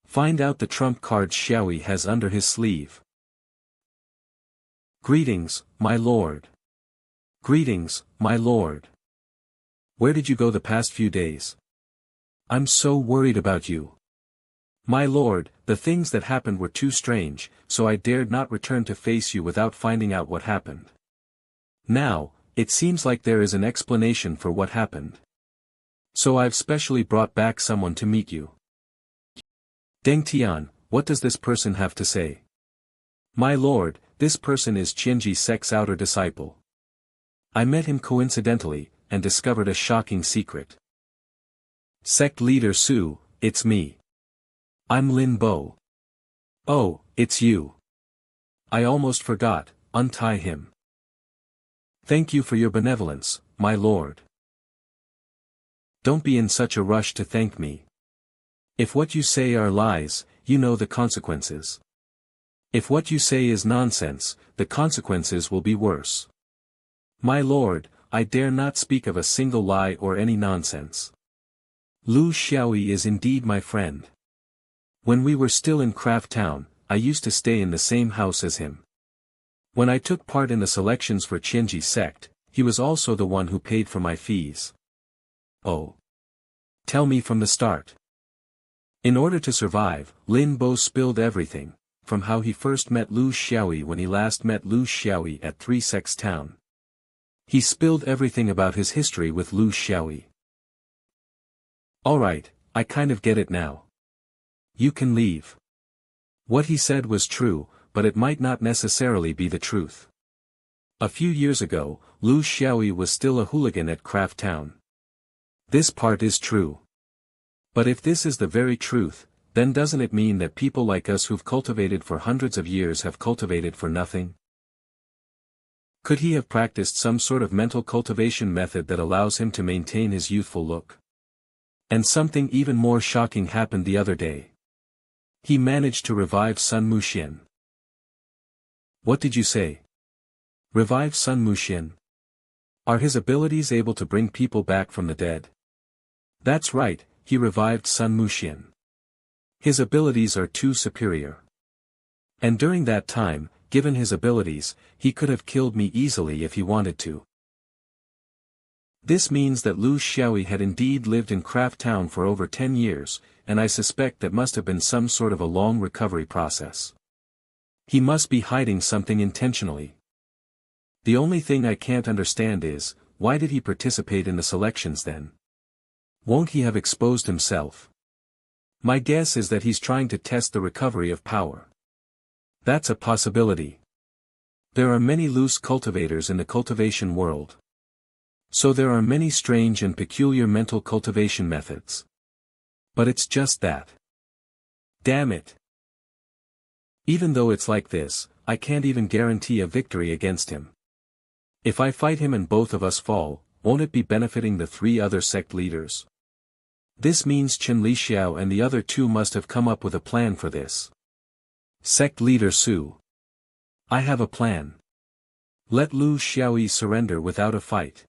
Find out the trump card Xiaoyi has under his sleeve. Greetings, my lord. Greetings, my lord. Where did you go the past few days? I'm so worried about you. My lord, the things that happened were too strange, so I dared not return to face you without finding out what happened. Now, it seems like there is an explanation for what happened. So I've specially brought back someone to meet you. Deng Tian, what does this person have to say? My lord, this person is Qianji Sect's outer disciple. I met him coincidentally, and discovered a shocking secret. Sect leader Su, it's me. I'm Lin Bo. Oh, it's you. I almost forgot, untie him. Thank you for your benevolence, my lord. Don't be in such a rush to thank me. If what you say are lies, you know the consequences. If what you say is nonsense, the consequences will be worse. My lord, I dare not speak of a single lie or any nonsense. Lu Xiaoyi is indeed my friend. When we were still in Craft Town, I used to stay in the same house as him. When I took part in the selections for Qianji Sect, he was also the one who paid for my fees. Oh. Tell me from the start. In order to survive, Lin Bo spilled everything, from how he first met Lu Xiaoyi when he last met Lu Xiaoyi at 3 Sects Town. He spilled everything about his history with Lu Xiaoyi. Alright, I kind of get it now. You can leave. What he said was true, but it might not necessarily be the truth. A few years ago, Lu Xiaoyi was still a hooligan at Craft Town. This part is true. But if this is the very truth, then doesn't it mean that people like us who've cultivated for hundreds of years have cultivated for nothing? Could he have practiced some sort of mental cultivation method that allows him to maintain his youthful look? And something even more shocking happened the other day. He managed to revive Sun Muxian. What did you say? Revive Sun Muxian? Are his abilities able to bring people back from the dead? That's right, he revived Sun Muxian. His abilities are too superior. And during that time, given his abilities, he could have killed me easily if he wanted to. This means that Lu Xiaoyi had indeed lived in Craft Town for over 10 years, and I suspect that must have been some sort of a long recovery process. He must be hiding something intentionally. The only thing I can't understand is, why did he participate in the selections then? Won't he have exposed himself? My guess is that he's trying to test the recovery of power. That's a possibility. There are many loose cultivators in the cultivation world. So there are many strange and peculiar mental cultivation methods. But it's just that. Damn it. Even though it's like this, I can't even guarantee a victory against him. If I fight him and both of us fall, won't it be benefiting the 3 other sect leaders? This means Chen Lixiao and the other 2 must have come up with a plan for this. Sect leader Su. I have a plan. Let Lu Xiaoyi surrender without a fight.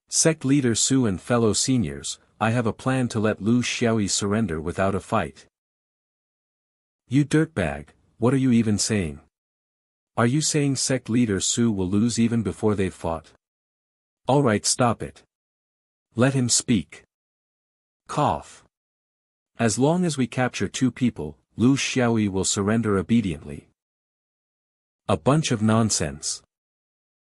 Sect leader Su and fellow seniors, I have a plan to let Lu Xiaoyi surrender without a fight. You dirtbag, what are you even saying? Are you saying sect leader Su will lose even before they've fought? Alright, stop it. Let him speak. Cough. As long as we capture 2 people, Lu Xiaoyi will surrender obediently. A bunch of nonsense.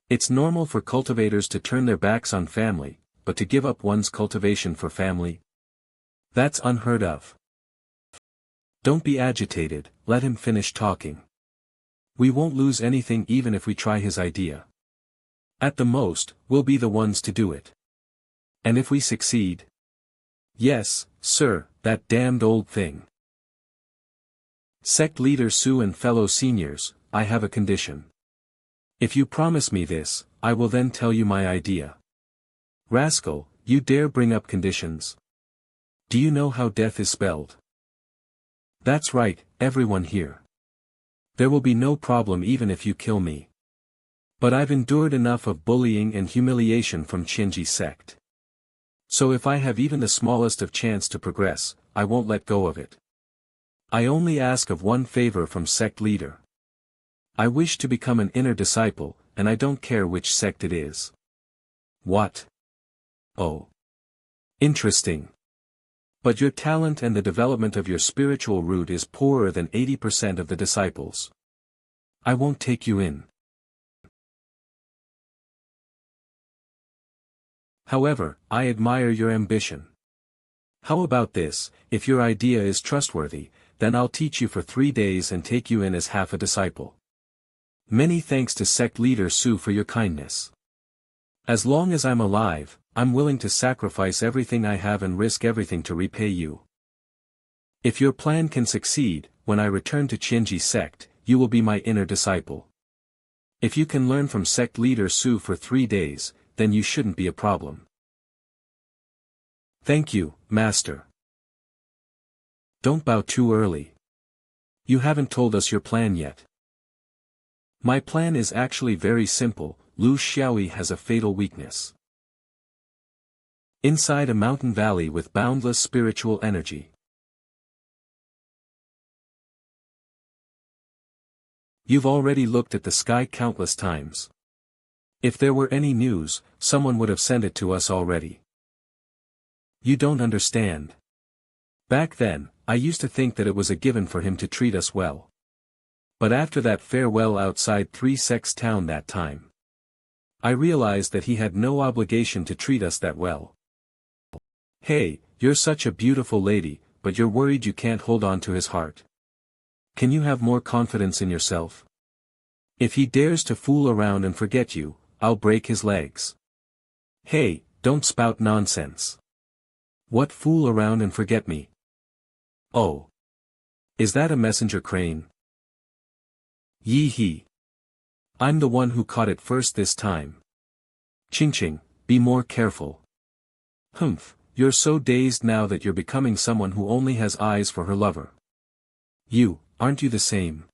It's normal for cultivators to turn their backs on family, but to give up one's cultivation for family? That's unheard of. Don't be agitated, let him finish talking. We won't lose anything even if we try his idea. At the most, we'll be the ones to do it. And if we succeed? Yes, sir, that damned old thing. Sect leader Su and fellow seniors, I have a condition. If you promise me this, I will then tell you my idea. Rascal, you dare bring up conditions? Do you know how death is spelled? That's right, everyone here. There will be no problem even if you kill me. But I've endured enough of bullying and humiliation from Qinji sect. So if I have even the smallest of chance to progress, I won't let go of it. I only ask of one favor from sect leader. I wish to become an inner disciple, and I don't care which sect it is. What? Oh. Interesting. But your talent and the development of your spiritual root is poorer than 80% of the disciples. I won't take you in. However, I admire your ambition. How about this, if your idea is trustworthy, then I'll teach you for 3 days and take you in as half a disciple. Many thanks to sect leader Su for your kindness. As long as I'm alive, I'm willing to sacrifice everything I have and risk everything to repay you. If your plan can succeed, when I return to Qinji sect, you will be my inner disciple. If you can learn from sect leader Su for 3 days, then you shouldn't be a problem. Thank you, master. Don't bow too early. You haven't told us your plan yet. My plan is actually very simple. Lu Xiaoyi has a fatal weakness. Inside a mountain valley with boundless spiritual energy. You've already looked at the sky countless times. If there were any news, someone would have sent it to us already. You don't understand. Back then, I used to think that it was a given for him to treat us well. But after that farewell outside 3 Sects town that time, I realized that he had no obligation to treat us that well. Hey, you're such a beautiful lady, but you're worried you can't hold on to his heart. Can you have more confidence in yourself? If he dares to fool around and forget you, I'll break his legs. Hey, don't spout nonsense. What fool around and forget me? Oh. Is that a messenger crane? Yee-hee. I'm the one who caught it first this time. Ching-ching, be more careful. Humph, you're so dazed now that you're becoming someone who only has eyes for her lover. Aren't you the same?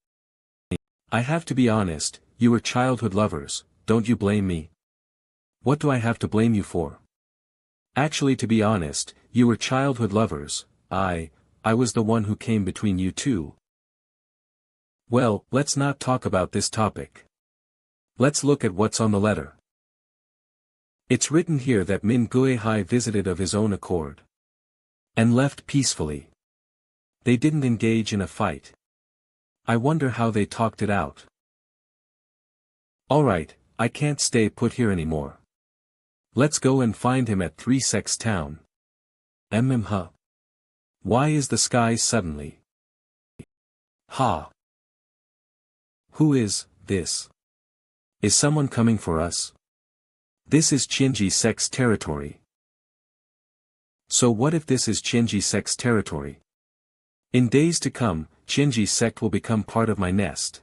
I have to be honest, you were childhood lovers, don't you blame me? What do I have to blame you for? Actually, to be honest, you were childhood lovers, I was the one who came between you two. Well, let's not talk about this topic. Let's look at what's on the letter. It's written here that Min Guihai visited of his own accord. And left peacefully. They didn't engage in a fight. I wonder how they talked it out. Alright, I can't stay put here anymore. Let's go and find him at 3 Sects town. Huh. Why is the sky suddenly? Ha. Who is this? Is someone coming for us? This is Qinji sect's territory. So what if this is Qinji sect's territory? In days to come, Qinji sect will become part of my nest.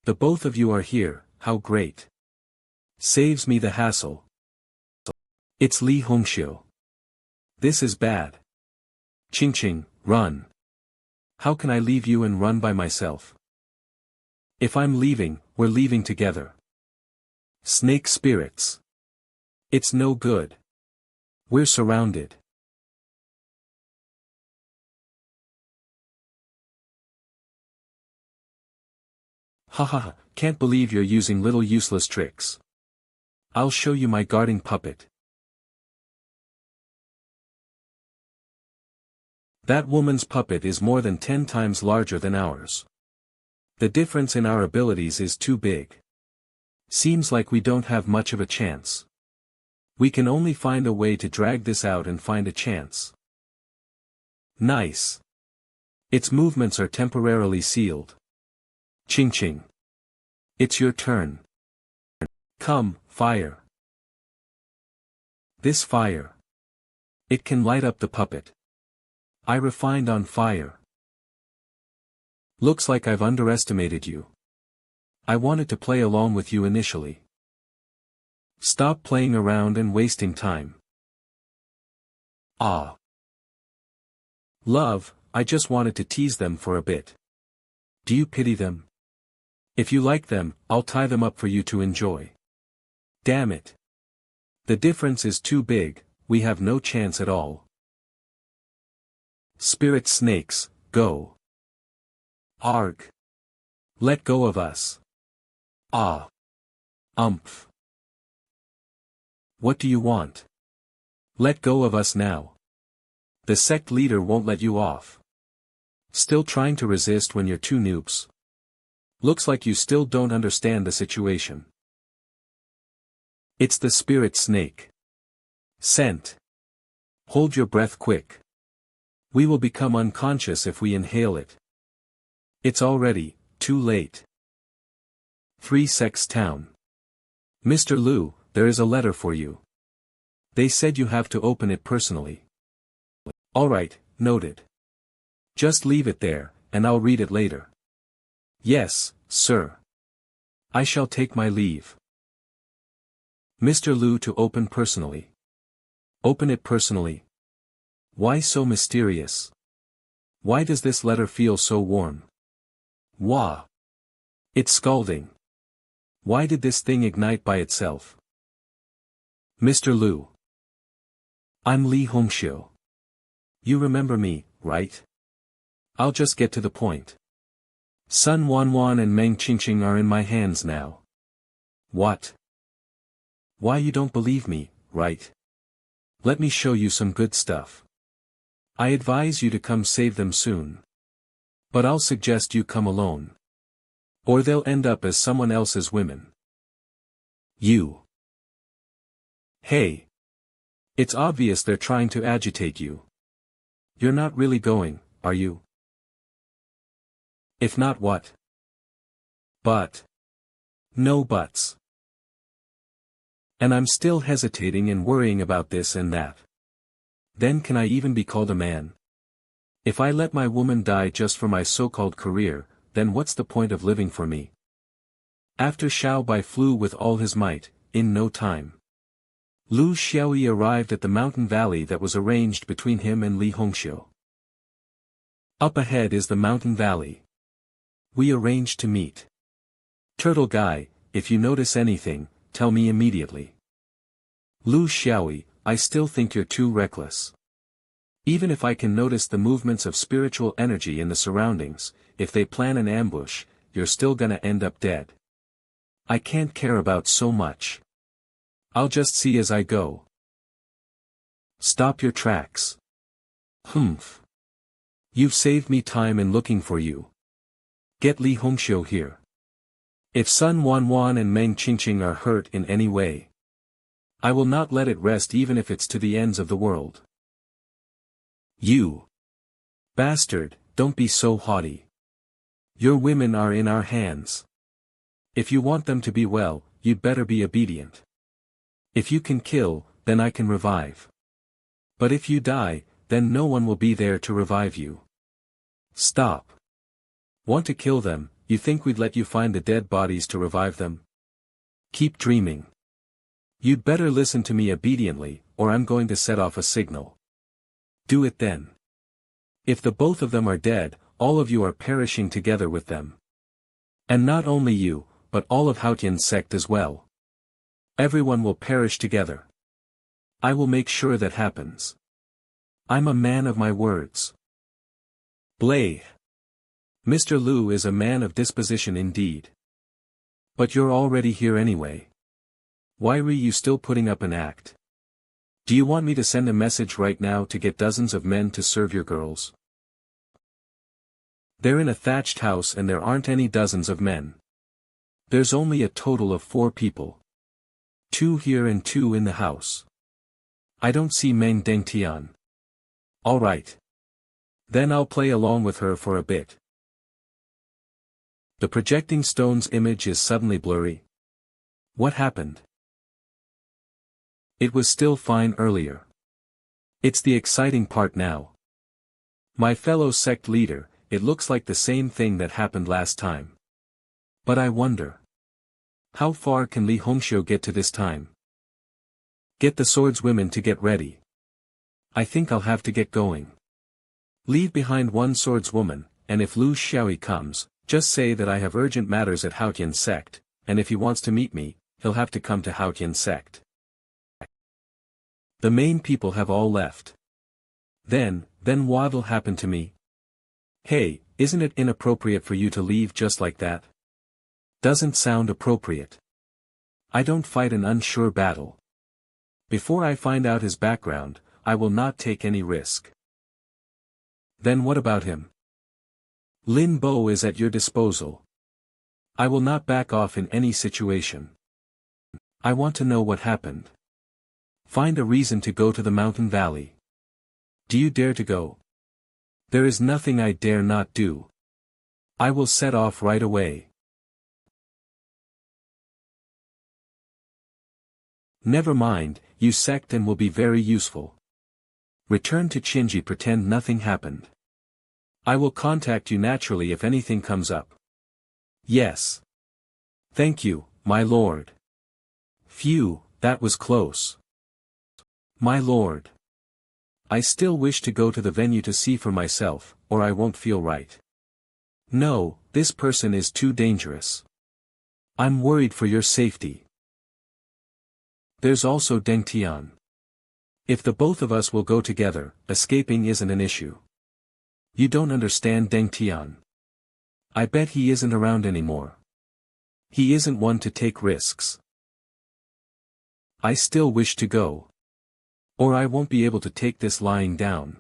The both of you are here, how great. Saves me the hassle. It's Li Hongxiu. This is bad. Qingqing, run. How can I leave you and run by myself? If I'm leaving, we're leaving together. Snake spirits. It's no good. We're surrounded. Haha, can't believe you're using little useless tricks. I'll show you my guarding puppet. That woman's puppet is more than 10 times larger than ours. The difference in our abilities is too big. Seems like we don't have much of a chance. We can only find a way to drag this out and find a chance. Nice. Its movements are temporarily sealed. Qingqing. It's your turn. Come, fire. This fire. It can light up the puppet. I refined on fire. Looks like I've underestimated you. I wanted to play along with you initially. Stop playing around and wasting time. Ah. Love, I just wanted to tease them for a bit. Do you pity them? If you like them, I'll tie them up for you to enjoy. Damn it. The difference is too big, we have no chance at all. Spirit snakes, go. Arg. Let go of us. Ah. Umph. What do you want? Let go of us now. The sect leader won't let you off. Still trying to resist when you're two noobs. Looks like you still don't understand the situation. It's the spirit snake. Scent. Hold your breath quick. We will become unconscious if we inhale it. It's already too late. 3 Sects Town. Mr. Liu, there is a letter for you. They said you have to open it personally. Alright, noted. Just leave it there, and I'll read it later. Yes, sir. I shall take my leave. Mr. Liu to open personally. Open it personally. Why so mysterious? Why does this letter feel so warm? Wah! It's scalding. Why did this thing ignite by itself? Mr. Liu. I'm Li Hongxiu. You remember me, right? I'll just get to the point. Sun Wanwan and Meng Qingqing are in my hands now. What? Why you don't believe me, right? Let me show you some good stuff. I advise you to come save them soon. But I'll suggest you come alone. Or they'll end up as someone else's women. You. Hey. It's obvious they're trying to agitate you. You're not really going, are you? If not, what? But. No buts. And I'm still hesitating and worrying about this and that. Then can I even be called a man? If I let my woman die just for my so-called career, then what's the point of living for me? After Xiaoyi flew with all his might, in no time. Lu Xiaoyi arrived at the mountain valley that was arranged between him and Li Hongxiu. Up ahead is the mountain valley. We arranged to meet. Turtle guy, if you notice anything, tell me immediately. Lu Xiaoyi, I still think you're too reckless. Even if I can notice the movements of spiritual energy in the surroundings, if they plan an ambush, you're still gonna end up dead. I can't care about so much. I'll just see as I go. Stop your tracks. Humph. You've saved me time in looking for you. Get Li Hongxiu here. If Sun Wanwan and Meng Qingqing are hurt in any way, I will not let it rest even if it's to the ends of the world. You. Bastard, don't be so haughty. Your women are in our hands. If you want them to be well, you'd better be obedient. If you can kill, then I can revive. But if you die, then no one will be there to revive you. Stop. Want to kill them? You think we'd let you find the dead bodies to revive them? Keep dreaming. You'd better listen to me obediently, or I'm going to set off a signal. Do it then. If the both of them are dead, all of you are perishing together with them. And not only you, but all of Haotian's sect as well. Everyone will perish together. I will make sure that happens. I'm a man of my words. Bleh. Mr. Lu is a man of disposition indeed. But you're already here anyway. Why are you still putting up an act? Do you want me to send a message right now to get dozens of men to serve your girls? They're in a thatched house and there aren't any dozens of men. There's only a total of 4 people. 2 here and 2 in the house. I don't see Meng Dengtian. All right. Then I'll play along with her for a bit. The projecting stone's image is suddenly blurry. What happened? It was still fine earlier. It's the exciting part now. My fellow sect leader, it looks like the same thing that happened last time. But I wonder. How far can Li Hongxiu get to this time? Get the swordswomen to get ready. I think I'll have to get going. Leave behind one swordswoman, and if Lu Xiaoyi comes, just say that I have urgent matters at Haotian's sect, and if he wants to meet me, he'll have to come to Haotian's sect. The main people have all left. Then what'll happen to me? Hey, isn't it inappropriate for you to leave just like that? Doesn't sound appropriate. I don't fight an unsure battle. Before I find out his background, I will not take any risk. Then what about him? Lin Bo is at your disposal. I will not back off in any situation. I want to know what happened. Find a reason to go to the mountain valley. Do you dare to go? There is nothing I dare not do. I will set off right away. Never mind, you sect and will be very useful. Return to Qinji, pretend nothing happened. I will contact you naturally if anything comes up. Yes. Thank you, my lord. Phew, that was close. My lord. I still wish to go to the venue to see for myself, or I won't feel right. No, this person is too dangerous. I'm worried for your safety. There's also Deng Tian. If the both of us will go together, escaping isn't an issue. You don't understand Deng Tian. I bet he isn't around anymore. He isn't one to take risks. I still wish to go. Or I won't be able to take this lying down.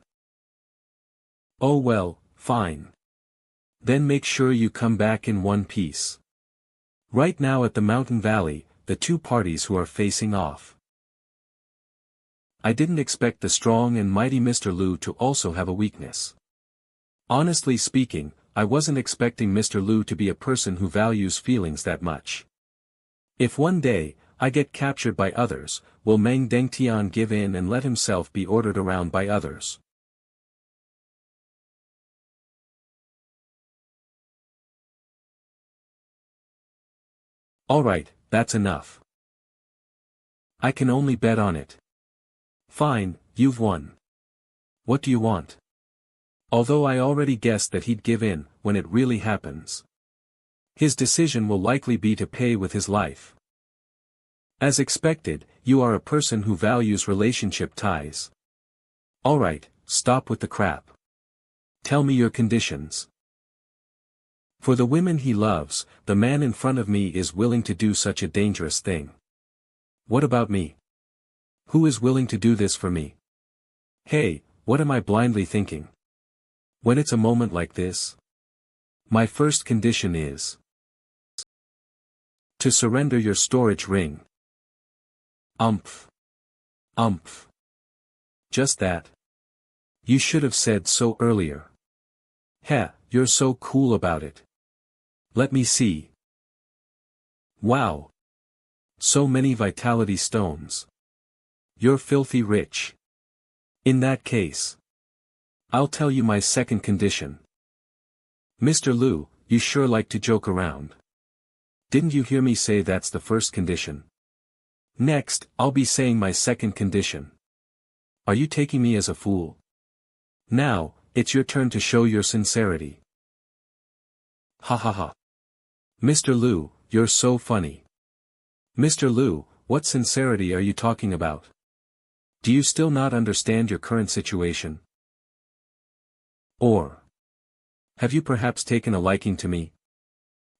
Oh well, fine. Then make sure you come back in one piece. Right now at the mountain valley, the 2 parties who are facing off. I didn't expect the strong and mighty Mr. Lu to also have a weakness. Honestly speaking, I wasn't expecting Mr. Lu to be a person who values feelings that much. If one day, I get captured by others, will Meng Dengtian give in and let himself be ordered around by others? Alright, that's enough. I can only bet on it. Fine, you've won. What do you want? Although I already guessed that he'd give in, when it really happens. His decision will likely be to pay with his life. As expected, you are a person who values relationship ties. Alright, stop with the crap. Tell me your conditions. For the women he loves, the man in front of me is willing to do such a dangerous thing. What about me? Who is willing to do this for me? Hey, what am I blindly thinking? When it's a moment like this? My first condition is to surrender your storage ring. Umph. Umph. Just that. You should have said so earlier. Heh, you're so cool about it. Let me see. Wow! So many vitality stones. You're filthy rich. In that case, I'll tell you my second condition. Mr. Lu, you sure like to joke around. Didn't you hear me say that's the first condition? Next, I'll be saying my second condition. Are you taking me as a fool? Now, it's your turn to show your sincerity. Ha ha ha. Mr. Lu, you're so funny. Mr. Lu, what sincerity are you talking about? Do you still not understand your current situation? Or have you perhaps taken a liking to me?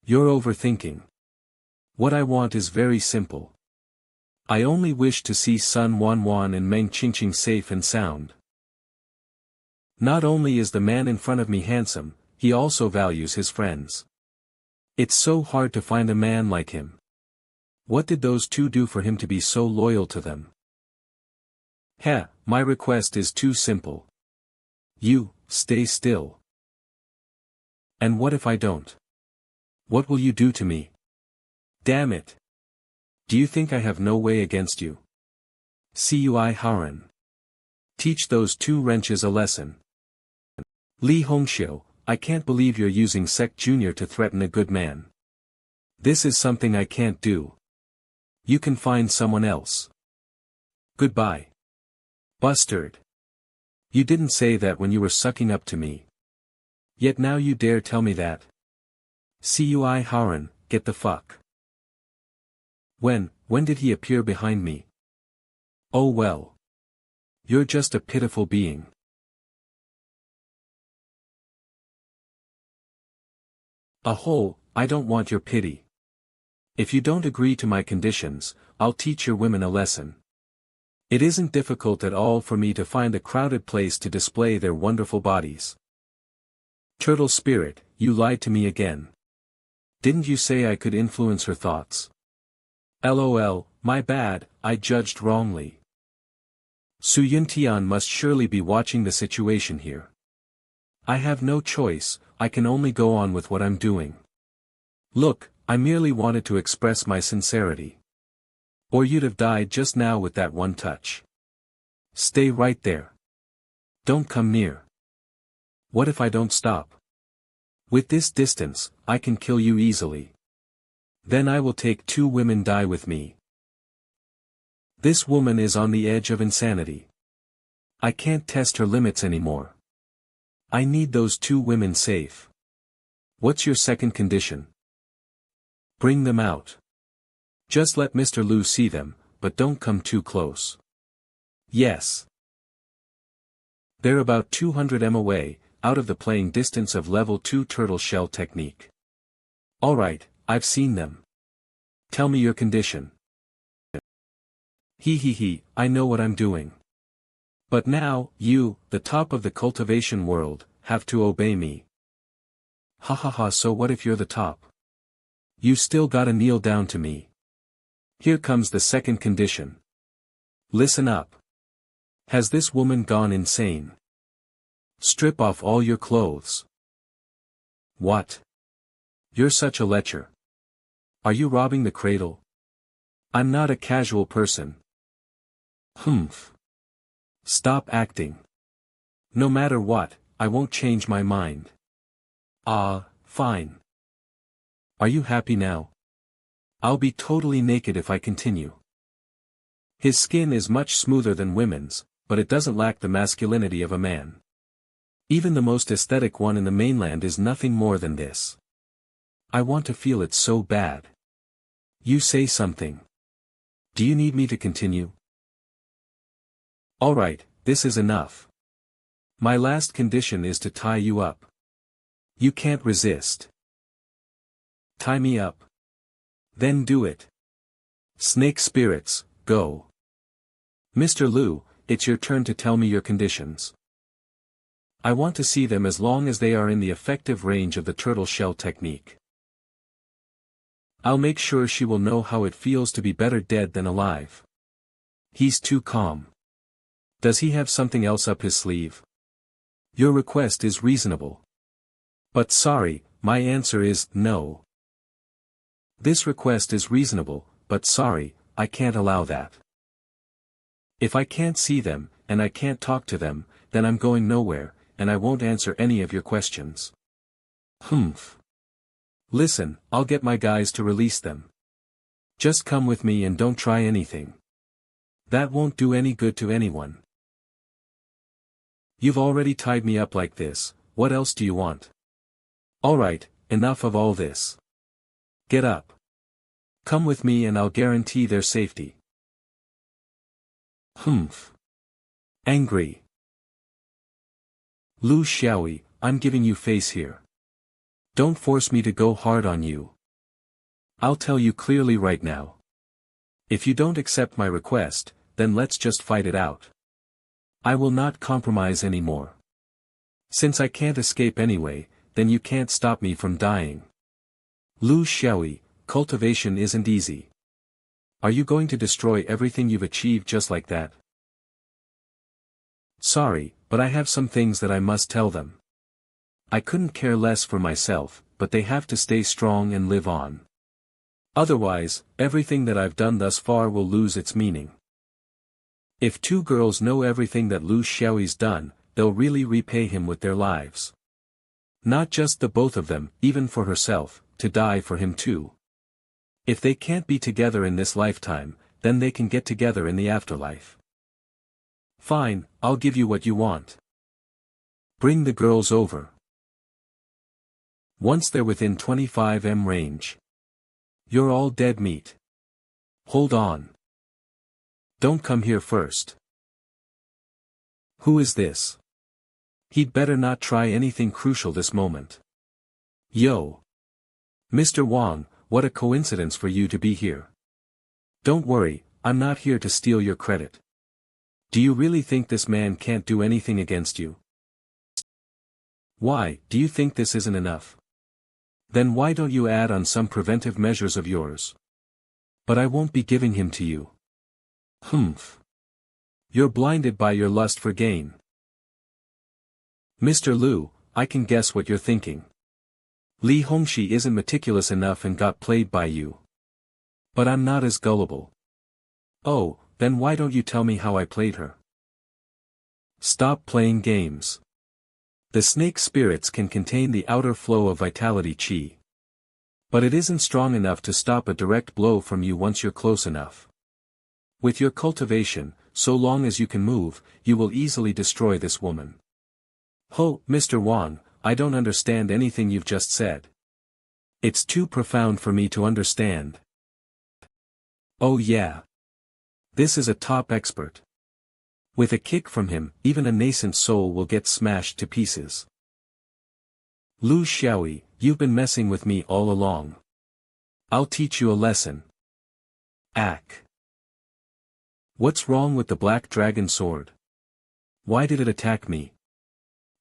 You're overthinking. What I want is very simple. I only wish to see Sun Wanwan and Meng Qingqing safe and sound. Not only is the man in front of me handsome, he also values his friends. It's so hard to find a man like him. What did those two do for him to be so loyal to them? Heh, my request is too simple. You, stay still. And what if I don't? What will you do to me? Damn it. Do you think I have no way against you? Xiaoyi Harem. Teach those two wrenches a lesson. Li Hongxiu, I can't believe you're using Sec Jr. to threaten a good man. This is something I can't do. You can find someone else. Goodbye. Bustard. You didn't say that when you were sucking up to me. Yet now you dare tell me that. Xiaoyi Harem, get the fuck. When did he appear behind me? Oh well. You're just a pitiful being. I don't want your pity. If you don't agree to my conditions, I'll teach your women a lesson. It isn't difficult at all for me to find a crowded place to display their wonderful bodies. Turtle spirit, you lied to me again. Didn't you say I could influence her thoughts? LOL, my bad, I judged wrongly. Su Yuntian must surely be watching the situation here. I have no choice, I can only go on with what I'm doing. Look, I merely wanted to express my sincerity. Or you'd have died just now with that one touch. Stay right there. Don't come near. What if I don't stop? With this distance, I can kill you easily. Then I will take two women die with me. This woman is on the edge of insanity. I can't test her limits anymore. I need those two women safe. What's your second condition? Bring them out. Just let Mr. Lu see them, but don't come too close. Yes. They're about 200 m away, out of the playing distance of level 2 Tortoiseshell technique. Alright, I've seen them. Tell me your condition. He, I know what I'm doing. But now, you, the top of the cultivation world, have to obey me. Ha, so what if you're the top? You still gotta kneel down to me. Here comes the second condition. Listen up. Has this woman gone insane? Strip off all your clothes. What? You're such a lecher. Are you robbing the cradle? I'm not a casual person. Humph. Stop acting. No matter what, I won't change my mind. Fine. Are you happy now? I'll be totally naked if I continue. His skin is much smoother than women's, but it doesn't lack the masculinity of a man. Even the most aesthetic one in the mainland is nothing more than this. I want to feel it so bad. You say something. Do you need me to continue? Alright, this is enough. My last condition is to tie you up. You can't resist. Tie me up. Then do it. Snake spirits, go. Mr. Lu, it's your turn to tell me your conditions. I want to see them as long as they are in the effective range of the Tortoiseshell technique. I'll make sure she will know how it feels to be better dead than alive. He's too calm. Does he have something else up his sleeve? Your request is reasonable. But sorry, my answer is no. This request is reasonable, but sorry, I can't allow that. If I can't see them, and I can't talk to them, then I'm going nowhere, and I won't answer any of your questions. Humph. Listen, I'll get my guys to release them. Just come with me and don't try anything. That won't do any good to anyone. You've already tied me up like this, what else do you want? Alright, enough of all this. Get up. Come with me and I'll guarantee their safety. Humph. Angry. Lu Xiaoyi, I'm giving you face here. Don't force me to go hard on you. I'll tell you clearly right now. If you don't accept my request, then let's just fight it out. I will not compromise anymore. Since I can't escape anyway, then you can't stop me from dying. Lu Xiaoyi, cultivation isn't easy. Are you going to destroy everything you've achieved just like that? Sorry, but I have some things that I must tell them. I couldn't care less for myself, but they have to stay strong and live on. Otherwise, everything that I've done thus far will lose its meaning. If two girls know everything that Lu Xiaoyi's done, they'll really repay him with their lives. Not just the both of them, even for herself, to die for him too. If they can't be together in this lifetime, then they can get together in the afterlife. Fine, I'll give you what you want. Bring the girls over. Once they're within 25 range. You're all dead meat. Hold on. Don't come here first. Who is this? He'd better not try anything crucial this moment. Yo. Mr. Wang, what a coincidence for you to be here. Don't worry, I'm not here to steal your credit. Do you really think this man can't do anything against you? Why, do you think this isn't enough? Then why don't you add on some preventive measures of yours? But I won't be giving him to you. Humph. You're blinded by your lust for gain. Mr. Lu, I can guess what you're thinking. Li Hongxi isn't meticulous enough and got played by you. But I'm not as gullible. Oh, then why don't you tell me how I played her? Stop playing games. The snake spirits can contain the outer flow of vitality qi. But it isn't strong enough to stop a direct blow from you once you're close enough. With your cultivation, so long as you can move, you will easily destroy this woman. Ho, Mr. Wang, I don't understand anything you've just said. It's too profound for me to understand. Oh yeah. This is a top expert. With a kick from him, even a nascent soul will get smashed to pieces. Lu Xiaoyi, you've been messing with me all along. I'll teach you a lesson. Ack. What's wrong with the black dragon sword? Why did it attack me?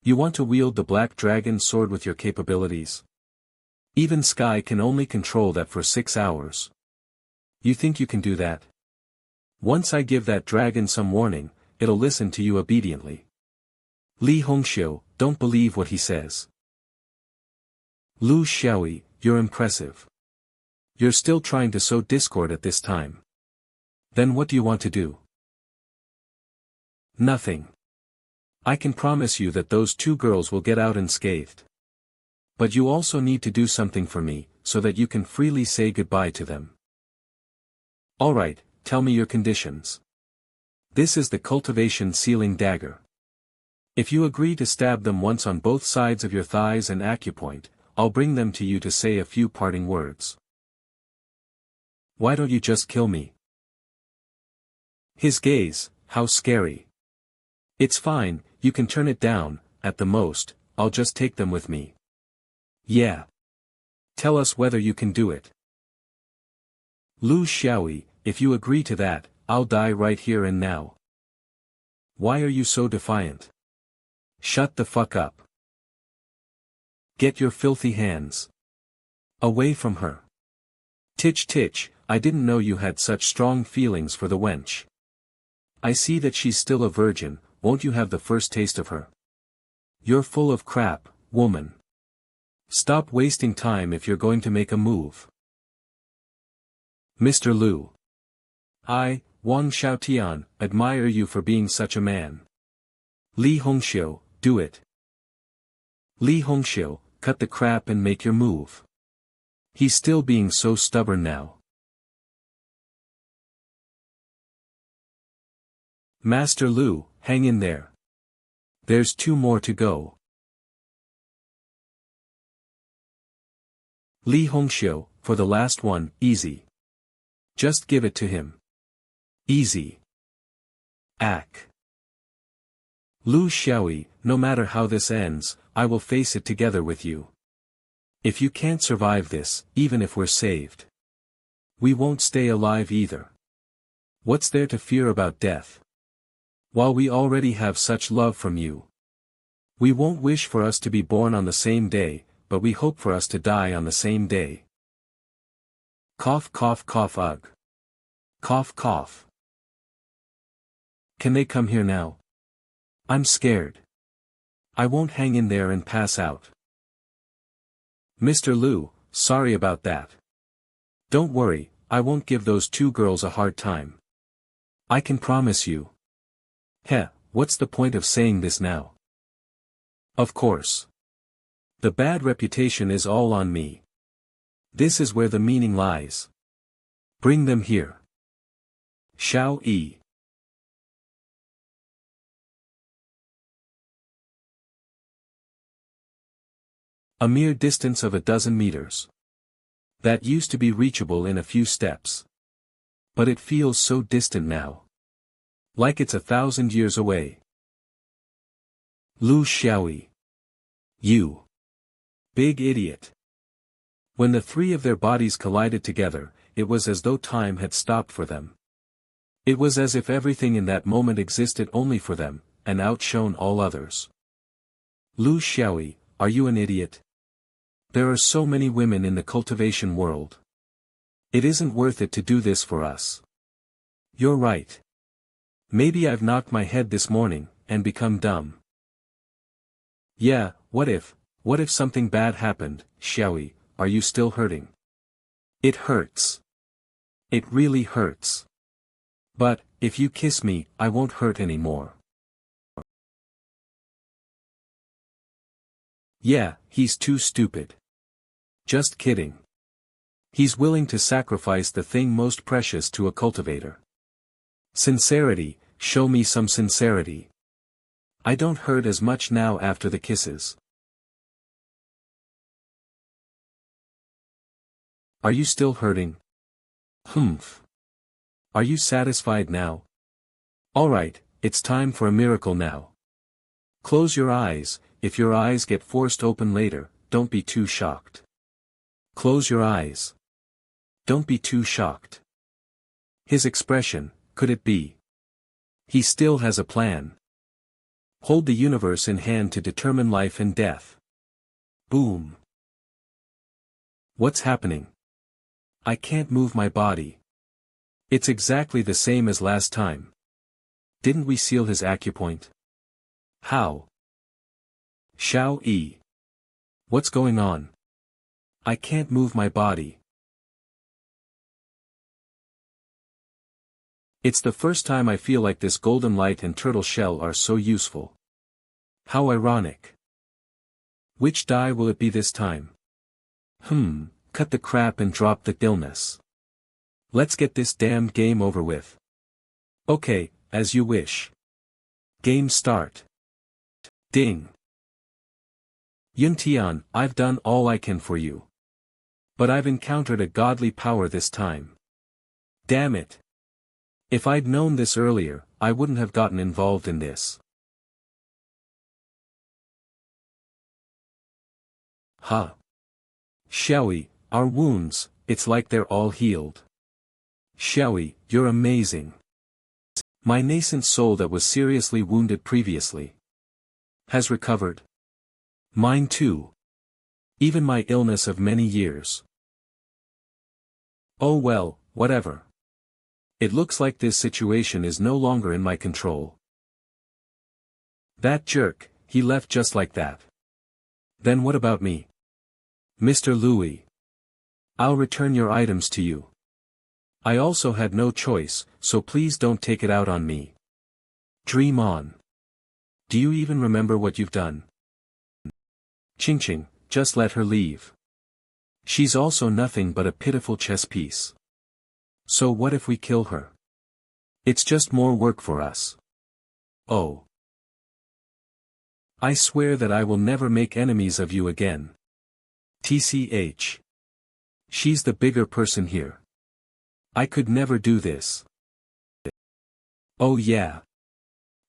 You want to wield the black dragon sword with your capabilities? Even Sky can only control that for 6 hours. You think you can do that? Once I give that dragon some warning, it'll listen to you obediently. Li Hongxiu, don't believe what he says. Lu Xiaoyi, you're impressive. You're still trying to sow discord at this time. Then what do you want to do? Nothing. I can promise you that those two girls will get out unscathed. But you also need to do something for me, so that you can freely say goodbye to them. Alright, tell me your conditions. This is the cultivation sealing dagger. If you agree to stab them once on both sides of your thighs and acupoint, I'll bring them to you to say a few parting words. Why don't you just kill me? His gaze, how scary. It's fine, you can turn it down, at the most, I'll just take them with me. Yeah. Tell us whether you can do it. Lu Xiaoyi, if you agree to that, I'll die right here and now. Why are you so defiant? Shut the fuck up. Get your filthy hands away from her. Titch titch, I didn't know you had such strong feelings for the wench. I see that she's still a virgin, won't you have the first taste of her? You're full of crap, woman. Stop wasting time if you're going to make a move. Mr. Lu. I, Wang Xiaotian, admire you for being such a man. Li Hongxiu, do it. Li Hongxiu, cut the crap and make your move. He's still being so stubborn now. Master Lu, hang in there. There's 2 more to go. Li Hongxiu, for the last one, easy. Just give it to him. Easy. Ack. Lu Xiaoyi, no matter how this ends, I will face it together with you. If you can't survive this, even if we're saved, we won't stay alive either. What's there to fear about death? While we already have such love from you. We won't wish for us to be born on the same day, but we hope for us to die on the same day. Cough cough cough ugh. Cough cough. Can they come here now? I'm scared. I won't hang in there and pass out. Mr. Lu, sorry about that. Don't worry, I won't give those 2 girls a hard time. I can promise you. Heh, what's the point of saying this now? Of course. The bad reputation is all on me. This is where the meaning lies. Bring them here. Xiaoyi. A mere distance of 12 meters. That used to be reachable in a few steps. But it feels so distant now. Like it's 1,000 years away. Lu Xiaoyi. You. Big idiot. When the 3 of their bodies collided together, it was as though time had stopped for them. It was as if everything in that moment existed only for them, and outshone all others. Lu Xiaoyi, are you an idiot? There are so many women in the cultivation world. It isn't worth it to do this for us. You're right. Maybe I've knocked my head this morning, and become dumb. Yeah, what if something bad happened, Xiaoyi, are you still hurting? It hurts. It really hurts. But, if you kiss me, I won't hurt anymore. Yeah, he's too stupid. Just kidding. He's willing to sacrifice the thing most precious to a cultivator. Sincerity, show me some sincerity. I don't hurt as much now after the kisses. Are you still hurting? Humph. Are you satisfied now? Alright, it's time for a miracle now. Close your eyes. If your eyes get forced open later, don't be too shocked. Close your eyes. Don't be too shocked. His expression, could it be? He still has a plan. Hold the universe in hand to determine life and death. Boom. What's happening? I can't move my body. It's exactly the same as last time. Didn't we seal his acupoint? How? Xiaoyi. What's going on? I can't move my body. It's the first time I feel like this golden light and turtle shell are so useful. How ironic. Which die will it be this time? Cut the crap and drop the illness. Let's get this damned game over with. Okay, as you wish. Game start. Ding. Yuntian, I've done all I can for you. But I've encountered a godly power this time. Damn it. If I'd known this earlier, I wouldn't have gotten involved in this. Huh. Xiaoyi, our wounds, it's like they're all healed. Xiaoyi, you're amazing. My nascent soul that was seriously wounded previously has recovered. Mine too. Even my illness of many years. Oh well, whatever. It looks like this situation is no longer in my control. That jerk, he left just like that. Then what about me? Mr. Louis. I'll return your items to you. I also had no choice, so please don't take it out on me. Dream on. Do you even remember what you've done? Ching, just let her leave. She's also nothing but a pitiful chess piece. So what if we kill her? It's just more work for us. Oh. I swear that I will never make enemies of you again. TCH. She's the bigger person here. I could never do this. Oh yeah.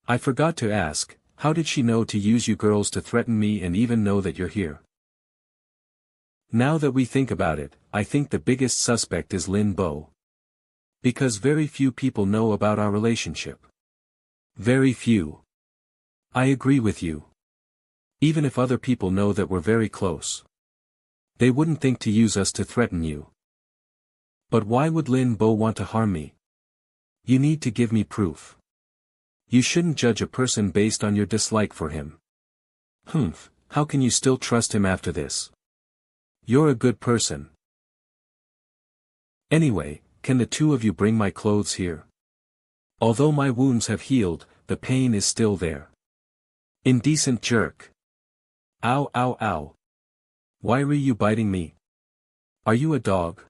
I forgot to ask, how did she know to use you girls to threaten me and even know that you're here? Now that we think about it, I think the biggest suspect is Lin Bo. Because very few people know about our relationship. Very few. I agree with you. Even if other people know that we're very close, they wouldn't think to use us to threaten you. But why would Lin Bo want to harm me? You need to give me proof. You shouldn't judge a person based on your dislike for him. How can you still trust him after this? You're a good person. Anyway, can the two of you bring my clothes here? Although my wounds have healed, the pain is still there. Indecent jerk. Ow ow ow. Why are you biting me? Are you a dog?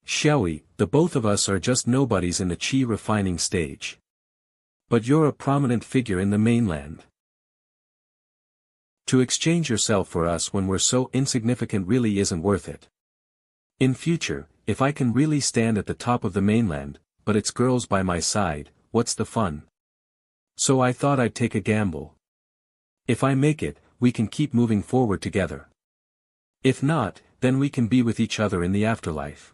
Xiaoyi, the both of us are just nobodies in the chi refining stage. But you're a prominent figure in the mainland. To exchange yourself for us when we're so insignificant really isn't worth it. In future, if I can really stand at the top of the mainland, but it's girls by my side, what's the fun? So I thought I'd take a gamble. If I make it, we can keep moving forward together. If not, then we can be with each other in the afterlife.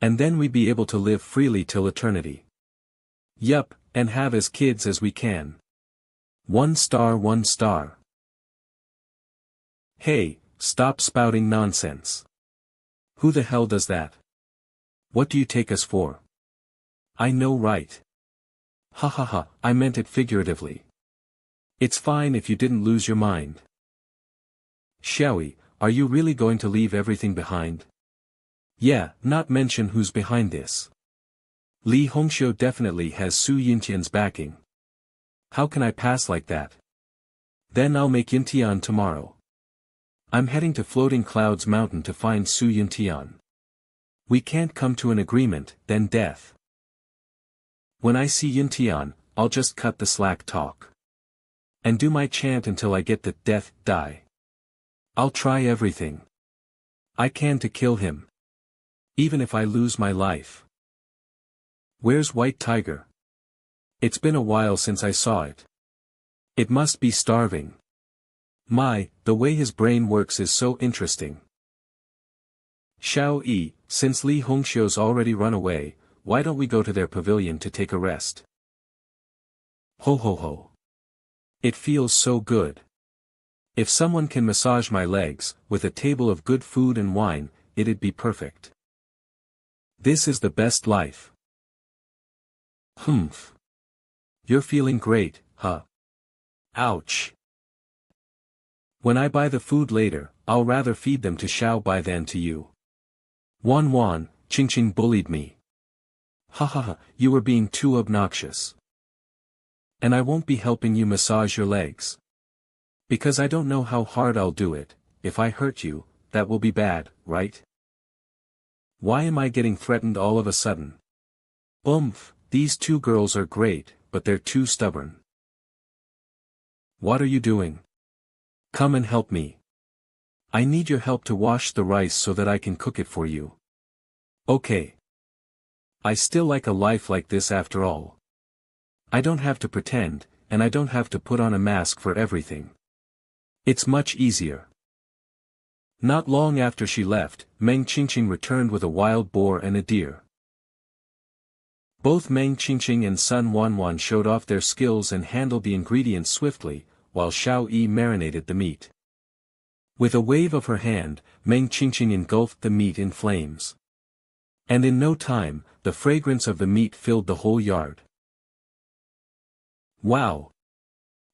And then we'd be able to live freely till eternity. Yup, and have as kids as we can. 1 star 1 star. Hey, stop spouting nonsense. Who the hell does that? What do you take us for? I know, right? Ha ha ha, I meant it figuratively. It's fine if you didn't lose your mind. Xiaoyi, are you really going to leave everything behind? Yeah, not mention who's behind this. Li Hongxiu definitely has Su Yintian's backing. How can I pass like that? Then I'll make Yintian tomorrow. I'm heading to Floating Clouds Mountain to find Su Yintian. We can't come to an agreement, then death. When I see Yintian, I'll just cut the slack talk. And do my chant until I get the death die. I'll try everything I can to kill him. Even if I lose my life. Where's White Tiger? It's been a while since I saw it. It must be starving. The way his brain works is so interesting. Xiaoyi, since Li Hongxiu's already run away, why don't we go to their pavilion to take a rest? Ho ho ho. It feels so good. If someone can massage my legs, with a table of good food and wine, it'd be perfect. This is the best life. You're feeling great, huh? Ouch. When I buy the food later, I'll rather feed them to Xiaobai than to you. Wan, Qingqing bullied me. Ha ha ha, you were being too obnoxious. And I won't be helping you massage your legs. Because I don't know how hard I'll do it. If I hurt you, that will be bad, right? Why am I getting threatened all of a sudden? These two girls are great, but they're too stubborn. What are you doing? Come and help me. I need your help to wash the rice so that I can cook it for you. Okay. I still like a life like this after all. I don't have to pretend, and I don't have to put on a mask for everything. It's much easier. Not long after she left, Meng Qingqing returned with a wild boar and a deer. Both Meng Qingqing and Sun Wanwan showed off their skills and handled the ingredients swiftly, while Xiaoyi marinated the meat. With a wave of her hand, Meng Qingqing engulfed the meat in flames. And in no time, the fragrance of the meat filled the whole yard. Wow!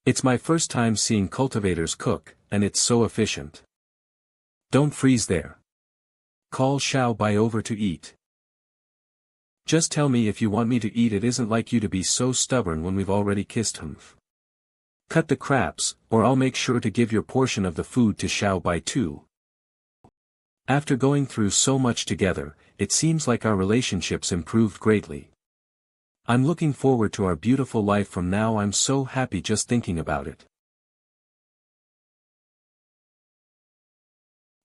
It's my first time seeing cultivators cook, and it's so efficient. Don't freeze there. Call Xiaobai over to eat. Just tell me if you want me to eat. It isn't like you to be so stubborn when we've already kissed him. Cut the craps, or I'll make sure to give your portion of the food to Xiaoyi too. After going through so much together, it seems like our relationships improved greatly. I'm looking forward to our beautiful life from now. I'm so happy just thinking about it.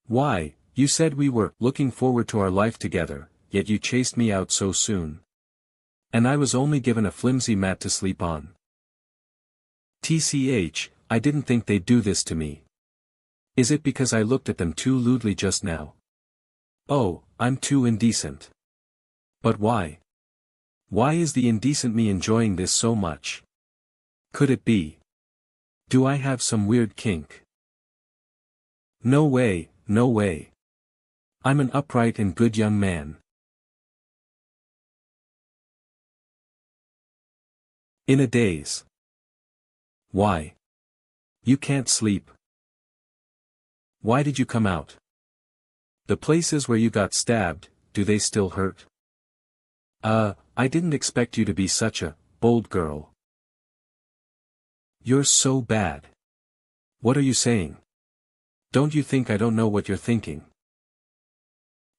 Why, you said we were looking forward to our life together, yet you chased me out so soon. And I was only given a flimsy mat to sleep on. TCH, I didn't think they'd do this to me. Is it because I looked at them too lewdly just now? Oh, I'm too indecent. But why? Why is the indecent me enjoying this so much? Could it be? Do I have some weird kink? No way, no way. I'm an upright and good young man. In a daze. Why? You can't sleep. Why did you come out? The places where you got stabbed, do they still hurt? I didn't expect you to be such a bold girl. You're so bad. What are you saying? Don't you think I don't know what you're thinking?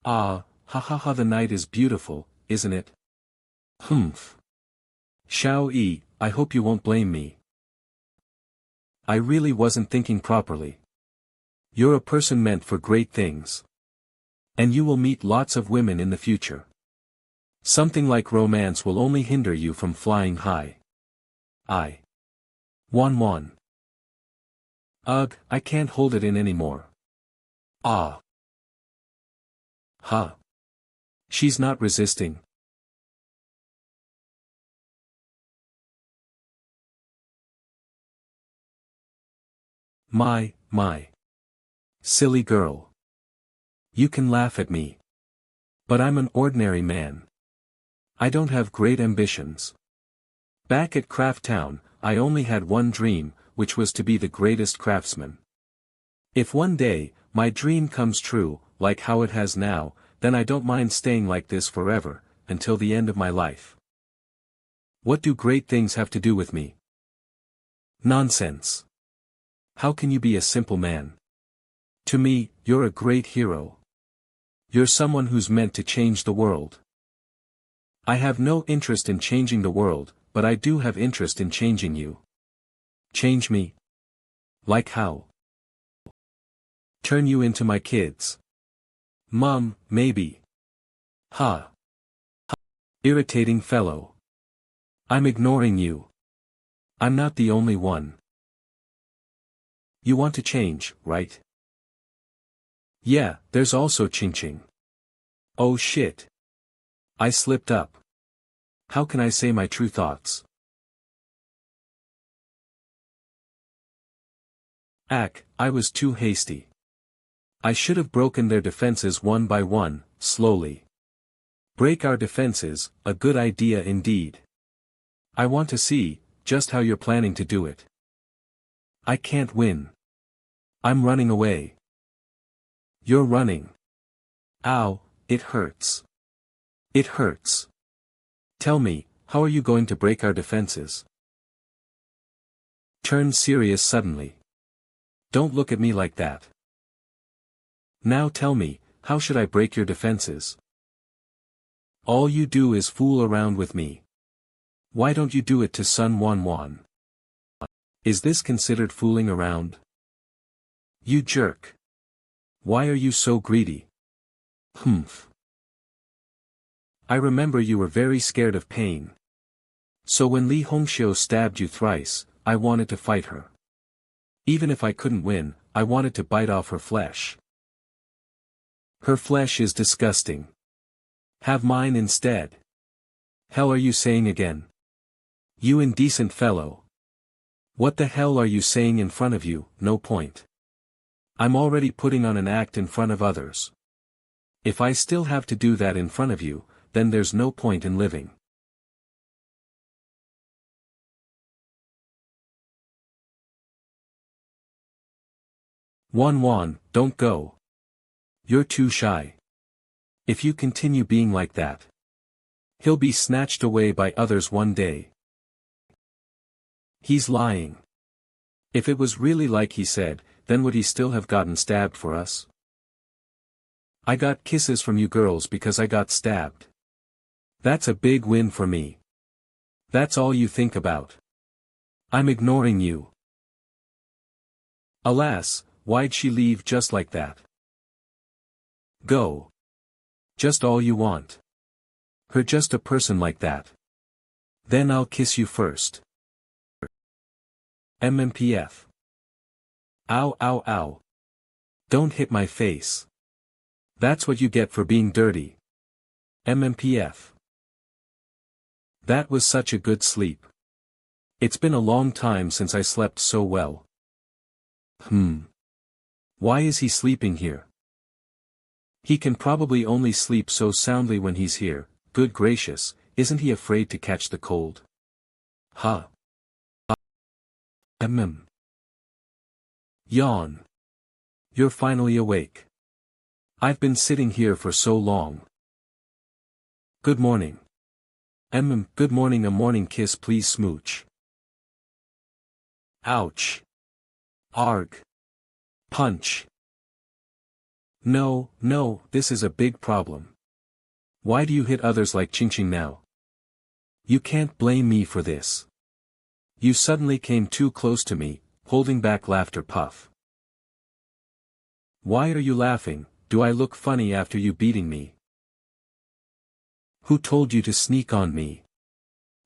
Ah, ha ha ha, the night is beautiful, isn't it? Humph. Xiaoyi, I hope you won't blame me. I really wasn't thinking properly. You're a person meant for great things. And you will meet lots of women in the future. Something like romance will only hinder you from flying high. Wan. Ugh, I can't hold it in anymore. Ah. Ha. She's not resisting. My. Silly girl. You can laugh at me. But I'm an ordinary man. I don't have great ambitions. Back at Craft Town, I only had one dream, which was to be the greatest craftsman. If one day, my dream comes true, like how it has now, then I don't mind staying like this forever, until the end of my life. What do great things have to do with me? Nonsense. How can you be a simple man? To me, you're a great hero. You're someone who's meant to change the world. I have no interest in changing the world, but I do have interest in changing you. Change me? Like how? Turn you into my kids. Mom, maybe. Ha. Irritating fellow. I'm ignoring you. I'm not the only one. You want to change, right? Yeah, there's also Ching. Oh shit. I slipped up. How can I say my true thoughts? I was too hasty. I should have broken their defenses one by one, slowly. Break our defenses, a good idea indeed. I want to see, just how you're planning to do it. I can't win. I'm running away. You're running. Ow, it hurts. It hurts. Tell me, how are you going to break our defenses? Turn serious suddenly. Don't look at me like that. Now tell me, how should I break your defenses? All you do is fool around with me. Why don't you do it to Sun Wan? Is this considered fooling around? You jerk. Why are you so greedy? Humph. I remember you were very scared of pain. So when Li Hongxiu stabbed you thrice, I wanted to fight her. Even if I couldn't win, I wanted to bite off her flesh. Her flesh is disgusting. Have mine instead. Hell are you saying again? You indecent fellow. What the hell are you saying in front of you? No point. I'm already putting on an act in front of others. If I still have to do that in front of you, then there's no point in living. Wan, don't go. You're too shy. If you continue being like that, He'll be snatched away by others one day. He's lying. If it was really like he said, then would he still have gotten stabbed for us? I got kisses from you girls because I got stabbed. That's a big win for me. That's all you think about. I'm ignoring you. Alas, why'd she leave just like that? Go. Just all you want. Her just a person like that. Then I'll kiss you first. MMPF. Ow ow ow. Don't hit my face. That's what you get for being dirty. MMPF. That was such a good sleep. It's been a long time since I slept so well. Why is he sleeping here? He can probably only sleep so soundly when he's here. Good gracious, isn't he afraid to catch the cold? Huh. Yawn. You're finally awake. I've been sitting here for so long. Good morning. Good morning. A morning kiss please smooch. Ouch. Arg. Punch. No, this is a big problem. Why do you hit others like Ching Ching now? You can't blame me for this. You suddenly came too close to me, holding back laughter puff. Why are you laughing? Do I look funny after you beating me? Who told you to sneak on me?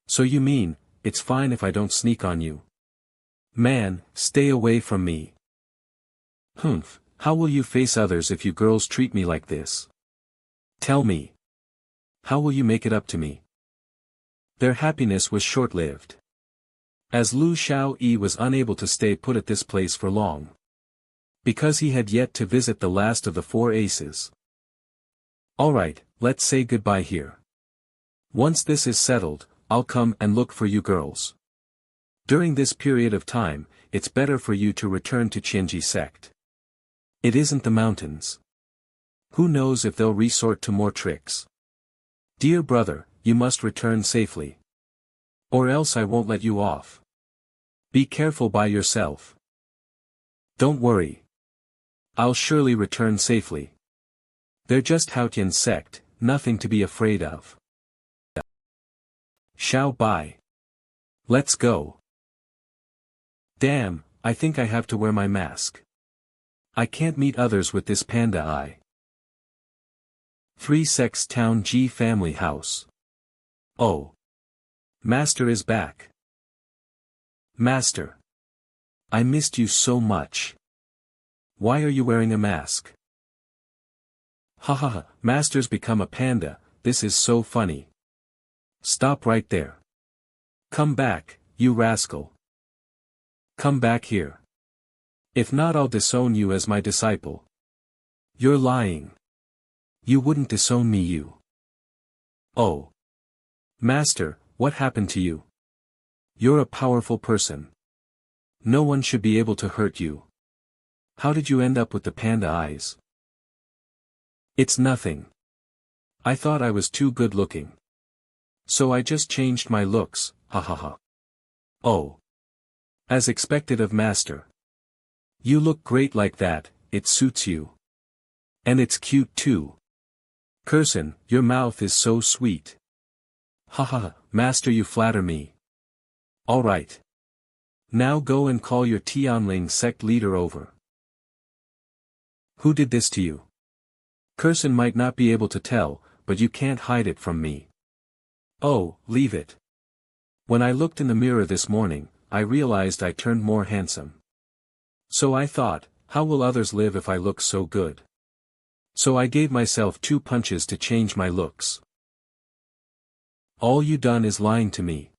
So you mean, it's fine if I don't sneak on you? Man, stay away from me. Humph, how will you face others if you girls treat me like this? Tell me. How will you make it up to me? Their happiness was short-lived. As Lu Xiaoyi was unable to stay put at this place for long. Because he had yet to visit the last of the 4 aces. Alright, let's say goodbye here. Once this is settled, I'll come and look for you girls. During this period of time, it's better for you to return to Qianji sect. It isn't the mountains. Who knows if they'll resort to more tricks. Dear brother, you must return safely. Or else I won't let you off. Be careful by yourself. Don't worry. I'll surely return safely. They're just Haotian sect, nothing to be afraid of. Xiao Bai. Let's go. Damn, I think I have to wear my mask. I can't meet others with this panda eye. 3 Sex Town G Family House. Oh. Master is back. Master. I missed you so much. Why are you wearing a mask? Hahaha, Master's become a panda, this is so funny. Stop right there. Come back, you rascal. Come back here. If not, I'll disown you as my disciple. You're lying. You wouldn't disown me, you. Oh. Master, what happened to you? You're a powerful person. No one should be able to hurt you. How did you end up with the panda eyes? It's nothing. I thought I was too good looking. So I just changed my looks, hahaha. Oh. As expected of Master. You look great like that, it suits you. And it's cute too. Curson, your mouth is so sweet. Haha, Master, you flatter me. Alright. Now go and call your Tianling sect leader over. Who did this to you? Curson might not be able to tell, but you can't hide it from me. Oh, leave it. When I looked in the mirror this morning, I realized I turned more handsome. So I thought, how will others live if I look so good? So I gave myself 2 punches to change my looks. All you done is lying to me.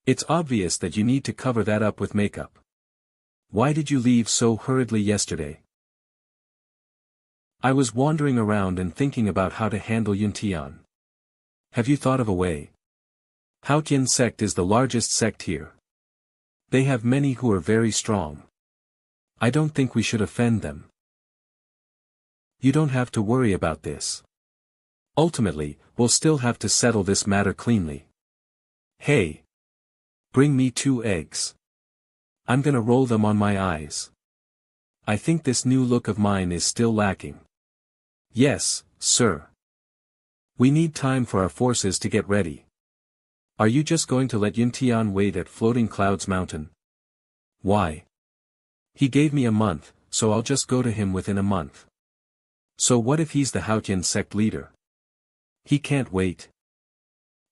It's obvious that you need to cover that up with makeup. Why did you leave so hurriedly yesterday? I was wandering around and thinking about how to handle Yuntian. Have you thought of a way? Haotian sect is the largest sect here. They have many who are very strong. I don't think we should offend them. You don't have to worry about this. Ultimately, we'll still have to settle this matter cleanly. Hey! Bring me 2 eggs. I'm gonna roll them on my eyes. I think this new look of mine is still lacking. Yes, sir. We need time for our forces to get ready. Are you just going to let Yuntian wait at Floating Clouds Mountain? Why? He gave me a month, so I'll just go to him within a month. So what if he's the Haotian sect leader? He can't wait.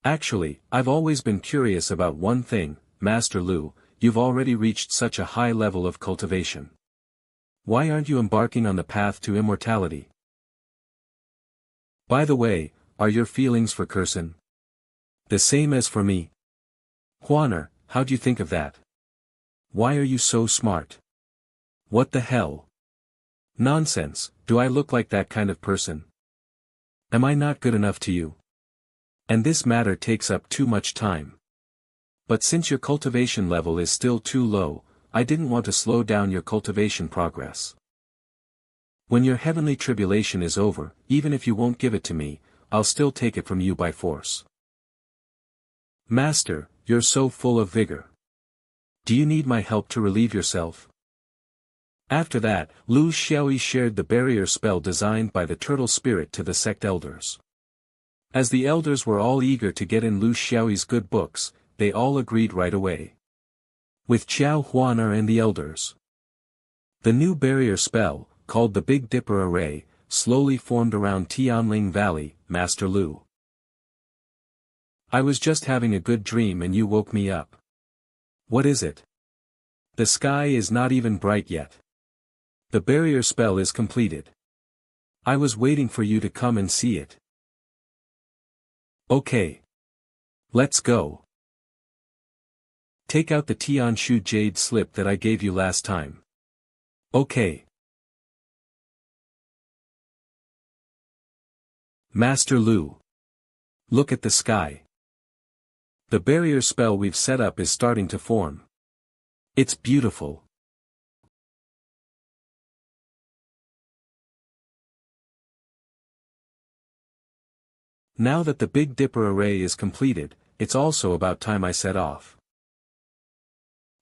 Actually, I've always been curious about one thing, Master Lu, you've already reached such a high level of cultivation. Why aren't you embarking on the path to immortality? By the way, are your feelings for Curson the same as for me? Huaner, how'd you think of that? Why are you so smart? What the hell? Nonsense, do I look like that kind of person? Am I not good enough to you? And this matter takes up too much time. But since your cultivation level is still too low, I didn't want to slow down your cultivation progress. When your heavenly tribulation is over, even if you won't give it to me, I'll still take it from you by force. Master, you're so full of vigor. Do you need my help to relieve yourself? After that, Lu Xiaoyi shared the barrier spell designed by the turtle spirit to the sect elders. As the elders were all eager to get in Lu Xiaoyi's good books, they all agreed right away. With Qiao Huaner and the elders. The new barrier spell, called the Big Dipper Array, slowly formed around Tianling Valley, Master Lu. I was just having a good dream and you woke me up. What is it? The sky is not even bright yet. The barrier spell is completed. I was waiting for you to come and see it. Okay. Let's go. Take out the Tianshu jade slip that I gave you last time. Okay. Master Lu. Look at the sky. The barrier spell we've set up is starting to form. It's beautiful. Now that the Big Dipper array is completed, it's also about time I set off.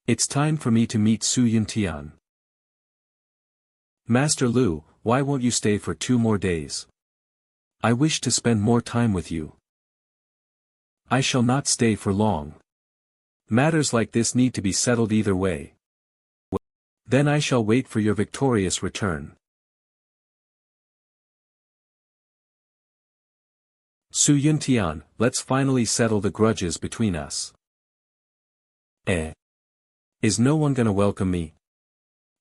It's time for me to meet Su Yuntian. Master Lu, why won't you stay for 2 more days? I wish to spend more time with you. I shall not stay for long. Matters like this need to be settled either way. Then I shall wait for your victorious return. Su Yuntian, let's finally settle the grudges between us. Is no one gonna welcome me?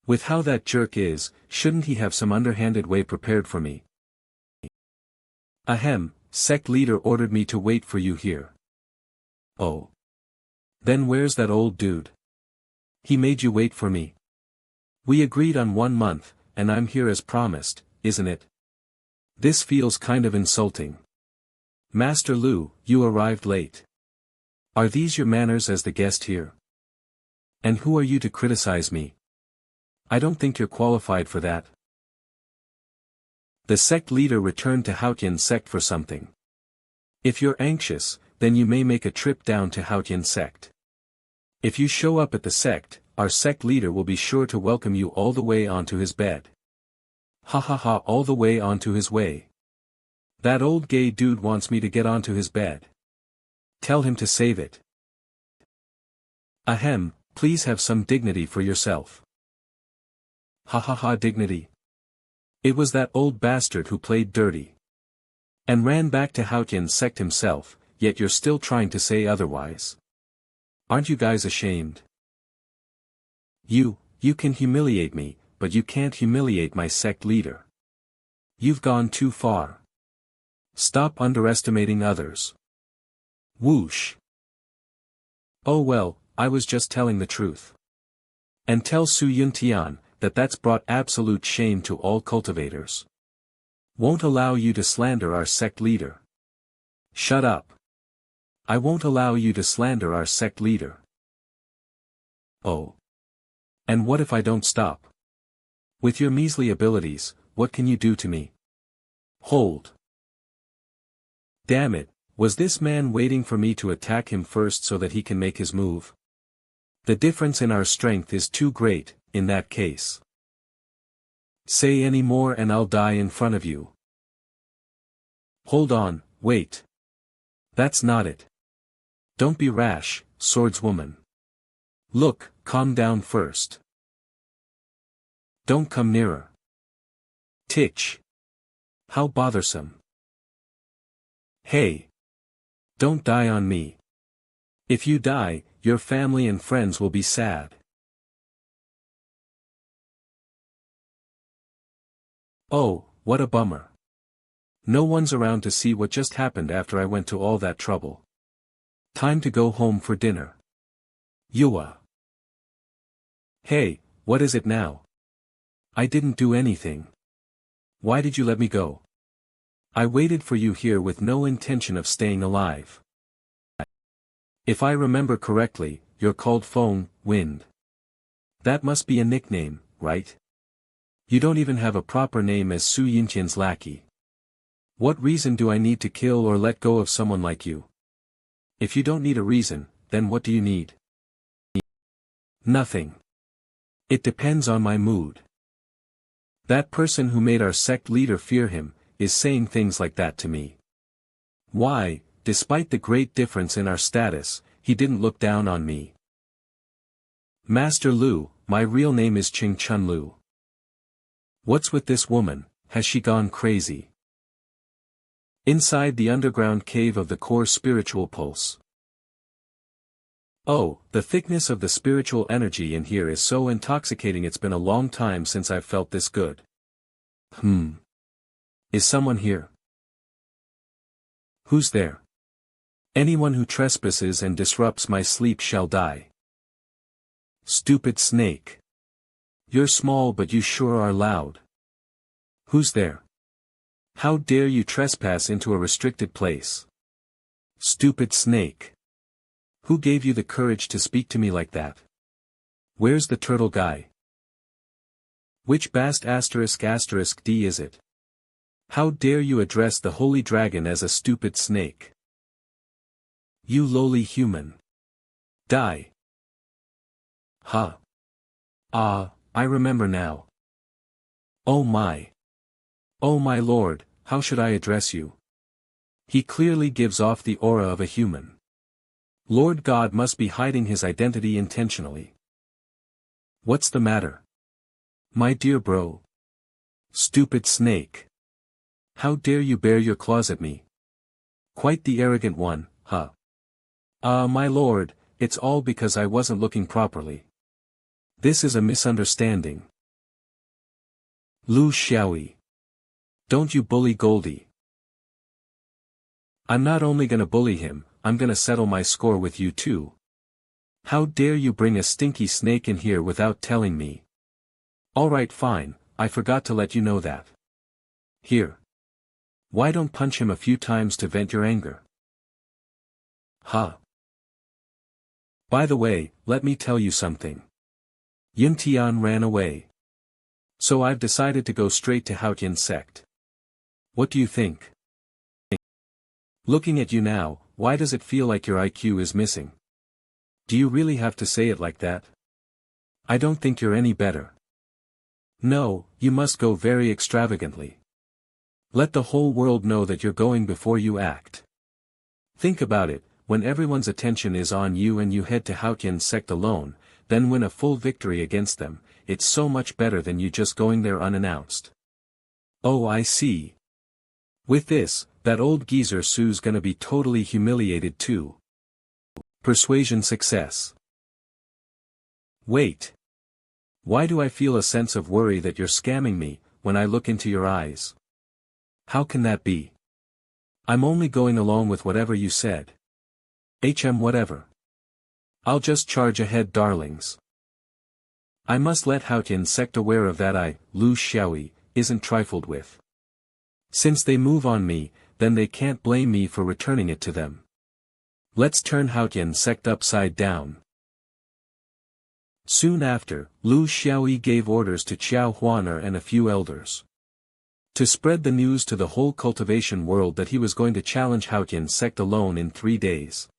With how that jerk is, shouldn't he have some underhanded way prepared for me? Ahem, sect leader ordered me to wait for you here. Oh. Then where's that old dude? He made you wait for me. We agreed on 1 month, and I'm here as promised, isn't it? This feels kind of insulting. Master Lu, you arrived late. Are these your manners as the guest here? And who are you to criticize me? I don't think you're qualified for that. The sect leader returned to Haotian sect for something. If you're anxious, then you may make a trip down to Haotian sect. If you show up at the sect, our sect leader will be sure to welcome you all the way onto his bed. Ha ha ha, all the way onto his way. That old gay dude wants me to get onto his bed. Tell him to save it. Ahem, please have some dignity for yourself. Ha ha ha, dignity. It was that old bastard who played dirty. And ran back to Haotian sect himself, yet you're still trying to say otherwise. Aren't you guys ashamed? You can humiliate me, but you can't humiliate my sect leader. You've gone too far. Stop underestimating others. Whoosh. Oh well, I was just telling the truth. And tell Su Yuntian that that's brought absolute shame to all cultivators. Won't allow you to slander our sect leader. Shut up. I won't allow you to slander our sect leader. Oh. And what if I don't stop? With your measly abilities, what can you do to me? Hold. Damn it, was this man waiting for me to attack him first so that he can make his move? The difference in our strength is too great, in that case. Say any more and I'll die in front of you. Hold on, wait. That's not it. Don't be rash, swordswoman. Look, calm down first. Don't come nearer. Titch. How bothersome. Hey. Don't die on me. If you die, your family and friends will be sad. Oh, what a bummer. No one's around to see what just happened after I went to all that trouble. Time to go home for dinner. Yua. Hey, what is it now? I didn't do anything. Why did you let me go? I waited for you here with no intention of staying alive. If I remember correctly, you're called Feng, Wind. That must be a nickname, right? You don't even have a proper name as Su Yinqian's lackey. What reason do I need to kill or let go of someone like you? If you don't need a reason, then what do you need? Nothing. It depends on my mood. That person who made our sect leader fear him, is saying things like that to me. Why, despite the great difference in our status, he didn't look down on me. Master Lu, my real name is Ching Chun Lu. What's with this woman, has she gone crazy? Inside the underground cave of the core spiritual pulse. Oh, the thickness of the spiritual energy in here is so intoxicating. It's been a long time since I've felt this good. Is someone here? Who's there? Anyone who trespasses and disrupts my sleep shall die. Stupid snake. You're small but you sure are loud. Who's there? How dare you trespass into a restricted place? Stupid snake. Who gave you the courage to speak to me like that? Where's the turtle guy? Which bast **** D is it? How dare you address the holy dragon as a stupid snake? You lowly human. Die. Huh. Ah, I remember now. Oh my. Oh my lord, how should I address you? He clearly gives off the aura of a human. Lord God must be hiding his identity intentionally. What's the matter? My dear bro. Stupid snake. How dare you bare your claws at me? Quite the arrogant one, huh? My lord, it's all because I wasn't looking properly. This is a misunderstanding. Lu Xiaoyi. Don't you bully Goldie. I'm not only gonna bully him, I'm gonna settle my score with you too. How dare you bring a stinky snake in here without telling me? Alright fine, I forgot to let you know that. Here. Why don't punch him a few times to vent your anger? Huh. By the way, let me tell you something. Yin Tian ran away. So I've decided to go straight to Haotian sect. What do you think? Looking at you now, why does it feel like your IQ is missing? Do you really have to say it like that? I don't think you're any better. No, you must go very extravagantly. Let the whole world know that you're going before you act. Think about it, when everyone's attention is on you and you head to Haotian sect alone, then win a full victory against them, it's so much better than you just going there unannounced. Oh I see. With this, that old geezer Sue's gonna be totally humiliated too. Persuasion success. Wait. Why do I feel a sense of worry that you're scamming me, when I look into your eyes? How can that be? I'm only going along with whatever you said. Whatever. I'll just charge ahead darlings. I must let Haotian sect aware of that Lu Xiaoyi, isn't trifled with. Since they move on me, then they can't blame me for returning it to them. Let's turn Haotian sect upside down. Soon after, Lu Xiaoyi gave orders to Qiao Huaner and a few elders. To spread the news to the whole cultivation world that he was going to challenge Haotian's sect alone in 3 days.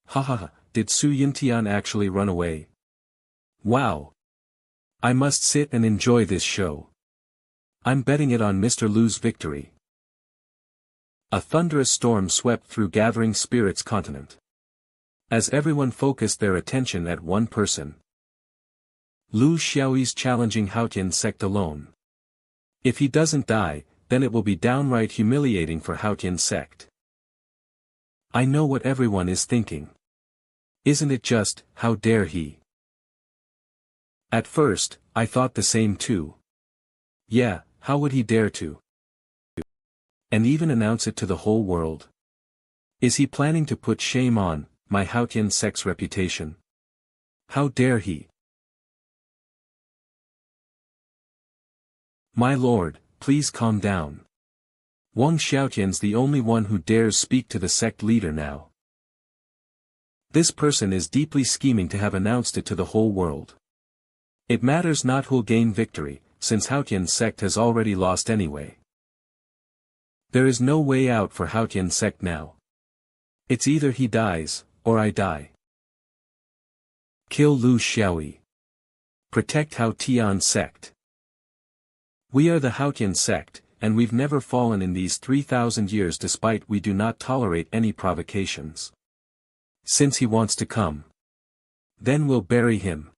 Haha, did Su Yintian actually run away? Wow! I must sit and enjoy this show. I'm betting it on Mr. Lu's victory. A thunderous storm swept through Gathering Spirit's continent. As everyone focused their attention at one person. Lu Xiaoyi's challenging Haotian's sect alone. If he doesn't die, then it will be downright humiliating for Haotian's sect. I know what everyone is thinking. Isn't it just, how dare he? At first, I thought the same too. Yeah, how would he dare to? And even announce it to the whole world? Is he planning to put shame on my Haotian sect's reputation? How dare he? My lord, please calm down. Wang Xiaotian's the only one who dares speak to the sect leader now. This person is deeply scheming to have announced it to the whole world. It matters not who'll gain victory, since Haotian's sect has already lost anyway. There is no way out for Haotian's sect now. It's either he dies, or I die. Kill Lu Xiaoyi. Protect Haotian's sect. We are the Haotian sect, and we've never fallen in these 3,000 years despite we do not tolerate any provocations. Since he wants to come. Then we'll bury him.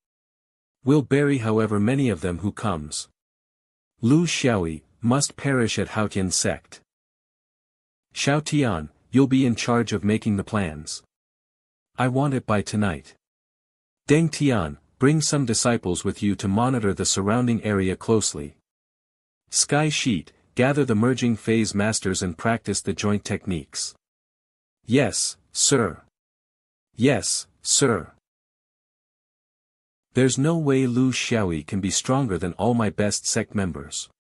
We'll bury however many of them who comes. Lu Xiaoyi must perish at Haotian sect. Xiaotian, you'll be in charge of making the plans. I want it by tonight. Deng Tian, bring some disciples with you to monitor the surrounding area closely. Sky Sheet, gather the merging phase masters and practice the joint techniques. Yes, sir. Yes, sir. There's no way Lu Xiaoyi can be stronger than all my best sect members.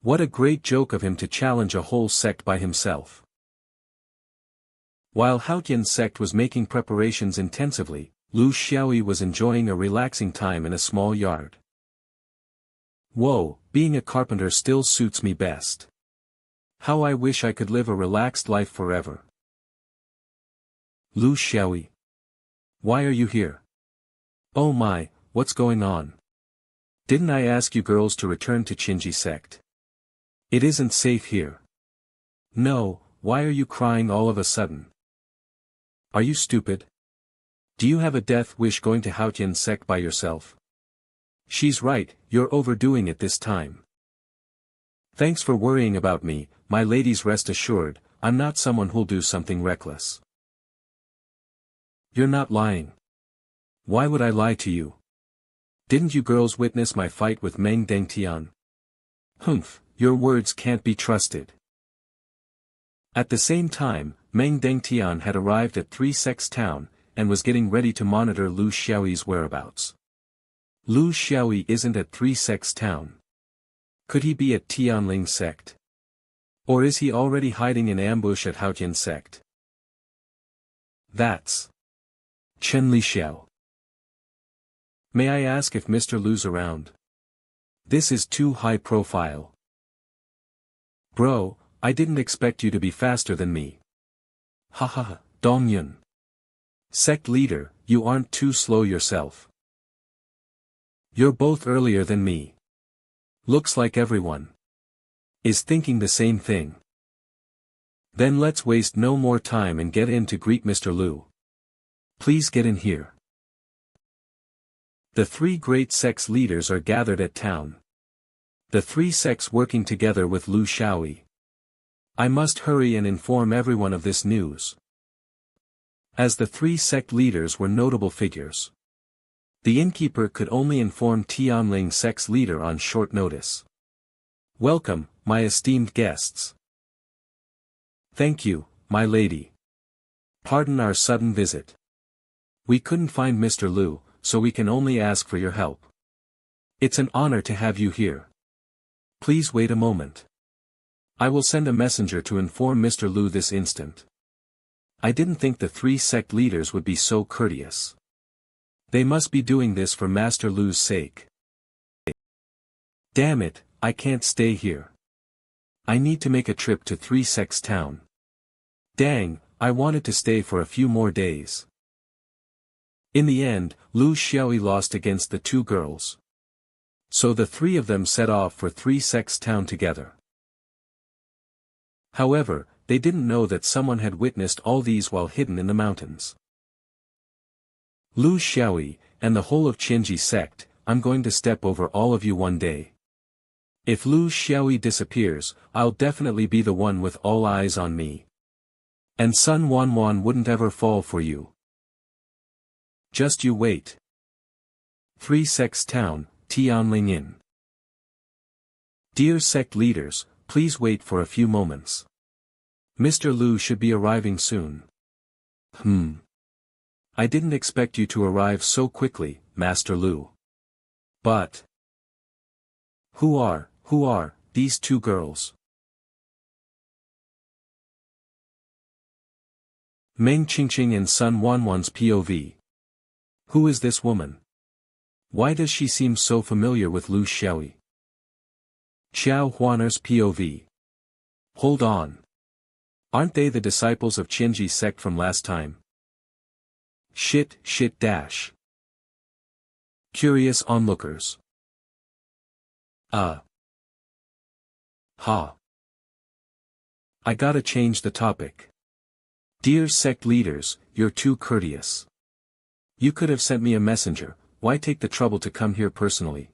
What a great joke of him to challenge a whole sect by himself. While Haotian's sect was making preparations intensively, Lu Xiaoyi was enjoying a relaxing time in a small yard. Whoa, being a carpenter still suits me best. How I wish I could live a relaxed life forever. Lu Xiaoyi. Why are you here? Oh my, what's going on? Didn't I ask you girls to return to Qinji sect? It isn't safe here. No, why are you crying all of a sudden? Are you stupid? Do you have a death wish going to Haotian sect by yourself? She's right, you're overdoing it this time. Thanks for worrying about me, my ladies, rest assured, I'm not someone who'll do something reckless. You're not lying. Why would I lie to you? Didn't you girls witness my fight with Meng Dengtian? Humph, your words can't be trusted. At the same time, Meng Dengtian had arrived at Three Sects Town, and was getting ready to monitor Lu Xiaoyi's whereabouts. Lu Xiaoyi isn't at Three Sects Town. Could he be at Tianling sect? Or is he already hiding in ambush at Haotian sect? That's Chen Lixiao. May I ask if Mr. Lu's around? This is too high profile. Bro, I didn't expect you to be faster than me. Haha, Dongyun. Sect leader, you aren't too slow yourself. You're both earlier than me. Looks like everyone is thinking the same thing. Then let's waste no more time and get in to greet Mr. Lu. Please get in here. The three great sects leaders are gathered at town. The three sects working together with Lu Xiaoyi. I must hurry and inform everyone of this news. As the three sect leaders were notable figures, the innkeeper could only inform Tianling sect's leader on short notice. Welcome, my esteemed guests. Thank you, my lady. Pardon our sudden visit. We couldn't find Mr. Lu, so we can only ask for your help. It's an honor to have you here. Please wait a moment. I will send a messenger to inform Mr. Lu this instant. I didn't think the three sect leaders would be so courteous. They must be doing this for Master Lu's sake. Damn it, I can't stay here. I need to make a trip to Three Sects Town. Dang, I wanted to stay for a few more days. In the end, Lu Xiaoyi lost against the two girls. So the three of them set off for Three Sects Town together. However, they didn't know that someone had witnessed all these while hidden in the mountains. Lu Xiaoyi, and the whole of Qianji sect, I'm going to step over all of you one day. If Lu Xiaoyi disappears, I'll definitely be the one with all eyes on me. And Sun Wanwan wouldn't ever fall for you. Just you wait. Three Sects Town, Tianling Inn. Dear sect leaders, please wait for a few moments. Mr. Lu should be arriving soon. I didn't expect you to arrive so quickly, Master Lu. But who are these two girls? Meng Qingqing and Sun Wanwan's POV. Who is this woman? Why does she seem so familiar with Lu Xiaoyi? Xiao Huaner's POV. Hold on. Aren't they the disciples of Qianji sect from last time? Shit. Curious onlookers. Ha. I gotta change the topic. Dear sect leaders, you're too courteous. You could have sent me a messenger, why take the trouble to come here personally?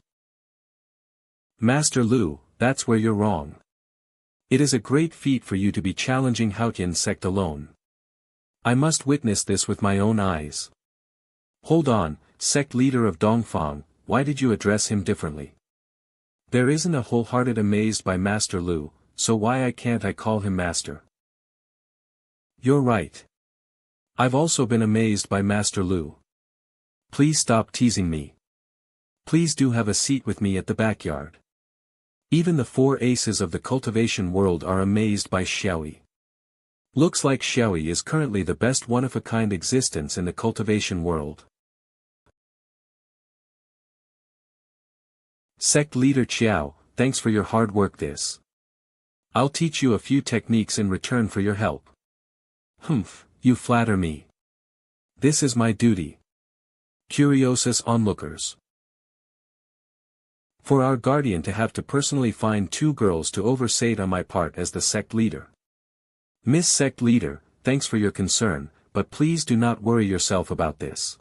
Master Lu, that's where you're wrong. It is a great feat for you to be challenging Haotian sect alone. I must witness this with my own eyes. Hold on, sect leader of Dongfang, why did you address him differently? There isn't a wholehearted amazed by Master Lu, so why can't I call him Master? You're right. I've also been amazed by Master Lu. Please stop teasing me. Please do have a seat with me at the backyard. Even the four aces of the cultivation world are amazed by Xiaoyi. Looks like Xiaoyi is currently the best one-of-a-kind existence in the cultivation world. Sect leader Qiao, thanks for your hard work I'll teach you a few techniques in return for your help. You flatter me. This is my duty. Curiosus onlookers. For our guardian to have to personally find two girls to oversight on my part as the sect leader. Miss Sect Leader, thanks for your concern, but please do not worry yourself about this.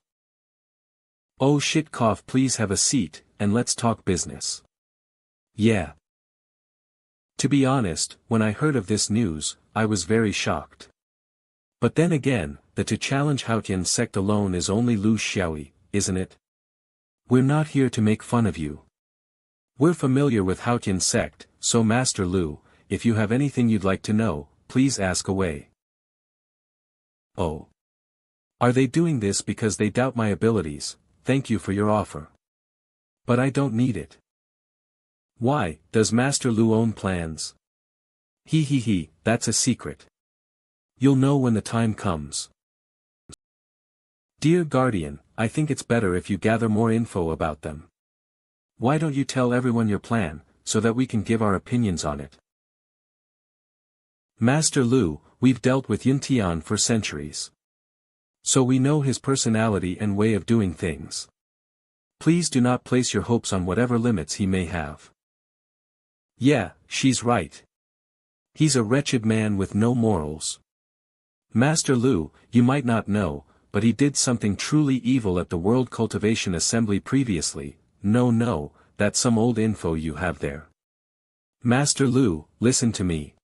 Oh shit cough, please have a seat, and let's talk business. Yeah. To be honest, when I heard of this news, I was very shocked. But then again, to challenge Haotian sect alone is only Lu Xiaoyi, isn't it? We're not here to make fun of you. We're familiar with Haotian sect, so Master Lu, if you have anything you'd like to know, please ask away. Oh. Are they doing this because they doubt my abilities? Thank you for your offer. But I don't need it. Why, does Master Lu own plans? That's a secret. You'll know when the time comes. Dear Guardian, I think it's better if you gather more info about them. Why don't you tell everyone your plan, so that we can give our opinions on it? Master Lu, we've dealt with Yin Tian for centuries. So we know his personality and way of doing things. Please do not place your hopes on whatever limits he may have. Yeah, she's right. He's a wretched man with no morals. Master Lu, you might not know, but he did something truly evil at the World Cultivation Assembly previously. No, that's some old info you have there. Master Lu, listen to me.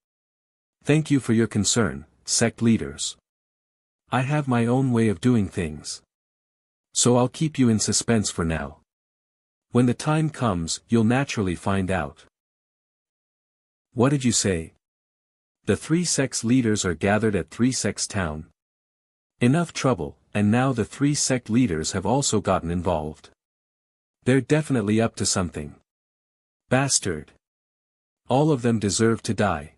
Thank you for your concern, sect leaders. I have my own way of doing things. So I'll keep you in suspense for now. When the time comes, you'll naturally find out. What did you say? The three sects leaders are gathered at Three Sects Town. Enough trouble, and now the three sect leaders have also gotten involved. They're definitely up to something. Bastard. All of them deserve to die.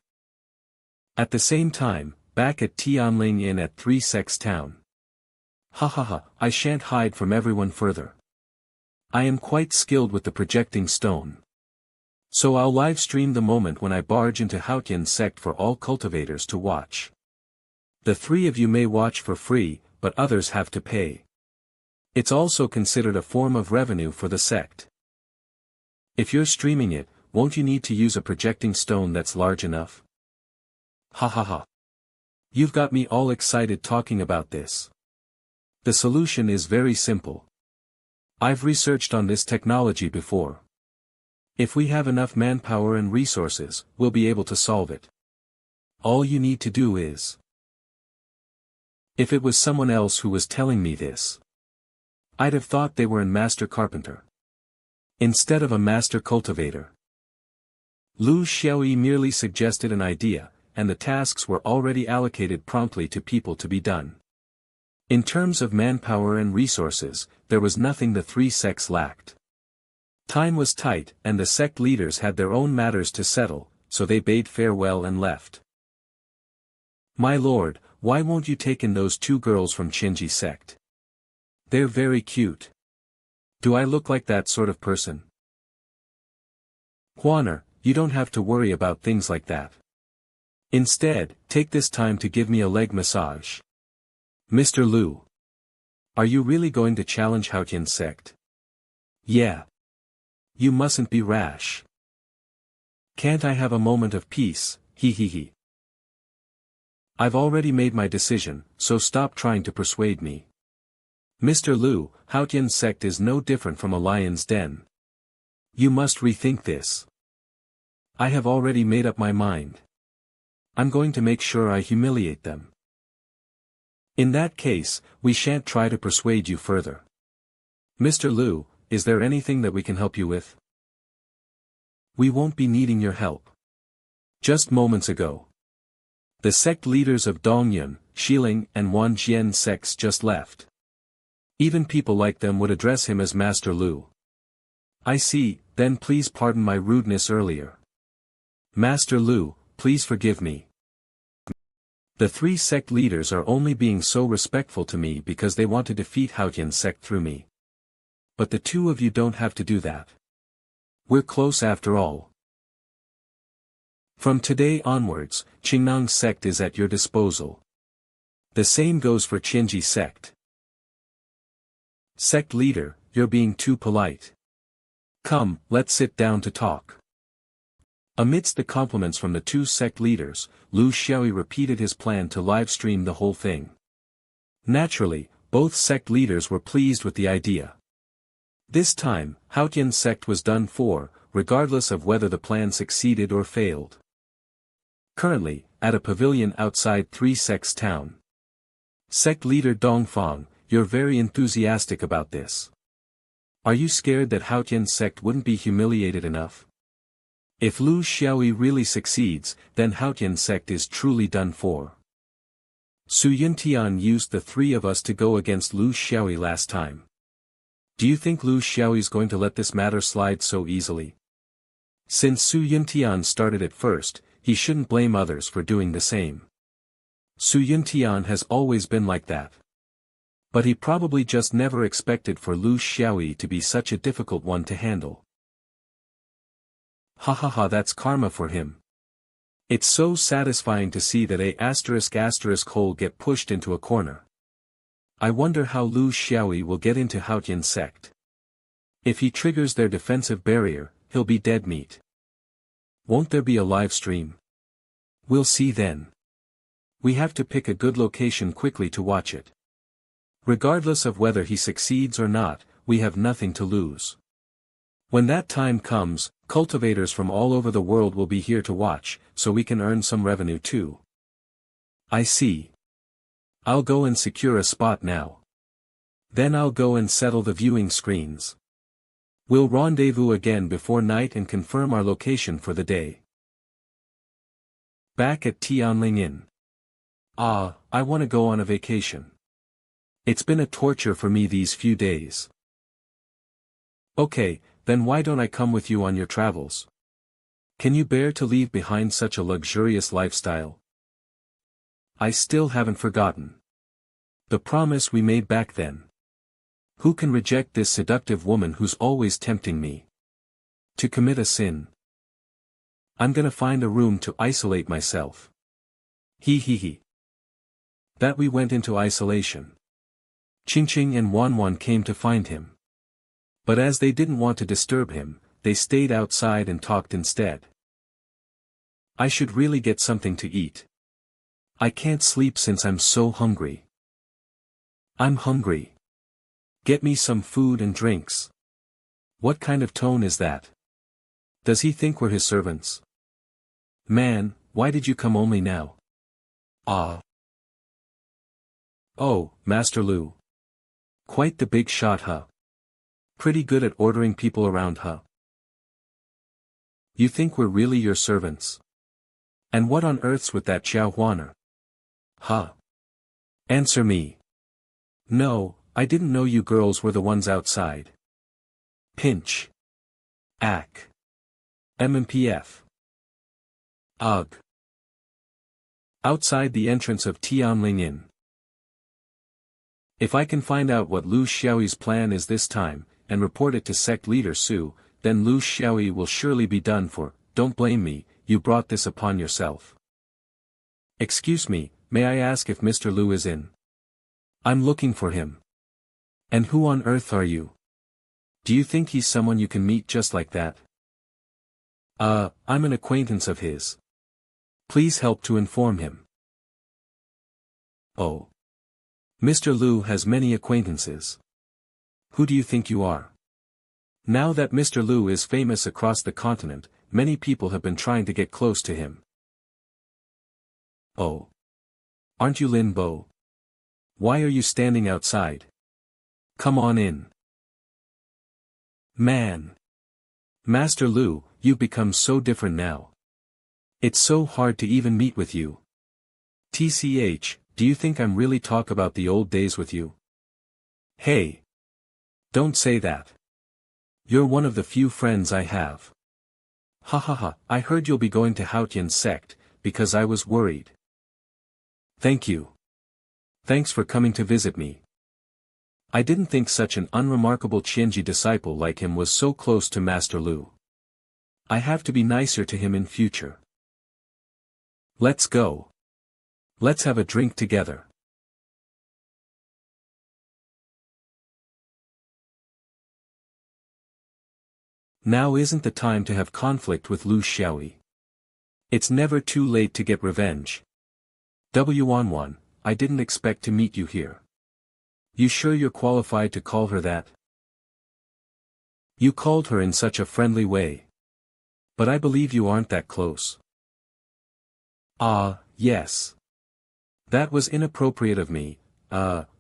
At the same time, back at Tianling Inn at Three Sects Town. I shan't hide from everyone further. I am quite skilled with the projecting stone. So I'll live stream the moment when I barge into Haotian sect for all cultivators to watch. The three of you may watch for free, but others have to pay. It's also considered a form of revenue for the sect. If you're streaming it, won't you need to use a projecting stone that's large enough? Ha ha ha. You've got me all excited talking about this. The solution is very simple. I've researched on this technology before. If we have enough manpower and resources, we'll be able to solve it. All you need to do is... If it was someone else who was telling me this, I'd have thought they were a master carpenter instead of a master cultivator. Lu Xiaoyi merely suggested an idea, and the tasks were already allocated promptly to people to be done. In terms of manpower and resources, there was nothing the three sects lacked. Time was tight, and the sect leaders had their own matters to settle, so they bade farewell and left. My lord, why won't you take in those two girls from Qinji sect? They're very cute. Do I look like that sort of person? Huaner, you don't have to worry about things like that. Instead, take this time to give me a leg massage. Mr. Lu. Are you really going to challenge Haotian sect? Yeah. You mustn't be rash. Can't I have a moment of peace, hee hee hee. I've already made my decision, so stop trying to persuade me. Mr. Lu, Haotian sect is no different from a lion's den. You must rethink this. I have already made up my mind. I'm going to make sure I humiliate them. In that case, we shan't try to persuade you further. Mr. Lu, is there anything that we can help you with? We won't be needing your help. Just moments ago, the sect leaders of Dongyun, Xiling and Wanjian sects just left. Even people like them would address him as Master Lu. I see, then please pardon my rudeness earlier. Master Lu, please forgive me. The three sect leaders are only being so respectful to me because they want to defeat Haotian sect through me. But the two of you don't have to do that. We're close after all. From today onwards, Qingnang sect is at your disposal. The same goes for Qinji sect. Sect leader, you're being too polite. Come, let's sit down to talk. Amidst the compliments from the two sect leaders, Lu Xiaoyi repeated his plan to live-stream the whole thing. Naturally, both sect leaders were pleased with the idea. This time, Haotian sect was done for, regardless of whether the plan succeeded or failed. Currently, at a pavilion outside Three Sects town. Sect leader Dongfang, you're very enthusiastic about this. Are you scared that Haotian sect wouldn't be humiliated enough? If Lu Xiaoyi really succeeds, then Haotian sect is truly done for. Su Yuntian used the three of us to go against Lu Xiaoyi last time. Do you think Lu Xiaoyi's going to let this matter slide so easily? Since Su Yuntian started it first, he shouldn't blame others for doing the same. Su Yuntian has always been like that. But he probably just never expected for Lu Xiaoyi to be such a difficult one to handle. Ha ha ha, that's karma for him. It's so satisfying to see that a*** hole get pushed into a corner. I wonder how Lu Xiaoyi will get into Haotian sect. If he triggers their defensive barrier, he'll be dead meat. Won't there be a live stream? We'll see then. We have to pick a good location quickly to watch it. Regardless of whether he succeeds or not, we have nothing to lose. When that time comes, cultivators from all over the world will be here to watch, so we can earn some revenue too. I see. I'll go and secure a spot now. Then I'll go and settle the viewing screens. We'll rendezvous again before night and confirm our location for the day. Back at Tianling Inn. I want to go on a vacation. It's been a torture for me these few days. Okay, then why don't I come with you on your travels? Can you bear to leave behind such a luxurious lifestyle? I still haven't forgotten the promise we made back then. Who can reject this seductive woman who's always tempting me to commit a sin? I'm gonna find a room to isolate myself. He he he. That we went into isolation. Ching Ching and Wan Wan came to find him. But as they didn't want to disturb him, they stayed outside and talked instead. I should really get something to eat. I can't sleep since I'm so hungry. I'm hungry. Get me some food and drinks. What kind of tone is that? Does he think we're his servants? Man, why did you come only now? Ah. Oh, Master Lu. Quite the big shot, huh? Pretty good at ordering people around, huh? You think we're really your servants? And what on earth's with that Xiao Huaner? Huh? Answer me. No, I didn't know you girls were the ones outside. Pinch. Ack. MMPF. Ugh. Outside the entrance of Tianling Inn. If I can find out what Lu Xiaoyi's plan is this time, and report it to sect leader Su, then Lu Xiaoyi will surely be done for. Don't blame me, you brought this upon yourself. Excuse me, may I ask if Mr. Lu is in? I'm looking for him. And who on earth are you? Do you think he's someone you can meet just like that? I'm an acquaintance of his. Please help to inform him. Oh. Mr. Lu has many acquaintances. Who do you think you are? Now that Mr. Lu is famous across the continent, many people have been trying to get close to him. Oh. Aren't you Lin Bo? Why are you standing outside? Come on in. Man. Master Lu, you've become so different now. It's so hard to even meet with you. TCH, do you think I'm really talk about the old days with you? Hey. Don't say that. You're one of the few friends I have. Ha ha ha, I heard you'll be going to Haotian's sect, because I was worried. Thank you. Thanks for coming to visit me. I didn't think such an unremarkable Qianji disciple like him was so close to Master Lu. I have to be nicer to him in future. Let's go. Let's have a drink together. Now isn't the time to have conflict with Lu Xiaoyi. It's never too late to get revenge. W11, I didn't expect to meet you here. You sure you're qualified to call her that? You called her in such a friendly way. But I believe you aren't that close. Ah, yes. That was inappropriate of me.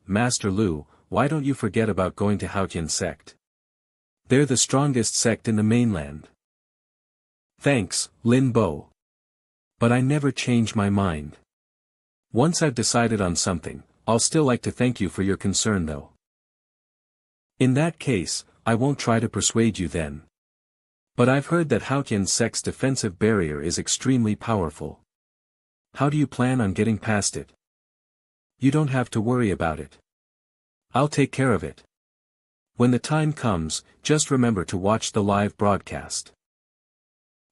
Master Lu, why don't you forget about going to Haotian sect? They're the strongest sect in the mainland. Thanks, Lin Bo. But I never change my mind. Once I've decided on something, I'll still like to thank you for your concern though. In that case, I won't try to persuade you then. But I've heard that Haotian sect's defensive barrier is extremely powerful. How do you plan on getting past it? You don't have to worry about it. I'll take care of it. When the time comes, just remember to watch the live broadcast.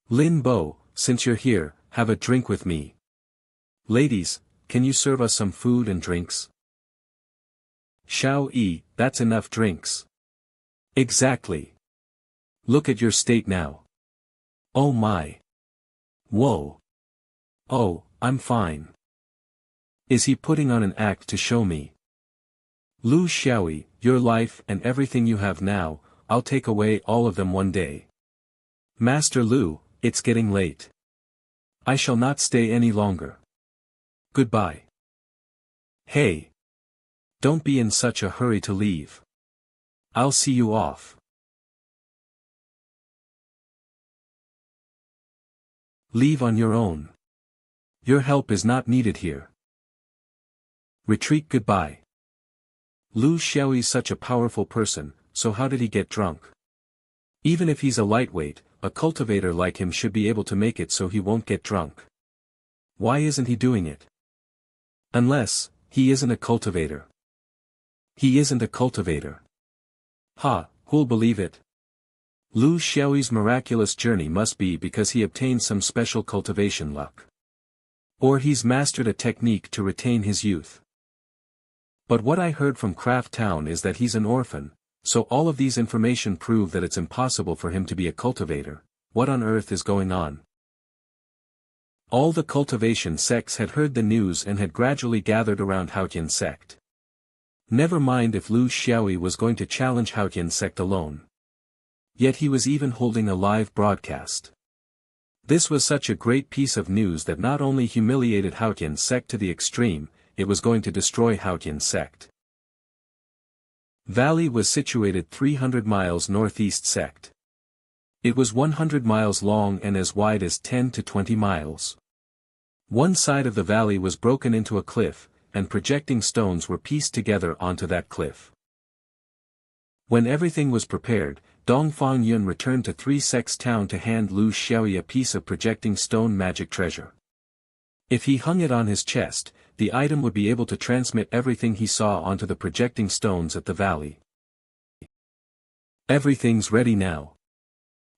Lin Bo, since you're here, have a drink with me. Ladies, can you serve us some food and drinks? Xiaoyi, that's enough drinks. Exactly. Look at your state now. Oh my. Whoa. Oh, I'm fine. Is he putting on an act to show me? Lu Xiaoyi, your life and everything you have now, I'll take away all of them one day. Master Lu, it's getting late. I shall not stay any longer. Goodbye. Hey. Don't be in such a hurry to leave. I'll see you off. Leave on your own. Your help is not needed here. Retreat. Goodbye. Lu Xiaoyi's such a powerful person, so how did he get drunk? Even if he's a lightweight, a cultivator like him should be able to make it so he won't get drunk. Why isn't he doing it? Unless, he isn't a cultivator. He isn't a cultivator. Ha, who'll believe it? Lu Xiaoyi's miraculous journey must be because he obtained some special cultivation luck. Or he's mastered a technique to retain his youth. But what I heard from Craft Town is that he's an orphan, so all of these information prove that it's impossible for him to be a cultivator. What on earth is going on? All the cultivation sects had heard the news and had gradually gathered around Haotian sect. Never mind if Lu Xiaoyi was going to challenge Haotian sect alone. Yet he was even holding a live broadcast. This was such a great piece of news that not only humiliated Haotian sect to the extreme, it was going to destroy Haotian sect. Valley was situated 300 miles northeast sect. It was 100 miles long and as wide as 10 to 20 miles. One side of the valley was broken into a cliff, and projecting stones were pieced together onto that cliff. When everything was prepared, Dongfang Yun returned to Three Sects Town to hand Lu Xiaoyi a piece of projecting stone magic treasure. If he hung it on his chest, the item would be able to transmit everything he saw onto the projecting stones at the valley. Everything's ready now.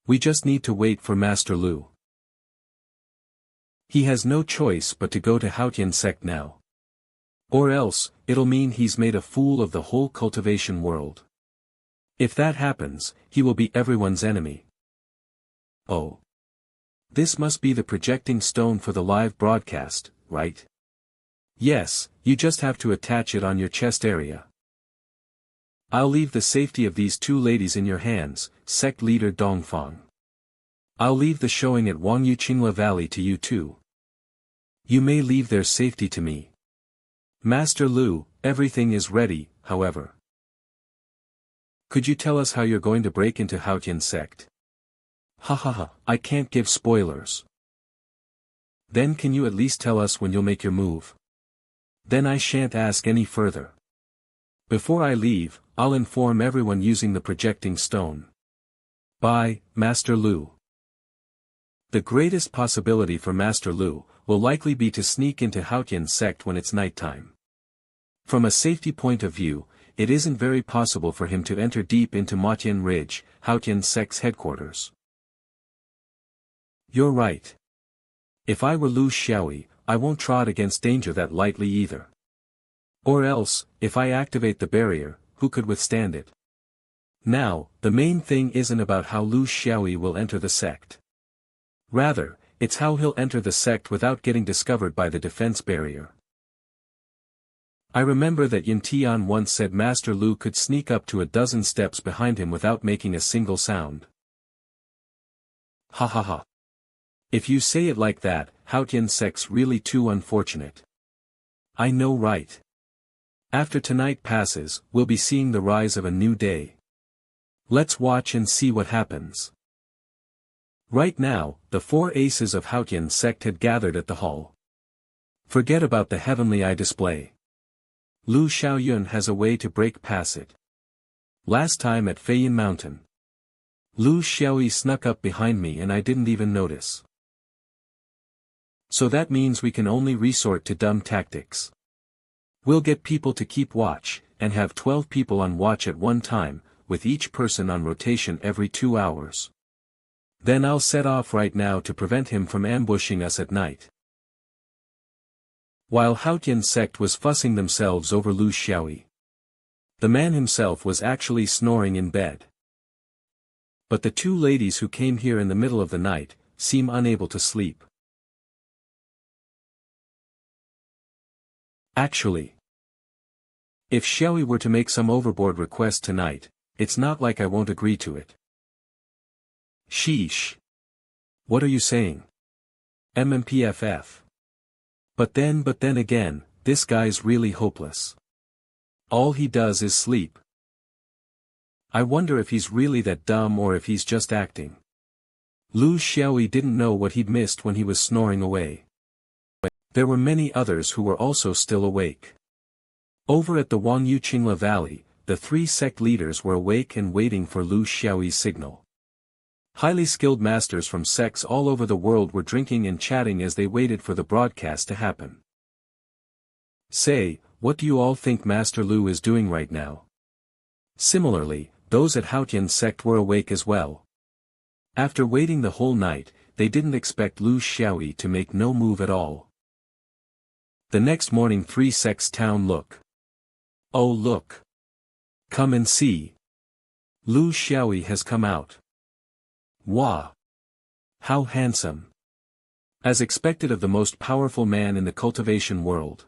We just need to wait for Master Lu. He has no choice but to go to Haotian sect now. Or else, it'll mean he's made a fool of the whole cultivation world. If that happens, he will be everyone's enemy. Oh. This must be the projecting stone for the live broadcast, right? Yes, you just have to attach it on your chest area. I'll leave the safety of these two ladies in your hands, sect leader Dongfang. I'll leave the showing at Wangyuqingla Valley to you too. You may leave their safety to me. Master Lu, everything is ready, however. Could you tell us how you're going to break into Haotian sect? Ha ha ha, I can't give spoilers. Then can you at least tell us when you'll make your move? Then I shan't ask any further. Before I leave, I'll inform everyone using the projecting stone. Bye, Master Lu. The greatest possibility for Master Lu will likely be to sneak into Haotian sect when it's nighttime. From a safety point of view, it isn't very possible for him to enter deep into Motian Ridge, Haotian sect's headquarters. You're right. If I were Lu Xiaoyi, I won't trot against danger that lightly either. Or else, if I activate the barrier, who could withstand it? Now, the main thing isn't about how Lu Xiaoyi will enter the sect. Rather, it's how he'll enter the sect without getting discovered by the defense barrier. I remember that Yin Tian once said Master Lu could sneak up to a dozen steps behind him without making a single sound. Ha ha ha. If you say it like that, Haotian sect's really too unfortunate. I know, right? After tonight passes, we'll be seeing the rise of a new day. Let's watch and see what happens. Right now, the four aces of Haotian sect had gathered at the hall. Forget about the heavenly eye display. Lu Xiaoyun has a way to break past it. Last time at Feiyin Mountain, Lu Xiaoyi snuck up behind me and I didn't even notice. So that means we can only resort to dumb tactics. We'll get people to keep watch, and have 12 people on watch at one time, with each person on rotation every 2 hours. Then I'll set off right now to prevent him from ambushing us at night. While Haotian sect was fussing themselves over Lu Xiaoyi, the man himself was actually snoring in bed. But the two ladies who came here in the middle of the night, seem unable to sleep. Actually, if Xiaoyi were to make some overboard request tonight, it's not like I won't agree to it. Sheesh. What are you saying? MMPFF. But then again, this guy's really hopeless. All he does is sleep. I wonder if he's really that dumb or if he's just acting. Lu Xiaoyi didn't know what he'd missed when he was snoring away. There were many others who were also still awake. Over at the Wangyuqingla Valley, the three sect leaders were awake and waiting for Lu Xiaoyi's signal. Highly skilled masters from sects all over the world were drinking and chatting as they waited for the broadcast to happen. Say, what do you all think Master Lu is doing right now? Similarly, those at Haotian sect were awake as well. After waiting the whole night, they didn't expect Lu Xiaoyi to make no move at all. The next morning 3 sects town look. Oh look. Come and see. Lu Xiaoyi has come out. Wah. How handsome. As expected of the most powerful man in the cultivation world.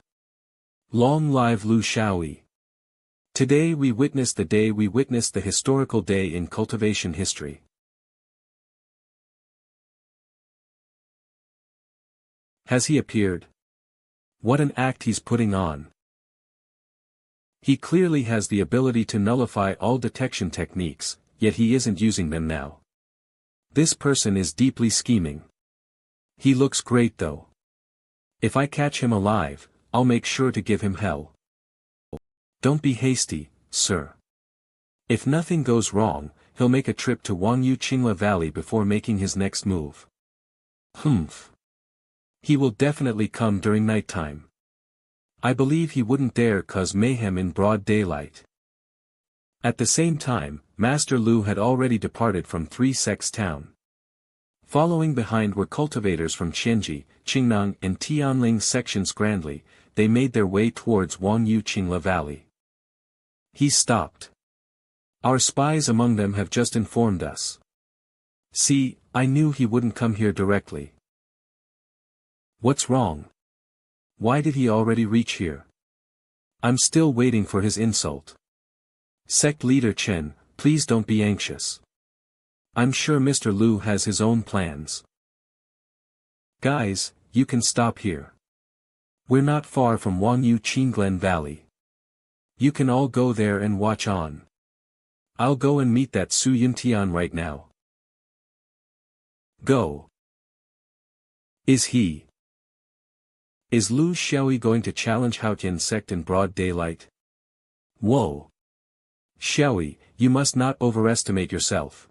Long live Lu Xiaoyi. Today we witness the historical day in cultivation history. Has he appeared? What an act he's putting on. He clearly has the ability to nullify all detection techniques, yet he isn't using them now. This person is deeply scheming. He looks great though. If I catch him alive, I'll make sure to give him hell. Don't be hasty, sir. If nothing goes wrong, he'll make a trip to Wangyu Qingla Valley before making his next move. Humph. He will definitely come during nighttime. I believe he wouldn't dare cause mayhem in broad daylight. At the same time, Master Lu had already departed from 3 sects town. Following behind were cultivators from Qianji, Qingnang and Tianling sections grandly, they made their way towards Wangyu Qingla Valley. He stopped. Our spies among them have just informed us. See, I knew he wouldn't come here directly. What's wrong? Why did he already reach here? I'm still waiting for his insult. Sect leader Chen, please don't be anxious. I'm sure Mr. Lu has his own plans. Guys, you can stop here. We're not far from Wangyu Qinglen Valley. You can all go there and watch on. I'll go and meet that Su Yuntian right now. Go. Is Lu Xiaoyi going to challenge Haotian sect in broad daylight? Whoa. Xiaoyi, you must not overestimate yourself.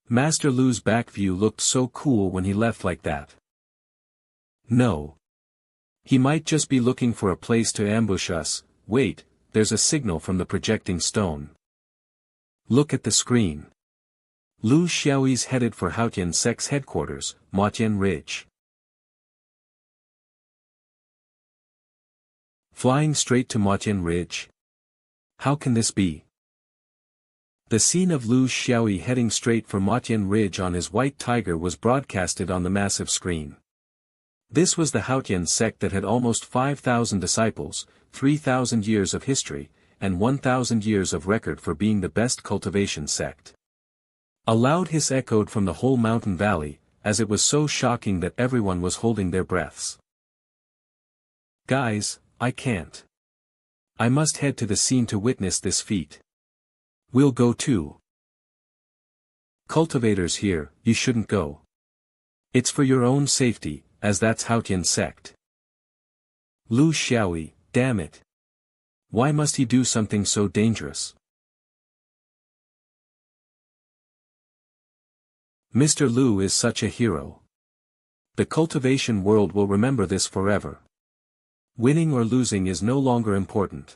Master Lu's back view looked so cool when he left like that. No. He might just be looking for a place to ambush us. Wait, there's a signal from the projecting stone. Look at the screen. Lu Xiaoyi's headed for Haotian sect's headquarters, Motian Ridge. Flying straight to Motian Ridge? How can this be? The scene of Lu Xiaoyi heading straight for Motian Ridge on his white tiger was broadcasted on the massive screen. This was the Haotian sect that had almost 5,000 disciples, 3,000 years of history, and 1,000 years of record for being the best cultivation sect. A loud hiss echoed from the whole mountain valley, as it was so shocking that everyone was holding their breaths. Guys, I can't. I must head to the scene to witness this feat. We'll go too. Cultivators here, you shouldn't go. It's for your own safety, as that's Haotian sect. Lu Xiaoyi, damn it. Why must he do something so dangerous? Mr. Lu is such a hero. The cultivation world will remember this forever. Winning or losing is no longer important.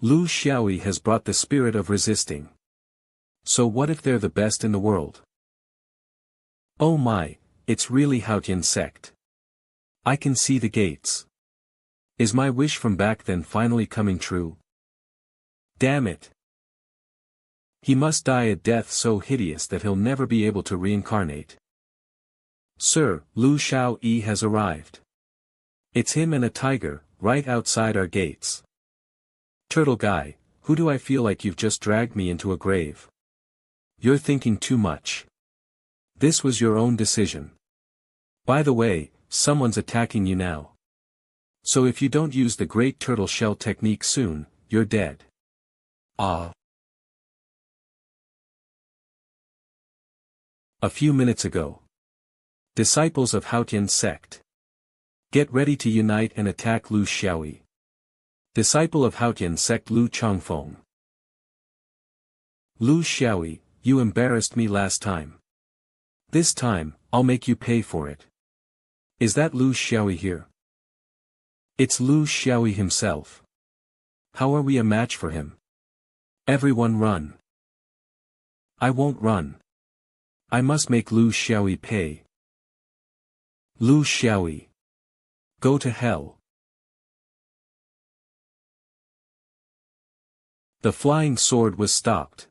Lu Xiaoyi has brought the spirit of resisting. So what if they're the best in the world? Oh my, it's really Haotian sect. I can see the gates. Is my wish from back then finally coming true? Damn it. He must die a death so hideous that he'll never be able to reincarnate. Sir, Lu Xiaoyi has arrived. It's him and a tiger, right outside our gates. Turtle guy, who do I feel like you've just dragged me into a grave? You're thinking too much. This was your own decision. By the way, someone's attacking you now. So if you don't use the great turtle shell technique soon, you're dead. Ah. A few minutes ago. Disciples of Haotian sect. Get ready to unite and attack Lu Xiaoyi. Disciple of Haotian sect Lu Changfeng. Lu Xiaoyi, you embarrassed me last time. This time, I'll make you pay for it. Is that Lu Xiaoyi here? It's Lu Xiaoyi himself. How are we a match for him? Everyone run. I won't run. I must make Lu Xiaoyi pay. Lu Xiaoyi. Go to hell. The flying sword was stopped.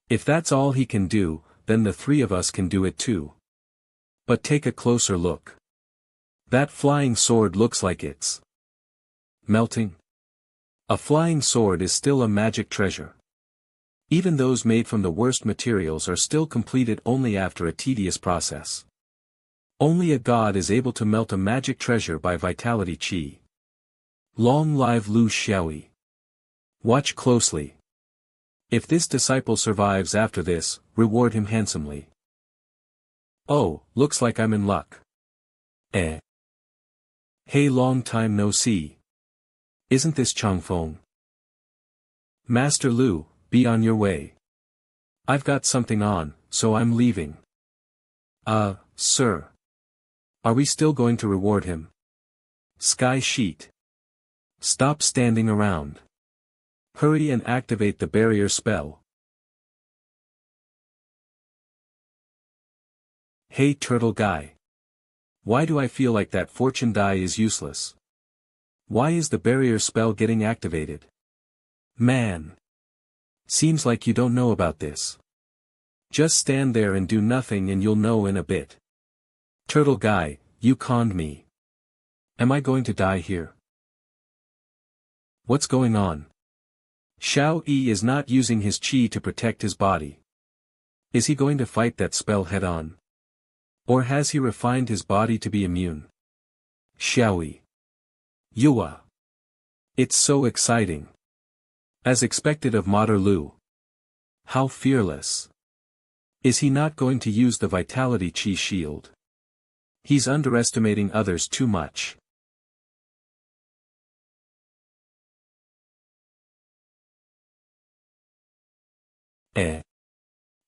If that's all he can do, then the three of us can do it too. But take a closer look. That flying sword looks like it's melting. A flying sword is still a magic treasure. Even those made from the worst materials are still completed only after a tedious process. Only a god is able to melt a magic treasure by vitality chi. Long live Lu Xiaoyi. Watch closely. If this disciple survives after this, reward him handsomely. Oh, looks like I'm in luck. Eh. Hey, long time no see. Isn't this Changfeng? Master Lu, be on your way. I've got something on, so I'm leaving. Sir. Are we still going to reward him? Sky Sheet. Stop standing around. Hurry and activate the barrier spell. Hey turtle guy. Why do I feel like that fortune die is useless? Why is the barrier spell getting activated? Man. Seems like you don't know about this. Just stand there and do nothing and you'll know in a bit. Turtle guy, you conned me. Am I going to die here? What's going on? Xiaoyi is not using his chi to protect his body. Is he going to fight that spell head-on? Or has he refined his body to be immune? Xiaoyi. Yua. It's so exciting. As expected of Mater Lu. How fearless. Is he not going to use the vitality chi shield? He's underestimating others too much.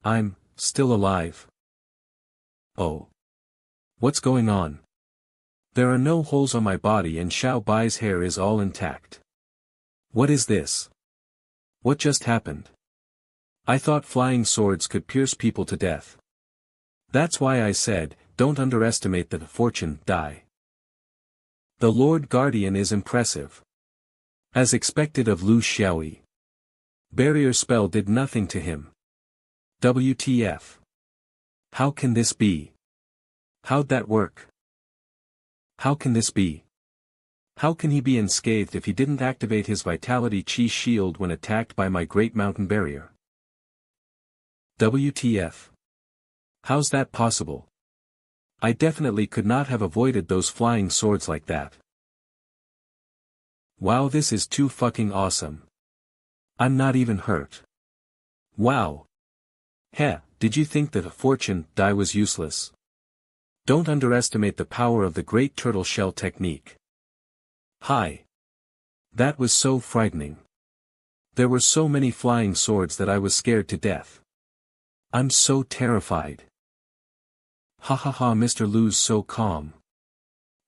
I'm still alive. Oh. What's going on? There are no holes on my body and Xiao Bai's hair is all intact. What is this? What just happened? I thought flying swords could pierce people to death. That's why I said, don't underestimate the fortune die. The Lord Guardian is impressive. As expected of Lu Xiaoyi. Barrier spell did nothing to him. WTF. How can this be? How'd that work? How can this be? How can he be unscathed if he didn't activate his vitality chi shield when attacked by my great mountain barrier? WTF. How's that possible? I definitely could not have avoided those flying swords like that. Wow, this is too fucking awesome. I'm not even hurt. Wow. Heh, did you think that a fortune die was useless? Don't underestimate the power of the great Tortoiseshell technique. Hi. That was so frightening. There were so many flying swords that I was scared to death. I'm so terrified. Ha ha ha, Mr. Lu's so calm.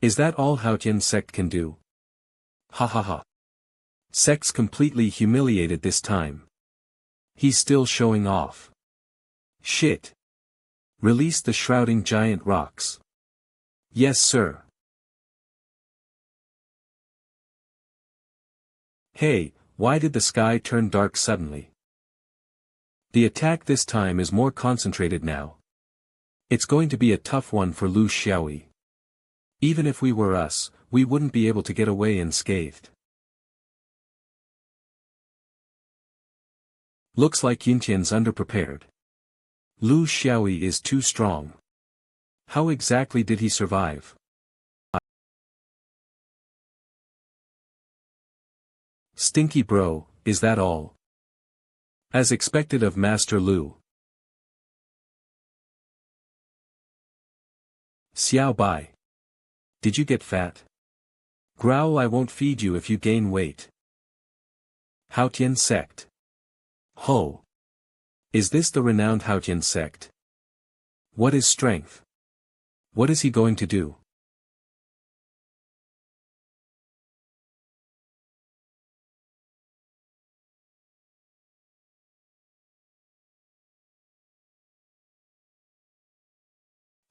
Is that all Haotian sect can do? Ha ha ha. Sect's completely humiliated this time. He's still showing off. Shit. Release the shrouding giant rocks. Yes, sir. Hey, why did the sky turn dark suddenly? The attack this time is more concentrated now. It's going to be a tough one for Lu Xiaoyi. Even if we were us, we wouldn't be able to get away unscathed. Looks like Yintian's underprepared. Lu Xiaoyi is too strong. How exactly did he survive? Stinky bro, is that all? As expected of Master Lu. Xiao Bai. Did you get fat? Growl, I won't feed you if you gain weight. Haotian sect. Ho. Is this the renowned Haotian sect? What is strength? What is he going to do?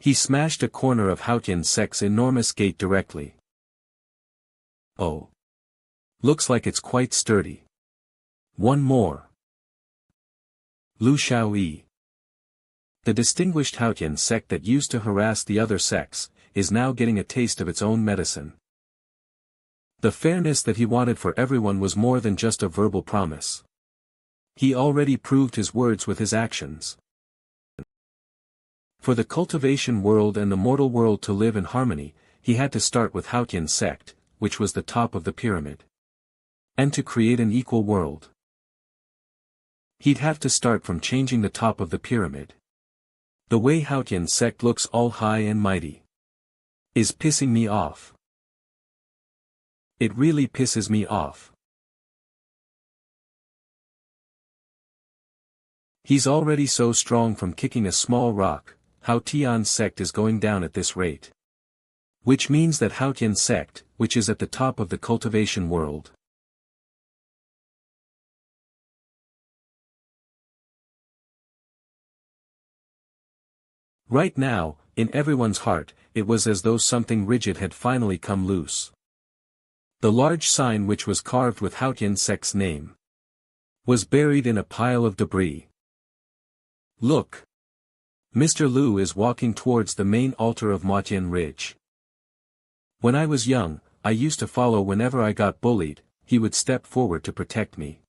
He smashed a corner of Haotian Sect's enormous gate directly. Oh. Looks like it's quite sturdy. One more. Lu Xiaoyi. The distinguished Haotian sect that used to harass the other sects, is now getting a taste of its own medicine. The fairness that he wanted for everyone was more than just a verbal promise. He already proved his words with his actions. For the cultivation world and the mortal world to live in harmony, he had to start with Haotian sect, which was the top of the pyramid. And to create an equal world, he'd have to start from changing the top of the pyramid. The way Haotian sect looks all high and mighty is pissing me off. It really pisses me off. He's already so strong from kicking a small rock. Haotian sect is going down at this rate. Which means that Haotian sect, which is at the top of the cultivation world, right now, in everyone's heart, it was as though something rigid had finally come loose. The large sign which was carved with Haotian sect's name was buried in a pile of debris. Look! Mr. Lu is walking towards the main altar of Motian Ridge. When I was young, I used to follow whenever I got bullied, he would step forward to protect me.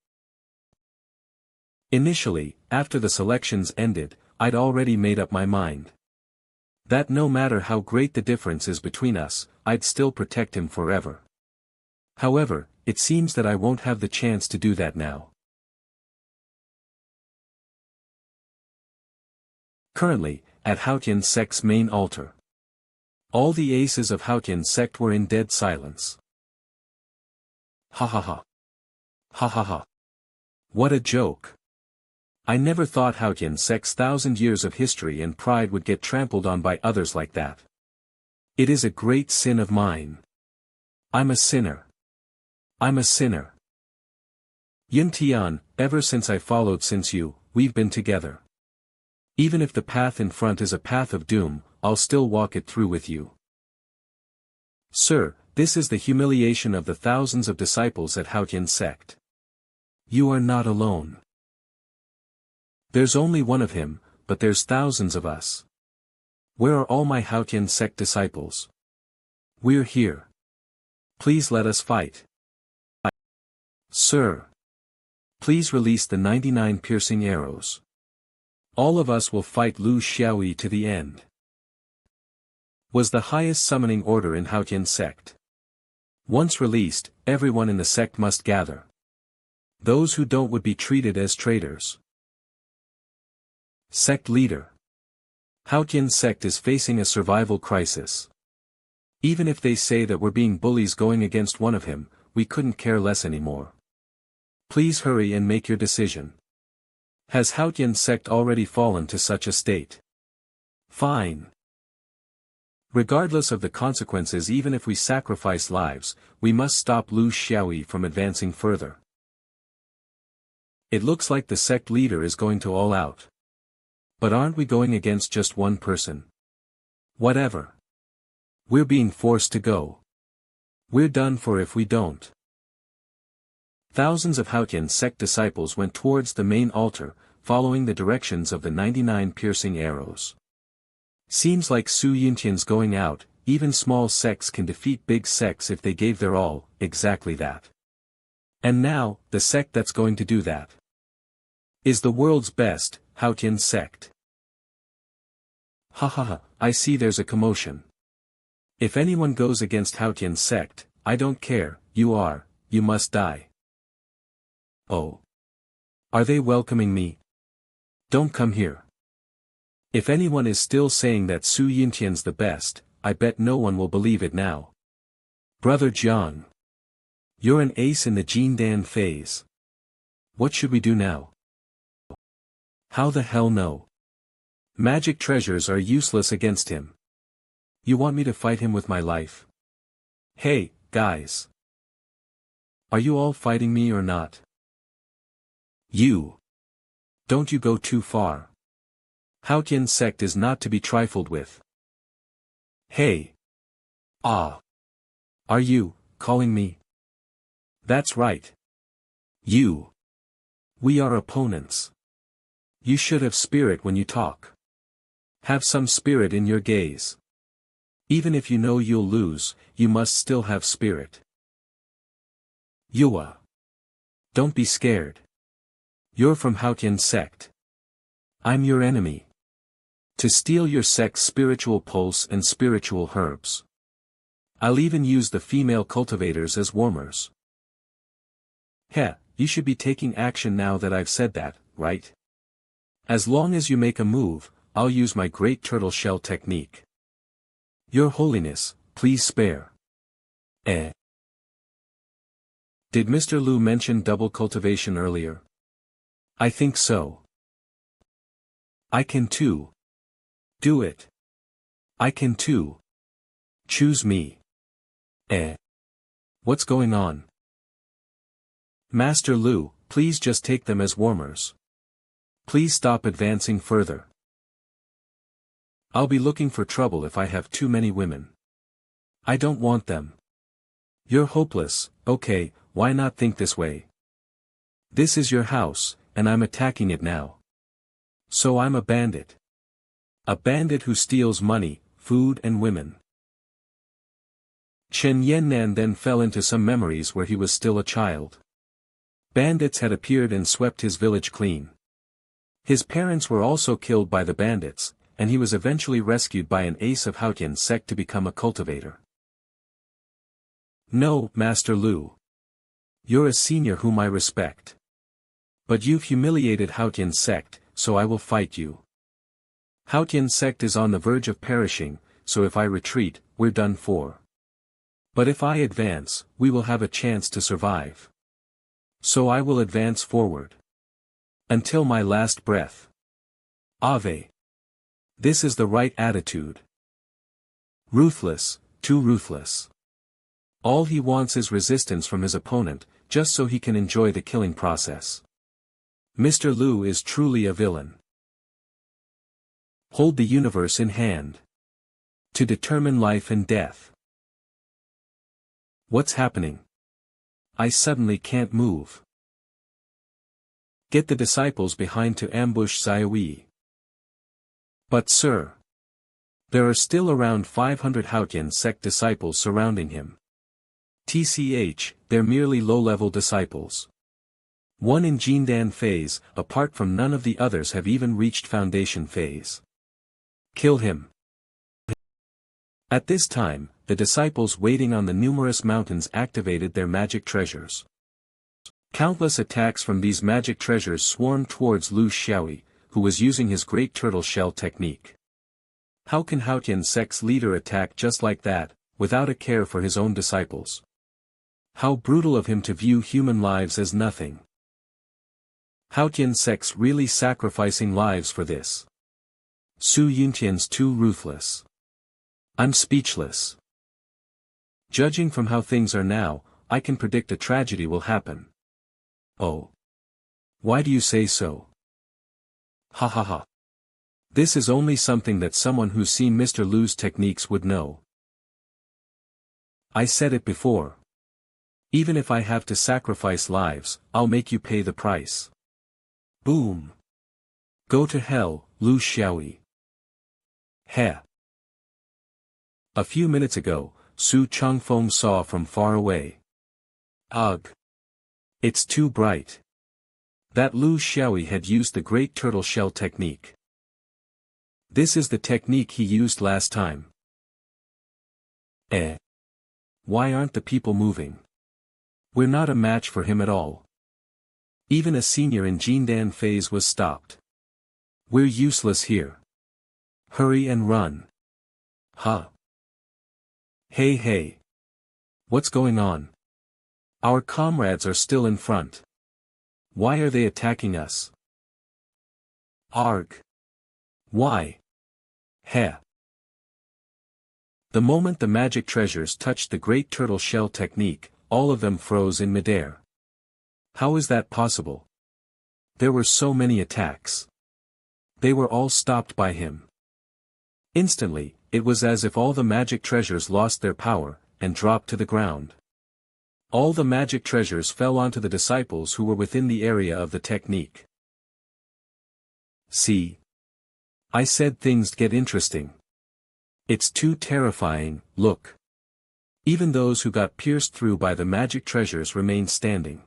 Initially, after the selections ended, I'd already made up my mind that no matter how great the difference is between us, I'd still protect him forever. However, it seems that I won't have the chance to do that now. Currently, at Haotian sect's main altar, all the aces of Haotian sect were in dead silence. Ha ha ha. Ha ha ha. What a joke. I never thought Haotian sect's 1,000 years of history and pride would get trampled on by others like that. It is a great sin of mine. I'm a sinner. I'm a sinner. Yin Tian, ever since I followed since you, we've been together. Even if the path in front is a path of doom, I'll still walk it through with you. Sir, this is the humiliation of the thousands of disciples at Haotian sect. You are not alone. There's only one of him, but there's thousands of us. Where are all my Haotian sect disciples? We're here. Please let us fight. Sir. Please release the 99 piercing arrows. All of us will fight Lu Xiaoyi to the end. Was the highest summoning order in Haotian sect. Once released, everyone in the sect must gather. Those who don't would be treated as traitors. Sect leader. Haotian sect is facing a survival crisis. Even if they say that we're being bullies going against one of him, we couldn't care less anymore. Please hurry and make your decision. Has Haotian sect already fallen to such a state? Fine. Regardless of the consequences, even if we sacrifice lives, we must stop Lu Xiaoyi from advancing further. It looks like the sect leader is going to all out. But aren't we going against just one person? Whatever. We're being forced to go. We're done for if we don't. Thousands of Haotian sect disciples went towards the main altar, following the directions of the 99 piercing arrows. Seems like Su Yuntian's going out. Even small sects can defeat big sects if they gave their all, exactly that. And now, the sect that's going to do that is the world's best, Haotian sect. Ha ha ha, I see there's a commotion. If anyone goes against Haotian sect, I don't care, you must die. Oh. Are they welcoming me? Don't come here. If anyone is still saying that Su Yuntian's the best, I bet no one will believe it now. Brother Jiang. You're an ace in the Jindan phase. What should we do now? How the hell no? Magic treasures are useless against him. You want me to fight him with my life? Hey, guys. Are you all fighting me or not? You. Don't you go too far. Haotian sect is not to be trifled with. Hey. Ah. Are you calling me? That's right. You. We are opponents. You should have spirit when you talk. Have some spirit in your gaze. Even if you know you'll lose, you must still have spirit. Yua. Don't be scared. You're from Haotian sect. I'm your enemy. To steal your sect's spiritual pulse and spiritual herbs. I'll even use the female cultivators as warmers. Heh, you should be taking action now that I've said that, right? As long as you make a move, I'll use my great Tortoiseshell technique. Your Holiness, please spare. Eh. Did Mr. Lu mention double cultivation earlier? I think so. I can too. Do it. I can too. Choose me. Eh. What's going on? Master Lu, please just take them as warmers. Please stop advancing further. I'll be looking for trouble if I have too many women. I don't want them. You're hopeless, okay, why not think this way? This is your house, and I'm attacking it now. So I'm a bandit. A bandit who steals money, food and women. Chen Yannan then fell into some memories where he was still a child. Bandits had appeared and swept his village clean. His parents were also killed by the bandits, and he was eventually rescued by an ace of Haotian sect to become a cultivator. No, Master Lu. You're a senior whom I respect. But you've humiliated Haotian sect, so I will fight you. Haotian sect is on the verge of perishing, so if I retreat, we're done for. But if I advance, we will have a chance to survive. So I will advance forward. Until my last breath. Ave. This is the right attitude. Ruthless, too ruthless. All he wants is resistance from his opponent, just so he can enjoy the killing process. Mr. Lu is truly a villain. Hold the universe in hand. To determine life and death. What's happening? I suddenly can't move. Get the disciples behind to ambush Xiaoyi. But sir. There are still around 500 Haotian sect disciples surrounding him. TCH, they're merely low-level disciples. One in Jindan phase, apart from none of the others have even reached foundation phase. Kill him. At this time, the disciples waiting on the numerous mountains activated their magic treasures. Countless attacks from these magic treasures swarmed towards Lu Xiaoyi, who was using his great Tortoiseshell technique. How can Haotian sect's leader attack just like that, without a care for his own disciples? How brutal of him to view human lives as nothing. Haotian sect's really sacrificing lives for this. Su Yuntian's too ruthless. I'm speechless. Judging from how things are now, I can predict a tragedy will happen. Oh. Why do you say so? Ha ha ha. This is only something that someone who's seen Mr. Lu's techniques would know. I said it before. Even if I have to sacrifice lives, I'll make you pay the price. Boom. Go to hell, Lu Xiaoyi. Heh. A few minutes ago, Su Changfeng saw from far away. Ugh. It's too bright. That Lu Xiaoyi had used the great Tortoiseshell technique. This is the technique he used last time. Eh. Why aren't the people moving? We're not a match for him at all. Even a senior in Jindan phase was stopped. We're useless here. Hurry and run. Huh. Hey hey. What's going on? Our comrades are still in front. Why are they attacking us? Arg. Why? Heh. The moment the magic treasures touched the great Tortoiseshell technique, all of them froze in midair. How is that possible? There were so many attacks. They were all stopped by him. Instantly, It was as if all the magic treasures lost their power, and dropped to the ground. All the magic treasures fell onto the disciples who were within the area of the technique. See? I said things get interesting. It's too terrifying, look. Even those who got pierced through by the magic treasures remained standing.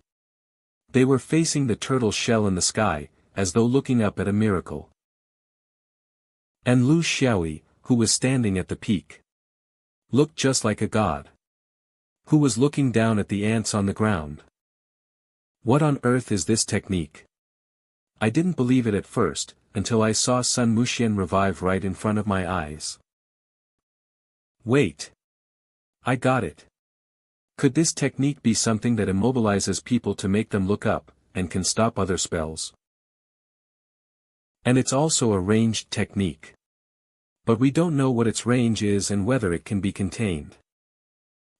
They were facing the turtle shell in the sky, as though looking up at a miracle. And Lu Xiaoyi, who was standing at the peak, looked just like a god. Who was looking down at the ants on the ground. What on earth is this technique? I didn't believe it at first, until I saw Sun Muxian revive right in front of my eyes. Wait. I got it. Could this technique be something that immobilizes people to make them look up, and can stop other spells? And it's also a ranged technique. But we don't know what its range is and whether it can be contained.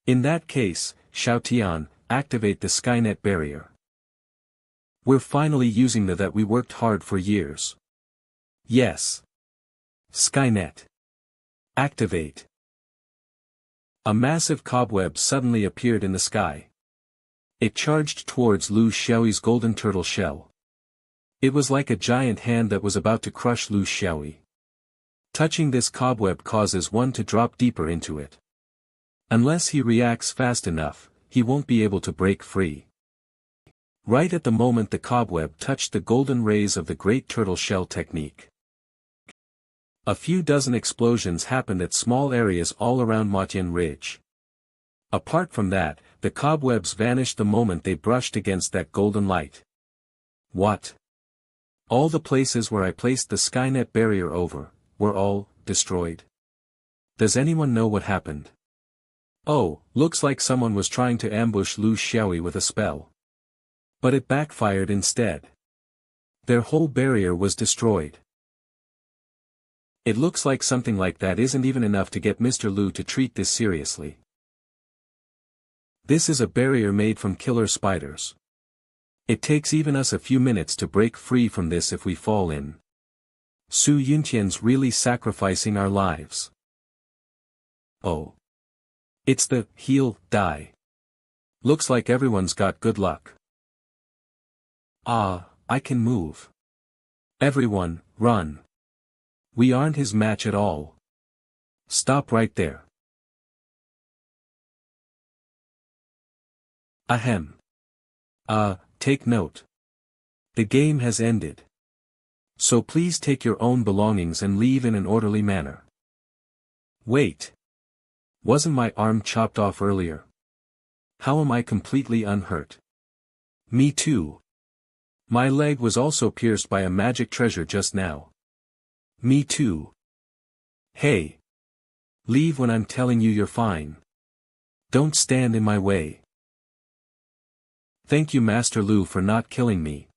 In that case, Xiaotian, activate the Skynet barrier. We're finally using the that we worked hard for years. Yes. Skynet. Activate. A massive cobweb suddenly appeared in the sky. It charged towards Lu Xiaoyi's golden turtle shell. It was like a giant hand that was about to crush Lu Xiaoyi. Touching this cobweb causes one to drop deeper into it. Unless he reacts fast enough, he won't be able to break free. Right at the moment the cobweb touched the golden rays of the great turtle shell technique. A few dozen explosions happened at small areas all around Motian Ridge. Apart from that, the cobwebs vanished the moment they brushed against that golden light. What? All the places where I placed the Skynet barrier over, were all destroyed. Does anyone know what happened? Oh, looks like someone was trying to ambush Lu Xiaoyi with a spell. But it backfired instead. Their whole barrier was destroyed. It looks like something like that isn't even enough to get Mr. Lu to treat this seriously. This is a barrier made from killer spiders. It takes even us a few minutes to break free from this if we fall in. Su Yuntian's really sacrificing our lives. Oh. It's the heal, die. Looks like everyone's got good luck. Ah, I can move. Everyone, run. We aren't his match at all. Stop right there. Ahem. Take note. The game has ended. So please take your own belongings and leave in an orderly manner. Wait. Wasn't my arm chopped off earlier? How am I completely unhurt? Me too. My leg was also pierced by a magic treasure just now. Me too. Hey. Leave when I'm telling you you're fine. Don't stand in my way. Thank you Master Lu for not killing me.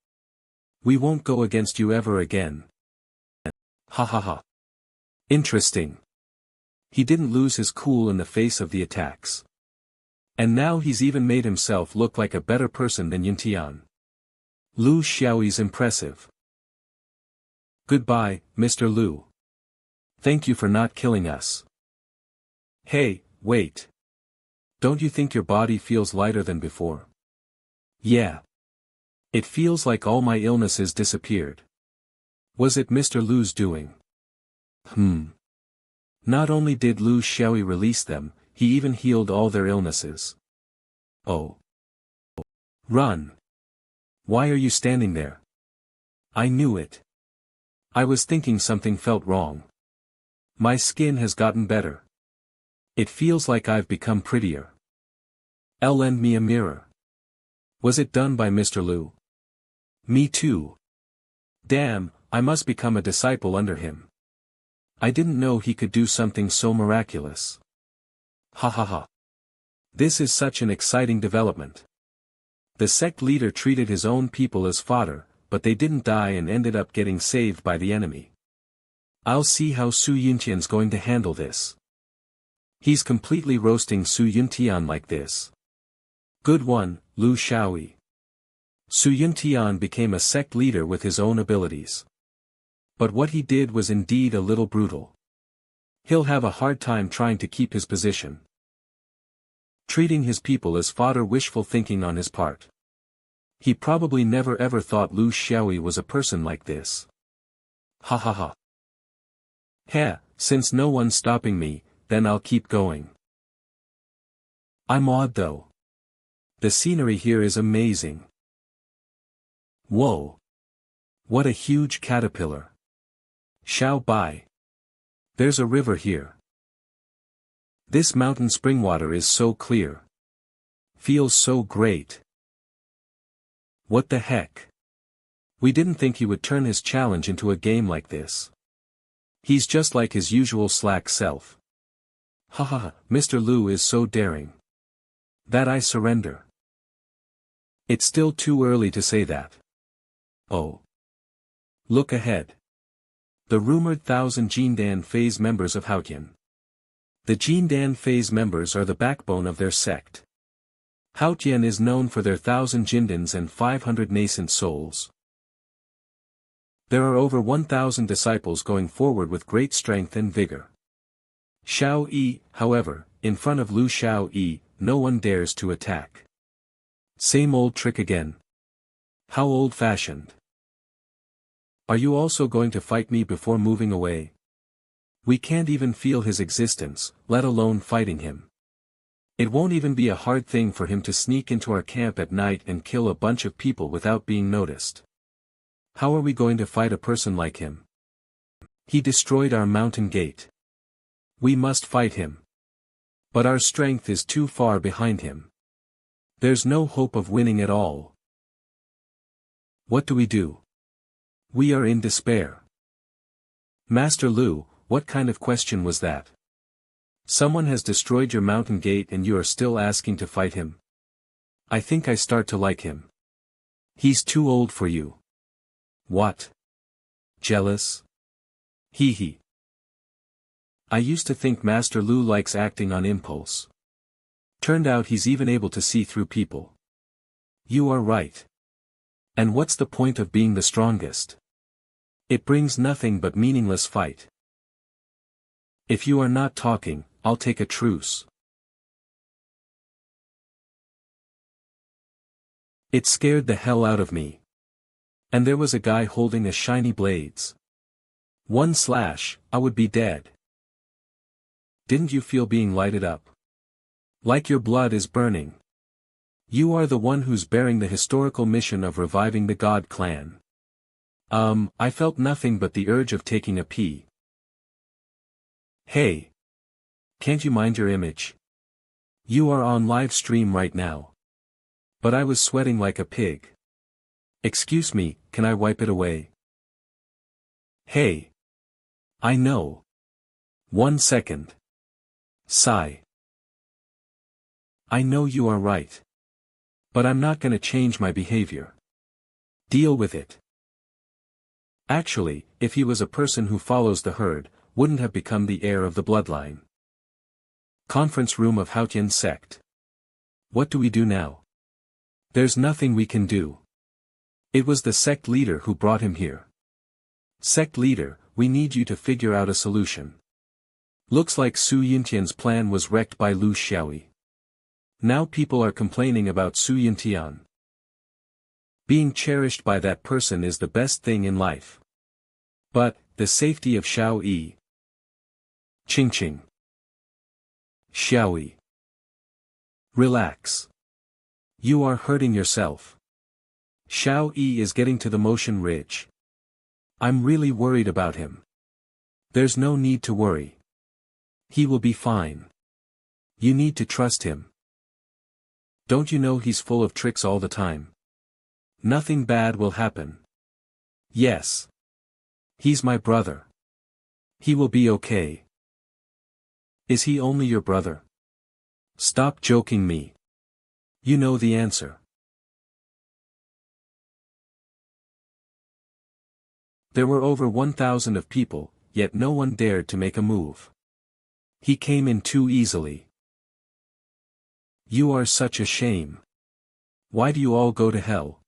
We won't go against you ever again. Ha ha ha. Interesting. He didn't lose his cool in the face of the attacks. And now he's even made himself look like a better person than Yuntian. Lu Xiaoyi's impressive. Goodbye, Mr. Lu. Thank you for not killing us. Hey, wait. Don't you think your body feels lighter than before? Yeah. It feels like all my illnesses disappeared. Was it Mr. Lu's doing? Not only did Lu Xiaoyi release them, he even healed all their illnesses. Oh. Run. Why are you standing there? I knew it. I was thinking something felt wrong. My skin has gotten better. It feels like I've become prettier. Lend me a mirror. Was it done by Mr. Lu? Me too. Damn, I must become a disciple under him. I didn't know he could do something so miraculous. Ha ha ha. This is such an exciting development. The sect leader treated his own people as fodder, but they didn't die and ended up getting saved by the enemy. I'll see how Su Yuntian's going to handle this. He's completely roasting Su Yuntian like this. Good one, Lu Xiaoyi. Su Yuntian became a sect leader with his own abilities. But what he did was indeed a little brutal. He'll have a hard time trying to keep his position. Treating his people as fodder, wishful thinking on his part. He probably never ever thought Lu Xiaoyi was a person like this. Ha ha ha. Heh, since no one's stopping me, then I'll keep going. I'm awed though. The scenery here is amazing. Whoa. What a huge caterpillar. Xiaobai. There's a river here. This mountain spring water is so clear. Feels so great. What the heck? We didn't think he would turn his challenge into a game like this. He's just like his usual slack self. Haha, Mr. Lu is so daring. That I surrender. It's still too early to say that. Oh. Look ahead. The rumored 1,000 Jindan phase members of Haotian. The Jindan phase members are the backbone of their sect. Haotian is known for their 1,000 Jindans and 500 nascent souls. There are over 1,000 disciples going forward with great strength and vigor. Xiaoyi, however, in front of Lu Xiaoyi, no one dares to attack. Same old trick again. How old-fashioned. Are you also going to fight me before moving away? We can't even feel his existence, let alone fighting him. It won't even be a hard thing for him to sneak into our camp at night and kill a bunch of people without being noticed. How are we going to fight a person like him? He destroyed our mountain gate. We must fight him. But our strength is too far behind him. There's no hope of winning at all. What do we do? We are in despair. Master Lu, what kind of question was that? Someone has destroyed your mountain gate and you are still asking to fight him? I think I start to like him. He's too old for you. What? Jealous? Hee hee. I used to think Master Lu likes acting on impulse. Turned out he's even able to see through people. You are right. And what's the point of being the strongest? It brings nothing but meaningless fight. If you are not talking, I'll take a truce. It scared the hell out of me. And there was a guy holding a shiny blades. One slash, I would be dead. Didn't you feel being lighted up? Like your blood is burning. You are the one who's bearing the historical mission of reviving the God clan. I felt nothing but the urge of taking a pee. Hey. Can't you mind your image? You are on live stream right now. But I was sweating like a pig. Excuse me, can I wipe it away? Hey. I know. 1 second. Sigh. I know you are right. But I'm not gonna change my behavior. Deal with it. Actually, if he was a person who follows the herd, wouldn't have become the heir of the bloodline. Conference room of Haotian sect. What do we do now? There's nothing we can do. It was the sect leader who brought him here. Sect leader, we need you to figure out a solution. Looks like Su Yintian's plan was wrecked by Lu Xiaoyi. Now people are complaining about Su Yintian. Being cherished by that person is the best thing in life. But, the safety of Xiaoyi. Ching ching. Xiaoyi. Relax. You are hurting yourself. Xiaoyi is getting to the motion ridge. I'm really worried about him. There's no need to worry. He will be fine. You need to trust him. Don't you know he's full of tricks all the time? Nothing bad will happen. Yes. He's my brother. He will be okay. Is he only your brother? Stop joking me. You know the answer. There were over 1,000 of people, yet no one dared to make a move. He came in too easily. You are such a shame. Why do you all go to hell?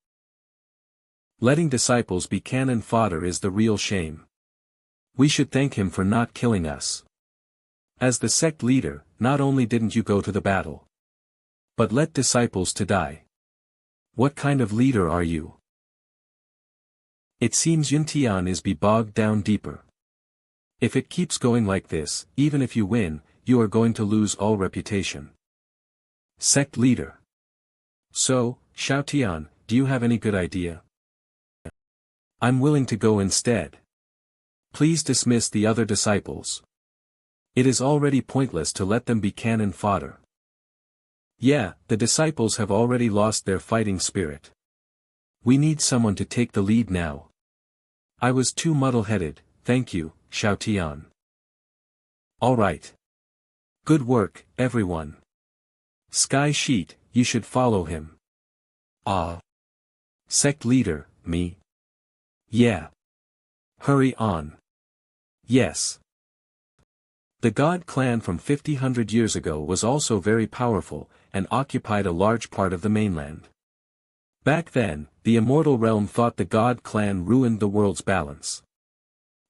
Letting disciples be cannon fodder is the real shame. We should thank him for not killing us. As the sect leader, not only didn't you go to the battle, but let disciples to die. What kind of leader are you? It seems Yuntian is be bogged down deeper. If it keeps going like this, even if you win, you are going to lose all reputation. Sect leader. So, Xiaotian, do you have any good idea? I'm willing to go instead. Please dismiss the other disciples. It is already pointless to let them be cannon fodder. Yeah, the disciples have already lost their fighting spirit. We need someone to take the lead now. I was too muddle-headed, thank you, Xiaotian. Alright. Good work, everyone. Sky Sheet, you should follow him. Ah. Sect leader, me? Yeah. Hurry on. Yes. The God clan from 50 years ago was also very powerful, and occupied a large part of the mainland. Back then, the immortal realm thought the God clan ruined the world's balance.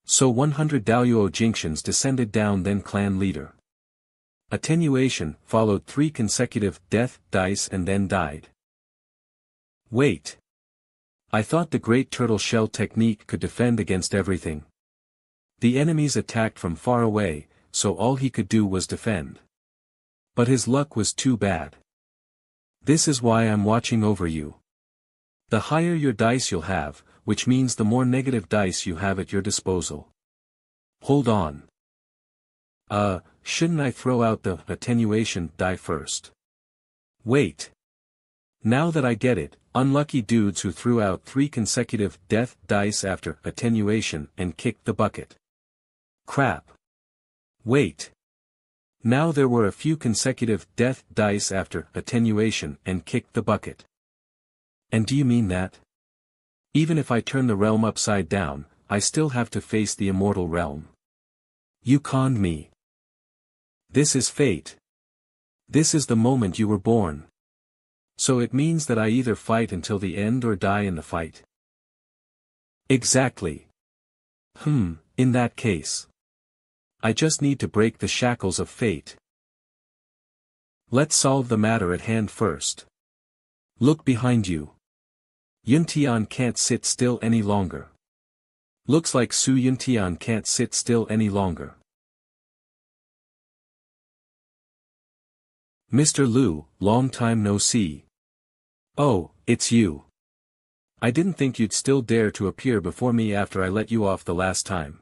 So 100 Daluo Jinxians descended down then clan leader. Attenuation followed 3 consecutive death dice and then died. Wait. I thought the great Tortoiseshell technique could defend against everything. The enemies attacked from far away, so all he could do was defend. But his luck was too bad. This is why I'm watching over you. The higher your dice you'll have, which means the more negative dice you have at your disposal. Hold on. Shouldn't I throw out the attenuation die first? Wait. Now that I get it, unlucky dudes who threw out 3 consecutive death dice after attenuation and kicked the bucket. Crap. Wait. Now there were a few consecutive death dice after attenuation and kicked the bucket. And do you mean that? Even if I turn the realm upside down, I still have to face the immortal realm. You conned me. This is fate. This is the moment you were born. So it means that I either fight until the end or die in the fight. Exactly. In that case. I just need to break the shackles of fate. Let's solve the matter at hand first. Look behind you. Yuntian can't sit still any longer. Looks like Su Yuntian can't sit still any longer. Mr. Lu, long time no see. Oh, it's you. I didn't think you'd still dare to appear before me after I let you off the last time.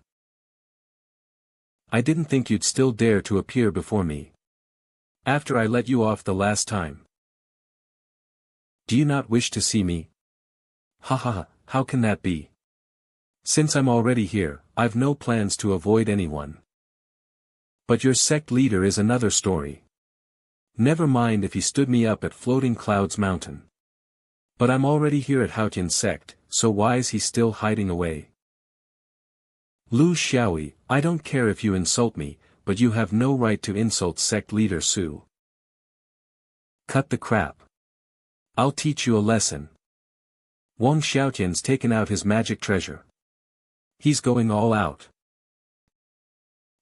I didn't think you'd still dare to appear before me. After I let you off the last time. Do you not wish to see me? Haha, how can that be? Since I'm already here, I've no plans to avoid anyone. But your sect leader is another story. Never mind if he stood me up at Floating Clouds Mountain. But I'm already here at Haotian's sect, so why is he still hiding away? Lu Xiaoyi, I don't care if you insult me, but you have no right to insult sect leader Su. Cut the crap. I'll teach you a lesson. Wang Xiaotian's taken out his magic treasure. He's going all out.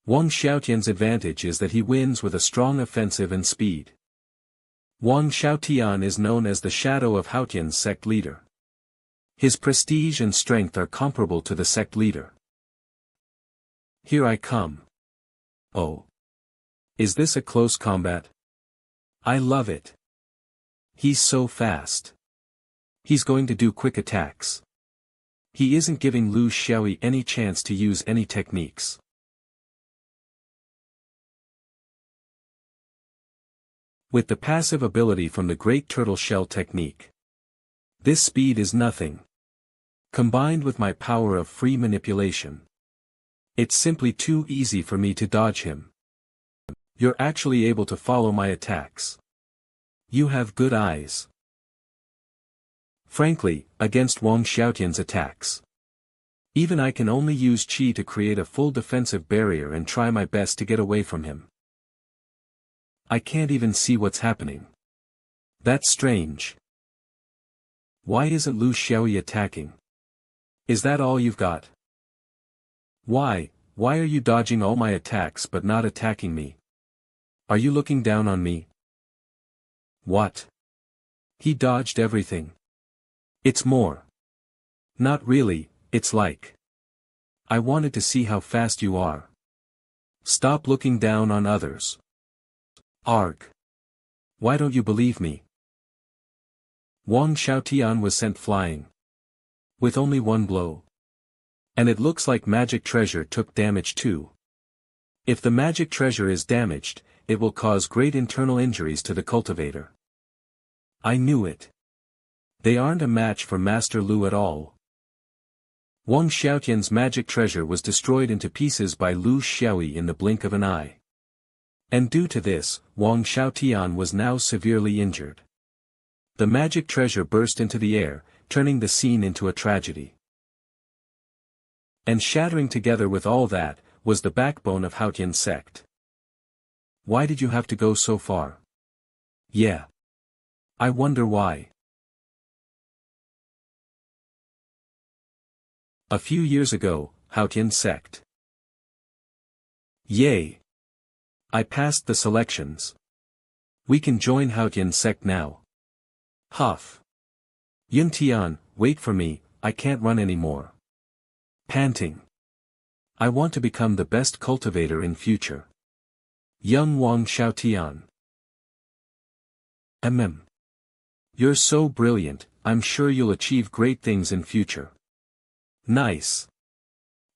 Wang Xiaotian's advantage is that he wins with a strong offensive and speed. Wang Xiaotian is known as the shadow of Haotian's sect leader. His prestige and strength are comparable to the sect leader. Here I come. Oh. Is this a close combat? I love it. He's so fast. He's going to do quick attacks. He isn't giving Lu Xiaoyi any chance to use any techniques. With the passive ability from the Great Tortoiseshell technique. This speed is nothing. Combined with my power of free manipulation. It's simply too easy for me to dodge him. You're actually able to follow my attacks. You have good eyes. Frankly, against Wang Xiaotian's attacks. Even I can only use Qi to create a full defensive barrier and try my best to get away from him. I can't even see what's happening. That's strange. Why isn't Lu Xiaoyi attacking? Is that all you've got? Why, Why are you dodging all my attacks but not attacking me? Are you looking down on me? What? He dodged everything. It's more. Not really, it's like. I wanted to see how fast you are. Stop looking down on others. Arg. Why don't you believe me? Wang Xiaotian was sent flying. With only one blow. And it looks like magic treasure took damage too. If the magic treasure is damaged, it will cause great internal injuries to the cultivator. I knew it. They aren't a match for Master Lu at all. Wang Xiaotian's magic treasure was destroyed into pieces by Lu Xiaoyi in the blink of an eye. And due to this, Wang Xiaotian was now severely injured. The magic treasure burst into the air, turning the scene into a tragedy. And shattering together with all that, was the backbone of Haotian sect. Why did you have to go so far? Yeah. I wonder why. A few years ago, Haotian sect. Yay! I passed the selections. We can join Haotian sect now. Huff. Yuntian, wait for me, I can't run anymore. Panting. I want to become the best cultivator in future. Young Wang Xiaotian. You're so brilliant, I'm sure you'll achieve great things in future. Nice.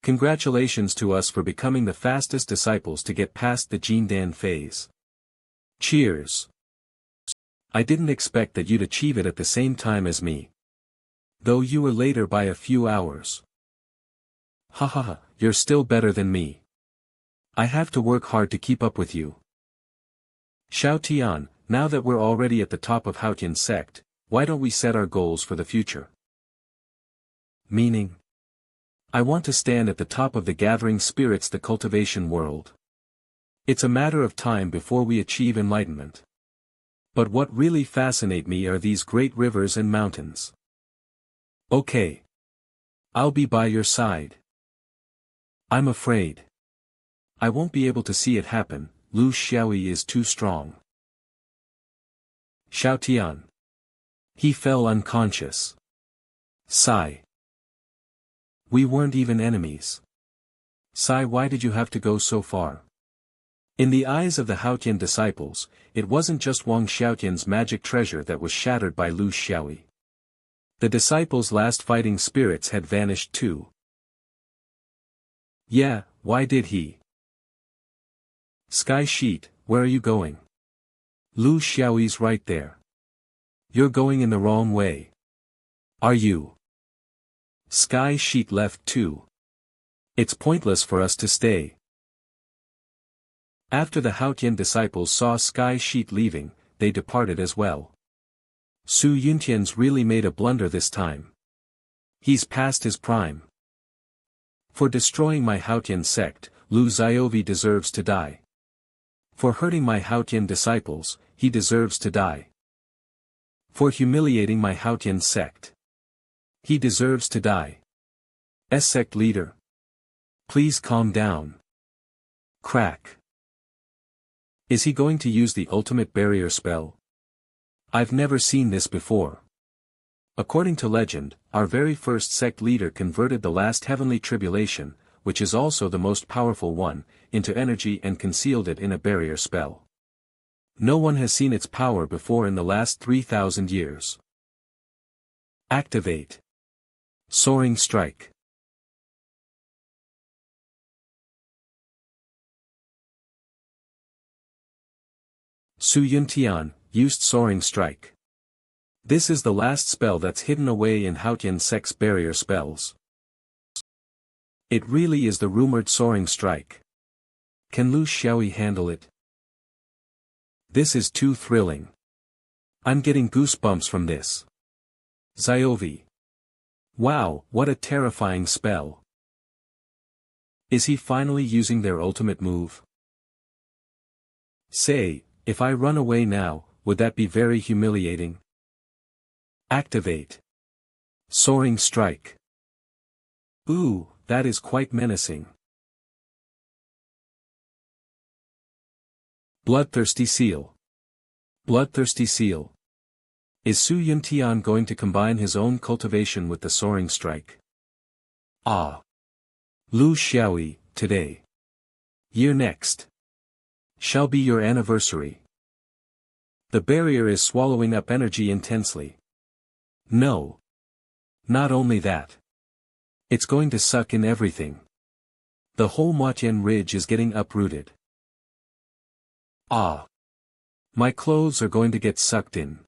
Congratulations to us for becoming the fastest disciples to get past the Jindan phase. Cheers. I didn't expect that you'd achieve it at the same time as me. Though you were later by a few hours. Hahaha, you're still better than me. I have to work hard to keep up with you. Xiaotian, now that we're already at the top of Haotian sect, why don't we set our goals for the future? Meaning? I want to stand at the top of the gathering spirits, the cultivation world. It's a matter of time before we achieve enlightenment. But what really fascinate me are these great rivers and mountains. Okay. I'll be by your side. I'm afraid. I won't be able to see it happen, Lu Xiaoyi is too strong. Xiaotian. He fell unconscious. Sigh. We weren't even enemies. Sigh, why did you have to go so far? In the eyes of the Haotian disciples, it wasn't just Wang Xiaotian's magic treasure that was shattered by Lu Xiaoyi. The disciples' last fighting spirits had vanished too. Yeah, why did he? Sky Sheet, where are you going? Lu Xiaoyi's right there. You're going in the wrong way. Are you? Sky Sheet left too. It's pointless for us to stay. After the Haotian disciples saw Sky Sheet leaving, they departed as well. Su Yuntian's really made a blunder this time. He's past his prime. For destroying my Haotian sect, Lu Xiaoyi deserves to die. For hurting my Haotian disciples, he deserves to die. For humiliating my Haotian sect, he deserves to die. Sect leader. Please calm down. Crack. Is he going to use the ultimate barrier spell? I've never seen this before. According to legend, our very first sect leader converted the last heavenly tribulation, which is also the most powerful one, into energy and concealed it in a barrier spell. No one has seen its power before in the last 3,000 years. Activate. Soaring Strike. Su Yuntian used Soaring Strike. This is the last spell that's hidden away in Haotian sect's barrier spells. It really is the rumored Soaring Strike. Can Lu Xiaoyi handle it? This is too thrilling. I'm getting goosebumps from this. Xiaoyi. Wow, what a terrifying spell. Is he finally using their ultimate move? Say, if I run away now, would that be very humiliating? Activate. Soaring Strike. Ooh, that is quite menacing. Bloodthirsty seal. Bloodthirsty seal. Is Su Yuntian going to combine his own cultivation with the soaring strike? Ah. Lu Xiaoyi, today. Year next. Shall be your anniversary. The barrier is swallowing up energy intensely. No. Not only that. It's going to suck in everything. The whole Motian ridge is getting uprooted. Ah. My clothes are going to get sucked in.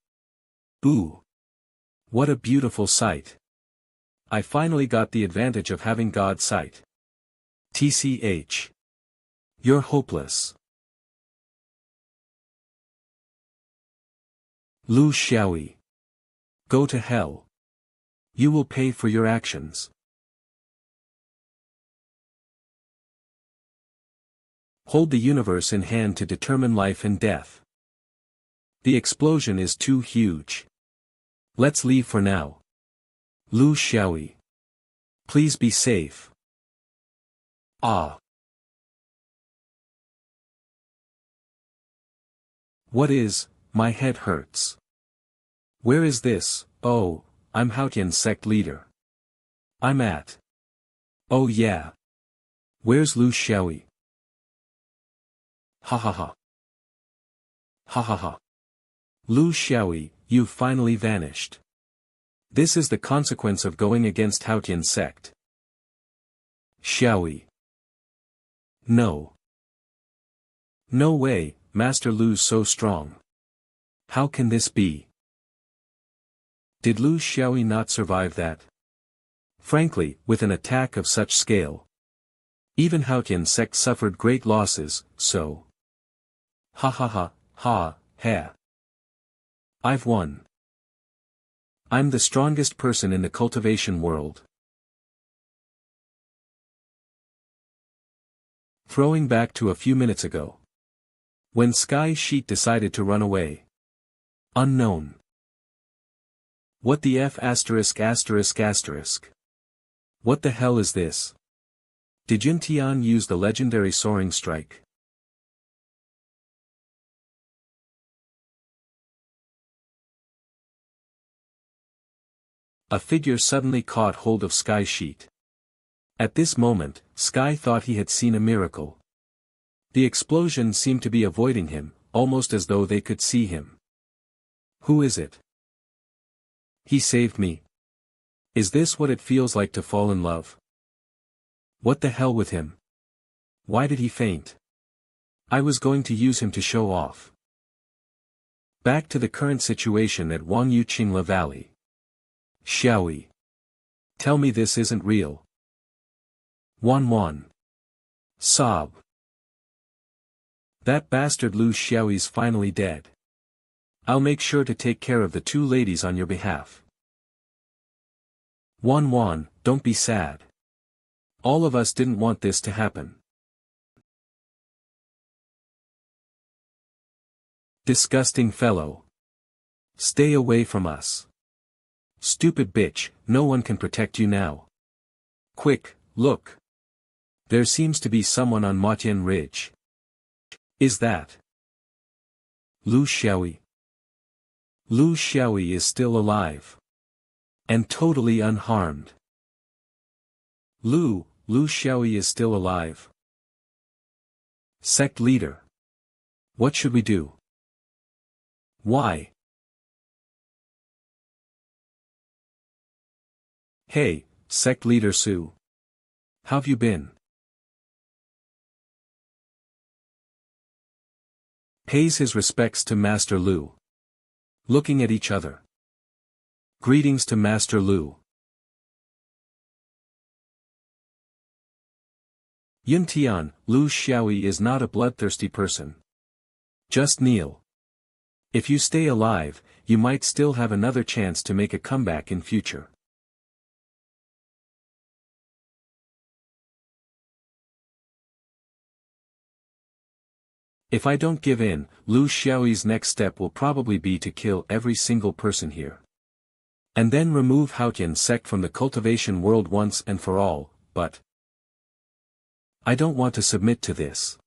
Ooh. What a beautiful sight. I finally got the advantage of having God's sight. TCH. You're hopeless. Lu Xiaoyi. Go to hell. You will pay for your actions. Hold the universe in hand to determine life and death. The explosion is too huge. Let's leave for now. Lu Xiaoyi. Please be safe. Ah. What is, my head hurts. Where is this? Oh, I'm Haotian's sect leader. I'm at. Oh yeah. Where's Lu Xiaoyi? Ha ha ha. Ha ha ha. Lu Xiaoyi, you've finally vanished. This is the consequence of going against Haotian's sect. Xiaoyi. No. No way, Master Lu's so strong. How can this be? Did Lu Xiaoyi not survive that? Frankly, with an attack of such scale. Even Haotian's sect suffered great losses, so. Ha ha ha, ha. I've won. I'm the strongest person in the cultivation world. Throwing back to a few minutes ago. When Sky Sheet decided to run away. Unknown. What the F*******. What the hell is this? Did Yuntian use the legendary soaring strike? A figure suddenly caught hold of Sky Sheet. At this moment, Sky thought he had seen a miracle. The explosion seemed to be avoiding him, almost as though they could see him. Who is it? He saved me. Is this what it feels like to fall in love? What the hell with him? Why did he faint? I was going to use him to show off. Back to the current situation at Wangyu Qingla Valley. Xiaoyi. Tell me this isn't real. Wan. Sob. That bastard Lu Xiaoyi's finally dead. I'll make sure to take care of the two ladies on your behalf. Wan, don't be sad. All of us didn't want this to happen. Disgusting fellow. Stay away from us. Stupid bitch, no one can protect you now. Quick, look. There seems to be someone on Motian Ridge. Is that Lu Xiaoyi? Lu Xiaoyi is still alive. And totally unharmed. Lu Xiaoyi is still alive. Sect leader. What should we do? Why? Hey, sect leader Su. How've you been? Pays his respects to Master Lu. Looking at each other. Greetings to Master Lu. Yuntian, Lu Xiaoyi is not a bloodthirsty person. Just kneel. If you stay alive, you might still have another chance to make a comeback in future. If I don't give in, Lu Xiaoyi's next step will probably be to kill every single person here. And then remove Haotian's sect from the cultivation world once and for all, but I don't want to submit to this.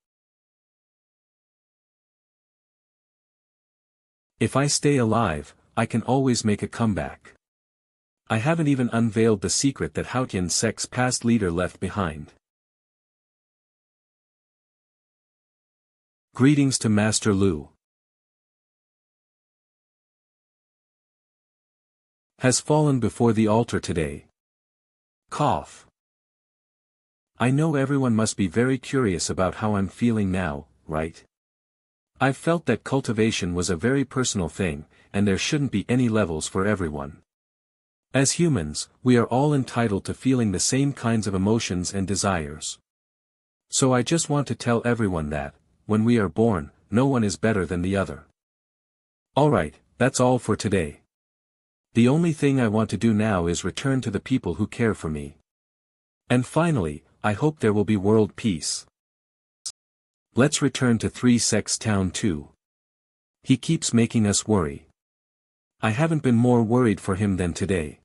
If I stay alive, I can always make a comeback. I haven't even unveiled the secret that Haotian sect's past leader left behind. Greetings to Master Lu. Has fallen before the altar today. Cough. I know everyone must be very curious about how I'm feeling now, right? I've felt that cultivation was a very personal thing, and there shouldn't be any levels for everyone. As humans, we are all entitled to feeling the same kinds of emotions and desires. So I just want to tell everyone that, when we are born, no one is better than the other. Alright, that's all for today. The only thing I want to do now is return to the people who care for me. And finally, I hope there will be world peace. Let's return to 3 Sex Town 2. He keeps making us worry. I haven't been more worried for him than today.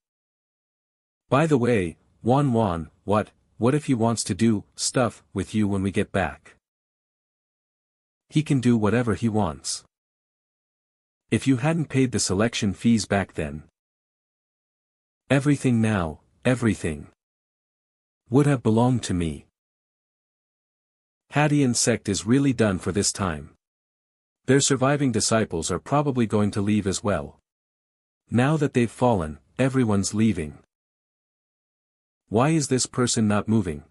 By the way, Wan, what if he wants to do stuff with you when we get back? He can do whatever he wants. If you hadn't paid the selection fees back then. Everything now, everything would have belonged to me. Haotian sect is really done for this time. Their surviving disciples are probably going to leave as well. Now that they've fallen, everyone's leaving. Why is this person not moving?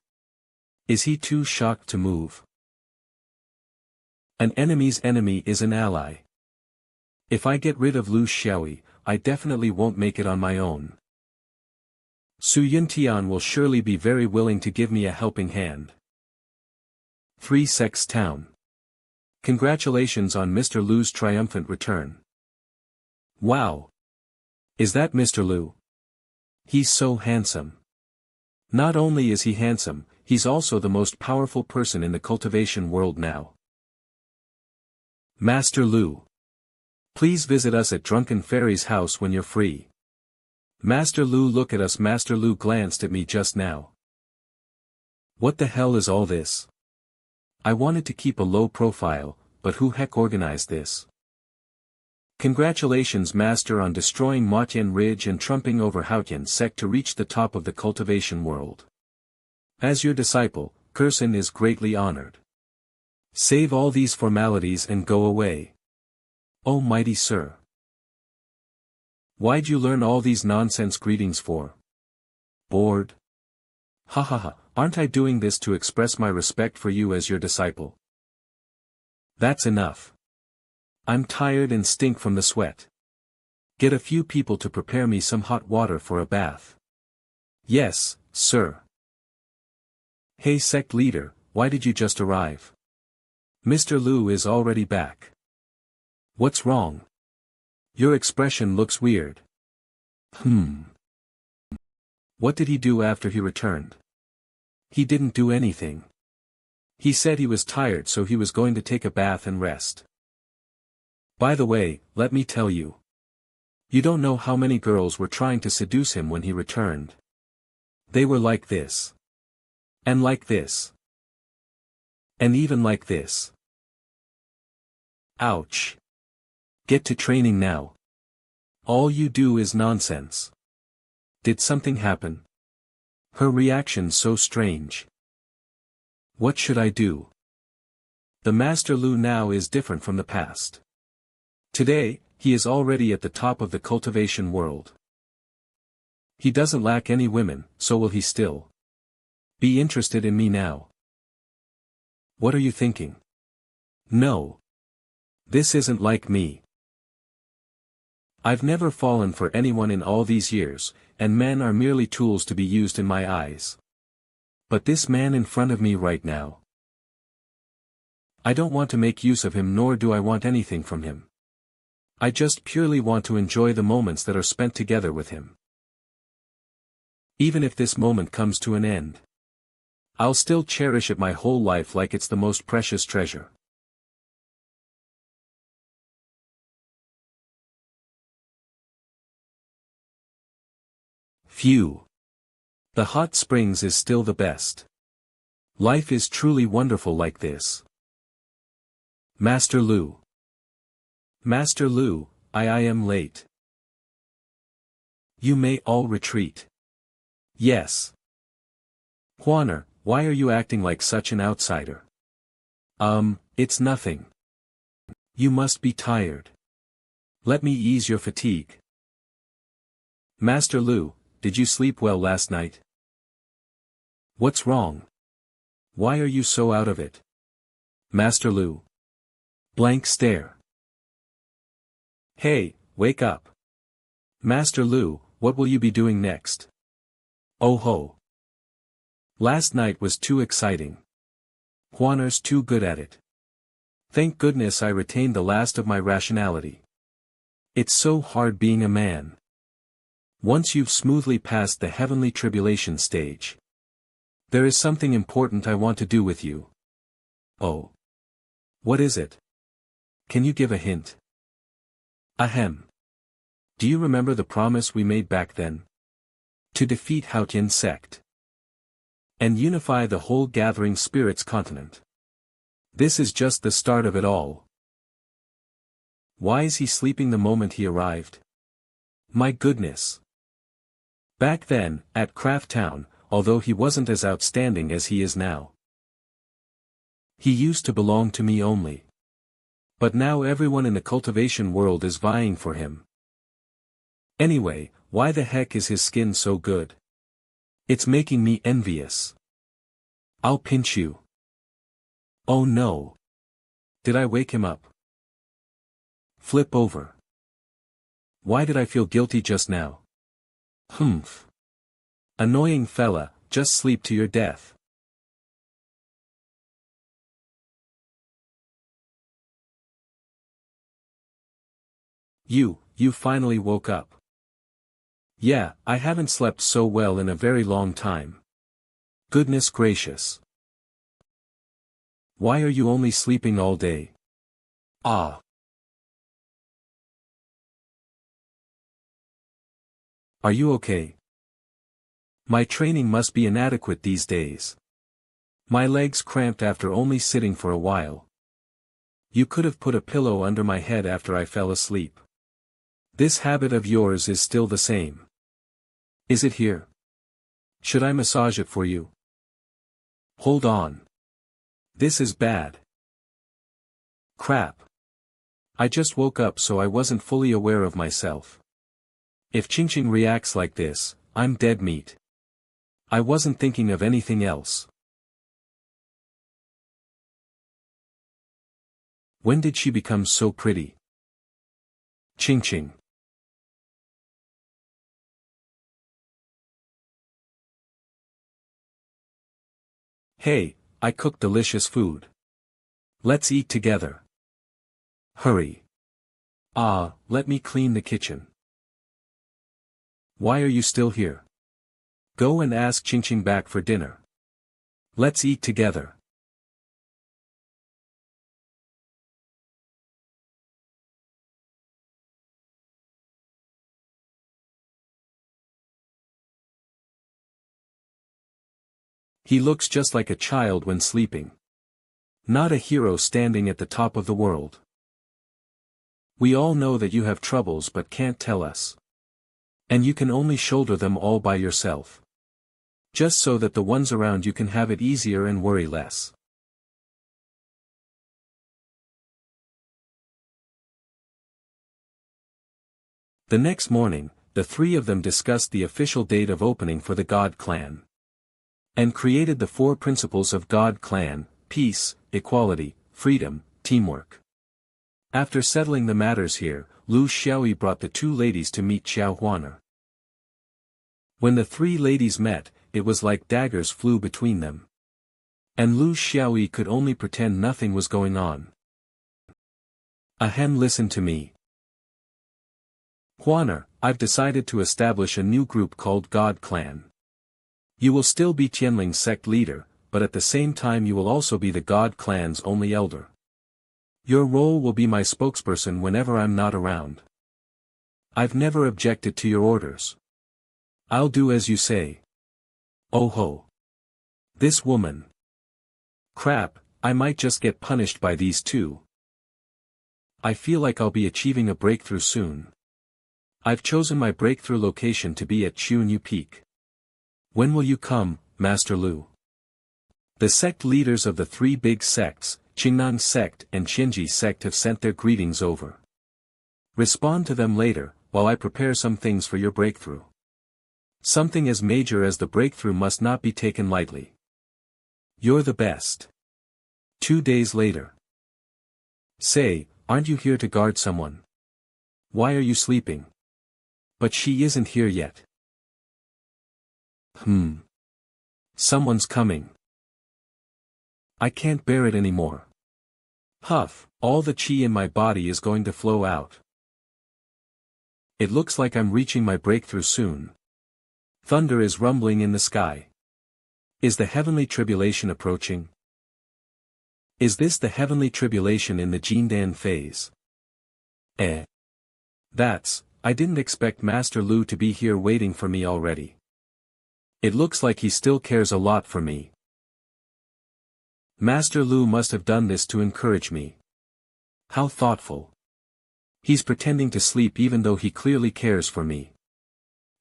Is he too shocked to move? An enemy's enemy is an ally. If I get rid of Lu Xiaoyi, I definitely won't make it on my own. Su Yuntian will surely be very willing to give me a helping hand. 3 Sex Town. Congratulations on Mr. Lu's triumphant return. Wow! Is that Mr. Lu? He's so handsome. Not only is he handsome, he's also the most powerful person in the cultivation world now. Master Lu. Please visit us at Drunken Fairy's house when you're free. Master Lu, look at us. Master Lu glanced at me just now. What the hell is all this? I wanted to keep a low profile, but who heck organized this? Congratulations Master on destroying Motian Ridge and trumping over Haotian sect to reach the top of the cultivation world. As your disciple, Kursin is greatly honored. Save all these formalities and go away. Oh mighty sir. Why'd you learn all these nonsense greetings for? Bored? Ha, aren't I doing this to express my respect for you as your disciple? That's enough. I'm tired and stink from the sweat. Get a few people to prepare me some hot water for a bath. Yes, sir. Hey sect leader, why did you just arrive? Mr. Lu is already back. What's wrong? Your expression looks weird. What did he do after he returned? He didn't do anything. He said he was tired, so he was going to take a bath and rest. By the way, let me tell you. You don't know how many girls were trying to seduce him when he returned. They were like this. And like this. And even like this. Ouch. Get to training now. All you do is nonsense. Did something happen? Her reaction so strange. What should I do? The Master Lu now is different from the past. Today, he is already at the top of the cultivation world. He doesn't lack any women, so will he still be interested in me now? What are you thinking? No. This isn't like me. I've never fallen for anyone in all these years, and men are merely tools to be used in my eyes. But this man in front of me right now. I don't want to make use of him, nor do I want anything from him. I just purely want to enjoy the moments that are spent together with him. Even if this moment comes to an end, I'll still cherish it my whole life like it's the most precious treasure. Phew. The hot springs is still the best. Life is truly wonderful like this. Master Lu. Master Lu, I am late. You may all retreat. Yes. Huaner, why are you acting like such an outsider? It's nothing. You must be tired. Let me ease your fatigue. Master Lu, did you sleep well last night? What's wrong? Why are you so out of it? Master Lu. Blank stare. Hey, wake up. Master Lu, what will you be doing next? Oh ho. Last night was too exciting. Huaner's too good at it. Thank goodness I retained the last of my rationality. It's so hard being a man. Once you've smoothly passed the heavenly tribulation stage. There is something important I want to do with you. Oh. What is it? Can you give a hint? Ahem. Do you remember the promise we made back then? To defeat Haotian sect. And unify the whole Gathering Spirits continent. This is just the start of it all. Why is he sleeping the moment he arrived? My goodness. Back then, at Craft Town, although he wasn't as outstanding as he is now. He used to belong to me only. But now everyone in the cultivation world is vying for him. Anyway, why the heck is his skin so good? It's making me envious. I'll pinch you. Oh no. Did I wake him up? Flip over. Why did I feel guilty just now? Humph. Annoying fella, just sleep to your death. You finally woke up. Yeah, I haven't slept so well in a very long time. Goodness gracious. Why are you only sleeping all day? Ah. Are you okay? My training must be inadequate these days. My legs cramped after only sitting for a while. You could have put a pillow under my head after I fell asleep. This habit of yours is still the same. Is it here? Should I massage it for you? Hold on. This is bad. Crap. I just woke up so I wasn't fully aware of myself. If Qingqing reacts like this, I'm dead meat. I wasn't thinking of anything else. When did she become so pretty? Qingqing. Hey, I cooked delicious food. Let's eat together. Hurry. Let me clean the kitchen. Why are you still here? Go and ask Qingqing back for dinner. Let's eat together. He looks just like a child when sleeping. Not a hero standing at the top of the world. We all know that you have troubles but can't tell us. And you can only shoulder them all by yourself. Just so that the ones around you can have it easier and worry less. The next morning, the three of them discussed the official date of opening for the God Clan. And created the 4 principles of God Clan: peace, equality, freedom, teamwork. After settling the matters here, Lu Xiaoyi brought the 2 ladies to meet Xiao Huaner. When the 3 ladies met, it was like daggers flew between them. And Lu Xiaoyi could only pretend nothing was going on. Ahem, listen to me. Huaner, I've decided to establish a new group called God Clan. You will still be Tianling's sect leader, but at the same time you will also be the God Clan's only elder. Your role will be my spokesperson whenever I'm not around. I've never objected to your orders. I'll do as you say. Oh ho. This woman. Crap, I might just get punished by these 2. I feel like I'll be achieving a breakthrough soon. I've chosen my breakthrough location to be at Chunyu Peak. When will you come, Master Lu? The sect leaders of the three big sects, Qingnan sect and Xinji sect, have sent their greetings over. Respond to them later, while I prepare some things for your breakthrough. Something as major as the breakthrough must not be taken lightly. You're the best. 2 days later. Say, aren't you here to guard someone? Why are you sleeping? But she isn't here yet. Someone's coming. I can't bear it anymore. Huff, all the chi in my body is going to flow out. It looks like I'm reaching my breakthrough soon. Thunder is rumbling in the sky. Is the heavenly tribulation approaching? Is this the heavenly tribulation in the Jindan phase? I didn't expect Master Lu to be here waiting for me already. It looks like he still cares a lot for me. Master Lu must have done this to encourage me. How thoughtful. He's pretending to sleep even though he clearly cares for me.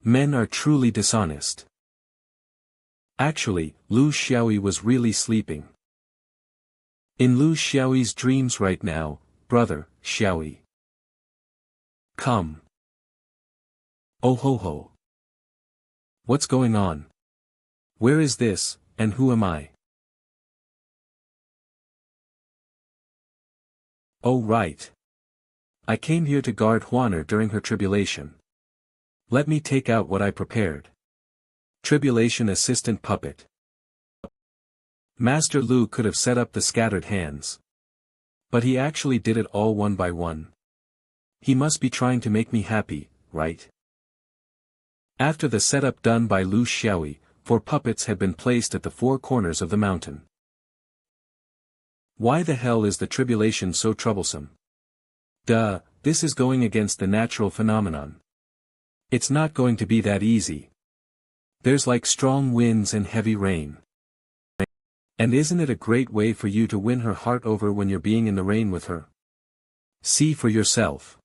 Men are truly dishonest. Actually, Lu Xiaoyi was really sleeping. In Lu Xiaoyi's dreams right now, brother, Xiaoyi. Come. Oh ho ho. What's going on? Where is this, and who am I? Oh right. I came here to guard Huaner during her tribulation. Let me take out what I prepared. Tribulation assistant puppet. Master Lu could have set up the scattered hands. But he actually did it all one by one. He must be trying to make me happy, right? After the setup done by Lu Xiaoyi, 4 puppets had been placed at the 4 corners of the mountain. Why the hell is the tribulation so troublesome? Duh, this is going against the natural phenomenon. It's not going to be that easy. There's like strong winds and heavy rain. And isn't it a great way for you to win her heart over when you're being in the rain with her? See for yourself.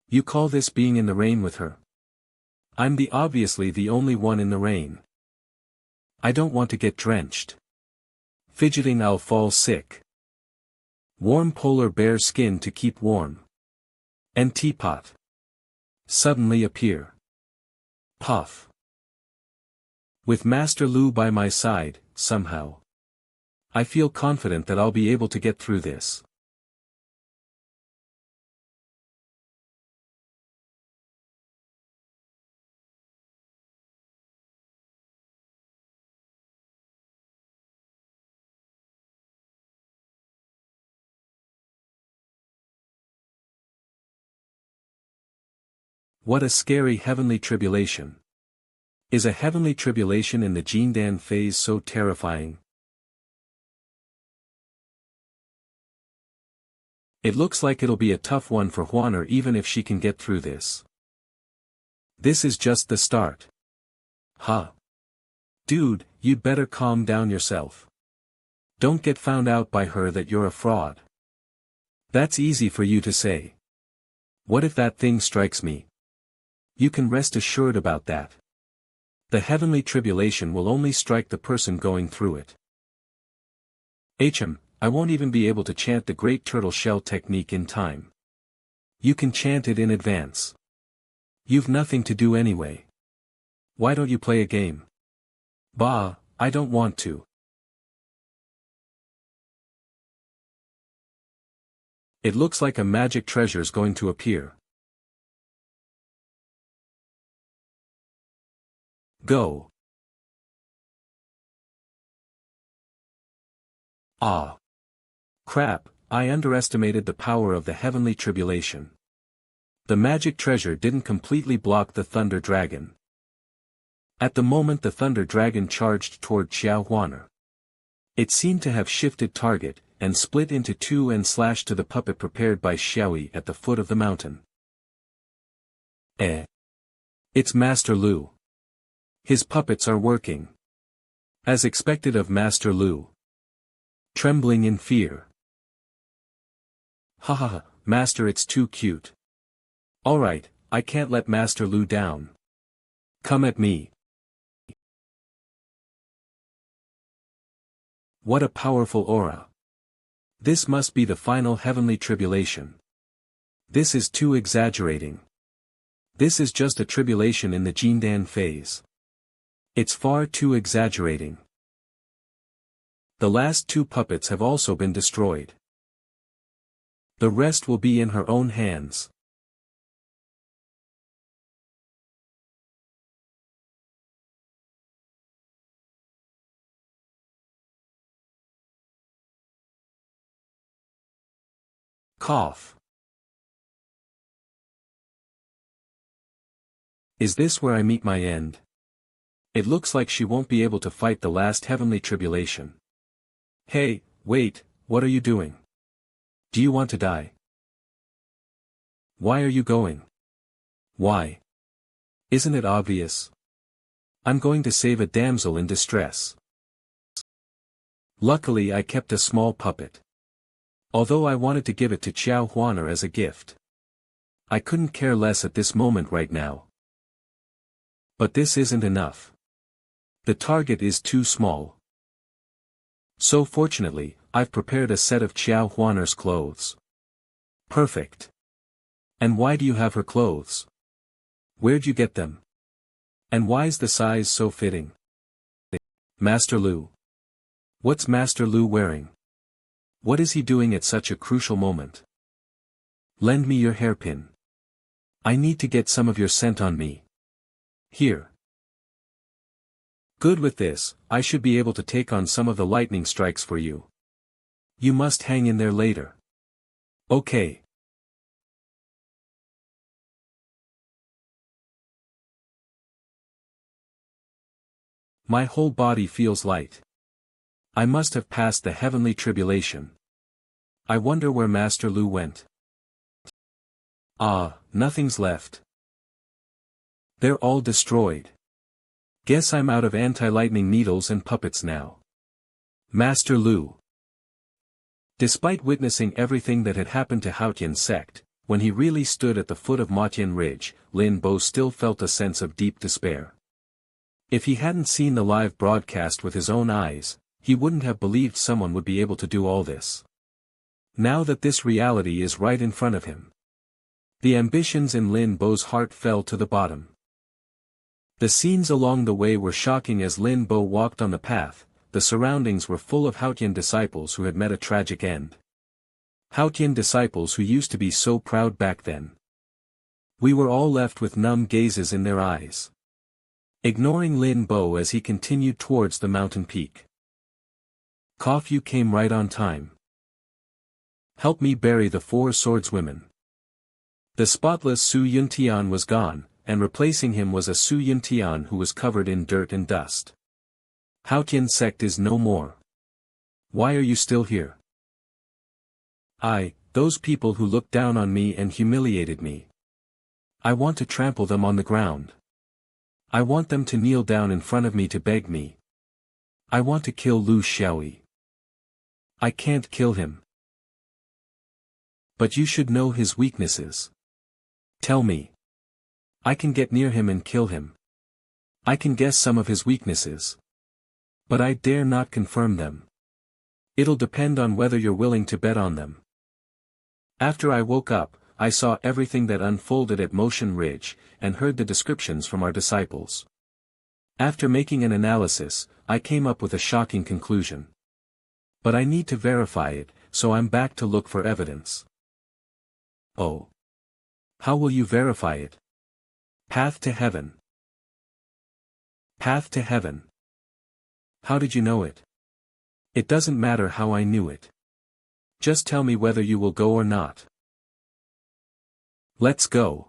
You call this being in the rain with her? I'm obviously the only one in the rain. I don't want to get drenched. Fidgeting, I'll fall sick. Warm polar bear skin to keep warm. And teapot. Suddenly appear. Puff. With Master Lu by my side, somehow. I feel confident that I'll be able to get through this. What a scary heavenly tribulation. Is a heavenly tribulation in the Jindan phase so terrifying? It looks like it'll be a tough one for Huaner even if she can get through this. This is just the start. Huh. Dude, you'd better calm down yourself. Don't get found out by her that you're a fraud. That's easy for you to say. What if that thing strikes me? You can rest assured about that. The heavenly tribulation will only strike the person going through it. I won't even be able to chant the Great Tortoiseshell technique in time. You can chant it in advance. You've nothing to do anyway. Why don't you play a game? Bah, I don't want to. It looks like a magic treasure's going to appear. Go. Ah. Crap, I underestimated the power of the heavenly tribulation. The magic treasure didn't completely block the thunder dragon. At the moment the thunder dragon charged toward Xiao Huaner. It seemed to have shifted target, and split into 2 and slashed to the puppet prepared by Xiaoyi at the foot of the mountain. It's Master Lu. His puppets are working. As expected of Master Lu. Trembling in fear. Ha ha ha, Master, it's too cute. Alright, I can't let Master Lu down. Come at me. What a powerful aura. This must be the final heavenly tribulation. This is too exaggerating. This is just a tribulation in the Jindan phase. It's far too exaggerating. The last 2 puppets have also been destroyed. The rest will be in her own hands. Cough. Is this where I meet my end? It looks like she won't be able to fight the last heavenly tribulation. Hey, wait, what are you doing? Do you want to die? Why are you going? Why? Isn't it obvious? I'm going to save a damsel in distress. Luckily I kept a small puppet. Although I wanted to give it to Xiao Huaner as a gift. I couldn't care less at this moment right now. But this isn't enough. The target is too small. So fortunately, I've prepared a set of Xiao Huaner's clothes. Perfect. And why do you have her clothes? Where'd you get them? And why's the size so fitting? Master Lu. What's Master Lu wearing? What is he doing at such a crucial moment? Lend me your hairpin. I need to get some of your scent on me. Here. Good, with this, I should be able to take on some of the lightning strikes for you. You must hang in there later. Okay. My whole body feels light. I must have passed the heavenly tribulation. I wonder where Master Lu went. Ah, nothing's left. They're all destroyed. Guess I'm out of anti-lightning needles and puppets now. Master Lu. Despite witnessing everything that had happened to Haotian's sect, when he really stood at the foot of Matian Ridge, Lin Bo still felt a sense of deep despair. If he hadn't seen the live broadcast with his own eyes, he wouldn't have believed someone would be able to do all this. Now that this reality is right in front of him, the ambitions in Lin Bo's heart fell to the bottom. The scenes along the way were shocking as Lin Bo walked on the path. The surroundings were full of Haotian disciples who had met a tragic end. Haotian disciples who used to be so proud back then. We were all left with numb gazes in their eyes, ignoring Lin Bo as he continued towards the mountain peak. Cough, you came right on time. Help me bury the 4 swordswomen. The spotless Su Yuntian was gone, and replacing him was a Su Yuntian who was covered in dirt and dust. Haotian sect is no more. Why are you still here? Those people who looked down on me and humiliated me. I want to trample them on the ground. I want them to kneel down in front of me to beg me. I want to kill Lu Xiaoyi. I can't kill him. But you should know his weaknesses. Tell me. I can get near him and kill him. I can guess some of his weaknesses. But I dare not confirm them. It'll depend on whether you're willing to bet on them. After I woke up, I saw everything that unfolded at Motion Ridge, and heard the descriptions from our disciples. After making an analysis, I came up with a shocking conclusion. But I need to verify it, so I'm back to look for evidence. Oh. How will you verify it? Path to heaven. Path to heaven. How did you know it? It doesn't matter how I knew it. Just tell me whether you will go or not. Let's go.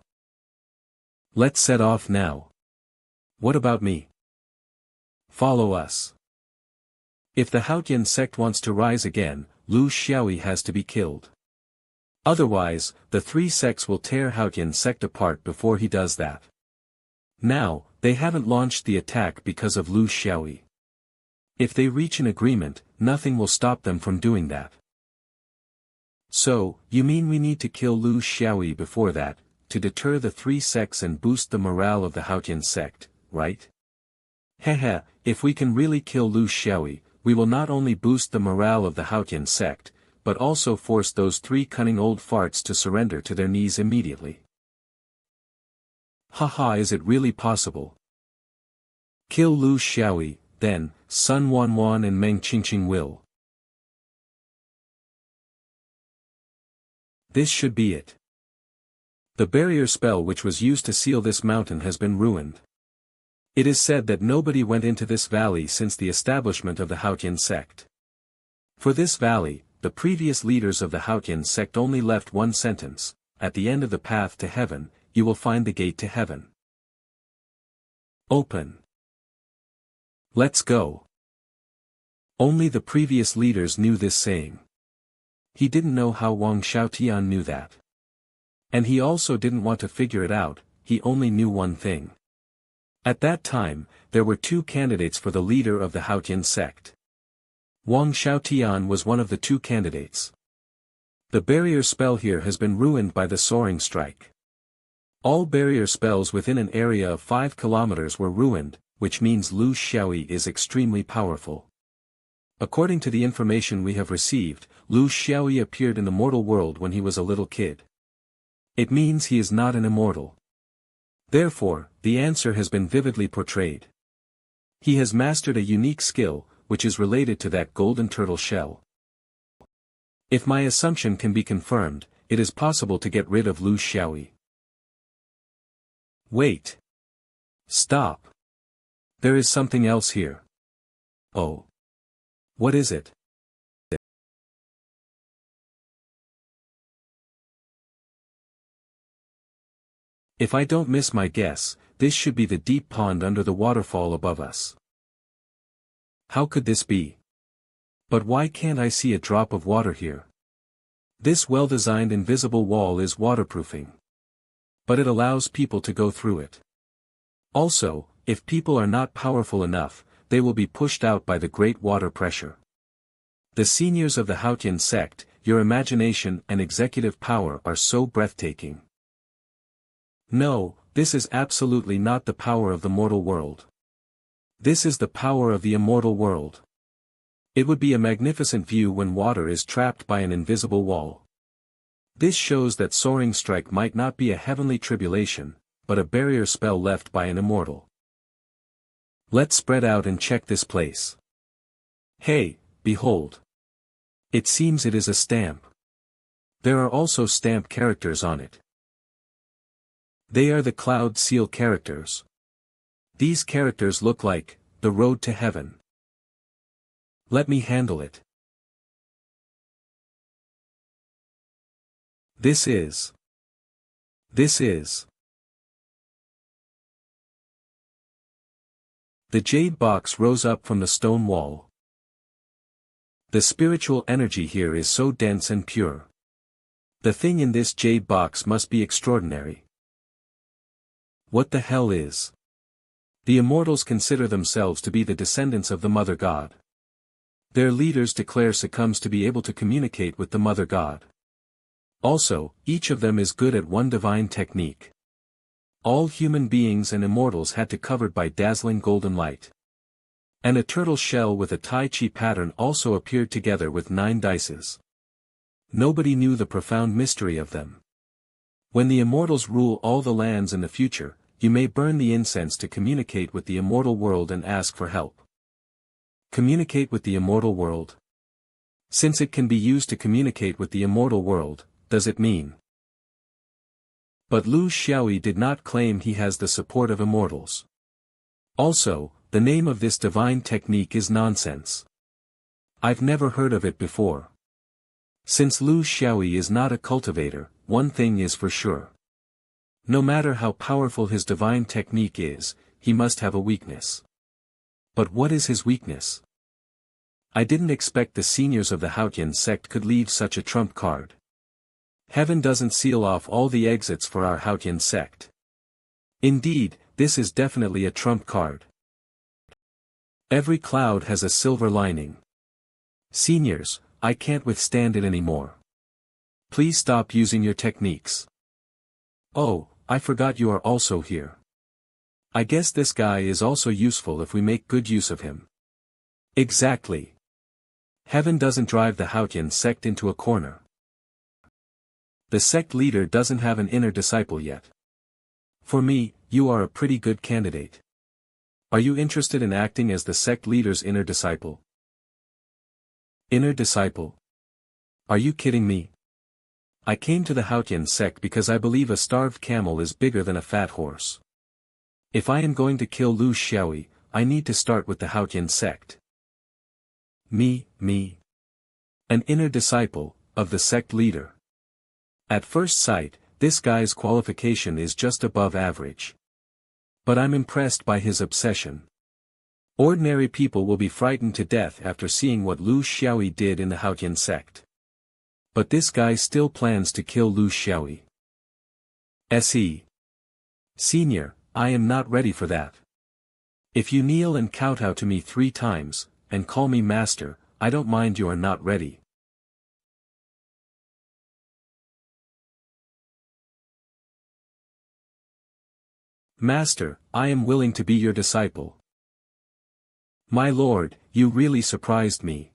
Let's set off now. What about me? Follow us. If the Haotian sect wants to rise again, Lu Xiaoyi has to be killed. Otherwise, the 3 sects will tear Haotian sect apart before he does that. Now, they haven't launched the attack because of Lu Xiaoyi. If they reach an agreement, nothing will stop them from doing that. So, you mean we need to kill Lu Xiaoyi before that, to deter the three sects and boost the morale of the Haotian sect, right? Hehe, if we can really kill Lu Xiaoyi, we will not only boost the morale of the Haotian sect, but also force those three cunning old farts to surrender to their knees immediately. Haha, is it really possible? Kill Lu Xiaoyi, then, Sun Wanwan and Meng Qingqing will. This should be it. The barrier spell which was used to seal this mountain has been ruined. It is said that nobody went into this valley since the establishment of the Haotian sect. For this valley, the previous leaders of the Haotian sect only left one sentence: at the end of the path to heaven, you will find the gate to heaven. Open. Let's go. Only the previous leaders knew this saying. He didn't know how Wang Xiaotian knew that. And he also didn't want to figure it out, he only knew one thing. At that time, there were two candidates for the leader of the Haotian sect. Wang Xiaotian was one of the two candidates. The barrier spell here has been ruined by the soaring strike. All barrier spells within an area of 5 kilometers were ruined, which means Lu Xiaoyi is extremely powerful. According to the information we have received, Lu Xiaoyi appeared in the mortal world when he was a little kid. It means he is not an immortal. Therefore, the answer has been vividly portrayed. He has mastered a unique skill, which is related to that golden turtle shell. If my assumption can be confirmed, it is possible to get rid of Lu Xiaoyi. Wait. Stop. There is something else here. Oh. What is it? If I don't miss my guess, this should be the deep pond under the waterfall above us. How could this be? But why can't I see a drop of water here? This well-designed invisible wall is waterproofing. But it allows people to go through it. Also, if people are not powerful enough, they will be pushed out by the great water pressure. The seniors of the Haotian sect, your imagination and executive power are so breathtaking. No, this is absolutely not the power of the mortal world. This is the power of the immortal world. It would be a magnificent view when water is trapped by an invisible wall. This shows that soaring strike might not be a heavenly tribulation, but a barrier spell left by an immortal. Let's spread out and check this place. Hey, behold. It seems it is a stamp. There are also stamp characters on it. They are the cloud seal characters. These characters look like the road to heaven. Let me handle it. This is. The jade box rose up from the stone wall. The spiritual energy here is so dense and pure. The thing in this jade box must be extraordinary. What the hell is? The immortals consider themselves to be the descendants of the Mother God. Their leaders declare succumbs to be able to communicate with the Mother God. Also, each of them is good at one divine technique. All human beings and immortals had to covered by dazzling golden light. And a turtle shell with a Tai Chi pattern also appeared together with 9 dices. Nobody knew the profound mystery of them. When the immortals rule all the lands in the future, you may burn the incense to communicate with the immortal world and ask for help. Communicate with the immortal world? Since it can be used to communicate with the immortal world, does it mean? But Lu Xiaoyi did not claim he has the support of immortals. Also, the name of this divine technique is nonsense. I've never heard of it before. Since Lu Xiaoyi is not a cultivator, one thing is for sure. No matter how powerful his divine technique is, he must have a weakness. But what is his weakness? I didn't expect the seniors of the Haotian sect could leave such a trump card. Heaven doesn't seal off all the exits for our Haotian sect. Indeed, this is definitely a trump card. Every cloud has a silver lining. Seniors, I can't withstand it anymore. Please stop using your techniques. Oh, I forgot you are also here. I guess this guy is also useful if we make good use of him. Exactly. Heaven doesn't drive the Haotian sect into a corner. The sect leader doesn't have an inner disciple yet. For me, you are a pretty good candidate. Are you interested in acting as the sect leader's inner disciple? Inner disciple? Are you kidding me? I came to the Haotian sect because I believe a starved camel is bigger than a fat horse. If I am going to kill Lu Xiaoyi, I need to start with the Haotian sect. Me. An inner disciple, of the sect leader. At first sight, this guy's qualification is just above average. But I'm impressed by his obsession. Ordinary people will be frightened to death after seeing what Lu Xiaoyi did in the Haotian sect. But this guy still plans to kill Lu Xiaoyi. Se. Senior, I am not ready for that. If you kneel and kowtow to me 3 times, and call me master, I don't mind. You are not ready. Master, I am willing to be your disciple. My lord, you really surprised me.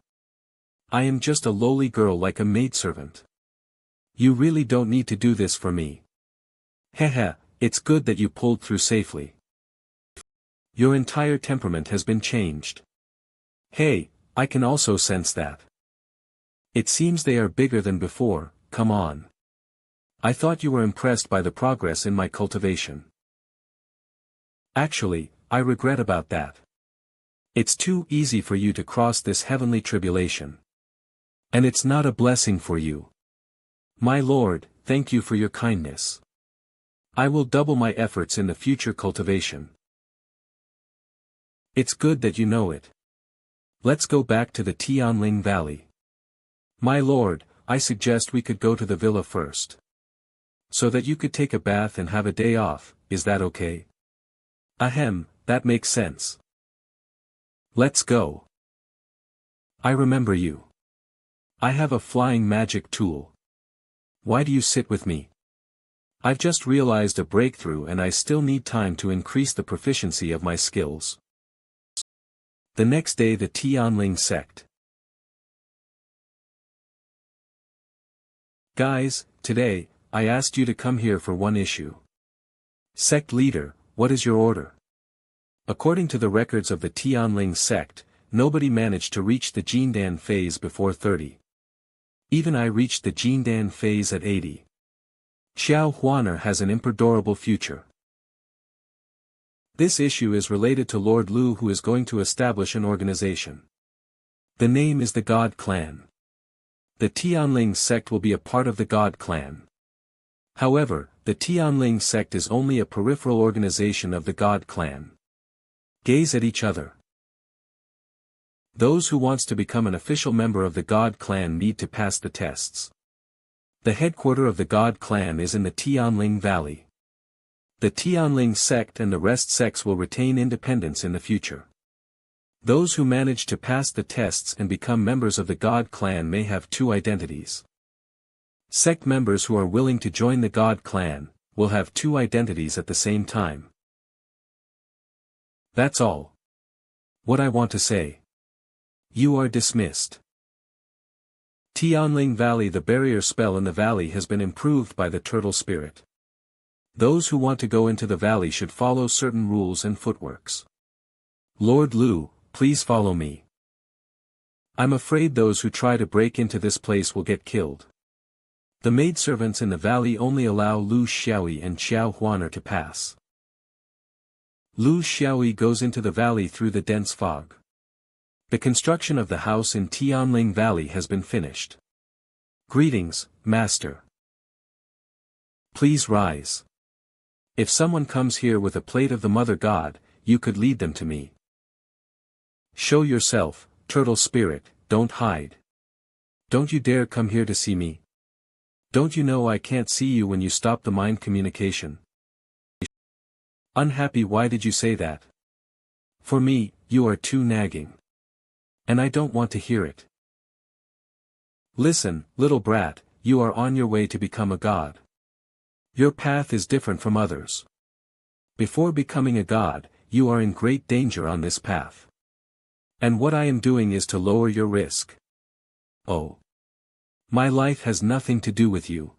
I am just a lowly girl like a maidservant. You really don't need to do this for me. Hehe, it's good that you pulled through safely. Your entire temperament has been changed. Hey, I can also sense that. It seems they are bigger than before. Come on. I thought you were impressed by the progress in my cultivation. Actually, I regret about that. It's too easy for you to cross this heavenly tribulation. And it's not a blessing for you. My lord, thank you for your kindness. I will double my efforts in the future cultivation. It's good that you know it. Let's go back to the Tianling Valley. My lord, I suggest we could go to the villa first. So that you could take a bath and have a day off, is that okay? Ahem, that makes sense. Let's go. I remember you. I have a flying magic tool. Why do you sit with me? I've just realized a breakthrough and I still need time to increase the proficiency of my skills. The next day the Tianling sect. Guys, today, I asked you to come here for one issue. Sect leader, what is your order? According to the records of the Tianling sect, nobody managed to reach the Jindan phase before 30. Even I reached the Jindan phase at 80. Xiao Huaner has an imperdurable future. This issue is related to Lord Lu, who is going to establish an organization. The name is the God Clan. The Tianling sect will be a part of the God Clan. However, the Tianling sect is only a peripheral organization of the God Clan. Gaze at each other. Those who wants to become an official member of the God Clan need to pass the tests. The headquarters of the God Clan is in the Tianling Valley. The Tianling sect and the rest sects will retain independence in the future. Those who manage to pass the tests and become members of the God Clan may have 2 identities. Sect members who are willing to join the God Clan will have 2 identities at the same time. That's all. What I want to say. You are dismissed. Tianling Valley. The barrier spell in the valley has been improved by the turtle spirit. Those who want to go into the valley should follow certain rules and footworks. Lord Lu, please follow me. I'm afraid those who try to break into this place will get killed. The maidservants in the valley only allow Lu Xiaoyi and Xiao Huaner to pass. Lu Xiaoyi goes into the valley through the dense fog. The construction of the house in Tianling Valley has been finished. Greetings, Master. Please rise. If someone comes here with a plate of the Mother God, you could lead them to me. Show yourself, turtle spirit, don't hide. Don't you dare come here to see me. Don't you know I can't see you when you stop the mind communication? Unhappy, why did you say that? For me, you are too nagging. And I don't want to hear it. Listen, little brat, you are on your way to become a god. Your path is different from others. Before becoming a god, you are in great danger on this path. And what I am doing is to lower your risk. Oh. My life has nothing to do with you.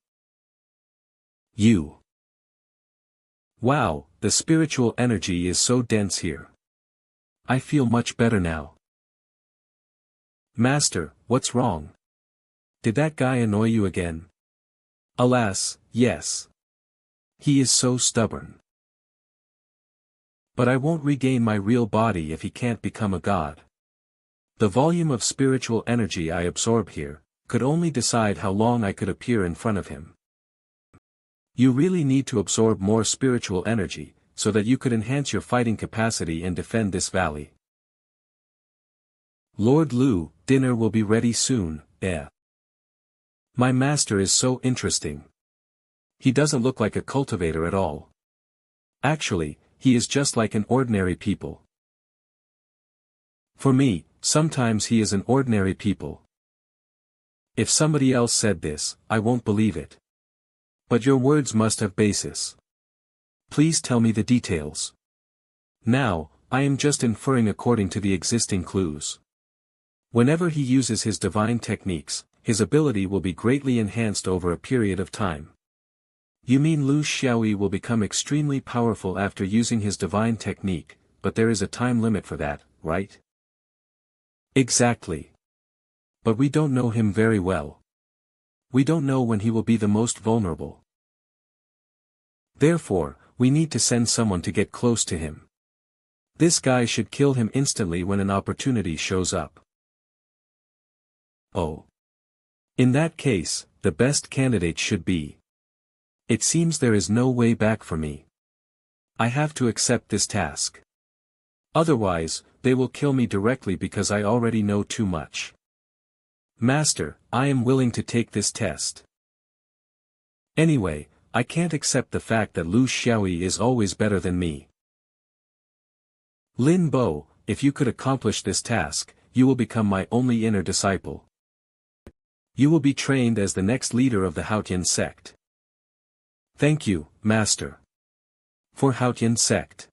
You. Wow, the spiritual energy is so dense here. I feel much better now. Master, what's wrong? Did that guy annoy you again? Alas, yes. He is so stubborn. But I won't regain my real body if he can't become a god. The volume of spiritual energy I absorb here could only decide how long I could appear in front of him. You really need to absorb more spiritual energy, so that you could enhance your fighting capacity and defend this valley. Lord Lu, dinner will be ready soon, eh? My master is so interesting. He doesn't look like a cultivator at all. Actually, he is just like an ordinary people. For me, sometimes he is an ordinary people. If somebody else said this, I won't believe it. But your words must have basis. Please tell me the details. Now, I am just inferring according to the existing clues. Whenever he uses his divine techniques, his ability will be greatly enhanced over a period of time. You mean Lu Xiaoyi will become extremely powerful after using his divine technique, but there is a time limit for that, right? Exactly. But we don't know him very well. We don't know when he will be the most vulnerable. Therefore, we need to send someone to get close to him. This guy should kill him instantly when an opportunity shows up. Oh. In that case, the best candidate should be. It seems there is no way back for me. I have to accept this task. Otherwise, they will kill me directly because I already know too much. Master, I am willing to take this test. Anyway, I can't accept the fact that Lu Xiaoyi is always better than me. Lin Bo, if you could accomplish this task, you will become my only inner disciple. You will be trained as the next leader of the Haotian sect. Thank you, Master. For Haotian sect.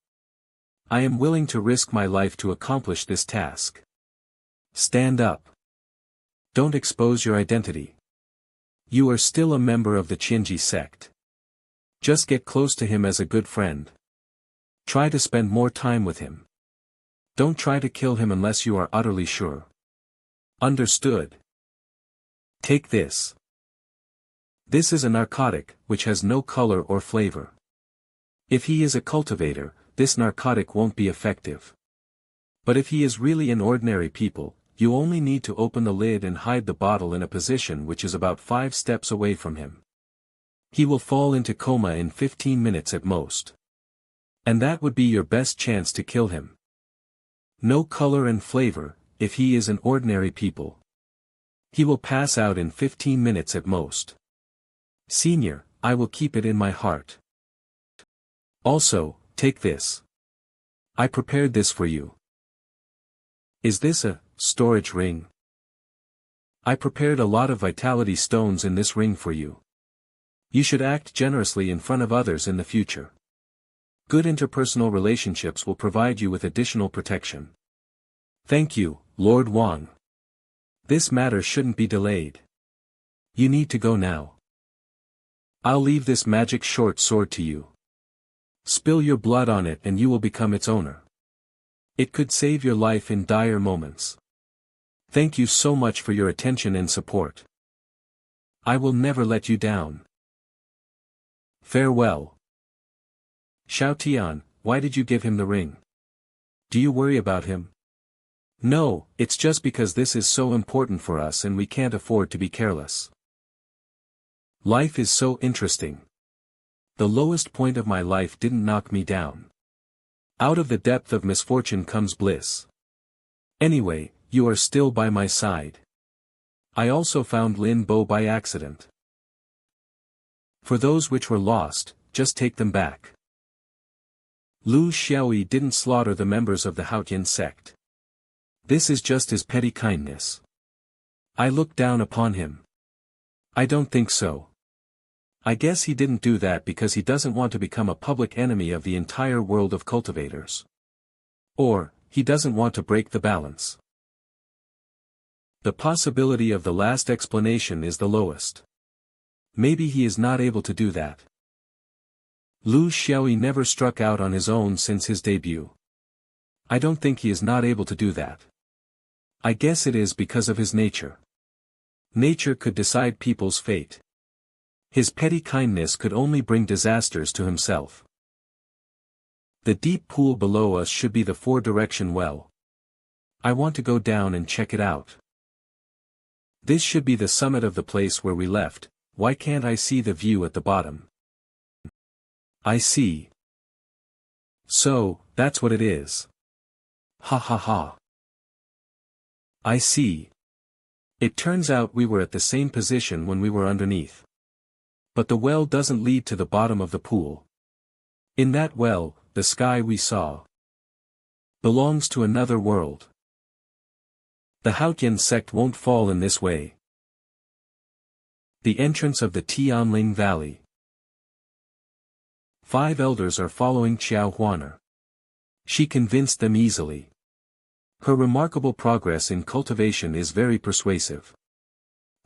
I am willing to risk my life to accomplish this task. Stand up. Don't expose your identity. You are still a member of the Qinji sect. Just get close to him as a good friend. Try to spend more time with him. Don't try to kill him unless you are utterly sure. Understood. Take this. This is a narcotic, which has no color or flavor. If he is a cultivator, this narcotic won't be effective. But if he is really an ordinary people, you only need to open the lid and hide the bottle in a position which is about 5 steps away from him. He will fall into coma in 15 minutes at most. And that would be your best chance to kill him. No color and flavor, if he is an ordinary people. He will pass out in 15 minutes at most. Senior, I will keep it in my heart. Also, take this. I prepared this for you. Is this a storage ring? I prepared a lot of vitality stones in this ring for you. You should act generously in front of others in the future. Good interpersonal relationships will provide you with additional protection. Thank you, Lord Wang. This matter shouldn't be delayed. You need to go now. I'll leave this magic short sword to you. Spill your blood on it and you will become its owner. It could save your life in dire moments. Thank you so much for your attention and support. I will never let you down. Farewell. Xiao Tian, why did you give him the ring? Do you worry about him? No, it's just because this is so important for us and we can't afford to be careless. Life is so interesting. The lowest point of my life didn't knock me down. Out of the depth of misfortune comes bliss. Anyway, you are still by my side. I also found Lin Bo by accident. For those which were lost, just take them back. Lu Xiaoyi didn't slaughter the members of the Haotian sect. This is just his petty kindness. I look down upon him. I don't think so. I guess he didn't do that because he doesn't want to become a public enemy of the entire world of cultivators. Or, he doesn't want to break the balance. The possibility of the last explanation is the lowest. Maybe he is not able to do that. Lu Xiaoyi never struck out on his own since his debut. I don't think he is not able to do that. I guess it is because of his nature. Nature could decide people's fate. His petty kindness could only bring disasters to himself. The deep pool below us should be the four-direction well. I want to go down and check it out. This should be the summit of the place where we left. Why can't I see the view at the bottom? I see. So, that's what it is. Ha ha ha. I see. It turns out we were at the same position when we were underneath. But the well doesn't lead to the bottom of the pool. In that well, the sky we saw belongs to another world. The Haotian sect won't fall in this way. The entrance of the Tianling Valley. 5 elders are following Xiao Huaner. She convinced them easily. Her remarkable progress in cultivation is very persuasive.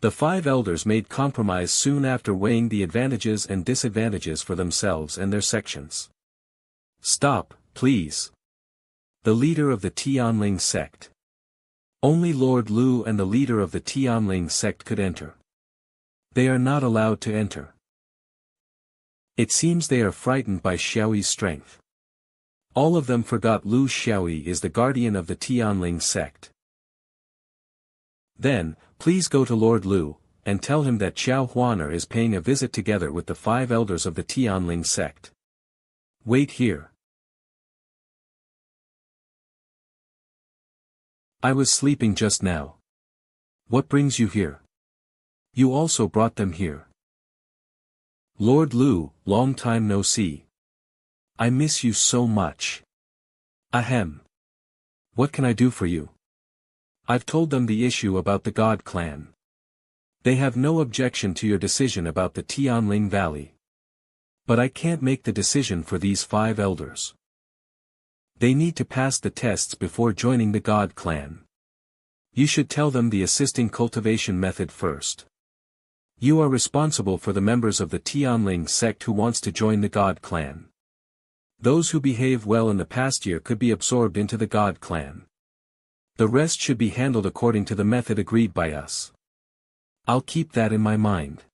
The 5 elders made compromise soon after weighing the advantages and disadvantages for themselves and their sections. Stop, please. The leader of the Tianling sect. Only Lord Lu and the leader of the Tianling sect could enter. They are not allowed to enter. It seems they are frightened by Xiaoyi's strength. All of them forgot Lu Xiaoyi is the guardian of the Tianling sect. Then, please go to Lord Lu, and tell him that Xiao Huaner is paying a visit together with the 5 elders of the Tianling sect. Wait here. I was sleeping just now. What brings you here? You also brought them here. Lord Lu, long time no see. I miss you so much. Ahem. What can I do for you? I've told them the issue about the God clan. They have no objection to your decision about the Tianling Valley. But I can't make the decision for these 5 elders. They need to pass the tests before joining the God clan. You should tell them the assisting cultivation method first. You are responsible for the members of the Tianling sect who wants to join the God clan. Those who behave well in the past year could be absorbed into the God clan. The rest should be handled according to the method agreed by us. I'll keep that in my mind.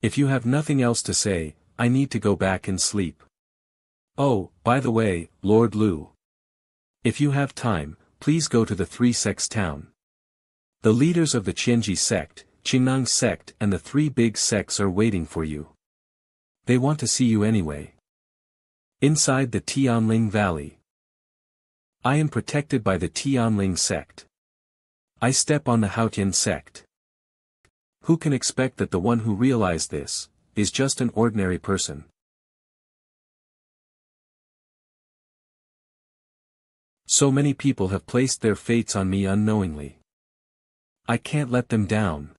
If you have nothing else to say, I need to go back and sleep. Oh, by the way, Lord Lu. If you have time, please go to the 3 sects town. The leaders of the Qianji sect, Qingnang sect and the 3 big sects are waiting for you. They want to see you anyway. Inside the Tianling Valley. I am protected by the Tianling sect. I step on the Haotian sect. Who can expect that the one who realized this, is just an ordinary person? So many people have placed their fates on me unknowingly. I can't let them down.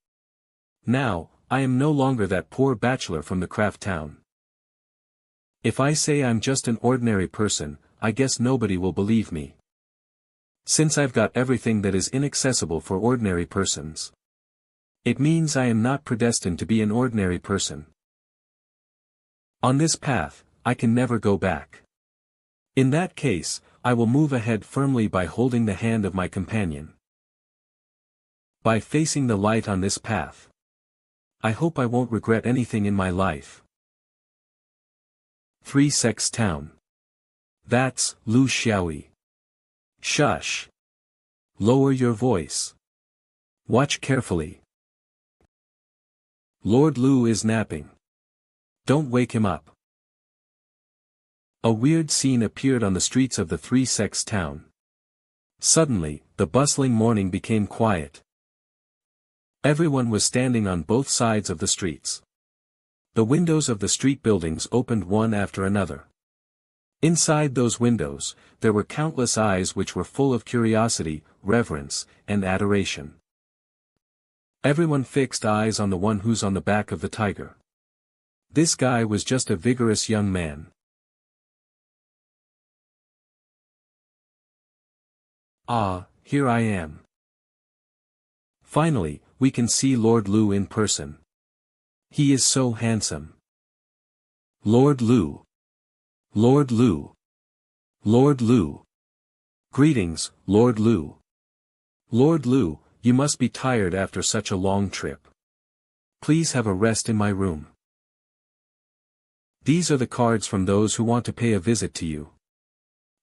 Now, I am no longer that poor bachelor from the craft town. If I say I'm just an ordinary person, I guess nobody will believe me. Since I've got everything that is inaccessible for ordinary persons. It means I am not predestined to be an ordinary person. On this path, I can never go back. In that case, I will move ahead firmly by holding the hand of my companion. By facing the light on this path. I hope I won't regret anything in my life. 3 sects town. That's Lu Xiaoyi. Shush. Lower your voice. Watch carefully. Lord Lu is napping. Don't wake him up. A weird scene appeared on the streets of the 3 sects town. Suddenly, the bustling morning became quiet. Everyone was standing on both sides of the streets. The windows of the street buildings opened one after another. Inside those windows, there were countless eyes which were full of curiosity, reverence, and adoration. Everyone fixed eyes on the one who's on the back of the tiger. This guy was just a vigorous young man. Ah, here I am. Finally, we can see Lord Lu in person. He is so handsome. Lord Lu. Lord Lu. Lord Lu. Greetings, Lord Lu. Lord Lu, you must be tired after such a long trip. Please have a rest in my room. These are the cards from those who want to pay a visit to you.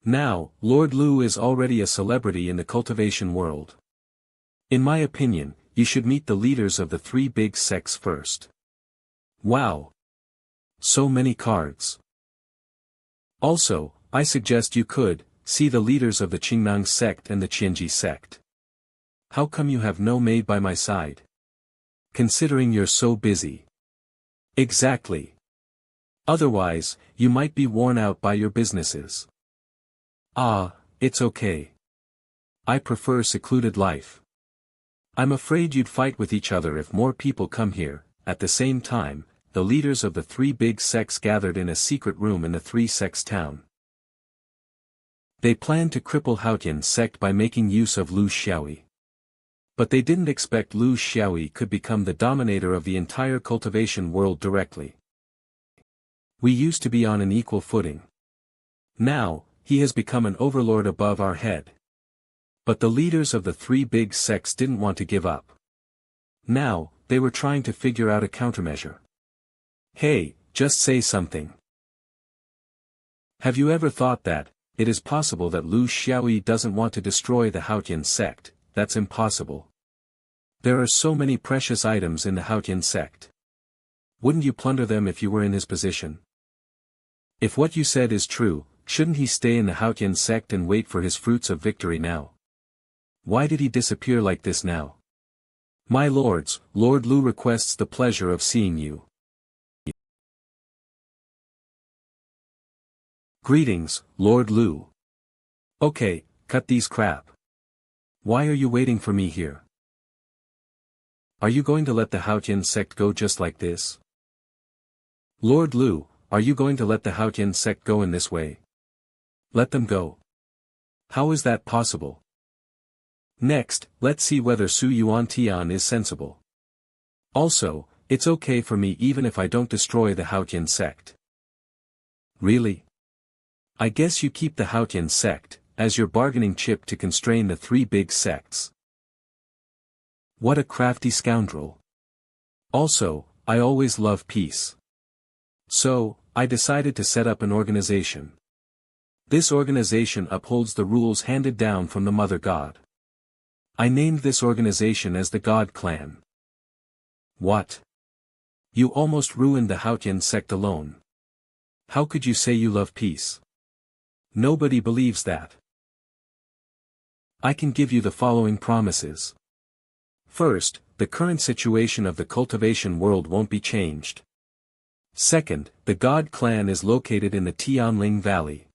Now, Lord Lu is already a celebrity in the cultivation world. In my opinion, you should meet the leaders of the three big sects first. Wow! So many cards. Also, I suggest you could see the leaders of the Qingnang sect and the Qianji sect. How come you have no maid by my side? Considering you're so busy. Exactly. Otherwise, you might be worn out by your businesses. Ah, it's okay. I prefer secluded life. I'm afraid you'd fight with each other if more people come here. At the same time, the leaders of the three big sects gathered in a secret room in the three sects town. They planned to cripple Haotian sect by making use of Lu Xiaoyi. But they didn't expect Lu Xiaoyi could become the dominator of the entire cultivation world directly. We used to be on an equal footing. Now, he has become an overlord above our head. But the leaders of the three big sects didn't want to give up. Now, they were trying to figure out a countermeasure. Hey, just say something. Have you ever thought that, it is possible that Lu Xiaoyi doesn't want to destroy the Haotian sect? That's impossible. There are so many precious items in the Haotian sect. Wouldn't you plunder them if you were in his position? If what you said is true, shouldn't he stay in the Haotian sect and wait for his fruits of victory now? Why did he disappear like this now? My lords, Lord Lu requests the pleasure of seeing you. Greetings, Lord Lu. Okay, cut these crap. Why are you waiting for me here? Are you going to let the Haotian sect go just like this? Lord Lu, are you going to let the Haotian sect go in this way? Let them go. How is that possible? Next, let's see whether Su Yuan Tian is sensible. Also, it's okay for me even if I don't destroy the Haotian sect. Really? I guess you keep the Haotian sect as your bargaining chip to constrain the three big sects. What a crafty scoundrel. Also, I always love peace. So, I decided to set up an organization. This organization upholds the rules handed down from the Mother God. I named this organization as the God Clan. What? You almost ruined the Haotian sect alone. How could you say you love peace? Nobody believes that. I can give you the following promises. First, the current situation of the cultivation world won't be changed. Second, the God Clan is located in the Tianling Valley.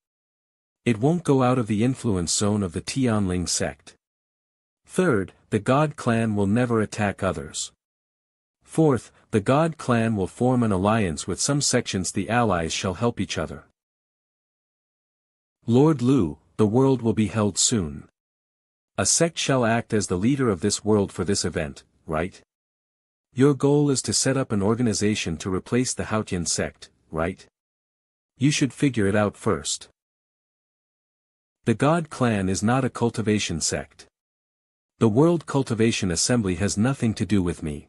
It won't go out of the influence zone of the Tianling sect. Third, the God Clan will never attack others. Fourth, the God Clan will form an alliance with some sections. The allies shall help each other. Lord Lu, the world will be held soon. A sect shall act as the leader of this world for this event, right? Your goal is to set up an organization to replace the Haotian sect, right? You should figure it out first. The God Clan is not a cultivation sect. The World Cultivation Assembly has nothing to do with me.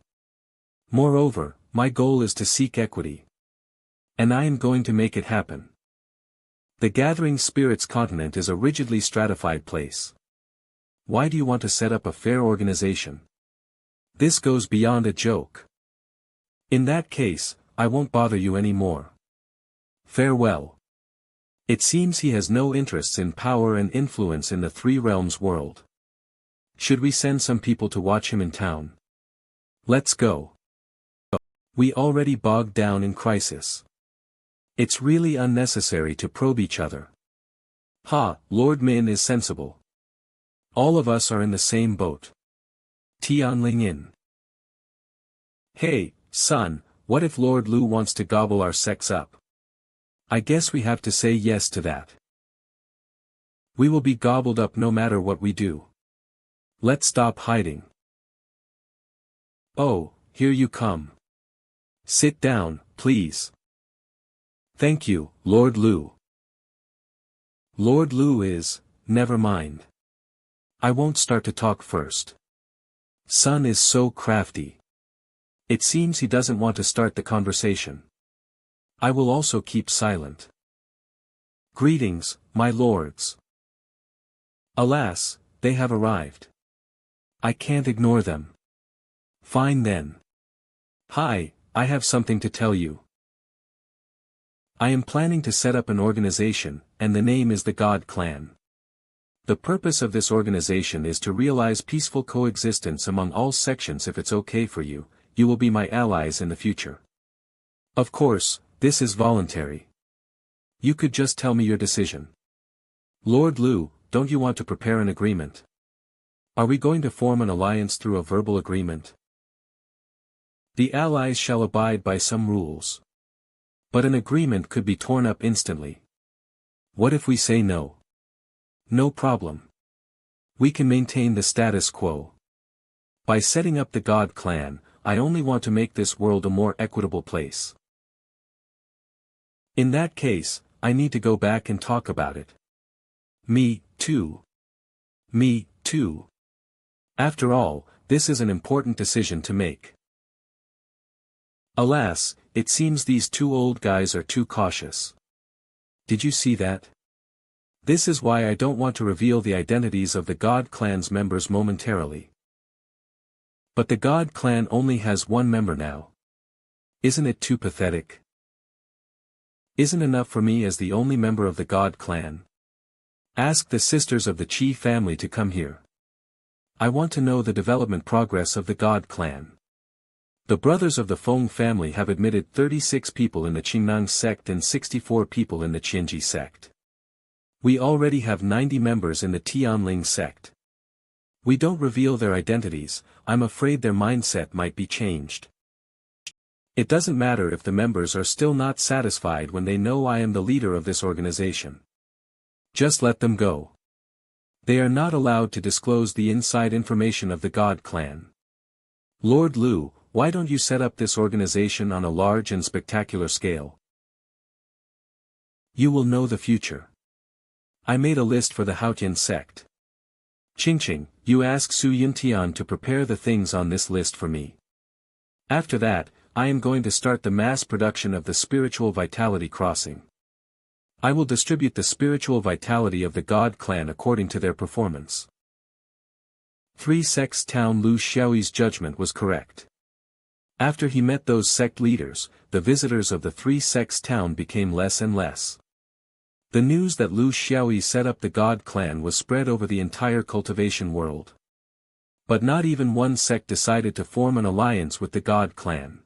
Moreover, my goal is to seek equity. And I am going to make it happen. The Gathering Spirits continent is a rigidly stratified place. Why do you want to set up a fair organization? This goes beyond a joke. In that case, I won't bother you anymore. Farewell. It seems he has no interests in power and influence in the Three Realms world. Should we send some people to watch him in town? Let's go. We already bogged down in crisis. It's really unnecessary to probe each other. Ha, Lord Min is sensible. All of us are in the same boat. Tianling Inn. Hey, son, what if Lord Lu wants to gobble our sects up? I guess we have to say yes to that. We will be gobbled up no matter what we do. Let's stop hiding. Oh, here you come. Sit down, please. Thank you, Lord Lu. Lord Lu is, never mind. I won't start to talk first. Son is so crafty. It seems he doesn't want to start the conversation. I will also keep silent. Greetings, my lords. Alas, they have arrived. I can't ignore them. Fine then. Hi, I have something to tell you. I am planning to set up an organization, and the name is the God Clan. The purpose of this organization is to realize peaceful coexistence among all sections. If it's okay for you, you will be my allies in the future. Of course, this is voluntary. You could just tell me your decision. Lord Lu, don't you want to prepare an agreement? Are we going to form an alliance through a verbal agreement? The allies shall abide by some rules. But an agreement could be torn up instantly. What if we say no? No problem. We can maintain the status quo. By setting up the God Clan, I only want to make this world a more equitable place. In that case, I need to go back and talk about it. Me, too. Me, too. After all, this is an important decision to make. Alas, it seems these two old guys are too cautious. Did you see that? This is why I don't want to reveal the identities of the God Clan's members momentarily. But the God Clan only has one member now. Isn't it too pathetic? Isn't enough for me as the only member of the God Clan? Ask the sisters of the Qi family to come here. I want to know the development progress of the God Clan. The brothers of the Feng family have admitted 36 people in the Qingnang sect and 64 people in the Qianji sect. We already have 90 members in the Tianling sect. We don't reveal their identities, I'm afraid their mindset might be changed. It doesn't matter if the members are still not satisfied when they know I am the leader of this organization. Just let them go. They are not allowed to disclose the inside information of the God Clan. Lord Lu, why don't you set up this organization on a large and spectacular scale? You will know the future. I made a list for the Haotian sect. Qingqing, you ask Su Yuntian to prepare the things on this list for me. After that, I am going to start the mass production of the spiritual vitality crossing. I will distribute the spiritual vitality of the God Clan according to their performance. 3 sects town Lu Xiaoyi's judgment was correct. After he met those sect leaders, the visitors of the 3 sects town became less and less. The news that Lu Xiaoyi set up the God Clan was spread over the entire cultivation world. But not even one sect decided to form an alliance with the God Clan.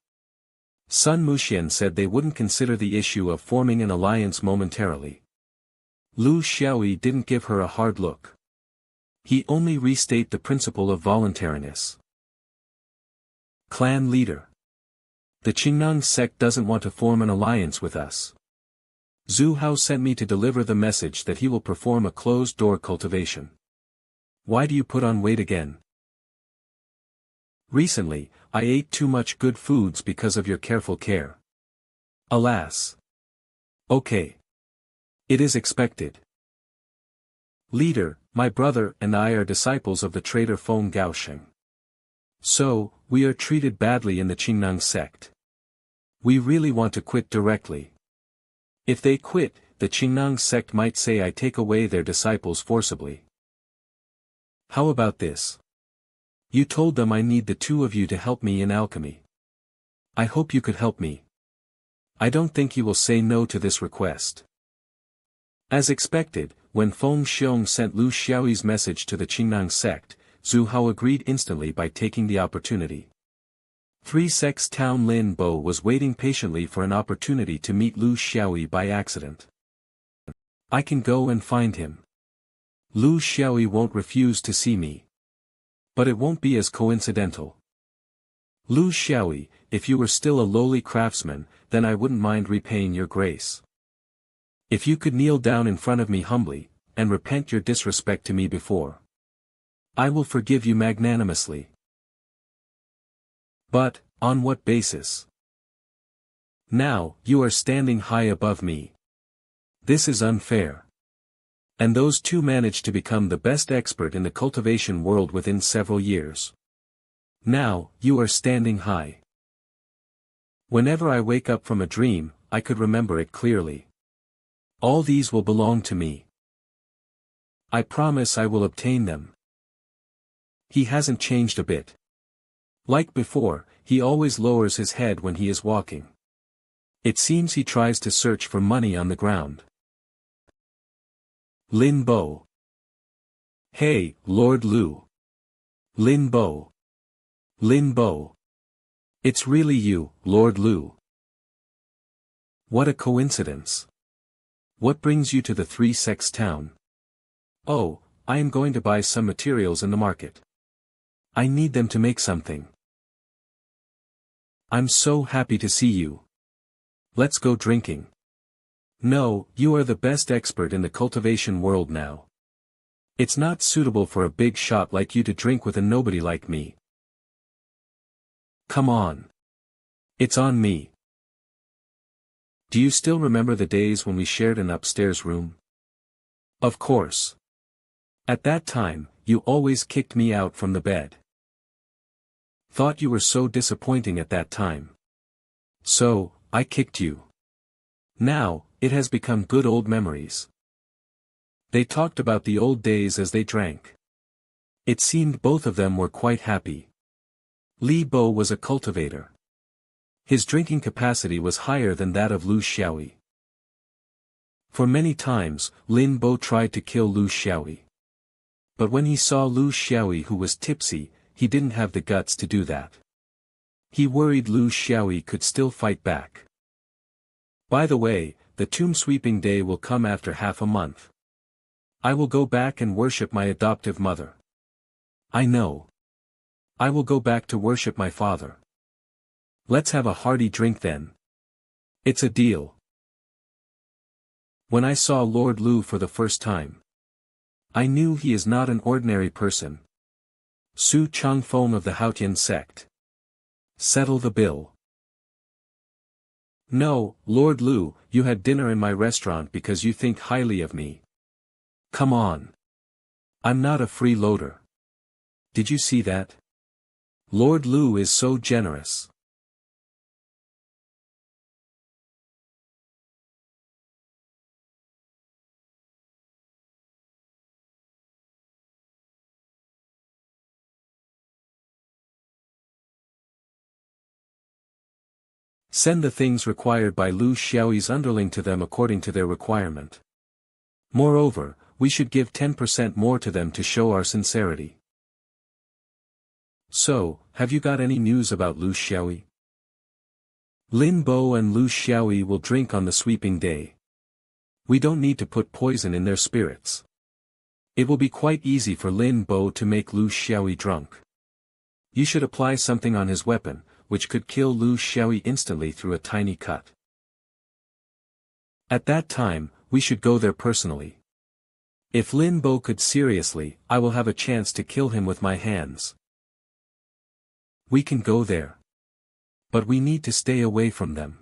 Sun Muxian said they wouldn't consider the issue of forming an alliance momentarily. Lu Xiaoyi didn't give her a hard look. He only restated the principle of voluntariness. Clan leader. The Qingnang sect doesn't want to form an alliance with us. Zhu Hao sent me to deliver the message that he will perform a closed-door cultivation. Why do you put on weight again? Recently, I ate too much good foods because of your careful care. Alas. Okay. It is expected. Leader, my brother and I are disciples of the traitor Feng Gaosheng. So, we are treated badly in the Qingnang sect. We really want to quit directly. If they quit, the Qingnang sect might say I take away their disciples forcibly. How about this? You told them I need the 2 of you to help me in alchemy. I hope you could help me. I don't think you will say no to this request. As expected, when Feng Xiong sent Lu Xiaoyi's message to the Qingnang sect, Zhu Hao agreed instantly by taking the opportunity. 3 sects town Lin Bo was waiting patiently for an opportunity to meet Lu Xiaoyi by accident. I can go and find him. Lu Xiaoyi won't refuse to see me. But it won't be as coincidental. Lu Xiaoyi, if you were still a lowly craftsman, then I wouldn't mind repaying your grace. If you could kneel down in front of me humbly, and repent your disrespect to me before, I will forgive you magnanimously. But, on what basis? Now, you are standing high above me. This is unfair. And those two managed to become the best expert in the cultivation world within several years. Now, you are standing high. Whenever I wake up from a dream, I could remember it clearly. All these will belong to me. I promise I will obtain them. He hasn't changed a bit. Like before, he always lowers his head when he is walking. It seems he tries to search for money on the ground. Lin Bo. Hey, Lord Lu. Lin Bo. Lin Bo. It's really you, Lord Lu. What a coincidence. What brings you to the Three Sects town? Oh, I am going to buy some materials in the market. I need them to make something. I'm so happy to see you. Let's go drinking. No, you are the best expert in the cultivation world now. It's not suitable for a big shot like you to drink with a nobody like me. Come on. It's on me. Do you still remember the days when we shared an upstairs room? Of course. At that time, you always kicked me out from the bed. Thought you were so disappointing at that time. So, I kicked you. Now, it has become good old memories. They talked about the old days as they drank. It seemed both of them were quite happy. Lin Bo was a cultivator. His drinking capacity was higher than that of Xiaoyi. For many times, Lin Bo tried to kill Xiaoyi. But when he saw Xiaoyi who was tipsy, he didn't have the guts to do that. He worried Xiaoyi could still fight back. By the way, the tomb sweeping day will come after half a month. I will go back and worship my adoptive mother. I know. I will go back to worship my father. Let's have a hearty drink then. It's a deal. When I saw Lord Lu for the first time, I knew he is not an ordinary person. Su Changfeng of the Haotian sect. Settle the bill. No, Lord Lu, you had dinner in my restaurant because you think highly of me. Come on. I'm not a freeloader. Did you see that? Lord Lu is so generous. Send the things required by Xiaoyi's underling to them according to their requirement. Moreover, we should give 10% more to them to show our sincerity. So, have you got any news about Xiaoyi? Lin Bo and Xiaoyi will drink on the sweeping day. We don't need to put poison in their spirits. It will be quite easy for Lin Bo to make Xiaoyi drunk. You should apply something on his weapon, which could kill Xiaoyi instantly through a tiny cut. At that time, we should go there personally. If Lin Bo could seriously, I will have a chance to kill him with my hands. We can go there. But we need to stay away from them.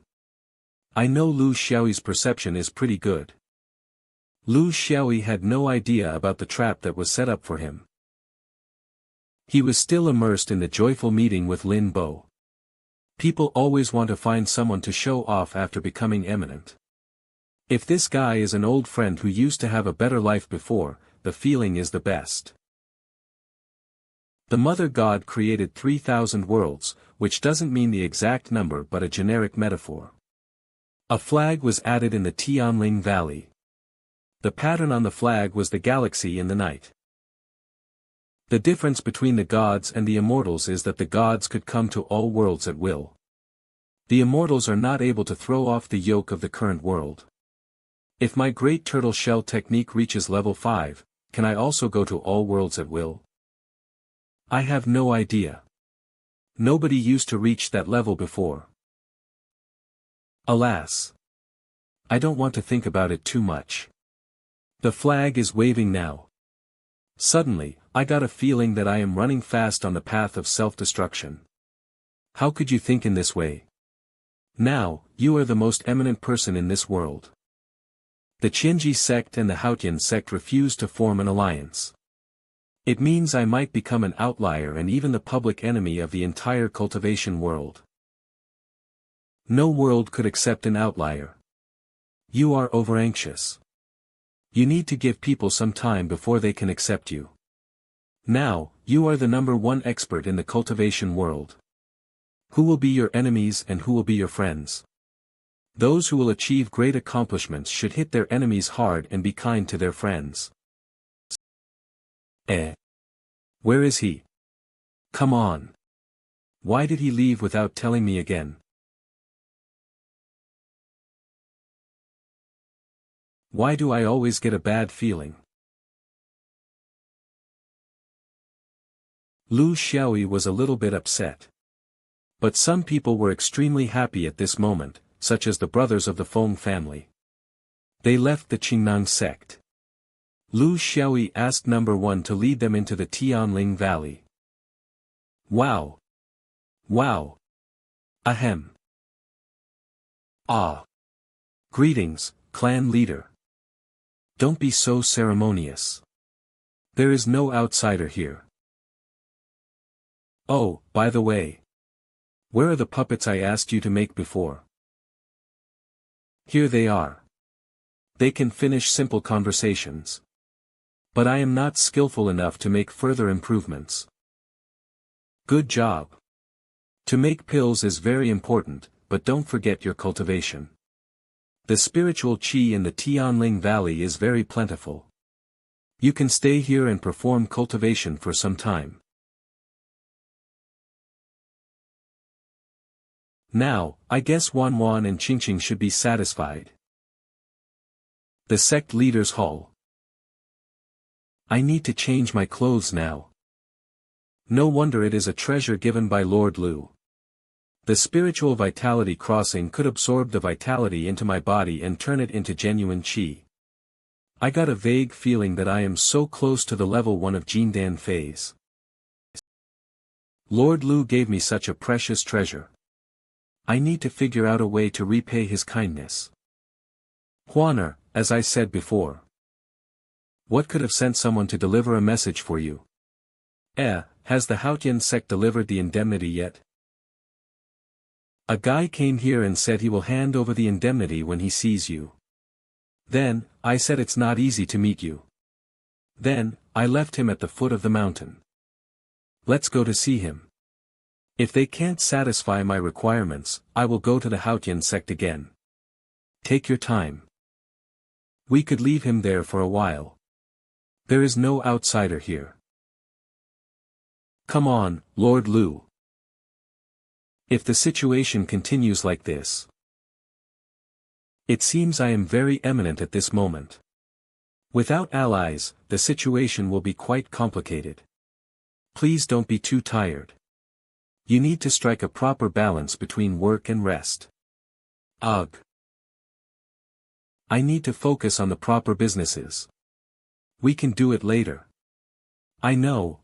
I know Xiaoyi's perception is pretty good. Xiaoyi had no idea about the trap that was set up for him. He was still immersed in the joyful meeting with Lin Bo. People always want to find someone to show off after becoming eminent. If this guy is an old friend who used to have a better life before, the feeling is the best. The Mother God created 3,000 worlds, which doesn't mean the exact number but a generic metaphor. A flag was added in the Tianling Valley. The pattern on the flag was the galaxy in the night. The difference between the gods and the immortals is that the gods could come to all worlds at will. The immortals are not able to throw off the yoke of the current world. If my great turtle shell technique reaches level 5, can I also go to all worlds at will? I have no idea. Nobody used to reach that level before. Alas. I don't want to think about it too much. The flag is waving now. Suddenly, I got a feeling that I am running fast on the path of self-destruction. How could you think in this way? Now, you are the most eminent person in this world. The Qianji sect and the Haotian sect refuse to form an alliance. It means I might become an outlier and even the public enemy of the entire cultivation world. No world could accept an outlier. You are overanxious. You need to give people some time before they can accept you. Now, you are the #1 expert in the cultivation world. Who will be your enemies and who will be your friends? Those who will achieve great accomplishments should hit their enemies hard and be kind to their friends. Where is he? Come on. Why did he leave without telling me again? Why do I always get a bad feeling? Lu Xiaoyi was a little bit upset. But some people were extremely happy at this moment, such as the brothers of the Feng family. They left the Qingnang sect. Lu Xiaoyi asked #1 to lead them into the Tianling Valley. Wow! Wow! Ahem! Ah! Greetings, clan leader. Don't be so ceremonious. There is no outsider here. Oh, by the way. Where are the puppets I asked you to make before? Here they are. They can finish simple conversations. But I am not skillful enough to make further improvements. Good job. To make pills is very important, but don't forget your cultivation. The spiritual qi in the Tianling Valley is very plentiful. You can stay here and perform cultivation for some time. Now, I guess Wan Wan and Qingqing should be satisfied. The sect leader's hall. I need to change my clothes now. No wonder it is a treasure given by Lord Lu. The spiritual vitality crossing could absorb the vitality into my body and turn it into genuine qi. I got a vague feeling that I am so close to the level 1 of Jindan phase. Lord Lu gave me such a precious treasure. I need to figure out a way to repay his kindness. Huaner, as I said before. What could have sent someone to deliver a message for you? Has the Haotian sect delivered the indemnity yet? A guy came here and said he will hand over the indemnity when he sees you. Then, I said it's not easy to meet you. Then, I left him at the foot of the mountain. Let's go to see him. If they can't satisfy my requirements, I will go to the Haotian sect again. Take your time. We could leave him there for a while. There is no outsider here. Come on, Lord Lu. If the situation continues like this. It seems I am very eminent at this moment. Without allies, the situation will be quite complicated. Please don't be too tired. You need to strike a proper balance between work and rest. Ugh. I need to focus on the proper businesses. We can do it later. I know.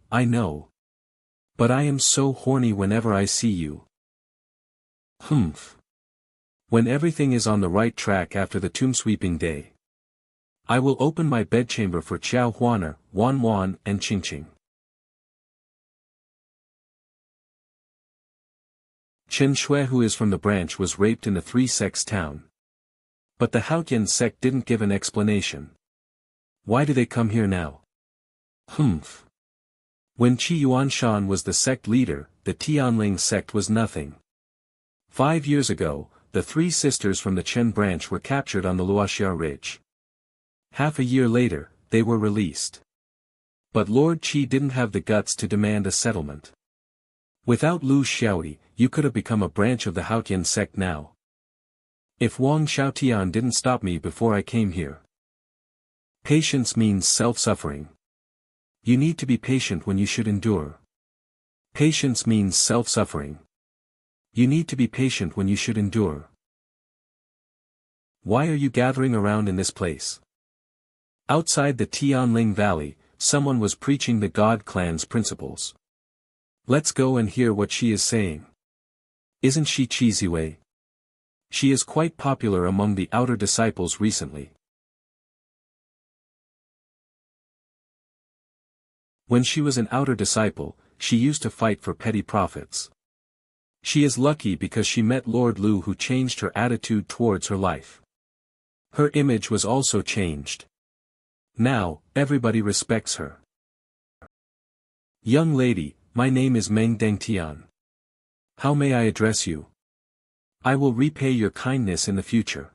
But I am so horny whenever I see you. Humph. When everything is on the right track after the tomb sweeping day. I will open my bedchamber for Xiao Huaner, Wan Wan and Qingqing. Chen Shui, who is from the branch, was raped in the Three Sects town. But the Haotian sect didn't give an explanation. Why do they come here now? Humph. When Qi Yuanshan was the sect leader, the Tianling sect was nothing. 5 years ago, the 3 sisters from the Chen branch were captured on the Luoxia Ridge. Half a year later, they were released. But Lord Qi didn't have the guts to demand a settlement. Without Lu Xiaoyi, you could have become a branch of the Haotian sect now. If Wang Xiaotian didn't stop me before I came here. Patience means self-suffering. You need to be patient when you should endure. Patience means self-suffering. You need to be patient when you should endure. Why are you gathering around in this place? Outside the Tianling Valley, someone was preaching the God Clan's principles. Let's go and hear what she is saying. Isn't she Xiaoyi? She is quite popular among the outer disciples recently. When she was an outer disciple, she used to fight for petty profits. She is lucky because she met Lord Lu, who changed her attitude towards her life. Her image was also changed. Now, everybody respects her. Young lady, my name is Meng Dengtian. How may I address you? I will repay your kindness in the future.